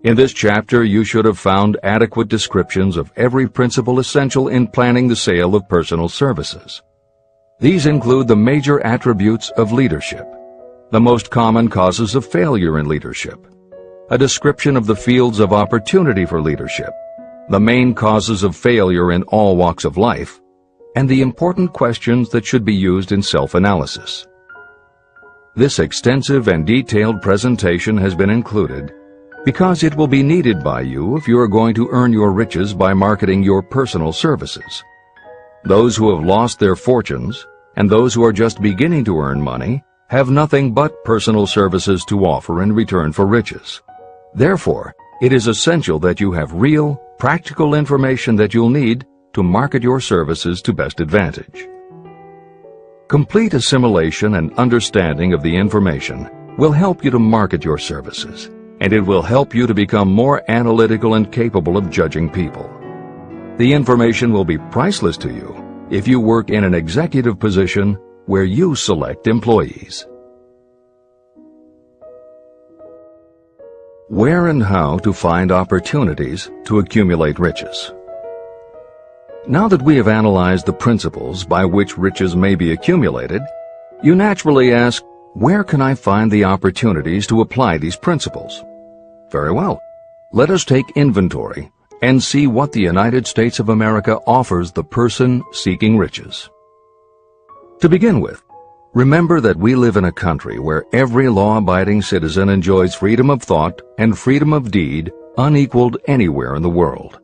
In this chapter, you should have found adequate descriptions of every principle essential in planning the sale of personal services. These include the major attributes of leadership, the most common causes of failure in leadership, a description of the fields of opportunity for leadership, the main causes of failure in all walks of life, and the important questions that should be used in self-analysis. This extensive and detailed presentation has been included because it will be needed by you if you are going to earn your riches by marketing your personal services. Those who have lost their fortunes and those who are just beginning to earn money have nothing but personal services to offer in return for riches. Therefore, it is essential that you have real, practical information that you'll need to market your services to best advantage. Complete assimilation and understanding of the information will help you to market your services, and it will help you to become more analytical and capable of judging people. The information will be priceless to you if you work in an executive position where you select employees. Where and how to find opportunities to accumulate riches. Now that we have analyzed the principles by which riches may be accumulated, you naturally ask, where can I find the opportunities to apply these principles? Very well. Let us take inventory and see what the United States of America offers the person seeking riches. To begin with, remember that we live in a country where every law-abiding citizen enjoys freedom of thought and freedom of deed unequaled anywhere in the world.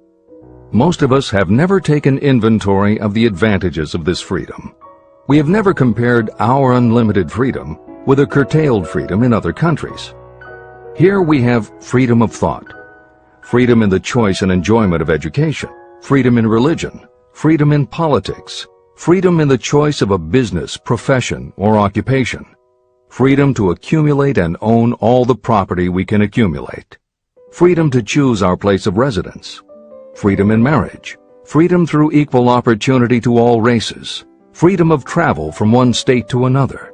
Most of us have never taken inventory of the advantages of this freedom. We have never compared our unlimited freedom with a curtailed freedom in other countries. Here we have freedom of thought, freedom in the choice and enjoyment of education, freedom in religion, freedom in politics, freedom in the choice of a business, profession, or occupation, freedom to accumulate and own all the property we can accumulate, freedom to choose our place of residence, freedom in marriage, freedom through equal opportunity to all races, freedom of travel from one state to another,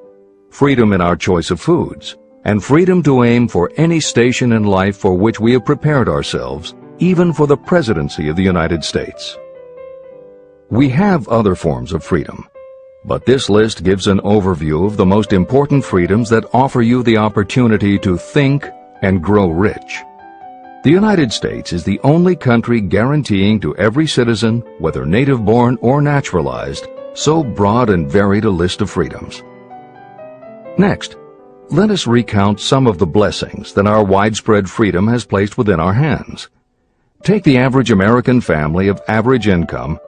freedom in our choice of foods, and freedom to aim for any station in life for which we have prepared ourselves, even for the presidency of the United States. We have other forms of freedom, but this list gives an overview of the most important freedoms that offer you the opportunity to think and grow rich. The United States is the only country guaranteeing to every citizen, whether native-born or naturalized, so broad and varied a list of freedoms. Next, let us recount some of the blessings that our widespread freedom has placed within our hands. Take the average American family of average income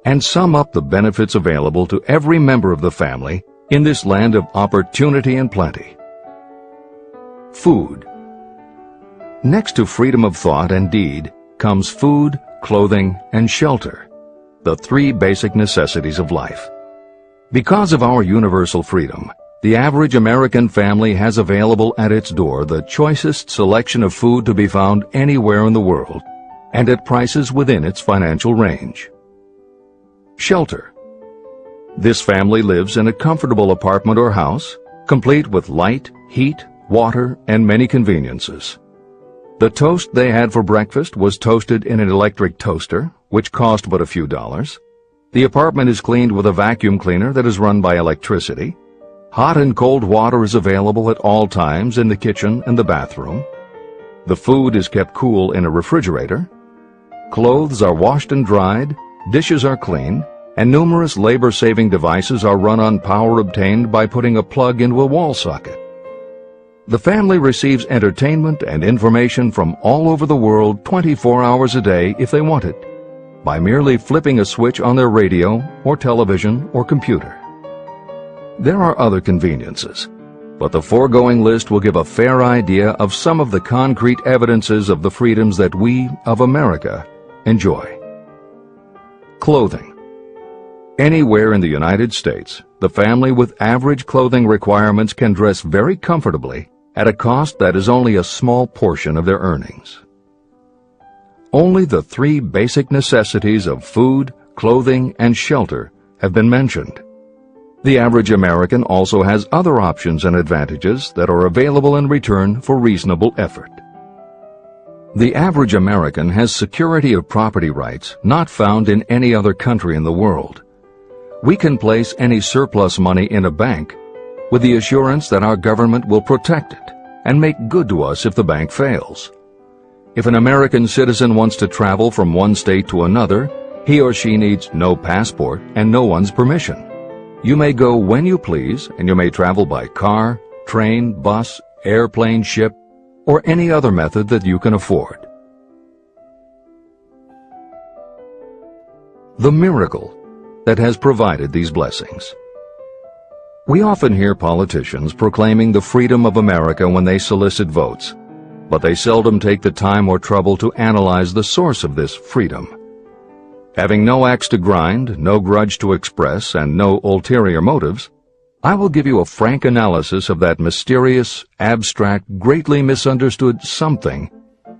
and sum up the benefits available to every member of the family in this land of opportunity and plenty. Food. Next to freedom of thought and deed comes food, clothing, and shelter, the three basic necessities of life. Because of our universal freedom, the average American family has available at its door the choicest selection of food to be found anywhere in the world, and at prices within its financial range. Shelter. This family lives in a comfortable apartment or house, complete with light, heat, water, and many conveniences. The toast they had for breakfast was toasted in an electric toaster, which cost but a few dollars. The apartment is cleaned with a vacuum cleaner that is run by electricity. Hot and cold water is available at all times in the kitchen and the bathroom. The food is kept cool in a refrigerator. Clothes are washed and dried, dishes are clean, and numerous labor-saving devices are run on power obtained by putting a plug into a wall socket. The family receives entertainment and information from all over the world 24 hours a day if they want it, by merely flipping a switch on their radio or television or computer. There are other conveniences, but the foregoing list will give a fair idea of some of the concrete evidences of the freedoms that we, of America, enjoy. Clothing. Anywhere in the United States, the family with average clothing requirements can dress very comfortably at a cost that is only a small portion of their earnings. Only the three basic necessities of food, clothing, and shelter have been mentioned. The average American also has other options and advantages that are available in return for reasonable effort. The average American has security of property rights not found in any other country in the world. We can place any surplus money in a bank with the assurance that our government will protect it and make good to us if the bank fails. If an American citizen wants to travel from one state to another, he or she needs no passport and no one's permission. You may go when you please, and you may travel by car, train, bus, airplane, ship, or any other method that you can afford. The miracle that has provided these blessings. We often hear politicians proclaiming the freedom of America when they solicit votes, but they seldom take the time or trouble to analyze the source of this freedom. Having no axe to grind, no grudge to express, and no ulterior motives, I will give you a frank analysis of that mysterious, abstract, greatly misunderstood something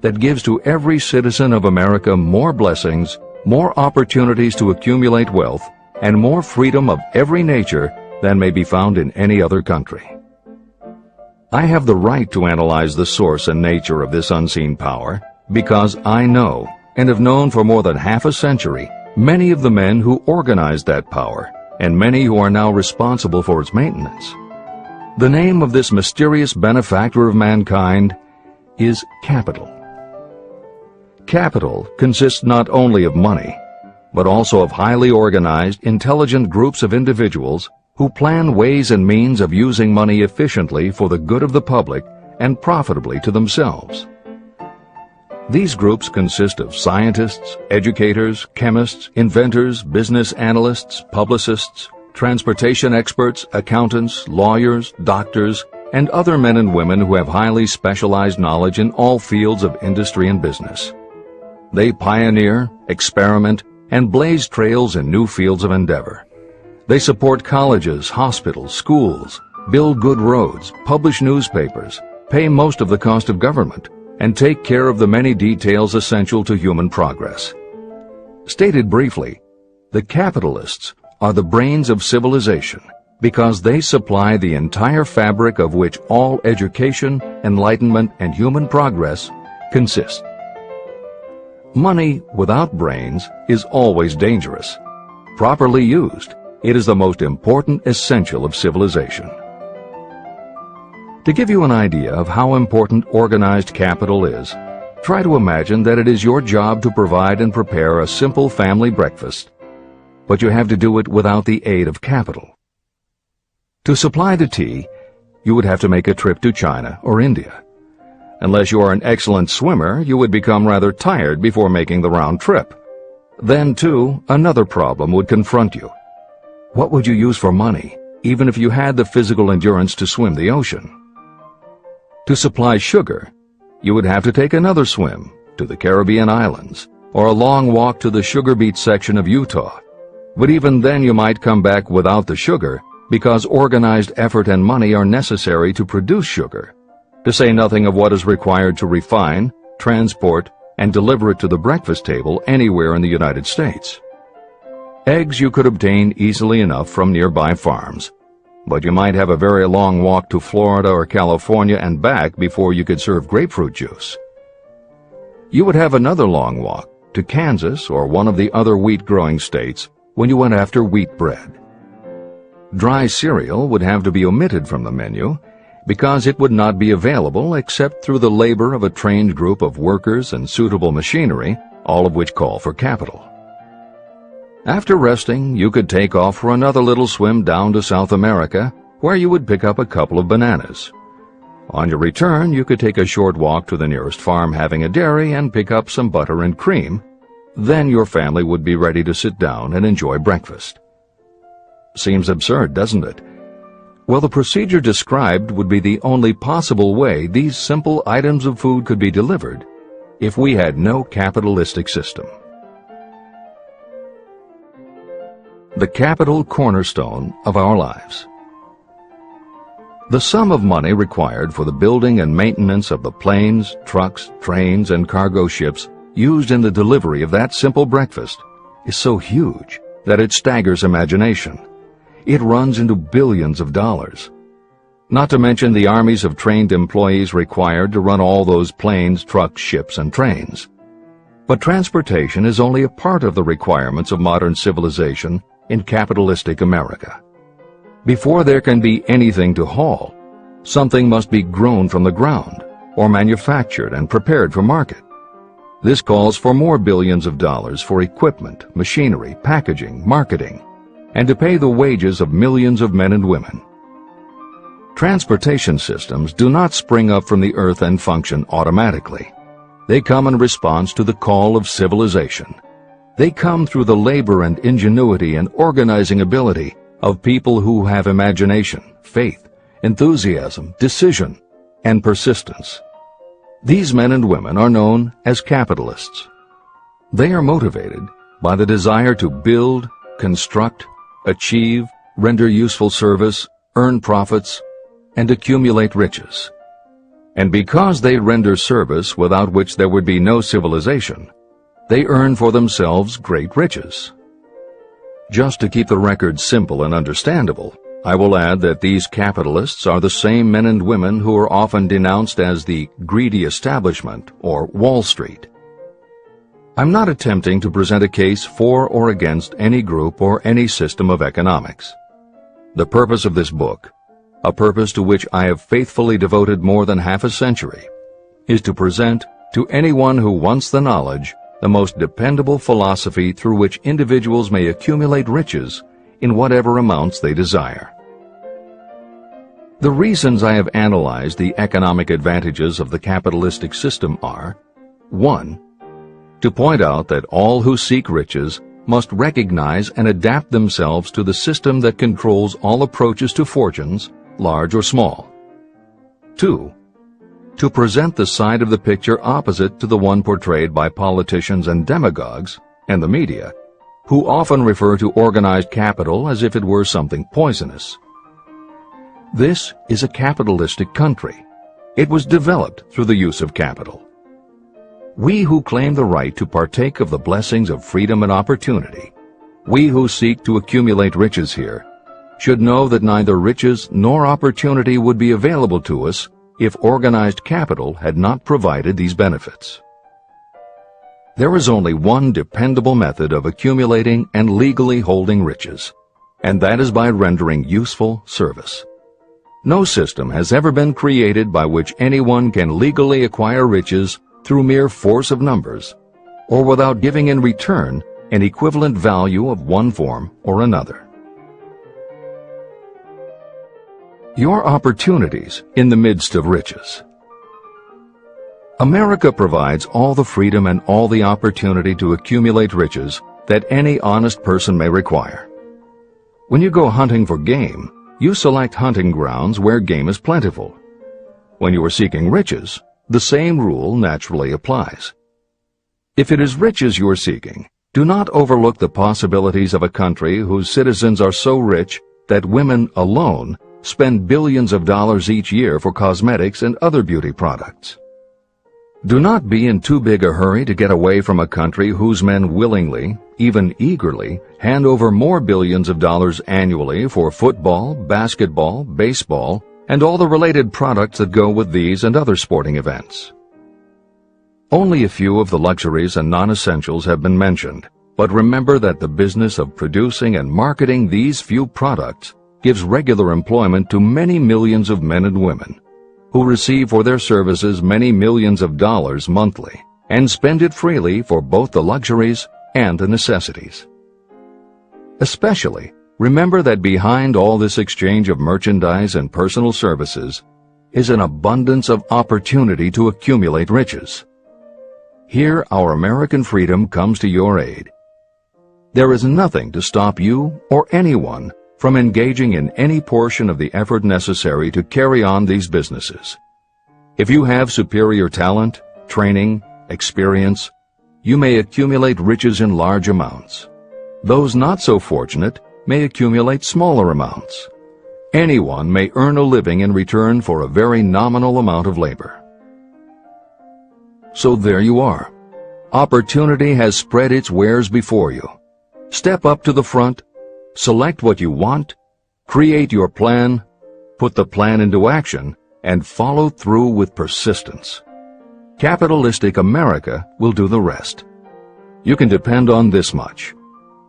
that gives to every citizen of America more blessings, more opportunities to accumulate wealth, and more freedom of every nature than may be found in any other country. I have the right to analyze the source and nature of this unseen power because I know, and have known for more than half a century, many of the men who organized that power, and many who are now responsible for its maintenance. The name of this mysterious benefactor of mankind is capital. Capital consists not only of money, but also of highly organized, intelligent groups of individuals who plan ways and means of using money efficiently for the good of the public and profitably to themselves. These groups consist of scientists, educators, chemists, inventors, business analysts, publicists, transportation experts, accountants, lawyers, doctors, and other men and women who have highly specialized knowledge in all fields of industry and business. They pioneer, experiment, and blaze trails in new fields of endeavor. They support colleges, hospitals, schools, build good roads, publish newspapers, pay most of the cost of government, and take care of the many details essential to human progress. Stated briefly, the capitalists are the brains of civilization because they supply the entire fabric of which all education, enlightenment, and human progress consist. Money without brains is always dangerous. Properly used, it is the most important essential of civilization. To give you an idea of how important organized capital is, try to imagine that it is your job to provide and prepare a simple family breakfast, but you have to do it without the aid of capital. To supply the tea, you would have to make a trip to China or India. Unless you are an excellent swimmer, you would become rather tired before making the round trip. Then, too, another problem would confront you. What would you use for money, even if you had the physical endurance to swim the ocean? To supply sugar, you would have to take another swim to the Caribbean islands, or a long walk to the sugar beet section of Utah. But even then you might come back without the sugar, because organized effort and money are necessary to produce sugar, to say nothing of what is required to refine, transport, and deliver it to the breakfast table anywhere in the United States. Eggs you could obtain easily enough from nearby farms, but you might have a very long walk to Florida or California and back before you could serve grapefruit juice. You would have another long walk to Kansas or one of the other wheat-growing states when you went after wheat bread. Dry cereal would have to be omitted from the menu because it would not be available except through the labor of a trained group of workers and suitable machinery, all of which call for capital. After resting, you could take off for another little swim down to South America, where you would pick up a couple of bananas. On your return, you could take a short walk to the nearest farm having a dairy and pick up some butter and cream. Then your family would be ready to sit down and enjoy breakfast. Seems absurd, doesn't it? Well, the procedure described would be the only possible way these simple items of food could be delivered if we had no capitalistic system. The capital cornerstone of our lives. The sum of money required for the building and maintenance of the planes, trucks, trains, and cargo ships used in the delivery of that simple breakfast is so huge that it staggers imagination. It runs into billions of dollars. Not to mention the armies of trained employees required to run all those planes, trucks, ships, and trains. But transportation is only a part of the requirements of modern civilization in capitalistic America. Before there can be anything to haul, something must be grown from the ground or manufactured and prepared for market. This calls for more billions of dollars for equipment, machinery, packaging, marketing, and to pay the wages of millions of men and women. Transportation systems do not spring up from the earth and function automatically. They come in response to the call of civilization. They come through the labor and ingenuity and organizing ability of people who have imagination, faith, enthusiasm, decision, and persistence. These men and women are known as capitalists. They are motivated by the desire to build, construct, achieve, render useful service, earn profits, and accumulate riches. And because they render service without which there would be no civilization, they earn for themselves great riches. Just to keep the record simple and understandable, I will add that these capitalists are the same men and women who are often denounced as the greedy establishment or Wall Street. I'm not attempting to present a case for or against any group or any system of economics. The purpose of this book, a purpose to which I have faithfully devoted more than half a century, is to present to anyone who wants the knowledge the most dependable philosophy through which individuals may accumulate riches in whatever amounts they desire. The reasons I have analyzed the economic advantages of the capitalistic system are: 1. To point out that all who seek riches must recognize and adapt themselves to the system that controls all approaches to fortunes, large or small. 2. To present the side of the picture opposite to the one portrayed by politicians and demagogues and the media, who often refer to organized capital as if it were something poisonous. This is a capitalistic country. It was developed through the use of capital. We who claim the right to partake of the blessings of freedom and opportunity, we who seek to accumulate riches here, should know that neither riches nor opportunity would be available to us if organized capital had not provided these benefits. There is only one dependable method of accumulating and legally holding riches, and that is by rendering useful service. No system has ever been created by which anyone can legally acquire riches through mere force of numbers, or without giving in return an equivalent value of one form or another. Your opportunities in the midst of riches. America provides all the freedom and all the opportunity to accumulate riches that any honest person may require. When you go hunting for game, you select hunting grounds where game is plentiful. When you are seeking riches, the same rule naturally applies. If it is riches you are seeking, do not overlook the possibilities of a country whose citizens are so rich that women alone spend billions of dollars each year for cosmetics and other beauty products. Do not be in too big a hurry to get away from a country whose men willingly, even eagerly, hand over more billions of dollars annually for football, basketball, baseball, and all the related products that go with these and other sporting events. Only a few of the luxuries and non-essentials have been mentioned, but remember that the business of producing and marketing these few products gives regular employment to many millions of men and women, who receive for their services many millions of dollars monthly, and spend it freely for both the luxuries and the necessities. Especially, remember that behind all this exchange of merchandise and personal services is an abundance of opportunity to accumulate riches. Here our American freedom comes to your aid. There is nothing to stop you or anyone from engaging in any portion of the effort necessary to carry on these businesses. If you have superior talent, training, experience, you may accumulate riches in large amounts. Those not so fortunate may accumulate smaller amounts. Anyone may earn a living in return for a very nominal amount of labor. So there you are. Opportunity has spread its wares before you. Step up to the front, select what you want, create your plan, put the plan into action, and follow through with persistence. Capitalistic America will do the rest. You can depend on this much.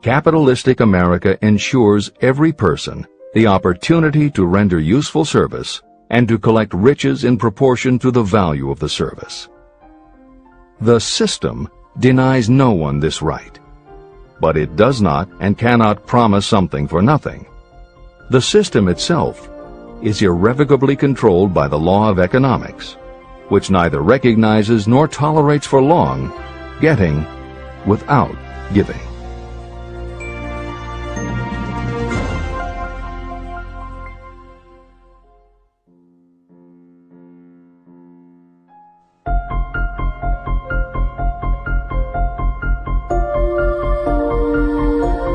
Capitalistic America ensures every person the opportunity to render useful service and to collect riches in proportion to the value of the service. The system denies no one this right, but it does not and cannot promise something for nothing. The system itself is irrevocably controlled by the law of economics, which neither recognizes nor tolerates for long getting without giving.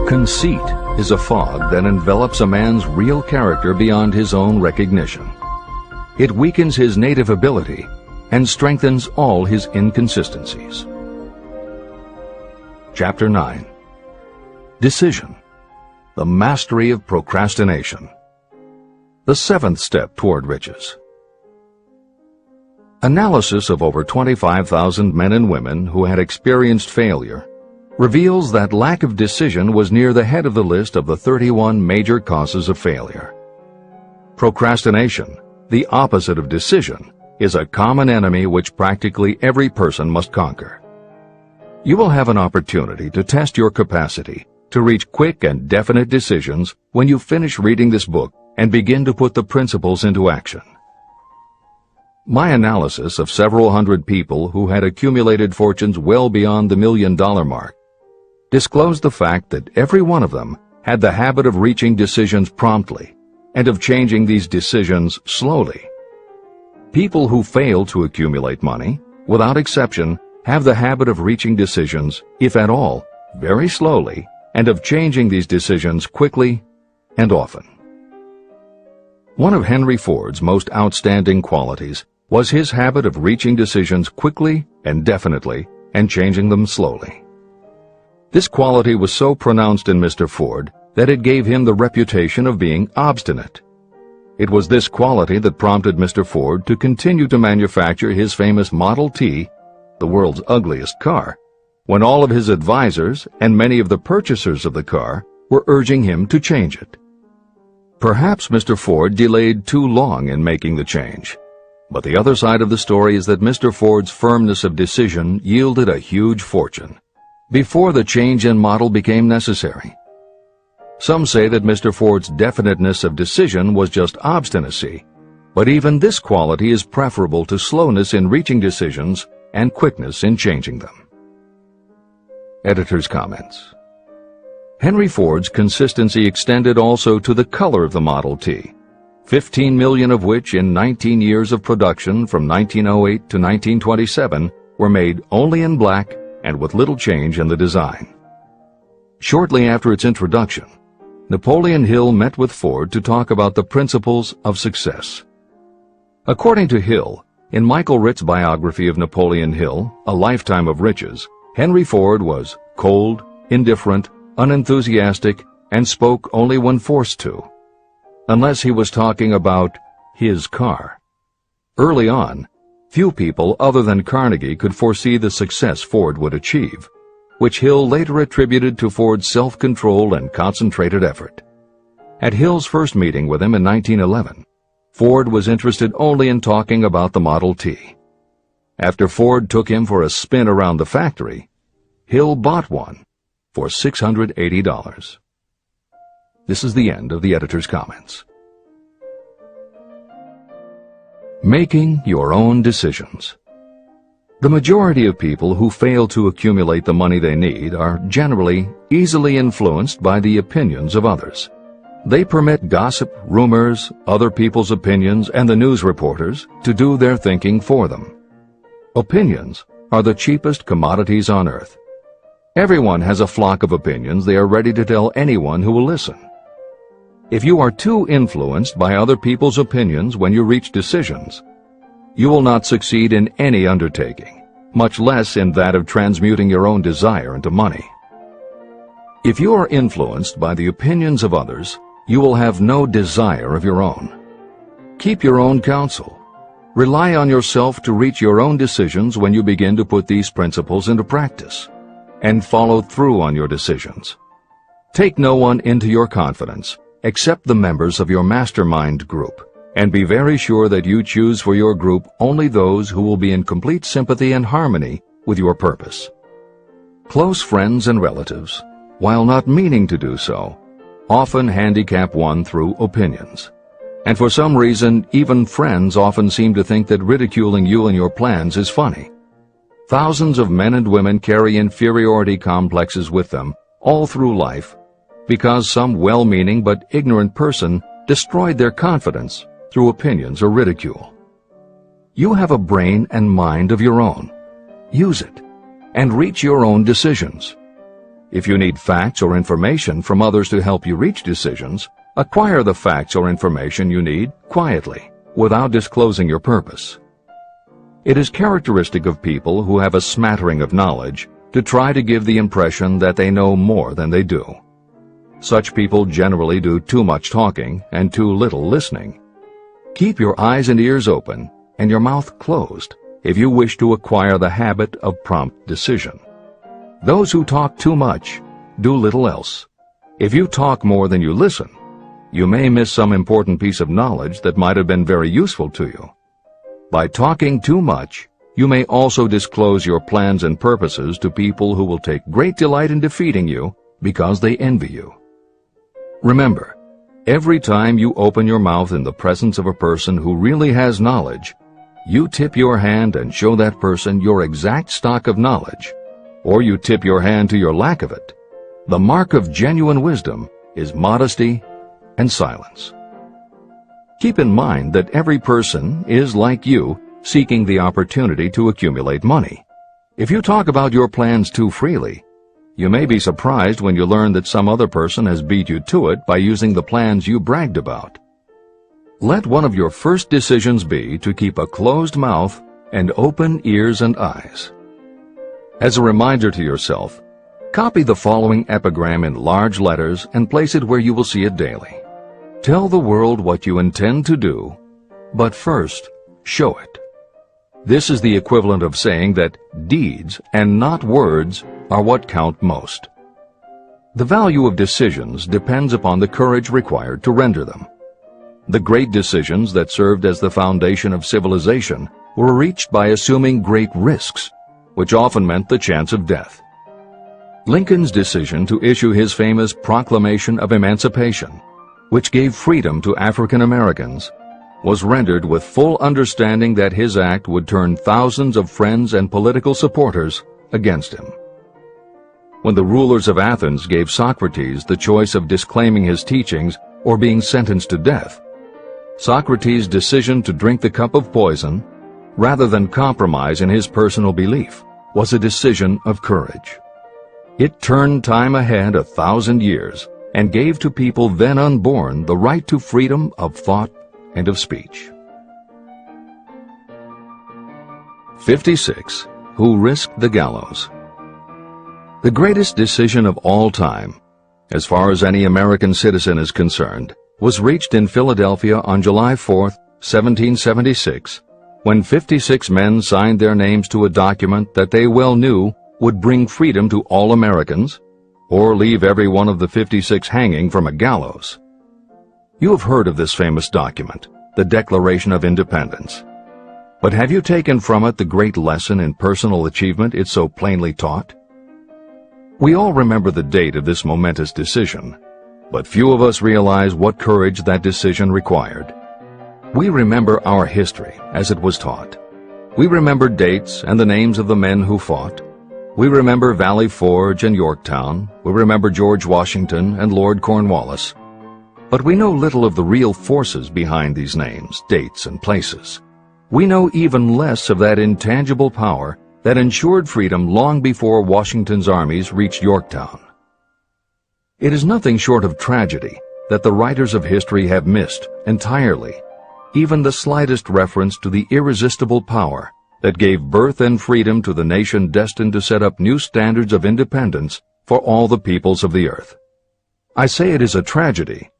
Conceit is a fog that envelops a man's real character beyond his own recognition. It weakens his native ability and strengthens all his inconsistencies. Chapter 9. Decision. The mastery of procrastination. The seventh step toward riches. Analysis of over 25,000 men and women who had experienced failure reveals that lack of decision was near the head of the list of the 31 major causes of failure. Procrastination, the opposite of decision, is a common enemy which practically every person must conquer. You will have an opportunity to test your capacity to reach quick and definite decisions when you finish reading this book and begin to put the principles into action. My analysis of several hundred people who had accumulated fortunes well beyond the $1 million mark disclosed the fact that every one of them had the habit of reaching decisions promptly and of changing these decisions slowly. People who fail to accumulate money, without exception, have the habit of reaching decisions, if at all, very slowly and of changing these decisions quickly and often. One of Henry Ford's most outstanding qualities was his habit of reaching decisions quickly and definitely and changing them slowly. This quality was so pronounced in Mr. Ford that it gave him the reputation of being obstinate. It was this quality that prompted Mr. Ford to continue to manufacture his famous Model T, the world's ugliest car, when all of his advisors and many of the purchasers of the car were urging him to change it. Perhaps Mr. Ford delayed too long in making the change, but the other side of the story is that Mr. Ford's firmness of decision yielded a huge fortune before the change in model became necessary. Some say that Mr. Ford's definiteness of decision was just obstinacy, but even this quality is preferable to slowness in reaching decisions and quickness in changing them. Editor's comments. Henry Ford's consistency extended also to the color of the Model T, 15 million of which in 19 years of production from 1908 to 1927 were made only in black and with little change in the design. Shortly after its introduction, Napoleon Hill met with Ford to talk about the principles of success. According to Hill, in Michael Ritt's biography of Napoleon Hill, A Lifetime of Riches, Henry Ford was cold, indifferent, unenthusiastic, and spoke only when forced to, unless he was talking about his car. Early on, few people other than Carnegie could foresee the success Ford would achieve, which Hill later attributed to Ford's self-control and concentrated effort. At Hill's first meeting with him in 1911, Ford was interested only in talking about the Model T. After Ford took him for a spin around the factory, Hill bought one for $680. This is the end of the editor's comments. Making your own decisions. The majority of people who fail to accumulate the money they need are generally easily influenced by the opinions of others. They permit gossip, rumors, other people's opinions, and the news reporters to do their thinking for them. Opinions are the cheapest commodities on earth. Everyone has a flock of opinions they are ready to tell anyone who will listen. If you are too influenced by other people's opinions when you reach decisions, you will not succeed in any undertaking, much less in that of transmuting your own desire into money. If you are influenced by the opinions of others, you will have no desire of your own. Keep your own counsel. Rely on yourself to reach your own decisions when you begin to put these principles into practice, and follow through on your decisions. Take no one into your confidence except the members of your mastermind group, and be very sure that you choose for your group only those who will be in complete sympathy and harmony with your purpose. Close friends and relatives, while not meaning to do so, often handicap one through opinions. And for some reason, even friends often seem to think that ridiculing you and your plans is funny. Thousands of men and women carry inferiority complexes with them all through life because some well-meaning but ignorant person destroyed their confidence through opinions or ridicule. You have a brain and mind of your own. Use it, and reach your own decisions. If you need facts or information from others to help you reach decisions, acquire the facts or information you need quietly, without disclosing your purpose. It is characteristic of people who have a smattering of knowledge to try to give the impression that they know more than they do. Such people generally do too much talking and too little listening. Keep your eyes and ears open and your mouth closed if you wish to acquire the habit of prompt decision. Those who talk too much do little else. If you talk more than you listen, you may miss some important piece of knowledge that might have been very useful to you. By talking too much, you may also disclose your plans and purposes to people who will take great delight in defeating you because they envy you. Remember, every time you open your mouth in the presence of a person who really has knowledge, you tip your hand and show that person your exact stock of knowledge, or you tip your hand to your lack of it. The mark of genuine wisdom is modesty and silence. Keep in mind that every person is, like you, seeking the opportunity to accumulate money. If you talk about your plans too freely, You may be surprised when you learn that some other person has beat you to it by using the plans you bragged about. Let one of your first decisions be to keep a closed mouth and open ears and eyes. As a reminder to yourself, copy the following epigram in large letters and place it where you will see it daily. Tell the world what you intend to do, but first, show it. This is the equivalent of saying that deeds and not words are what count most. The value of decisions depends upon the courage required to render them. The great decisions that served as the foundation of civilization were reached by assuming great risks, which often meant the chance of death. Lincoln's decision to issue his famous Proclamation of Emancipation, which gave freedom to African Americans, was rendered with full understanding that his act would turn thousands of friends and political supporters against him. When the rulers of Athens gave Socrates the choice of disclaiming his teachings or being sentenced to death, Socrates' decision to drink the cup of poison, rather than compromise in his personal belief, was a decision of courage. It turned time ahead 1,000 years and gave to people then unborn the right to freedom of thought and of speech. 56. Who risked the gallows? The greatest decision of all time, as far as any American citizen is concerned, was reached in Philadelphia on July 4, 1776, when 56 men signed their names to a document that they well knew would bring freedom to all Americans, or leave every one of the 56 hanging from a gallows. You have heard of this famous document, the Declaration of Independence. But have you taken from it the great lesson in personal achievement it so plainly taught? We all remember the date of this momentous decision, but few of us realize what courage that decision required. We remember our history as it was taught. We remember dates and the names of the men who fought. We remember Valley Forge and Yorktown. We remember George Washington and Lord Cornwallis. But we know little of the real forces behind these names, dates, and places. We know even less of that intangible power that ensured freedom long before Washington's armies reached Yorktown. It is nothing short of tragedy that the writers of history have missed entirely even the slightest reference to the irresistible power that gave birth and freedom to the nation destined to set up new standards of independence for all the peoples of the earth. I say it is a tragedy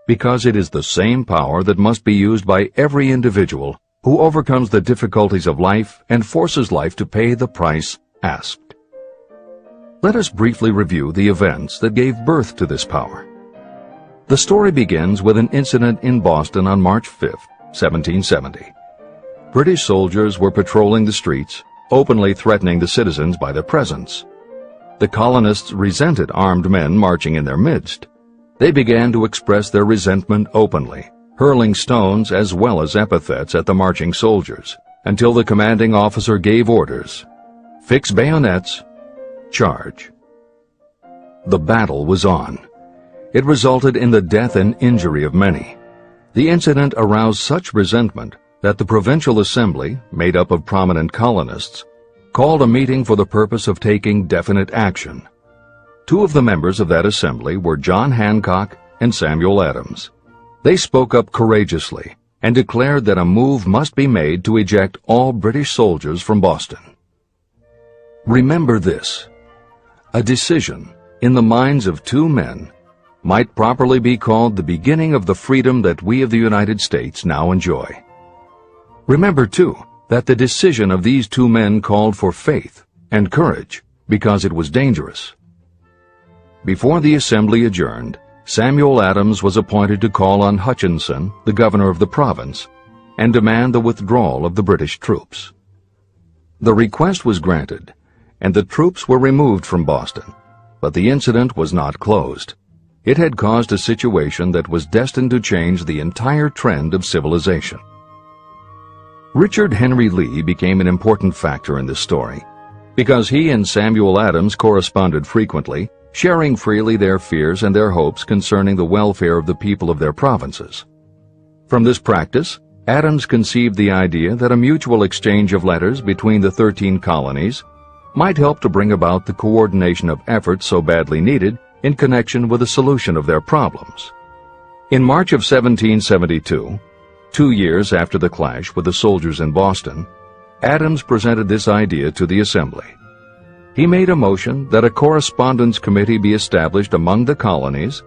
because it is the same power that must be used by every individual who overcomes the difficulties of life and forces life to pay the price asked. Let us briefly review the events that gave birth to this power. The story begins with an incident in Boston on March 5, 1770. British soldiers were patrolling the streets, openly threatening the citizens by their presence. The colonists resented armed men marching in their midst. They began to express their resentment openly, hurling stones as well as epithets at the marching soldiers, until the commanding officer gave orders, "Fix bayonets, charge." The battle was on. It resulted in the death and injury of many. The incident aroused such resentment that the Provincial Assembly, made up of prominent colonists, called a meeting for the purpose of taking definite action. Two of the members of that assembly were John Hancock and Samuel Adams. They spoke up courageously and declared that a move must be made to eject all British soldiers from Boston. Remember this: a decision in the minds of two men might properly be called the beginning of the freedom that we of the United States now enjoy. Remember, too, that the decision of these two men called for faith and courage because it was dangerous. Before the assembly adjourned, Samuel Adams was appointed to call on Hutchinson, the governor of the province, and demand the withdrawal of the British troops. The request was granted, and the troops were removed from Boston, but the incident was not closed. It had caused a situation that was destined to change the entire trend of civilization. Richard Henry Lee became an important factor in this story because he and Samuel Adams corresponded frequently, sharing freely their fears and their hopes concerning the welfare of the people of their provinces. From this practice, Adams conceived the idea that a mutual exchange of letters between the 13 colonies might help to bring about the coordination of efforts so badly needed in connection with the solution of their problems. In March of 1772, 2 years after the clash with the soldiers in Boston, Adams presented this idea to the Assembly. He made a motion that a correspondence committee be established among the colonies,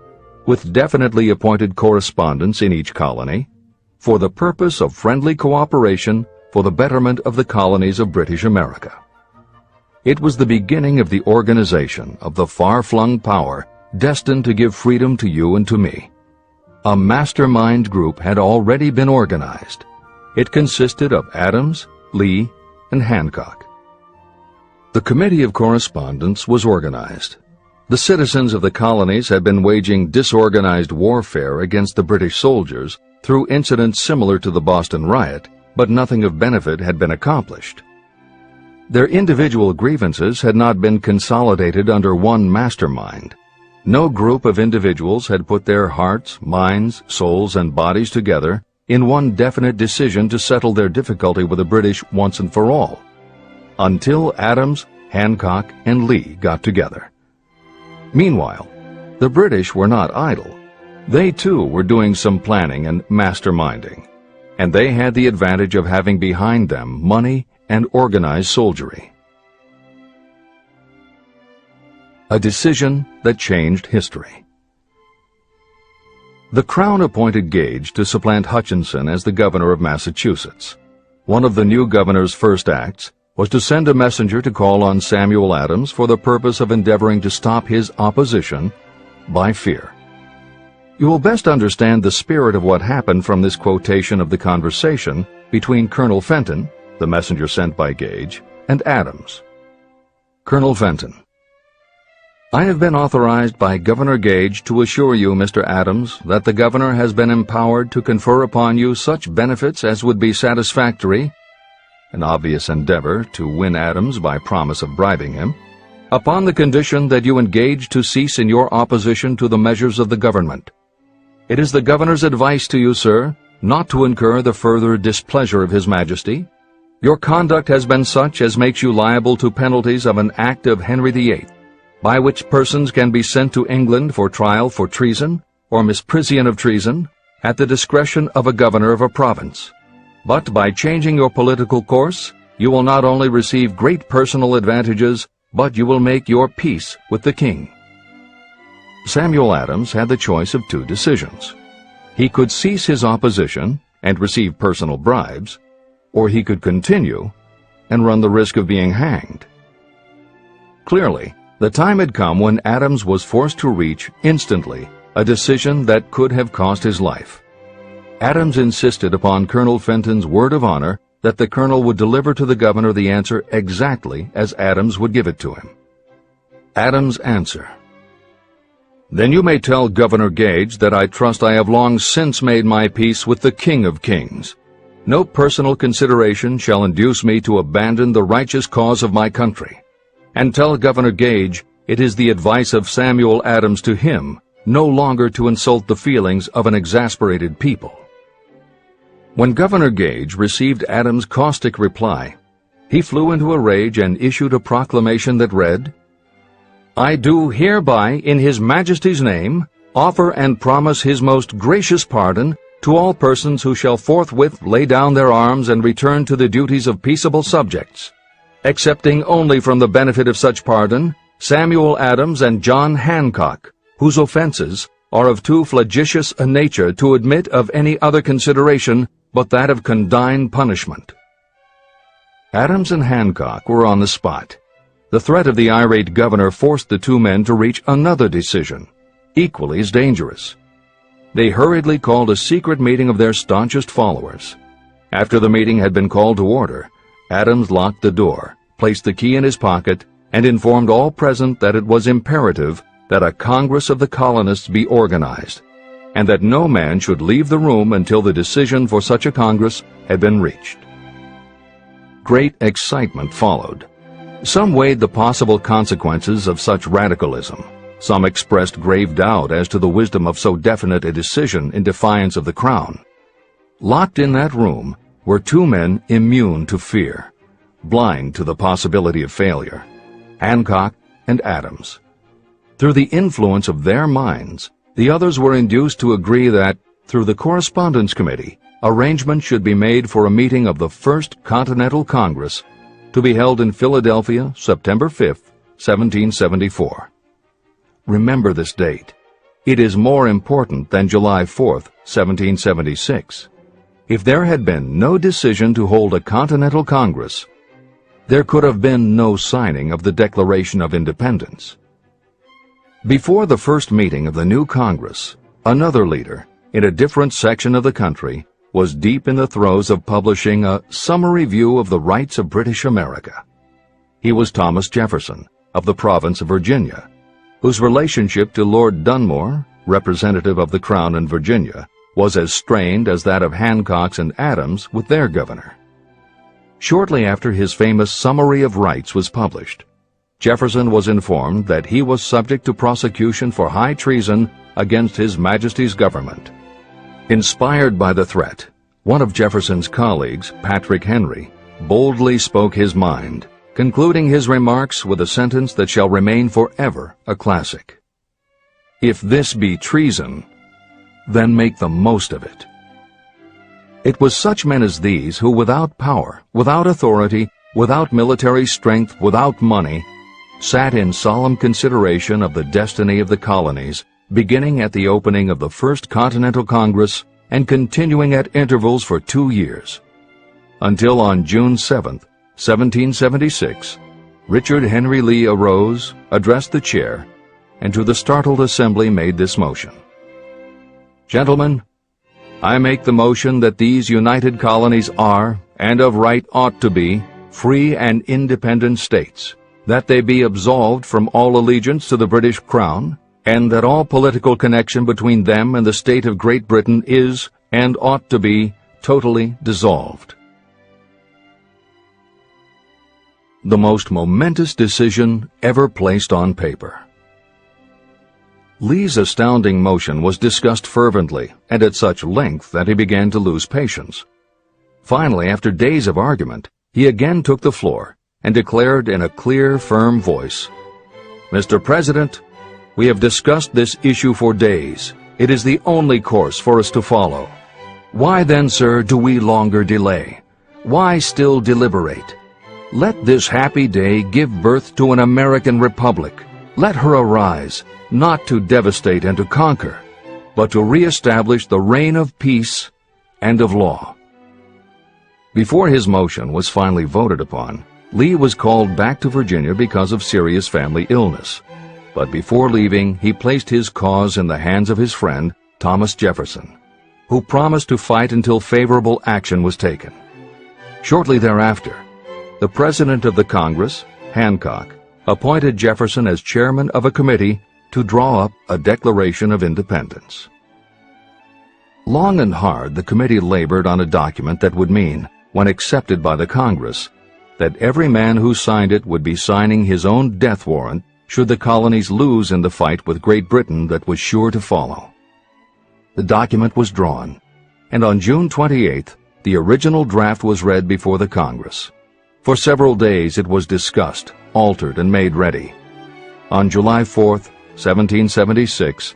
with definitely appointed correspondents in each colony, for the purpose of friendly cooperation for the betterment of the colonies of British America. It was the beginning of the organization of the far-flung power destined to give freedom to you and to me. A mastermind group had already been organized. It consisted of Adams, Lee, and Hancock. The Committee of Correspondence was organized. The citizens of the colonies had been waging disorganized warfare against the British soldiers through incidents similar to the Boston riot, but nothing of benefit had been accomplished. Their individual grievances had not been consolidated under one mastermind. No group of individuals had put their hearts, minds, souls, and bodies together in one definite decision to settle their difficulty with the British once and for all, until Adams, Hancock, and Lee got together. Meanwhile, the British were not idle. They too were doing some planning and masterminding, and they had the advantage of having behind them money and organized soldiery. A decision that changed history. The Crown appointed Gage to supplant Hutchinson as the governor of Massachusetts. One of the new governor's first acts was to send a messenger to call on Samuel Adams for the purpose of endeavoring to stop his opposition by fear. You will best understand the spirit of what happened from this quotation of the conversation between Colonel Fenton, the messenger sent by Gage, and Adams. Colonel Fenton: I have been authorized by Governor Gage to assure you, Mr. Adams, that the governor has been empowered to confer upon you such benefits as would be satisfactory, an obvious endeavor to win Adams by promise of bribing him, upon the condition that you engage to cease in your opposition to the measures of the government. It is the governor's advice to you, sir, not to incur the further displeasure of His Majesty. Your conduct has been such as makes you liable to penalties of an act of Henry VIII, by which persons can be sent to England for trial for treason or misprision of treason at the discretion of a governor of a province. But by changing your political course, you will not only receive great personal advantages, but you will make your peace with the king. Samuel Adams had the choice of two decisions. He could cease his opposition and receive personal bribes, or he could continue and run the risk of being hanged. Clearly, the time had come when Adams was forced to reach, instantly, a decision that could have cost his life. Adams insisted upon Colonel Fenton's word of honor that the colonel would deliver to the governor the answer exactly as Adams would give it to him. Adams' answer: Then you may tell Governor Gage that I trust I have long since made my peace with the King of Kings. No personal consideration shall induce me to abandon the righteous cause of my country. And tell Governor Gage it is the advice of Samuel Adams to him no longer to insult the feelings of an exasperated people. When Governor Gage received Adams' caustic reply, he flew into a rage and issued a proclamation that read, I do hereby, in His Majesty's name, offer and promise His most gracious pardon to all persons who shall forthwith lay down their arms and return to the duties of peaceable subjects, excepting only from the benefit of such pardon Samuel Adams and John Hancock, whose offenses are of too flagitious a nature to admit of any other consideration but that of condign punishment. Adams and Hancock were on the spot. The threat of the irate governor forced the two men to reach another decision, equally as dangerous. They hurriedly called a secret meeting of their staunchest followers. After the meeting had been called to order, Adams locked the door, placed the key in his pocket, and informed all present that it was imperative that a Congress of the colonists be organized, and that no man should leave the room until the decision for such a Congress had been reached. Great excitement followed. Some weighed the possible consequences of such radicalism. Some expressed grave doubt as to the wisdom of so definite a decision in defiance of the Crown. Locked in that room were two men immune to fear, blind to the possibility of failure. Hancock, and Adams. Through the influence of their minds, the others were induced to agree that, through the Correspondence Committee, arrangements should be made for a meeting of the First Continental Congress to be held in Philadelphia, September 5, 1774. Remember this date. It is more important than July 4, 1776. If there had been no decision to hold a Continental Congress, there could have been no signing of the Declaration of Independence. Before the first meeting of the new Congress, another leader, in a different section of the country, was deep in the throes of publishing a summary view of the rights of British America. He was Thomas Jefferson, of the province of Virginia, whose relationship to Lord Dunmore, representative of the Crown in Virginia, was as strained as that of Hancock's and Adams with their governor. Shortly after his famous Summary of Rights was published, Jefferson was informed that he was subject to prosecution for high treason against His Majesty's government. Inspired by the threat, one of Jefferson's colleagues, Patrick Henry, boldly spoke his mind, concluding his remarks with a sentence that shall remain forever a classic. "If this be treason, then make the most of it." It was such men as these who, without power, without authority, without military strength, without money, sat in solemn consideration of the destiny of the colonies, beginning at the opening of the First Continental Congress and continuing at intervals for 2 years, until on June 7, 1776, Richard Henry Lee arose, addressed the chair, and to the startled assembly made this motion: "Gentlemen, I make the motion that these united colonies are, and of right ought to be, free and independent states, that they be absolved from all allegiance to the British Crown, and that all political connection between them and the state of Great Britain is, and ought to be, totally dissolved." The most momentous decision ever placed on paper. Lee's astounding motion was discussed fervently and at such length that he began to lose patience. Finally, after days of argument, he again took the floor and declared in a clear, firm voice, "Mr. President, we have discussed this issue for days. It is the only course for us to follow. Why then, sir, do we longer delay? Why still deliberate? Let this happy day give birth to an American republic. Let her arise, not to devastate and to conquer, but to reestablish the reign of peace and of law." Before his motion was finally voted upon, Lee was called back to Virginia because of serious family illness. But before leaving, he placed his cause in the hands of his friend, Thomas Jefferson, who promised to fight until favorable action was taken. Shortly thereafter, the President of the Congress, Hancock, appointed Jefferson as chairman of a committee to draw up a Declaration of Independence. Long and hard the committee labored on a document that would mean, when accepted by the Congress, that every man who signed it would be signing his own death warrant should the colonies lose in the fight with Great Britain that was sure to follow. The document was drawn, and on June 28th, the original draft was read before the Congress. For several days it was discussed, altered, and made ready. On July 4th, 1776,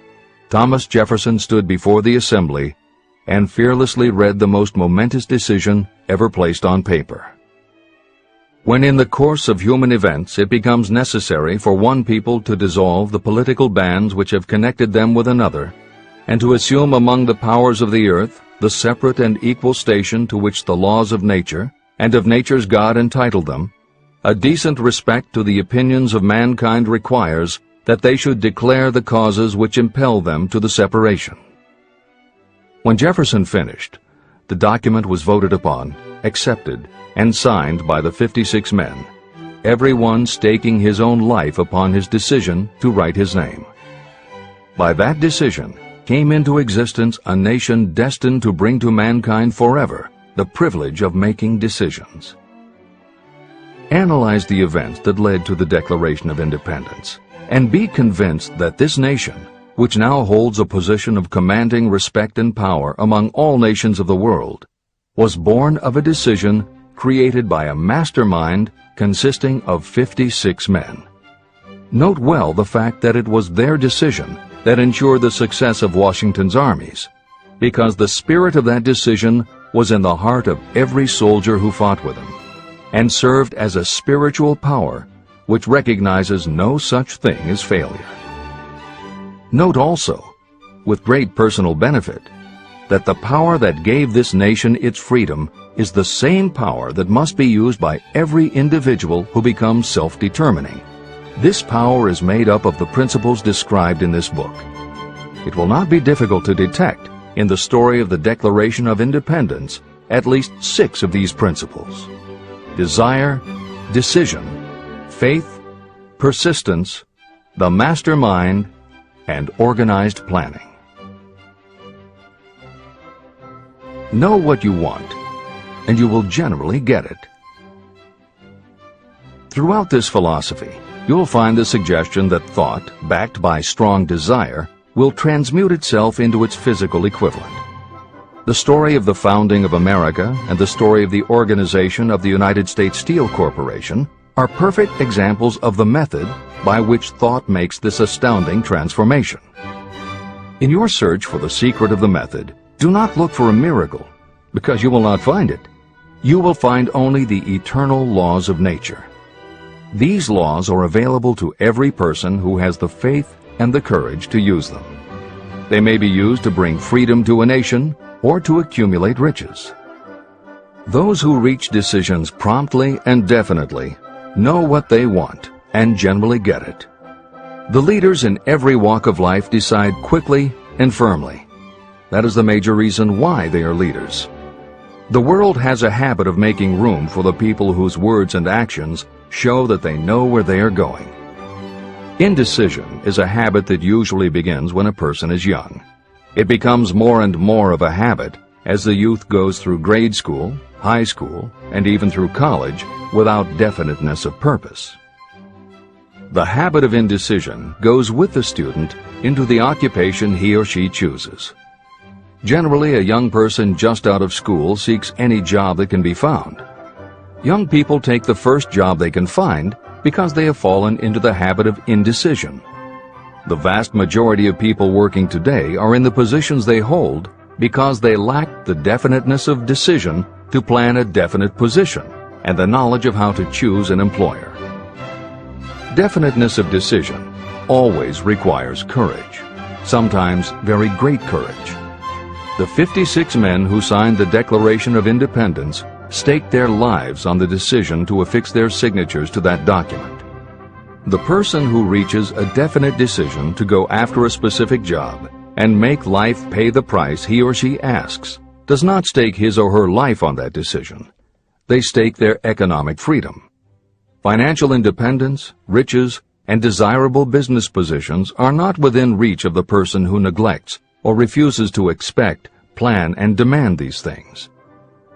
Thomas Jefferson stood before the Assembly and fearlessly read the most momentous decision ever placed on paper. When in the course of human events it becomes necessary for one people to dissolve the political bands which have connected them with another, and to assume among the powers of the earth the separate and equal station to which the laws of nature and of nature's God entitled them, a decent respect to the opinions of mankind requires that they should declare the causes which impel them to the separation. When Jefferson finished, the document was voted upon, accepted, and signed by the 56 men, every one staking his own life upon his decision to write his name. By that decision came into existence a nation destined to bring to mankind forever the privilege of making decisions. Analyze the events that led to the Declaration of Independence, and be convinced that this nation, which now holds a position of commanding respect and power among all nations of the world, was born of a decision created by a mastermind consisting of 56 men. Note well the fact that it was their decision that ensured the success of Washington's armies, because the spirit of that decision was in the heart of every soldier who fought with him, and served as a spiritual power which recognizes no such thing as failure. Note also, with great personal benefit, that the power that gave this nation its freedom is the same power that must be used by every individual who becomes self-determining. This power is made up of the principles described in this book. It will not be difficult to detect in the story of the Declaration of Independence at least 6 of these principles: desire, decision, faith, persistence, the mastermind, and organized planning. Know what you want, and you will generally get it. Throughout this philosophy, you'll find the suggestion that thought, backed by strong desire, will transmute itself into its physical equivalent. The story of the founding of America and the story of the organization of the United States Steel Corporation are perfect examples of the method by which thought makes this astounding transformation. In your search for the secret of the method, do not look for a miracle, because you will not find it. You will find only the eternal laws of nature. These laws are available to every person who has the faith and the courage to use them. They may be used to bring freedom to a nation or to accumulate riches. Those who reach decisions promptly and definitely know what they want and generally get it. The leaders in every walk of life decide quickly and firmly. That is the major reason why they are leaders. The world has a habit of making room for the people whose words and actions show that they know where they are going. Indecision is a habit that usually begins when a person is young. It becomes more and more of a habit as the youth goes through grade school, high school, and even through college without definiteness of purpose. The habit of indecision goes with the student into the occupation he or she chooses. Generally, a young person just out of school seeks any job that can be found. Young people take the first job they can find because they have fallen into the habit of indecision. The vast majority of people working today are in the positions they hold because they lack the definiteness of decision to plan a definite position and the knowledge of how to choose an employer. Definiteness of decision always requires courage, sometimes very great courage. The 56 men who signed the Declaration of Independence staked their lives on the decision to affix their signatures to that document. The person who reaches a definite decision to go after a specific job and make life pay the price he or she asks does not stake his or her life on that decision. They stake their economic freedom. Financial independence, riches, and desirable business positions are not within reach of the person who neglects or refuses to expect, plan, and demand these things.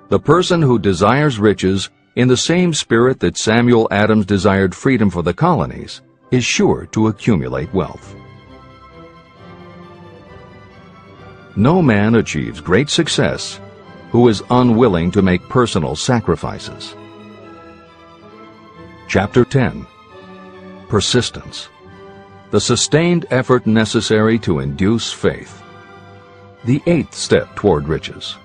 The person who desires riches in the same spirit that Samuel Adams desired freedom for the colonies is sure to accumulate wealth. No man achieves great success who is unwilling to make personal sacrifices. Chapter 10. Persistence. The sustained effort necessary to induce faith. The 8th step toward riches.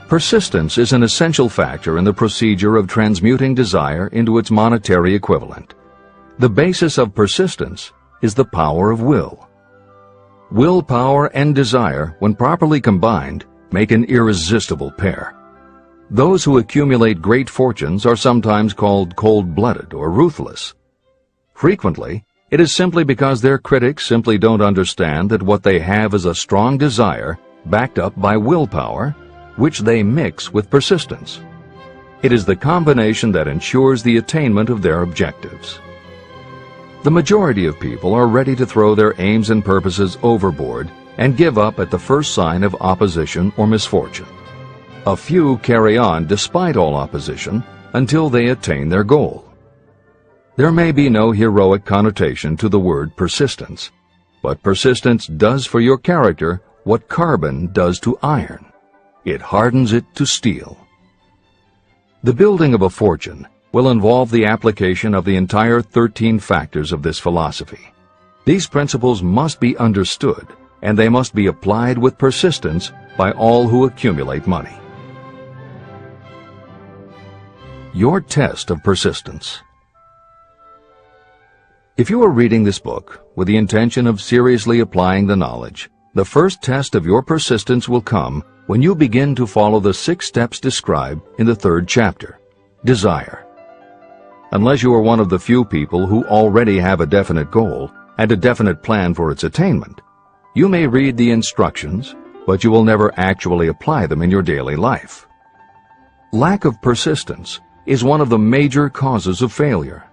Persistence is an essential factor in the procedure of transmuting desire into its monetary equivalent. The basis of persistence is the power of will. Willpower and desire, when properly combined, make an irresistible pair. Those who accumulate great fortunes are sometimes called cold-blooded or ruthless. Frequently, it is simply because their critics simply don't understand that what they have is a strong desire backed up by willpower, which they mix with persistence. It is the combination that ensures the attainment of their objectives. The majority of people are ready to throw their aims and purposes overboard and give up at the first sign of opposition or misfortune. A few carry on despite all opposition until they attain their goal. There may be no heroic connotation to the word persistence, but persistence does for your character what carbon does to iron. It hardens it to steel. The building of a fortune will involve the application of the entire 13 factors of this philosophy. These principles must be understood, and they must be applied with persistence by all who accumulate money. Your test of persistence. If you are reading this book with the intention of seriously applying the knowledge, the first test of your persistence will come when you begin to follow the 6 steps described in the 3rd chapter. Desire. Unless you are one of the few people who already have a definite goal and a definite plan for its attainment, you may read the instructions, but you will never actually apply them in your daily life. Lack of persistence is one of the major causes of failure.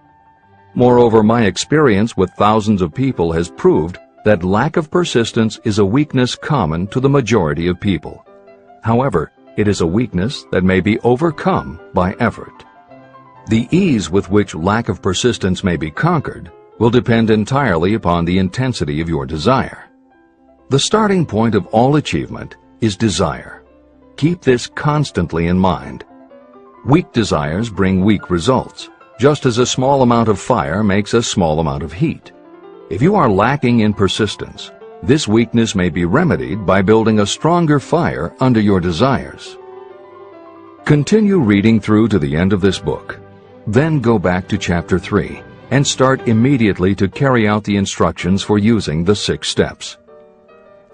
Moreover, my experience with thousands of people has proved that lack of persistence is a weakness common to the majority of people. However, it is a weakness that may be overcome by effort. The ease with which lack of persistence may be conquered will depend entirely upon the intensity of your desire. The starting point of all achievement is desire. Keep this constantly in mind. Weak desires bring weak results, just as a small amount of fire makes a small amount of heat. If you are lacking in persistence, this weakness may be remedied by building a stronger fire under your desires. Continue reading through to the end of this book. Then go back to chapter 3 and start immediately to carry out the instructions for using the 6 steps.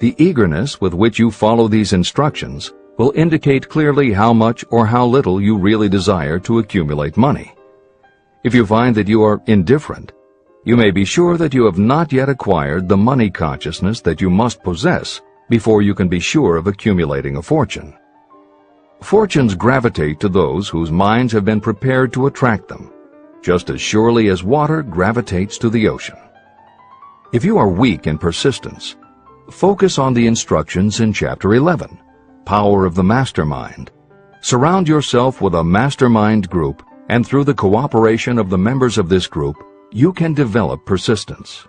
The eagerness with which you follow these instructions will indicate clearly how much or how little you really desire to accumulate money. If you find that you are indifferent, you may be sure that you have not yet acquired the money consciousness that you must possess before you can be sure of accumulating a fortune. Fortunes gravitate to those whose minds have been prepared to attract them, just as surely as water gravitates to the ocean. If you are weak in persistence, focus on the instructions in Chapter 11, Power of the Mastermind. Surround yourself with a mastermind group, and through the cooperation of the members of this group, you can develop persistence.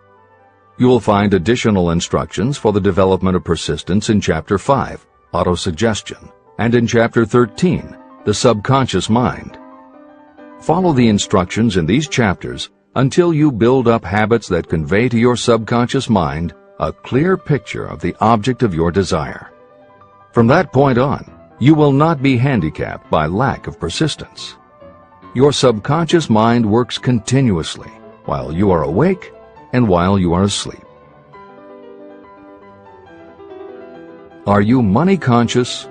You will find additional instructions for the development of persistence in Chapter 5, Autosuggestion, and in Chapter 13, The Subconscious Mind. Follow the instructions in these chapters until you build up habits that convey to your subconscious mind a clear picture of the object of your desire. From that point on, you will not be handicapped by lack of persistence. Your subconscious mind works continuously while you are awake and while you are asleep. Are you money conscious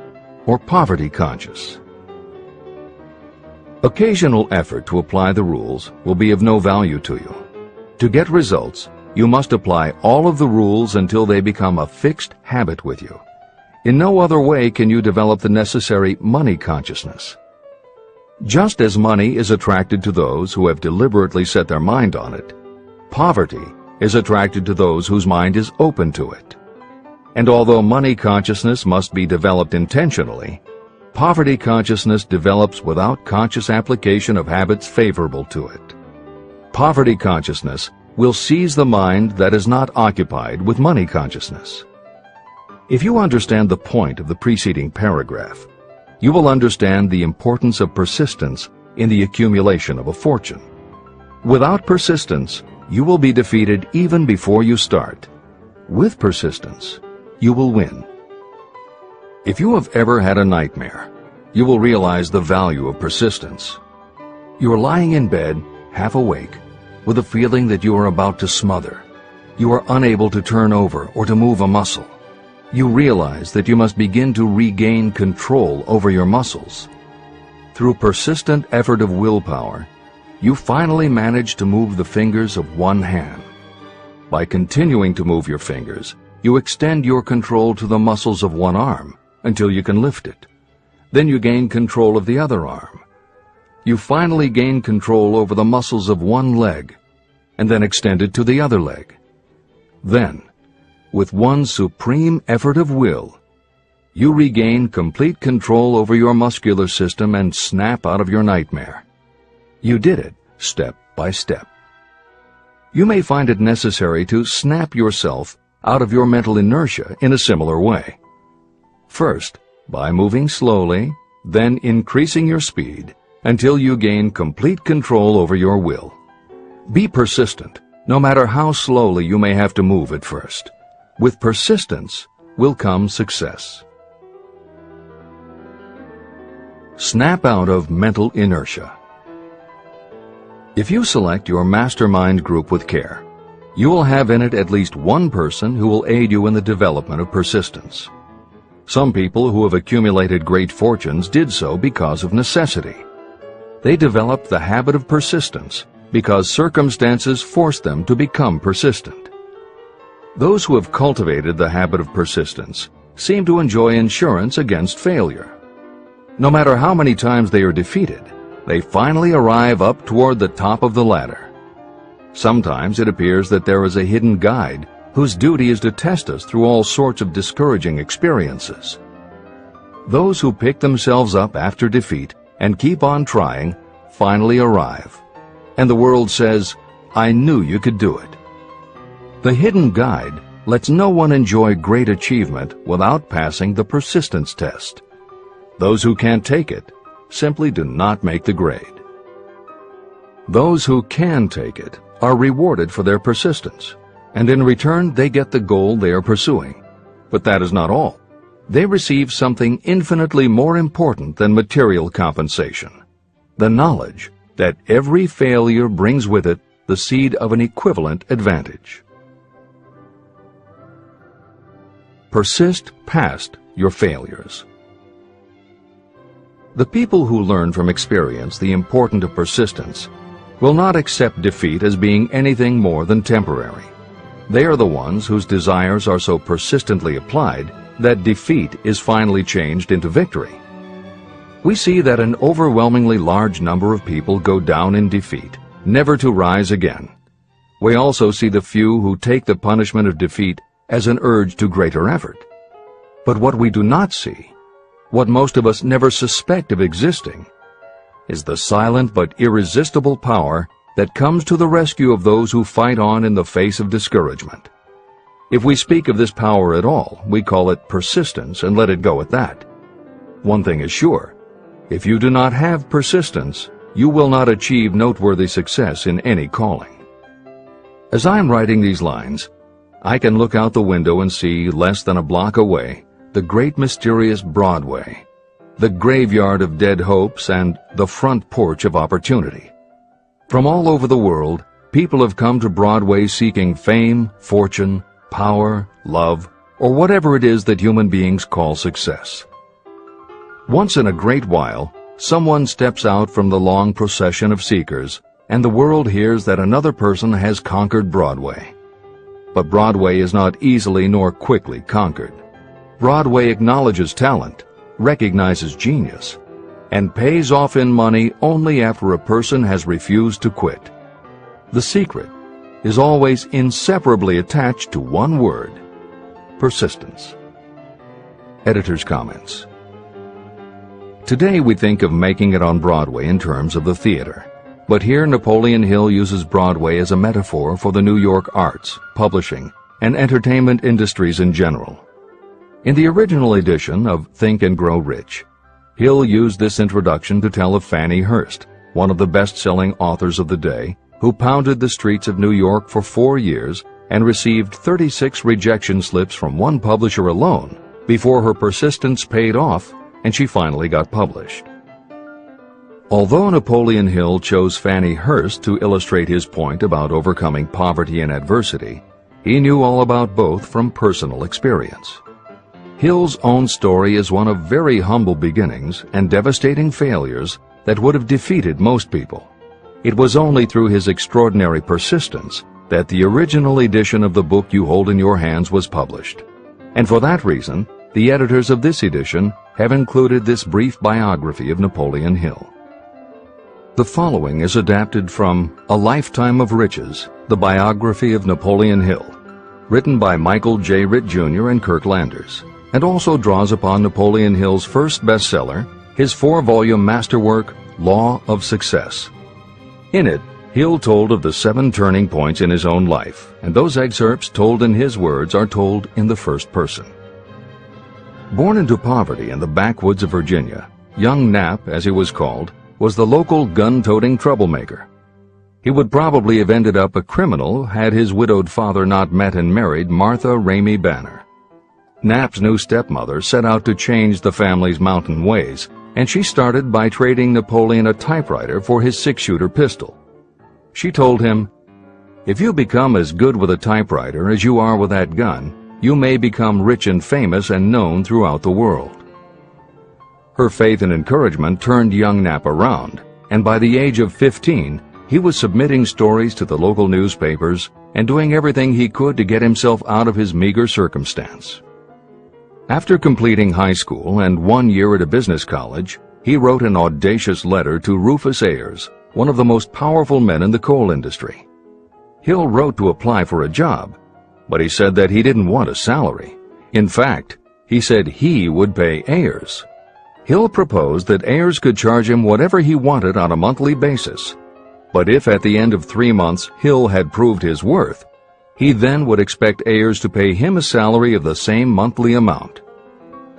or poverty conscious? Occasional effort to apply the rules will be of no value to you. To get results, you must apply all of the rules until they become a fixed habit with you. In no other way can you develop the necessary money consciousness. Just as money is attracted to those who have deliberately set their mind on it, poverty is attracted to those whose mind is open to it. And although money consciousness must be developed intentionally, poverty consciousness develops without conscious application of habits favorable to it. Poverty consciousness will seize the mind that is not occupied with money consciousness. If you understand the point of the preceding paragraph, you will understand the importance of persistence in the accumulation of a fortune. Without persistence, you will be defeated even before you start. With persistence, you will win. If you have ever had a nightmare, you will realize the value of persistence. You are lying in bed, half awake, with a feeling that you are about to smother. You are unable to turn over or to move a muscle. You realize that you must begin to regain control over your muscles. Through persistent effort of willpower, you finally manage to move the fingers of one hand. By continuing to move your fingers, you extend your control to the muscles of one arm until you can lift it. Then you gain control of the other arm. You finally gain control over the muscles of one leg, and then extend it to the other leg. Then, with one supreme effort of will, you regain complete control over your muscular system and snap out of your nightmare. You did it step by step. You may find it necessary to snap yourself out of your mental inertia in a similar way. First, by moving slowly, then increasing your speed, until you gain complete control over your will. Be persistent, no matter how slowly you may have to move at first. With persistence will come success. Snap out of mental inertia. If you select your mastermind group with care, you will have in it at least one person who will aid you in the development of persistence. Some people who have accumulated great fortunes did so because of necessity. They developed the habit of persistence because circumstances forced them to become persistent. Those who have cultivated the habit of persistence seem to enjoy insurance against failure. No matter how many times they are defeated, they finally arrive up toward the top of the ladder. Sometimes it appears that there is a hidden guide whose duty is to test us through all sorts of discouraging experiences. Those who pick themselves up after defeat and keep on trying finally arrive, and the world says, "I knew you could do it." The hidden guide lets no one enjoy great achievement without passing the persistence test. Those who can't take it simply do not make the grade. Those who can take it are rewarded for their persistence, and in return they get the goal they are pursuing. But that is not all. They receive something infinitely more important than material compensation: the knowledge that every failure brings with it the seed of an equivalent advantage. Persist past your failures. The people who learn from experience the importance of persistence will not accept defeat as being anything more than temporary. They are the ones whose desires are so persistently applied that defeat is finally changed into victory. We see that an overwhelmingly large number of people go down in defeat, never to rise again. We also see the few who take the punishment of defeat as an urge to greater effort. But what we do not see, what most of us never suspect of existing, is the silent but irresistible power that comes to the rescue of those who fight on in the face of discouragement. If we speak of this power at all, we call it persistence and let it go at that. One thing is sure: if you do not have persistence, you will not achieve noteworthy success in any calling. As I am writing these lines, I can look out the window and see, less than a block away, the great mysterious Broadway, the graveyard of dead hopes and the front porch of opportunity. From all over the world, people have come to Broadway seeking fame, fortune, power, love, or whatever it is that human beings call success. Once in a great while, someone steps out from the long procession of seekers, and the world hears that another person has conquered Broadway. But Broadway is not easily nor quickly conquered. Broadway acknowledges talent, recognizes genius, and pays off in money only after a person has refused to quit. The secret is always inseparably attached to one word: persistence. Editor's comments. Today we think of making it on Broadway in terms of the theater, but here Napoleon Hill uses Broadway as a metaphor for the New York arts, publishing, and entertainment industries in general. In the original edition of Think and Grow Rich, Hill used this introduction to tell of Fannie Hurst, one of the best-selling authors of the day, who pounded the streets of New York for 4 years and received 36 rejection slips from one publisher alone before her persistence paid off and she finally got published. Although Napoleon Hill chose Fannie Hurst to illustrate his point about overcoming poverty and adversity, he knew all about both from personal experience. Hill's own story is one of very humble beginnings and devastating failures that would have defeated most people. It was only through his extraordinary persistence that the original edition of the book you hold in your hands was published. And for that reason, the editors of this edition have included this brief biography of Napoleon Hill. The following is adapted from A Lifetime of Riches, the biography of Napoleon Hill, written by Michael J. Ritt Jr. and Kirk Landers, and also draws upon Napoleon Hill's first bestseller, his 4-volume masterwork, Law of Success. In it, Hill told of the 7 turning points in his own life, and those excerpts told in his words are told in the first person. Born into poverty in the backwoods of Virginia, young Nap, as he was called, was the local gun-toting troublemaker. He would probably have ended up a criminal had his widowed father not met and married Martha Ramey Banner. Nap's new stepmother set out to change the family's mountain ways, and she started by trading Napoleon a typewriter for his 6-shooter pistol. She told him, "If you become as good with a typewriter as you are with that gun, you may become rich and famous and known throughout the world." Her faith and encouragement turned young Nap around, and by the age of 15, he was submitting stories to the local newspapers and doing everything he could to get himself out of his meager circumstance. After completing high school and 1 year at a business college, he wrote an audacious letter to Rufus Ayers, one of the most powerful men in the coal industry. Hill wrote to apply for a job, but he said that he didn't want a salary. In fact, he said he would pay Ayers. Hill proposed that Ayers could charge him whatever he wanted on a monthly basis, but if at the end of 3 months Hill had proved his worth, he then would expect Ayers to pay him a salary of the same monthly amount.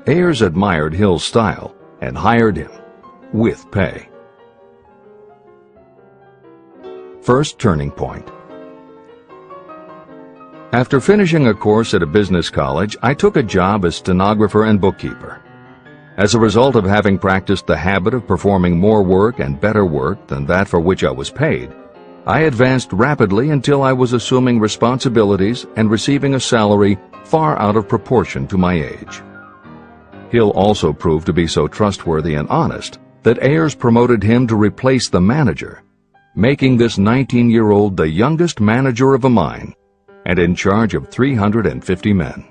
Ayers admired Hill's style and hired him, with pay. First turning point. After finishing a course at a business college, I took a job as stenographer and bookkeeper. As a result of having practiced the habit of performing more work and better work than that for which I was paid, I advanced rapidly until I was assuming responsibilities and receiving a salary far out of proportion to my age. Hill also proved to be so trustworthy and honest that Ayers promoted him to replace the manager, making this 19-year-old the youngest manager of a mine and in charge of 350 men.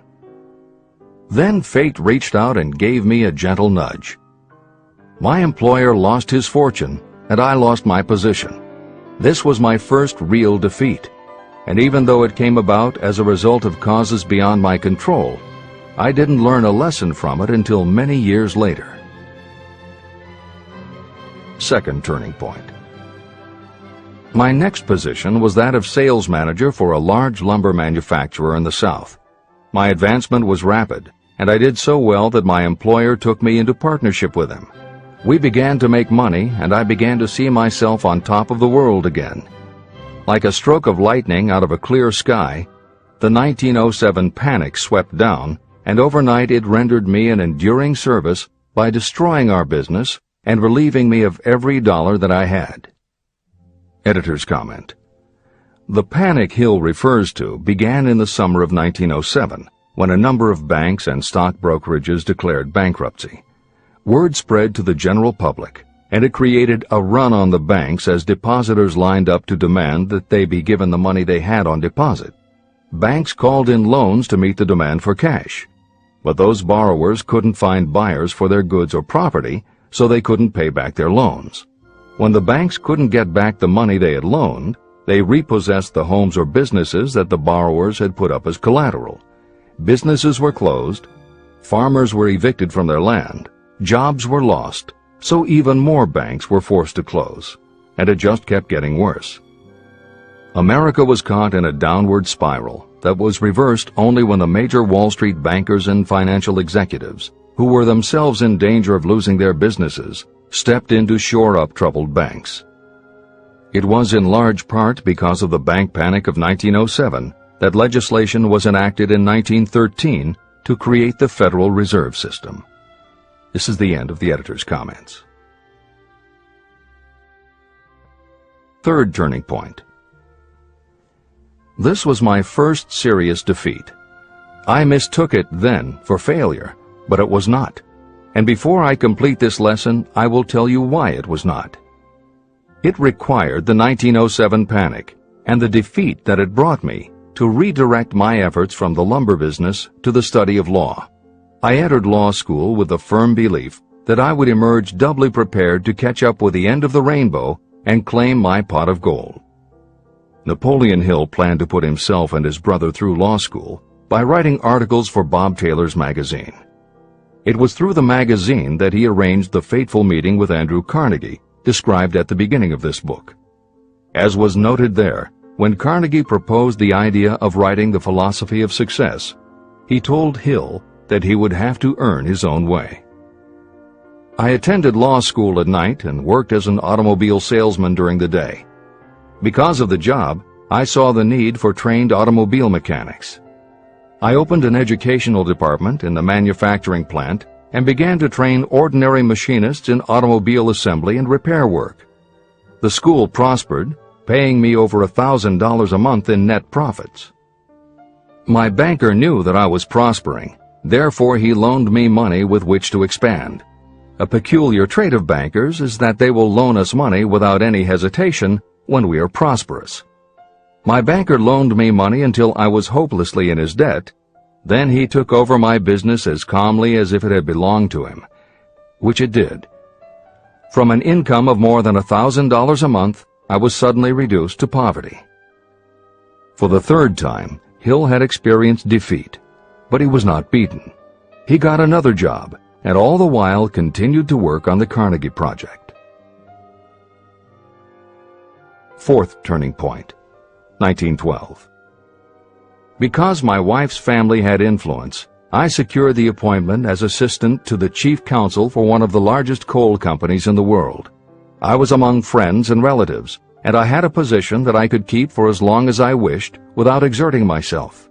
Then fate reached out and gave me a gentle nudge. My employer lost his fortune, and I lost my position. This was my first real defeat, and even though it came about as a result of causes beyond my control, I didn't learn a lesson from it until many years later. Second turning point. My next position was that of sales manager for a large lumber manufacturer in the South. My advancement was rapid, and I did so well that my employer took me into partnership with him. We began to make money, and I began to see myself on top of the world again. Like a stroke of lightning out of a clear sky, the 1907 panic swept down, and overnight it rendered me an enduring service by destroying our business and relieving me of every dollar that I had. Editor's comment. The panic Hill refers to began in the summer of 1907, when a number of banks and stock brokerages declared bankruptcy. Word spread to the general public, and it created a run on the banks as depositors lined up to demand that they be given the money they had on deposit. Banks called in loans to meet the demand for cash, but those borrowers couldn't find buyers for their goods or property, so they couldn't pay back their loans. When the banks couldn't get back the money they had loaned, they repossessed the homes or businesses that the borrowers had put up as collateral. Businesses were closed, farmers were evicted from their land, jobs were lost, so even more banks were forced to close, and it just kept getting worse. America was caught in a downward spiral that was reversed only when the major Wall Street bankers and financial executives, who were themselves in danger of losing their businesses, stepped in to shore up troubled banks. It was in large part because of the bank panic of 1907 that legislation was enacted in 1913 to create the Federal Reserve System. This is the end of the editor's comments. Third turning point. This was my first serious defeat. I mistook it then for failure, but it was not. And before I complete this lesson, I will tell you why it was not. It required the 1907 panic and the defeat that it brought me to redirect my efforts from the lumber business to the study of law. I entered law school with the firm belief that I would emerge doubly prepared to catch up with the end of the rainbow and claim my pot of gold. Napoleon Hill planned to put himself and his brother through law school by writing articles for Bob Taylor's magazine. It was through the magazine that he arranged the fateful meeting with Andrew Carnegie, described at the beginning of this book. As was noted there, when Carnegie proposed the idea of writing The Philosophy of Success, he told Hill that he would have to earn his own way. I attended law school at night and worked as an automobile salesman during the day. Because of the job, I saw the need for trained automobile mechanics. I opened an educational department in the manufacturing plant and began to train ordinary machinists in automobile assembly and repair work. The school prospered, paying me over $1,000 a month in net profits. My banker knew that I was prospering, therefore he loaned me money with which to expand. A peculiar trait of bankers is that they will loan us money without any hesitation when we are prosperous. My banker loaned me money until I was hopelessly in his debt. Then he took over my business as calmly as if it had belonged to him, which it did. From an income of more than $1,000 a month, I was suddenly reduced to poverty. For the third time, Hill had experienced defeat, but he was not beaten. He got another job, and all the while continued to work on the Carnegie Project. Fourth turning point, 1912. Because my wife's family had influence, I secured the appointment as assistant to the chief counsel for one of the largest coal companies in the world. I was among friends and relatives, and I had a position that I could keep for as long as I wished without exerting myself.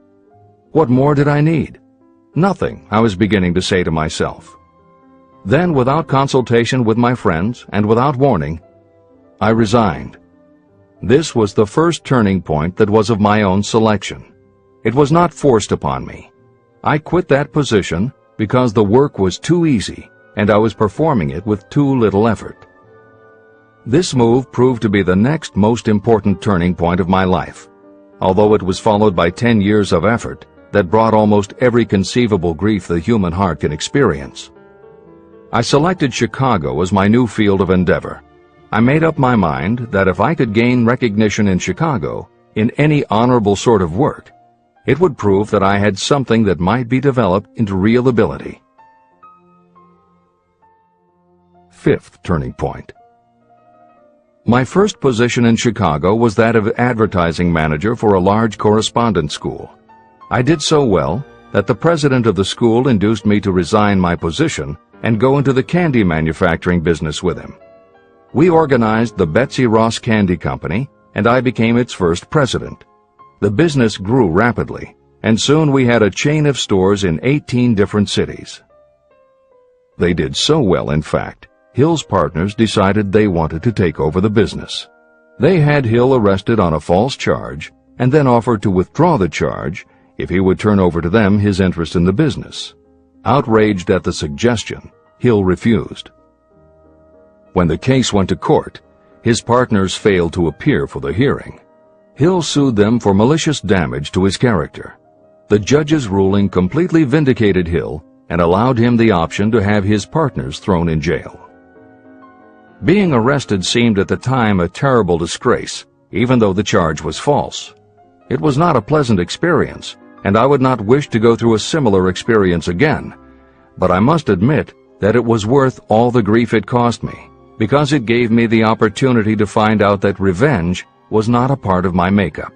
What more did I need? Nothing, I was beginning to say to myself. Then, without consultation with my friends and without warning, I resigned. This was the first turning point that was of my own selection. It was not forced upon me. I quit that position because the work was too easy and I was performing it with too little effort. This move proved to be the next most important turning point of my life, although it was followed by 10 years of effort that brought almost every conceivable grief the human heart can experience. I selected Chicago as my new field of endeavor. I made up my mind that if I could gain recognition in Chicago, in any honorable sort of work, it would prove that I had something that might be developed into real ability. Fifth turning point. My first position in Chicago was that of advertising manager for a large correspondence school. I did so well that the president of the school induced me to resign my position and go into the candy manufacturing business with him. We organized the Betsy Ross Candy Company, and I became its first president. The business grew rapidly, and soon we had a chain of stores in 18 different cities. They did so well, in fact, Hill's partners decided they wanted to take over the business. They had Hill arrested on a false charge and then offered to withdraw the charge if he would turn over to them his interest in the business. Outraged at the suggestion, Hill refused. When the case went to court, his partners failed to appear for the hearing. Hill sued them for malicious damage to his character. The judge's ruling completely vindicated Hill and allowed him the option to have his partners thrown in jail. Being arrested seemed at the time a terrible disgrace, even though the charge was false. It was not a pleasant experience, and I would not wish to go through a similar experience again, but I must admit that it was worth all the grief it cost me, because it gave me the opportunity to find out that revenge was not a part of my makeup.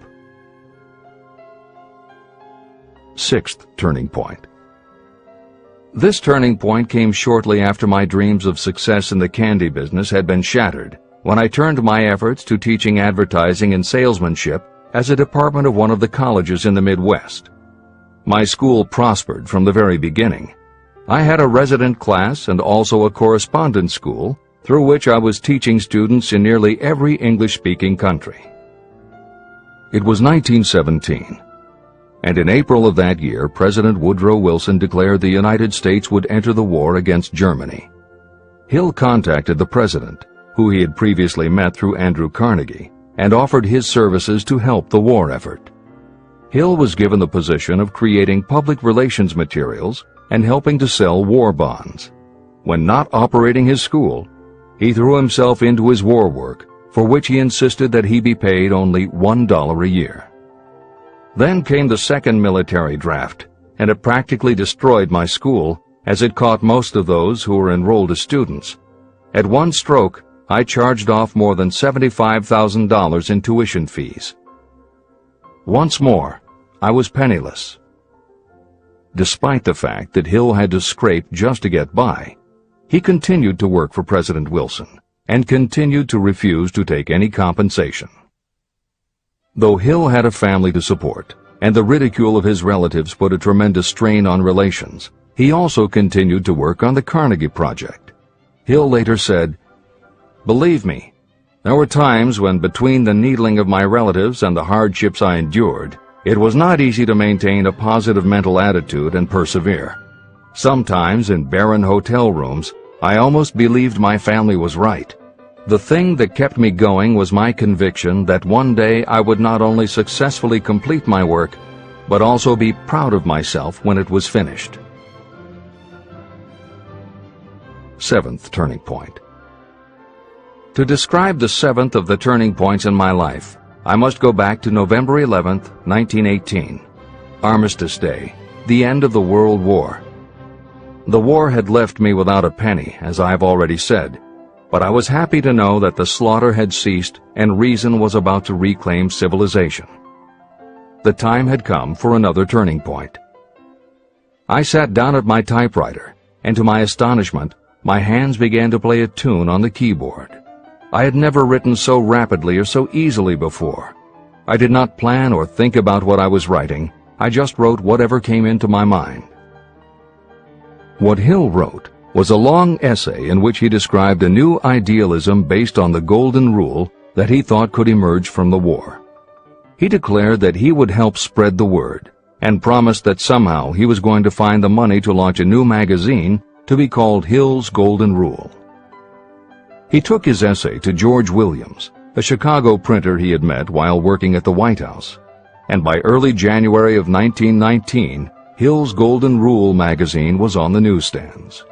Sixth turning point. This turning point came shortly after my dreams of success in the candy business had been shattered, when I turned my efforts to teaching advertising and salesmanship as a department of one of the colleges in the Midwest. My school prospered from the very beginning. I had a resident class and also a correspondence school through which I was teaching students in nearly every English-speaking country. It was 1917. And in April of that year, President Woodrow Wilson declared the United States would enter the war against Germany. Hill contacted the president, who he had previously met through Andrew Carnegie, and offered his services to help the war effort. Hill was given the position of creating public relations materials and helping to sell war bonds. When not operating his school, he threw himself into his war work, for which he insisted that he be paid only $1 a year. Then came the second military draft, and it practically destroyed my school, as it caught most of those who were enrolled as students. At one stroke, I charged off more than $75,000 in tuition fees. Once more, I was penniless. Despite the fact that Hill had to scrape just to get by, He continued to work for President Wilson and continued to refuse to take any compensation. Though Hill had a family to support, and the ridicule of his relatives put a tremendous strain on relations, he also continued to work on the Carnegie Project. Hill later said, "Believe me, there were times when between the needling of my relatives and the hardships I endured, it was not easy to maintain a positive mental attitude and persevere. Sometimes in barren hotel rooms, I almost believed my family was right. The thing that kept me going was my conviction that one day I would not only successfully complete my work, but also be proud of myself when it was finished." Seventh turning point. To describe the seventh of the turning points in my life, I must go back to November 11th, 1918, Armistice Day, the end of the World War. The war had left me without a penny, as I have already said, but I was happy to know that the slaughter had ceased and reason was about to reclaim civilization. The time had come for another turning point. I sat down at my typewriter, and to my astonishment, my hands began to play a tune on the keyboard. I had never written so rapidly or so easily before. I did not plan or think about what I was writing. I just wrote whatever came into my mind. What Hill wrote was a long essay in which he described a new idealism based on the Golden Rule that he thought could emerge from the war. He declared that he would help spread the word, and promised that somehow he was going to find the money to launch a new magazine to be called Hill's Golden Rule. He took his essay to George Williams, a Chicago printer he had met while working at the White House, and by early January of 1919, Hill's Golden Rule magazine was on the newsstands.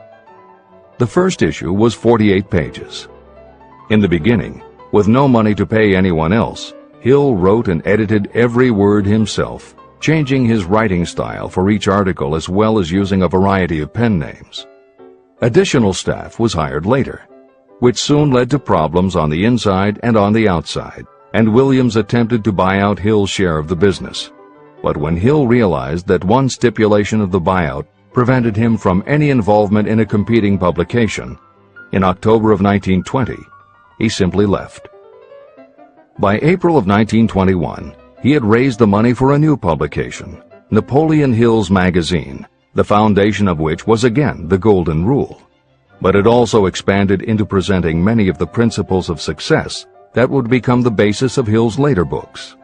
The first issue was 48 pages. In the beginning, with no money to pay anyone else, Hill wrote and edited every word himself, changing his writing style for each article as well as using a variety of pen names. Additional staff was hired later, which soon led to problems on the inside and on the outside, and Williams attempted to buy out Hill's share of the business. But when Hill realized that one stipulation of the buyout prevented him from any involvement in a competing publication, in October of 1920, he simply left. By April of 1921, he had raised the money for a new publication, Napoleon Hill's magazine, the foundation of which was again the Golden Rule. But it also expanded into presenting many of the principles of success that would become the basis of Hill's later books.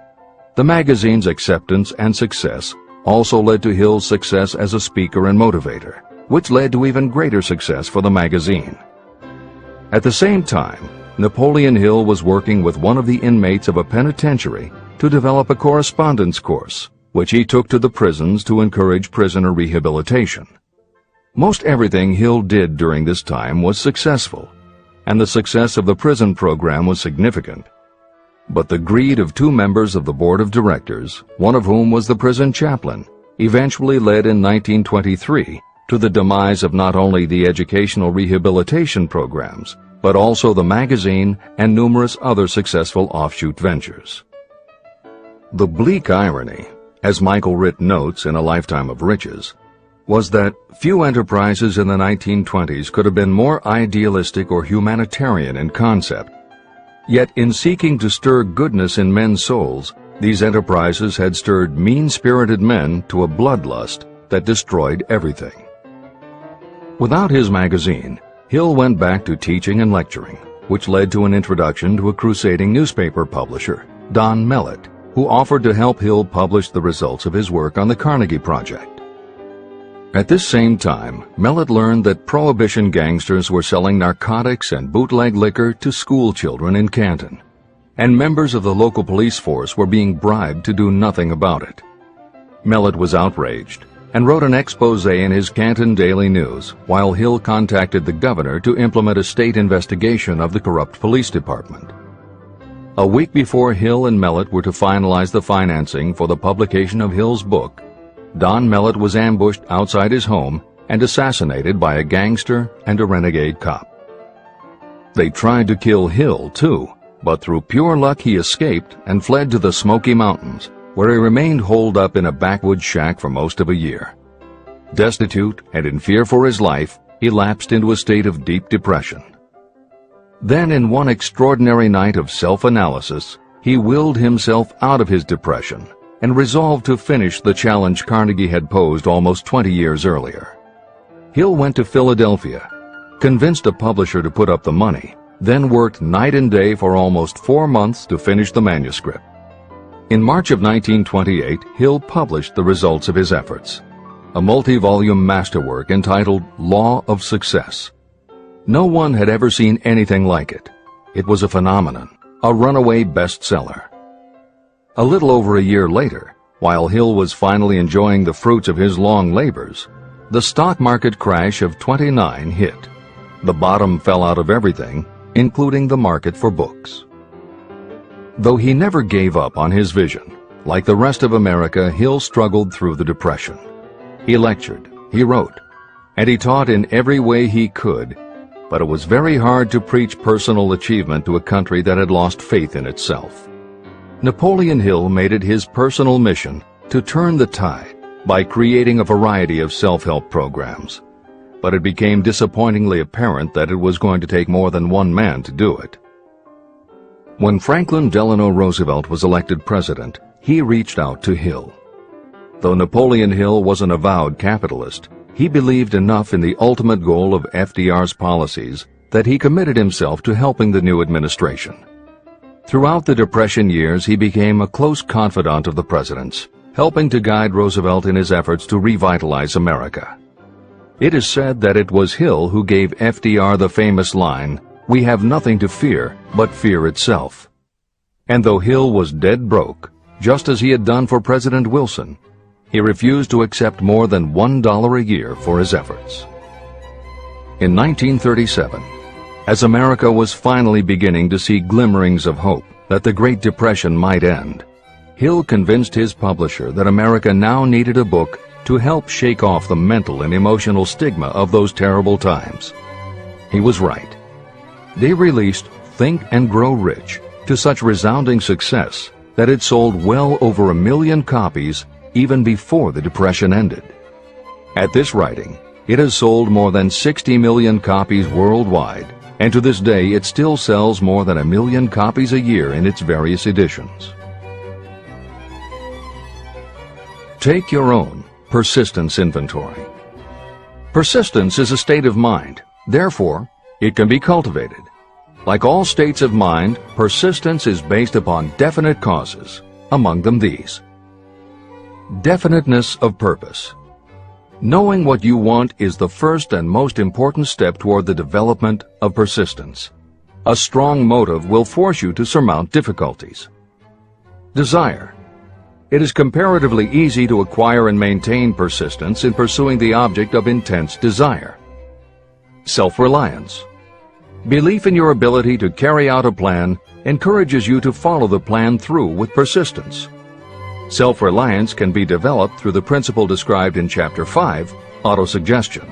The magazine's acceptance and success also led to Hill's success as a speaker and motivator, which led to even greater success for the magazine. At the same time, Napoleon Hill was working with one of the inmates of a penitentiary to develop a correspondence course, which he took to the prisons to encourage prisoner rehabilitation. Most everything Hill did during this time was successful, and the success of the prison program was significant. But the greed of two members of the board of directors, one of whom was the prison chaplain, eventually led in 1923 to the demise of not only the educational rehabilitation programs, but also the magazine and numerous other successful offshoot ventures. The bleak irony, as Michael Ritt notes in A Lifetime of Riches, was that few enterprises in the 1920s could have been more idealistic or humanitarian in concept. Yet in seeking to stir goodness in men's souls, these enterprises had stirred mean-spirited men to a bloodlust that destroyed everything. Without his magazine, Hill went back to teaching and lecturing, which led to an introduction to a crusading newspaper publisher, Don Mellett, who offered to help Hill publish the results of his work on the Carnegie Project. At this same time, Mellett learned that Prohibition gangsters were selling narcotics and bootleg liquor to school children in Canton, and members of the local police force were being bribed to do nothing about it. Mellett was outraged and wrote an expose in his Canton Daily News, while Hill contacted the governor to implement a state investigation of the corrupt police department. A week before Hill and Mellett were to finalize the financing for the publication of Hill's book, Don Mellett was ambushed outside his home and assassinated by a gangster and a renegade cop. They tried to kill Hill, too, but through pure luck he escaped and fled to the Smoky Mountains, where he remained holed up in a backwoods shack for most of a year. Destitute and in fear for his life, he lapsed into a state of deep depression. Then, in one extraordinary night of self-analysis, he willed himself out of his depression and resolved to finish the challenge Carnegie had posed almost 20 years earlier. Hill went to Philadelphia, convinced a publisher to put up the money, then worked night and day for almost 4 months to finish the manuscript. In March of 1928, Hill published the results of his efforts, a multi-volume masterwork entitled Law of Success. No one had ever seen anything like it. It was a phenomenon, a runaway bestseller. A little over a year later, while Hill was finally enjoying the fruits of his long labors, the stock market crash of '29 hit. The bottom fell out of everything, including the market for books. Though he never gave up on his vision, like the rest of America, Hill struggled through the Depression. He lectured, he wrote, and he taught in every way he could, but it was very hard to preach personal achievement to a country that had lost faith in itself. Napoleon Hill made it his personal mission to turn the tide by creating a variety of self-help programs, but it became disappointingly apparent that it was going to take more than one man to do it. When Franklin Delano Roosevelt was elected president, he reached out to Hill. Though Napoleon Hill was an avowed capitalist, he believed enough in the ultimate goal of FDR's policies that he committed himself to helping the new administration. Throughout the Depression years, he became a close confidant of the president's, helping to guide Roosevelt in his efforts to revitalize America. It is said that it was Hill who gave FDR the famous line, "We have nothing to fear but fear itself." And though Hill was dead broke, just as he had done for President Wilson, he refused to accept more than $1 a year for his efforts. In 1937, as America was finally beginning to see glimmerings of hope that the Great Depression might end, Hill convinced his publisher that America now needed a book to help shake off the mental and emotional stigma of those terrible times. He was right. They released Think and Grow Rich to such resounding success that it sold well over 1 million copies even before the Depression ended. At this writing, it has sold more than 60 million copies worldwide, and to this day it still sells more than 1 million copies a year in its various editions. Take your own persistence inventory. Persistence is a state of mind. Therefore, it can be cultivated. Like all states of mind, persistence is based upon definite causes, among them these. Definiteness of purpose. Knowing what you want is the first and most important step toward the development of persistence. A strong motive will force you to surmount difficulties. Desire. It is comparatively easy to acquire and maintain persistence in pursuing the object of intense desire. Self-reliance. Belief in your ability to carry out a plan encourages you to follow the plan through with persistence. Self-reliance can be developed through the principle described in Chapter 5, Autosuggestion.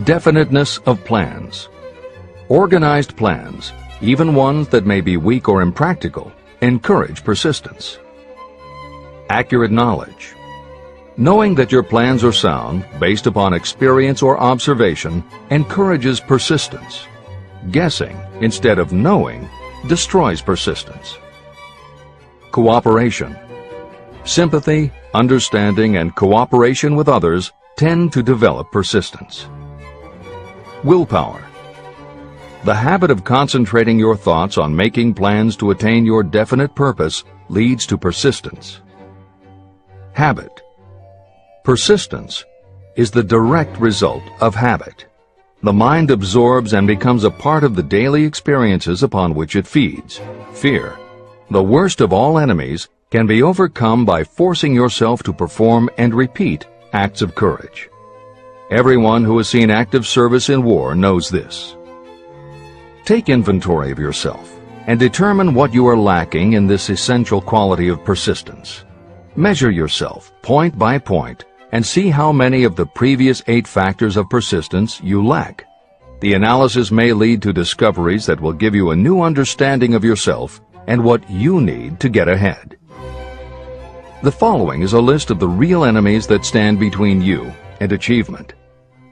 Definiteness of plans. Organized plans, even ones that may be weak or impractical, encourage persistence. Accurate knowledge. Knowing that your plans are sound, based upon experience or observation, encourages persistence. Guessing, instead of knowing, destroys persistence. Cooperation. Sympathy, understanding, and cooperation with others tend to develop persistence. Willpower. The habit of concentrating your thoughts on making plans to attain your definite purpose leads to persistence. Habit. Persistence is the direct result of habit. The mind absorbs and becomes a part of the daily experiences upon which it feeds. Fear, the worst of all enemies, can be overcome by forcing yourself to perform and repeat acts of courage. Everyone who has seen active service in war knows this. Take inventory of yourself and determine what you are lacking in this essential quality of persistence. Measure yourself point by point and see how many of the previous 8 factors of persistence you lack. The analysis may lead to discoveries that will give you a new understanding of yourself and what you need to get ahead. The following is a list of the real enemies that stand between you and achievement.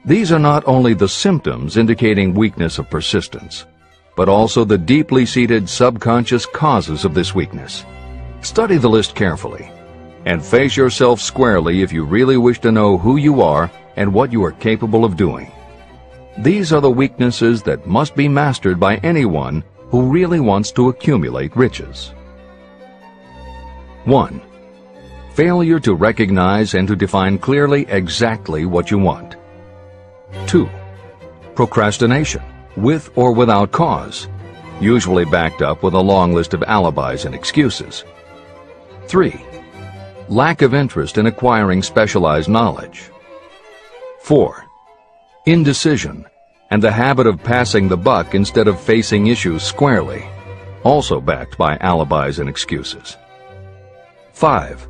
These are not only the symptoms indicating weakness of persistence, but also the deeply seated subconscious causes of this weakness. Study the list carefully, and face yourself squarely if you really wish to know who you are and what you are capable of doing. These are the weaknesses that must be mastered by anyone who really wants to accumulate riches. 1. Failure to recognize and to define clearly exactly what you want. 2. Procrastination, with or without cause, usually backed up with a long list of alibis and excuses. 3. Lack of interest in acquiring specialized knowledge. 4. Indecision, and the habit of passing the buck instead of facing issues squarely, also backed by alibis and excuses. 5.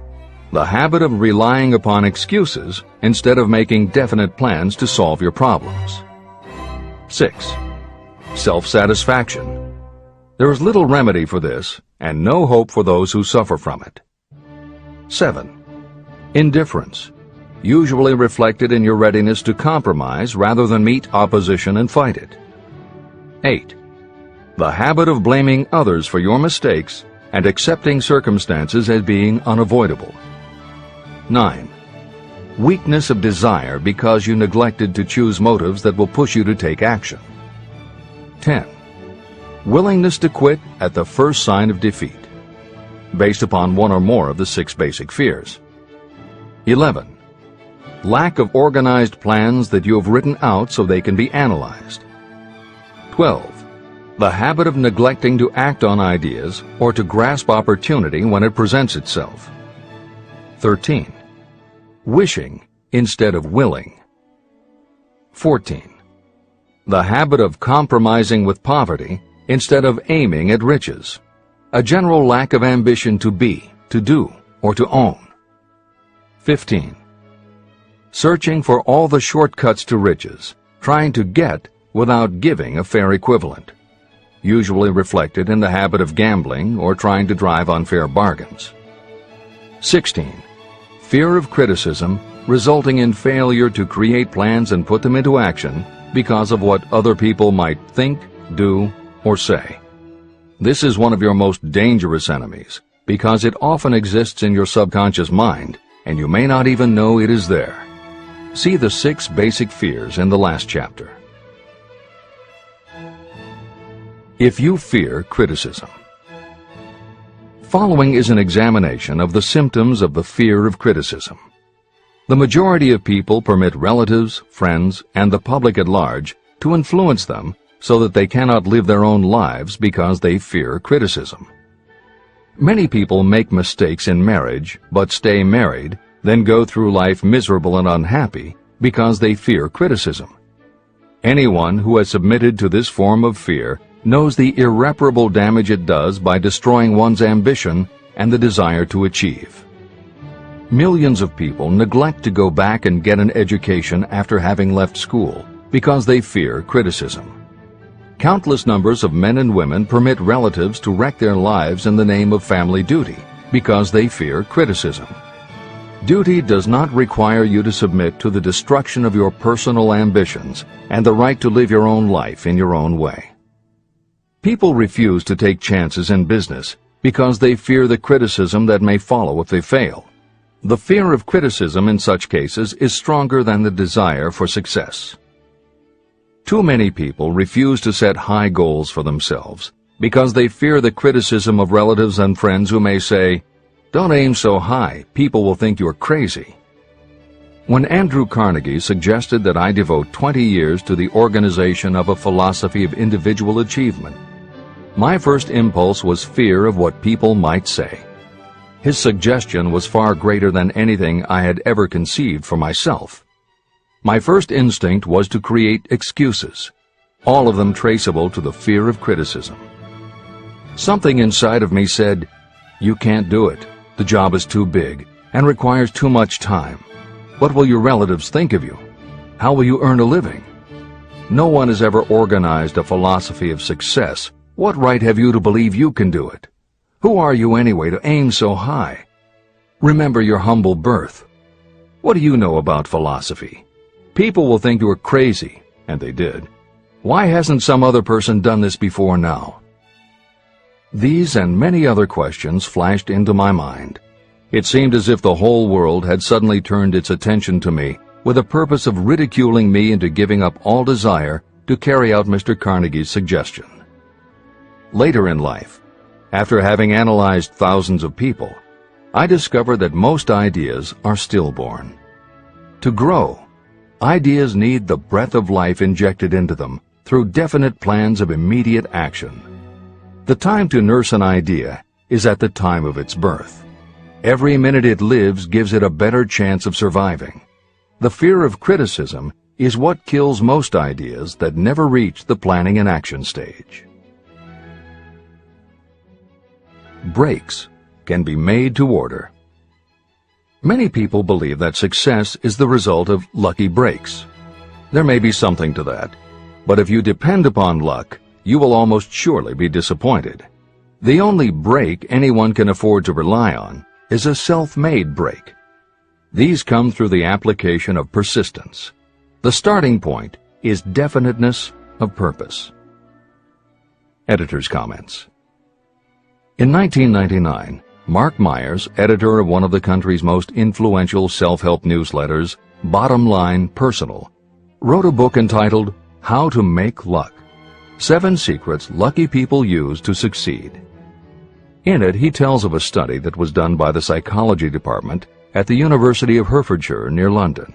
The habit of relying upon excuses instead of making definite plans to solve your problems. 6. Self-satisfaction. There is little remedy for this, and no hope for those who suffer from it. 7. Indifference, usually reflected in your readiness to compromise rather than meet opposition and fight it. 8. The habit of blaming others for your mistakes and accepting circumstances as being unavoidable. 9. Weakness of desire because you neglected to choose motives that will push you to take action. 10. Willingness to quit at the first sign of defeat, based upon one or more of the 6 basic fears. 11. Lack of organized plans that you have written out so they can be analyzed. 12. The habit of neglecting to act on ideas or to grasp opportunity when it presents itself. 13. Wishing instead of willing. 14. The habit of compromising with poverty instead of aiming at riches. A general lack of ambition to be, to do, or to own. 15. Searching for all the shortcuts to riches, trying to get without giving a fair equivalent, usually reflected in the habit of gambling or trying to drive unfair bargains. 16. Fear of criticism, resulting in failure to create plans and put them into action because of what other people might think, do, or say. This is one of your most dangerous enemies because it often exists in your subconscious mind and you may not even know it is there. See the 6 basic fears in the last chapter. If you fear criticism. Following is an examination of the symptoms of the fear of criticism. The majority of people permit relatives, friends, and the public at large to influence them so that they cannot live their own lives because they fear criticism. Many people make mistakes in marriage but stay married, then go through life miserable and unhappy because they fear criticism. Anyone who has submitted to this form of fear knows the irreparable damage it does by destroying one's ambition and the desire to achieve. Millions of people neglect to go back and get an education after having left school because they fear criticism. Countless numbers of men and women permit relatives to wreck their lives in the name of family duty because they fear criticism. Duty does not require you to submit to the destruction of your personal ambitions and the right to live your own life in your own way. People refuse to take chances in business because they fear the criticism that may follow if they fail. The fear of criticism in such cases is stronger than the desire for success. Too many people refuse to set high goals for themselves because they fear the criticism of relatives and friends who may say, "Don't aim so high, people will think you're crazy." When Andrew Carnegie suggested that I devote 20 years to the organization of a philosophy of individual achievement, my first impulse was fear of what people might say. His suggestion was far greater than anything I had ever conceived for myself. My first instinct was to create excuses, all of them traceable to the fear of criticism. Something inside of me said, "You can't do it. The job is too big and requires too much time. What will your relatives think of you? How will you earn a living? No one has ever organized a philosophy of success. What right have you to believe you can do it? Who are you anyway to aim so high? Remember your humble birth. What do you know about philosophy? People will think you are crazy, and they did. Why hasn't some other person done this before now? These and many other questions flashed into my mind. It seemed as if the whole world had suddenly turned its attention to me with the purpose of ridiculing me into giving up all desire to carry out Mr. Carnegie's suggestion. Later in life, after having analyzed thousands of people, I discovered that most ideas are stillborn. To grow, ideas need the breath of life injected into them through definite plans of immediate action. The time to nurse an idea is at the time of its birth. Every minute it lives gives it a better chance of surviving. The fear of criticism is what kills most ideas that never reach the planning and action stage. Breaks can be made to order. Many people believe that success is the result of lucky breaks. There may be something to that, but if you depend upon luck, you will almost surely be disappointed. The only break anyone can afford to rely on is a self-made break. These come through the application of persistence. The starting point is definiteness of purpose. Editor's comments. In 1999, Mark Myers, editor of one of the country's most influential self-help newsletters, Bottom Line Personal, wrote a book entitled How to Make Luck: 7 Secrets Lucky People Use to Succeed. In it, he tells of a study that was done by the psychology department at the University of Hertfordshire near London.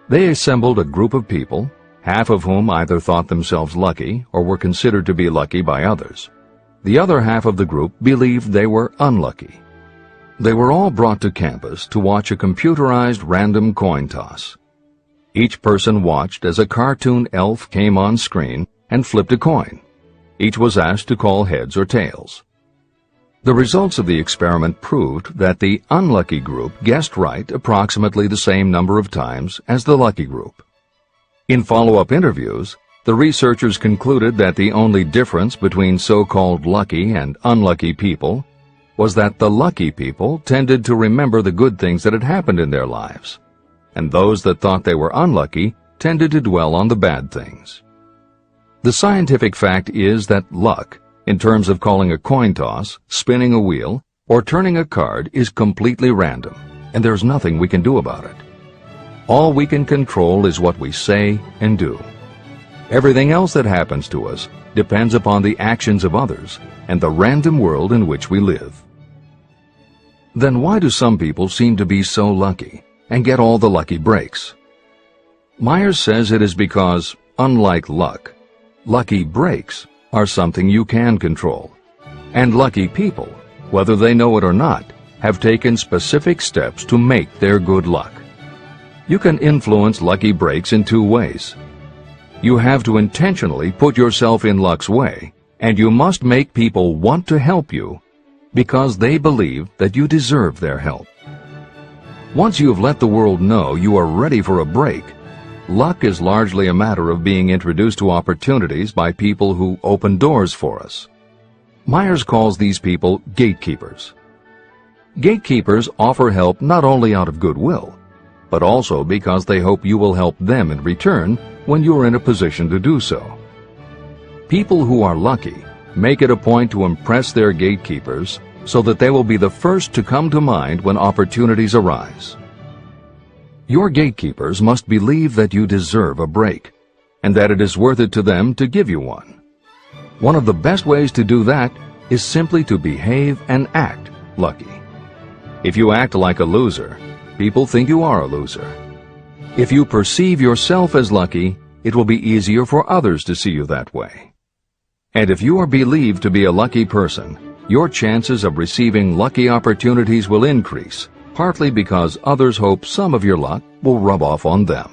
They assembled a group of people, half of whom either thought themselves lucky or were considered to be lucky by others. The other half of the group believed they were unlucky. They were all brought to campus to watch a computerized random coin toss. Each person watched as a cartoon elf came on screen and flipped a coin. Each was asked to call heads or tails. The results of the experiment proved that the unlucky group guessed right approximately the same number of times as the lucky group. In follow-up interviews, the researchers concluded that the only difference between so-called lucky and unlucky people was that the lucky people tended to remember the good things that had happened in their lives, and those that thought they were unlucky tended to dwell on the bad things. The scientific fact is that luck, in terms of calling a coin toss, spinning a wheel, or turning a card, is completely random, and there's nothing we can do about it. All we can control is what we say and do. Everything else that happens to us depends upon the actions of others and the random world in which we live. Then why do some people seem to be so lucky and get all the lucky breaks? Myers says it is because, unlike luck, lucky breaks are something you can control. And lucky people, whether they know it or not, have taken specific steps to make their good luck. You can influence lucky breaks in 2 ways. You have to intentionally put yourself in luck's way, and you must make people want to help you because they believe that you deserve their help. Once you have let the world know you are ready for a break, luck is largely a matter of being introduced to opportunities by people who open doors for us. Myers calls these people gatekeepers. Gatekeepers offer help not only out of goodwill, but also because they hope you will help them in return when you are in a position to do so. People who are lucky make it a point to impress their gatekeepers so that they will be the first to come to mind when opportunities arise. Your gatekeepers must believe that you deserve a break, and that it is worth it to them to give you one. One of the best ways to do that is simply to behave and act lucky. If you act like a loser, people think you are a loser. If you perceive yourself as lucky, it will be easier for others to see you that way. And if you are believed to be a lucky person, your chances of receiving lucky opportunities will increase, partly because others hope some of your luck will rub off on them.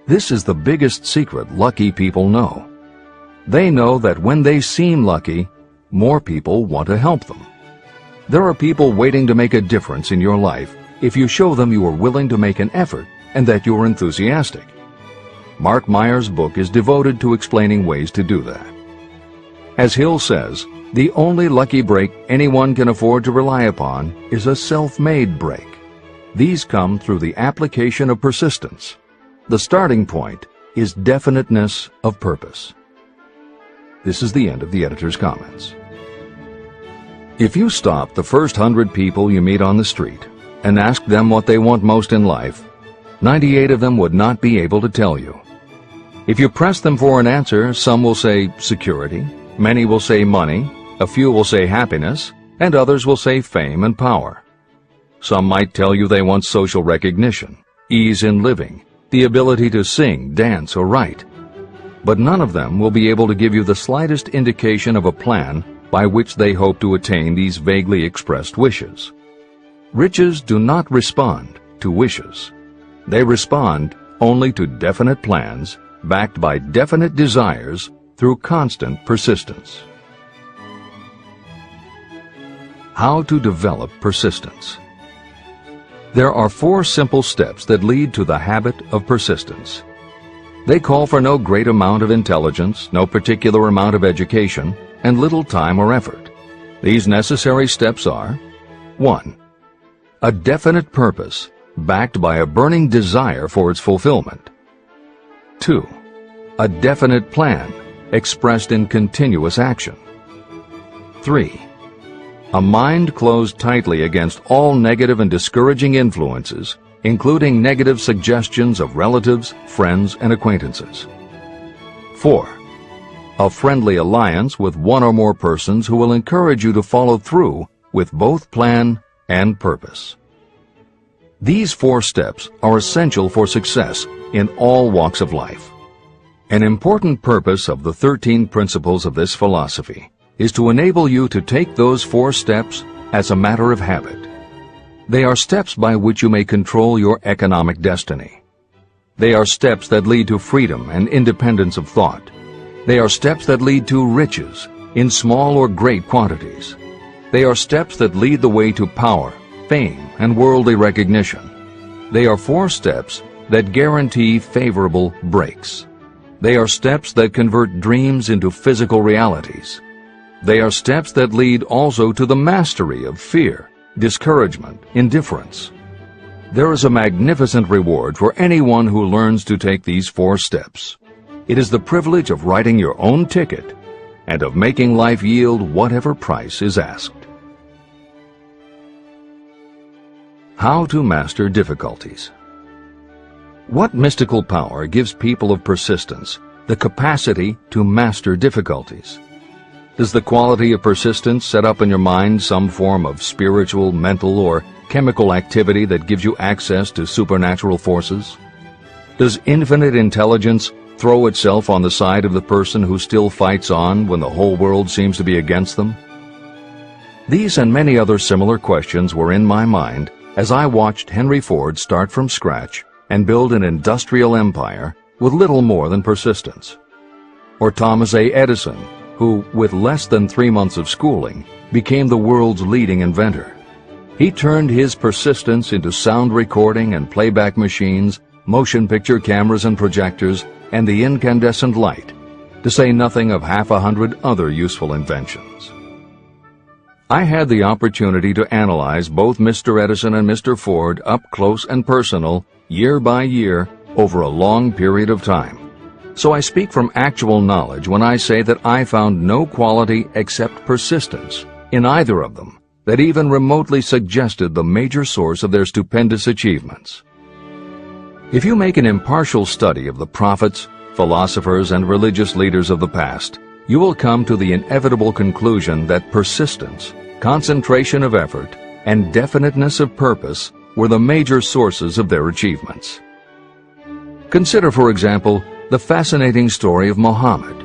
This is the biggest secret lucky people know. They know that when they seem lucky, more people want to help them. There are people waiting to make a difference in your life if you show them you are willing to make an effort and that you are enthusiastic. Mark Myers' book is devoted to explaining ways to do that. As Hill says, the only lucky break anyone can afford to rely upon is a self-made break. These come through the application of persistence. The starting point is definiteness of purpose. This is the end of the editor's comments. If you stop the first 100 people you meet on the street and ask them what they want most in life, 98 of them would not be able to tell you. If you press them for an answer, some will say security, many will say money, a few will say happiness, and others will say fame and power. Some might tell you they want social recognition, ease in living, the ability to sing, dance, or write. But none of them will be able to give you the slightest indication of a plan by which they hope to attain these vaguely expressed wishes. Riches do not respond to wishes. They respond only to definite plans backed by definite desires through constant persistence. How to develop persistence. There are 4 simple steps that lead to the habit of persistence. They call for no great amount of intelligence, no particular amount of education, and little time or effort. These necessary steps are: 1. A definite purpose, backed by a burning desire for its fulfillment. 2. A definite plan, expressed in continuous action. 3. A mind closed tightly against all negative and discouraging influences, including negative suggestions of relatives, friends, and acquaintances. 4. A friendly alliance with one or more persons who will encourage you to follow through with both plan and purpose. These 4 steps are essential for success in all walks of life. An important purpose of the 13 principles of this philosophy is to enable you to take those 4 steps as a matter of habit. They are steps by which you may control your economic destiny. They are steps that lead to freedom and independence of thought. They are steps that lead to riches in small or great quantities. They are steps that lead the way to power, fame, and worldly recognition. They are 4 steps that guarantee favorable breaks. They are steps that convert dreams into physical realities. They are steps that lead also to the mastery of fear, discouragement, indifference. There is a magnificent reward for anyone who learns to take these 4 steps. It is the privilege of writing your own ticket and of making life yield whatever price is asked. How to master difficulties. What mystical power gives people of persistence the capacity to master difficulties? Does the quality of persistence set up in your mind some form of spiritual, mental, or chemical activity that gives you access to supernatural forces? Does infinite intelligence throw itself on the side of the person who still fights on when the whole world seems to be against them? These and many other similar questions were in my mind as I watched Henry Ford start from scratch and build an industrial empire with little more than persistence. Or Thomas A. Edison, who, with less than 3 months of schooling, became the world's leading inventor. He turned his persistence into sound recording and playback machines, motion picture cameras and projectors, and the incandescent light, to say nothing of 100 other useful inventions. I had the opportunity to analyze both Mr. Edison and Mr. Ford up close and personal, year by year, over a long period of time. So I speak from actual knowledge when I say that I found no quality except persistence in either of them that even remotely suggested the major source of their stupendous achievements. If you make an impartial study of the prophets, philosophers, and religious leaders of the past, you will come to the inevitable conclusion that persistence, concentration of effort, and definiteness of purpose were the major sources of their achievements. Consider, for example, the fascinating story of Muhammad.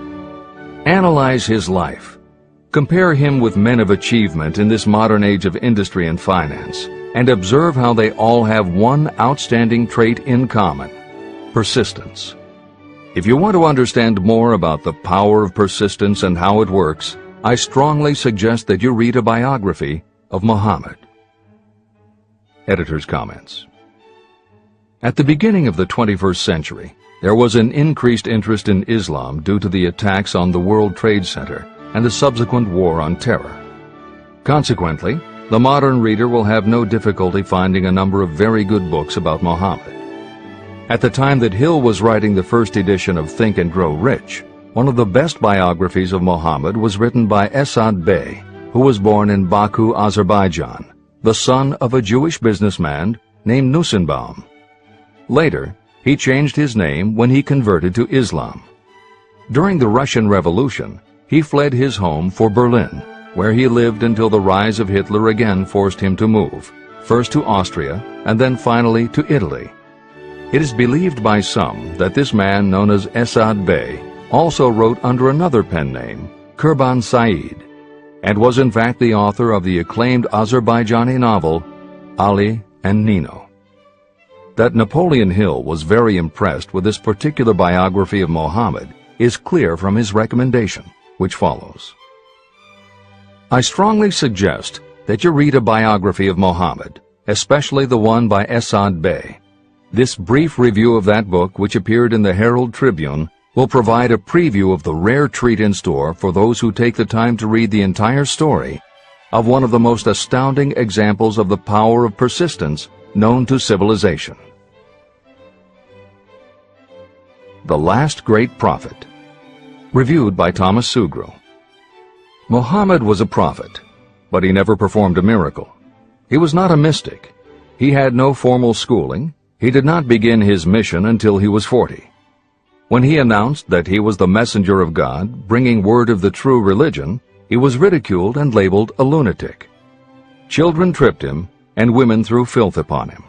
Analyze his life. Compare him with men of achievement in this modern age of industry and finance, and observe how they all have one outstanding trait in common: persistence. If you want to understand more about the power of persistence and how it works, I strongly suggest that you read a biography of Muhammad. Editor's comments. At the beginning of the 21st century, there was an increased interest in Islam due to the attacks on the World Trade Center and the subsequent war on terror. Consequently, the modern reader will have no difficulty finding a number of very good books about Muhammad. At the time that Hill was writing the first edition of Think and Grow Rich, one of the best biographies of Muhammad was written by Esad Bey, who was born in Baku, Azerbaijan, the son of a Jewish businessman named Nusenbaum. Later, he changed his name when he converted to Islam. During the Russian Revolution, he fled his home for Berlin, where he lived until the rise of Hitler again forced him to move, first to Austria and then finally to Italy. It is believed by some that this man, known as Esad Bey, also wrote under another pen name, Kurban Said, and was in fact the author of the acclaimed Azerbaijani novel, Ali and Nino. That Napoleon Hill was very impressed with this particular biography of Muhammad is clear from his recommendation, which follows. I strongly suggest that you read a biography of Muhammad, especially the one by Esad Bey. This brief review of that book, which appeared in the Herald Tribune, will provide a preview of the rare treat in store for those who take the time to read the entire story of one of the most astounding examples of the power of persistence known to civilization. The Last Great Prophet. Reviewed by Thomas Sugro. Muhammad was a prophet, but he never performed a miracle. He was not a mystic. He had no formal schooling. He did not begin his mission until he was 40. When he announced that he was the messenger of God, bringing word of the true religion, he was ridiculed and labeled a lunatic. Children tripped him, and women threw filth upon him.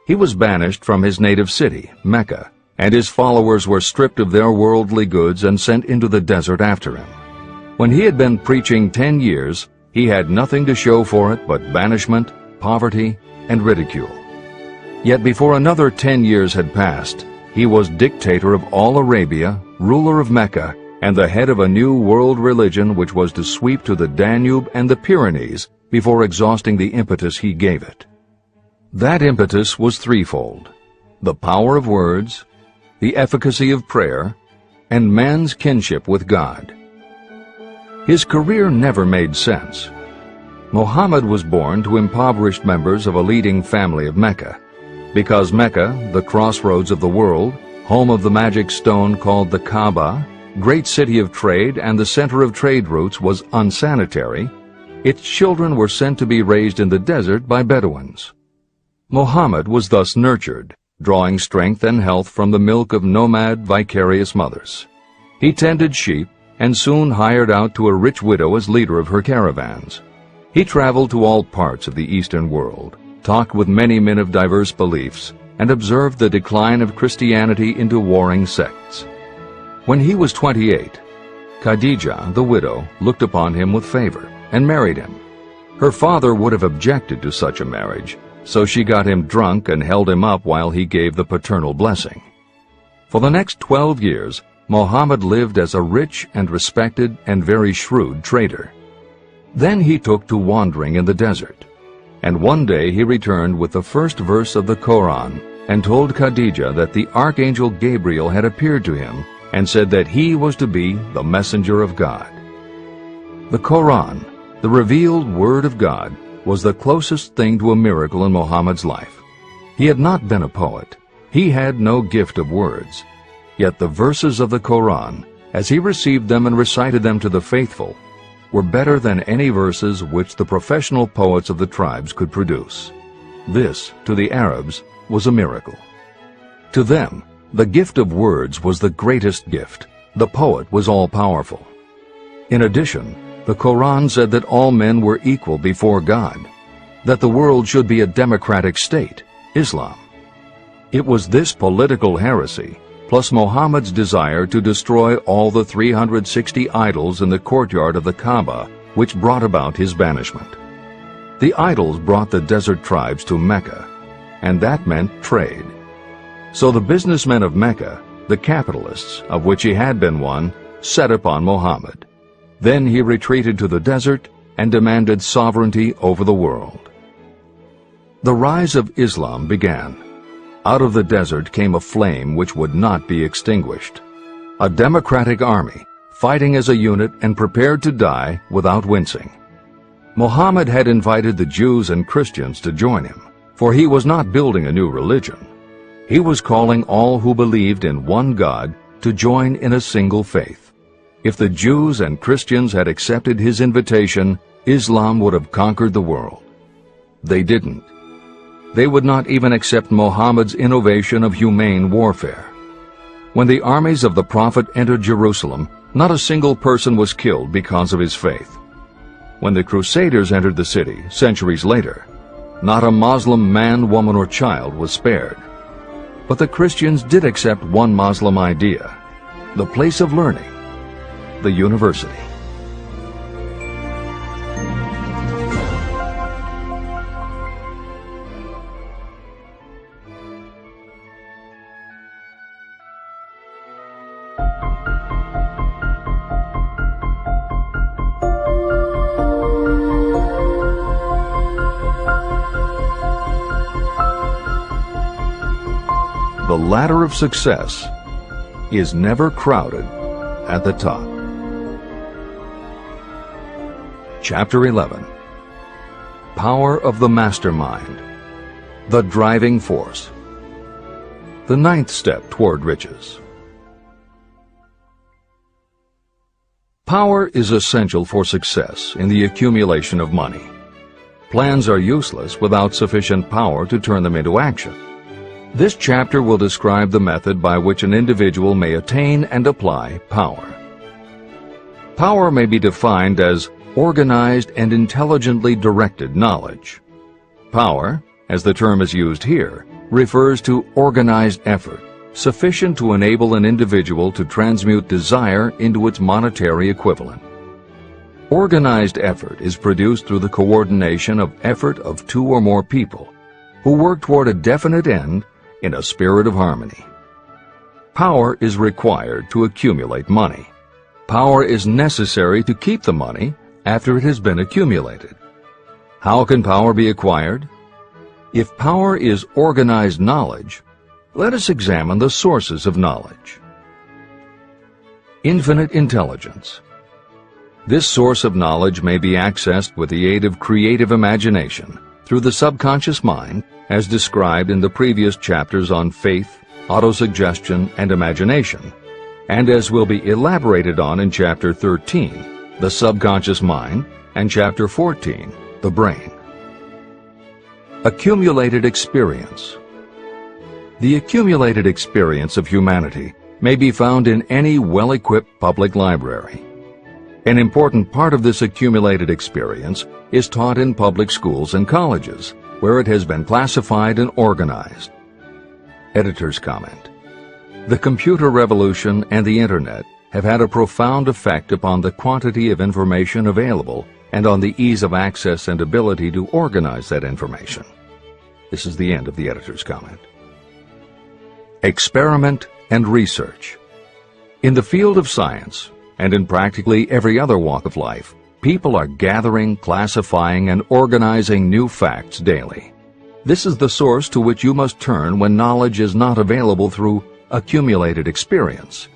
He was banished from his native city, Mecca, and his followers were stripped of their worldly goods and sent into the desert after him. When he had been preaching 10 years, he had nothing to show for it but banishment, poverty, and ridicule. Yet before another 10 years had passed, he was dictator of all Arabia, ruler of Mecca, and the head of a new world religion which was to sweep to the Danube and the Pyrenees before exhausting the impetus he gave it. That impetus was threefold: the power of words, the efficacy of prayer, and man's kinship with God. His career never made sense. Muhammad was born to impoverished members of a leading family of Mecca. Because Mecca, the crossroads of the world, home of the magic stone called the Kaaba, great city of trade and the center of trade routes, was unsanitary, its children were sent to be raised in the desert by Bedouins. Muhammad was thus nurtured, drawing strength and health from the milk of nomad, vicarious mothers. He tended sheep and soon hired out to a rich widow as leader of her caravans. He traveled to all parts of the Eastern world, talked with many men of diverse beliefs, and observed the decline of Christianity into warring sects. When he was 28, Khadijah, the widow, looked upon him with favor and married him. Her father would have objected to such a marriage, so she got him drunk and held him up while he gave the paternal blessing. For the next 12 years, Muhammad lived as a rich and respected and very shrewd trader. Then he took to wandering in the desert. And one day he returned with the first verse of the Quran and told Khadijah that the archangel Gabriel had appeared to him and said that he was to be the messenger of God. The Quran, the revealed word of God, was the closest thing to a miracle in Muhammad's life. He had not been a poet. He had no gift of words. Yet the verses of the Quran, as he received them and recited them to the faithful, were better than any verses which the professional poets of the tribes could produce. This, to the Arabs, was a miracle. To them, the gift of words was the greatest gift. The poet was all-powerful. In addition, the Quran said that all men were equal before God, that the world should be a democratic state, Islam. It was this political heresy, plus Muhammad's desire to destroy all the 360 idols in the courtyard of the Kaaba, which brought about his banishment. The idols brought the desert tribes to Mecca, and that meant trade. So the businessmen of Mecca, the capitalists, of which he had been one, set upon Muhammad. Then he retreated to the desert and demanded sovereignty over the world. The rise of Islam began. Out of the desert came a flame which would not be extinguished. A democratic army, fighting as a unit and prepared to die without wincing. Muhammad had invited the Jews and Christians to join him, for he was not building a new religion. He was calling all who believed in one God to join in a single faith. If the Jews and Christians had accepted his invitation, Islam would have conquered the world. They didn't. They would not even accept Muhammad's innovation of humane warfare. When the armies of the Prophet entered Jerusalem, not a single person was killed because of his faith. When the Crusaders entered the city, centuries later, not a Muslim man, woman, or child was spared. But the Christians did accept one Muslim idea, the place of learning, the university. The ladder of success is never crowded at the top. Chapter 11. Power of the Mastermind, the Driving Force. The ninth step toward riches. Power is essential for success in the accumulation of money. Plans are useless without sufficient power to turn them into action. This chapter will describe the method by which an individual may attain and apply power. Power may be defined as organized and intelligently directed knowledge. Power, as the term is used here, refers to organized effort, sufficient to enable an individual to transmute desire into its monetary equivalent. Organized effort is produced through the coordination of effort of two or more people who work toward a definite end in a spirit of harmony. Power is required to accumulate money. Power is necessary to keep the money after it has been accumulated. How can power be acquired? If power is organized knowledge, let us examine the sources of knowledge. Infinite intelligence. This source of knowledge may be accessed with the aid of creative imagination through the subconscious mind, as described in the previous chapters on faith, autosuggestion, and imagination, and as will be elaborated on in Chapter 13, the subconscious mind, and Chapter 14, the brain. Accumulated experience. The accumulated experience of humanity may be found in any well-equipped public library. An important part of this accumulated experience is taught in public schools and colleges, where it has been classified and organized. Editor's comment. The computer revolution and the Internet have had a profound effect upon the quantity of information available and on the ease of access and ability to organize that information. This is the end of the editor's comment. Experiment and research. In the field of science, and in practically every other walk of life, people are gathering, classifying, and organizing new facts daily. This is the source to which you must turn when knowledge is not available through accumulated experience.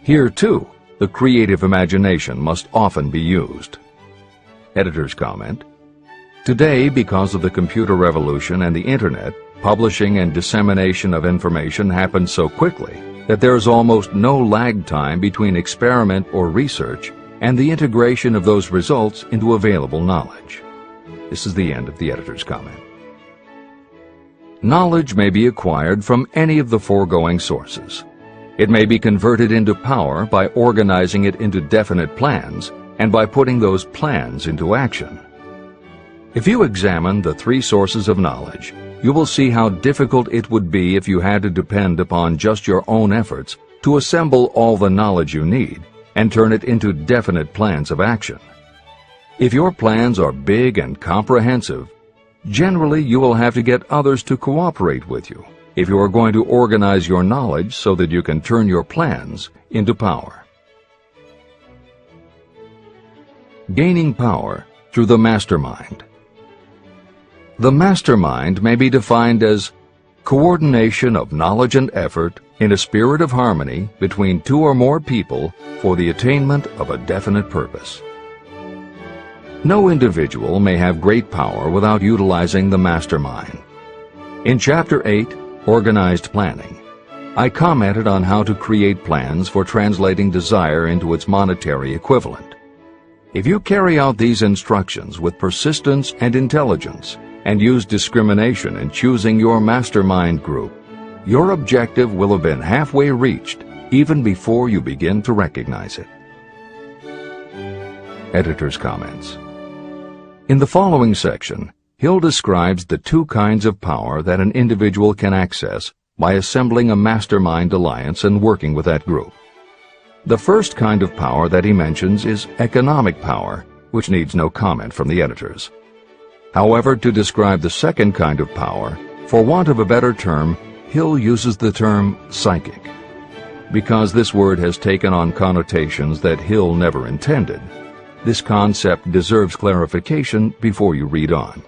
Here, too, the creative imagination must often be used. Editor's comment. Today, because of the computer revolution and the Internet, publishing and dissemination of information happens so quickly that there is almost no lag time between experiment or research and the integration of those results into available knowledge. This is the end of the editor's comment. Knowledge may be acquired from any of the foregoing sources. It may be converted into power by organizing it into definite plans and by putting those plans into action. If you examine the three sources of knowledge, you will see how difficult it would be if you had to depend upon just your own efforts to assemble all the knowledge you need and turn it into definite plans of action. If your plans are big and comprehensive, generally you will have to get others to cooperate with you if you are going to organize your knowledge so that you can turn your plans into power. Gaining power through the mastermind. The mastermind may be defined as coordination of knowledge and effort in a spirit of harmony between two or more people for the attainment of a definite purpose. No individual may have great power without utilizing the mastermind. In Chapter 8, organized planning. I commented on how to create plans for translating desire into its monetary equivalent. If you carry out these instructions with persistence and intelligence, and use discrimination in choosing your mastermind group, your objective will have been halfway reached even before you begin to recognize it. Editor's comments. In the following section, Hill describes the two kinds of power that an individual can access by assembling a mastermind alliance and working with that group. The first kind of power that he mentions is economic power, which needs no comment from the editors. However, to describe the second kind of power, for want of a better term, Hill uses the term psychic. Because this word has taken on connotations that Hill never intended, this concept deserves clarification before you read on.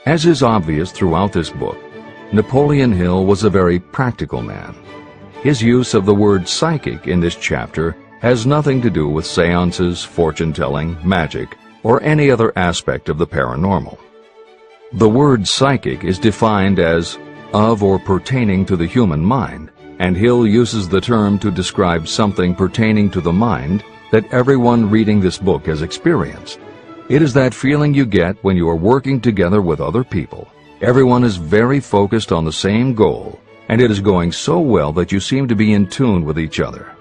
As is obvious throughout this book, Napoleon Hill was a very practical man. His use of the word psychic in this chapter has nothing to do with seances, fortune-telling, magic, or any other aspect of the paranormal. The word psychic is defined as of or pertaining to the human mind, and Hill uses the term to describe something pertaining to the mind that everyone reading this book has experienced. It is that feeling you get when you are working together with other people. Everyone is very focused on the same goal, and it is going so well that you seem to be in tune with each other.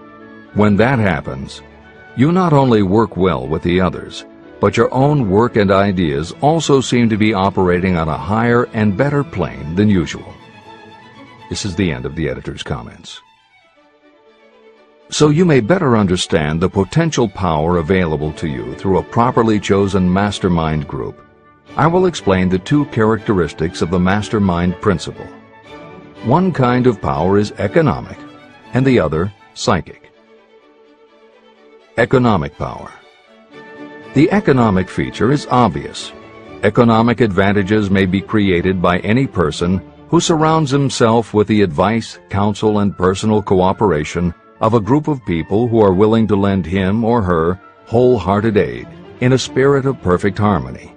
When that happens, you not only work well with the others, but your own work and ideas also seem to be operating on a higher and better plane than usual. This is the end of the editor's comments. So you may better understand the potential power available to you through a properly chosen mastermind group, I will explain the two characteristics of the mastermind principle. One kind of power is economic, and the other psychic. Economic power. The economic feature is obvious. Economic advantages may be created by any person who surrounds himself with the advice, counsel, and personal cooperation of a group of people who are willing to lend him or her wholehearted aid in a spirit of perfect harmony.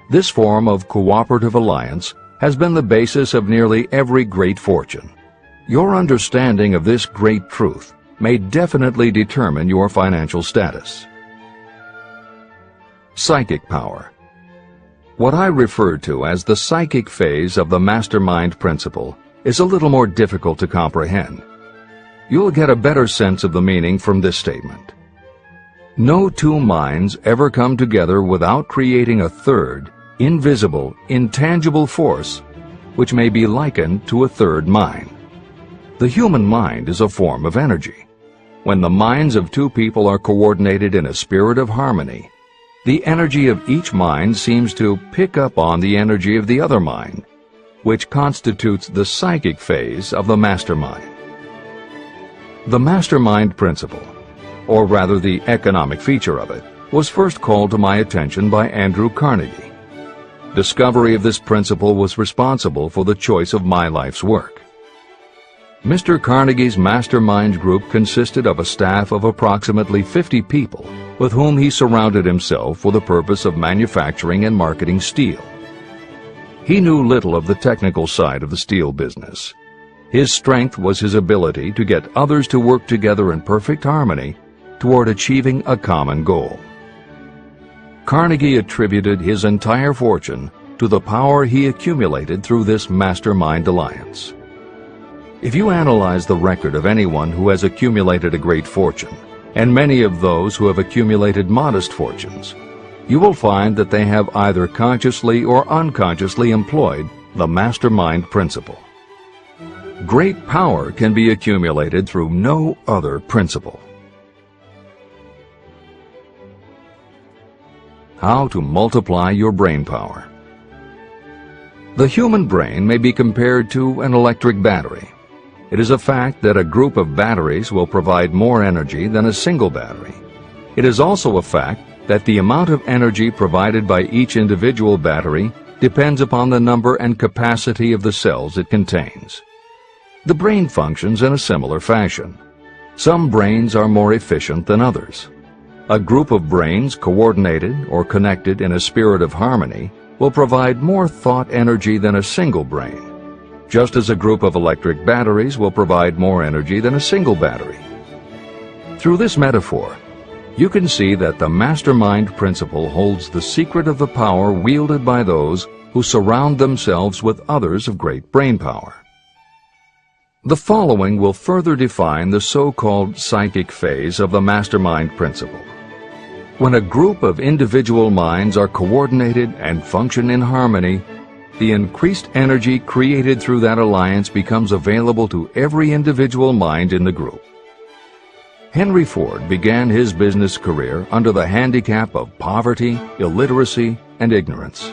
This form of cooperative alliance has been the basis of nearly every great fortune. Your understanding of this great truth may definitely determine your financial status. Psychic power. What I refer to as the psychic phase of the mastermind principle is a little more difficult to comprehend. You'll get a better sense of the meaning from this statement. No two minds ever come together without creating a third, invisible, intangible force, which may be likened to a third mind. The human mind is a form of energy. When the minds of two people are coordinated in a spirit of harmony, the energy of each mind seems to pick up on the energy of the other mind, which constitutes the psychic phase of the mastermind. The mastermind principle, or rather the economic feature of it, was first called to my attention by Andrew Carnegie. Discovery of this principle was responsible for the choice of my life's work. Mr. Carnegie's mastermind group consisted of a staff of approximately 50 people with whom he surrounded himself for the purpose of manufacturing and marketing steel. He knew little of the technical side of the steel business. His strength was his ability to get others to work together in perfect harmony toward achieving a common goal. Carnegie attributed his entire fortune to the power he accumulated through this mastermind alliance. If you analyze the record of anyone who has accumulated a great fortune, and many of those who have accumulated modest fortunes, you will find that they have either consciously or unconsciously employed the mastermind principle. Great power can be accumulated through no other principle. How to multiply your brain power. The human brain may be compared to an electric battery. It is a fact that a group of batteries will provide more energy than a single battery. It is also a fact that the amount of energy provided by each individual battery depends upon the number and capacity of the cells it contains. The brain functions in a similar fashion. Some brains are more efficient than others. A group of brains coordinated or connected in a spirit of harmony will provide more thought energy than a single brain. just as a group of electric batteries will provide more energy than a single battery. Through this metaphor, you can see that the mastermind principle holds the secret of the power wielded by those who surround themselves with others of great brain power. The following will further define the so-called psychic phase of the mastermind principle. When a group of individual minds are coordinated and function in harmony, the increased energy created through that alliance becomes available to every individual mind in the group. Henry Ford began his business career under the handicap of poverty, illiteracy, and ignorance.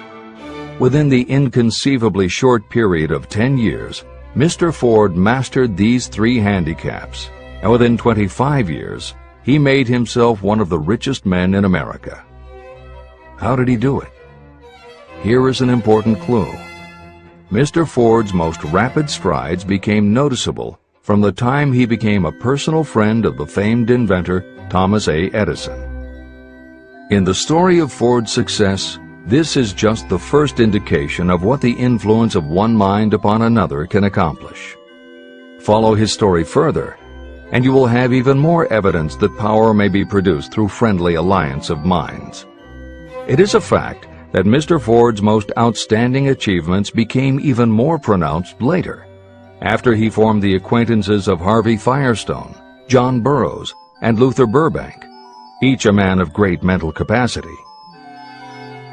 Within the inconceivably short period of 10 years, Mr. Ford mastered these 3 handicaps, and within 25 years, he made himself one of the richest men in America. How did he do it? Here is an important clue. Mr. Ford's most rapid strides became noticeable from the time he became a personal friend of the famed inventor Thomas A. Edison. In the story of Ford's success, this is just the first indication of what the influence of one mind upon another can accomplish. Follow his story further, and you will have even more evidence that power may be produced through friendly alliance of minds. It is a fact that Mr. Ford's most outstanding achievements became even more pronounced later, after he formed the acquaintances of Harvey Firestone, John Burroughs, and Luther Burbank, each a man of great mental capacity.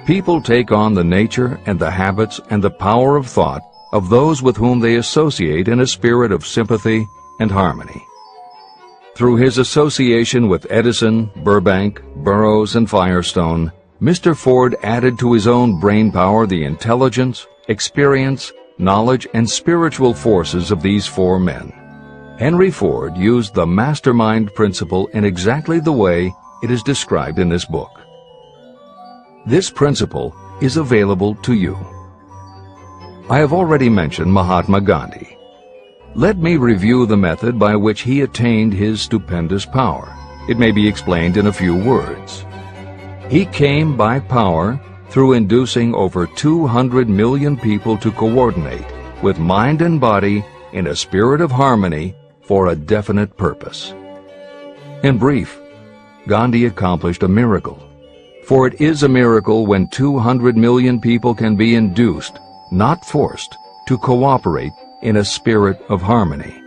People take on the nature and the habits and the power of thought of those with whom they associate in a spirit of sympathy and harmony. Through his association with Edison, Burbank, Burroughs, and Firestone, Mr. Ford added to his own brain power the intelligence, experience, knowledge, and spiritual forces of these 4 men. Henry Ford used the mastermind principle in exactly the way it is described in this book. This principle is available to you. I have already mentioned Mahatma Gandhi. Let me review the method by which he attained his stupendous power. It may be explained in a few words. He came by power through inducing over 200 million people to coordinate with mind and body in a spirit of harmony for a definite purpose. In brief, Gandhi accomplished a miracle. For it is a miracle when 200 million people can be induced, not forced, to cooperate in a spirit of harmony.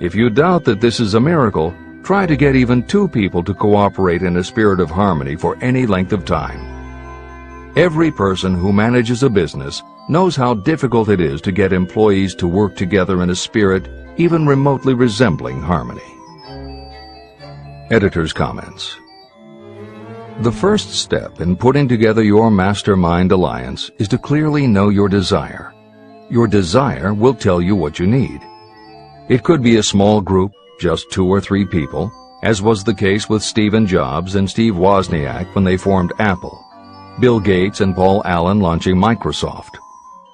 If you doubt that this is a miracle, try to get even 2 people to cooperate in a spirit of harmony for any length of time. Every person who manages a business knows how difficult it is to get employees to work together in a spirit even remotely resembling harmony. Editor's comments. The first step in putting together your mastermind alliance is to clearly know your desire. Your desire will tell you what you need. It could be a small group, just 2 or 3 people, as was the case with Stephen Jobs and Steve Wozniak when they formed Apple, Bill Gates and Paul Allen launching Microsoft,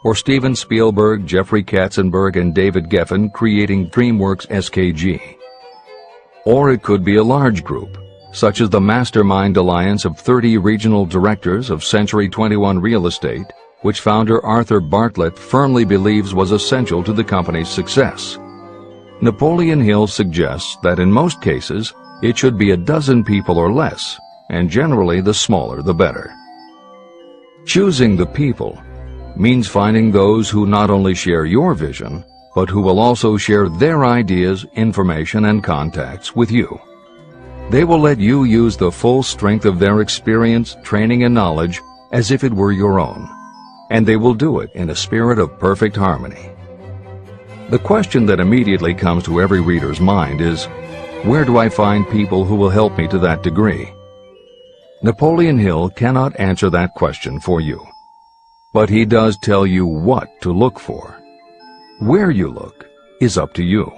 or Steven Spielberg, Jeffrey Katzenberg, and David Geffen creating DreamWorks SKG. Or it could be a large group, such as the Mastermind Alliance of 30 regional directors of Century 21 Real Estate, which founder Arthur Bartlett firmly believes was essential to the company's success. Napoleon Hill suggests that in most cases, it should be a dozen people or less, and generally the smaller the better. Choosing the people means finding those who not only share your vision, but who will also share their ideas, information, and contacts with you. They will let you use the full strength of their experience, training, and knowledge as if it were your own, and they will do it in a spirit of perfect harmony. The question that immediately comes to every reader's mind is, where do I find people who will help me to that degree? Napoleon Hill cannot answer that question for you, but he does tell you what to look for. Where you look is up to you.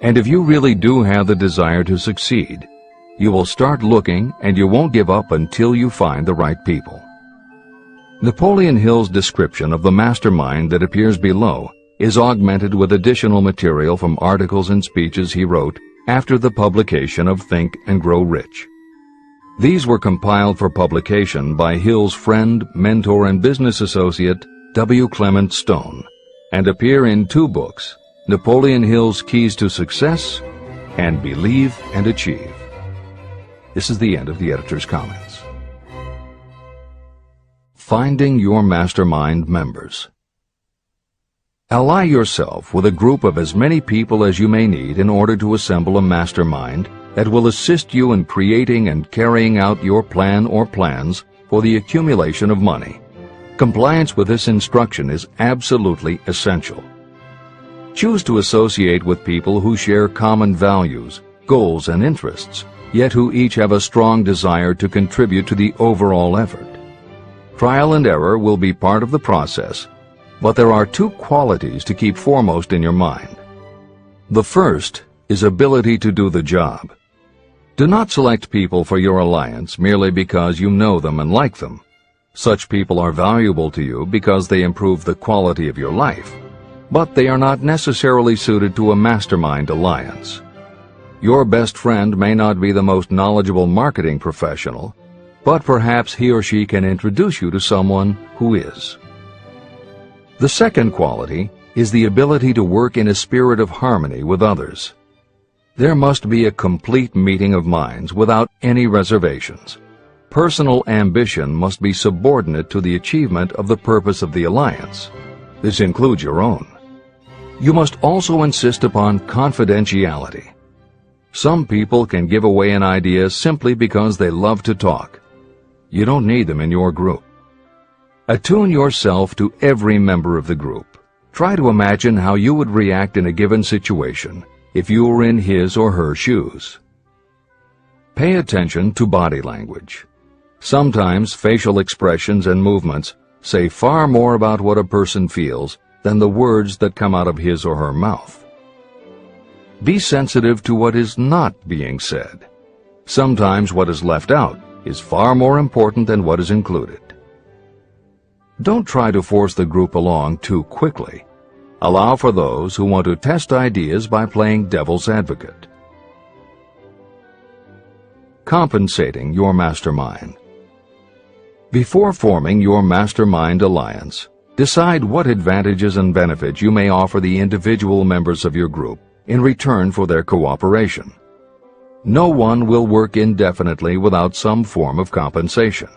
And if you really do have the desire to succeed, you will start looking and you won't give up until you find the right people. Napoleon Hill's description of the mastermind that appears below is augmented with additional material from articles and speeches he wrote after the publication of Think and Grow Rich. These were compiled for publication by Hill's friend, mentor, and business associate, W. Clement Stone, and appear in 2 books, Napoleon Hill's Keys to Success and Believe and Achieve. This is the end of the editor's comments. Finding your mastermind members. Ally yourself with a group of as many people as you may need in order to assemble a mastermind that will assist you in creating and carrying out your plan or plans for the accumulation of money. Compliance with this instruction is absolutely essential. Choose to associate with people who share common values, goals, and interests, yet who each have a strong desire to contribute to the overall effort. Trial and error will be part of the process, but there are 2 qualities to keep foremost in your mind. The first is ability to do the job. Do not select people for your alliance merely because you know them and like them. Such people are valuable to you because they improve the quality of your life, but they are not necessarily suited to a mastermind alliance. Your best friend may not be the most knowledgeable marketing professional, but perhaps he or she can introduce you to someone who is. The second quality is the ability to work in a spirit of harmony with others. There must be a complete meeting of minds without any reservations. Personal ambition must be subordinate to the achievement of the purpose of the alliance. This includes your own. You must also insist upon confidentiality. Some people can give away an idea simply because they love to talk. You don't need them in your group. Attune yourself to every member of the group. Try to imagine how you would react in a given situation if you were in his or her shoes. Pay attention to body language. Sometimes facial expressions and movements say far more about what a person feels than the words that come out of his or her mouth. Be sensitive to what is not being said. Sometimes what is left out is far more important than what is included. Don't try to force the group along too quickly. Allow for those who want to test ideas by playing devil's advocate. Compensating your mastermind. Before forming your mastermind alliance, decide what advantages and benefits you may offer the individual members of your group in return for their cooperation. No one will work indefinitely without some form of compensation.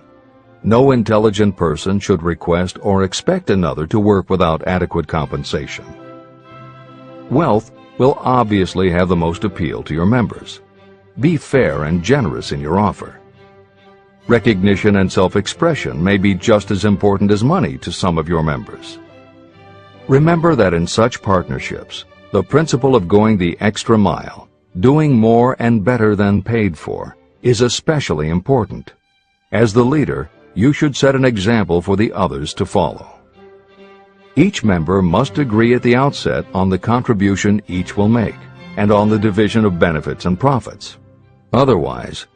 No intelligent person should request or expect another to work without adequate compensation. Wealth will obviously have the most appeal to your members. Be fair and generous in your offer. Recognition and self-expression may be just as important as money to some of your members. Remember that in such partnerships, the principle of going the extra mile, doing more and better than paid for, is especially important. As the leader, you should set an example for the others to follow. Each member must agree at the outset on the contribution each will make, and on the division of benefits and profits. Otherwise,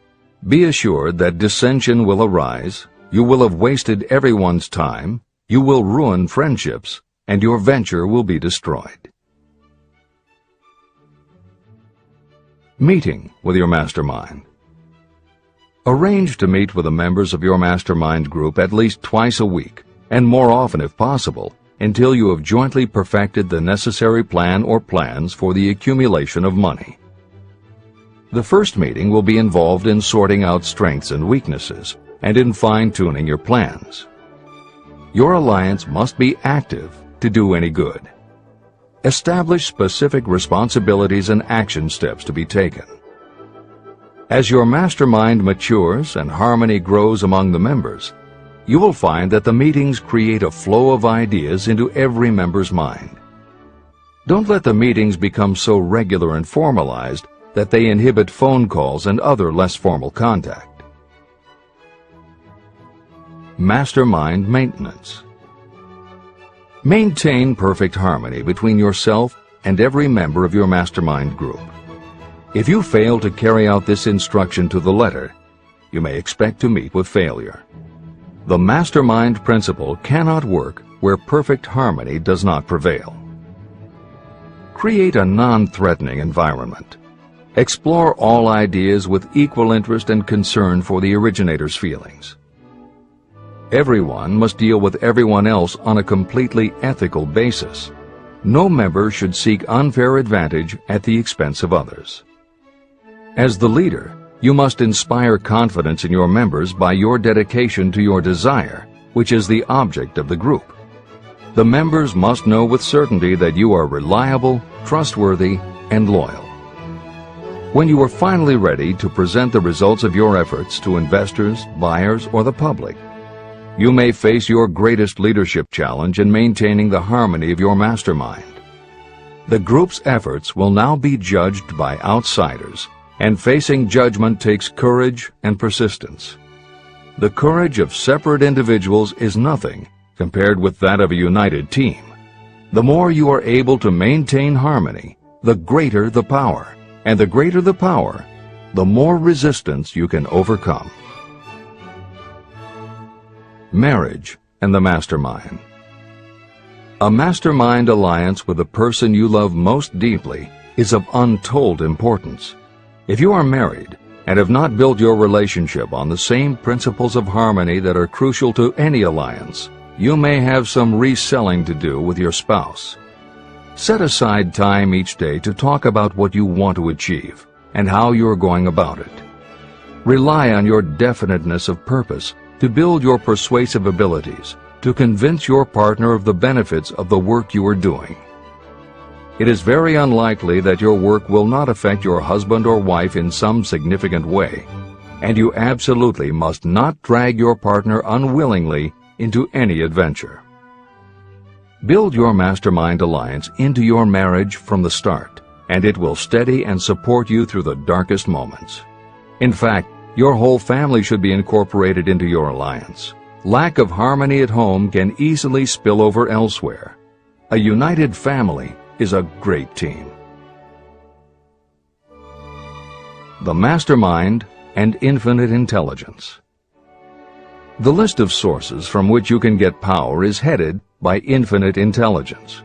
be assured that dissension will arise, you will have wasted everyone's time, you will ruin friendships, and your venture will be destroyed. Meeting with your mastermind. Arrange to meet with the members of your mastermind group at least twice a week, and more often if possible, until you have jointly perfected the necessary plan or plans for the accumulation of money. The first meeting will be involved in sorting out strengths and weaknesses, and in fine-tuning your plans. Your alliance must be active to do any good. Establish specific responsibilities and action steps to be taken. As your mastermind matures and harmony grows among the members, you will find that the meetings create a flow of ideas into every member's mind. Don't let the meetings become so regular and formalized that they inhibit phone calls and other less formal contact. Mastermind maintenance. Maintain perfect harmony between yourself and every member of your mastermind group. If you fail to carry out this instruction to the letter, you may expect to meet with failure. The mastermind principle cannot work where perfect harmony does not prevail. Create a non-threatening environment. Explore all ideas with equal interest and concern for the originator's feelings. Everyone must deal with everyone else on a completely ethical basis. No member should seek unfair advantage at the expense of others. As the leader, you must inspire confidence in your members by your dedication to your desire, which is the object of the group. The members must know with certainty that you are reliable, trustworthy, and loyal. When you are finally ready to present the results of your efforts to investors, buyers, or the public, you may face your greatest leadership challenge in maintaining the harmony of your mastermind. The group's efforts will now be judged by outsiders, and facing judgment takes courage and persistence. The courage of separate individuals is nothing compared with that of a united team. The more you are able to maintain harmony, the greater the power, and the greater the power, the more resistance you can overcome. Marriage and the mastermind. A mastermind alliance with the person you love most deeply is of untold importance. If you are married and have not built your relationship on the same principles of harmony that are crucial to any alliance, you may have some reselling to do with your spouse. Set aside time each day to talk about what you want to achieve and how you are going about it. Rely on your definiteness of purpose to build your persuasive abilities, to convince your partner of the benefits of the work you are doing. It is very unlikely that your work will not affect your husband or wife in some significant way, and you absolutely must not drag your partner unwillingly into any adventure. Build your mastermind alliance into your marriage from the start, and it will steady and support you through the darkest moments. In fact, your whole family should be incorporated into your alliance. Lack of harmony at home can easily spill over elsewhere. A united family is a great team. The mastermind and infinite intelligence. The list of sources from which you can get power is headed by infinite intelligence.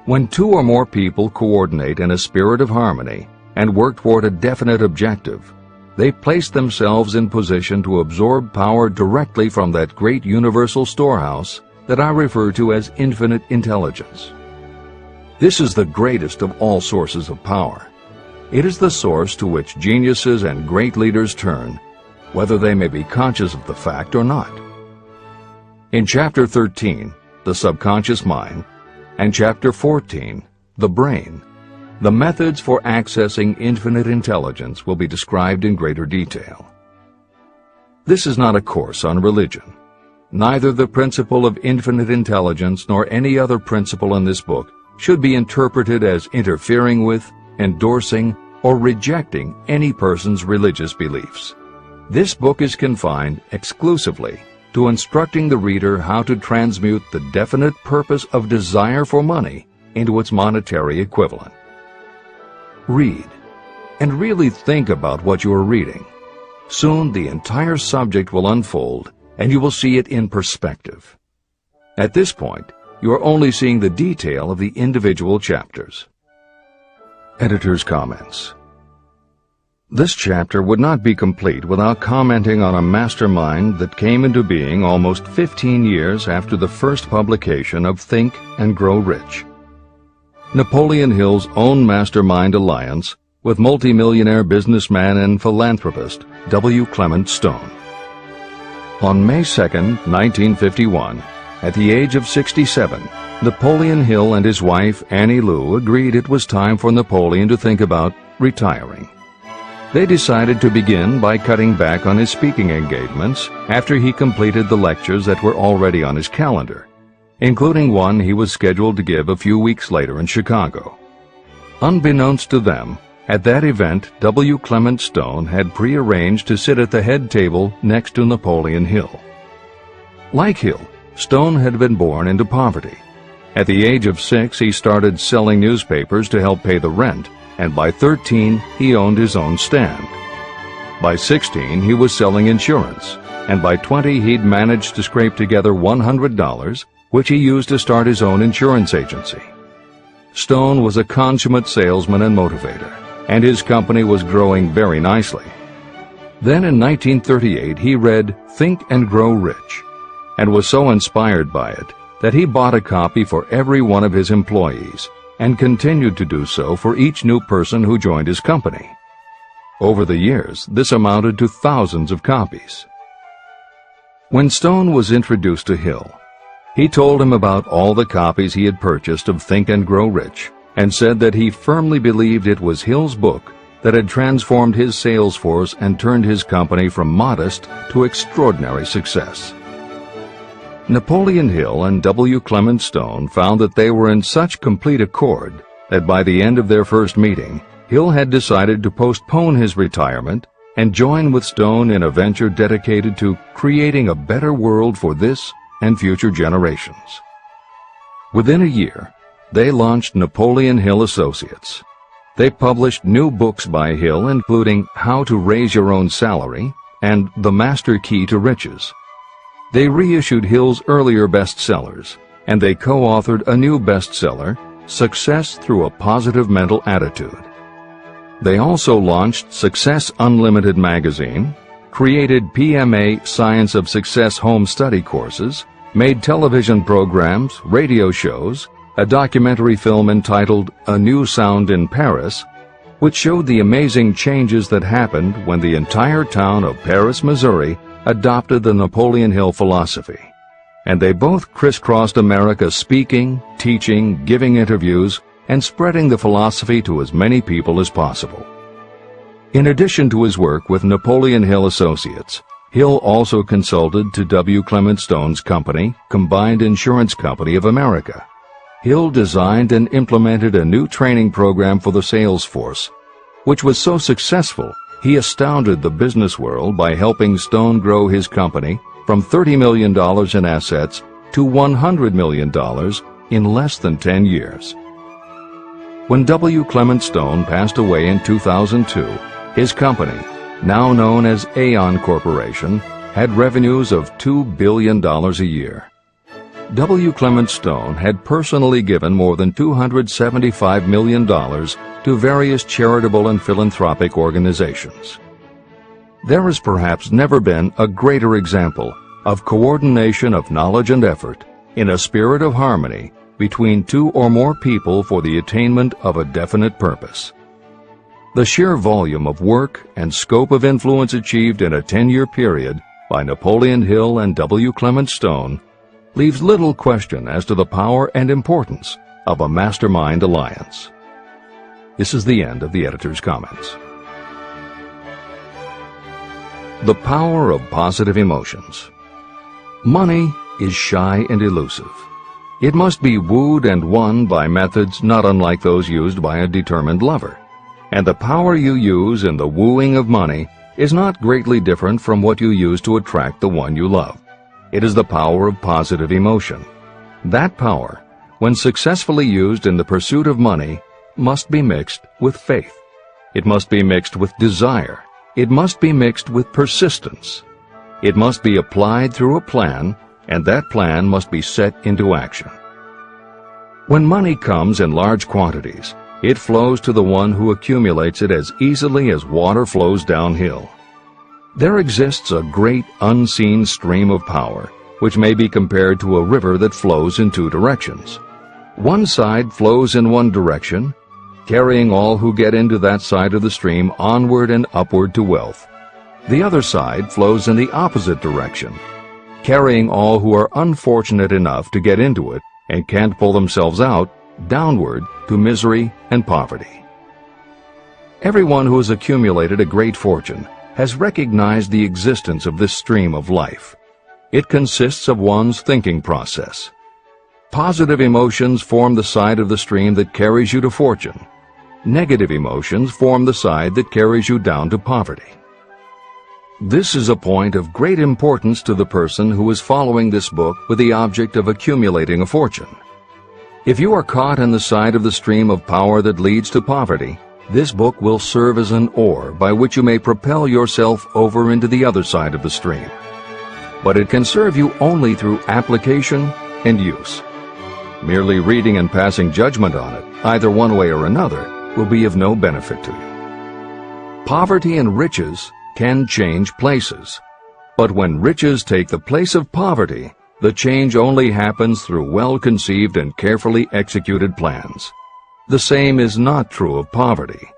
When two or more people coordinate in a spirit of harmony and work toward a definite objective, they place themselves in position to absorb power directly from that great universal storehouse that I refer to as infinite intelligence. This is the greatest of all sources of power. It is the source to which geniuses and great leaders turn, whether they may be conscious of the fact or not. In Chapter 13, the subconscious mind, and Chapter 14, the brain, the methods for accessing infinite intelligence will be described in greater detail. This is not a course on religion. Neither the principle of infinite intelligence nor any other principle in this book should be interpreted as interfering with, endorsing, or rejecting any person's religious beliefs. This book is confined exclusively to instructing the reader how to transmute the definite purpose of desire for money into its monetary equivalent. Read, and really think about what you are reading. Soon the entire subject will unfold, and you will see it in perspective. At this point, you are only seeing the detail of the individual chapters. Editor's comments. This chapter would not be complete without commenting on a mastermind that came into being almost 15 years after the first publication of Think and Grow Rich. Napoleon Hill's own mastermind alliance with multimillionaire businessman and philanthropist W. Clement Stone. On May 2, 1951, at the age of 67, Napoleon Hill and his wife Annie Lou agreed it was time for Napoleon to think about retiring. They decided to begin by cutting back on his speaking engagements after he completed the lectures that were already on his calendar, including one he was scheduled to give a few weeks later in Chicago. Unbeknownst to them, at that event, W. Clement Stone had prearranged to sit at the head table next to Napoleon Hill. Like Hill, Stone had been born into poverty. At the age of 6, he started selling newspapers to help pay the rent, and by 13, he owned his own stand. By 16, he was selling insurance, and by 20, he'd managed to scrape together $100, which he used to start his own insurance agency. Stone was a consummate salesman and motivator, and his company was growing very nicely. Then in 1938, he read Think and Grow Rich, and was so inspired by it that he bought a copy for every one of his employees and continued to do so for each new person who joined his company. Over the years, this amounted to thousands of copies. When Stone was introduced to Hill, he told him about all the copies he had purchased of Think and Grow Rich, and said that he firmly believed it was Hill's book that had transformed his sales force and turned his company from modest to extraordinary success. Napoleon Hill and W. Clement Stone found that they were in such complete accord that by the end of their first meeting, Hill had decided to postpone his retirement and join with Stone in a venture dedicated to creating a better world for this and future generations. Within a year, they launched Napoleon Hill Associates. They published new books by Hill, including How to Raise Your Own Salary and The Master Key to Riches. They reissued Hill's earlier bestsellers, and they co-authored a new bestseller, Success Through a Positive Mental Attitude. They also launched Success Unlimited magazine, created PMA Science of Success home study courses, made television programs, radio shows, a documentary film entitled A New Sound in Paris, which showed the amazing changes that happened when the entire town of Paris, Missouri, adopted the Napoleon Hill philosophy. And they both crisscrossed America speaking, teaching, giving interviews, and spreading the philosophy to as many people as possible. In addition to his work with Napoleon Hill Associates, Hill also consulted to W. Clement Stone's company, Combined Insurance Company of America. Hill designed and implemented a new training program for the sales force, which was so successful he astounded the business world by helping Stone grow his company from $30 million in assets to $100 million in less than 10 years. When W. Clement Stone passed away in 2002, his company, now known as Aon Corporation, had revenues of $2 billion a year. W. Clement Stone had personally given more than $275 million to various charitable and philanthropic organizations. There has perhaps never been a greater example of coordination of knowledge and effort in a spirit of harmony between two or more people for the attainment of a definite purpose. The sheer volume of work and scope of influence achieved in a 10-year period by Napoleon Hill and W. Clement Stone leaves little question as to the power and importance of a mastermind alliance. This is the end of the editor's comments. The power of positive emotions. Money is shy and elusive. It must be wooed and won by methods not unlike those used by a determined lover. And the power you use in the wooing of money is not greatly different from what you use to attract the one you love. It is the power of positive emotion. That power, when successfully used in the pursuit of money, must be mixed with faith. It must be mixed with desire. It must be mixed with persistence. It must be applied through a plan, and that plan must be set into action. When money comes in large quantities, it flows to the one who accumulates it as easily as water flows downhill. There exists a great unseen stream of power, which may be compared to a river that flows in two directions. One side flows in one direction, carrying all who get into that side of the stream onward and upward to wealth. The other side flows in the opposite direction, carrying all who are unfortunate enough to get into it and can't pull themselves out downward to misery and poverty. Everyone who has accumulated a great fortune has recognized the existence of this stream of life. It consists of one's thinking process. Positive emotions form the side of the stream that carries you to fortune. Negative emotions form the side that carries you down to poverty. This is a point of great importance to the person who is following this book with the object of accumulating a fortune. If you are caught in the side of the stream of power that leads to poverty, this book will serve as an oar by which you may propel yourself over into the other side of the stream. But it can serve you only through application and use. Merely reading and passing judgment on it, either one way or another, will be of no benefit to you. Poverty and riches can change places. But when riches take the place of poverty, the change only happens through well-conceived and carefully executed plans. The same is not true of poverty.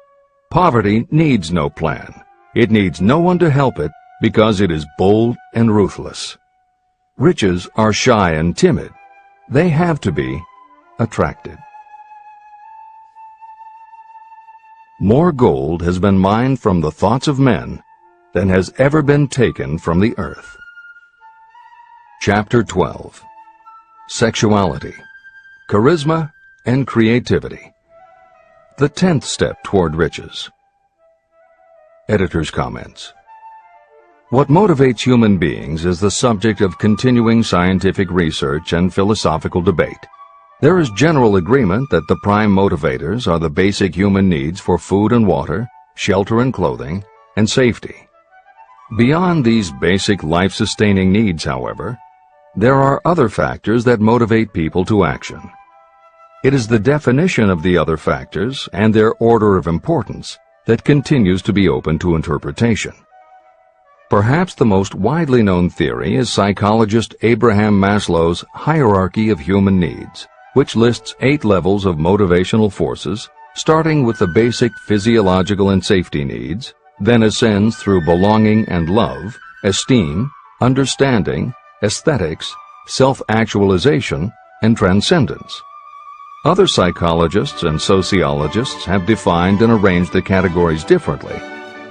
Poverty needs no plan. It needs no one to help it because it is bold and ruthless. Riches are shy and timid. They have to be attracted. More gold has been mined from the thoughts of men than has ever been taken from the earth. Chapter 12. Sexuality, Charisma, and Creativity. The 10th step toward riches. Editor's comments. What motivates human beings is the subject of continuing scientific research and philosophical debate. There is general agreement that the prime motivators are the basic human needs for food and water, shelter and clothing, and safety. Beyond these basic life-sustaining needs, however, there are other factors that motivate people to action. It is the definition of the other factors and their order of importance that continues to be open to interpretation. Perhaps the most widely known theory is psychologist Abraham Maslow's hierarchy of human needs, which lists 8 levels of motivational forces, starting with the basic physiological and safety needs, then ascends through belonging and love, esteem, understanding, aesthetics, self-actualization, and transcendence. Other psychologists and sociologists have defined and arranged the categories differently,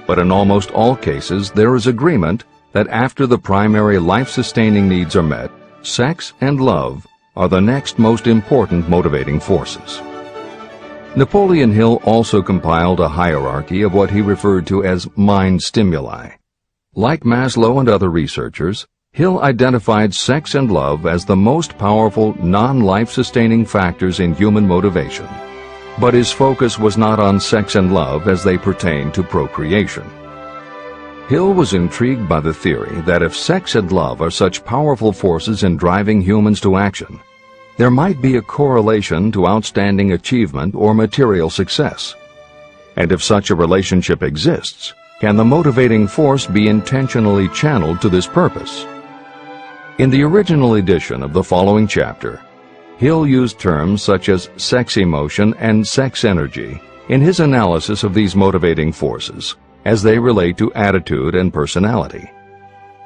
but in almost all cases there is agreement that after the primary life-sustaining needs are met, sex and love are the next most important motivating forces. Napoleon Hill also compiled a hierarchy of what he referred to as mind stimuli. Like Maslow and other researchers, Hill identified sex and love as the most powerful non-life-sustaining factors in human motivation. But his focus was not on sex and love as they pertain to procreation. Hill was intrigued by the theory that if sex and love are such powerful forces in driving humans to action, there might be a correlation to outstanding achievement or material success. And if such a relationship exists, can the motivating force be intentionally channeled to this purpose? In the original edition of the following chapter, Hill used terms such as sex emotion and sex energy in his analysis of these motivating forces as they relate to attitude and personality.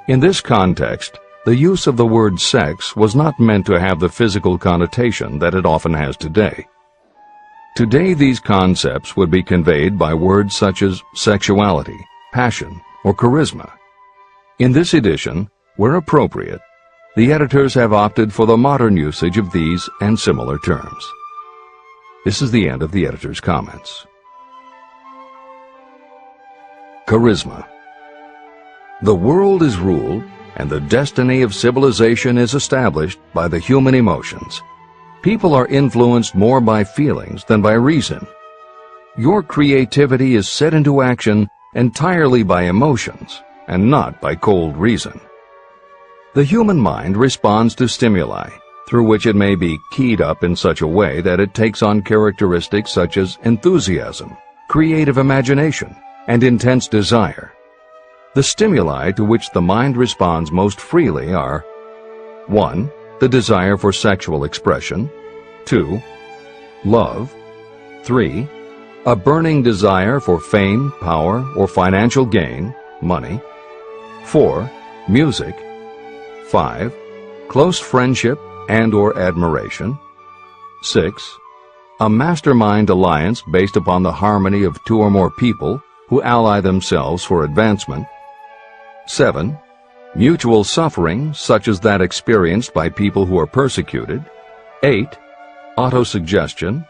In this context, the use of the word sex was not meant to have the physical connotation that it often has today. Today, these concepts would be conveyed by words such as sexuality, passion, or charisma. In this edition, where appropriate, the editors have opted for the modern usage of these and similar terms. This is the end of the editor's comments. Charisma. The world is ruled, and the destiny of civilization is established by the human emotions. People are influenced more by feelings than by reason. Your creativity is set into action entirely by emotions, and not by cold reason. The human mind responds to stimuli, through which it may be keyed up in such a way that it takes on characteristics such as enthusiasm, creative imagination, and intense desire. The stimuli to which the mind responds most freely are 1. The desire for sexual expression, 2. Love, 3. A burning desire for fame, power, or financial gain, money, 4. Music, 5. Close friendship and or admiration, 6. A mastermind alliance based upon the harmony of 2 or more people who ally themselves for advancement, 7. Mutual suffering, such as that experienced by people who are persecuted, 8. Autosuggestion,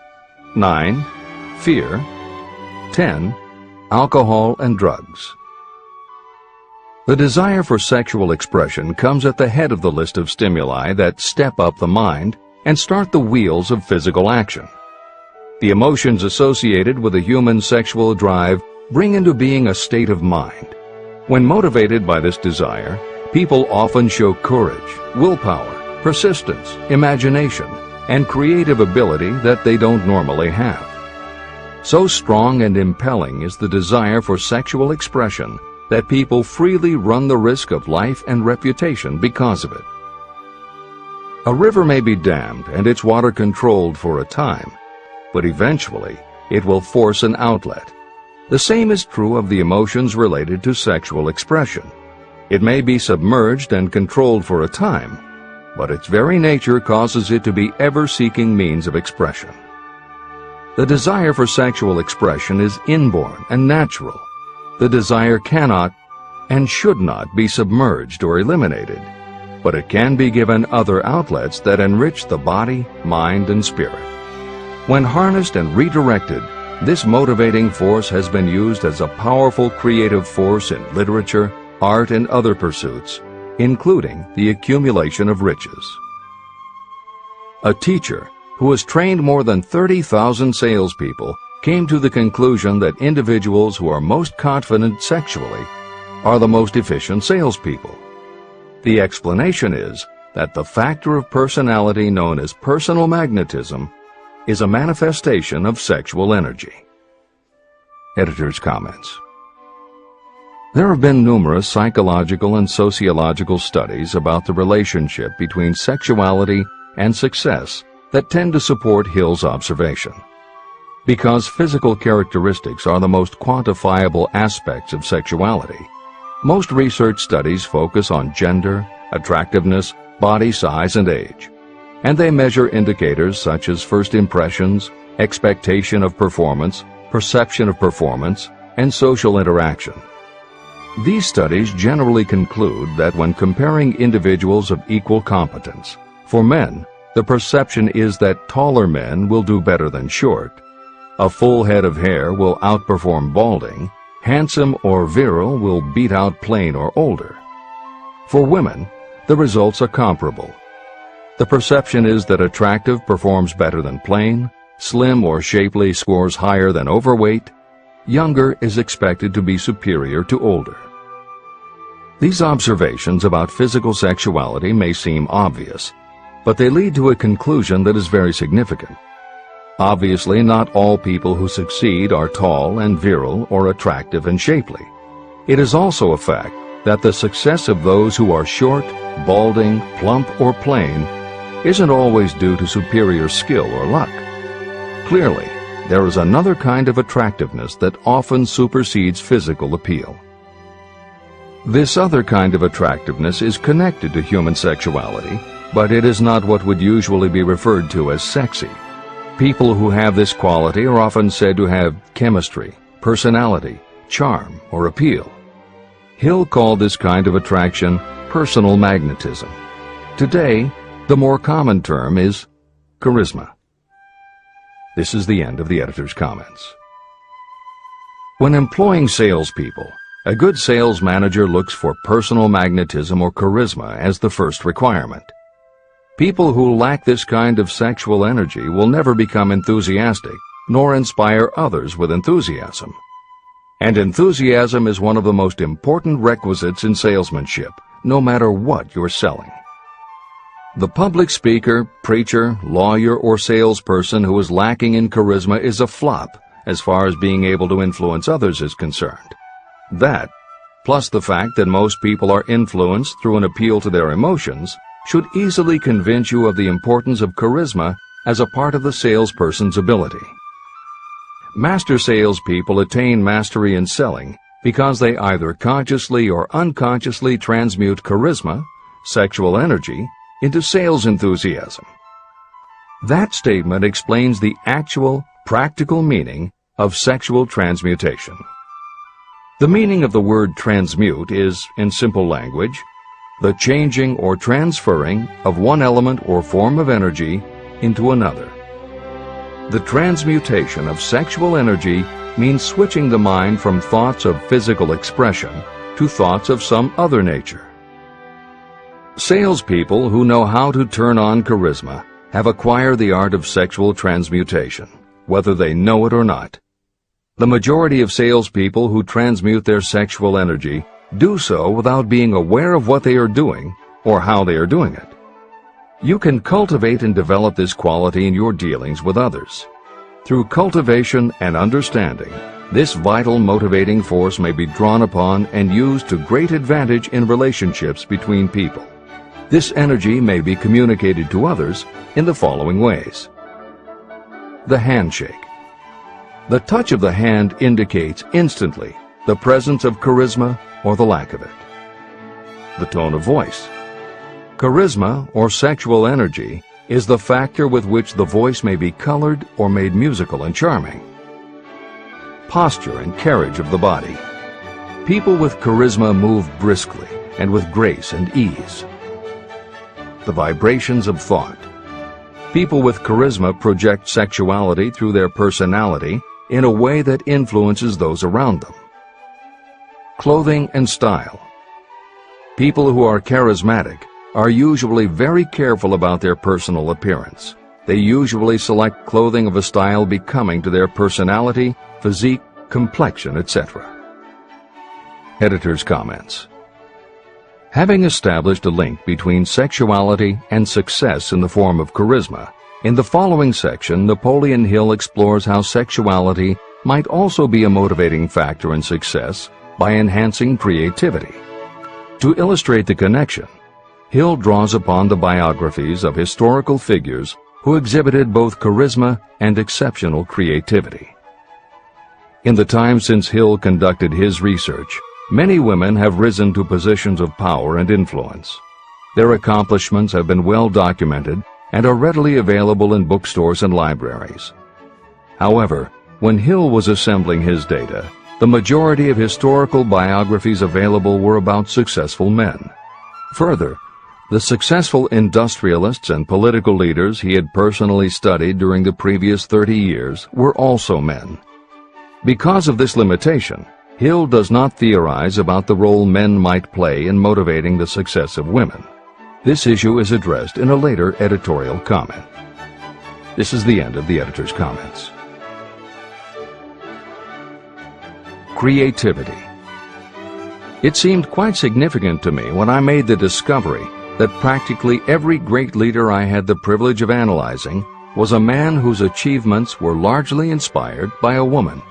9. Fear, 10. Alcohol and drugs. The desire for sexual expression comes at the head of the list of stimuli that step up the mind and start the wheels of physical action. The emotions associated with a human sexual drive bring into being a state of mind. When motivated by this desire, people often show courage, willpower, persistence, imagination, and creative ability that they don't normally have. So strong and impelling is the desire for sexual expression that people freely run the risk of life and reputation because of it. A river may be dammed and its water controlled for a time, but eventually it will force an outlet. The same is true of the emotions related to sexual expression. It may be submerged and controlled for a time, but its very nature causes it to be ever-seeking means of expression. The desire for sexual expression is inborn and natural. The desire cannot and should not be submerged or eliminated, but it can be given other outlets that enrich the body, mind, and spirit. When harnessed and redirected, this motivating force has been used as a powerful creative force in literature, art, and other pursuits, including the accumulation of riches. A teacher who has trained more than 30,000 salespeople came to the conclusion that individuals who are most confident sexually are the most efficient salespeople. The explanation is that the factor of personality known as personal magnetism is a manifestation of sexual energy. Editor's comments. There have been numerous psychological and sociological studies about the relationship between sexuality and success that tend to support Hill's observation. Because physical characteristics are the most quantifiable aspects of sexuality, most research studies focus on gender, attractiveness, body size, and age, and they measure indicators such as first impressions, expectation of performance, perception of performance, and social interaction. These studies generally conclude that when comparing individuals of equal competence, for men, the perception is that taller men will do better than short, a full head of hair will outperform balding, handsome or virile will beat out plain or older. For women, the results are comparable. The perception is that attractive performs better than plain, slim or shapely scores higher than overweight, younger is expected to be superior to older. These observations about physical sexuality may seem obvious, but they lead to a conclusion that is very significant. Obviously, not all people who succeed are tall and virile or attractive and shapely. It is also a fact that the success of those who are short, balding, plump, or plain isn't always due to superior skill or luck. Clearly, there is another kind of attractiveness that often supersedes physical appeal. This other kind of attractiveness is connected to human sexuality, but it is not what would usually be referred to as sexy. People who have this quality are often said to have chemistry, personality, charm, or appeal. Hill called this kind of attraction personal magnetism. Today, the more common term is charisma. This is the end of the editor's comments. When employing salespeople, a good sales manager looks for personal magnetism or charisma as the first requirement. People who lack this kind of sexual energy will never become enthusiastic, nor inspire others with enthusiasm. And enthusiasm is one of the most important requisites in salesmanship, no matter what you're selling. The public speaker, preacher, lawyer, or salesperson who is lacking in charisma is a flop as far as being able to influence others is concerned. That, plus the fact that most people are influenced through an appeal to their emotions, should easily convince you of the importance of charisma as a part of the salesperson's ability. Master salespeople attain mastery in selling because they either consciously or unconsciously transmute charisma, sexual energy, into sales enthusiasm. That statement explains the actual, practical meaning of sexual transmutation. The meaning of the word transmute is, in simple language, the changing or transferring of one element or form of energy into another. The transmutation of sexual energy means switching the mind from thoughts of physical expression to thoughts of some other nature. Salespeople who know how to turn on charisma have acquired the art of sexual transmutation, whether they know it or not. The majority of salespeople who transmute their sexual energy do so without being aware of what they are doing or how they are doing it. You can cultivate and develop this quality in your dealings with others. Through cultivation and understanding, this vital motivating force may be drawn upon and used to great advantage in relationships between people. This energy may be communicated to others in the following ways. The handshake. The touch of the hand indicates instantly the presence of charisma or the lack of it. The tone of voice. Charisma, or sexual energy, is the factor with which the voice may be colored or made musical and charming. Posture and carriage of the body. People with charisma move briskly and with grace and ease. The vibrations of thought. People with charisma project sexuality through their personality in a way that influences those around them. Clothing and style. People who are charismatic are usually very careful about their personal appearance. They usually select clothing of a style becoming to their personality, physique, complexion, etc. Editor's comments. Having established a link between sexuality and success in the form of charisma, in the following section, Napoleon Hill explores how sexuality might also be a motivating factor in success by enhancing creativity. To illustrate the connection, Hill draws upon the biographies of historical figures who exhibited both charisma and exceptional creativity. In the time since Hill conducted his research, many women have risen to positions of power and influence. Their accomplishments have been well documented and are readily available in bookstores and libraries. However, when Hill was assembling his data, the majority of historical biographies available were about successful men. Further, the successful industrialists and political leaders he had personally studied during the previous 30 years were also men. Because of this limitation, Hill does not theorize about the role men might play in motivating the success of women. This issue is addressed in a later editorial comment. This is the end of the editor's comments. Creativity. It seemed quite significant to me when I made the discovery that practically every great leader I had the privilege of analyzing was a man whose achievements were largely inspired by a woman.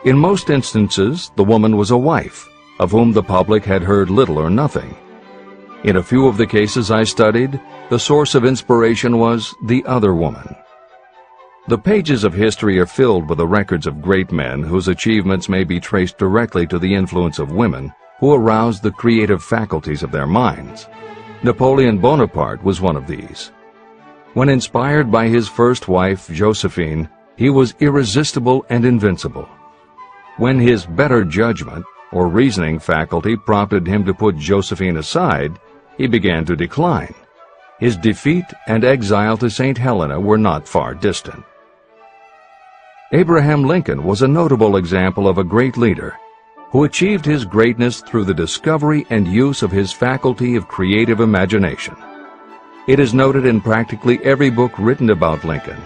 In most instances, the woman was a wife, of whom the public had heard little or nothing. In a few of the cases I studied, the source of inspiration was the other woman. The pages of history are filled with the records of great men whose achievements may be traced directly to the influence of women who aroused the creative faculties of their minds. Napoleon Bonaparte was one of these. When inspired by his first wife, Josephine, he was irresistible and invincible. When his better judgment or reasoning faculty prompted him to put Josephine aside, he began to decline. His defeat and exile to St. Helena were not far distant. Abraham Lincoln was a notable example of a great leader who achieved his greatness through the discovery and use of his faculty of creative imagination. It is noted in practically every book written about Lincoln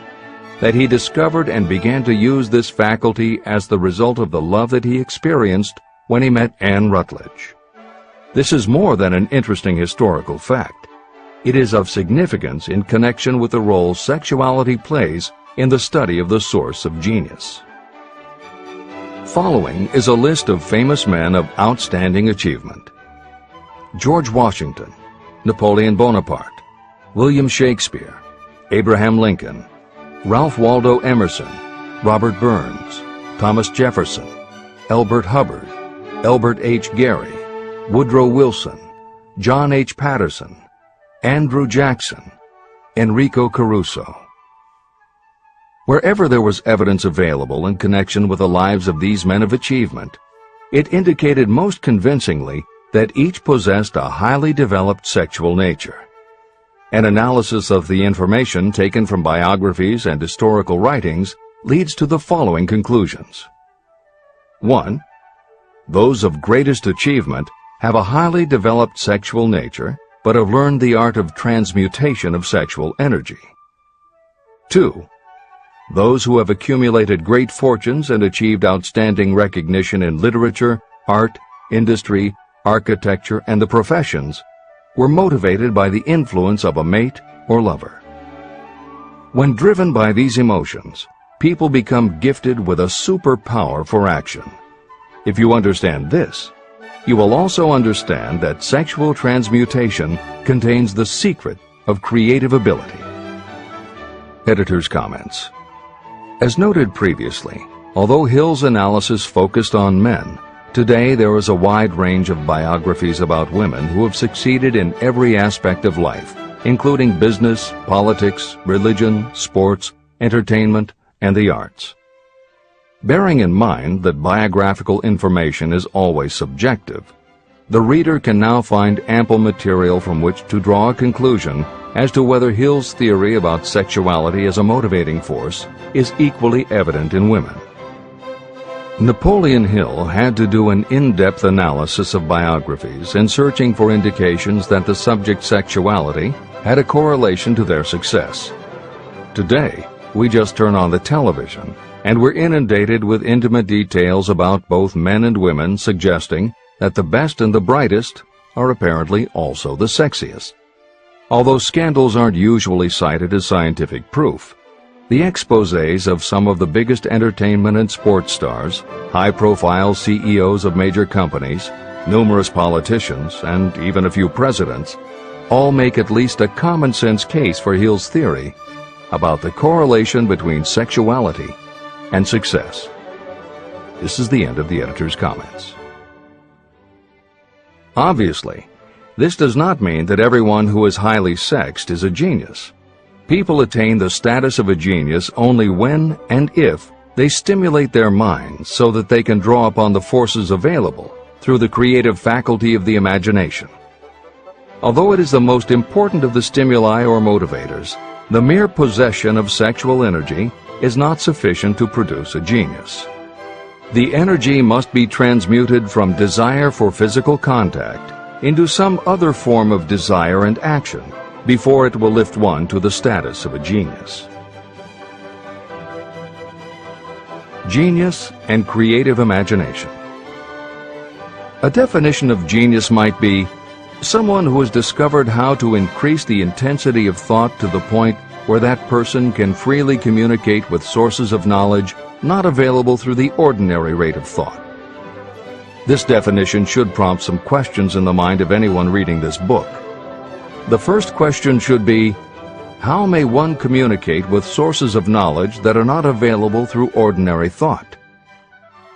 that he discovered and began to use this faculty as the result of the love that he experienced when he met Anne Rutledge. This is more than an interesting historical fact. It is of significance in connection with the role sexuality plays in the study of the source of genius. Following is a list of famous men of outstanding achievement: George Washington, Napoleon Bonaparte, William Shakespeare, Abraham Lincoln, Ralph Waldo Emerson, Robert Burns, Thomas Jefferson, Elbert Hubbard, Elbert H. Gary, Woodrow Wilson, John H. Patterson, Andrew Jackson, Enrico Caruso. Wherever there was evidence available in connection with the lives of these men of achievement, it indicated most convincingly that each possessed a highly developed sexual nature. An analysis of the information taken from biographies and historical writings leads to the following conclusions. 1. Those of greatest achievement have a highly developed sexual nature, but have learned the art of transmutation of sexual energy. 2. Those who have accumulated great fortunes and achieved outstanding recognition in literature, art, industry, architecture, and the professions were motivated by the influence of a mate or lover. When driven by these emotions, people become gifted with a superpower for action. If you understand this, you will also understand that sexual transmutation contains the secret of creative ability. Editor's comments. As noted previously, although Hill's analysis focused on men, today there is a wide range of biographies about women who have succeeded in every aspect of life, including business, politics, religion, sports, entertainment, and the arts. Bearing in mind that biographical information is always subjective, the reader can now find ample material from which to draw a conclusion as to whether Hill's theory about sexuality as a motivating force is equally evident in women. Napoleon Hill had to do an in-depth analysis of biographies in searching for indications that the subject's sexuality had a correlation to their success. Today, we just turn on the television, and we're inundated with intimate details about both men and women, suggesting that the best and the brightest are apparently also the sexiest. Although scandals aren't usually cited as scientific proof, the exposés of some of the biggest entertainment and sports stars, high-profile CEOs of major companies, numerous politicians, and even a few presidents, all make at least a common-sense case for Hill's theory about the correlation between sexuality and success. This is the end of the editor's comments. Obviously, this does not mean that everyone who is highly sexed is a genius. People attain the status of a genius only when and if they stimulate their minds so that they can draw upon the forces available through the creative faculty of the imagination. Although it is the most important of the stimuli or motivators, the mere possession of sexual energy is not sufficient to produce a genius. The energy must be transmuted from desire for physical contact into some other form of desire and action before it will lift one to the status of a genius. Genius and creative imagination. A definition of genius might be someone who has discovered how to increase the intensity of thought to the point where that person can freely communicate with sources of knowledge not available through the ordinary rate of thought. This definition should prompt some questions in the mind of anyone reading this book. The first question should be, how may one communicate with sources of knowledge that are not available through ordinary thought?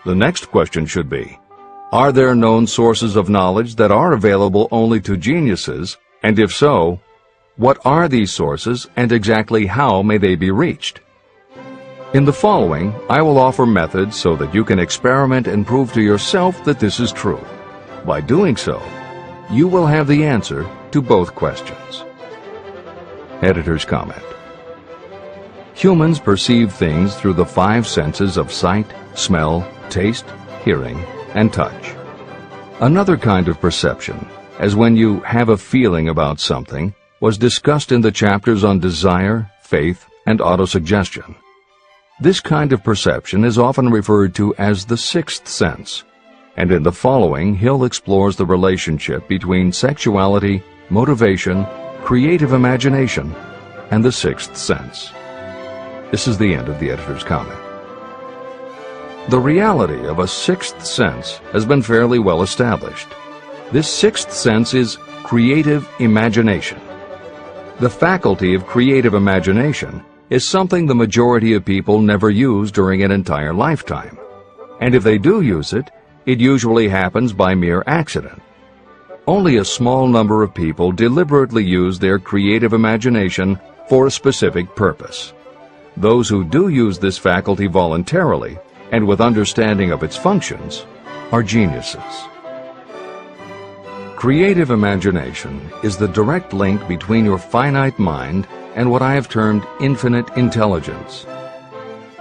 The next question should be, are there known sources of knowledge that are available only to geniuses, and if so, what are these sources and exactly how may they be reached? In the following, I will offer methods so that you can experiment and prove to yourself that this is true. By doing so, you will have the answer to both questions. Editor's comment. Humans perceive things through the five senses of sight, smell, taste, hearing, and touch. Another kind of perception, as when you have a feeling about something, was discussed in the chapters on desire, faith, and autosuggestion. This kind of perception is often referred to as the sixth sense, and in the following Hill explores the relationship between sexuality, motivation, creative imagination, and the sixth sense. This is the end of the editor's comment. The reality of a sixth sense has been fairly well established. This sixth sense is creative imagination. The faculty of creative imagination is something the majority of people never use during an entire lifetime. And if they do use it, it usually happens by mere accident. Only a small number of people deliberately use their creative imagination for a specific purpose. Those who do use this faculty voluntarily and with understanding of its functions are geniuses. Creative imagination is the direct link between your finite mind and what I have termed infinite intelligence.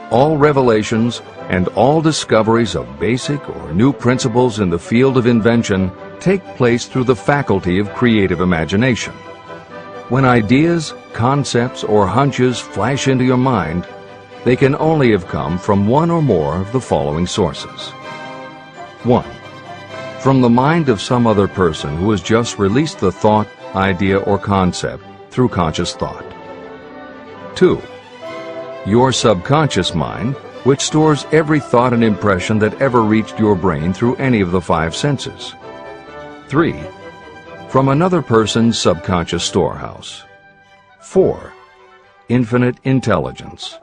All revelations and all discoveries of basic or new principles in the field of invention take place through the faculty of creative imagination. When ideas, concepts, or hunches flash into your mind, they can only have come from one or more of the following sources. 1. From the mind of some other person who has just released the thought, idea, or concept through conscious thought. 2. Your subconscious mind, which stores every thought and impression that ever reached your brain through any of the five senses. 3. From another person's subconscious storehouse. 4. Infinite intelligence.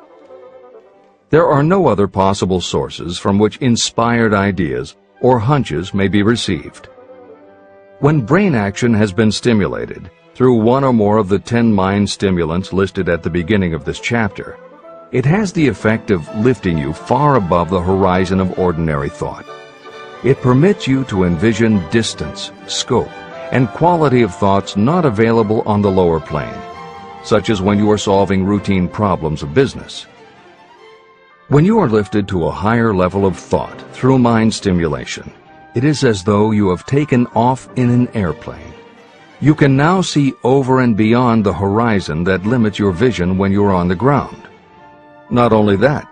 There are no other possible sources from which inspired ideas or hunches may be received. When brain action has been stimulated through one or more of the 10 mind stimulants listed at the beginning of this chapter, it has the effect of lifting you far above the horizon of ordinary thought. It permits you to envision distance, scope, and quality of thoughts not available on the lower plane, such as when you are solving routine problems of business. When you are lifted to a higher level of thought through mind stimulation, it is as though you have taken off in an airplane. You can now see over and beyond the horizon that limits your vision when you are on the ground. Not only that,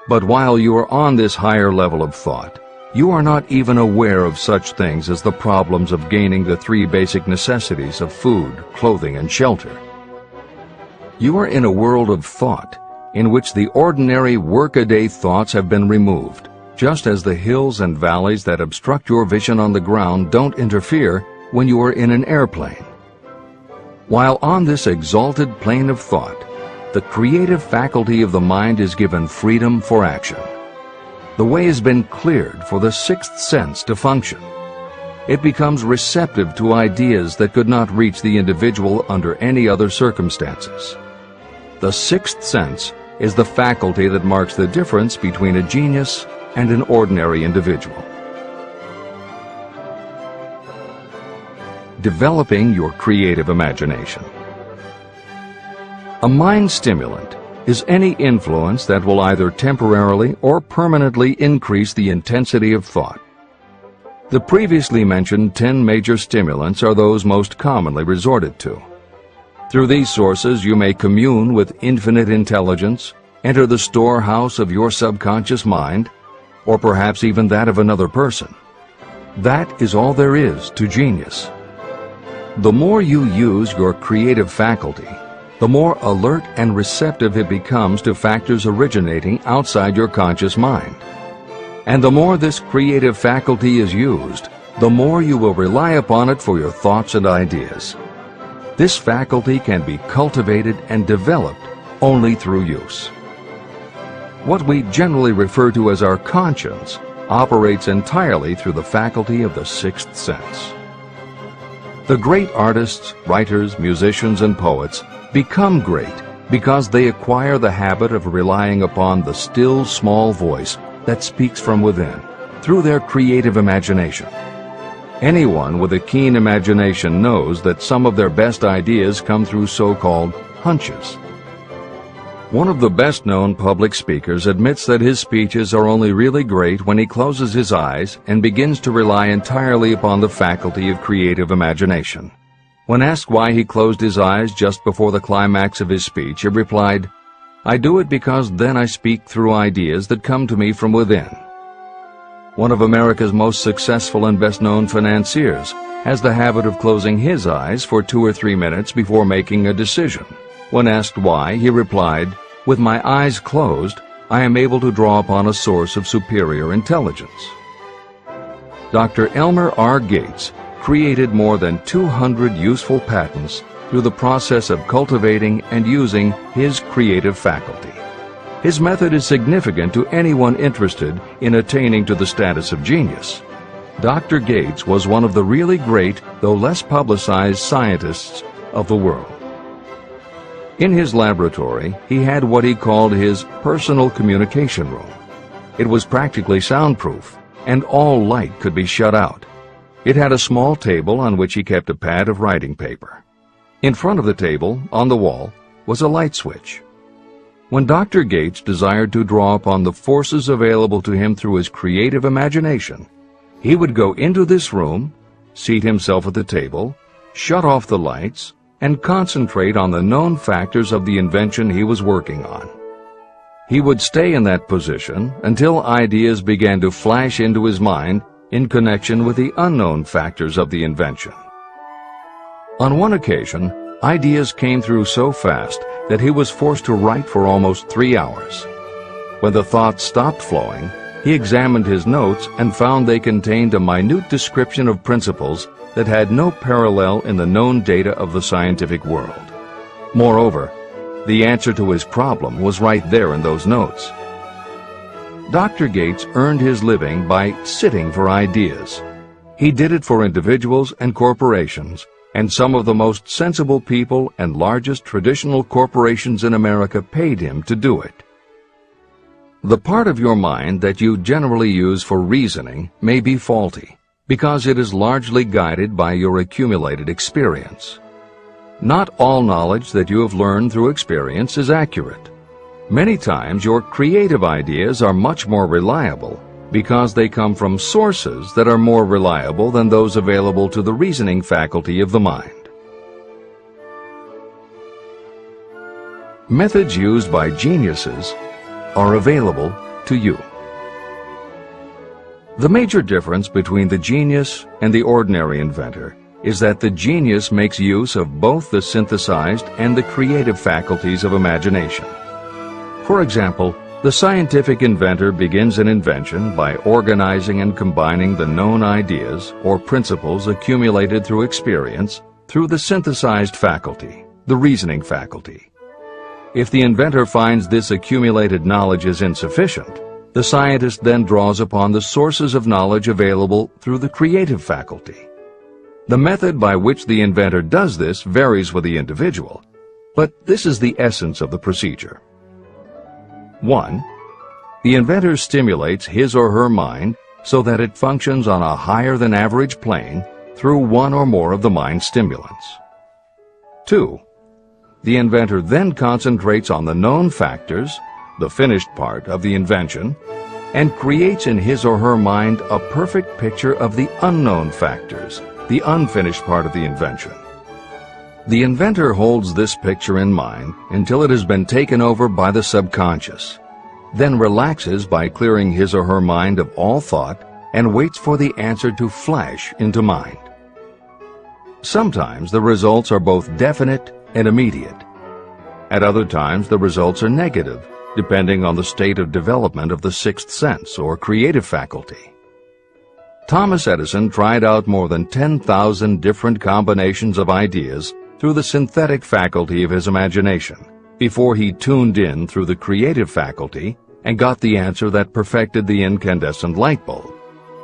but while you are on this higher level of thought, you are not even aware of such things as the problems of gaining the 3 basic necessities of food, clothing, and shelter. You are in a world of thought in which the ordinary workaday thoughts have been removed, just as the hills and valleys that obstruct your vision on the ground don't interfere when you are in an airplane. While on this exalted plane of thought, the creative faculty of the mind is given freedom for action. The way has been cleared for the 6th sense to function. It becomes receptive to ideas that could not reach the individual under any other circumstances. The 6th sense is the faculty that marks the difference between a genius and an ordinary individual. Developing your creative imagination. A mind stimulant is any influence that will either temporarily or permanently increase the intensity of thought. The previously mentioned 10 major stimulants are those most commonly resorted to. Through these sources you may commune with infinite intelligence, enter the storehouse of your subconscious mind, or perhaps even that of another person. That is all there is to genius. The more you use your creative faculty, the more alert and receptive it becomes to factors originating outside your conscious mind. And the more this creative faculty is used, the more you will rely upon it for your thoughts and ideas. This faculty can be cultivated and developed only through use. What we generally refer to as our conscience operates entirely through the faculty of the 6th sense. The great artists, writers, musicians, and poets become great because they acquire the habit of relying upon the still small voice that speaks from within through their creative imagination. Anyone with a keen imagination knows that some of their best ideas come through so-called hunches. One of the best-known public speakers admits that his speeches are only really great when he closes his eyes and begins to rely entirely upon the faculty of creative imagination. When asked why he closed his eyes just before the climax of his speech, he replied, "I do it because then I speak through ideas that come to me from within." One of America's most successful and best-known financiers has the habit of closing his eyes for 2 or 3 minutes before making a decision. When asked why, he replied, "With my eyes closed, I am able to draw upon a source of superior intelligence." Dr. Elmer R. Gates created more than 200 useful patents through the process of cultivating and using his creative faculty. His method is significant to anyone interested in attaining to the status of genius. Dr. Gates was one of the really great, though less publicized, scientists of the world. In his laboratory, he had what he called his personal communication room. It was practically soundproof, and all light could be shut out. It had a small table on which he kept a pad of writing paper. In front of the table, on the wall, was a light switch. When Dr. Gates desired to draw upon the forces available to him through his creative imagination, he would go into this room, seat himself at the table, shut off the lights, and concentrate on the known factors of the invention he was working on. He would stay in that position until ideas began to flash into his mind in connection with the unknown factors of the invention. On one occasion, ideas came through so fast that he was forced to write for almost 3 hours. When the thoughts stopped flowing, he examined his notes and found they contained a minute description of principles that had no parallel in the known data of the scientific world. Moreover, the answer to his problem was right there in those notes. Dr. Gates earned his living by sitting for ideas. He did it for individuals and corporations, and some of the most sensible people and largest traditional corporations in America paid him to do it. The part of your mind that you generally use for reasoning may be faulty, because it is largely guided by your accumulated experience. Not all knowledge that you have learned through experience is accurate. Many times your creative ideas are much more reliable because they come from sources that are more reliable than those available to the reasoning faculty of the mind. Methods used by geniuses are available to you. The major difference between the genius and the ordinary inventor is that the genius makes use of both the synthesized and the creative faculties of imagination. For example, the scientific inventor begins an invention by organizing and combining the known ideas or principles accumulated through experience through the synthesized faculty, the reasoning faculty. If the inventor finds this accumulated knowledge is insufficient, the scientist then draws upon the sources of knowledge available through the creative faculty. The method by which the inventor does this varies with the individual, but this is the essence of the procedure. 1. The inventor stimulates his or her mind so that it functions on a higher than average plane through one or more of the mind stimulants. 2. The inventor then concentrates on the known factors, the finished part of the invention, and creates in his or her mind a perfect picture of the unknown factors, the unfinished part of the invention. The inventor holds this picture in mind until it has been taken over by the subconscious, then relaxes by clearing his or her mind of all thought and waits for the answer to flash into mind. Sometimes the results are both definite and immediate. At other times the results are negative, depending on the state of development of the sixth sense or creative faculty. Thomas Edison tried out more than 10,000 different combinations of ideas through the synthetic faculty of his imagination before he tuned in through the creative faculty and got the answer that perfected the incandescent light bulb.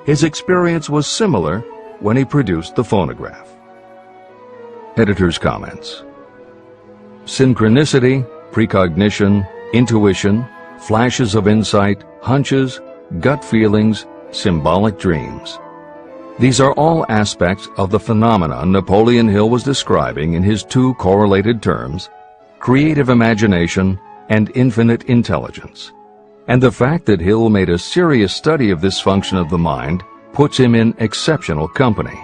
His experience was similar when he produced the phonograph. Editor's comments. Synchronicity, precognition, intuition, flashes of insight, hunches, gut feelings, symbolic dreams. These are all aspects of the phenomena Napoleon Hill was describing in his two correlated terms, creative imagination and infinite intelligence. And the fact that Hill made a serious study of this function of the mind puts him in exceptional company.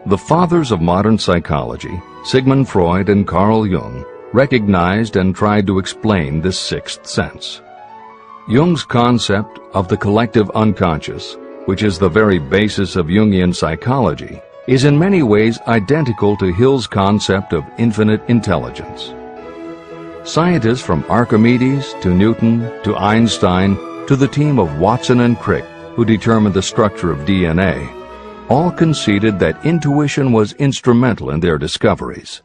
The fathers of modern psychology, Sigmund Freud and Carl Jung, recognized and tried to explain this sixth sense. Jung's concept of the collective unconscious, which is the very basis of Jungian psychology, is in many ways identical to Hill's concept of infinite intelligence. Scientists from Archimedes to Newton to Einstein to the team of Watson and Crick, who determined the structure of DNA, all conceded that intuition was instrumental in their discoveries.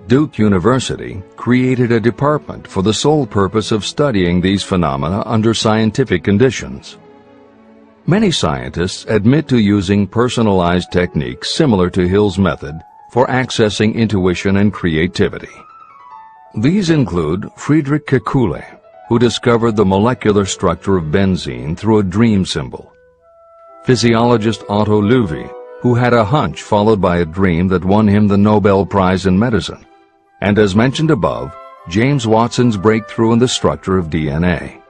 Duke University created a department for the sole purpose of studying these phenomena under scientific conditions. Many scientists admit to using personalized techniques similar to Hill's method for accessing intuition and creativity. These include Friedrich Kekule, who discovered the molecular structure of benzene through a dream symbol; physiologist Otto Loewi, who had a hunch followed by a dream that won him the Nobel Prize in Medicine; and as mentioned above, James Watson's breakthrough in the structure of DNA.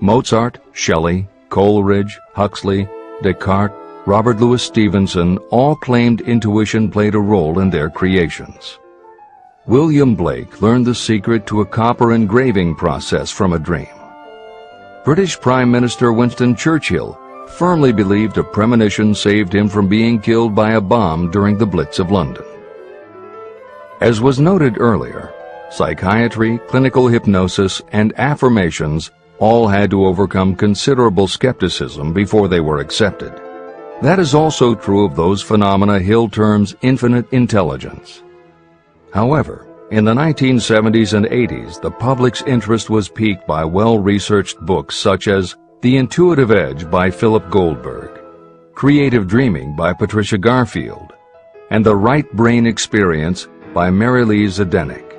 Mozart, Shelley, Coleridge, Huxley, Descartes, Robert Louis Stevenson all claimed intuition played a role in their creations. William Blake learned the secret to a copper engraving process from a dream. British Prime Minister Winston Churchill firmly believed a premonition saved him from being killed by a bomb during the Blitz of London. As was noted earlier, psychiatry, clinical hypnosis, and affirmations all had to overcome considerable skepticism before they were accepted. That is also true of those phenomena Hill terms infinite intelligence. However, In the 1970s and 80s, the public's interest was piqued by well-researched books such as The Intuitive Edge by Philip Goldberg, Creative Dreaming by Patricia Garfield, and The Right Brain Experience by Mary-Lee Zdenek.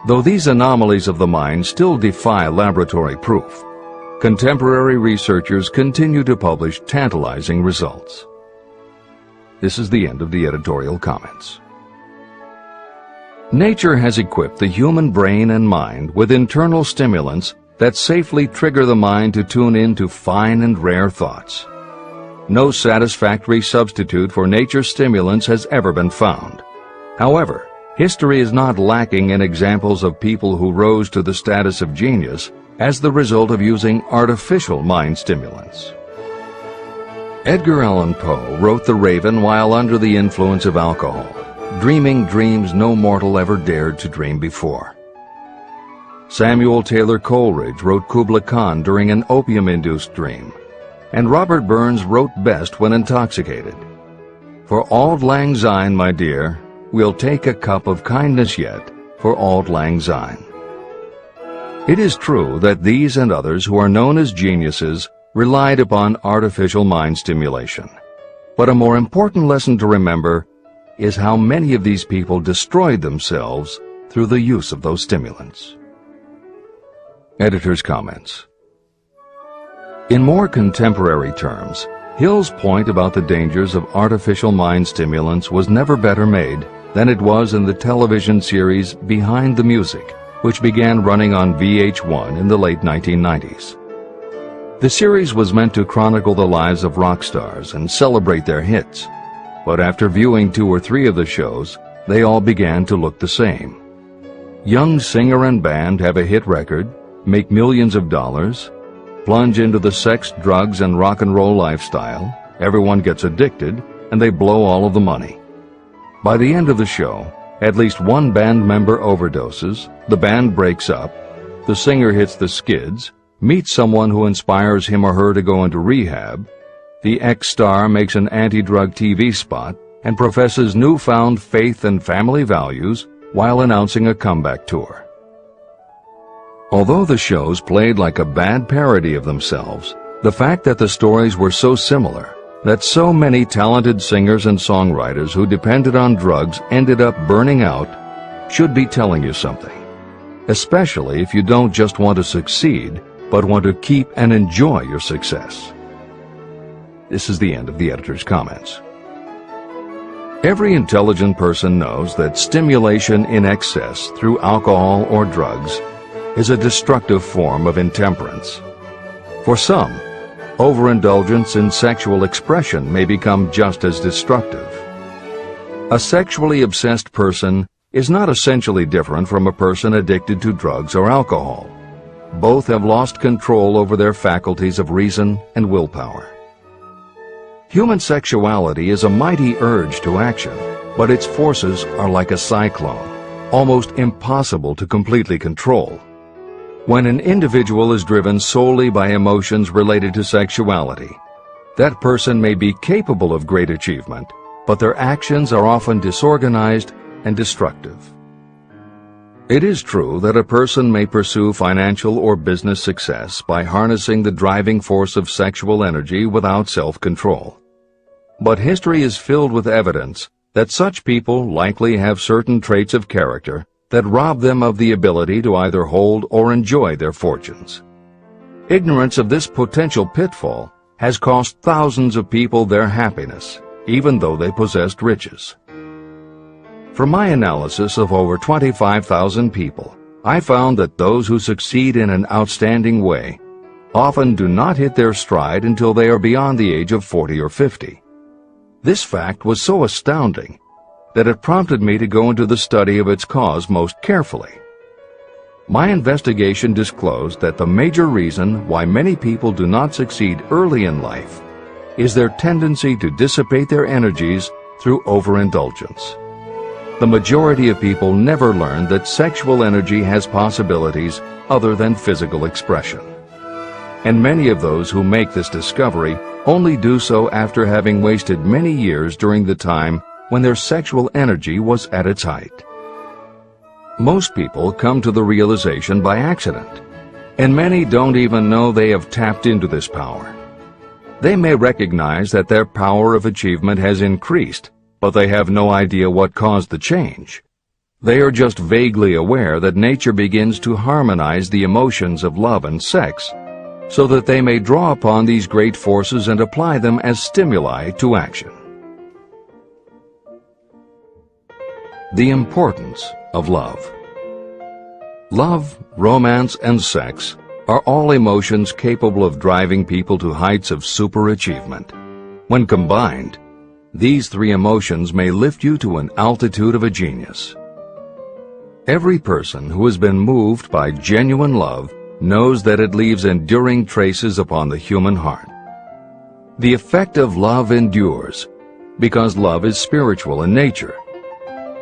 Though these anomalies of the mind still defy laboratory proof, contemporary researchers continue to publish tantalizing results. This is the end of the editorial comments. Nature has equipped the human brain and mind with internal stimulants that safely trigger the mind to tune in to fine and rare thoughts. No satisfactory substitute for nature's stimulants has ever been found. However, history is not lacking in examples of people who rose to the status of genius as the result of using artificial mind stimulants. Edgar Allan Poe wrote The Raven while under the influence of alcohol, dreaming dreams no mortal ever dared to dream before. Samuel Taylor Coleridge wrote Kubla Khan during an opium-induced dream, and Robert Burns wrote best when intoxicated. For auld lang syne, my dear, we'll take a cup of kindness yet for auld lang syne. It is true that these and others who are known as geniuses relied upon artificial mind stimulation. But a more important lesson to remember is how many of these people destroyed themselves through the use of those stimulants. Editor's comments. In more contemporary terms, Hill's point about the dangers of artificial mind stimulants was never better made than it was in the television series Behind the Music, which began running on VH1 in the late 1990s. The series was meant to chronicle the lives of rock stars and celebrate their hits, but after viewing 2 or 3 of the shows, they all began to look the same. Young singer and band have a hit record, make millions of dollars, plunge into the sex, drugs, and rock and roll lifestyle, everyone gets addicted, and they blow all of the money. By the end of the show, at least one band member overdoses, the band breaks up, the singer hits the skids, meets someone who inspires him or her to go into rehab, the ex-star makes an anti-drug TV spot and professes newfound faith and family values while announcing a comeback tour. Although the shows played like a bad parody of themselves, the fact that the stories were so similar, that so many talented singers and songwriters who depended on drugs ended up burning out, should be telling you something. Especially if you don't just want to succeed, but want to keep and enjoy your success. This is the end of the editor's comments. Every intelligent person knows that stimulation in excess through alcohol or drugs is a destructive form of intemperance. For some, overindulgence in sexual expression may become just as destructive. A sexually obsessed person is not essentially different from a person addicted to drugs or alcohol. Both have lost control over their faculties of reason and willpower. Human sexuality is a mighty urge to action, but its forces are like a cyclone, almost impossible to completely control. When an individual is driven solely by emotions related to sexuality, that person may be capable of great achievement, but their actions are often disorganized and destructive. It is true that a person may pursue financial or business success by harnessing the driving force of sexual energy without self-control. But history is filled with evidence that such people likely have certain traits of character that rob them of the ability to either hold or enjoy their fortunes. Ignorance of this potential pitfall has cost thousands of people their happiness, even though they possessed riches. From my analysis of over 25,000 people, I found that those who succeed in an outstanding way often do not hit their stride until they are beyond the age of 40 or 50. This fact was so astounding that it prompted me to go into the study of its cause most carefully. My investigation disclosed that the major reason why many people do not succeed early in life is their tendency to dissipate their energies through overindulgence. The majority of people never learn that sexual energy has possibilities other than physical expression. And many of those who make this discovery only do so after having wasted many years during the time when their sexual energy was at its height. Most people come to the realization by accident, and many don't even know they have tapped into this power. They may recognize that their power of achievement has increased, but they have no idea what caused the change. They are just vaguely aware that nature begins to harmonize the emotions of love and sex, so that they may draw upon these great forces and apply them as stimuli to action. The importance of love. Love, romance, and sex are all emotions capable of driving people to heights of superachievement. When combined, these three emotions may lift you to an altitude of a genius. Every person who has been moved by genuine love knows that it leaves enduring traces upon the human heart. The effect of love endures because love is spiritual in nature.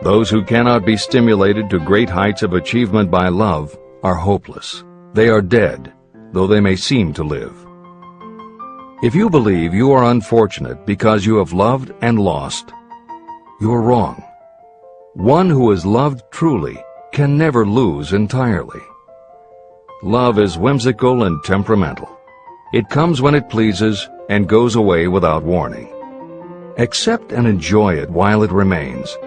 Those who cannot be stimulated to great heights of achievement by love are hopeless. They are dead, though they may seem to live. If you believe you are unfortunate because you have loved and lost, you are wrong. One who is loved truly can never lose entirely. Love is whimsical and temperamental. It comes when it pleases and goes away without warning. Accept and enjoy it while it remains,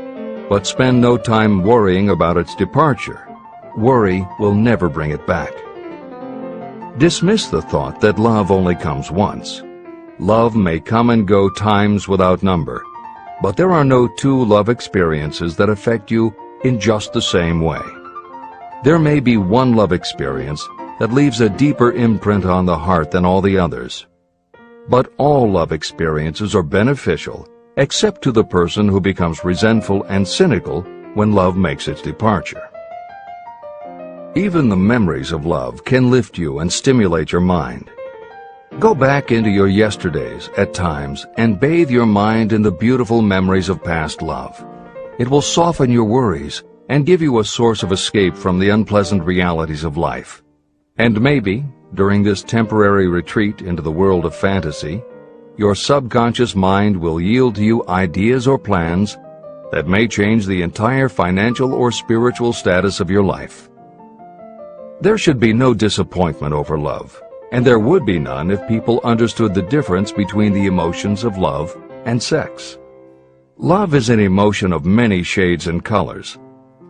but spend no time worrying about its departure. Worry will never bring it back. Dismiss the thought that love only comes once. Love may come and go times without number, but there are no two love experiences that affect you in just the same way. There may be one love experience that leaves a deeper imprint on the heart than all the others. But all love experiences are beneficial, except to the person who becomes resentful and cynical when love makes its departure. Even the memories of love can lift you and stimulate your mind. Go back into your yesterdays at times and bathe your mind in the beautiful memories of past love. It will soften your worries and give you a source of escape from the unpleasant realities of life. And maybe, during this temporary retreat into the world of fantasy, your subconscious mind will yield to you ideas or plans that may change the entire financial or spiritual status of your life. There should be no disappointment over love, and there would be none if people understood the difference between the emotions of love and sex. Love is an emotion of many shades and colors,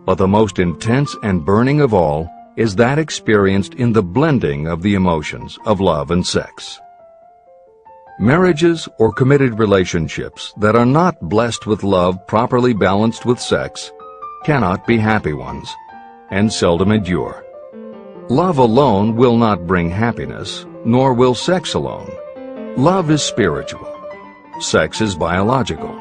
but the most intense and burning of all is that experienced in the blending of the emotions of love and sex. Marriages or committed relationships that are not blessed with love properly balanced with sex cannot be happy ones, and seldom endure. Love alone will not bring happiness, nor will sex alone. Love is spiritual. Sex is biological.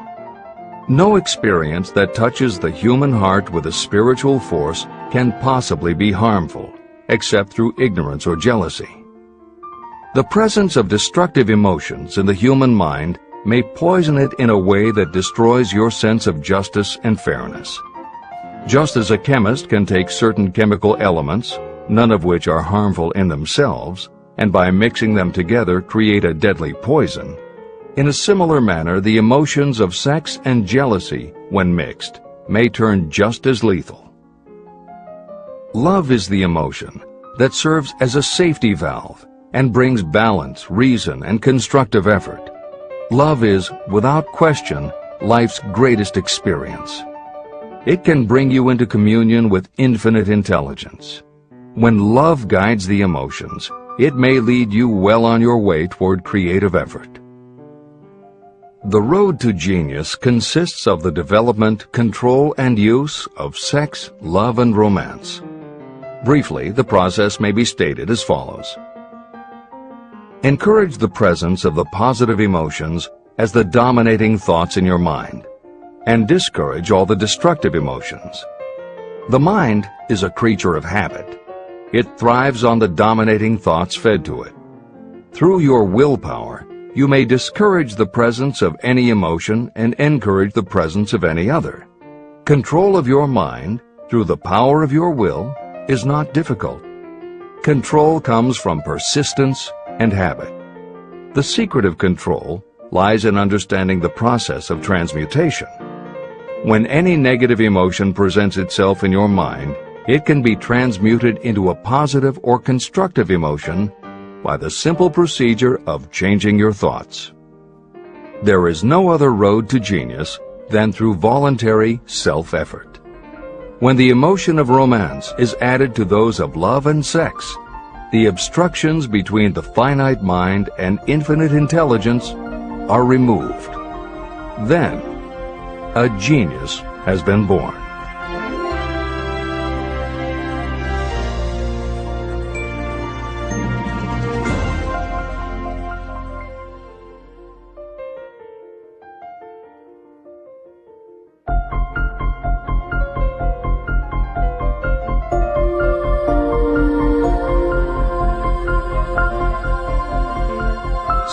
No experience that touches the human heart with a spiritual force can possibly be harmful, except through ignorance or jealousy. The presence of destructive emotions in the human mind may poison it in a way that destroys your sense of justice and fairness. Just as a chemist can take certain chemical elements, none of which are harmful in themselves, and by mixing them together create a deadly poison, in a similar manner the emotions of sex and jealousy, when mixed, may turn just as lethal. Love is the emotion that serves as a safety valve and brings balance, reason, and constructive effort. Love is, without question, life's greatest experience. It can bring you into communion with infinite intelligence. When love guides the emotions, it may lead you well on your way toward creative effort. The road to genius consists of the development, control, and use of sex, love, and romance. Briefly, the process may be stated as follows. Encourage the presence of the positive emotions as the dominating thoughts in your mind, and discourage all the destructive emotions. The mind is a creature of habit. It thrives on the dominating thoughts fed to it. Through your willpower, you may discourage the presence of any emotion and encourage the presence of any other. Control of your mind, through the power of your will, is not difficult. Control comes from persistence and habit. The secret of control lies in understanding the process of transmutation. When any negative emotion presents itself in your mind, it can be transmuted into a positive or constructive emotion by the simple procedure of changing your thoughts. There is no other road to genius than through voluntary self-effort. When the emotion of romance is added to those of love and sex, the obstructions between the finite mind and infinite intelligence are removed. Then, a genius has been born.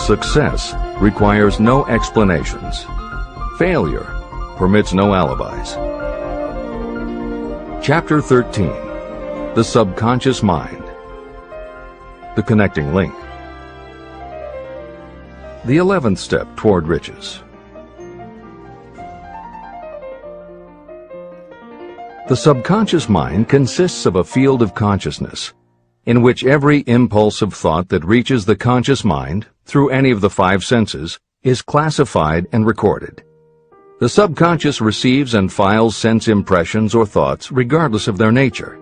Success requires no explanations. Failure permits no alibis. Chapter 13. The Subconscious Mind. The Connecting Link. The 11th step toward riches. The subconscious mind consists of a field of consciousness, in which every impulse of thought that reaches the conscious mind through any of the five senses is classified and recorded. The subconscious receives and files sense impressions or thoughts regardless of their nature.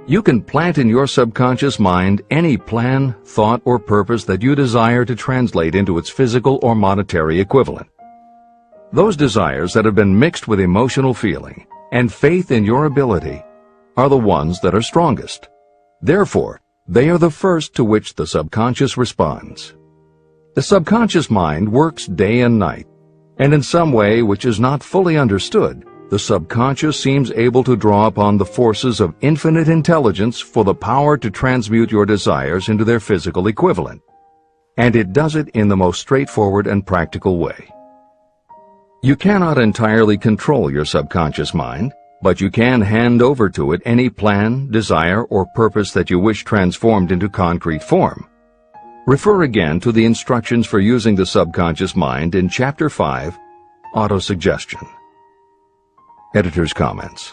You can plant in your subconscious mind any plan, thought, or purpose that you desire to translate into its physical or monetary equivalent. Those desires that have been mixed with emotional feeling and faith in your ability are the ones that are strongest. Therefore, they are the first to which the subconscious responds. The subconscious mind works day and night, and in some way which is not fully understood, the subconscious seems able to draw upon the forces of infinite intelligence for the power to transmute your desires into their physical equivalent. And it does it in the most straightforward and practical way. You cannot entirely control your subconscious mind, but you can hand over to it any plan, desire, or purpose that you wish transformed into concrete form. Refer again to the instructions for using the subconscious mind in Chapter 5, Autosuggestion. Editor's comments.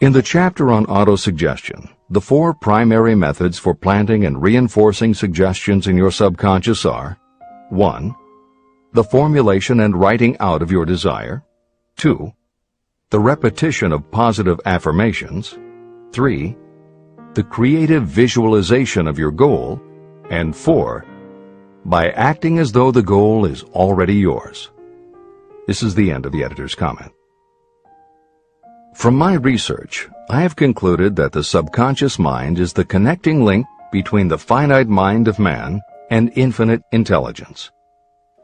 In the chapter on autosuggestion, the four primary methods for planting and reinforcing suggestions in your subconscious are: 1. The formulation and writing out of your desire. 2. The repetition of positive affirmations. 3. The creative visualization of your goal. And 4. By acting as though the goal is already yours. This is the end of the editor's comment. From my research, I have concluded that the subconscious mind is the connecting link between the finite mind of man and infinite intelligence.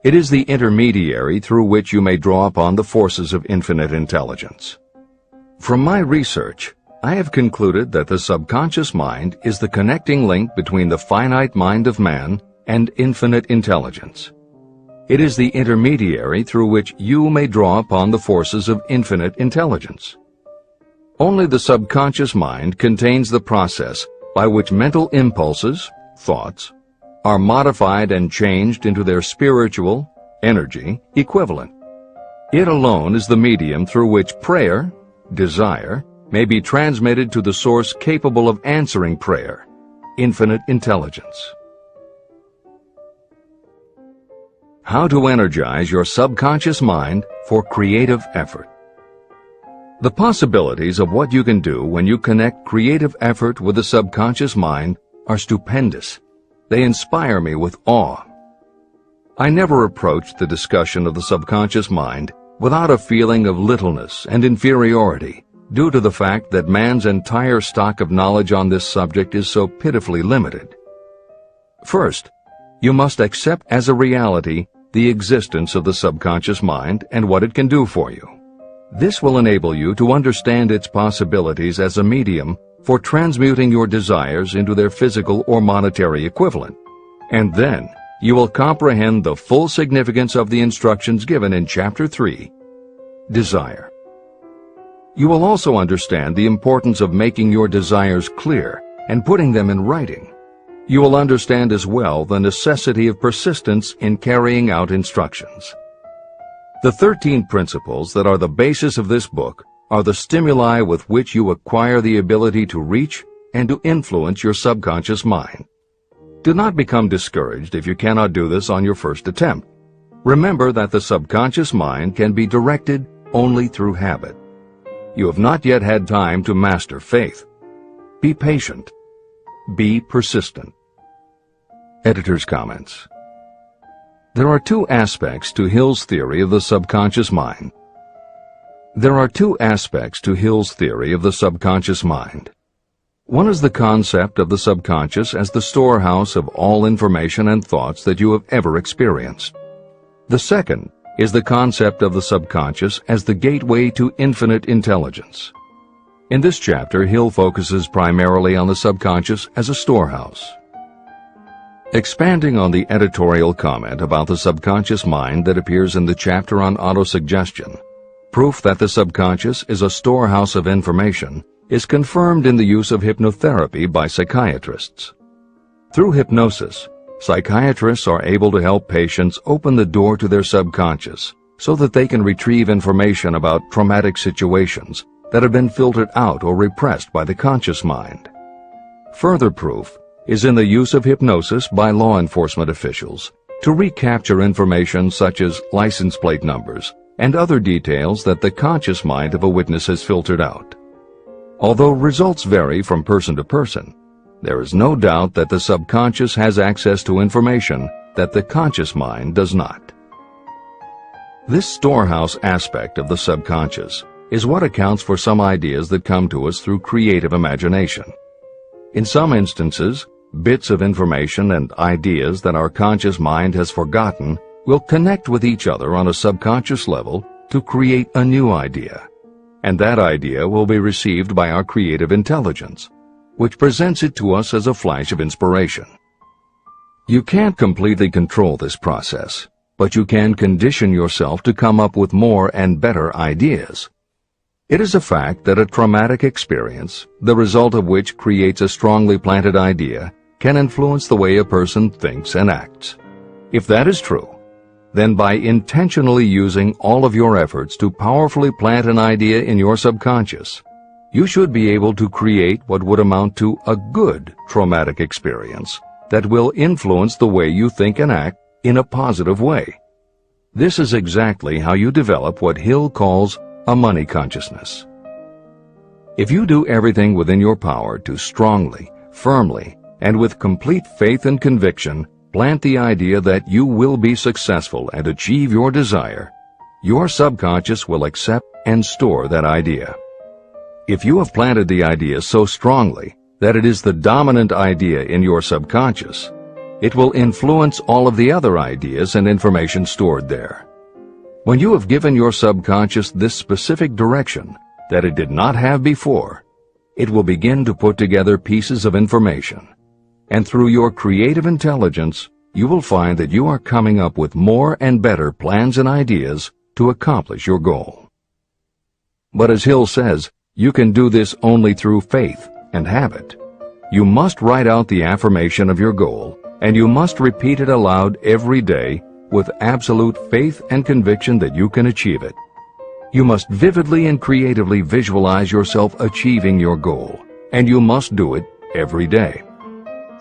It is the intermediary through which you may draw upon the forces of infinite intelligence. From my research, I have concluded that the subconscious mind is the connecting link between the finite mind of man and infinite intelligence. It is the intermediary through which you may draw upon the forces of infinite intelligence. Only the subconscious mind contains the process by which mental impulses, thoughts, are modified and changed into their spiritual, energy, equivalent. It alone is the medium through which prayer, desire, may be transmitted to the source capable of answering prayer, infinite intelligence. How to energize your subconscious mind for creative effort. The possibilities of what you can do when you connect creative effort with the subconscious mind are stupendous. They inspire me with awe. I never approach the discussion of the subconscious mind without a feeling of littleness and inferiority, due to the fact that man's entire stock of knowledge on this subject is so pitifully limited. First, you must accept as a reality the existence of the subconscious mind and what it can do for you. This will enable you to understand its possibilities as a medium for transmuting your desires into their physical or monetary equivalent. And then, you will comprehend the full significance of the instructions given in Chapter 3, Desire. You will also understand the importance of making your desires clear and putting them in writing. You will understand as well the necessity of persistence in carrying out instructions. The 13 principles that are the basis of this book are the stimuli with which you acquire the ability to reach and to influence your subconscious mind. Do not become discouraged if you cannot do this on your first attempt. Remember that the subconscious mind can be directed only through habit. You have not yet had time to master faith. Be patient. Be persistent. Editor's comments. There are two aspects to Hill's theory of the subconscious mind. There are two aspects to Hill's theory of the subconscious mind. One is the concept of the subconscious as the storehouse of all information and thoughts that you have ever experienced. The second is the concept of the subconscious as the gateway to infinite intelligence. In this chapter, Hill focuses primarily on the subconscious as a storehouse. Expanding on the editorial comment about the subconscious mind that appears in the chapter on autosuggestion, proof that the subconscious is a storehouse of information is confirmed in the use of hypnotherapy by psychiatrists. Through hypnosis, psychiatrists are able to help patients open the door to their subconscious so that they can retrieve information about traumatic situations that have been filtered out or repressed by the conscious mind. Further proof is in the use of hypnosis by law enforcement officials to recapture information such as license plate numbers and other details that the conscious mind of a witness has filtered out. Although results vary from person to person, there is no doubt that the subconscious has access to information that the conscious mind does not. This storehouse aspect of the subconscious is what accounts for some ideas that come to us through creative imagination. In some instances, bits of information and ideas that our conscious mind has forgotten will connect with each other on a subconscious level to create a new idea, and that idea will be received by our creative intelligence, which presents it to us as a flash of inspiration. You can't completely control this process, but you can condition yourself to come up with more and better ideas. It is a fact that a traumatic experience, the result of which creates a strongly planted idea, can influence the way a person thinks and acts. If that is true, then by intentionally using all of your efforts to powerfully plant an idea in your subconscious, you should be able to create what would amount to a good traumatic experience that will influence the way you think and act in a positive way. This is exactly how you develop what Hill calls a money consciousness. If you do everything within your power to strongly, firmly, and with complete faith and conviction plant the idea that you will be successful and achieve your desire, your subconscious will accept and store that idea. If you have planted the idea so strongly that it is the dominant idea in your subconscious, it will influence all of the other ideas and information stored there. When you have given your subconscious this specific direction that it did not have before, it will begin to put together pieces of information, and through your creative intelligence, you will find that you are coming up with more and better plans and ideas to accomplish your goal. But as Hill says, you can do this only through faith and habit. You must write out the affirmation of your goal, and you must repeat it aloud every day with absolute faith and conviction that you can achieve it. You must vividly and creatively visualize yourself achieving your goal, and you must do it every day.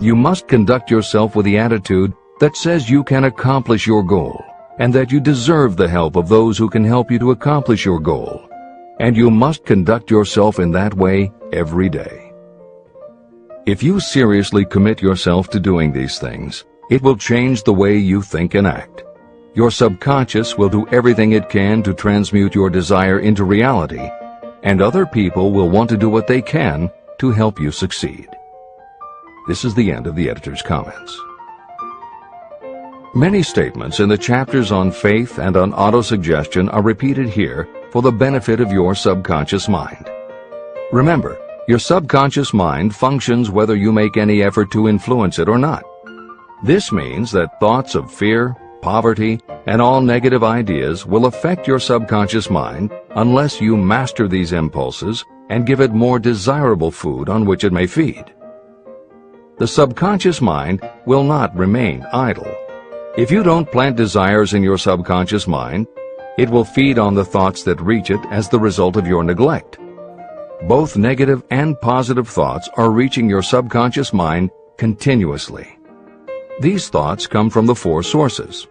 You must conduct yourself with the attitude that says you can accomplish your goal, and that you deserve the help of those who can help you to accomplish your goal. And you must conduct yourself in that way every day. If you seriously commit yourself to doing these things, it will change the way you think and act. Your subconscious will do everything it can to transmute your desire into reality, and other people will want to do what they can to help you succeed. This is the end of the editor's comments. Many statements in the chapters on faith and on autosuggestion are repeated here for the benefit of your subconscious mind. Remember, your subconscious mind functions whether you make any effort to influence it or not. This means that thoughts of fear, poverty, and all negative ideas will affect your subconscious mind unless you master these impulses and give it more desirable food on which it may feed. The subconscious mind will not remain idle. If you don't plant desires in your subconscious mind, It will feed on the thoughts that reach it as the result of your neglect. Both negative and positive thoughts are reaching your subconscious mind continuously. These thoughts come from the four sources.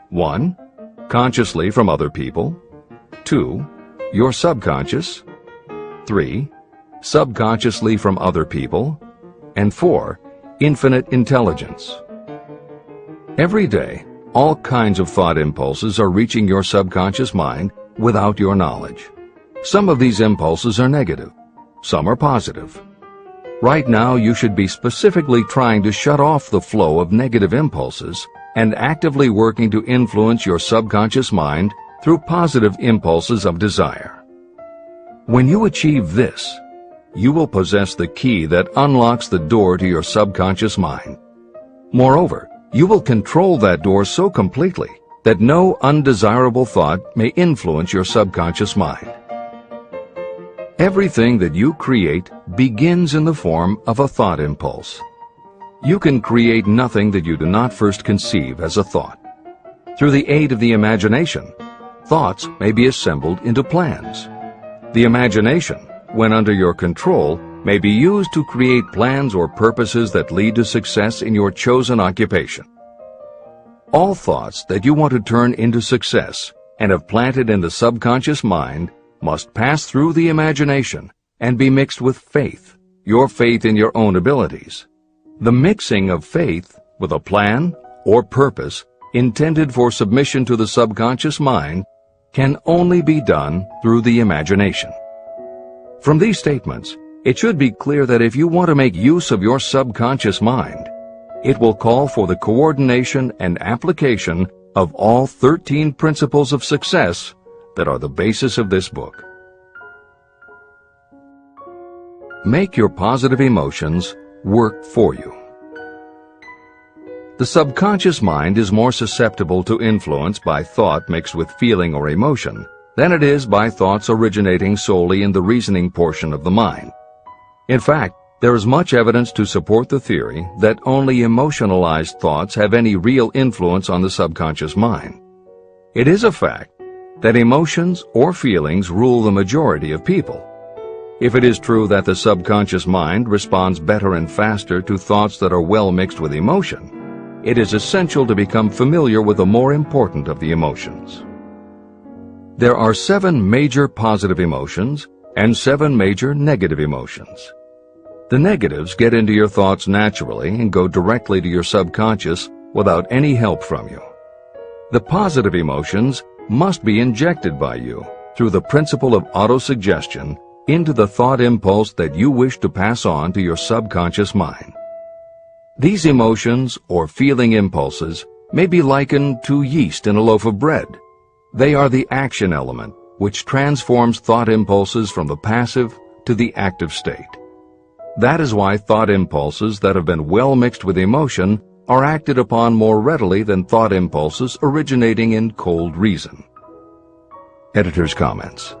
1. Consciously from other people. 2. Your subconscious. 3. Subconsciously from other people. And 4. Infinite intelligence. Every day, all kinds of thought impulses are reaching your subconscious mind without your knowledge. Some of these impulses are negative. Some are positive. Right now, you should be specifically trying to shut off the flow of negative impulses and actively working to influence your subconscious mind through positive impulses of desire. When you achieve this, you will possess the key that unlocks the door to your subconscious mind. Moreover, you will control that door so completely that no undesirable thought may influence your subconscious mind. Everything that you create begins in the form of a thought impulse. You can create nothing that you do not first conceive as a thought. Through the aid of the imagination, thoughts may be assembled into plans. The imagination, when under your control, may be used to create plans or purposes that lead to success in your chosen occupation. All thoughts that you want to turn into success and have planted in the subconscious mind must pass through the imagination and be mixed with faith, your faith in your own abilities. The mixing of faith with a plan or purpose intended for submission to the subconscious mind can only be done through the imagination. From these statements, it should be clear that if you want to make use of your subconscious mind, it will call for the coordination and application of all 13 principles of success that are the basis of this book. Make your positive emotions work for you. The subconscious mind is more susceptible to influence by thought mixed with feeling or emotion than it is by thoughts originating solely in the reasoning portion of the mind. In fact, there is much evidence to support the theory that only emotionalized thoughts have any real influence on the subconscious mind. It is a fact that emotions or feelings rule the majority of people. If it is true that the subconscious mind responds better and faster to thoughts that are well mixed with emotion, it is essential to become familiar with the more important of the emotions. There are 7 major positive emotions and 7 major negative emotions. The negatives get into your thoughts naturally and go directly to your subconscious without any help from you. The positive emotions must be injected by you through the principle of autosuggestion into the thought impulse that you wish to pass on to your subconscious mind. These emotions or feeling impulses may be likened to yeast in a loaf of bread. They are the action element which transforms thought impulses from the passive to the active state. That is why thought impulses that have been well mixed with emotion are acted upon more readily than thought impulses originating in cold reason. Editor's comments.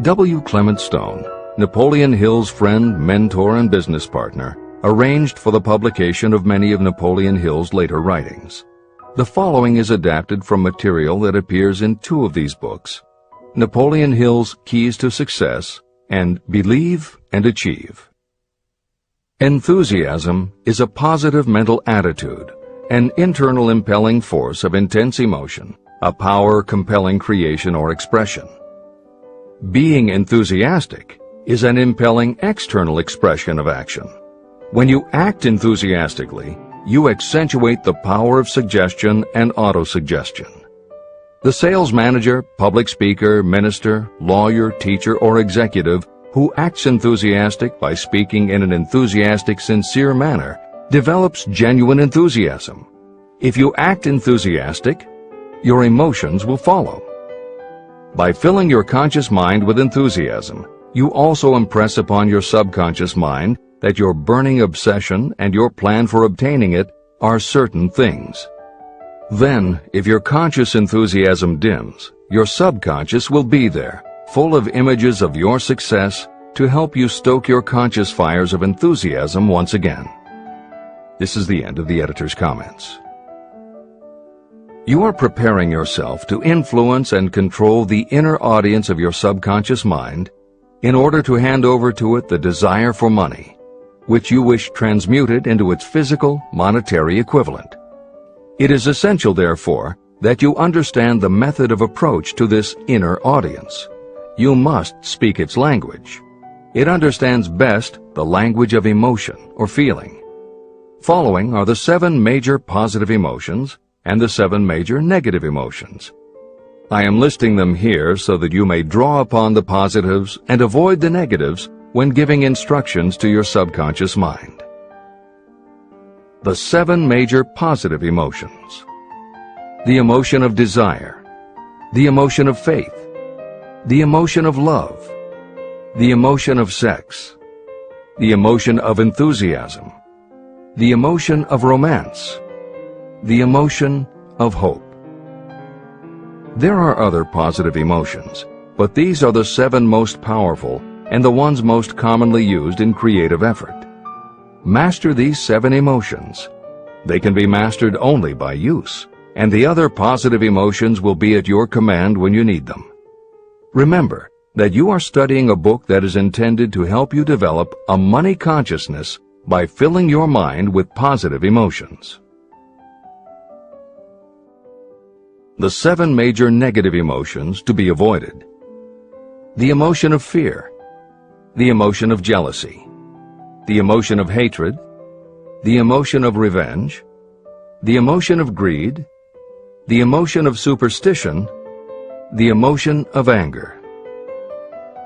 W. Clement Stone, Napoleon Hill's friend, mentor, and business partner, arranged for the publication of many of Napoleon Hill's later writings. The following is adapted from material that appears in 2 of these books, Napoleon Hill's Keys to Success and Believe and Achieve. Enthusiasm is a positive mental attitude, an internal impelling force of intense emotion, a power compelling creation or expression. Being enthusiastic is an impelling external expression of action. When you act enthusiastically, you accentuate the power of suggestion and autosuggestion. The sales manager, public speaker, minister, lawyer, teacher, or executive who acts enthusiastic by speaking in an enthusiastic, sincere manner develops genuine enthusiasm. If you act enthusiastic, your emotions will follow. By filling your conscious mind with enthusiasm, you also impress upon your subconscious mind that your burning obsession and your plan for obtaining it are certain things. Then, if your conscious enthusiasm dims, your subconscious will be there, full of images of your success to help you stoke your conscious fires of enthusiasm once again. This is the end of the editor's comments. You are preparing yourself to influence and control the inner audience of your subconscious mind in order to hand over to it the desire for money, which you wish transmuted into its physical, monetary equivalent. It is essential, therefore, that you understand the method of approach to this inner audience. You must speak its language. It understands best the language of emotion or feeling. Following are the 7 major positive emotions and the 7 major negative emotions. I am listing them here so that you may draw upon the positives and avoid the negatives when giving instructions to your subconscious mind. The 7 major positive emotions. The emotion of desire, the emotion of faith, the emotion of love, the emotion of sex, the emotion of enthusiasm, the emotion of romance, the emotion of hope. There are other positive emotions, but these are the 7 most powerful and the ones most commonly used in creative effort. Master these 7 emotions. They can be mastered only by use, and the other positive emotions will be at your command when you need them. Remember that you are studying a book that is intended to help you develop a money consciousness by filling your mind with positive emotions. The 7 major negative emotions to be avoided. The emotion of fear, the emotion of jealousy, the emotion of hatred, the emotion of revenge, the emotion of greed, the emotion of superstition, the emotion of anger.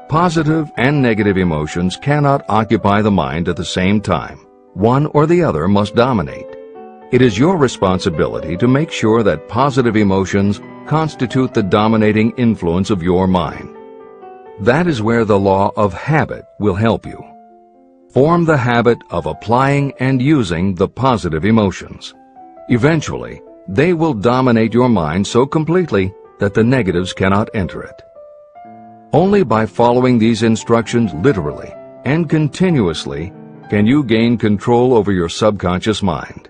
Positive and negative emotions cannot occupy the mind at the same time. One or the other must dominate. It is your responsibility to make sure that positive emotions constitute the dominating influence of your mind. That is where the law of habit will help you. Form the habit of applying and using the positive emotions. Eventually, they will dominate your mind so completely that the negatives cannot enter it. Only by following these instructions literally and continuously can you gain control over your subconscious mind.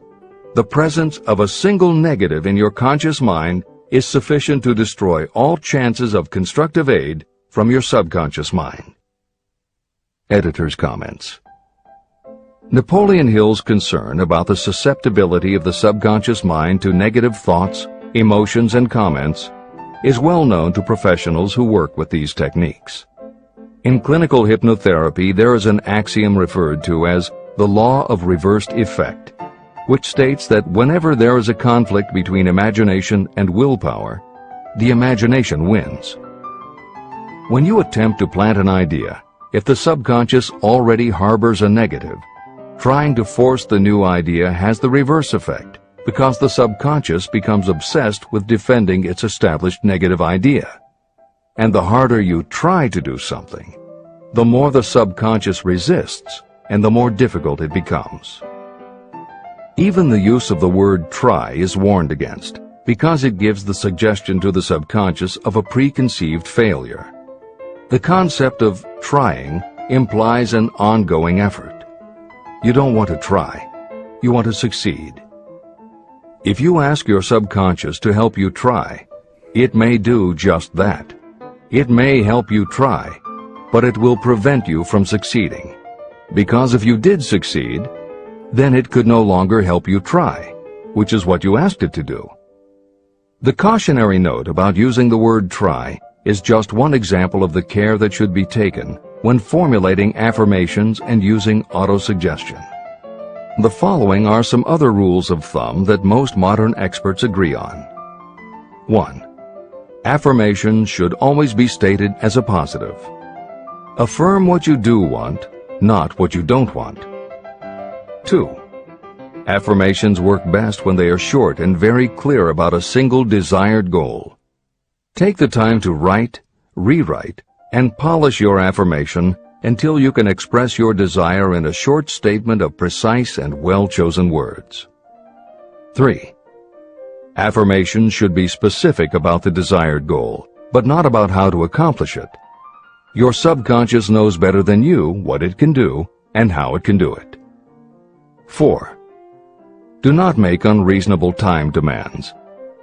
The presence of a single negative in your conscious mind is sufficient to destroy all chances of constructive aid from your subconscious mind. Editor's comments. Napoleon Hill's concern about the susceptibility of the subconscious mind to negative thoughts, emotions, and comments is well known to professionals who work with these techniques. In clinical hypnotherapy, there is an axiom referred to as the law of reversed effect, which states that whenever there is a conflict between imagination and willpower, the imagination wins. When you attempt to plant an idea, if the subconscious already harbors a negative, trying to force the new idea has the reverse effect, because the subconscious becomes obsessed with defending its established negative idea. And the harder you try to do something, the more the subconscious resists, and the more difficult it becomes. Even the use of the word try is warned against, because it gives the suggestion to the subconscious of a preconceived failure. The concept of trying implies an ongoing effort. You don't want to try. You want to succeed. If you ask your subconscious to help you try, it may do just that. It may help you try, but it will prevent you from succeeding. Because if you did succeed, then it could no longer help you try, which is what you asked it to do. The cautionary note about using the word try is just one example of the care that should be taken when formulating affirmations and using autosuggestion. The following are some other rules of thumb that most modern experts agree on. 1. Affirmations should always be stated as a positive. Affirm what you do want, not what you don't want. 2. Affirmations work best when they are short and very clear about a single desired goal. Take the time to write, rewrite, and polish your affirmation until you can express your desire in a short statement of precise and well-chosen words. 3. Affirmations should be specific about the desired goal, but not about how to accomplish it. Your subconscious knows better than you what it can do and how it can do it. 4. Do not make unreasonable time demands.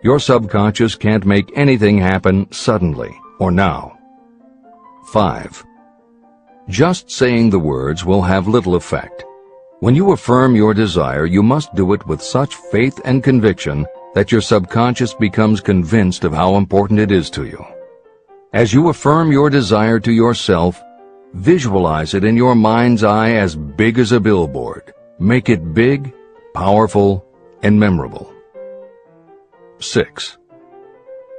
Your subconscious can't make anything happen suddenly or now. 5. Just saying the words will have little effect. When you affirm your desire, you must do it with such faith and conviction that your subconscious becomes convinced of how important it is to you. As you affirm your desire to yourself, visualize it in your mind's eye as big as a billboard. Make it big, powerful, and memorable. 6.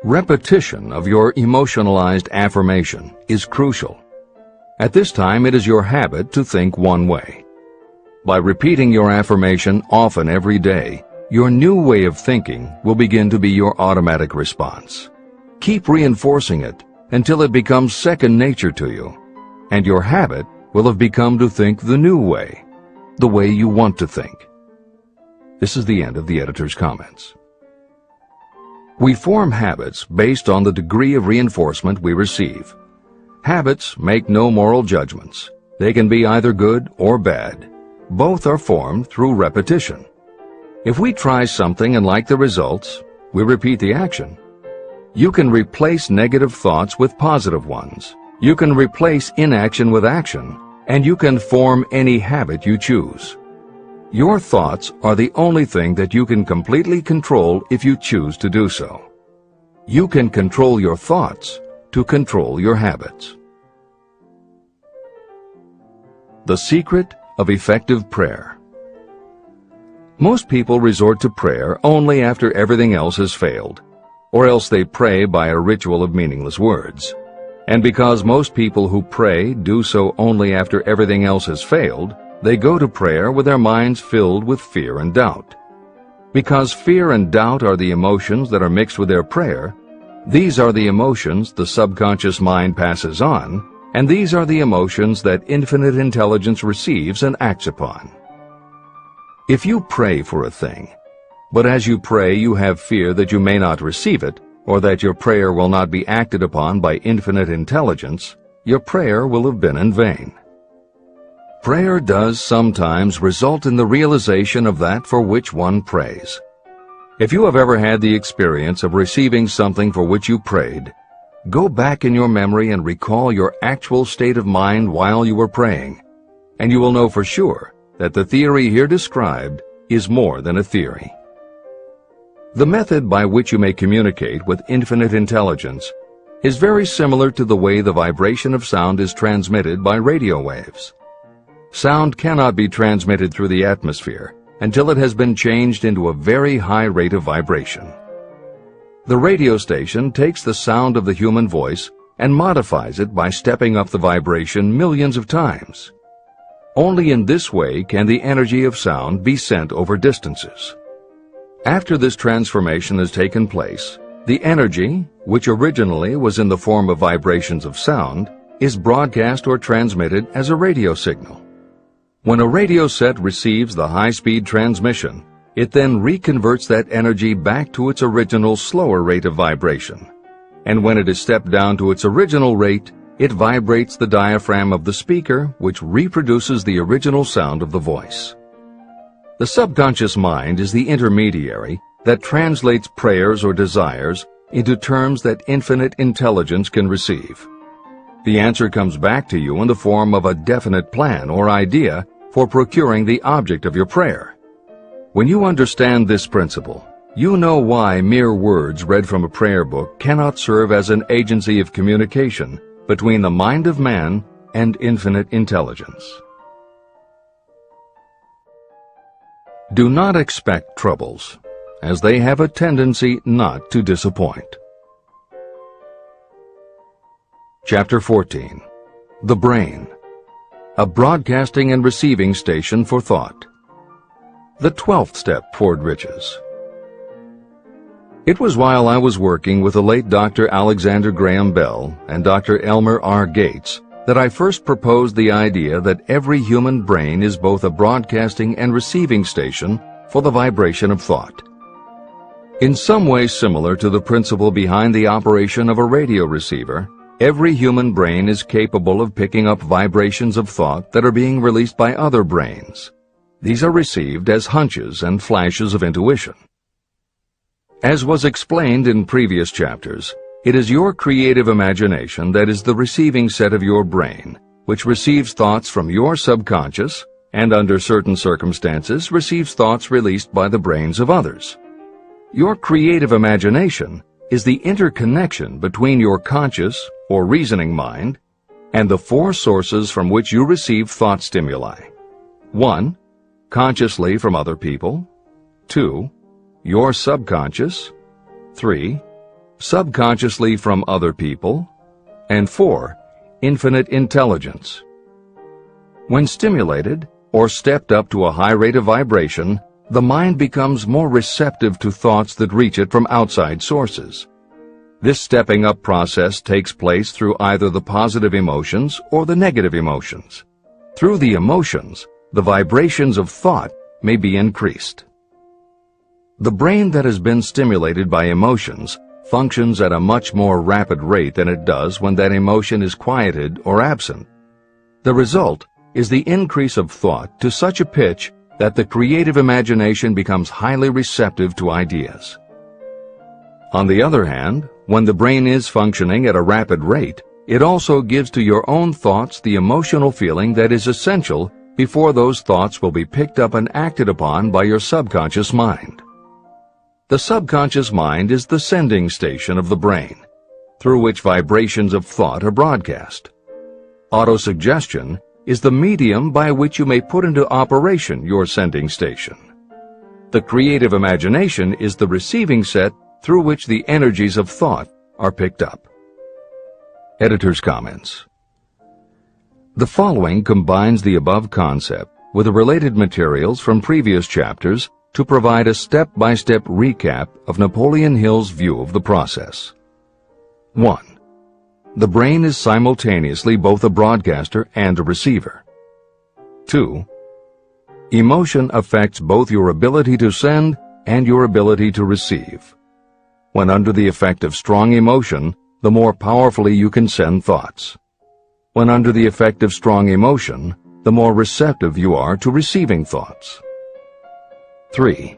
Repetition of your emotionalized affirmation is crucial. At this time, it is your habit to think one way. By repeating your affirmation often every day, your new way of thinking will begin to be your automatic response. Keep reinforcing it until it becomes second nature to you, and your habit will have become to think the new way, the way you want to think. This is the end of the editor's comments. We form habits based on the degree of reinforcement we receive. Habits make no moral judgments. They can be either good or bad. Both are formed through repetition. If we try something and like the results, we repeat the action. You can replace negative thoughts with positive ones. You can replace inaction with action, and you can form any habit you choose. Your thoughts are the only thing that you can completely control if you choose to do so. You can control your thoughts to control your habits. The secret of effective prayer. Most people resort to prayer only after everything else has failed, or else they pray by a ritual of meaningless words. And because most people who pray do so only after everything else has failed, they go to prayer with their minds filled with fear and doubt. Because fear and doubt are the emotions that are mixed with their prayer, these are the emotions the subconscious mind passes on, and these are the emotions that infinite intelligence receives and acts upon. If you pray for a thing, but as you pray you have fear that you may not receive it, or that your prayer will not be acted upon by infinite intelligence, your prayer will have been in vain. Prayer does sometimes result in the realization of that for which one prays. If you have ever had the experience of receiving something for which you prayed, go back in your memory and recall your actual state of mind while you were praying, and you will know for sure that the theory here described is more than a theory. The method by which you may communicate with infinite intelligence is very similar to the way the vibration of sound is transmitted by radio waves. Sound cannot be transmitted through the atmosphere until it has been changed into a very high rate of vibration. The radio station takes the sound of the human voice and modifies it by stepping up the vibration millions of times. Only in this way can the energy of sound be sent over distances. After this transformation has taken place, the energy, which originally was in the form of vibrations of sound, is broadcast or transmitted as a radio signal. When a radio set receives the high-speed transmission, it then reconverts that energy back to its original slower rate of vibration. And when it is stepped down to its original rate, it vibrates the diaphragm of the speaker, which reproduces the original sound of the voice. The subconscious mind is the intermediary that translates prayers or desires into terms that infinite intelligence can receive. The answer comes back to you in the form of a definite plan or idea for procuring the object of your prayer. When you understand this principle, you know why mere words read from a prayer book cannot serve as an agency of communication between the mind of man and infinite intelligence. Do not expect troubles, as they have a tendency not to disappoint. Chapter 14. The Brain, a broadcasting and receiving station for thought. The 12th step toward riches. It was while I was working with the late Dr. Alexander Graham Bell and Dr. Elmer R. Gates that I first proposed the idea that every human brain is both a broadcasting and receiving station for the vibration of thought. In some way similar to the principle behind the operation of a radio receiver, every human brain is capable of picking up vibrations of thought that are being released by other brains. These are received as hunches and flashes of intuition. As was explained in previous chapters, it is your creative imagination that is the receiving set of your brain, which receives thoughts from your subconscious and under certain circumstances receives thoughts released by the brains of others. Your creative imagination is the interconnection between your conscious or reasoning mind and the four sources from which you receive thought stimuli. 1. Consciously from other people. 2. Your subconscious. 3. Subconsciously from other people. And 4. Infinite intelligence. When stimulated or stepped up to a high rate of vibration, the mind becomes more receptive to thoughts that reach it from outside sources. This stepping up process takes place through either the positive emotions or the negative emotions. Through the emotions, the vibrations of thought may be increased. The brain that has been stimulated by emotions functions at a much more rapid rate than it does when that emotion is quieted or absent. The result is the increase of thought to such a pitch that the creative imagination becomes highly receptive to ideas. On the other hand, when the brain is functioning at a rapid rate, it also gives to your own thoughts the emotional feeling that is essential before those thoughts will be picked up and acted upon by your subconscious mind. The subconscious mind is the sending station of the brain, through which vibrations of thought are broadcast. Autosuggestion is the medium by which you may put into operation your sending station. The creative imagination is the receiving set through which the energies of thought are picked up. Editor's comments. The following combines the above concept with the related materials from previous chapters to provide a step-by-step recap of Napoleon Hill's view of the process. 1. The brain is simultaneously both a broadcaster and a receiver. 2. Emotion affects both your ability to send and your ability to receive. When under the effect of strong emotion, the more powerfully you can send thoughts. When under the effect of strong emotion, the more receptive you are to receiving thoughts. 3.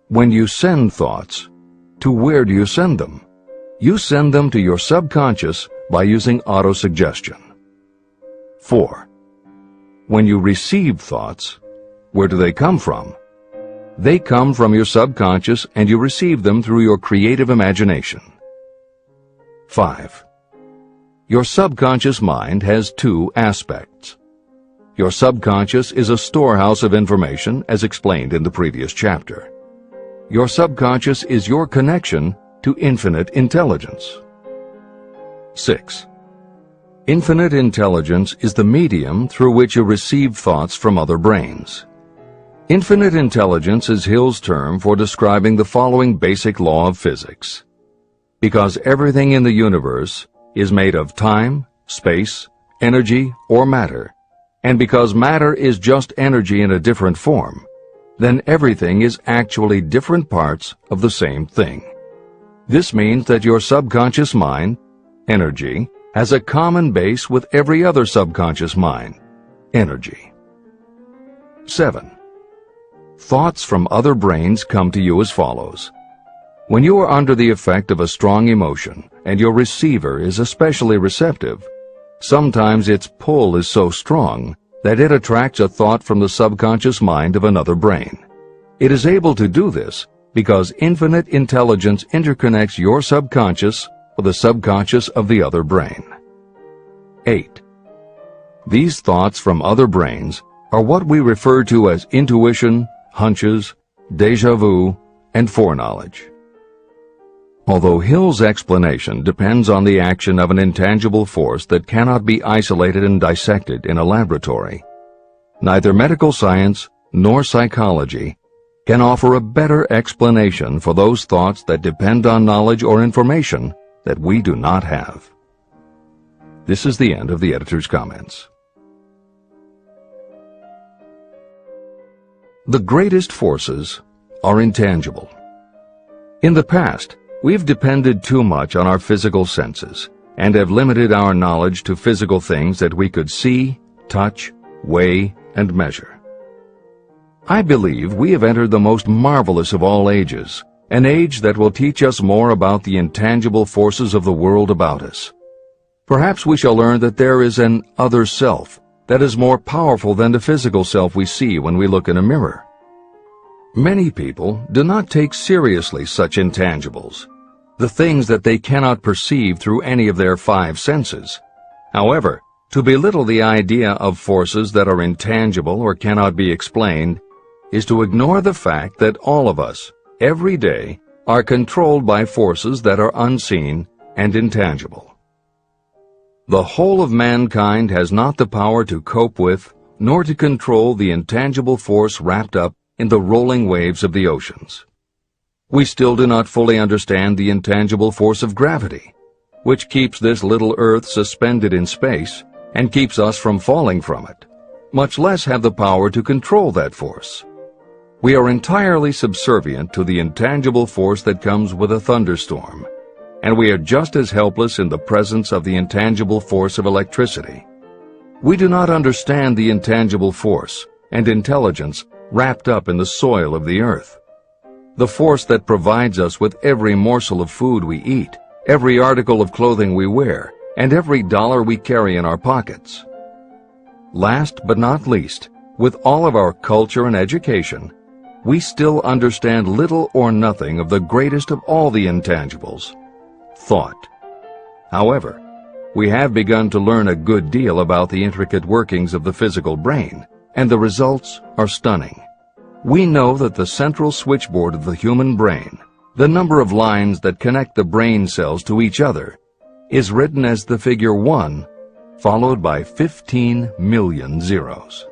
When you send thoughts, to where do you send them? You send them to your subconscious by using autosuggestion. 4. When you receive thoughts, where do they come from? They come from your subconscious and you receive them through your creative imagination. 5. Your subconscious mind has two aspects. Your subconscious is a storehouse of information as explained in the previous chapter. Your subconscious is your connection to infinite intelligence. 6. Infinite intelligence is the medium through which you receive thoughts from other brains. Infinite intelligence is Hill's term for describing the following basic law of physics. Because everything in the universe is made of time, space, energy, or matter, and because matter is just energy in a different form, then everything is actually different parts of the same thing. This means that your subconscious mind, energy, has a common base with every other subconscious mind, energy. 7. Thoughts from other brains come to you as follows. When you are under the effect of a strong emotion and your receiver is especially receptive, sometimes its pull is so strong that it attracts a thought from the subconscious mind of another brain. It is able to do this because infinite intelligence interconnects your subconscious with the subconscious of the other brain. 8. These thoughts from other brains are what we refer to as intuition, hunches, déjà vu, and foreknowledge. Although Hill's explanation depends on the action of an intangible force that cannot be isolated and dissected in a laboratory, neither medical science nor psychology can offer a better explanation for those thoughts that depend on knowledge or information that we do not have. This is the end of the editor's comments. The greatest forces are intangible. In the past, we've depended too much on our physical senses and have limited our knowledge to physical things that we could see, touch, weigh, and measure. I believe we have entered the most marvelous of all ages, an age that will teach us more about the intangible forces of the world about us. Perhaps we shall learn that there is an other self that is more powerful than the physical self we see when we look in a mirror. Many people do not take seriously such intangibles, the things that they cannot perceive through any of their five senses. However, to belittle the idea of forces that are intangible or cannot be explained is to ignore the fact that all of us, every day, are controlled by forces that are unseen and intangible. The whole of mankind has not the power to cope with, nor to control the intangible force wrapped up in the rolling waves of the oceans. We still do not fully understand the intangible force of gravity, which keeps this little Earth suspended in space and keeps us from falling from it, much less have the power to control that force. We are entirely subservient to the intangible force that comes with a thunderstorm, and we are just as helpless in the presence of the intangible force of electricity. We do not understand the intangible force and intelligence wrapped up in the soil of the earth, the force that provides us with every morsel of food we eat, every article of clothing we wear, and every dollar we carry in our pockets. Last but not least, with all of our culture and education, we still understand little or nothing of the greatest of all the intangibles, thought. However, we have begun to learn a good deal about the intricate workings of the physical brain, and the results are stunning. We know that the central switchboard of the human brain, the number of lines that connect the brain cells to each other, is written as the figure 1, followed by 15 million zeros.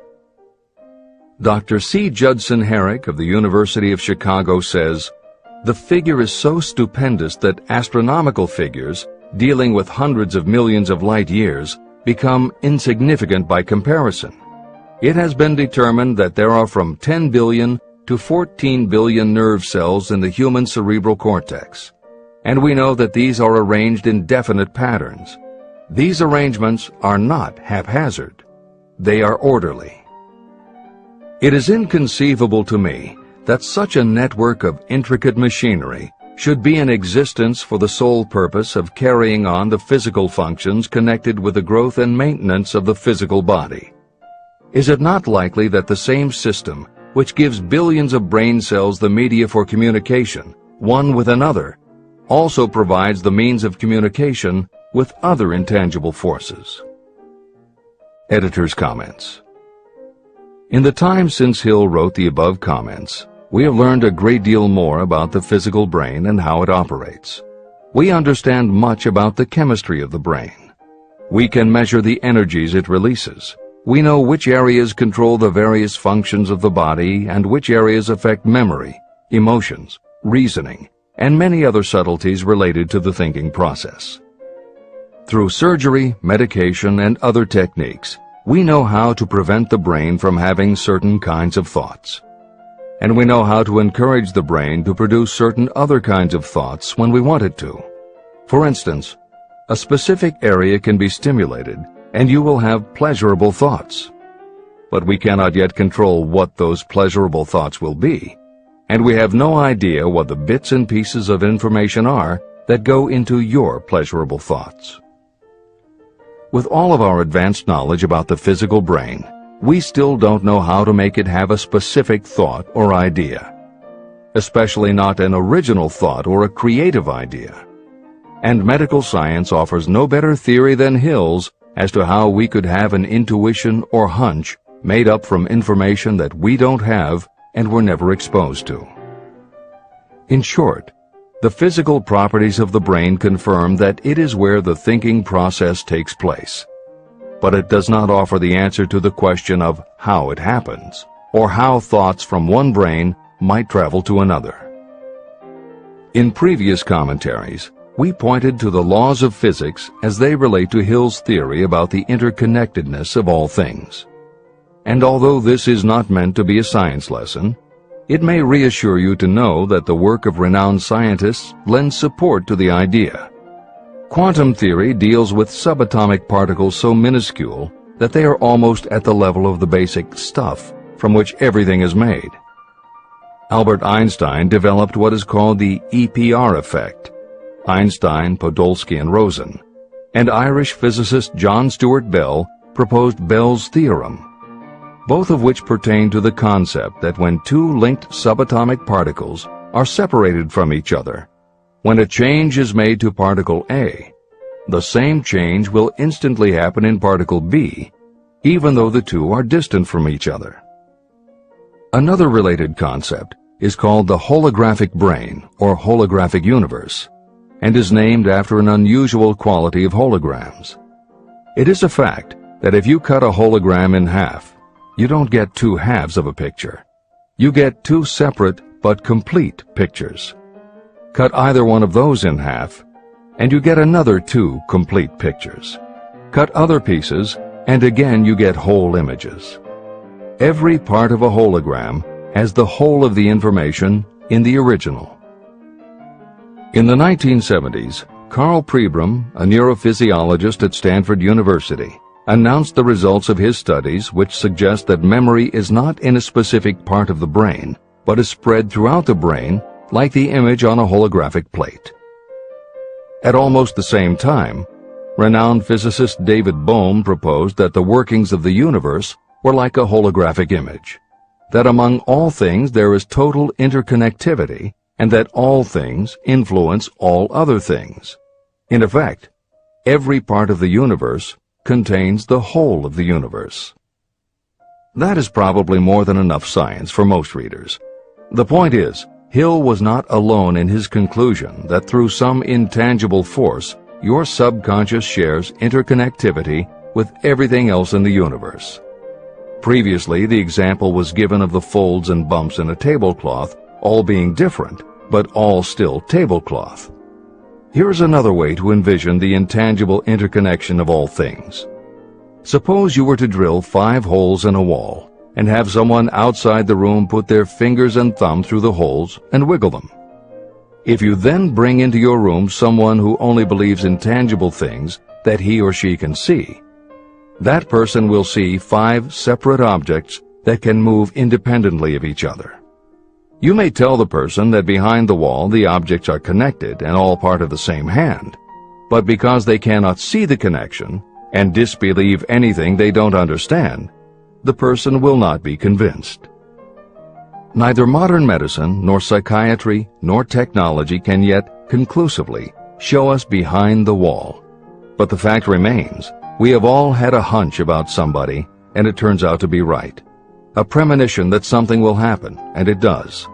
Dr. C. Judson Herrick of the University of Chicago says, "The figure is so stupendous that astronomical figures, dealing with hundreds of millions of light years, become insignificant by comparison. It has been determined that there are from 10 billion to 14 billion nerve cells in the human cerebral cortex, and we know that these are arranged in definite patterns. These arrangements are not haphazard. They are orderly. It is inconceivable to me that such a network of intricate machinery should be in existence for the sole purpose of carrying on the physical functions connected with the growth and maintenance of the physical body. Is it not likely that the same system, which gives billions of brain cells the media for communication, one with another, also provides the means of communication with other intangible forces?" Editor's comments. In the time since Hill wrote the above comments, we have learned a great deal more about the physical brain and how it operates. We understand much about the chemistry of the brain. We can measure the energies it releases. We know which areas control the various functions of the body and which areas affect memory, emotions, reasoning, and many other subtleties related to the thinking process. Through surgery, medication, and other techniques, we know how to prevent the brain from having certain kinds of thoughts. And we know how to encourage the brain to produce certain other kinds of thoughts when we want it to. For instance, a specific area can be stimulated and you will have pleasurable thoughts. But we cannot yet control what those pleasurable thoughts will be, and we have no idea what the bits and pieces of information are that go into your pleasurable thoughts. With all of our advanced knowledge about the physical brain, we still don't know how to make it have a specific thought or idea, especially not an original thought or a creative idea. And medical science offers no better theory than Hill's as to how we could have an intuition or hunch made up from information that we don't have and were never exposed to. In short, the physical properties of the brain confirm that it is where the thinking process takes place. But it does not offer the answer to the question of how it happens, or how thoughts from one brain might travel to another. In previous commentaries, we pointed to the laws of physics as they relate to Hill's theory about the interconnectedness of all things. And although this is not meant to be a science lesson, it may reassure you to know that the work of renowned scientists lends support to the idea. Quantum theory deals with subatomic particles so minuscule that they are almost at the level of the basic stuff from which everything is made. Albert Einstein developed what is called the EPR effect. Einstein, Podolsky, and Rosen. And Irish physicist John Stuart Bell proposed Bell's theorem, both of which pertain to the concept that when two linked subatomic particles are separated from each other, when a change is made to particle A, the same change will instantly happen in particle B, even though the two are distant from each other. Another related concept is called the holographic brain or holographic universe, and is named after an unusual quality of holograms. It is a fact that if you cut a hologram in half, you don't get two halves of a picture. You get two separate but complete pictures. Cut either one of those in half, and you get another two complete pictures. Cut other pieces, and again you get whole images. Every part of a hologram has the whole of the information in the original. In the 1970s, Carl Pribram, a neurophysiologist at Stanford University, announced the results of his studies which suggest that memory is not in a specific part of the brain, but is spread throughout the brain like the image on a holographic plate. At almost the same time, renowned physicist David Bohm proposed that the workings of the universe were like a holographic image, that among all things there is total interconnectivity, and that all things influence all other things. In effect, every part of the universe contains the whole of the universe. That is probably more than enough science for most readers. The point is, Hill was not alone in his conclusion that through some intangible force, your subconscious shares interconnectivity with everything else in the universe. Previously, the example was given of the folds and bumps in a tablecloth, all being different, but all still tablecloth. Here's another way to envision the intangible interconnection of all things. Suppose you were to drill 5 holes in a wall, and have someone outside the room put their fingers and thumb through the holes and wiggle them. If you then bring into your room someone who only believes in tangible things that he or she can see, that person will see 5 separate objects that can move independently of each other. You may tell the person that behind the wall the objects are connected and all part of the same hand, but because they cannot see the connection and disbelieve anything they don't understand, the person will not be convinced. Neither modern medicine, nor psychiatry, nor technology can yet conclusively show us behind the wall. But the fact remains, we have all had a hunch about somebody, and it turns out to be right. A premonition that something will happen, and it does.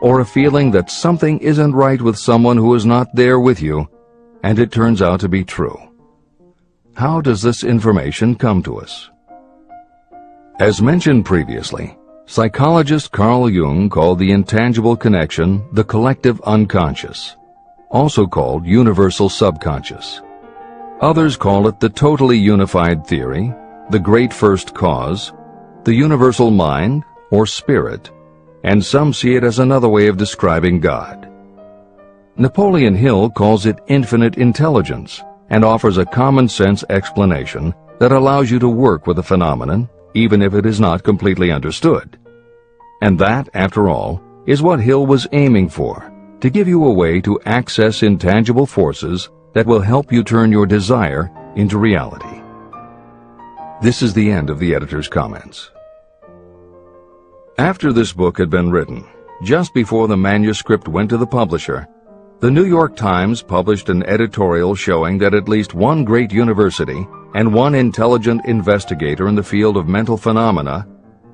Or a feeling that something isn't right with someone who is not there with you, and it turns out to be true. How does this information come to us? As mentioned previously, psychologist Carl Jung called the intangible connection the collective unconscious, also called universal subconscious. Others call it the totally unified theory, the great first cause, the universal mind, or spirit, and some see it as another way of describing God. Napoleon Hill calls it infinite intelligence and offers a common-sense explanation that allows you to work with a phenomenon even if it is not completely understood. And that, after all, is what Hill was aiming for, to give you a way to access intangible forces that will help you turn your desire into reality. This is the end of the editor's comments. After this book had been written, just before the manuscript went to the publisher, the New York Times published an editorial showing that at least one great university and one intelligent investigator in the field of mental phenomena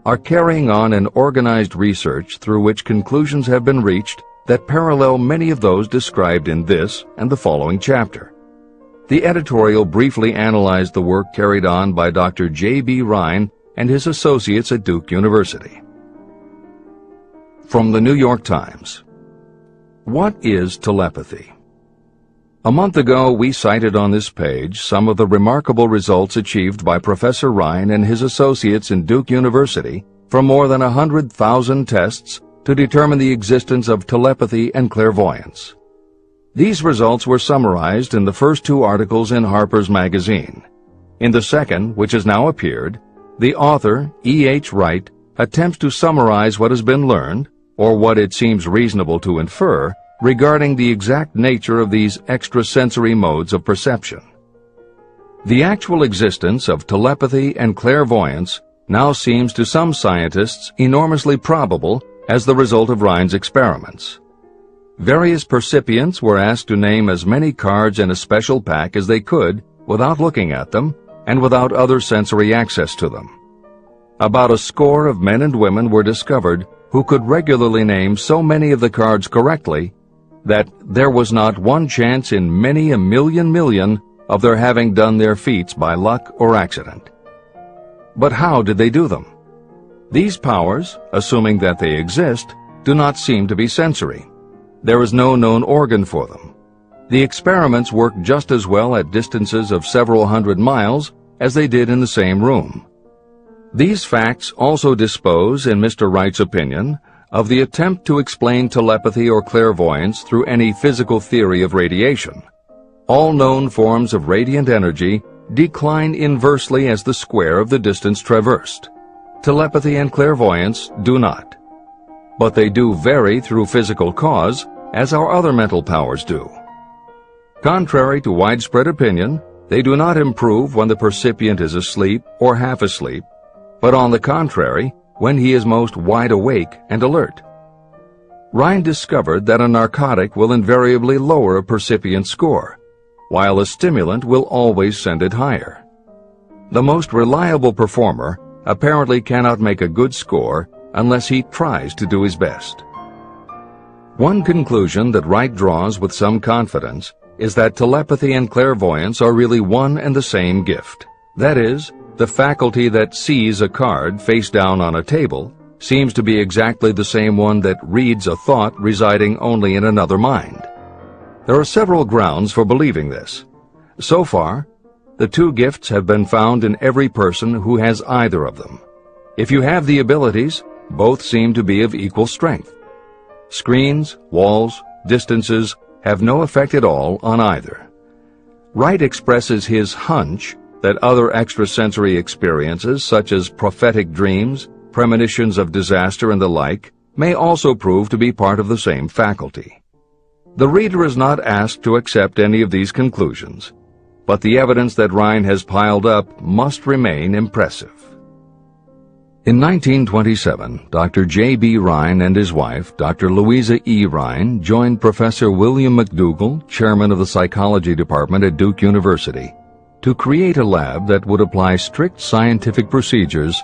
are carrying on an organized research through which conclusions have been reached that parallel many of those described in this and the following chapter. The editorial briefly analyzed the work carried on by Dr. J.B. Rhine and his associates at Duke University. From the New York Times. What is telepathy? A month ago, we cited on this page some of the remarkable results achieved by Professor Rhine and his associates in Duke University from more than 100,000 tests to determine the existence of telepathy and clairvoyance. These results were summarized in the first 2 articles in Harper's Magazine. In the second, which has now appeared, the author, E.H. Wright, attempts to summarize what has been learned, or what it seems reasonable to infer, regarding the exact nature of these extrasensory modes of perception. The actual existence of telepathy and clairvoyance now seems to some scientists enormously probable as the result of Rhine's experiments. Various percipients were asked to name as many cards in a special pack as they could without looking at them and without other sensory access to them. About a score of men and women were discovered who could regularly name so many of the cards correctly that there was not one chance in many a million of their having done their feats by luck or accident. But how did they do them? These powers, assuming that they exist, do not seem to be sensory. There is no known organ for them. The experiments work just as well at distances of several hundred miles as they did in the same room. These facts also dispose, in Mr. Wright's opinion, of the attempt to explain telepathy or clairvoyance through any physical theory of radiation. All known forms of radiant energy decline inversely as the square of the distance traversed. Telepathy and clairvoyance do not. But they do vary through physical cause, as our other mental powers do. Contrary to widespread opinion, they do not improve when the percipient is asleep or half asleep, but on the contrary, when he is most wide awake and alert. Rhine discovered that a narcotic will invariably lower a percipient score, while a stimulant will always send it higher. The most reliable performer apparently cannot make a good score unless he tries to do his best. One conclusion that Wright draws with some confidence is that telepathy and clairvoyance are really one and the same gift. That is, the faculty that sees a card face down on a table seems to be exactly the same one that reads a thought residing only in another mind. There are several grounds for believing this. So far, the two gifts have been found in every person who has either of them. If you have the abilities, both seem to be of equal strength. Screens, walls, distances have no effect at all on either. Wright expresses his hunch that other extrasensory experiences, such as prophetic dreams, premonitions of disaster, and the like, may also prove to be part of the same faculty. The reader is not asked to accept any of these conclusions, but the evidence that Rhine has piled up must remain impressive. In 1927, Dr. J.B. Rhine and his wife, Dr. Louisa E. Rhine, joined Professor William McDougall, chairman of the psychology department at Duke University, to create a lab that would apply strict scientific procedures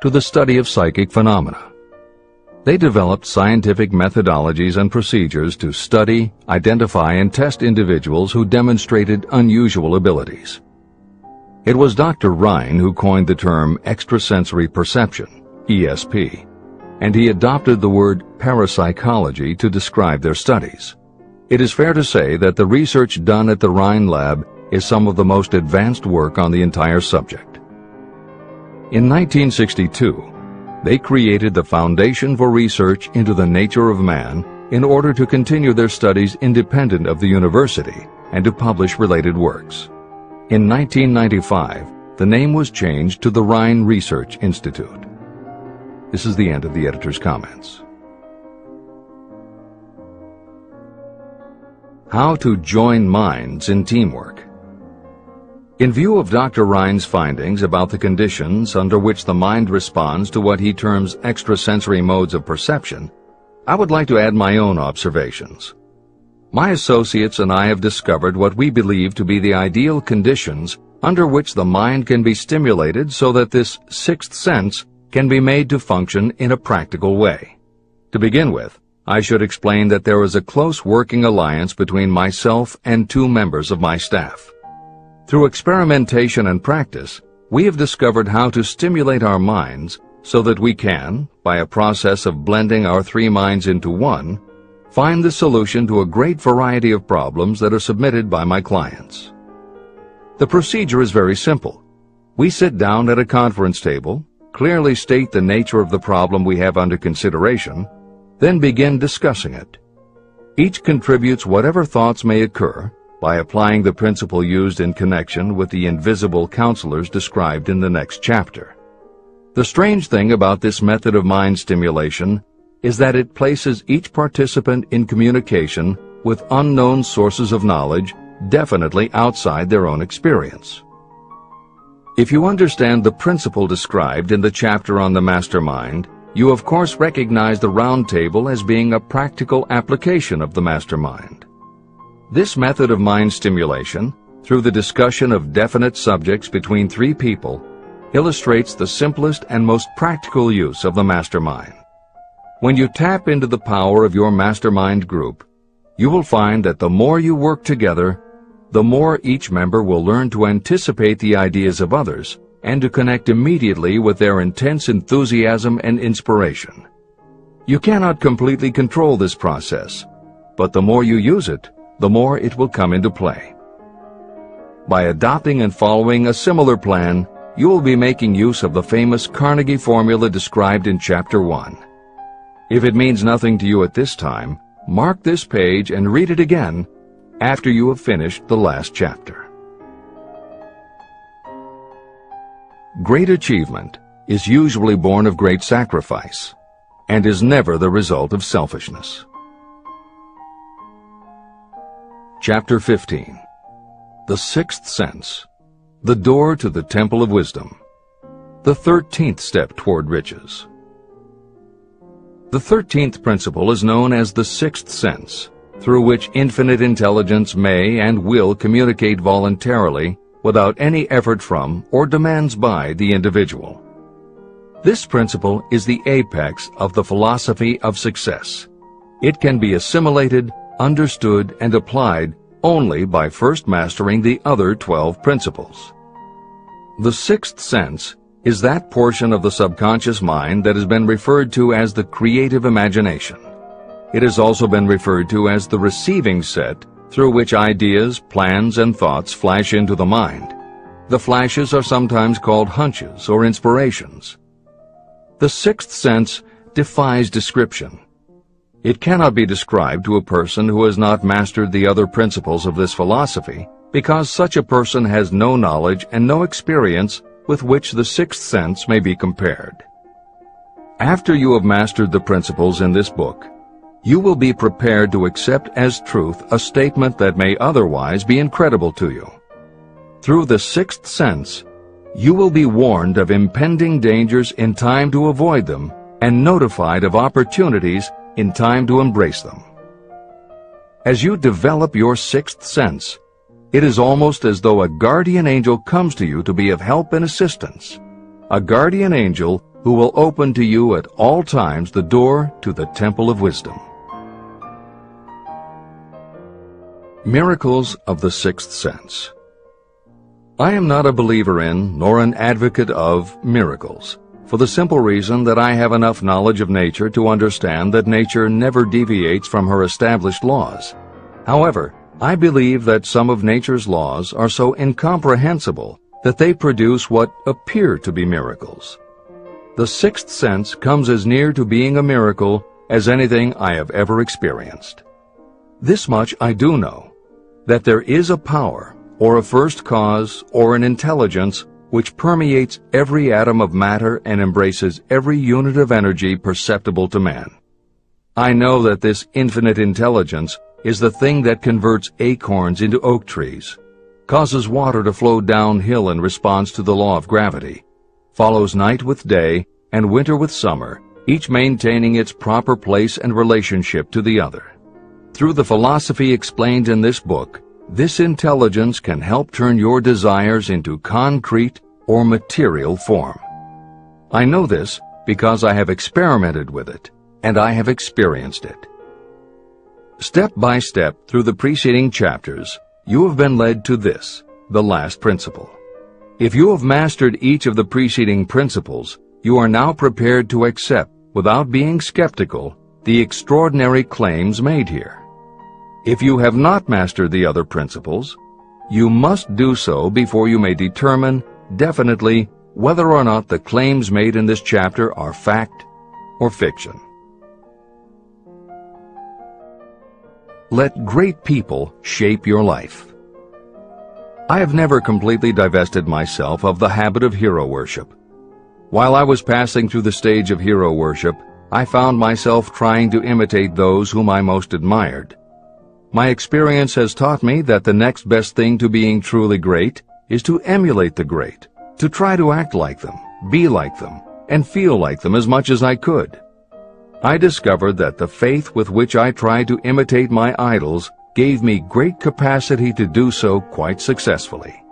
to the study of psychic phenomena. They developed scientific methodologies and procedures to study, identify, and test individuals who demonstrated unusual abilities. It was Dr. Rhine who coined the term extrasensory perception, ESP, and he adopted the word parapsychology to describe their studies. It is fair to say that the research done at the Rhine lab is some of the most advanced work on the entire subject. In 1962, they created the Foundation for Research into the Nature of Man in order to continue their studies independent of the university and to publish related works. In 1995, the name was changed to the Rhine Research Institute. This is the end of the editor's comments. How to join minds in teamwork. In view of Dr. Rhine's findings about the conditions under which the mind responds to what he terms extrasensory modes of perception, I would like to add my own observations. My associates and I have discovered what we believe to be the ideal conditions under which the mind can be stimulated so that this sixth sense can be made to function in a practical way. To begin with, I should explain that there is a close working alliance between myself and two members of my staff. Through experimentation and practice, we have discovered how to stimulate our minds so that we can, by a process of blending our three minds into one, find the solution to a great variety of problems that are submitted by my clients. The procedure is very simple. We sit down at a conference table, clearly state the nature of the problem we have under consideration, then begin discussing it. Each contributes whatever thoughts may occur by applying the principle used in connection with the invisible counselors described in the next chapter. The strange thing about this method of mind stimulation is that it places each participant in communication with unknown sources of knowledge definitely outside their own experience. If you understand the principle described in the chapter on the mastermind, you of course recognize the round table as being a practical application of the mastermind. This method of mind stimulation, through the discussion of definite subjects between three people, illustrates the simplest and most practical use of the mastermind. When you tap into the power of your mastermind group, you will find that the more you work together, the more each member will learn to anticipate the ideas of others and to connect immediately with their intense enthusiasm and inspiration. You cannot completely control this process, but the more you use it, the more it will come into play. By adopting and following a similar plan, you will be making use of the famous Carnegie formula described in Chapter 1. If it means nothing to you at this time, mark this page and read it again after you have finished the last chapter. Great achievement is usually born of great sacrifice and is never the result of selfishness. Chapter 15. The Sixth Sense, the door to the Temple of Wisdom, the 13th step toward riches. The 13th principle is known as the Sixth Sense, through which infinite intelligence may and will communicate voluntarily without any effort from or demands by the individual. This principle is the apex of the philosophy of success. It can be assimilated, understood, and applied only by first mastering the other 12 principles. The Sixth Sense is that portion of the subconscious mind that has been referred to as the creative imagination. It has also been referred to as the receiving set through which ideas, plans, and thoughts flash into the mind. The flashes are sometimes called hunches or inspirations. The Sixth Sense defies description. It cannot be described to a person who has not mastered the other principles of this philosophy, because such a person has no knowledge and no experience with which the Sixth Sense may be compared. After you have mastered the principles in this book, you will be prepared to accept as truth a statement that may otherwise be incredible to you. Through the Sixth Sense, you will be warned of impending dangers in time to avoid them and notified of opportunities in time to embrace them. As you develop your Sixth Sense, it is almost as though a guardian angel comes to you to be of help and assistance. A guardian angel who will open to you at all times the door to the Temple of Wisdom. Miracles of the Sixth Sense. I am not a believer in, nor an advocate of, miracles, for the simple reason that I have enough knowledge of nature to understand that nature never deviates from her established laws. However, I believe that some of nature's laws are so incomprehensible that they produce what appear to be miracles. The Sixth Sense comes as near to being a miracle as anything I have ever experienced. This much I do know, that there is a power, or a first cause, or an intelligence which permeates every atom of matter and embraces every unit of energy perceptible to man. I know that this infinite intelligence is the thing that converts acorns into oak trees, causes water to flow downhill in response to the law of gravity, follows night with day and winter with summer, each maintaining its proper place and relationship to the other. Through the philosophy explained in this book, this intelligence can help turn your desires into concrete or material form. I know this because I have experimented with it, and I have experienced it. Step by step through the preceding chapters, you have been led to this, the last principle. If you have mastered each of the preceding principles, you are now prepared to accept, without being skeptical, the extraordinary claims made here. If you have not mastered the other principles, you must do so before you may determine definitely whether or not the claims made in this chapter are fact or fiction. Let great people shape your life. I have never completely divested myself of the habit of hero worship. While I was passing through the stage of hero worship, I found myself trying to imitate those whom I most admired. My experience has taught me that the next best thing to being truly great is to emulate the great, to try to act like them, be like them, and feel like them as much as I could. I discovered that the faith with which I tried to imitate my idols gave me great capacity to do so quite successfully.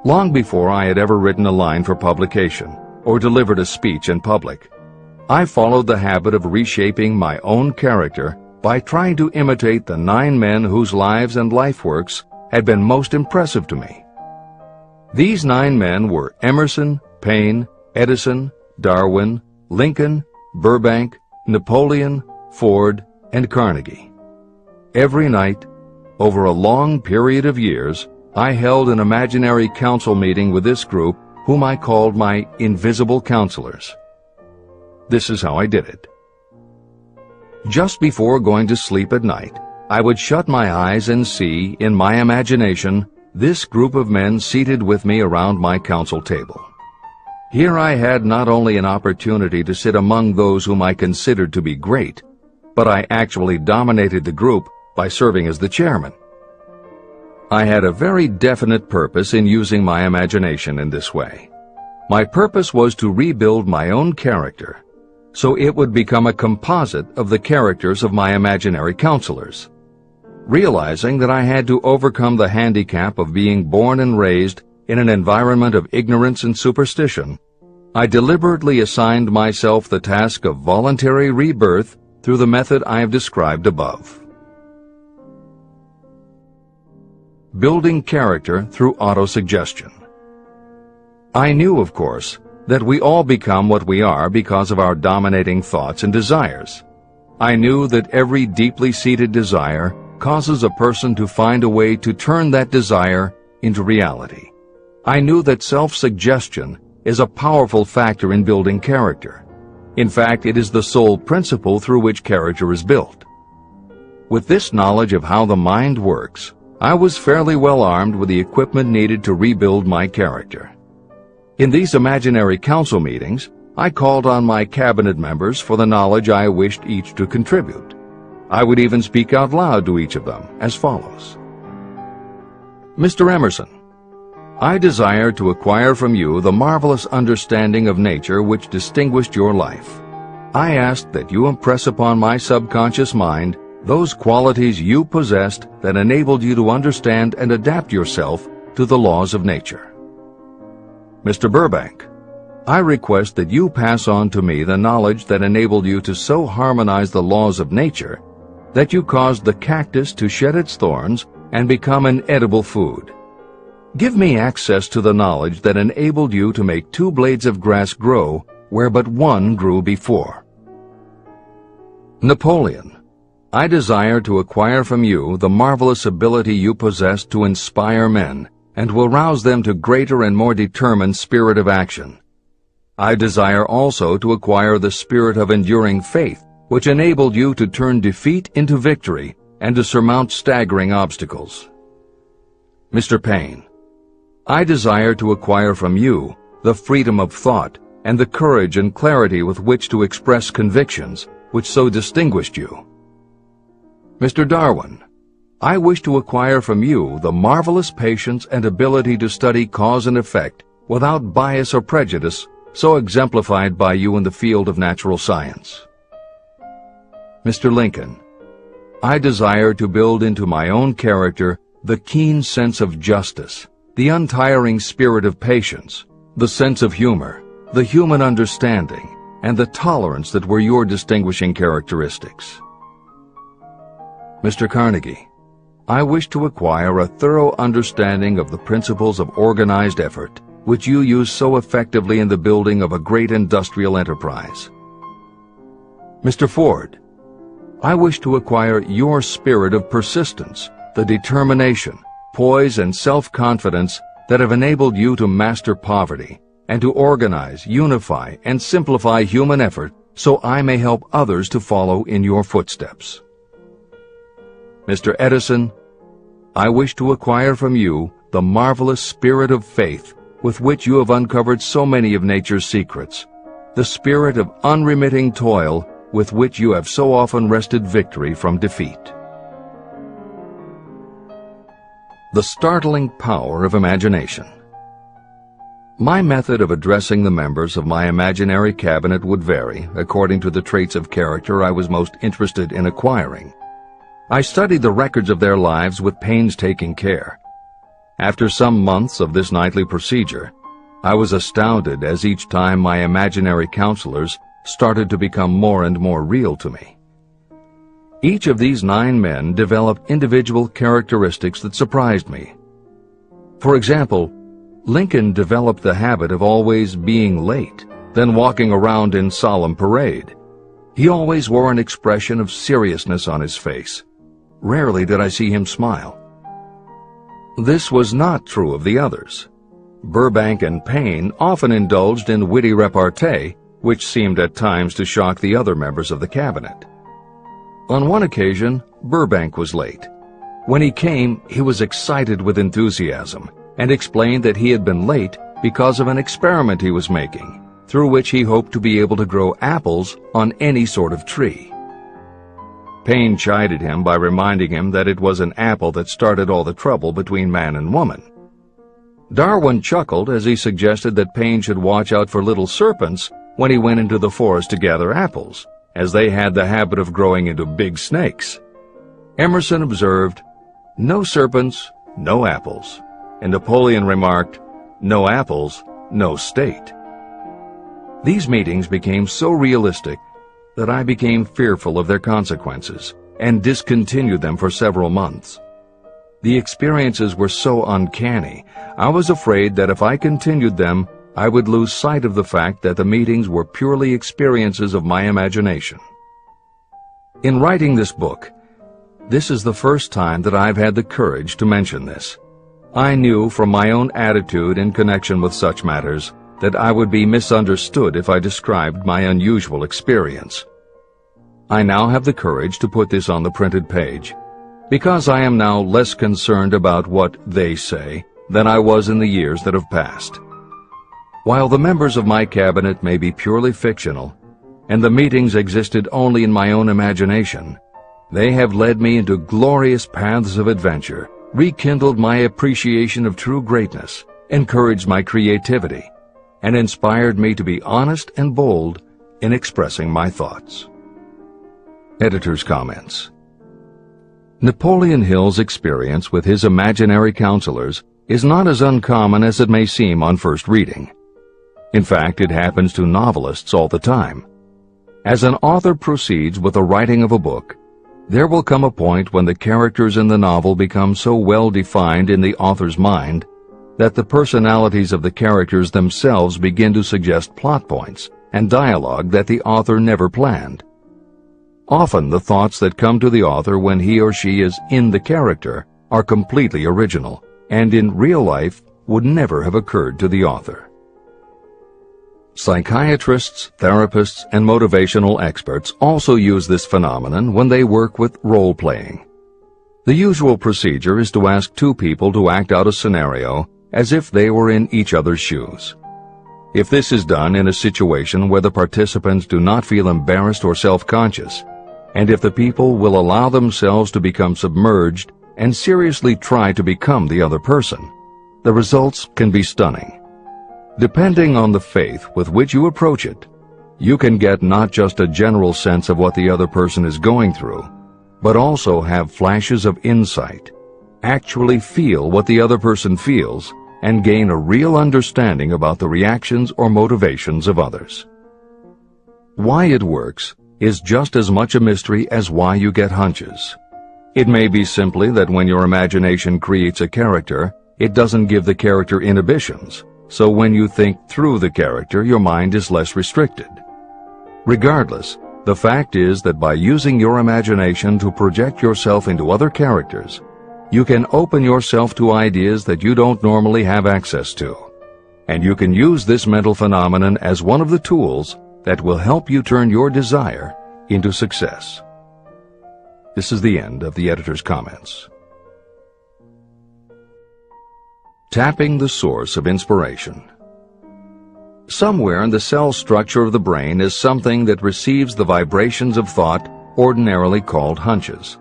Long before I had ever written a line for publication or delivered a speech in public, I followed the habit of reshaping my own character by trying to imitate the 9 men whose lives and life works had been most impressive to me. These 9 men were Emerson, Paine, Edison, Darwin, Lincoln, Burbank, Napoleon, Ford, and Carnegie. Every night, over a long period of years, I held an imaginary council meeting with this group, whom I called my invisible counselors. This is how I did it. Just before going to sleep at night, I would shut my eyes and see, in my imagination, this group of men seated with me around my council table. Here I had not only an opportunity to sit among those whom I considered to be great, but I actually dominated the group by serving as the chairman. I had a very definite purpose in using my imagination in this way. My purpose was to rebuild my own character, so it would become a composite of the characters of my imaginary counselors. Realizing that I had to overcome the handicap of being born and raised in an environment of ignorance and superstition, I deliberately assigned myself the task of voluntary rebirth through the method I have described above. Building character through autosuggestion. I knew, of course, that we all become what we are because of our dominating thoughts and desires. I knew that every deeply seated desire causes a person to find a way to turn that desire into reality. I knew that self-suggestion is a powerful factor in building character. In fact, it is the sole principle through which character is built. With this knowledge of how the mind works, I was fairly well armed with the equipment needed to rebuild my character. In these imaginary council meetings, I called on my cabinet members for the knowledge I wished each to contribute. I would even speak out loud to each of them as follows. Mr. Emerson, I desire to acquire from you the marvelous understanding of nature which distinguished your life. I ask that you impress upon my subconscious mind those qualities you possessed that enabled you to understand and adapt yourself to the laws of nature. Mr. Burbank, I request that you pass on to me the knowledge that enabled you to so harmonize the laws of nature that you caused the cactus to shed its thorns and become an edible food. Give me access to the knowledge that enabled you to make 2 blades of grass grow where but 1 grew before. Napoleon, I desire to acquire from you the marvelous ability you possess to inspire men and will rouse them to greater and more determined spirit of action. I desire also to acquire the spirit of enduring faith, which enabled you to turn defeat into victory and to surmount staggering obstacles. Mr. Paine, I desire to acquire from you the freedom of thought and the courage and clarity with which to express convictions which so distinguished you. Mr. Darwin, I wish to acquire from you the marvelous patience and ability to study cause and effect without bias or prejudice, so exemplified by you in the field of natural science. Mr. Lincoln, I desire to build into my own character the keen sense of justice, the untiring spirit of patience, the sense of humor, the human understanding, and the tolerance that were your distinguishing characteristics. Mr. Carnegie, I wish to acquire a thorough understanding of the principles of organized effort, which you use so effectively in the building of a great industrial enterprise. Mr. Ford, I wish to acquire your spirit of persistence, the determination, poise, and self-confidence that have enabled you to master poverty and to organize, unify, and simplify human effort so I may help others to follow in your footsteps. Mr. Edison, I wish to acquire from you the marvelous spirit of faith with which you have uncovered so many of nature's secrets, the spirit of unremitting toil with which you have so often wrested victory from defeat. The startling power of imagination. My method of addressing the members of my imaginary cabinet would vary according to the traits of character I was most interested in acquiring. I studied the records of their lives with painstaking care. After some months of this nightly procedure, I was astounded as each time my imaginary counselors started to become more and more real to me. Each of these 9 men developed individual characteristics that surprised me. For example, Lincoln developed the habit of always being late, then walking around in solemn parade. He always wore an expression of seriousness on his face. Rarely did I see him smile. This was not true of the others. Burbank and Payne often indulged in witty repartee, which seemed at times to shock the other members of the cabinet. On one occasion, Burbank was late. When he came, he was excited with enthusiasm and explained that he had been late because of an experiment he was making, through which he hoped to be able to grow apples on any sort of tree. Payne chided him by reminding him that it was an apple that started all the trouble between man and woman. Darwin chuckled as he suggested that Payne should watch out for little serpents when he went into the forest to gather apples, as they had the habit of growing into big snakes. Emerson observed, "No serpents, no apples," and Napoleon remarked, "No apples, no state." These meetings became so realistic that I became fearful of their consequences and discontinued them for several months. The experiences were so uncanny, I was afraid that if I continued them, I would lose sight of the fact that the meetings were purely experiences of my imagination. In writing this book, this is the first time that I've had the courage to mention this. I knew from my own attitude in connection with such matters that I would be misunderstood if I described my unusual experience. I now have the courage to put this on the printed page, because I am now less concerned about what they say than I was in the years that have passed. While the members of my cabinet may be purely fictional, and the meetings existed only in my own imagination, they have led me into glorious paths of adventure, rekindled my appreciation of true greatness, encouraged my creativity, and inspired me to be honest and bold in expressing my thoughts. Editor's comments. Napoleon Hill's experience with his imaginary counselors is not as uncommon as it may seem on first reading. In fact, it happens to novelists all the time. As an author proceeds with the writing of a book, there will come a point when the characters in the novel become so well defined in the author's mind that the personalities of the characters themselves begin to suggest plot points and dialogue that the author never planned. Often the thoughts that come to the author when he or she is in the character are completely original, and in real life would never have occurred to the author. Psychiatrists, therapists, and motivational experts also use this phenomenon when they work with role-playing. The usual procedure is to ask 2 people to act out a scenario as if they were in each other's shoes. If this is done in a situation where the participants do not feel embarrassed or self-conscious, and if the people will allow themselves to become submerged and seriously try to become the other person, the results can be stunning. Depending on the faith with which you approach it, you can get not just a general sense of what the other person is going through, but also have flashes of insight, actually feel what the other person feels, and gain a real understanding about the reactions or motivations of others. Why it works is just as much a mystery as why you get hunches. It may be simply that when your imagination creates a character, it doesn't give the character inhibitions, so when you think through the character, your mind is less restricted. Regardless, the fact is that by using your imagination to project yourself into other characters, you can open yourself to ideas that you don't normally have access to, and you can use this mental phenomenon as one of the tools that will help you turn your desire into success. This is the end of the editor's comments. Tapping the source of inspiration. Somewhere in the cell structure of the brain is something that receives the vibrations of thought ordinarily called hunches.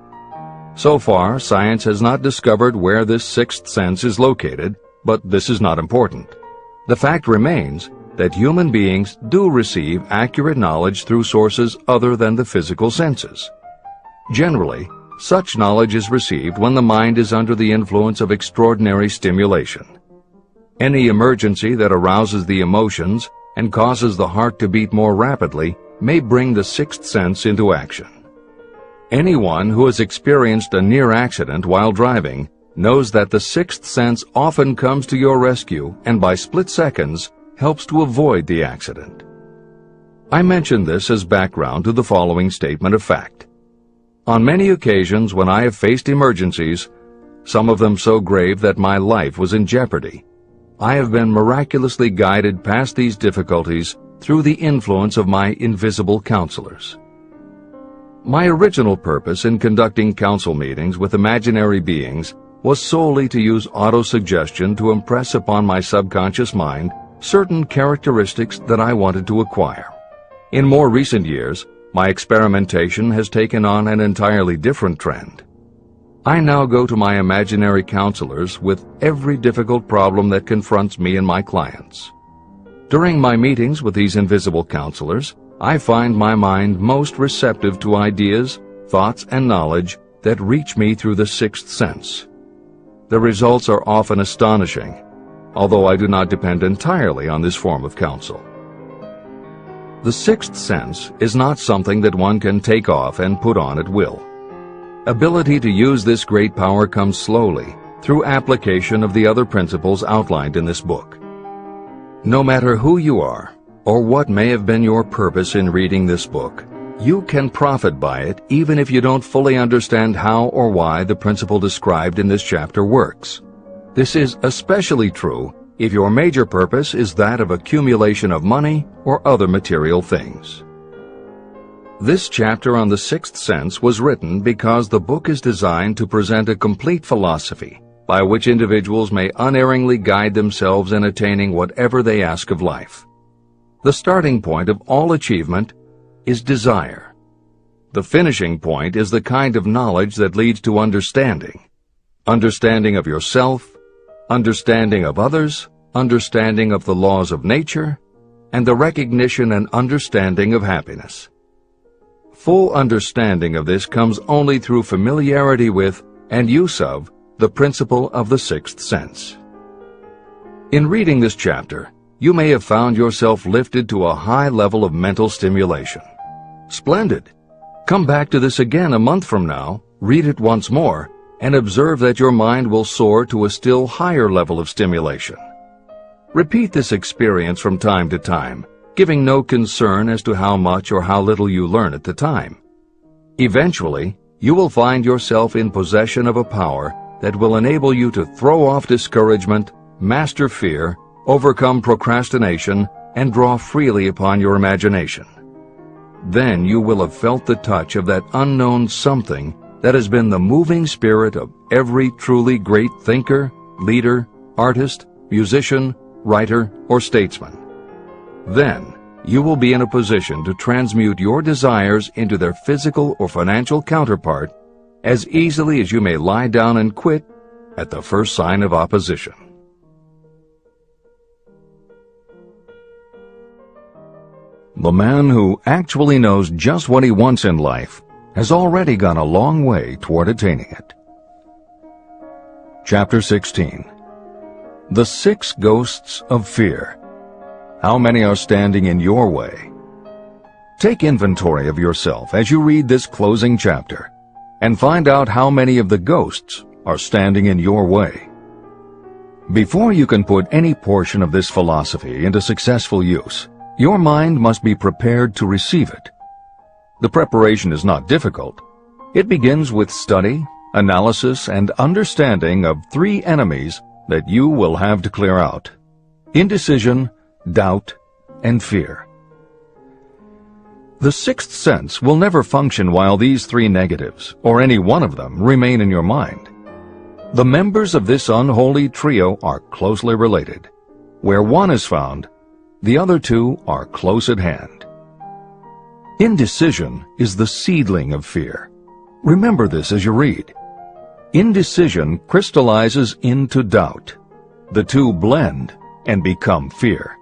So far, science has not discovered where this sixth sense is located, but this is not important. The fact remains that human beings do receive accurate knowledge through sources other than the physical senses. Generally, such knowledge is received when the mind is under the influence of extraordinary stimulation. Any emergency that arouses the emotions and causes the heart to beat more rapidly may bring the sixth sense into action. Anyone who has experienced a near accident while driving knows that the sixth sense often comes to your rescue and by split seconds helps to avoid the accident. I mention this as background to the following statement of fact. On many occasions when I have faced emergencies, some of them so grave that my life was in jeopardy, I have been miraculously guided past these difficulties through the influence of my invisible counselors. My original purpose in conducting council meetings with imaginary beings was solely to use autosuggestion to impress upon my subconscious mind certain characteristics that I wanted to acquire. In more recent years, my experimentation has taken on an entirely different trend. I now go to my imaginary counselors with every difficult problem that confronts me and my clients. During my meetings with these invisible counselors, I find my mind most receptive to ideas, thoughts, and knowledge that reach me through the sixth sense. The results are often astonishing, although I do not depend entirely on this form of counsel. The sixth sense is not something that one can take off and put on at will. Ability to use this great power comes slowly through application of the other principles outlined in this book. No matter who you are, or what may have been your purpose in reading this book, you can profit by it even if you don't fully understand how or why the principle described in this chapter works. This is especially true if your major purpose is that of accumulation of money or other material things. This chapter on the sixth sense was written because the book is designed to present a complete philosophy by which individuals may unerringly guide themselves in attaining whatever they ask of life. The starting point of all achievement is desire. The finishing point is the kind of knowledge that leads to understanding. Understanding of yourself, understanding of others, understanding of the laws of nature, and the recognition and understanding of happiness. Full understanding of this comes only through familiarity with and use of the principle of the sixth sense. In reading this chapter, you may have found yourself lifted to a high level of mental stimulation. Splendid! Come back to this again a month from now, read it once more, and observe that your mind will soar to a still higher level of stimulation. Repeat this experience from time to time, giving no concern as to how much or how little you learn at the time. Eventually, you will find yourself in possession of a power that will enable you to throw off discouragement, master fear, overcome procrastination, and draw freely upon your imagination. Then you will have felt the touch of that unknown something that has been the moving spirit of every truly great thinker, leader, artist, musician, writer, or statesman. Then you will be in a position to transmute your desires into their physical or financial counterpart as easily as you may lie down and quit at the first sign of opposition. The man who actually knows just what he wants in life has already gone a long way toward attaining it. Chapter 16. The Six Ghosts of Fear. How many are standing in your way? Take inventory of yourself as you read this closing chapter and find out how many of the ghosts are standing in your way. Before you can put any portion of this philosophy into successful use, your mind must be prepared to receive it. The preparation is not difficult. It begins with study, analysis, and understanding of three enemies that you will have to clear out: indecision, doubt, and fear. The sixth sense will never function while these three negatives, or any one of them, remain in your mind. The members of this unholy trio are closely related. Where one is found, The other two are close at hand. Indecision is the seedling of fear. Remember this as you read. Indecision crystallizes into doubt. The two blend and become fear.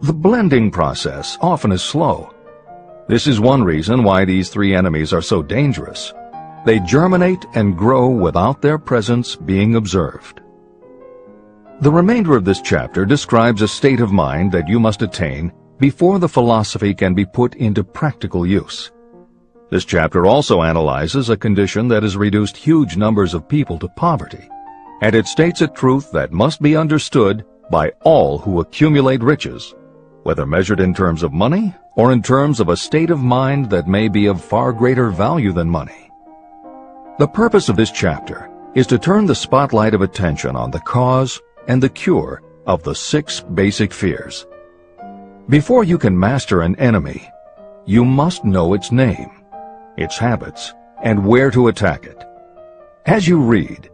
The blending process often is slow. This is one reason why these three enemies are so dangerous. They germinate and grow without their presence being observed. The remainder of this chapter describes a state of mind that you must attain before the philosophy can be put into practical use. This chapter also analyzes a condition that has reduced huge numbers of people to poverty, and it states a truth that must be understood by all who accumulate riches, whether measured in terms of money or in terms of a state of mind that may be of far greater value than money. The purpose of this chapter is to turn the spotlight of attention on the cause and the cure of the 6 basic fears. Before you can master an enemy, you must know its name, its habits, and where to attack it. As you read,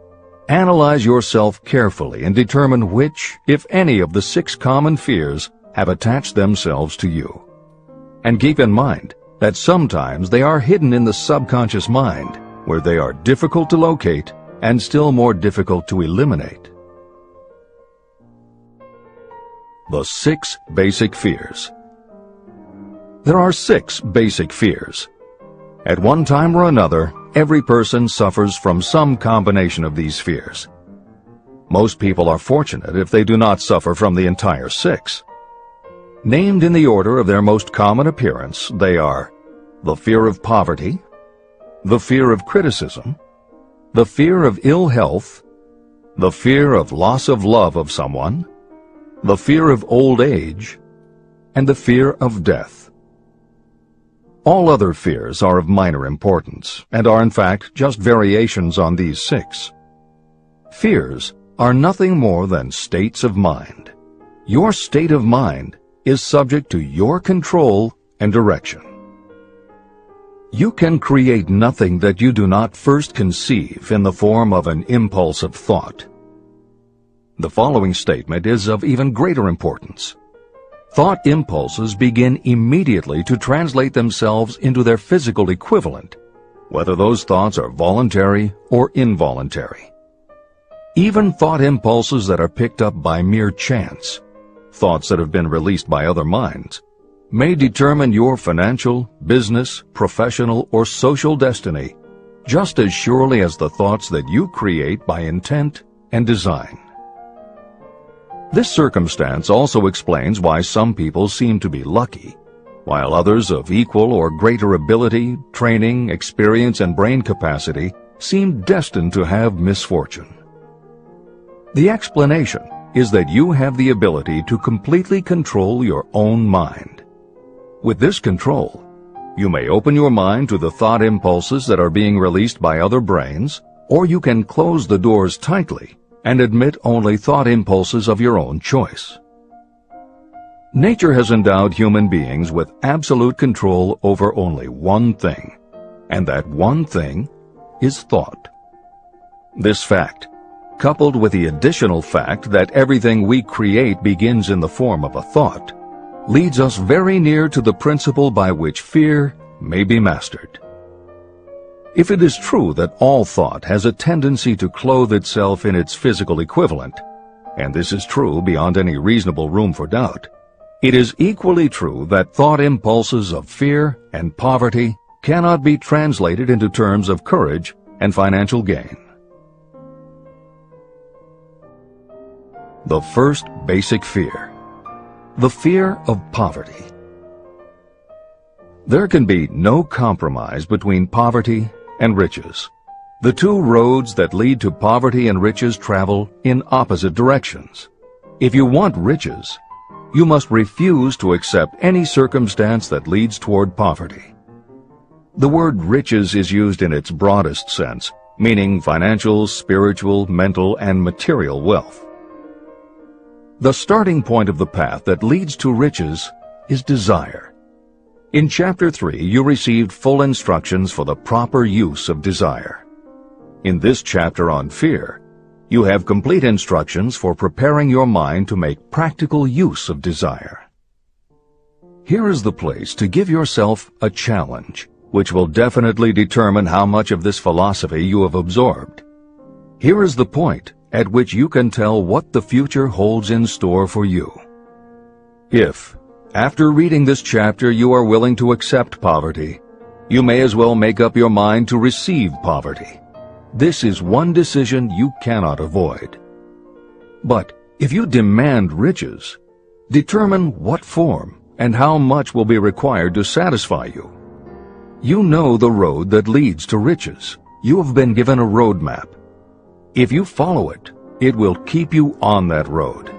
analyze yourself carefully and determine which, if any, of the 6 common fears have attached themselves to you. And keep in mind that sometimes they are hidden in the subconscious mind, where they are difficult to locate and still more difficult to eliminate. The 6 basic fears. There are 6 basic fears. At one time or another, every person suffers from some combination of these fears. Most people are fortunate if they do not suffer from the entire 6. Named in the order of their most common appearance, they are the fear of poverty, the fear of criticism, the fear of ill health, the fear of loss of love of someone, the fear of old age, and the fear of death. All other fears are of minor importance, and are in fact just variations on these 6. Fears are nothing more than states of mind. Your state of mind is subject to your control and direction. You can create nothing that you do not first conceive in the form of an impulse of thought. The following statement is of even greater importance. Thought impulses begin immediately to translate themselves into their physical equivalent, whether those thoughts are voluntary or involuntary. Even thought impulses that are picked up by mere chance, thoughts that have been released by other minds, may determine your financial, business, professional, or social destiny just as surely as the thoughts that you create by intent and design. This circumstance also explains why some people seem to be lucky, while others of equal or greater ability, training, experience, and brain capacity seem destined to have misfortune. The explanation is that you have the ability to completely control your own mind. With this control, you may open your mind to the thought impulses that are being released by other brains, or you can close the doors tightly and admit only thought impulses of your own choice. Nature has endowed human beings with absolute control over only one thing, and that one thing is thought. This fact, coupled with the additional fact that everything we create begins in the form of a thought, leads us very near to the principle by which fear may be mastered. If it is true that all thought has a tendency to clothe itself in its physical equivalent, and this is true beyond any reasonable room for doubt, it is equally true that thought impulses of fear and poverty cannot be translated into terms of courage and financial gain. The first basic fear, the fear of poverty. There can be no compromise between poverty and riches. The two roads that lead to poverty and riches travel in opposite directions. If you want riches, you must refuse to accept any circumstance that leads toward poverty. The word riches is used in its broadest sense, meaning financial, spiritual, mental, and material wealth. The starting point of the path that leads to riches is desire. In Chapter 3, you received full instructions for the proper use of desire. In this chapter on fear, you have complete instructions for preparing your mind to make practical use of desire. Here is the place to give yourself a challenge, which will definitely determine how much of this philosophy you have absorbed. Here is the point at which you can tell what the future holds in store for you. If, after reading this chapter, you are willing to accept poverty, you may as well make up your mind to receive poverty. This is one decision you cannot avoid. But if you demand riches, determine what form and how much will be required to satisfy you. You know the road that leads to riches. You have been given a roadmap. If you follow it, it will keep you on that road.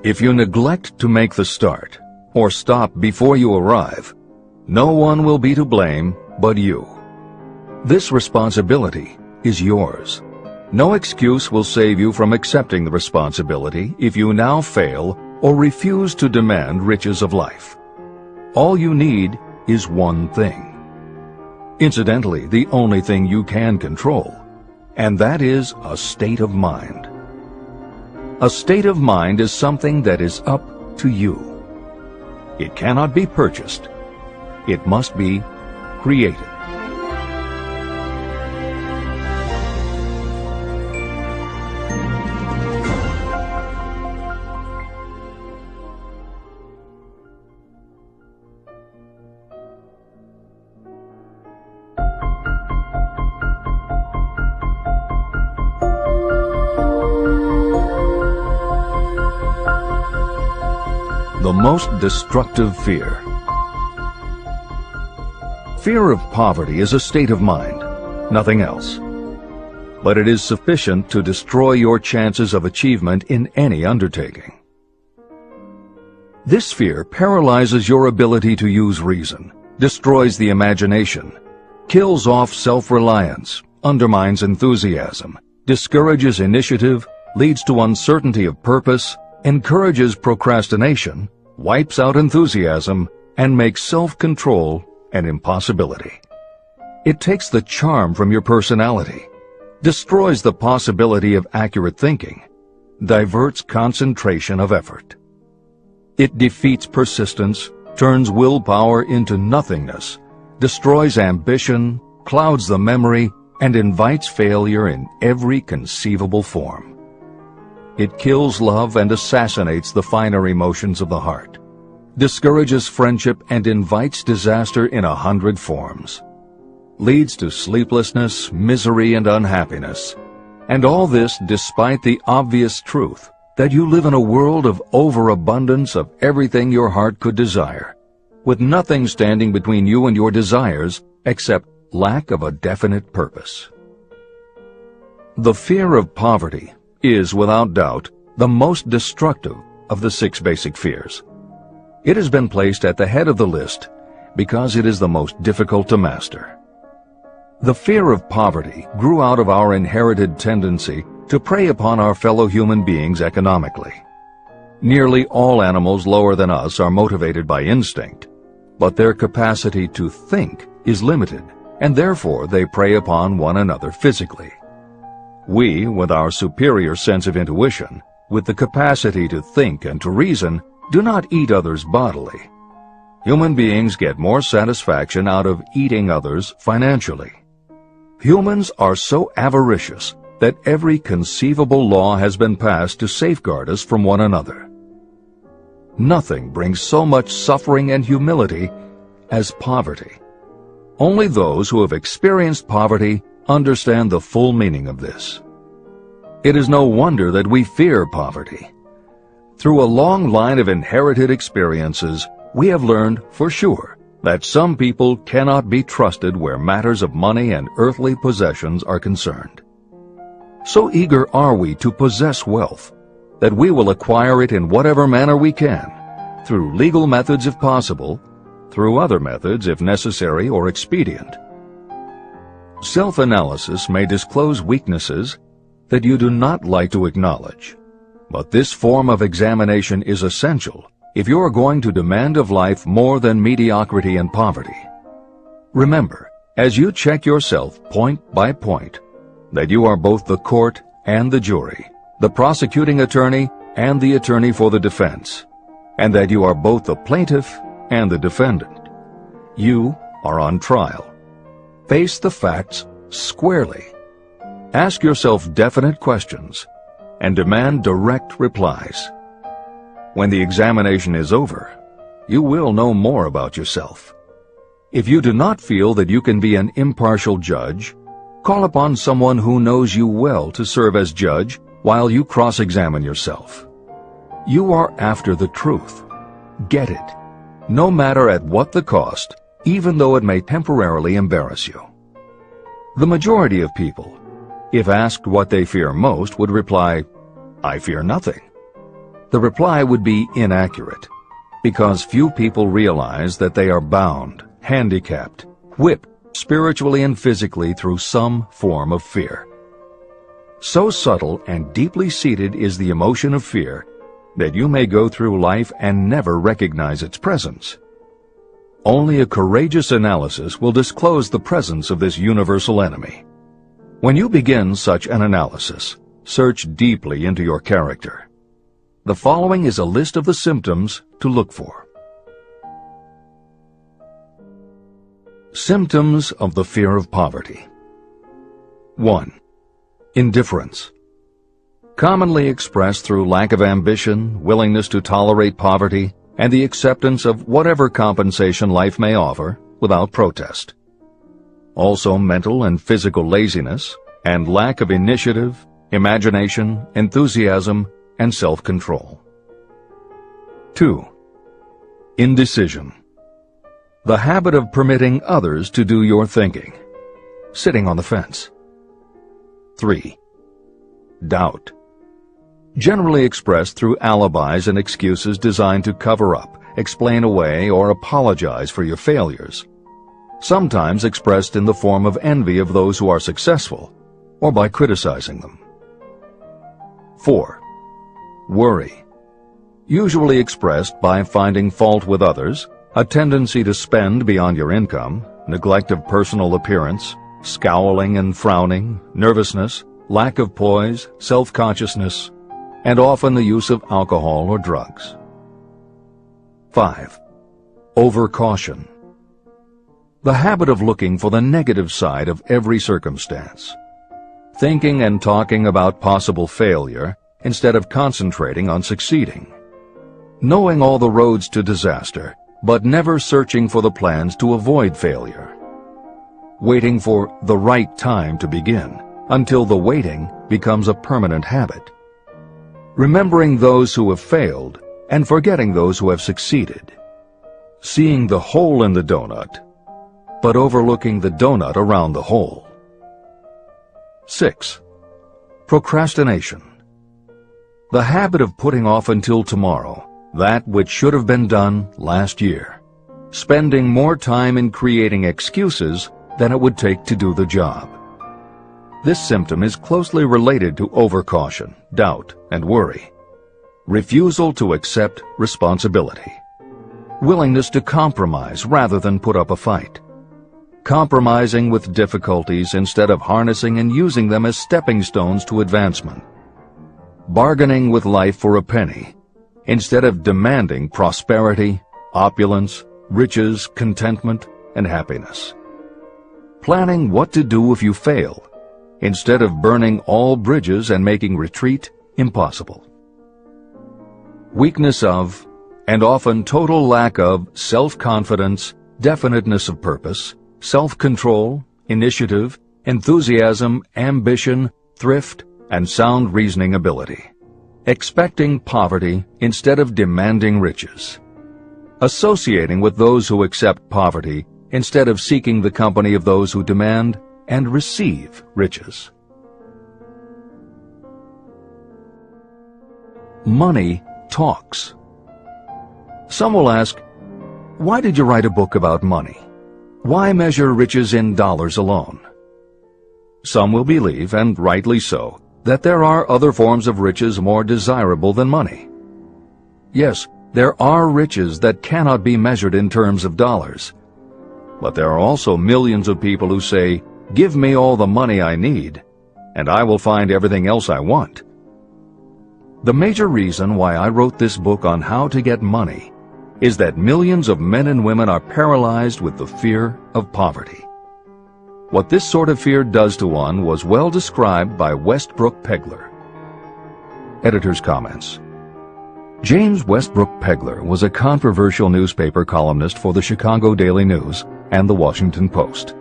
If you neglect to make the start, or stop before you arrive, no one will be to blame but you. This responsibility is yours. No excuse will save you from accepting the responsibility if you now fail or refuse to demand riches of life. All you need is one thing. Incidentally, the only thing you can control, and that is a state of mind. A state of mind is something that is up to you. It cannot be purchased. It must be created. The most destructive fear. Fear of poverty is a state of mind, nothing else. But it is sufficient to destroy your chances of achievement in any undertaking. This fear paralyzes your ability to use reason, destroys the imagination, kills off self-reliance, undermines enthusiasm, discourages initiative, leads to uncertainty of purpose, encourages procrastination, wipes out enthusiasm, and makes self-control an impossibility. It takes the charm from your personality, destroys the possibility of accurate thinking, diverts concentration of effort. It defeats persistence, turns willpower into nothingness, destroys ambition, clouds the memory, and invites failure in every conceivable form. It kills love and assassinates the finer emotions of the heart, discourages friendship and invites disaster in 100 forms, leads to sleeplessness, misery, and unhappiness. And all this despite the obvious truth that you live in a world of overabundance of everything your heart could desire, with nothing standing between you and your desires except lack of a definite purpose. The fear of poverty is, without doubt, the most destructive of the 6 basic fears. It has been placed at the head of the list because it is the most difficult to master. The fear of poverty grew out of our inherited tendency to prey upon our fellow human beings economically. Nearly all animals lower than us are motivated by instinct, but their capacity to think is limited, and therefore they prey upon one another physically. We, with our superior sense of intuition, with the capacity to think and to reason, do not eat others bodily. Human beings get more satisfaction out of eating others financially. Humans are so avaricious that every conceivable law has been passed to safeguard us from one another. Nothing brings so much suffering and humility as poverty. Only those who have experienced poverty understand the full meaning of this. It is no wonder that we fear poverty. Through a long line of inherited experiences, we have learned for sure that some people cannot be trusted where matters of money and earthly possessions are concerned. So eager are we to possess wealth that we will acquire it in whatever manner we can, through legal methods if possible, through other methods if necessary or expedient. Self-analysis may disclose weaknesses that you do not like to acknowledge, but this form of examination is essential if you are going to demand of life more than mediocrity and poverty. Remember, as you check yourself point by point, that you are both the court and the jury, the prosecuting attorney and the attorney for the defense, and that you are both the plaintiff and the defendant. You are on trial. Face the facts squarely. Ask yourself definite questions and demand direct replies. When the examination is over, you will know more about yourself. If you do not feel that you can be an impartial judge, call upon someone who knows you well to serve as judge while you cross-examine yourself. You are after the truth. Get it, no matter at what the cost, even though it may temporarily embarrass you. The majority of people, if asked what they fear most, would reply, "I fear nothing." The reply would be inaccurate, because few people realize that they are bound, handicapped, whipped spiritually and physically through some form of fear. So subtle and deeply seated is the emotion of fear that you may go through life and never recognize its presence. Only a courageous analysis will disclose the presence of this universal enemy. When you begin such an analysis, search deeply into your character. The following is a list of the symptoms to look for. Symptoms of the fear of poverty. 1. Indifference. Commonly expressed through lack of ambition, willingness to tolerate poverty, and the acceptance of whatever compensation life may offer without protest. Also mental and physical laziness, and lack of initiative, imagination, enthusiasm, and self-control. 2. Indecision. The habit of permitting others to do your thinking, sitting on the fence. 3. Doubt. Generally expressed through alibis and excuses designed to cover up, explain away, or apologize for your failures. Sometimes expressed in the form of envy of those who are successful, or by criticizing them. 4. Worry. Usually expressed by finding fault with others, a tendency to spend beyond your income, neglect of personal appearance, scowling and frowning, nervousness, lack of poise, self-consciousness, and often the use of alcohol or drugs. 5. Overcaution. The habit of looking for the negative side of every circumstance, thinking and talking about possible failure instead of concentrating on succeeding, knowing all the roads to disaster, but never searching for the plans to avoid failure, waiting for the right time to begin until the waiting becomes a permanent habit, remembering those who have failed and forgetting those who have succeeded, seeing the hole in the donut, but overlooking the donut around the hole. 6. Procrastination. The habit of putting off until tomorrow that which should have been done last year, spending more time in creating excuses than it would take to do the job. This symptom is closely related to overcaution, doubt, and worry. Refusal to accept responsibility. Willingness to compromise rather than put up a fight. Compromising with difficulties instead of harnessing and using them as stepping stones to advancement. Bargaining with life for a penny instead of demanding prosperity, opulence, riches, contentment, and happiness. Planning what to do if you fail instead of burning all bridges and making retreat impossible. Weakness of, and often total lack of, self-confidence, definiteness of purpose, self-control, initiative, enthusiasm, ambition, thrift, and sound reasoning ability. Expecting poverty instead of demanding riches. Associating with those who accept poverty instead of seeking the company of those who demand and receive riches. Money talks. Some will ask, why did you write a book about money? Why measure riches in dollars alone? Some will believe, and rightly so, that there are other forms of riches more desirable than money. Yes, there are riches that cannot be measured in terms of dollars. But there are also millions of people who say, "Give me all the money I need, and I will find everything else I want." The major reason why I wrote this book on how to get money is that millions of men and women are paralyzed with the fear of poverty. What this sort of fear does to one was well described by Westbrook Pegler. Editor's comments. James Westbrook Pegler was a controversial newspaper columnist for the Chicago Daily News and the Washington Post.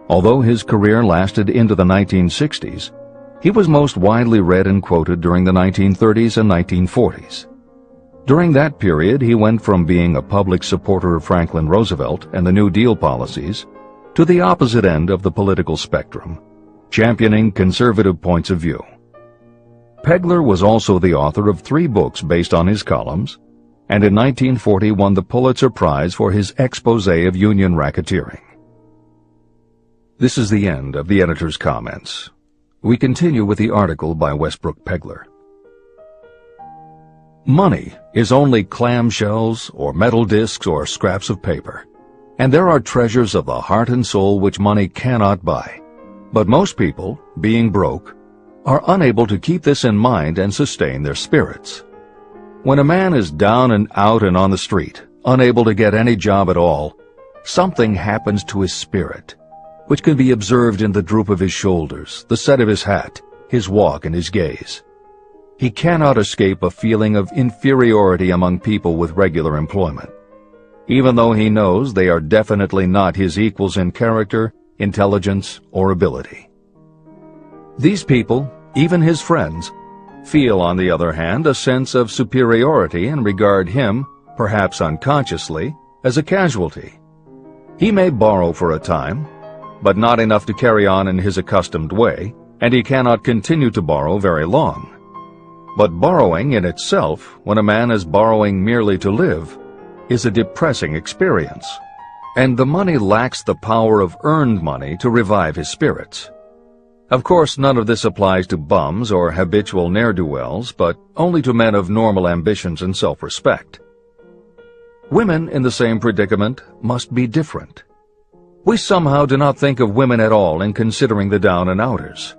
Although his career lasted into the 1960s, he was most widely read and quoted during the 1930s and 1940s. During that period, he went from being a public supporter of Franklin Roosevelt and the New Deal policies to the opposite end of the political spectrum, championing conservative points of view. Pegler was also the author of 3 books based on his columns, and in 1940 won the Pulitzer Prize for his expose of union racketeering. This is the end of the editor's comments. We continue with the article by Westbrook Pegler. Money is only clamshells or metal discs or scraps of paper, and there are treasures of the heart and soul which money cannot buy. But most people, being broke, are unable to keep this in mind and sustain their spirits. When a man is down and out and on the street, unable to get any job at all, something happens to his spirit, which can be observed in the droop of his shoulders, the set of his hat, his walk, and his gaze. He cannot escape a feeling of inferiority among people with regular employment, even though he knows they are definitely not his equals in character, intelligence, or ability. These people, even his friends, feel, on the other hand, a sense of superiority and regard him, perhaps unconsciously, as a casualty. He may borrow for a time, but not enough to carry on in his accustomed way, and he cannot continue to borrow very long. But borrowing in itself, when a man is borrowing merely to live, is a depressing experience, and the money lacks the power of earned money to revive his spirits. Of course, none of this applies to bums or habitual ne'er-do-wells, but only to men of normal ambitions and self-respect. Women in the same predicament must be different. We somehow do not think of women at all in considering the down-and-outers.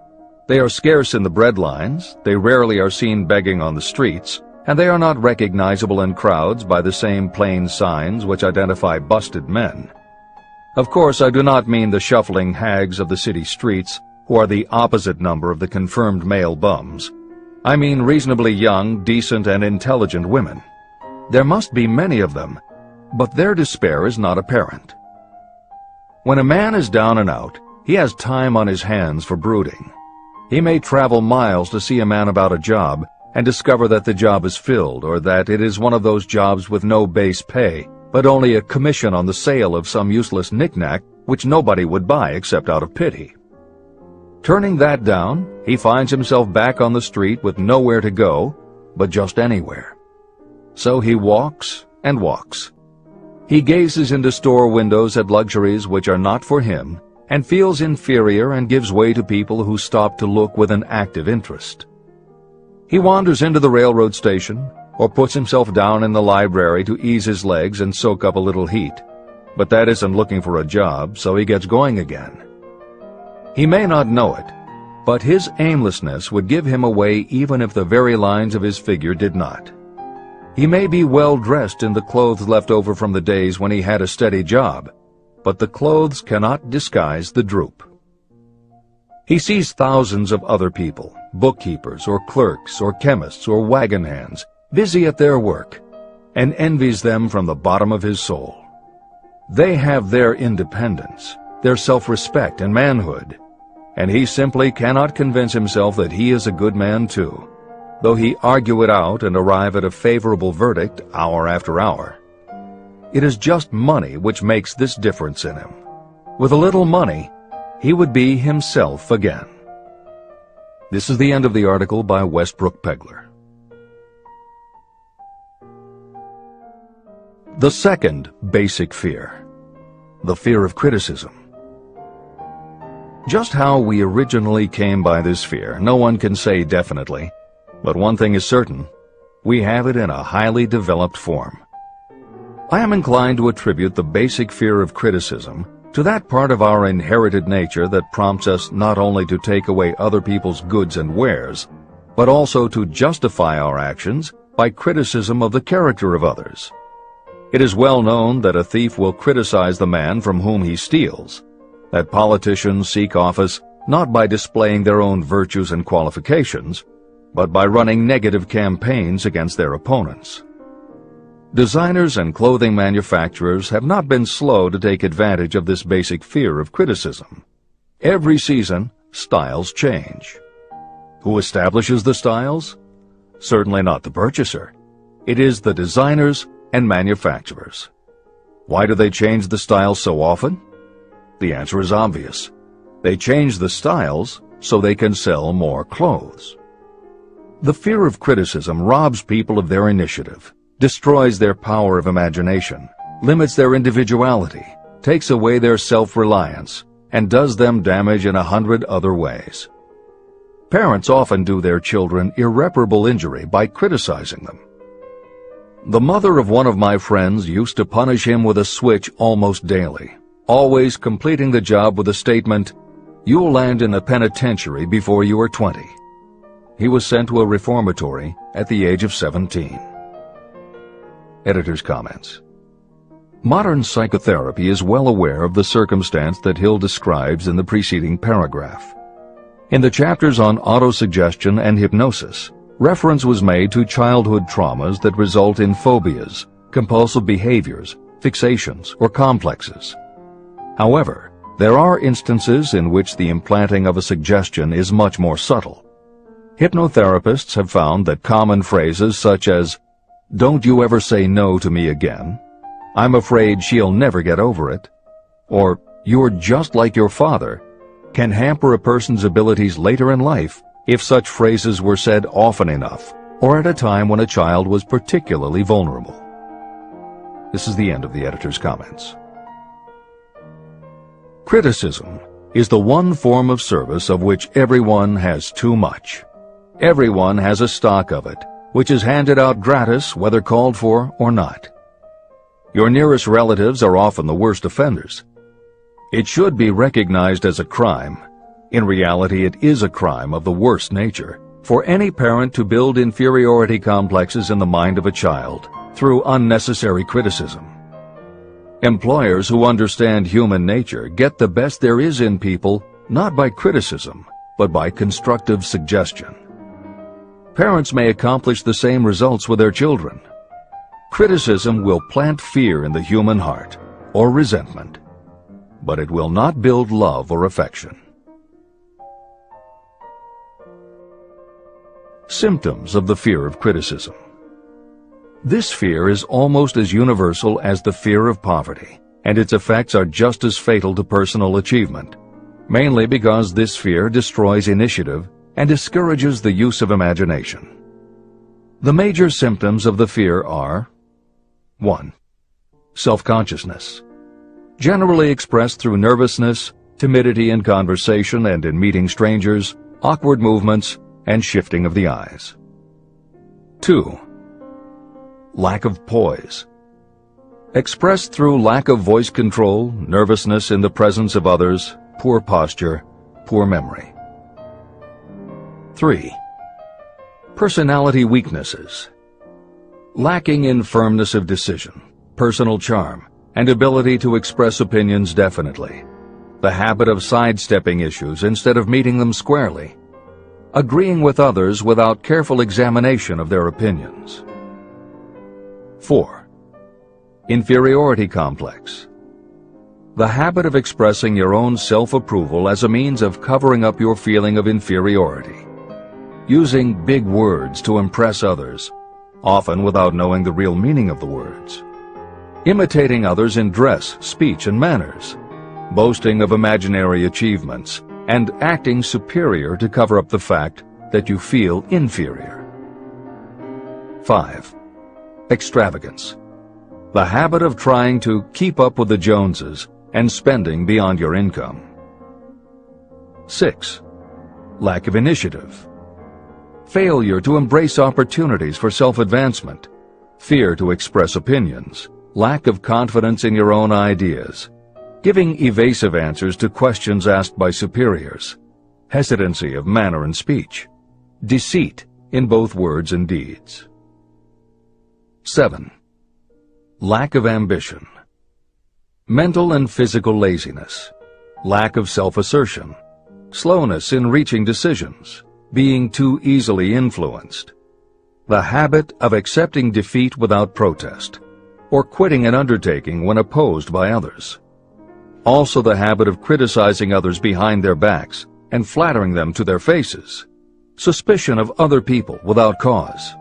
They are scarce in the breadlines, they rarely are seen begging on the streets, and they are not recognizable in crowds by the same plain signs which identify busted men. Of course, I do not mean the shuffling hags of the city streets, who are the opposite number of the confirmed male bums. I mean reasonably young, decent, and intelligent women. There must be many of them, but their despair is not apparent. When a man is down and out, he has time on his hands for brooding. He may travel miles to see a man about a job and discover that the job is filled, or that it is one of those jobs with no base pay, but only a commission on the sale of some useless knick-knack which nobody would buy except out of pity. Turning that down, he finds himself back on the street with nowhere to go, but just anywhere. So he walks and walks. He gazes into store windows at luxuries which are not for him, and feels inferior and gives way to people who stop to look with an active interest. He wanders into the railroad station, or puts himself down in the library to ease his legs and soak up a little heat. But that isn't looking for a job, so he gets going again. He may not know it, but his aimlessness would give him away even if the very lines of his figure did not. He may be well dressed in the clothes left over from the days when he had a steady job, but the clothes cannot disguise the droop. He sees thousands of other people, bookkeepers or clerks or chemists or wagon hands, busy at their work, and envies them from the bottom of his soul. They have their independence, their self-respect and manhood, and he simply cannot convince himself that he is a good man too, though he argue it out and arrive at a favorable verdict hour after hour. It is just money which makes this difference in him. With a little money, he would be himself again. This is the end of the article by Westbrook Pegler. The second basic fear, the fear of criticism. Just how we originally came by this fear, no one can say definitely, but one thing is certain: we have it in a highly developed form. I am inclined to attribute the basic fear of criticism to that part of our inherited nature that prompts us not only to take away other people's goods and wares, but also to justify our actions by criticism of the character of others. It is well known that a thief will criticize the man from whom he steals, that politicians seek office not by displaying their own virtues and qualifications, but by running negative campaigns against their opponents. Designers and clothing manufacturers have not been slow to take advantage of this basic fear of criticism. Every season, styles change. Who establishes the styles? Certainly not the purchaser. It is the designers and manufacturers. Why do they change the styles so often? The answer is obvious. They change the styles so they can sell more clothes. The fear of criticism robs people of their initiative, destroys their power of imagination, limits their individuality, takes away their self-reliance, and does them damage in 100 other ways. Parents often do their children irreparable injury by criticizing them. The mother of one of my friends used to punish him with a switch almost daily, always completing the job with the statement, "You'll land in a penitentiary before you are 20. He was sent to a reformatory at the age of 17. Editor's comments. Modern psychotherapy is well aware of the circumstance that Hill describes in the preceding paragraph. In the chapters on autosuggestion and hypnosis, reference was made to childhood traumas that result in phobias, compulsive behaviors, fixations, or complexes. However, there are instances in which the implanting of a suggestion is much more subtle. Hypnotherapists have found that common phrases such as, "Don't you ever say no to me again," "I'm afraid she'll never get over it," or "You're just like your father," can hamper a person's abilities later in life if such phrases were said often enough, or at a time when a child was particularly vulnerable. This is the end of the editor's comments. Criticism is the one form of service of which everyone has too much. Everyone has a stock of it, which is handed out gratis whether called for or not. Your nearest relatives are often the worst offenders. It should be recognized as a crime. In reality, it is a crime of the worst nature for any parent to build inferiority complexes in the mind of a child through unnecessary criticism. Employers who understand human nature get the best there is in people not by criticism, but by constructive suggestion. Parents may accomplish the same results with their children. Criticism will plant fear in the human heart, or resentment, but it will not build love or affection. Symptoms of the fear of criticism. This fear is almost as universal as the fear of poverty, and its effects are just as fatal to personal achievement, mainly because this fear destroys initiative and discourages the use of imagination. The major symptoms of the fear are 1. Self-consciousness, generally expressed through nervousness, timidity in conversation and in meeting strangers, awkward movements, and shifting of the eyes. 2. Lack of poise, expressed through lack of voice control, nervousness in the presence of others, poor posture, poor memory. 3. Personality weaknesses, lacking in firmness of decision, personal charm, and ability to express opinions definitely, the habit of sidestepping issues instead of meeting them squarely, agreeing with others without careful examination of their opinions. 4. Inferiority complex, the habit of expressing your own self-approval as a means of covering up your feeling of inferiority, using big words to impress others, often without knowing the real meaning of the words, imitating others in dress, speech, and manners, boasting of imaginary achievements, and acting superior to cover up the fact that you feel inferior. 5. Extravagance, the habit of trying to keep up with the Joneses and spending beyond your income. 6. Lack of initiative, failure to embrace opportunities for self-advancement, fear to express opinions, lack of confidence in your own ideas, giving evasive answers to questions asked by superiors, hesitancy of manner and speech, deceit in both words and deeds. 7. lack of ambition, mental and physical laziness, lack of self-assertion, slowness in reaching decisions, being too easily influenced, the habit of accepting defeat without protest, or quitting an undertaking when opposed by others. Also the habit of criticizing others behind their backs and flattering them to their faces, suspicion of other people without cause,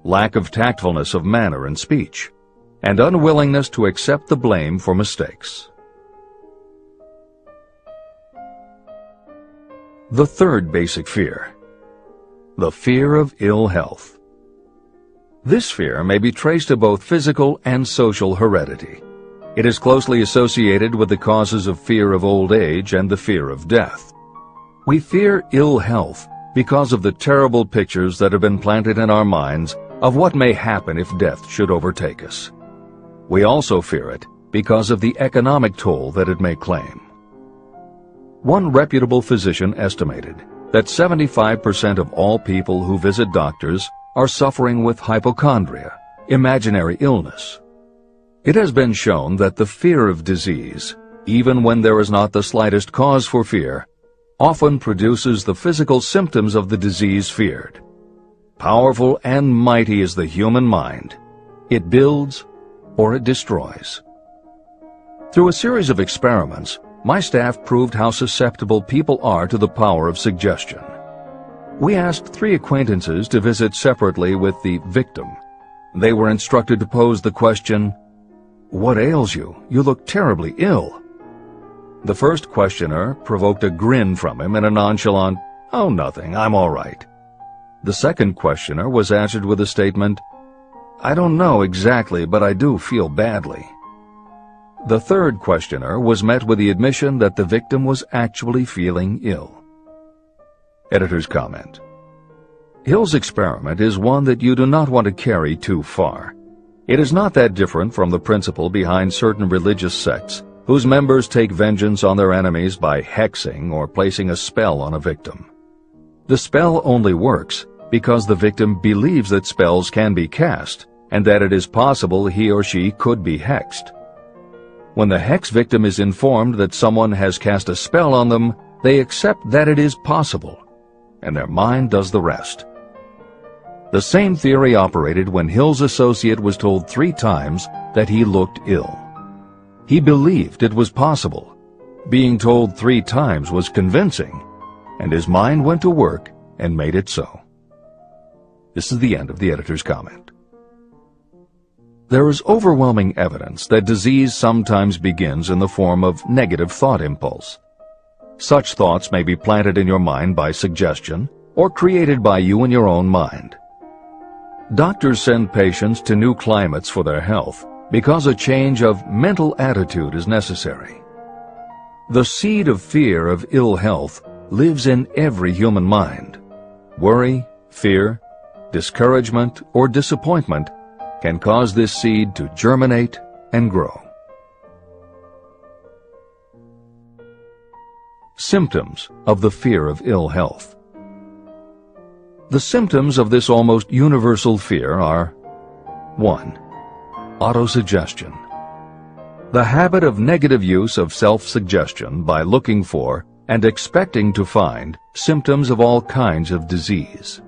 lack of tactfulness of manner and speech, and unwillingness to accept the blame for mistakes. The third basic fear, the fear of ill health. This fear may be traced to both physical and social heredity. It is closely associated with the causes of fear of old age and the fear of death. We fear ill health because of the terrible pictures that have been planted in our minds of what may happen if death should overtake us. We also fear it because of the economic toll that it may claim. One reputable physician estimated that 75% of all people who visit doctors are suffering with hypochondria, imaginary illness. It has been shown that the fear of disease, even when there is not the slightest cause for fear, often produces the physical symptoms of the disease feared. Powerful and mighty is the human mind. It builds or it destroys. Through a series of experiments, my staff proved how susceptible people are to the power of suggestion. We asked 3 acquaintances to visit separately with the victim. They were instructed to pose the question, "What ails you? You look terribly ill." The first questioner provoked a grin from him and a nonchalant, "Oh, nothing, I'm all right." The second questioner was answered with a statement, "I don't know exactly, but I do feel badly." The third questioner was met with the admission that the victim was actually feeling ill. Editor's comment. Hill's experiment is one that you do not want to carry too far. It is not that different from the principle behind certain religious sects whose members take vengeance on their enemies by hexing or placing a spell on a victim. The spell only works because the victim believes that spells can be cast and that it is possible he or she could be hexed. When the hex victim is informed that someone has cast a spell on them, they accept that it is possible, and their mind does the rest. The same theory operated when Hill's associate was told 3 times that he looked ill. He believed it was possible. Being told 3 times was convincing, and his mind went to work and made it so. This is the end of the editor's comment. There is overwhelming evidence that disease sometimes begins in the form of negative thought impulse. Such thoughts may be planted in your mind by suggestion or created by you in your own mind. Doctors send patients to new climates for their health because a change of mental attitude is necessary. The seed of fear of ill health lives in every human mind. Worry, fear, discouragement, or disappointment can cause this seed to germinate and grow. Symptoms of the fear of ill health. The symptoms of this almost universal fear are 1. Autosuggestion. The habit of negative use of self-suggestion by looking for and expecting to find symptoms of all kinds of disease.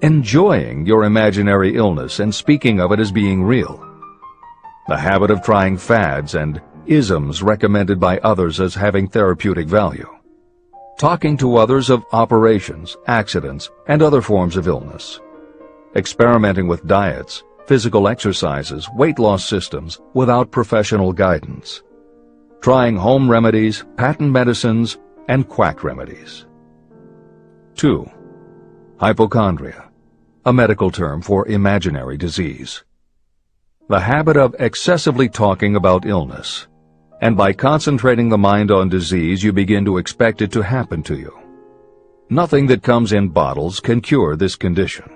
Enjoying your imaginary illness and speaking of it as being real. The habit of trying fads and isms recommended by others as having therapeutic value. Talking to others of operations, accidents, and other forms of illness. Experimenting with diets, physical exercises, weight loss systems without professional guidance. Trying home remedies, patent medicines, and quack remedies. 2. Hypochondria, a medical term for imaginary disease. The habit of excessively talking about illness, and by concentrating the mind on disease you begin to expect it to happen to you. Nothing that comes in bottles can cure this condition.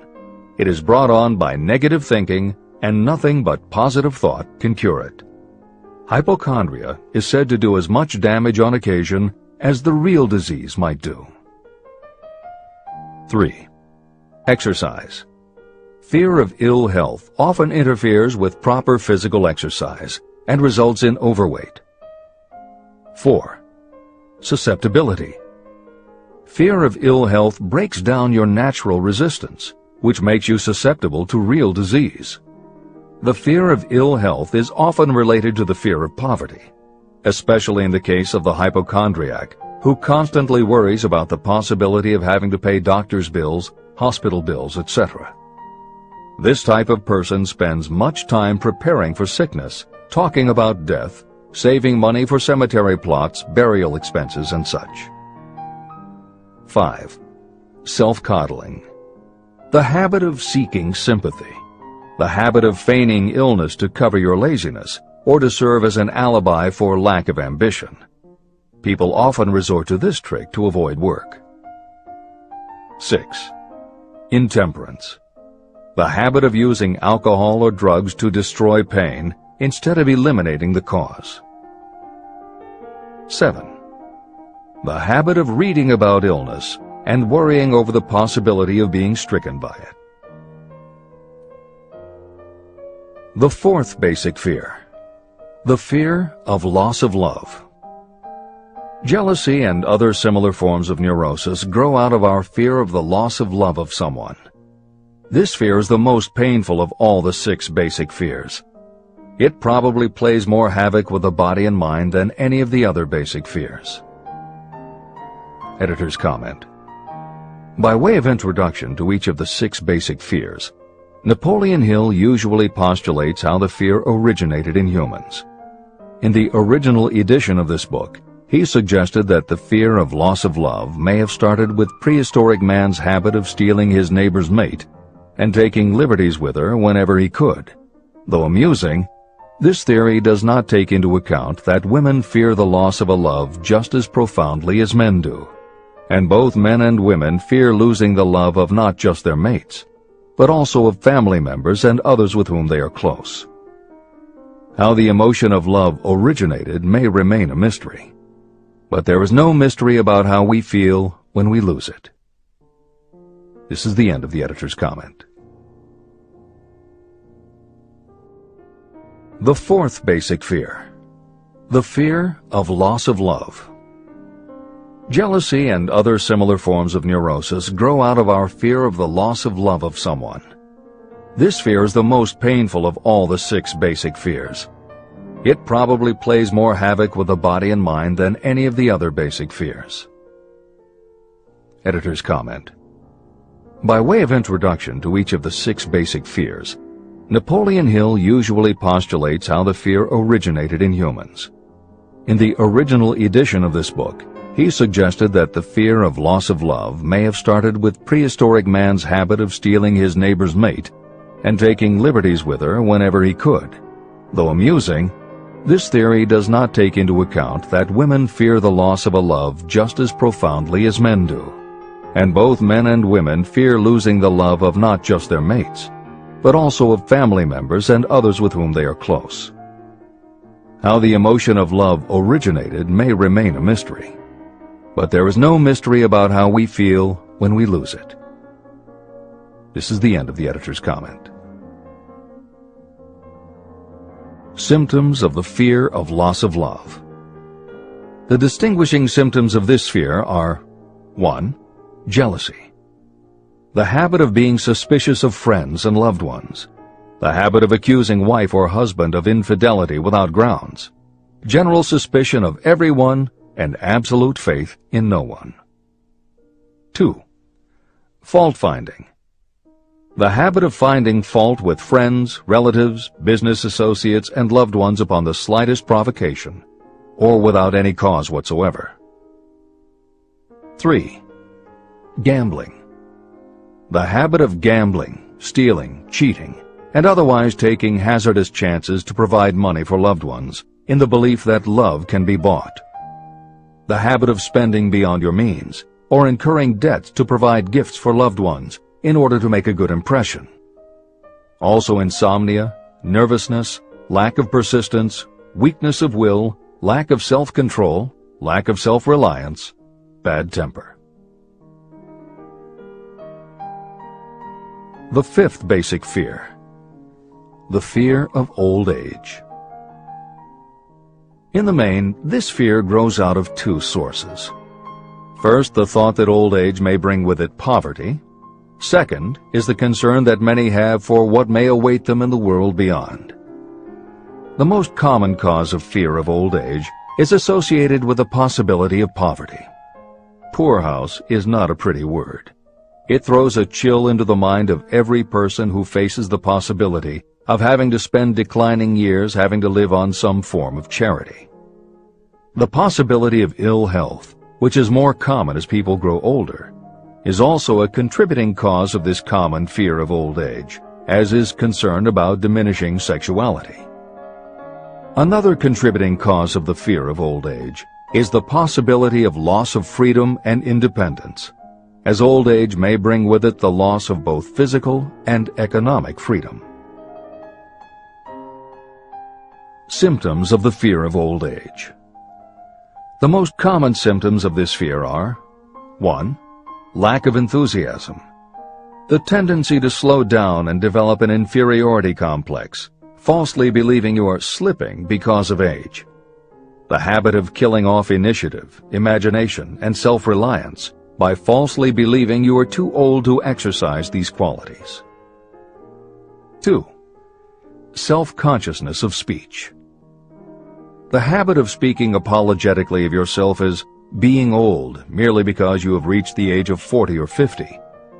It is brought on by negative thinking, and nothing but positive thought can cure it. Hypochondria is said to do as much damage on occasion as the real disease might do. 3. Exercise. Fear of ill health often interferes with proper physical exercise and results in overweight. 4. Susceptibility. Fear of ill health breaks down your natural resistance, which makes you susceptible to real disease. The fear of ill health is often related to the fear of poverty, especially in the case of the hypochondriac, who constantly worries about the possibility of having to pay doctor's bills, hospital bills, etc. This type of person spends much time preparing for sickness, talking about death, saving money for cemetery plots, burial expenses, and such. 5. Self-coddling. The habit of seeking sympathy. The habit of feigning illness to cover your laziness or to serve as an alibi for lack of ambition. People often resort to this trick to avoid work. 6. Intemperance. The habit of using alcohol or drugs to destroy pain instead of eliminating the cause. 7. The habit of reading about illness and worrying over the possibility of being stricken by it. The fourth basic fear. The fear of loss of love. Jealousy and other similar forms of neurosis grow out of our fear of the loss of love of someone. This fear is the most painful of all the 6 basic fears. It probably plays more havoc with the body and mind than any of the other basic fears. Editor's comment. By way of introduction to each of the 6 basic fears, Napoleon Hill usually postulates how the fear originated in humans. In the original edition of this book, he suggested that the fear of loss of love may have started with prehistoric man's habit of stealing his neighbor's mate and taking liberties with her whenever he could. Though amusing, this theory does not take into account that women fear the loss of a love just as profoundly as men do, and both men and women fear losing the love of not just their mates, but also of family members and others with whom they are close. How the emotion of love originated may remain a mystery, but there is no mystery about how we feel when we lose it. This is the end of the editor's comment. The fourth basic fear. The fear of loss of love. Jealousy and other similar forms of neurosis grow out of our fear of the loss of love of someone. This fear is the most painful of all the 6 basic fears. It probably plays more havoc with the body and mind than any of the other basic fears. Editor's comment. By way of introduction to each of the 6 basic fears, Napoleon Hill usually postulates how the fear originated in humans. In the original edition of this book, he suggested that the fear of loss of love may have started with prehistoric man's habit of stealing his neighbor's mate and taking liberties with her whenever he could. Though amusing, this theory does not take into account that women fear the loss of a love just as profoundly as men do, and both men and women fear losing the love of not just their mates, but also of family members and others with whom they are close. How the emotion of love originated may remain a mystery, but there is no mystery about how we feel when we lose it. This is the end of the editor's comment. Symptoms of the fear of loss of love. The distinguishing symptoms of this fear are 1. Jealousy. The habit of being suspicious of friends and loved ones. The habit of accusing wife or husband of infidelity without grounds. General suspicion of everyone and absolute faith in no one. 2. Fault-finding. The habit of finding fault with friends, relatives, business associates, and loved ones upon the slightest provocation, or without any cause whatsoever. 3. Gambling. The habit of gambling, stealing, cheating, and otherwise taking hazardous chances to provide money for loved ones in the belief that love can be bought. The habit of spending beyond your means, or incurring debts to provide gifts for loved ones in order to make a good impression. Also insomnia, nervousness, lack of persistence, weakness of will, lack of self-control, lack of self-reliance, bad temper. The fifth basic fear, the fear of old age. In the main, this fear grows out of two sources. First, the thought that old age may bring with it poverty. Second is the concern that many have for what may await them in the world beyond. The most common cause of fear of old age is associated with the possibility of poverty. Poorhouse is not a pretty word. It throws a chill into the mind of every person who faces the possibility of having to spend declining years having to live on some form of charity. The possibility of ill health, which is more common as people grow older, is also a contributing cause of this common fear of old age, as is concern about diminishing sexuality. Another contributing cause of the fear of old age is the possibility of loss of freedom and independence, as old age may bring with it the loss of both physical and economic freedom. Symptoms of the fear of old age. The most common symptoms of this fear are 1. Lack of enthusiasm. The tendency to slow down and develop an inferiority complex, falsely believing you are slipping because of age. The habit of killing off initiative, imagination, and self-reliance by falsely believing you are too old to exercise these qualities. 2. Self-consciousness of speech. The habit of speaking apologetically of yourself as being old merely because you have reached the age of 40 or 50,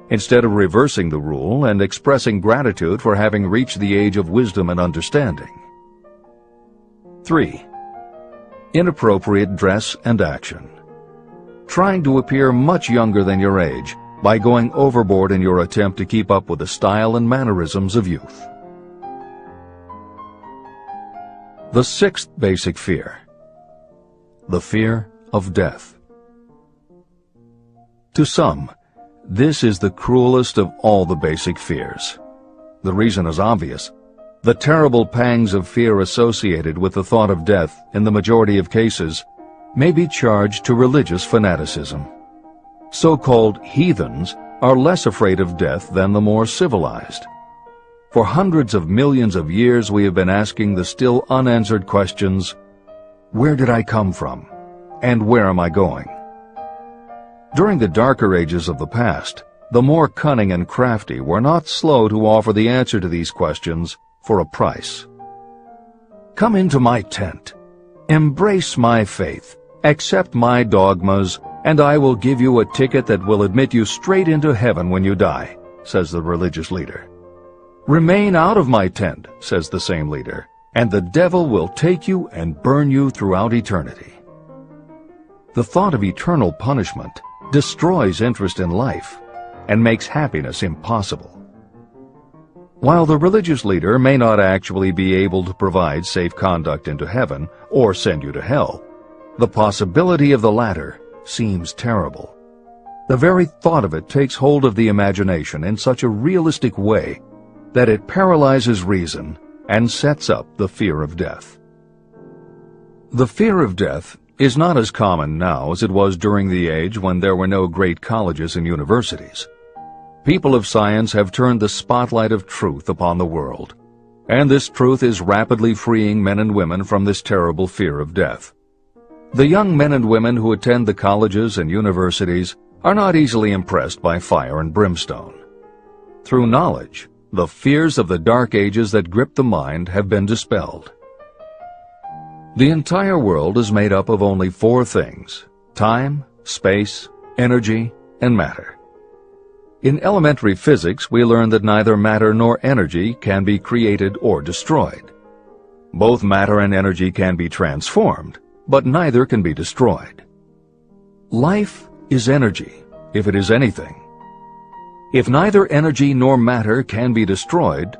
instead of reversing the rule and expressing gratitude for having reached the age of wisdom and understanding. 3. Inappropriate dress and action. Trying to appear much younger than your age by going overboard in your attempt to keep up with the style and mannerisms of youth. The sixth basic fear, the fear of death. To some, this is the cruelest of all the basic fears. The reason is obvious. The terrible pangs of fear associated with the thought of death, in the majority of cases, may be charged to religious fanaticism. So-called heathens are less afraid of death than the more civilized. For hundreds of millions of years we have been asking the still unanswered questions, where did I come from? And where am I going? During the darker ages of the past, the more cunning and crafty were not slow to offer the answer to these questions for a price. Come into my tent, embrace my faith, accept my dogmas, and I will give you a ticket that will admit you straight into heaven when you die, says the religious leader. Remain out of my tent, says the same leader, and the devil will take you and burn you throughout eternity. The thought of eternal punishment destroys interest in life and makes happiness impossible. While the religious leader may not actually be able to provide safe conduct into heaven or send you to hell, the possibility of the latter seems terrible. The very thought of it takes hold of the imagination in such a realistic way that it paralyzes reason and sets up the fear of death. The fear of death is not as common now as it was during the age when there were no great colleges and universities. People of science have turned the spotlight of truth upon the world, and this truth is rapidly freeing men and women from this terrible fear of death. The young men and women who attend the colleges and universities are not easily impressed by fire and brimstone. Through knowledge, the fears of the dark ages that grip the mind have been dispelled. The entire world is made up of only four things: time, space, energy, and matter. In elementary physics, we learn that neither matter nor energy can be created or destroyed. Both matter and energy can be transformed, but neither can be destroyed. Life is energy, if it is anything. If neither energy nor matter can be destroyed,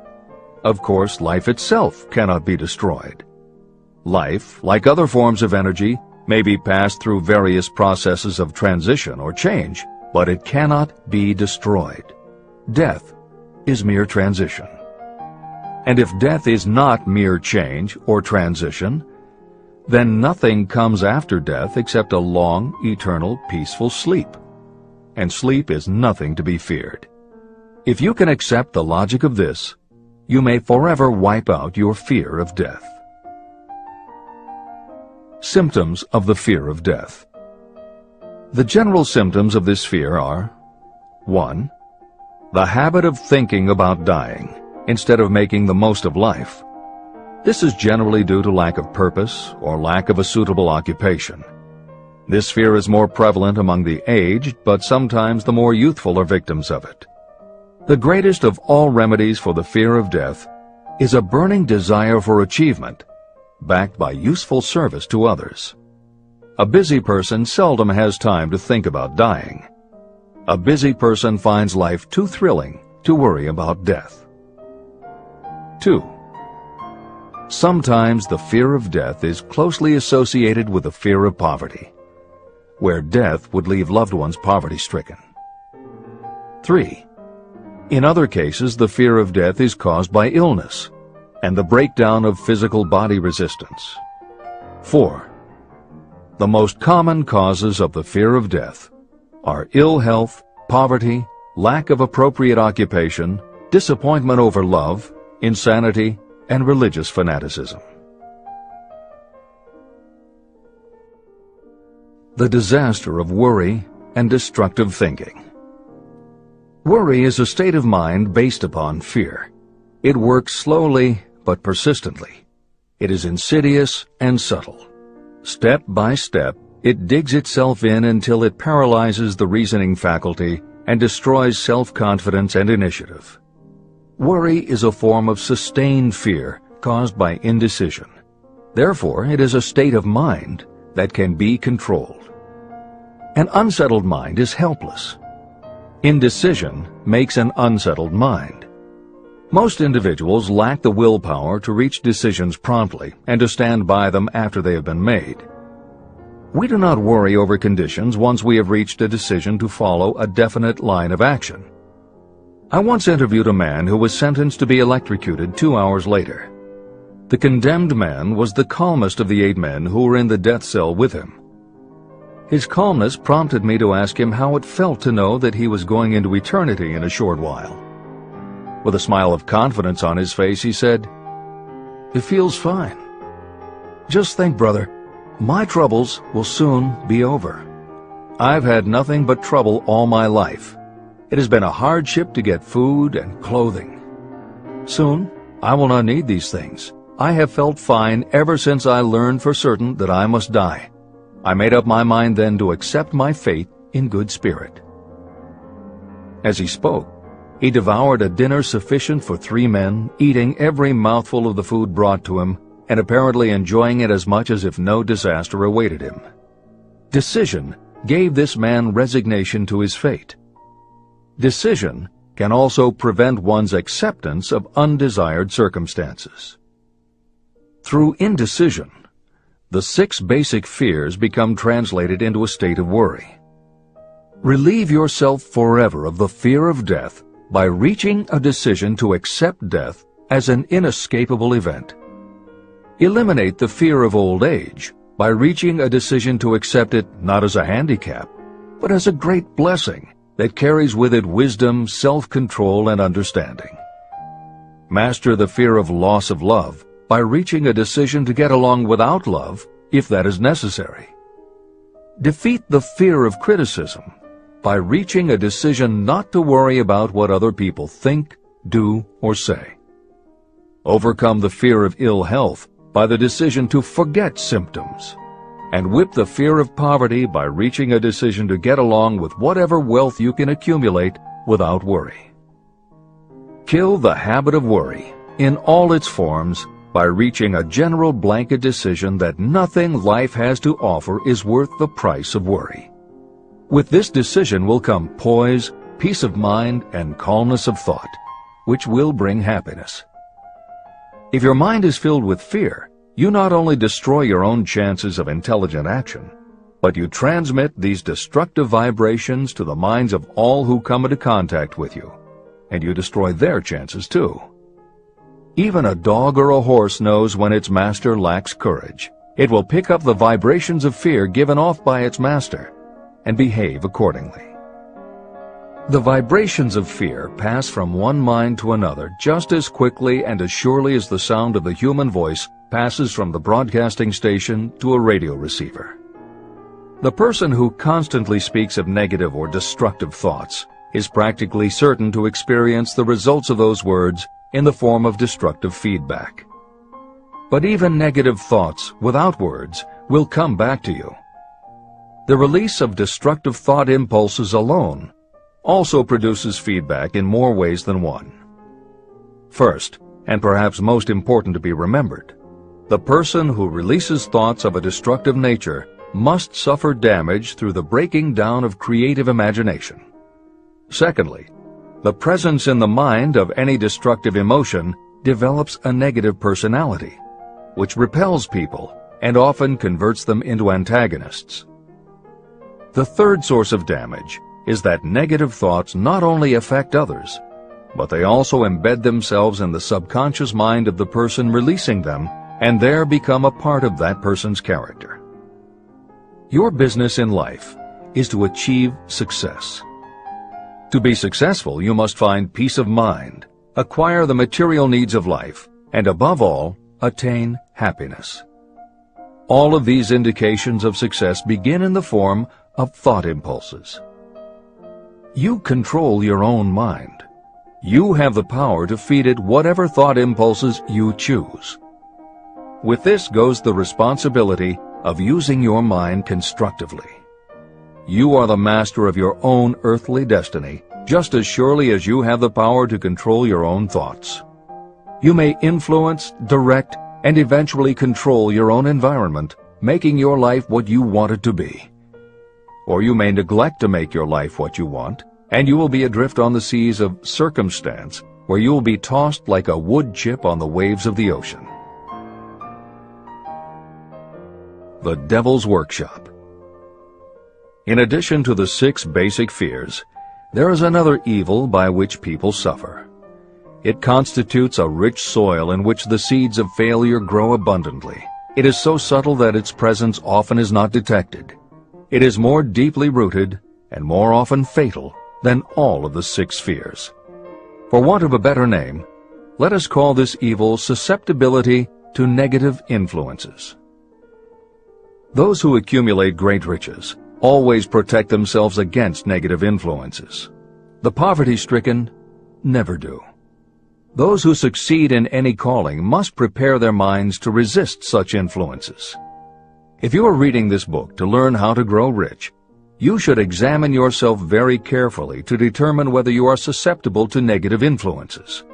of course life itself cannot be destroyed. Life, like other forms of energy, may be passed through various processes of transition or change, but it cannot be destroyed. Death is mere transition. And if death is not mere change or transition, then nothing comes after death except a long, eternal, peaceful sleep. And sleep is nothing to be feared. If you can accept the logic of this, you may forever wipe out your fear of death. Symptoms of the fear of death. The general symptoms of this fear are: 1. The habit of thinking about dying instead of making the most of life. This is generally due to lack of purpose or lack of a suitable occupation. This fear is more prevalent among the aged, but sometimes the more youthful are victims of it. The greatest of all remedies for the fear of death is a burning desire for achievement, backed by useful service to others. A busy person seldom has time to think about dying. A busy person finds life too thrilling to worry about death. 2. Sometimes the fear of death is closely associated with the fear of poverty, where death would leave loved ones poverty-stricken. 3. In other cases, the fear of death is caused by illness and the breakdown of physical body resistance. 4. The most common causes of the fear of death are ill health, poverty, lack of appropriate occupation, disappointment over love, insanity, and religious fanaticism. The disaster of worry and destructive thinking. Worry is a state of mind based upon fear. It works slowly but persistently. It is insidious and subtle. Step by step, it digs itself in until it paralyzes the reasoning faculty and destroys self-confidence and initiative. Worry is a form of sustained fear caused by indecision. Therefore, it is a state of mind that can be controlled. An unsettled mind is helpless. Indecision makes an unsettled mind. Most individuals lack the willpower to reach decisions promptly and to stand by them after they have been made. We do not worry over conditions once we have reached a decision to follow a definite line of action. I once interviewed a man who was sentenced to be electrocuted 2 hours later. The condemned man was the calmest of the 8 men who were in the death cell with him. His calmness prompted me to ask him how it felt to know that he was going into eternity in a short while. With a smile of confidence on his face, he said, "It feels fine. Just think, brother, my troubles will soon be over. I've had nothing but trouble all my life. It has been a hardship to get food and clothing. Soon, I will not need these things. I have felt fine ever since I learned for certain that I must die. I made up my mind then to accept my fate in good spirit." As he spoke, he devoured a dinner sufficient for 3 men, eating every mouthful of the food brought to him, and apparently enjoying it as much as if no disaster awaited him. Decision gave this man resignation to his fate. Decision can also prevent one's acceptance of undesired circumstances. Through indecision, the 6 basic fears become translated into a state of worry. Relieve yourself forever of the fear of death by reaching a decision to accept death as an inescapable event. Eliminate the fear of old age by reaching a decision to accept it not as a handicap, but as a great blessing that carries with it wisdom, self-control, and understanding. Master the fear of loss of love by reaching a decision to get along without love if that is necessary. Defeat the fear of criticism by reaching a decision not to worry about what other people think, do, or say. Overcome the fear of ill health by the decision to forget symptoms, and whip the fear of poverty by reaching a decision to get along with whatever wealth you can accumulate without worry. Kill the habit of worry in all its forms by reaching a general blanket decision that nothing life has to offer is worth the price of worry. With this decision will come poise, peace of mind, and calmness of thought, which will bring happiness. If your mind is filled with fear, you not only destroy your own chances of intelligent action, but you transmit these destructive vibrations to the minds of all who come into contact with you, and you destroy their chances too. Even a dog or a horse knows when its master lacks courage. It will pick up the vibrations of fear given off by its master and behave accordingly. The vibrations of fear pass from one mind to another just as quickly and as surely as the sound of the human voice passes from the broadcasting station to a radio receiver. The person who constantly speaks of negative or destructive thoughts is practically certain to experience the results of those words in the form of destructive feedback. But even negative thoughts without words will come back to you. The release of destructive thought impulses alone also produces feedback in more ways than one. First, and perhaps most important to be remembered, the person who releases thoughts of a destructive nature must suffer damage through the breaking down of creative imagination. Secondly, the presence in the mind of any destructive emotion develops a negative personality, which repels people and often converts them into antagonists. The third source of damage is that negative thoughts not only affect others, but they also embed themselves in the subconscious mind of the person releasing them and there become a part of that person's character. Your business in life is to achieve success. To be successful, you must find peace of mind, acquire the material needs of life, and above all, attain happiness. All of these indications of success begin in the form of thought impulses. You control your own mind. You have the power to feed it whatever thought impulses you choose. With this goes the responsibility of using your mind constructively. You are the master of your own earthly destiny, just as surely as you have the power to control your own thoughts. You may influence, direct, and eventually control your own environment, making your life what you want it to be. Or you may neglect to make your life what you want, and you will be adrift on the seas of circumstance, where you will be tossed like a wood chip on the waves of the ocean. The Devil's Workshop. In addition to the 6 basic fears, there is another evil by which people suffer. It constitutes a rich soil in which the seeds of failure grow abundantly. It is so subtle that its presence often is not detected. It is more deeply rooted and more often fatal than all of the 6 fears. For want of a better name, let us call this evil susceptibility to negative influences. Those who accumulate great riches always protect themselves against negative influences. The poverty-stricken never do. Those who succeed in any calling must prepare their minds to resist such influences. If you are reading this book to learn how to grow rich, you should examine yourself very carefully to determine whether you are susceptible to negative influences.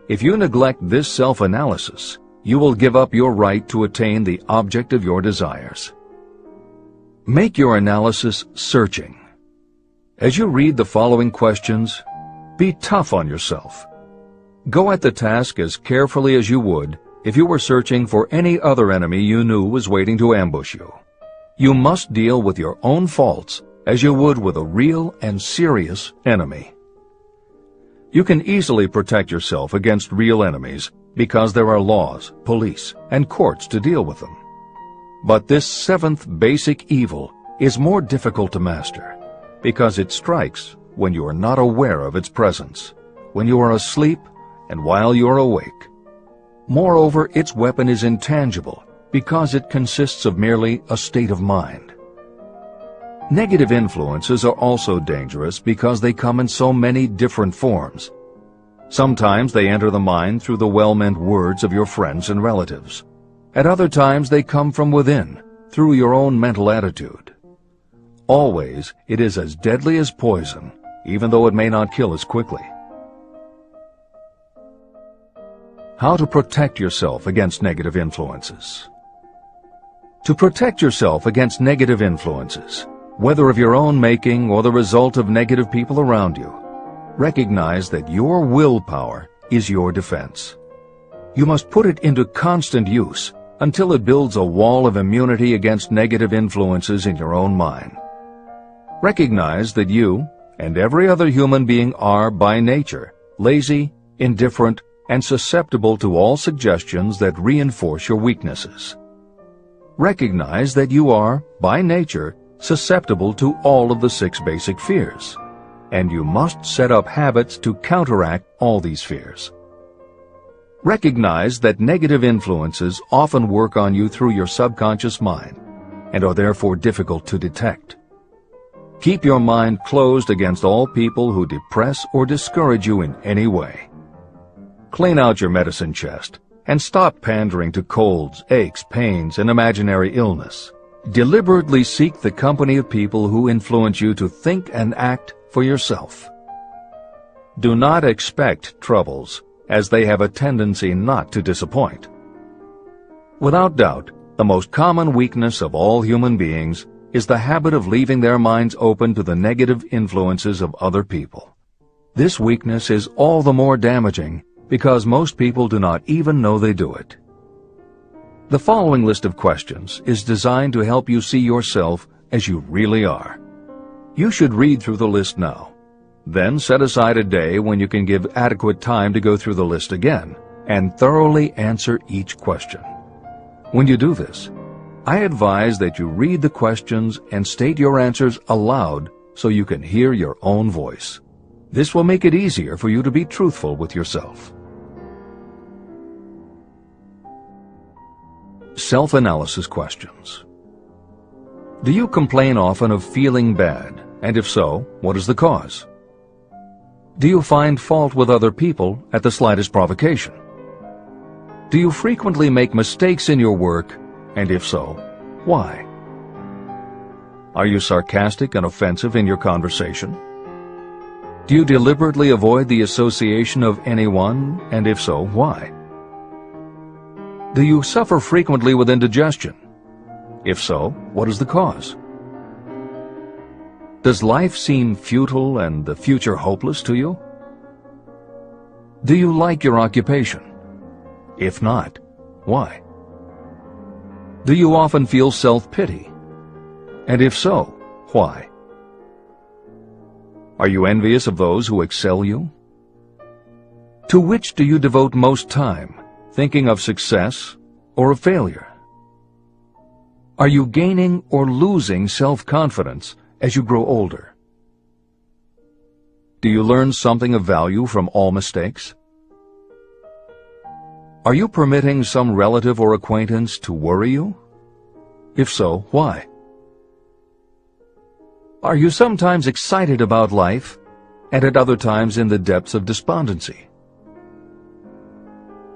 If you neglect this self-analysis, you will give up your right to attain the object of your desires. Make your analysis searching. As you read the following questions, be tough on yourself. Go at the task as carefully as you would if you were searching for any other enemy you knew was waiting to ambush you. You must deal with your own faults as you would with a real and serious enemy. You can easily protect yourself against real enemies because there are laws, police, and courts to deal with them. But this 7th basic evil is more difficult to master because it strikes when you are not aware of its presence, when you are asleep and while you are awake. Moreover, its weapon is intangible because it consists of merely a state of mind. Negative influences are also dangerous because they come in so many different forms. Sometimes they enter the mind through the well-meant words of your friends and relatives. At other times they come from within, through your own mental attitude. Always, it is as deadly as poison, even though it may not kill as quickly. How to protect yourself against negative influences. To protect yourself against negative influences, whether of your own making or the result of negative people around you, recognize that your willpower is your defense. You must put it into constant use until it builds a wall of immunity against negative influences in your own mind. Recognize that you and every other human being are, by nature, lazy, indifferent, and susceptible to all suggestions that reinforce your weaknesses. Recognize that you are, by nature, susceptible to all of the 6 basic fears. and you must set up habits to counteract all these fears. Recognize that negative influences often work on you through your subconscious mind and are therefore difficult to detect. Keep your mind closed against all people who depress or discourage you in any way. Clean out your medicine chest and stop pandering to colds, aches, pains, and imaginary illness. Deliberately seek the company of people who influence you to think and act for yourself. Do not expect troubles, as they have a tendency not to disappoint. Without doubt, the most common weakness of all human beings is the habit of leaving their minds open to the negative influences of other people. This weakness is all the more damaging because most people do not even know they do it. The following list of questions is designed to help you see yourself as you really are. You should read through the list now. Then set aside a day when you can give adequate time to go through the list again and thoroughly answer each question. When you do this, I advise that you read the questions and state your answers aloud so you can hear your own voice. This will make it easier for you to be truthful with yourself. Self-analysis questions. Do you complain often of feeling bad? And if so, what is the cause? Do you find fault with other people at the slightest provocation? Do you frequently make mistakes in your work? And if so, why? Are you sarcastic and offensive in your conversation? Do you deliberately avoid the association of anyone? And if so, why? Do you suffer frequently with indigestion? If so, what is the cause? Does life seem futile and the future hopeless to you? Do you like your occupation? If not, why? Do you often feel self-pity? And if so, why? Are you envious of those who excel you? To which do you devote most time, thinking of success or of failure? Are you gaining or losing self-confidence as you grow older? Do you learn something of value from all mistakes? Are you permitting some relative or acquaintance to worry you? If so, why? Are you sometimes excited about life and at other times in the depths of despondency?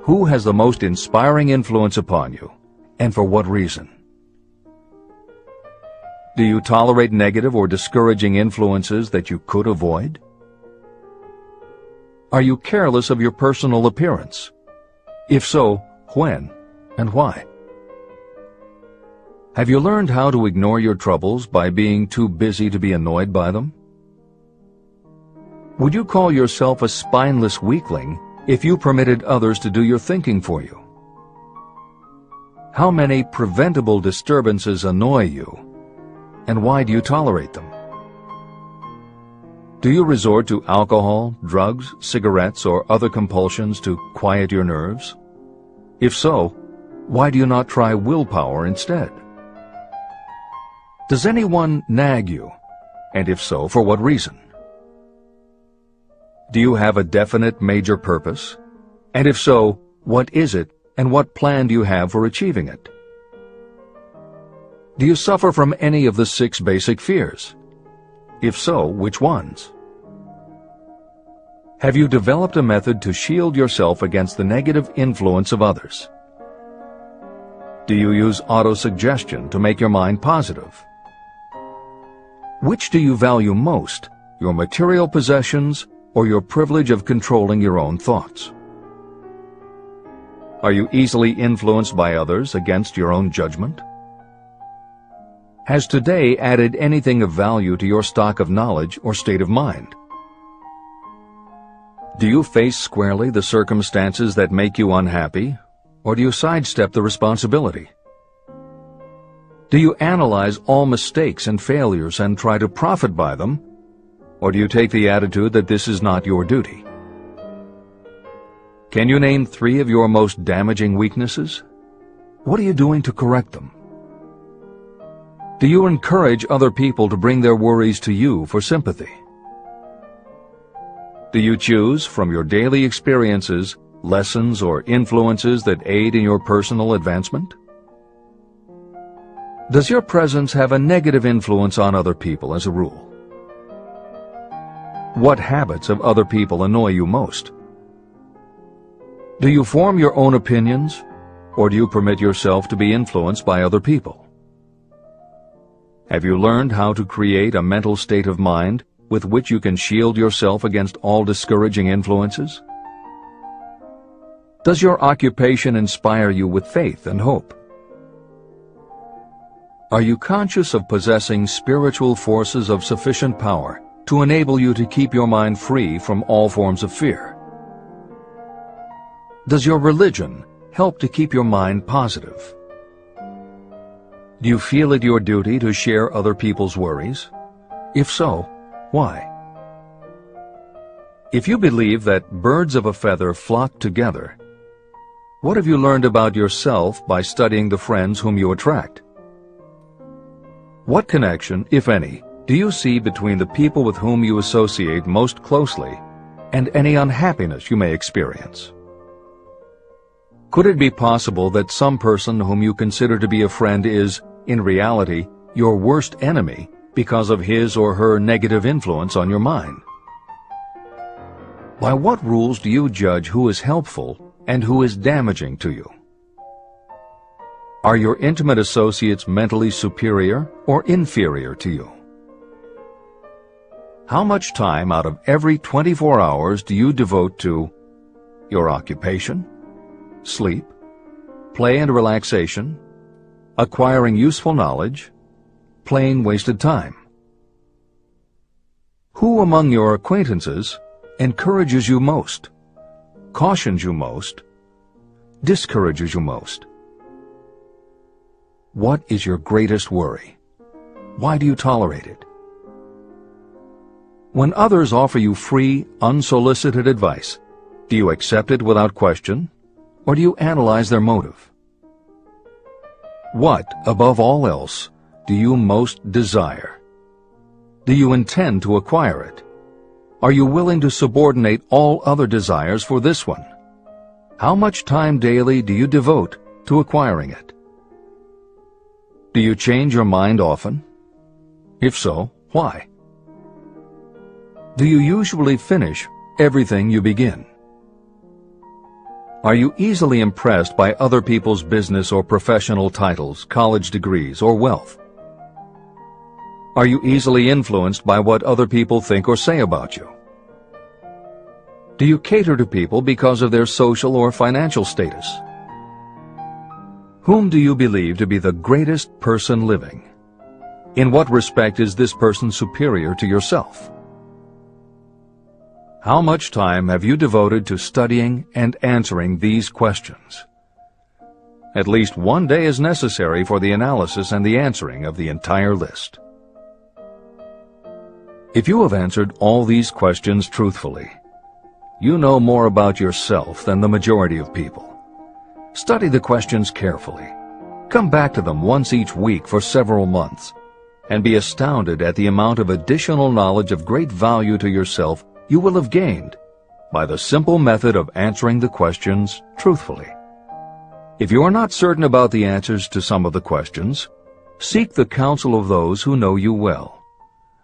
Who has the most inspiring influence upon you, and for what reason? Do you tolerate negative or discouraging influences that you could avoid? Are you careless of your personal appearance? If so, when and why? Have you learned how to ignore your troubles by being too busy to be annoyed by them? Would you call yourself a spineless weakling if you permitted others to do your thinking for you? How many preventable disturbances annoy you, and why do you tolerate them? Do you resort to alcohol, drugs, cigarettes, or other compulsions to quiet your nerves? If so, why do you not try willpower instead? Does anyone nag you? And if so, for what reason? Do you have a definite major purpose? And if so, what is it, and what plan do you have for achieving it? Do you suffer from any of the 6 basic fears? If so, which ones? Have you developed a method to shield yourself against the negative influence of others? Do you use autosuggestion to make your mind positive? Which do you value most, your material possessions or your privilege of controlling your own thoughts? Are you easily influenced by others against your own judgment? Has today added anything of value to your stock of knowledge or state of mind? Do you face squarely the circumstances that make you unhappy, or do you sidestep the responsibility? Do you analyze all mistakes and failures and try to profit by them, or do you take the attitude that this is not your duty? Can you name 3 of your most damaging weaknesses? What are you doing to correct them? Do you encourage other people to bring their worries to you for sympathy? Do you choose from your daily experiences lessons or influences that aid in your personal advancement? Does your presence have a negative influence on other people as a rule? What habits of other people annoy you most? Do you form your own opinions, or do you permit yourself to be influenced by other people? Have you learned how to create a mental state of mind with which you can shield yourself against all discouraging influences? Does your occupation inspire you with faith and hope? Are you conscious of possessing spiritual forces of sufficient power to enable you to keep your mind free from all forms of fear? Does your religion help to keep your mind positive? Do you feel it your duty to share other people's worries? If so, why? If you believe that birds of a feather flock together, what have you learned about yourself by studying the friends whom you attract? What connection, if any, do you see between the people with whom you associate most closely and any unhappiness you may experience? Could it be possible that some person whom you consider to be a friend is, in reality, your worst enemy because of his or her negative influence on your mind? By what rules do you judge who is helpful and who is damaging to you? Are your intimate associates mentally superior or inferior to you? How much time out of every 24 hours do you devote to your occupation, sleep, play and relaxation, acquiring useful knowledge, plain wasted time? Who among your acquaintances encourages you most, cautions you most, discourages you most? What is your greatest worry? Why do you tolerate it? When others offer you free, unsolicited advice, do you accept it without question, or do you analyze their motive? What, above all else, do you most desire? Do you intend to acquire it? Are you willing to subordinate all other desires for this one? How much time daily do you devote to acquiring it? Do you change your mind often? If so, why? Do you usually finish everything you begin? Are you easily impressed by other people's business or professional titles, college degrees, or wealth? Are you easily influenced by what other people think or say about you? Do you cater to people because of their social or financial status? Whom do you believe to be the greatest person living? In what respect is this person superior to yourself? How much time have you devoted to studying and answering these questions? At least one day is necessary for the analysis and the answering of the entire list. If you have answered all these questions truthfully, you know more about yourself than the majority of people. Study the questions carefully. Come back to them once each week for several months, and be astounded at the amount of additional knowledge of great value to yourself you will have gained by the simple method of answering the questions truthfully. If you are not certain about the answers to some of the questions, seek the counsel of those who know you well,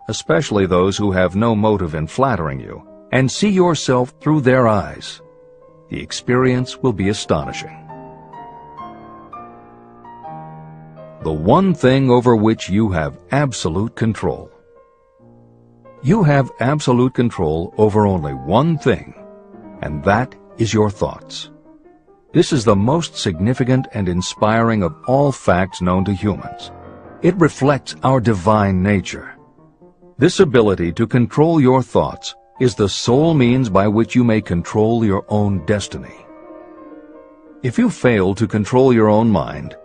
especially those who have no motive in flattering you, and see yourself through their eyes. The experience will be astonishing. The one thing over which you have absolute control. You have absolute control over only one thing, and that is your thoughts. This is the most significant and inspiring of all facts known to humans. It reflects our divine nature. This ability to control your thoughts is the sole means by which you may control your own destiny. If you fail to control your own mind,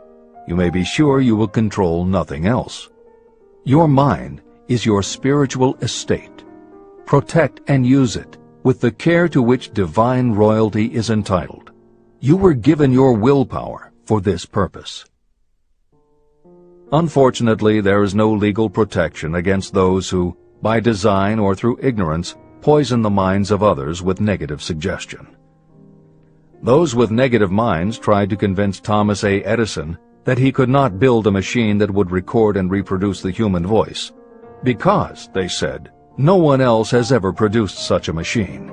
you may be sure you will control nothing else. Your mind is your spiritual estate. Protect and use it with the care to which divine royalty is entitled. You were given your willpower for this purpose. Unfortunately, there is no legal protection against those who, by design or through ignorance, poison the minds of others with negative suggestion. Those with negative minds tried to convince Thomas A. Edison that he could not build a machine that would record and reproduce the human voice, because, they said, no one else has ever produced such a machine.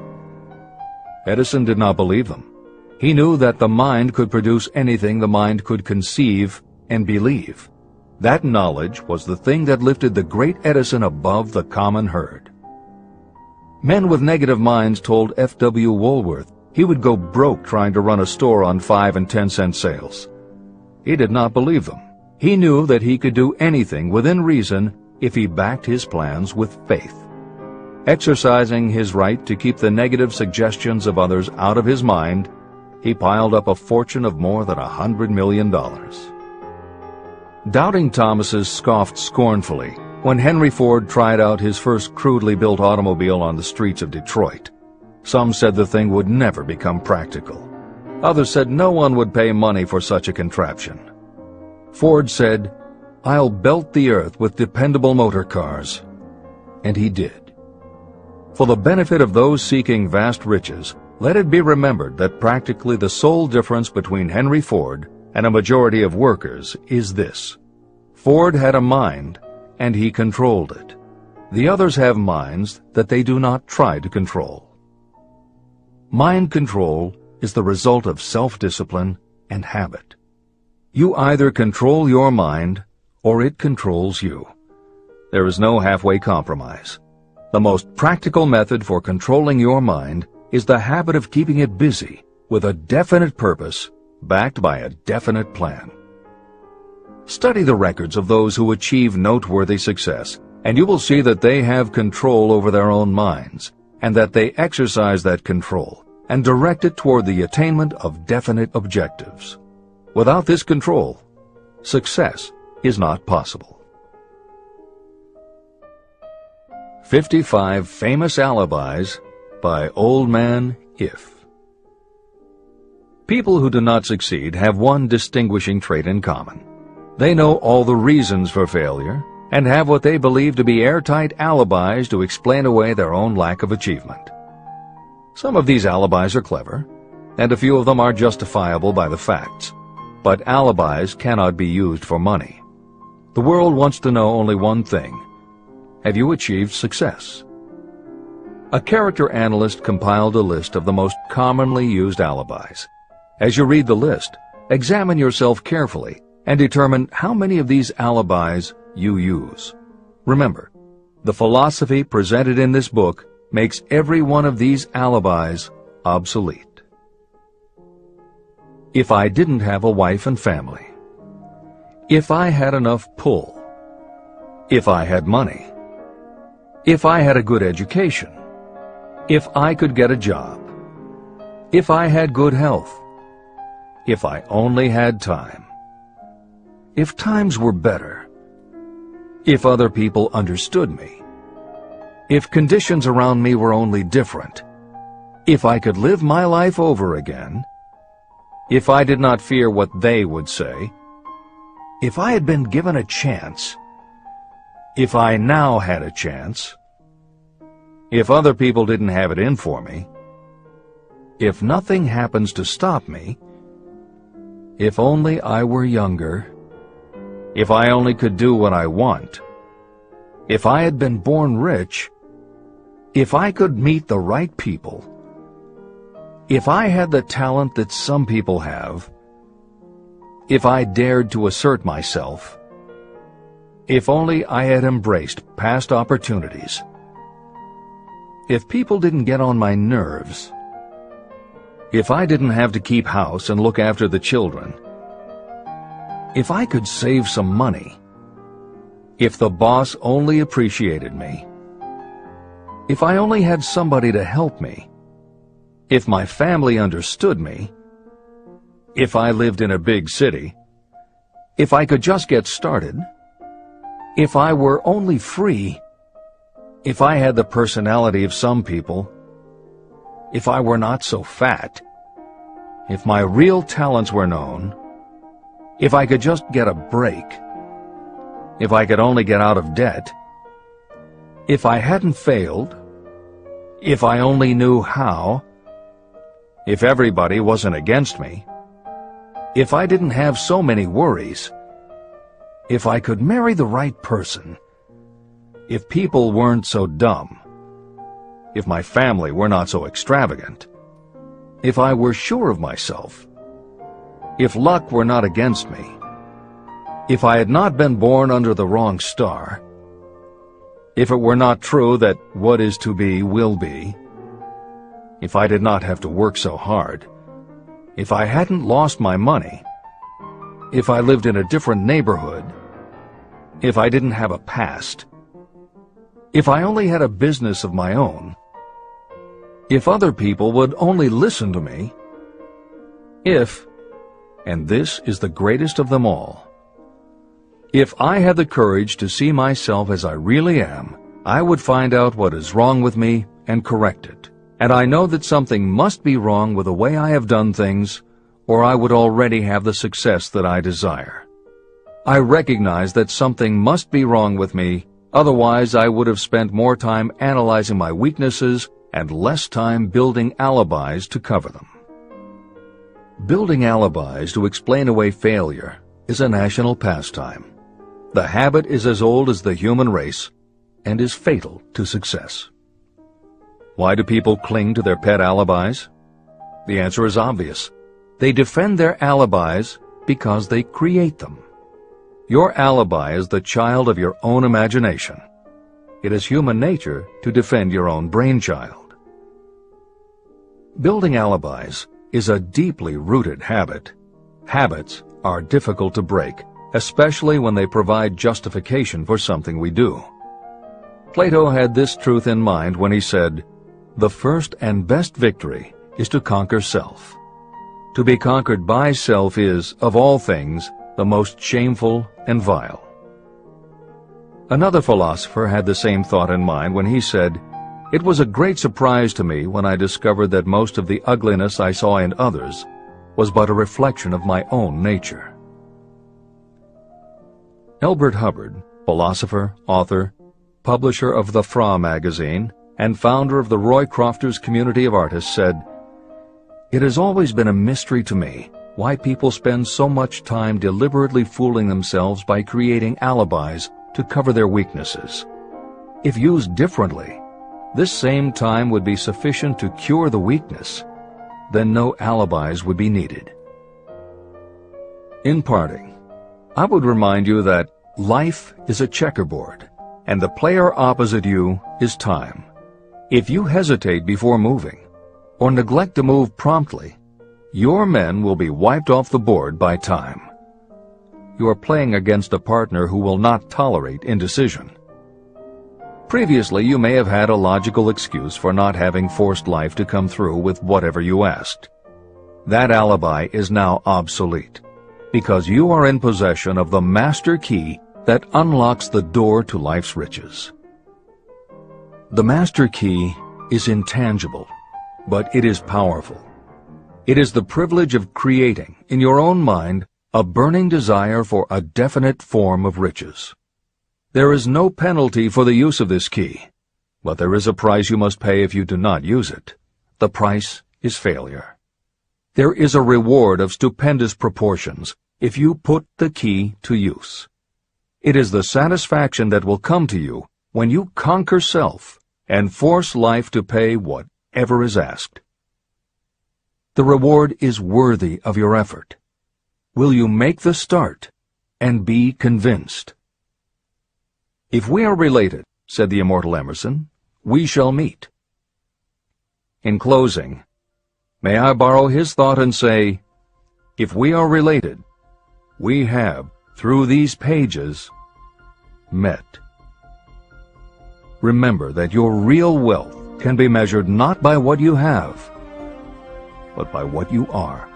Edison did not believe them. He knew that the mind could produce anything the mind could conceive and believe. That knowledge was the thing that lifted the great Edison above the common herd. Men with negative minds told F.W. Woolworth he would go broke trying to run a store on 5 and 10 cent sales. He did not believe them. He knew that he could do anything within reason if he backed his plans with faith. Exercising his right to keep the negative suggestions of others out of his mind, he piled up a fortune of more than $100 million. Doubting Thomases scoffed scornfully when Henry Ford tried out his first crudely built automobile on the streets of Detroit. Some said the thing would never become practical. Others said no one would pay money for such a contraption. Ford said, "I'll belt the earth with dependable motor cars." And he did. For the benefit of those seeking vast riches, let it be remembered that practically the sole difference between Henry Ford and a majority of workers is this: Ford had a mind, and he controlled it. The others have minds that they do not try to control. Mind control is the result of self-discipline and habit. You either control your mind, or it controls you. There is no halfway compromise. The most practical method for controlling your mind is the habit of keeping it busy with a definite purpose, backed by a definite plan. Study the records of those who achieve noteworthy success, and you will see that they have control over their own minds, and that they exercise that control and direct it toward the attainment of definite objectives. Without this control, success is not possible. 55 Famous Alibis by Old Man If. People who do not succeed have one distinguishing trait in common. They know all the reasons for failure and have what they believe to be airtight alibis to explain away their own lack of achievement. Some of these alibis are clever, and a few of them are justifiable by the facts. But alibis cannot be used for money. The world wants to know only one thing: have you achieved success? A character analyst compiled a list of the most commonly used alibis. As you read the list, examine yourself carefully and determine how many of these alibis you use. Remember, the philosophy presented in this book makes every one of these alibis obsolete. If I didn't have a wife and family. If I had enough pull. If I had money. If I had a good education. If I could get a job. If I had good health. If I only had time. If times were better. If other people understood me. If conditions around me were only different. If I could live my life over again. If I did not fear what they would say. If I had been given a chance. If I now had a chance. If other people didn't have it in for me. If nothing happens to stop me. If only I were younger. If I only could do what I want. If I had been born rich. If I could meet the right people. If I had the talent that some people have. If I dared to assert myself. If only I had embraced past opportunities. If people didn't get on my nerves. If I didn't have to keep house and look after the children. If I could save some money. If the boss only appreciated me. If I only had somebody to help me. If my family understood me. If I lived in a big city. If I could just get started. If I were only free. If I had the personality of some people. If I were not so fat. If my real talents were known. If I could just get a break. If I could only get out of debt. If I hadn't failed. If I only knew how. If everybody wasn't against me. If I didn't have so many worries. If I could marry the right person. If people weren't so dumb. If my family were not so extravagant. If I were sure of myself. If luck were not against me. If I had not been born under the wrong star. If it were not true that what is to be will be. If I did not have to work so hard. If I hadn't lost my money. If I lived in a different neighborhood. If I didn't have a past. If I only had a business of my own. If other people would only listen to me. If, and this is the greatest of them all, if I had the courage to see myself as I really am, I would find out what is wrong with me and correct it. And I know that something must be wrong with the way I have done things, or I would already have the success that I desire. I recognize that something must be wrong with me, otherwise I would have spent more time analyzing my weaknesses and less time building alibis to cover them. Building alibis to explain away failure is a national pastime. The habit is as old as the human race and is fatal to success. Why do people cling to their pet alibis? The answer is obvious. They defend their alibis because they create them. Your alibi is the child of your own imagination. It is human nature to defend your own brainchild. Building alibis is a deeply rooted habit. Habits are difficult to break, especially when they provide justification for something we do. Plato had this truth in mind when he said, "The first and best victory is to conquer self. To be conquered by self is, of all things, the most shameful and vile." Another philosopher had the same thought in mind when he said, "It was a great surprise to me when I discovered that most of the ugliness I saw in others was but a reflection of my own nature." Elbert Hubbard, philosopher, author, publisher of the Fra magazine, and founder of the Roy Crofters Community of Artists, said, "It has always been a mystery to me why people spend so much time deliberately fooling themselves by creating alibis to cover their weaknesses. If used differently, this same time would be sufficient to cure the weakness. Then no alibis would be needed." In parting, I would remind you that life is a checkerboard, and the player opposite you is time. If you hesitate before moving, or neglect to move promptly, your men will be wiped off the board by time. You are playing against a partner who will not tolerate indecision. Previously, you may have had a logical excuse for not having forced life to come through with whatever you asked. That alibi is now obsolete, because you are in possession of the master key that unlocks the door to life's riches. The master key is intangible, but it is powerful. It is the privilege of creating, in your own mind, a burning desire for a definite form of riches. There is no penalty for the use of this key, but there is a price you must pay if you do not use it. The price is failure. There is a reward of stupendous proportions if you put the key to use. It is the satisfaction that will come to you when you conquer self and force life to pay whatever is asked. The reward is worthy of your effort. Will you make the start and be convinced? "If we are related," said the immortal Emerson, "we shall meet." In closing, may I borrow his thought and say, if we are related, we have, through these pages, met. Remember that your real wealth can be measured not by what you have, but by what you are.